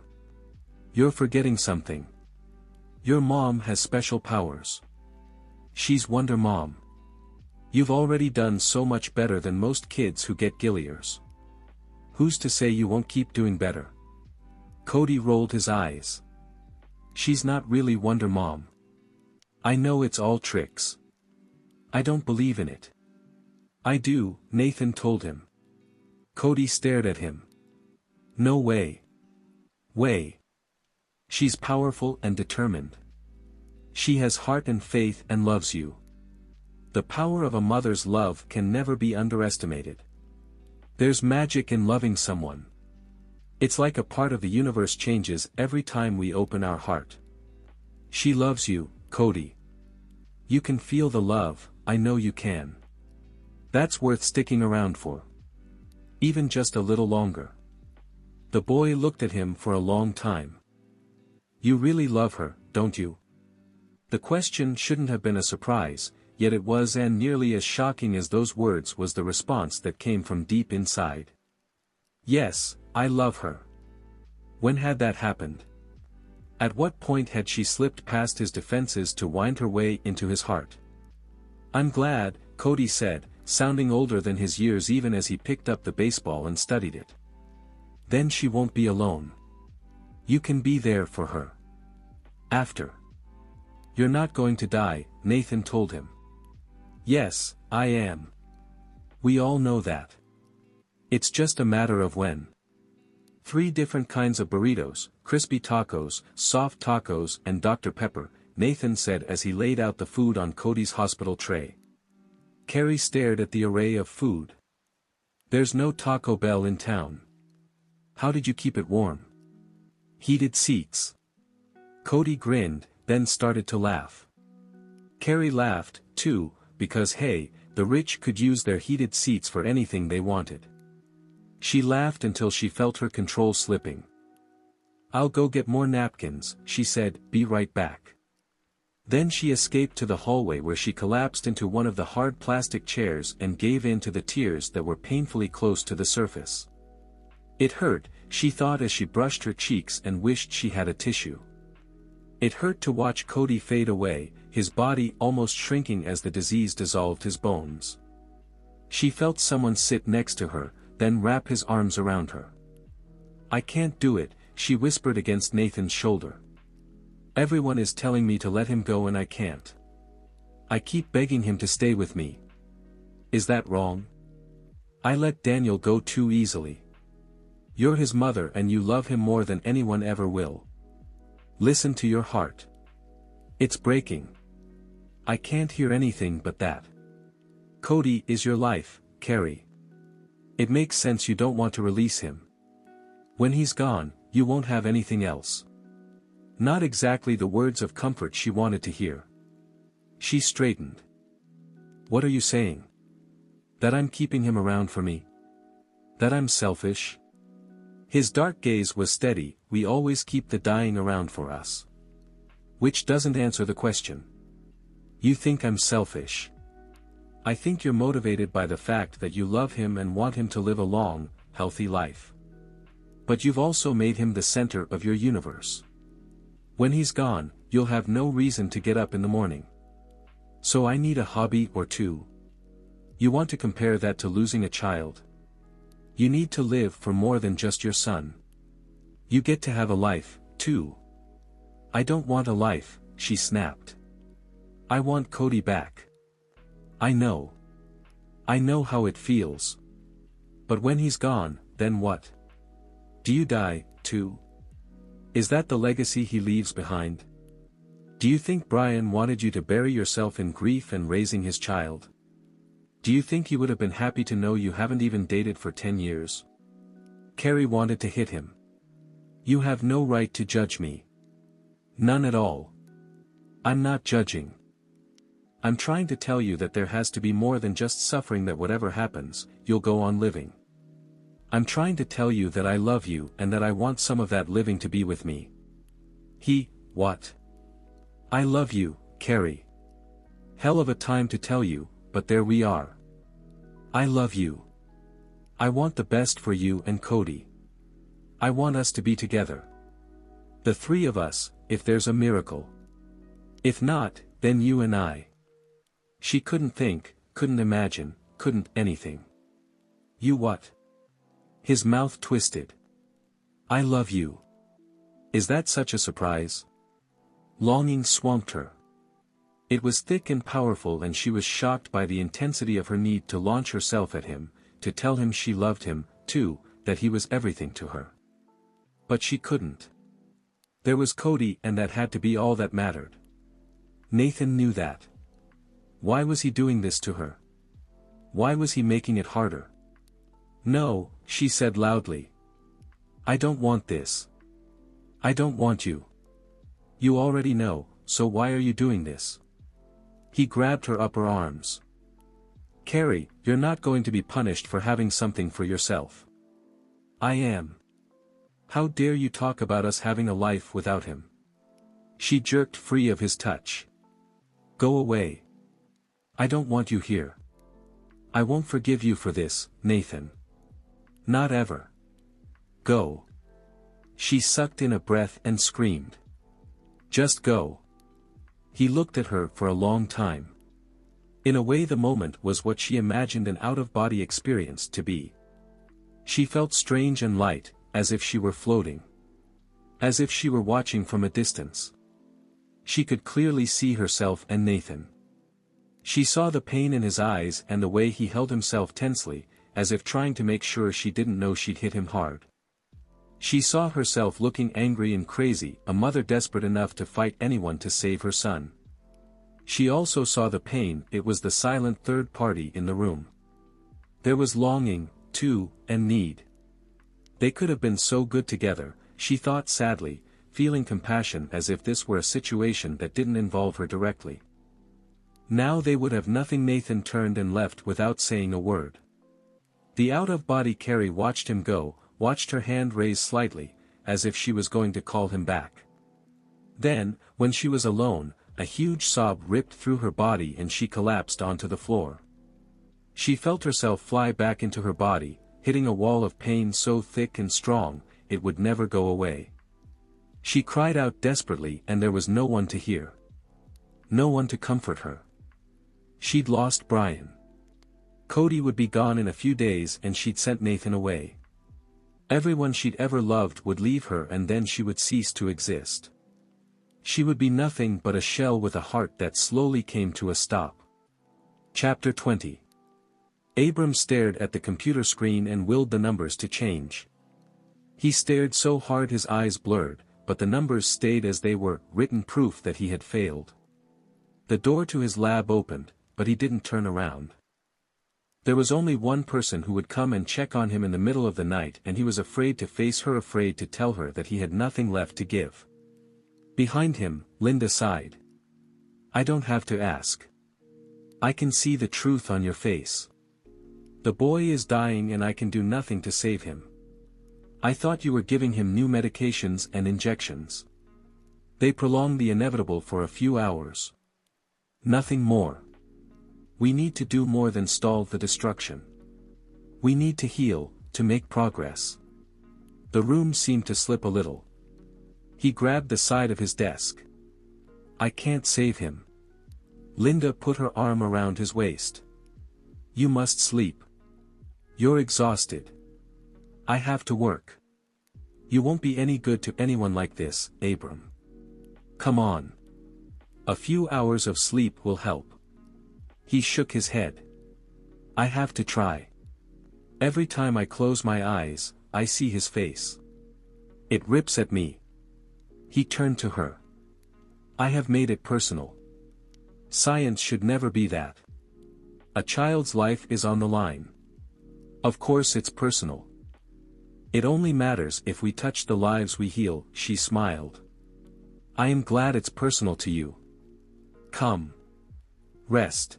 You're forgetting something. Your mom has special powers. She's Wonder Mom. You've already done so much better than most kids who get Gilliers. Who's to say you won't keep doing better? Cody rolled his eyes. She's not really Wonder Mom. I know it's all tricks. I don't believe in it. I do, Nathan told him. Cody stared at him. No way. Way. She's powerful and determined. She has heart and faith and loves you. The power of a mother's love can never be underestimated. There's magic in loving someone. It's like a part of the universe changes every time we open our heart. She loves you, Cody. You can feel the love, I know you can. That's worth sticking around for. Even just a little longer. The boy looked at him for a long time. You really love her, don't you? The question shouldn't have been a surprise, yet it was, and nearly as shocking as those words was the response that came from deep inside. Yes, I love her. When had that happened? At what point had she slipped past his defenses to wind her way into his heart? I'm glad, Cody said, sounding older than his years even as he picked up the baseball and studied it. Then she won't be alone. You can be there for her. After. You're not going to die, Nathan told him. Yes, I am. We all know that. It's just a matter of when. 3 different kinds of burritos, crispy tacos, soft tacos, and Dr. Pepper, Nathan said as he laid out the food on Cody's hospital tray. Carrie stared at the array of food. There's no Taco Bell in town. How did you keep it warm? Heated seats. Cody grinned, then started to laugh. Carrie laughed, too, because hey, the rich could use their heated seats for anything they wanted. She laughed until she felt her control slipping. I'll go get more napkins, she said, be right back. Then she escaped to the hallway where she collapsed into one of the hard plastic chairs and gave in to the tears that were painfully close to the surface. It hurt, she thought as she brushed her cheeks and wished she had a tissue. It hurt to watch Cody fade away, his body almost shrinking as the disease dissolved his bones. She felt someone sit next to her, then wrap his arms around her. I can't do it, she whispered against Nathan's shoulder. Everyone is telling me to let him go and I can't. I keep begging him to stay with me. Is that wrong? I let Daniel go too easily. You're his mother and you love him more than anyone ever will. Listen to your heart. It's breaking. I can't hear anything but that. Cody is your life, Carrie. It makes sense you don't want to release him. When he's gone, you won't have anything else. Not exactly the words of comfort she wanted to hear. She straightened. What are you saying? That I'm keeping him around for me? That I'm selfish? His dark gaze was steady. We always keep the dying around for us. Which doesn't answer the question. You think I'm selfish. I think you're motivated by the fact that you love him and want him to live a long, healthy life. But you've also made him the center of your universe. When he's gone, you'll have no reason to get up in the morning. So I need a hobby or two. You want to compare that to losing a child? You need to live for more than just your son. You get to have a life, too. I don't want a life, she snapped. I want Cody back. I know. I know how it feels. But when he's gone, then what? Do you die, too? Is that the legacy he leaves behind? Do you think Brian wanted you to bury yourself in grief and raising his child? Do you think he would have been happy to know you haven't even dated for 10 years? Carrie wanted to hit him. You have no right to judge me. None at all. I'm not judging. I'm trying to tell you that there has to be more than just suffering, that whatever happens, you'll go on living. I'm trying to tell you that I love you and that I want some of that living to be with me. What? I love you, Carrie. Hell of a time to tell you, but there we are. I love you. I want the best for you and Cody. I want us to be together. The three of us, if there's a miracle. If not, then you and I. She couldn't think, couldn't imagine, couldn't anything. You what? His mouth twisted. I love you. Is that such a surprise? Longing swamped her. It was thick and powerful, and she was shocked by the intensity of her need to launch herself at him, to tell him she loved him, too, that he was everything to her. But she couldn't. There was Cody, and that had to be all that mattered. Nathan knew that. Why was he doing this to her? Why was he making it harder? No, she said loudly. I don't want this. I don't want you. You already know, so why are you doing this? He grabbed her upper arms. Carrie, you're not going to be punished for having something for yourself. I am. How dare you talk about us having a life without him? She jerked free of his touch. Go away. I don't want you here. I won't forgive you for this, Nathan. Not ever. Go. She sucked in a breath and screamed. Just go. He looked at her for a long time. In a way, the moment was what she imagined an out-of-body experience to be. She felt strange and light, as if she were floating. As if she were watching from a distance. She could clearly see herself and Nathan. She saw the pain in his eyes and the way he held himself tensely, as if trying to make sure she didn't know she'd hit him hard. She saw herself looking angry and crazy, a mother desperate enough to fight anyone to save her son. She also saw the pain. It was the silent third party in the room. There was longing, too, and need. They could have been so good together, she thought sadly, feeling compassion as if this were a situation that didn't involve her directly. Now they would have nothing. Nathan turned and left without saying a word. The out-of-body Carrie watched him go, watched her hand raise slightly, as if she was going to call him back. Then, when she was alone, a huge sob ripped through her body and she collapsed onto the floor. She felt herself fly back into her body, hitting a wall of pain so thick and strong, it would never go away. She cried out desperately, and there was no one to hear. No one to comfort her. She'd lost Brian. Cody would be gone in a few days, and she'd sent Nathan away. Everyone she'd ever loved would leave her, and then she would cease to exist. She would be nothing but a shell with a heart that slowly came to a stop. Chapter 20. Abram stared at the computer screen and willed the numbers to change. He stared so hard his eyes blurred, but the numbers stayed as they were, written proof that he had failed. The door to his lab opened, but he didn't turn around. There was only one person who would come and check on him in the middle of the night, and he was afraid to face her, afraid to tell her that he had nothing left to give. Behind him, Linda sighed. I don't have to ask. I can see the truth on your face. The boy is dying and I can do nothing to save him. I thought you were giving him new medications and injections. They prolong the inevitable for a few hours. Nothing more. We need to do more than stall the destruction. We need to heal, to make progress. The room seemed to slip a little. He grabbed the side of his desk. I can't save him. Linda put her arm around his waist. You must sleep. You're exhausted. I have to work. You won't be any good to anyone like this, Abram. Come on. A few hours of sleep will help. He shook his head. I have to try. Every time I close my eyes, I see his face. It rips at me. He turned to her. I have made it personal. Science should never be that. A child's life is on the line. Of course it's personal. It only matters if we touch the lives we heal, she smiled. I am glad it's personal to you. Come. Rest.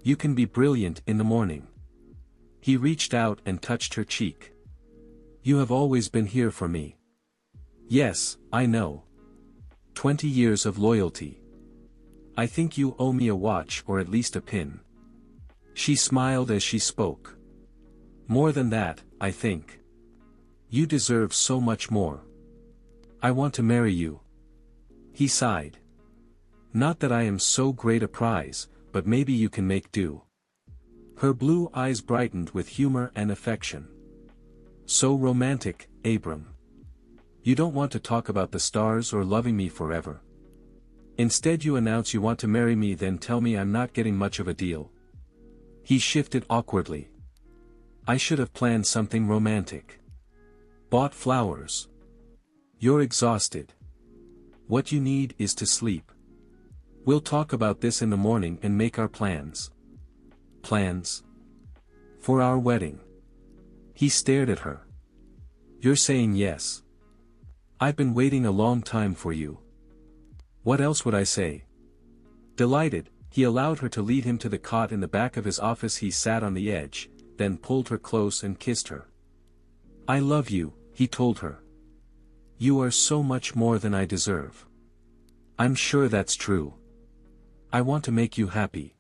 You can be brilliant in the morning. He reached out and touched her cheek. You have always been here for me. Yes, I know. 20 years of loyalty. I think you owe me a watch or at least a pin. She smiled as she spoke. More than that, I think. You deserve so much more. I want to marry you. He sighed. Not that I am so great a prize, but maybe you can make do. Her blue eyes brightened with humor and affection. So romantic, Abram. You don't want to talk about the stars or loving me forever. Instead you announce you want to marry me, then tell me I'm not getting much of a deal. He shifted awkwardly. I should have planned something romantic. Bought flowers. You're exhausted. What you need is to sleep. We'll talk about this in the morning and make our plans. Plans? For our wedding. He stared at her. You're saying yes. I've been waiting a long time for you. What else would I say? Delighted, he allowed her to lead him to the cot in the back of his office. He sat on the edge, then pulled her close and kissed her. I love you, he told her. You are so much more than I deserve. I'm sure that's true. I want to make you happy.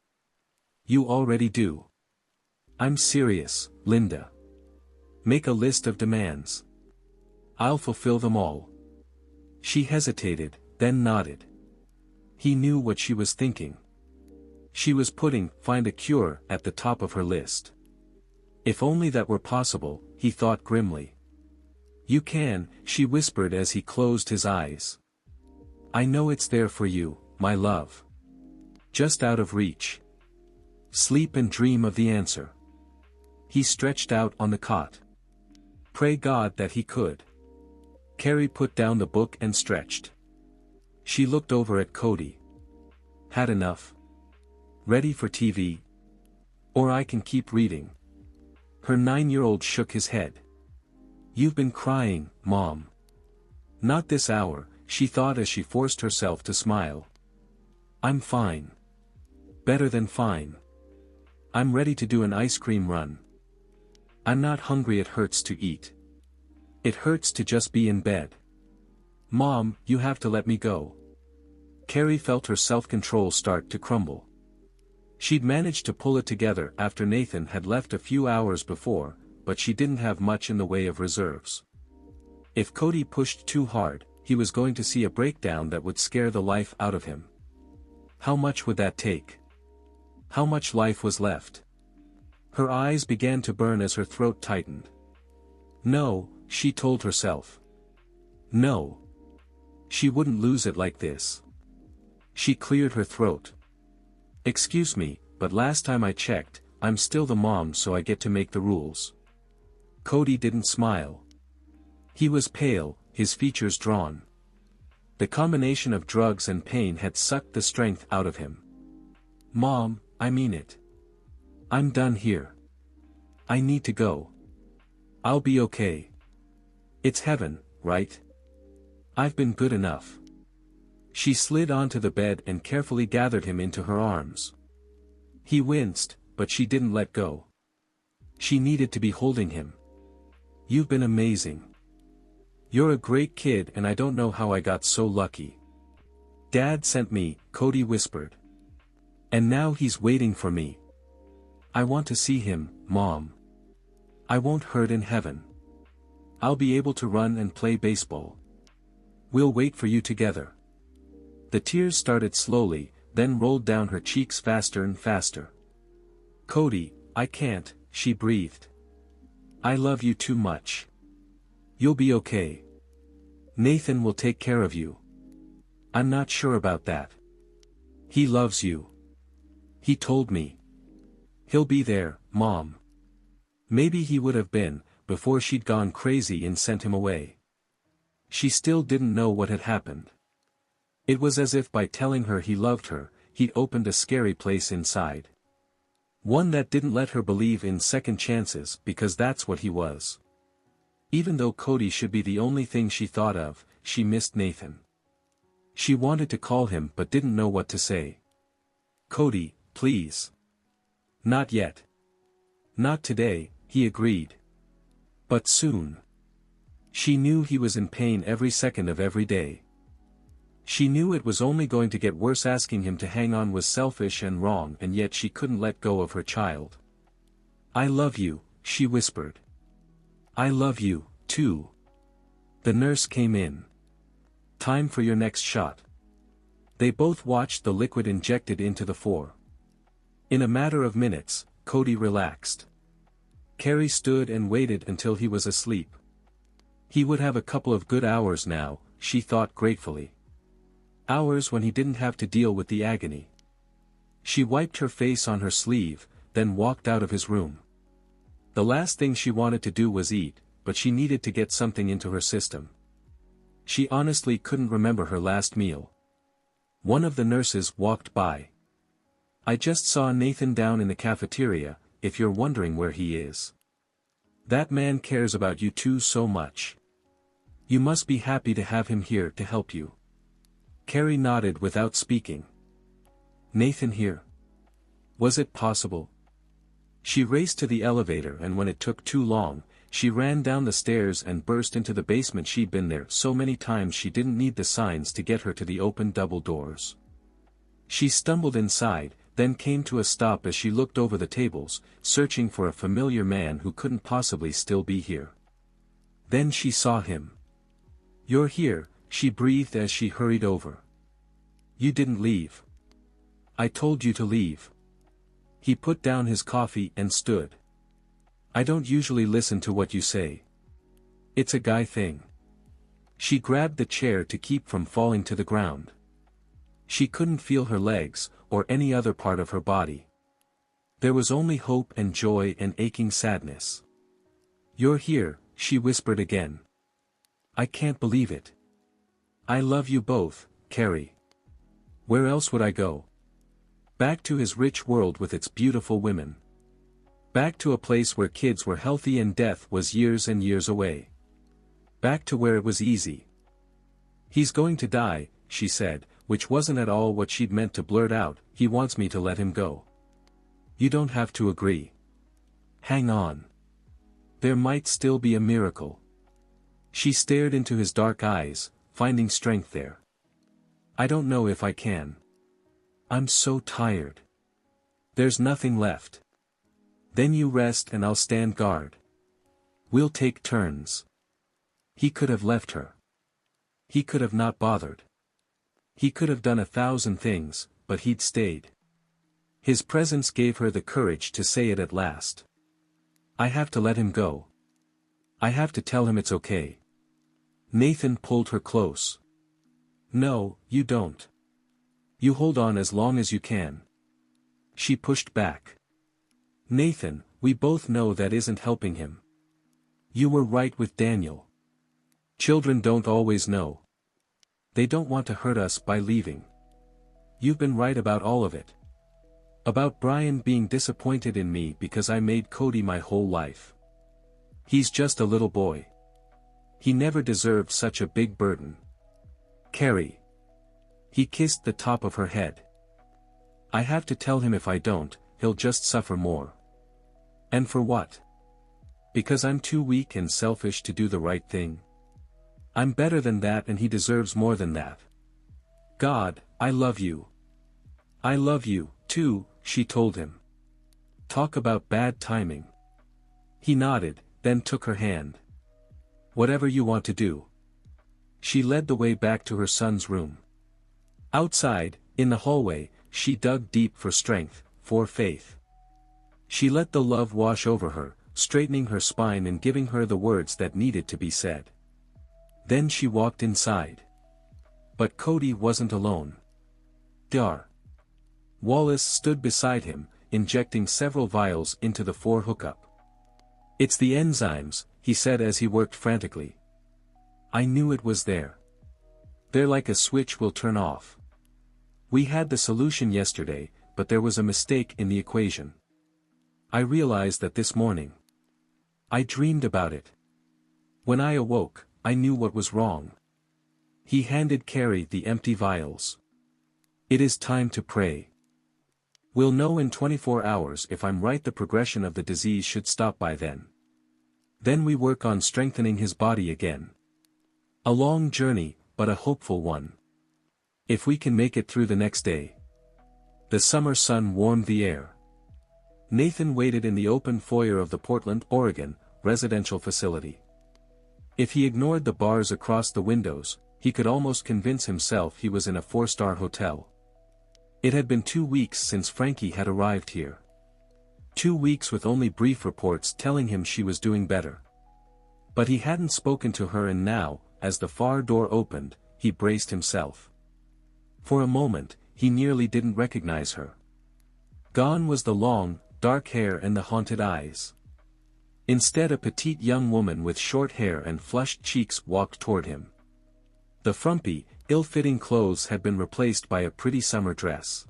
You already do. I'm serious, Linda. Make a list of demands. I'll fulfill them all. She hesitated, then nodded. He knew what she was thinking. She was putting "find a cure" at the top of her list. If only that were possible, he thought grimly. You can, she whispered as he closed his eyes. I know it's there for you, my love. Just out of reach. Sleep and dream of the answer. He stretched out on the cot. Pray God that he could. Carrie put down the book and stretched. She looked over at Cody. Had enough? Ready for TV? Or I can keep reading. Her 9-year-old shook his head. You've been crying, Mom. Not this hour, she thought as she forced herself to smile. I'm fine. Better than fine. I'm ready to do an ice cream run. I'm not hungry, it hurts to eat. It hurts to just be in bed. Mom, you have to let me go. Carrie felt her self-control start to crumble. She'd managed to pull it together after Nathan had left a few hours before, but she didn't have much in the way of reserves. If Cody pushed too hard, he was going to see a breakdown that would scare the life out of him. How much would that take? How much life was left? Her eyes began to burn as her throat tightened. No, she told herself. No. She wouldn't lose it like this. She cleared her throat. Excuse me, but last time I checked, I'm still the mom, so I get to make the rules. Cody didn't smile. He was pale, his features drawn. The combination of drugs and pain had sucked the strength out of him. "Mom, I mean it. I'm done here. I need to go. I'll be okay. It's heaven, right? I've been good enough." She slid onto the bed and carefully gathered him into her arms. He winced, but she didn't let go. She needed to be holding him. "You've been amazing. You're a great kid and I don't know how I got so lucky. Dad sent me," Cody whispered. "And now he's waiting for me. I want to see him, Mom. I won't hurt in heaven. I'll be able to run and play baseball. We'll wait for you together." The tears started slowly, then rolled down her cheeks faster and faster. "Cody, I can't," she breathed. "I love you too much. You'll be okay. Nathan will take care of you." "I'm not sure about that. He loves you. He told me. He'll be there, Mom." Maybe he would have been, before she'd gone crazy and sent him away. She still didn't know what had happened. It was as if by telling her he loved her, he'd opened a scary place inside. One that didn't let her believe in second chances because that's what he was. Even though Cody should be the only thing she thought of, she missed Nathan. She wanted to call him but didn't know what to say. "Cody, please." "Not yet. Not today," he agreed. "But soon." She knew he was in pain every second of every day. She knew it was only going to get worse. Asking him to hang on was selfish and wrong, and yet she couldn't let go of her child. "I love you," she whispered. "I love you, too." The nurse came in. "Time for your next shot." They both watched the liquid injected into the fore. In a matter of minutes, Cody relaxed. Carrie stood and waited until he was asleep. He would have a couple of good hours now, she thought gratefully. Hours when he didn't have to deal with the agony. She wiped her face on her sleeve, then walked out of his room. The last thing she wanted to do was eat, but she needed to get something into her system. She honestly couldn't remember her last meal. One of the nurses walked by. "I just saw Nathan down in the cafeteria, if you're wondering where he is. That man cares about you too so much. You must be happy to have him here to help you." Carrie nodded without speaking. "Nathan here? Was it possible?" She raced to the elevator, and when it took too long, she ran down the stairs and burst into the basement. She'd been there so many times she didn't need the signs to get her to the open double doors. She stumbled inside, then came to a stop as she looked over the tables, searching for a familiar man who couldn't possibly still be here. Then she saw him. "You're here," she breathed as she hurried over. "You didn't leave. I told you to leave." He put down his coffee and stood. "I don't usually listen to what you say. It's a guy thing." She grabbed the chair to keep from falling to the ground. She couldn't feel her legs, or any other part of her body. There was only hope and joy and aching sadness. "You're here," she whispered again. "I can't believe it. I love you both, Carrie. Where else would I go? Back to his rich world with its beautiful women. Back to a place where kids were healthy and death was years and years away. Back to where it was easy." "He's going to die," she said, which wasn't at all what she'd meant to blurt out. "He wants me to let him go." "You don't have to agree. Hang on. There might still be a miracle." She stared into his dark eyes, finding strength there. "I don't know if I can. I'm so tired. There's nothing left. Then you rest and I'll stand guard. We'll take turns." He could have left her. He could have not bothered. He could have done 1,000 things, but he'd stayed. His presence gave her the courage to say it at last. "I have to let him go. I have to tell him it's okay." Nathan pulled her close. "No, you don't. You hold on as long as you can." She pushed back. "Nathan, we both know that isn't helping him. You were right with Daniel. Children don't always know. They don't want to hurt us by leaving. You've been right about all of it. About Brian being disappointed in me because I made Cody my whole life. He's just a little boy. He never deserved such a big burden. Carrie. He kissed the top of her head. I have to tell him if I don't, he'll just suffer more. And for what? Because I'm too weak and selfish to do the right thing? I'm better than that and he deserves more than that. God, I love you. I love you, too, she told him. Talk about bad timing. He nodded, then took her hand. Whatever you want to do. She led the way back to her son's room. Outside, in the hallway, she dug deep for strength, for faith. She let the love wash over her, straightening her spine and giving her the words that needed to be said. Then she walked inside. But Cody wasn't alone. Dar. Wallace stood beside him, injecting several vials into the 4 hookup. It's the enzymes, he said as he worked frantically. I knew it was there. They're like a switch we'll turn off. We had the solution yesterday, but there was a mistake in the equation. I realized that this morning. I dreamed about it. When I awoke, I knew what was wrong. He handed Carrie the empty vials. It is time to pray. We'll know in 24 hours if I'm right. The progression of the disease should stop by then. Then we work on strengthening his body again. A long journey, but a hopeful one. If we can make it through the next day. The summer sun warmed the air. Nathan waited in the open foyer of the Portland, Oregon, residential facility. If he ignored the bars across the windows, he could almost convince himself he was in a 4-star hotel. It had been 2 weeks since Frankie had arrived here. 2 weeks with only brief reports telling him she was doing better. But he hadn't spoken to her, and now, as the far door opened, he braced himself. For a moment, he nearly didn't recognize her. Gone was the long, dark hair and the haunted eyes. Instead, a petite young woman with short hair and flushed cheeks walked toward him. The frumpy, ill-fitting clothes had been replaced by a pretty summer dress.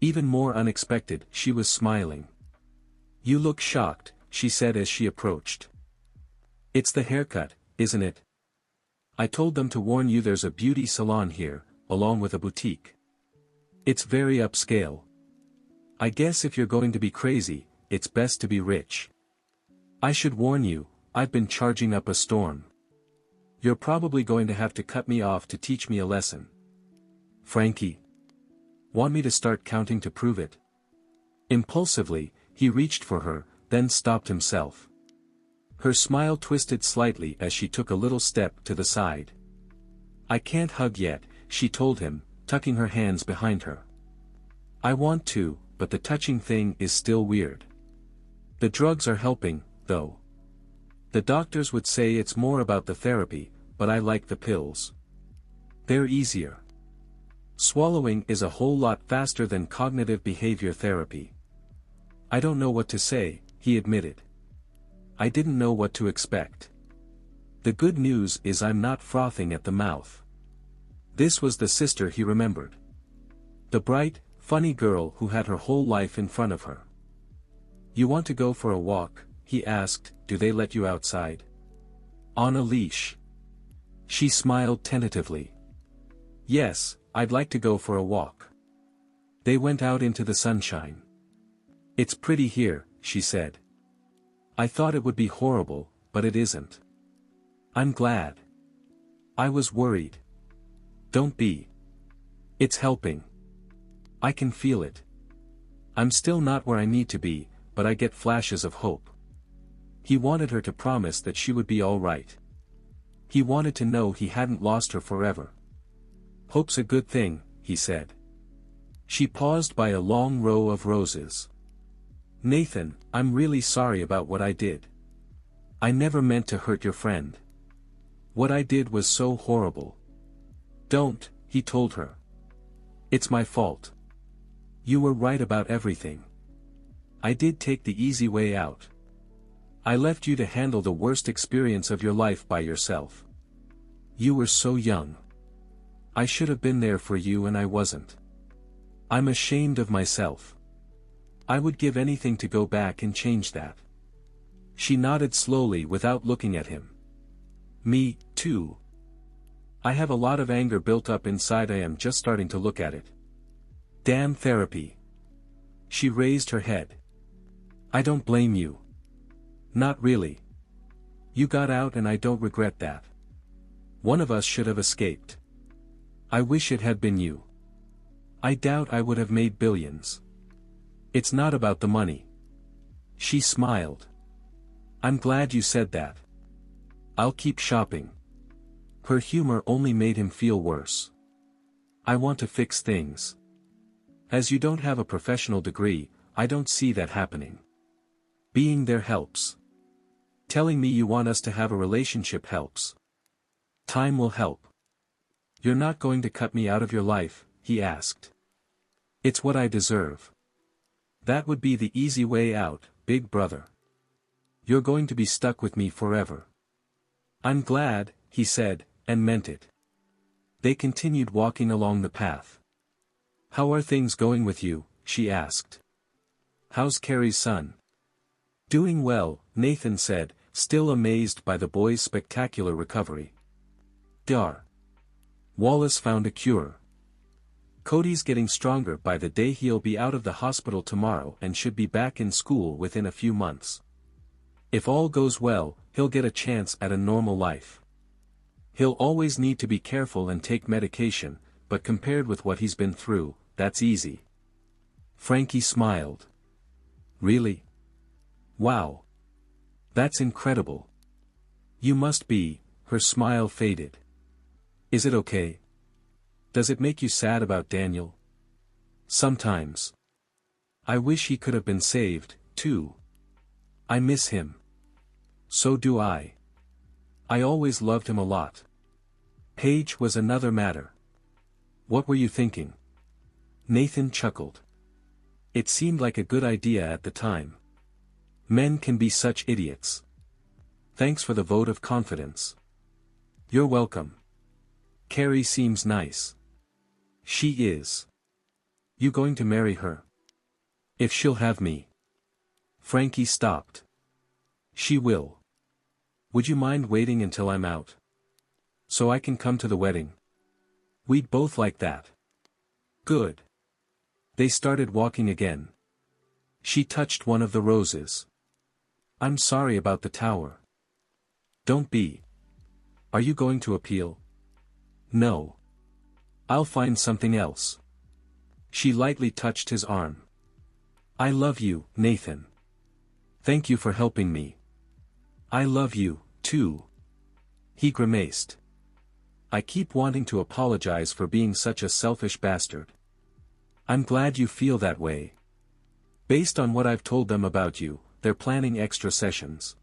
Even more unexpected, she was smiling. You look shocked, she said as she approached. It's the haircut, isn't it? I told them to warn you there's a beauty salon here, along with a boutique. It's very upscale. I guess if you're going to be crazy, it's best to be rich. I should warn you, I've been charging up a storm. You're probably going to have to cut me off to teach me a lesson. Frankie. Want me to start counting to prove it? Impulsively, he reached for her, then stopped himself. Her smile twisted slightly as she took a little step to the side. I can't hug yet, she told him, tucking her hands behind her. I want to, but the touching thing is still weird. The drugs are helping, though. The doctors would say it's more about the therapy, but I like the pills. They're easier. Swallowing is a whole lot faster than cognitive behavior therapy. I don't know what to say, he admitted. I didn't know what to expect. The good news is I'm not frothing at the mouth. This was the sister he remembered. The bright, funny girl who had her whole life in front of her. You want to go for a walk? He asked. Do they let you outside? On a leash. She smiled tentatively. Yes, I'd like to go for a walk. They went out into the sunshine. It's pretty here, she said. I thought it would be horrible, but it isn't. I'm glad. I was worried. Don't be. It's helping. I can feel it. I'm still not where I need to be, but I get flashes of hope. He wanted her to promise that she would be all right. He wanted to know he hadn't lost her forever. Hope's a good thing, he said. She paused by a long row of roses. Nathan, I'm really sorry about what I did. I never meant to hurt your friend. What I did was so horrible. Don't, he told her. It's my fault. You were right about everything. I did take the easy way out. I left you to handle the worst experience of your life by yourself. You were so young. I should have been there for you and I wasn't. I'm ashamed of myself. I would give anything to go back and change that. She nodded slowly without looking at him. Me, too. I have a lot of anger built up inside. I am just starting to look at it. Damn therapy. She raised her head. I don't blame you. Not really. You got out and I don't regret that. One of us should have escaped. I wish it had been you. I doubt I would have made billions. It's not about the money. She smiled. I'm glad you said that. I'll keep shopping. Her humor only made him feel worse. I want to fix things. As you don't have a professional degree, I don't see that happening. Being there helps. Telling me you want us to have a relationship helps. Time will help. You're not going to cut me out of your life, he asked. It's what I deserve. That would be the easy way out, big brother. You're going to be stuck with me forever. I'm glad, he said, and meant it. They continued walking along the path. How are things going with you? She asked. How's Carrie's son? Doing well, Nathan said, still amazed by the boy's spectacular recovery. Dar. Wallace found a cure. Cody's getting stronger. By the day he'll be out of the hospital tomorrow and should be back in school within a few months. If all goes well, he'll get a chance at a normal life. He'll always need to be careful and take medication, but compared with what he's been through, that's easy. Frankie smiled. Really? Wow. That's incredible. You must be. Her smile faded. Is it okay? Does it make you sad about Daniel? Sometimes. I wish he could have been saved, too. I miss him. So do I. I always loved him a lot. Paige was another matter. What were you thinking? Nathan chuckled. It seemed like a good idea at the time. Men can be such idiots. Thanks for the vote of confidence. You're welcome. Carrie seems nice. She is. You going to marry her? If she'll have me. Frankie stopped. She will. Would you mind waiting until I'm out? So I can come to the wedding? We'd both like that. Good. They started walking again. She touched one of the roses. I'm sorry about the tower. Don't be. Are you going to appeal? No. I'll find something else. She lightly touched his arm. I love you, Nathan. Thank you for helping me. I love you, too. He grimaced. I keep wanting to apologize for being such a selfish bastard. I'm glad you feel that way. Based on what I've told them about you, they're planning extra sessions.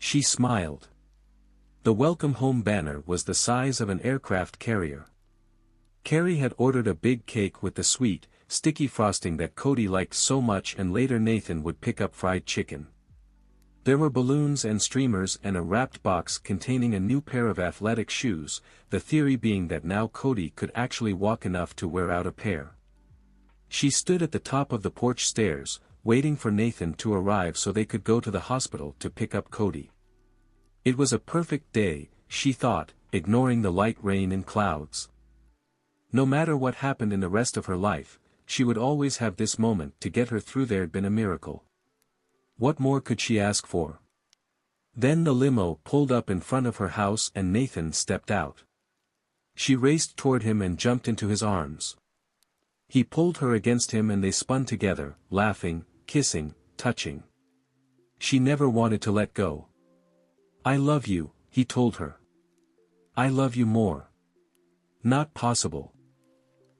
She smiled. The welcome home banner was the size of an aircraft carrier. Carrie had ordered a big cake with the sweet, sticky frosting that Cody liked so much, and later Nathan would pick up fried chicken. There were balloons and streamers and a wrapped box containing a new pair of athletic shoes, the theory being that now Cody could actually walk enough to wear out a pair. She stood at the top of the porch stairs, waiting for Nathan to arrive so they could go to the hospital to pick up Cody. It was a perfect day, she thought, ignoring the light rain and clouds. No matter what happened in the rest of her life, she would always have this moment to get her through. There'd been a miracle. What more could she ask for? Then the limo pulled up in front of her house and Nathan stepped out. She raced toward him and jumped into his arms. He pulled her against him and they spun together, laughing, kissing, touching. She never wanted to let go. I love you, he told her. I love you more. Not possible.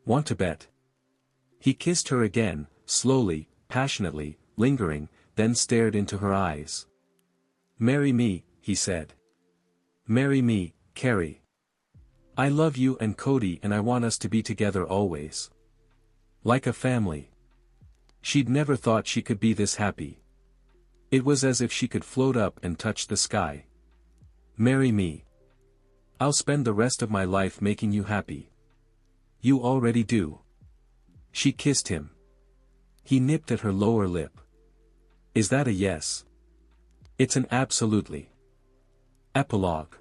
Want to bet? He kissed her again, slowly, passionately, lingering, then stared into her eyes. Marry me, he said. Marry me, Carrie. I love you and Cody and I want us to be together always. Like a family. She'd never thought she could be this happy. It was as if she could float up and touch the sky. Marry me. I'll spend the rest of my life making you happy. You already do. She kissed him. He nipped at her lower lip. Is that a yes? It's an absolutely. Epilogue.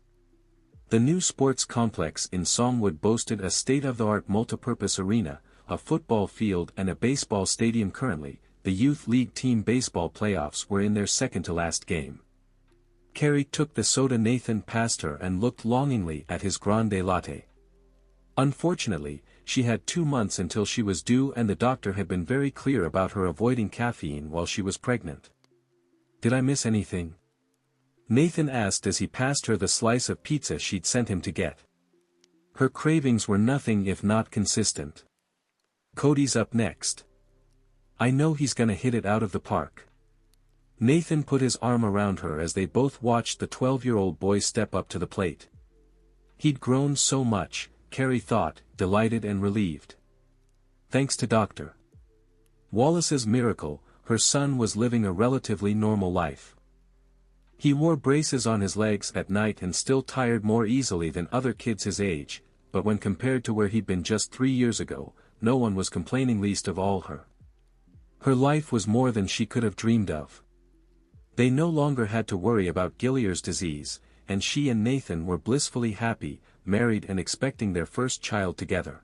The new sports complex in Songwood boasted a state-of-the-art multipurpose arena, a football field and a baseball stadium. Currently, the Youth League Team Baseball playoffs were in their second-to-last game. Carrie took the soda Nathan passed her and looked longingly at his grande latte. Unfortunately, she had 2 months until she was due, and the doctor had been very clear about her avoiding caffeine while she was pregnant. Did I miss anything? Nathan asked as he passed her the slice of pizza she'd sent him to get. Her cravings were nothing if not consistent. Cody's up next. I know he's gonna hit it out of the park. Nathan put his arm around her as they both watched the 12-year-old boy step up to the plate. He'd grown so much, Carrie thought, delighted and relieved. Thanks to Dr. Wallace's miracle, her son was living a relatively normal life. He wore braces on his legs at night and still tired more easily than other kids his age, but when compared to where he'd been just 3 years ago, no one was complaining, least of all her. Her life was more than she could have dreamed of. They no longer had to worry about Gillier's disease, and she and Nathan were blissfully happy, married and expecting their first child together.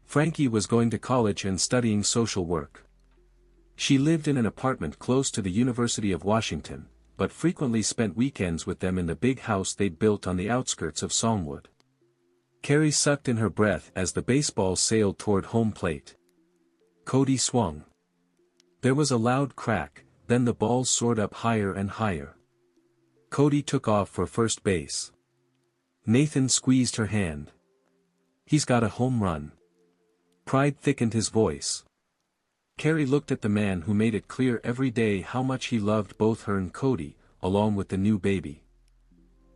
Frankie was going to college and studying social work. She lived in an apartment close to the University of Washington, but frequently spent weekends with them in the big house they'd built on the outskirts of Songwood. Carrie sucked in her breath as the baseball sailed toward home plate. Cody swung. There was a loud crack, then the ball soared up higher and higher. Cody took off for first base. Nathan squeezed her hand. He's got a home run. Pride thickened his voice. Carrie looked at the man who made it clear every day how much he loved both her and Cody, along with the new baby.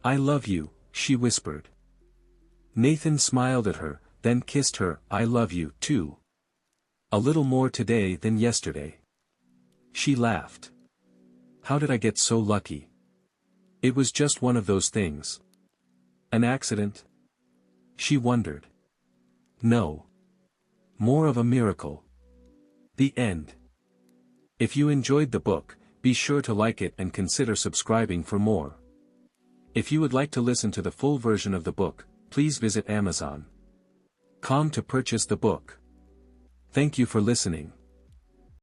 I love you, she whispered. Nathan smiled at her, then kissed her. I love you, too. A little more today than yesterday. She laughed. How did I get so lucky? It was just one of those things. An accident? She wondered. No. More of a miracle. The end. If you enjoyed the book, be sure to like it and consider subscribing for more. If you would like to listen to the full version of the book, please visit Amazon.com to purchase the book. Thank you for listening.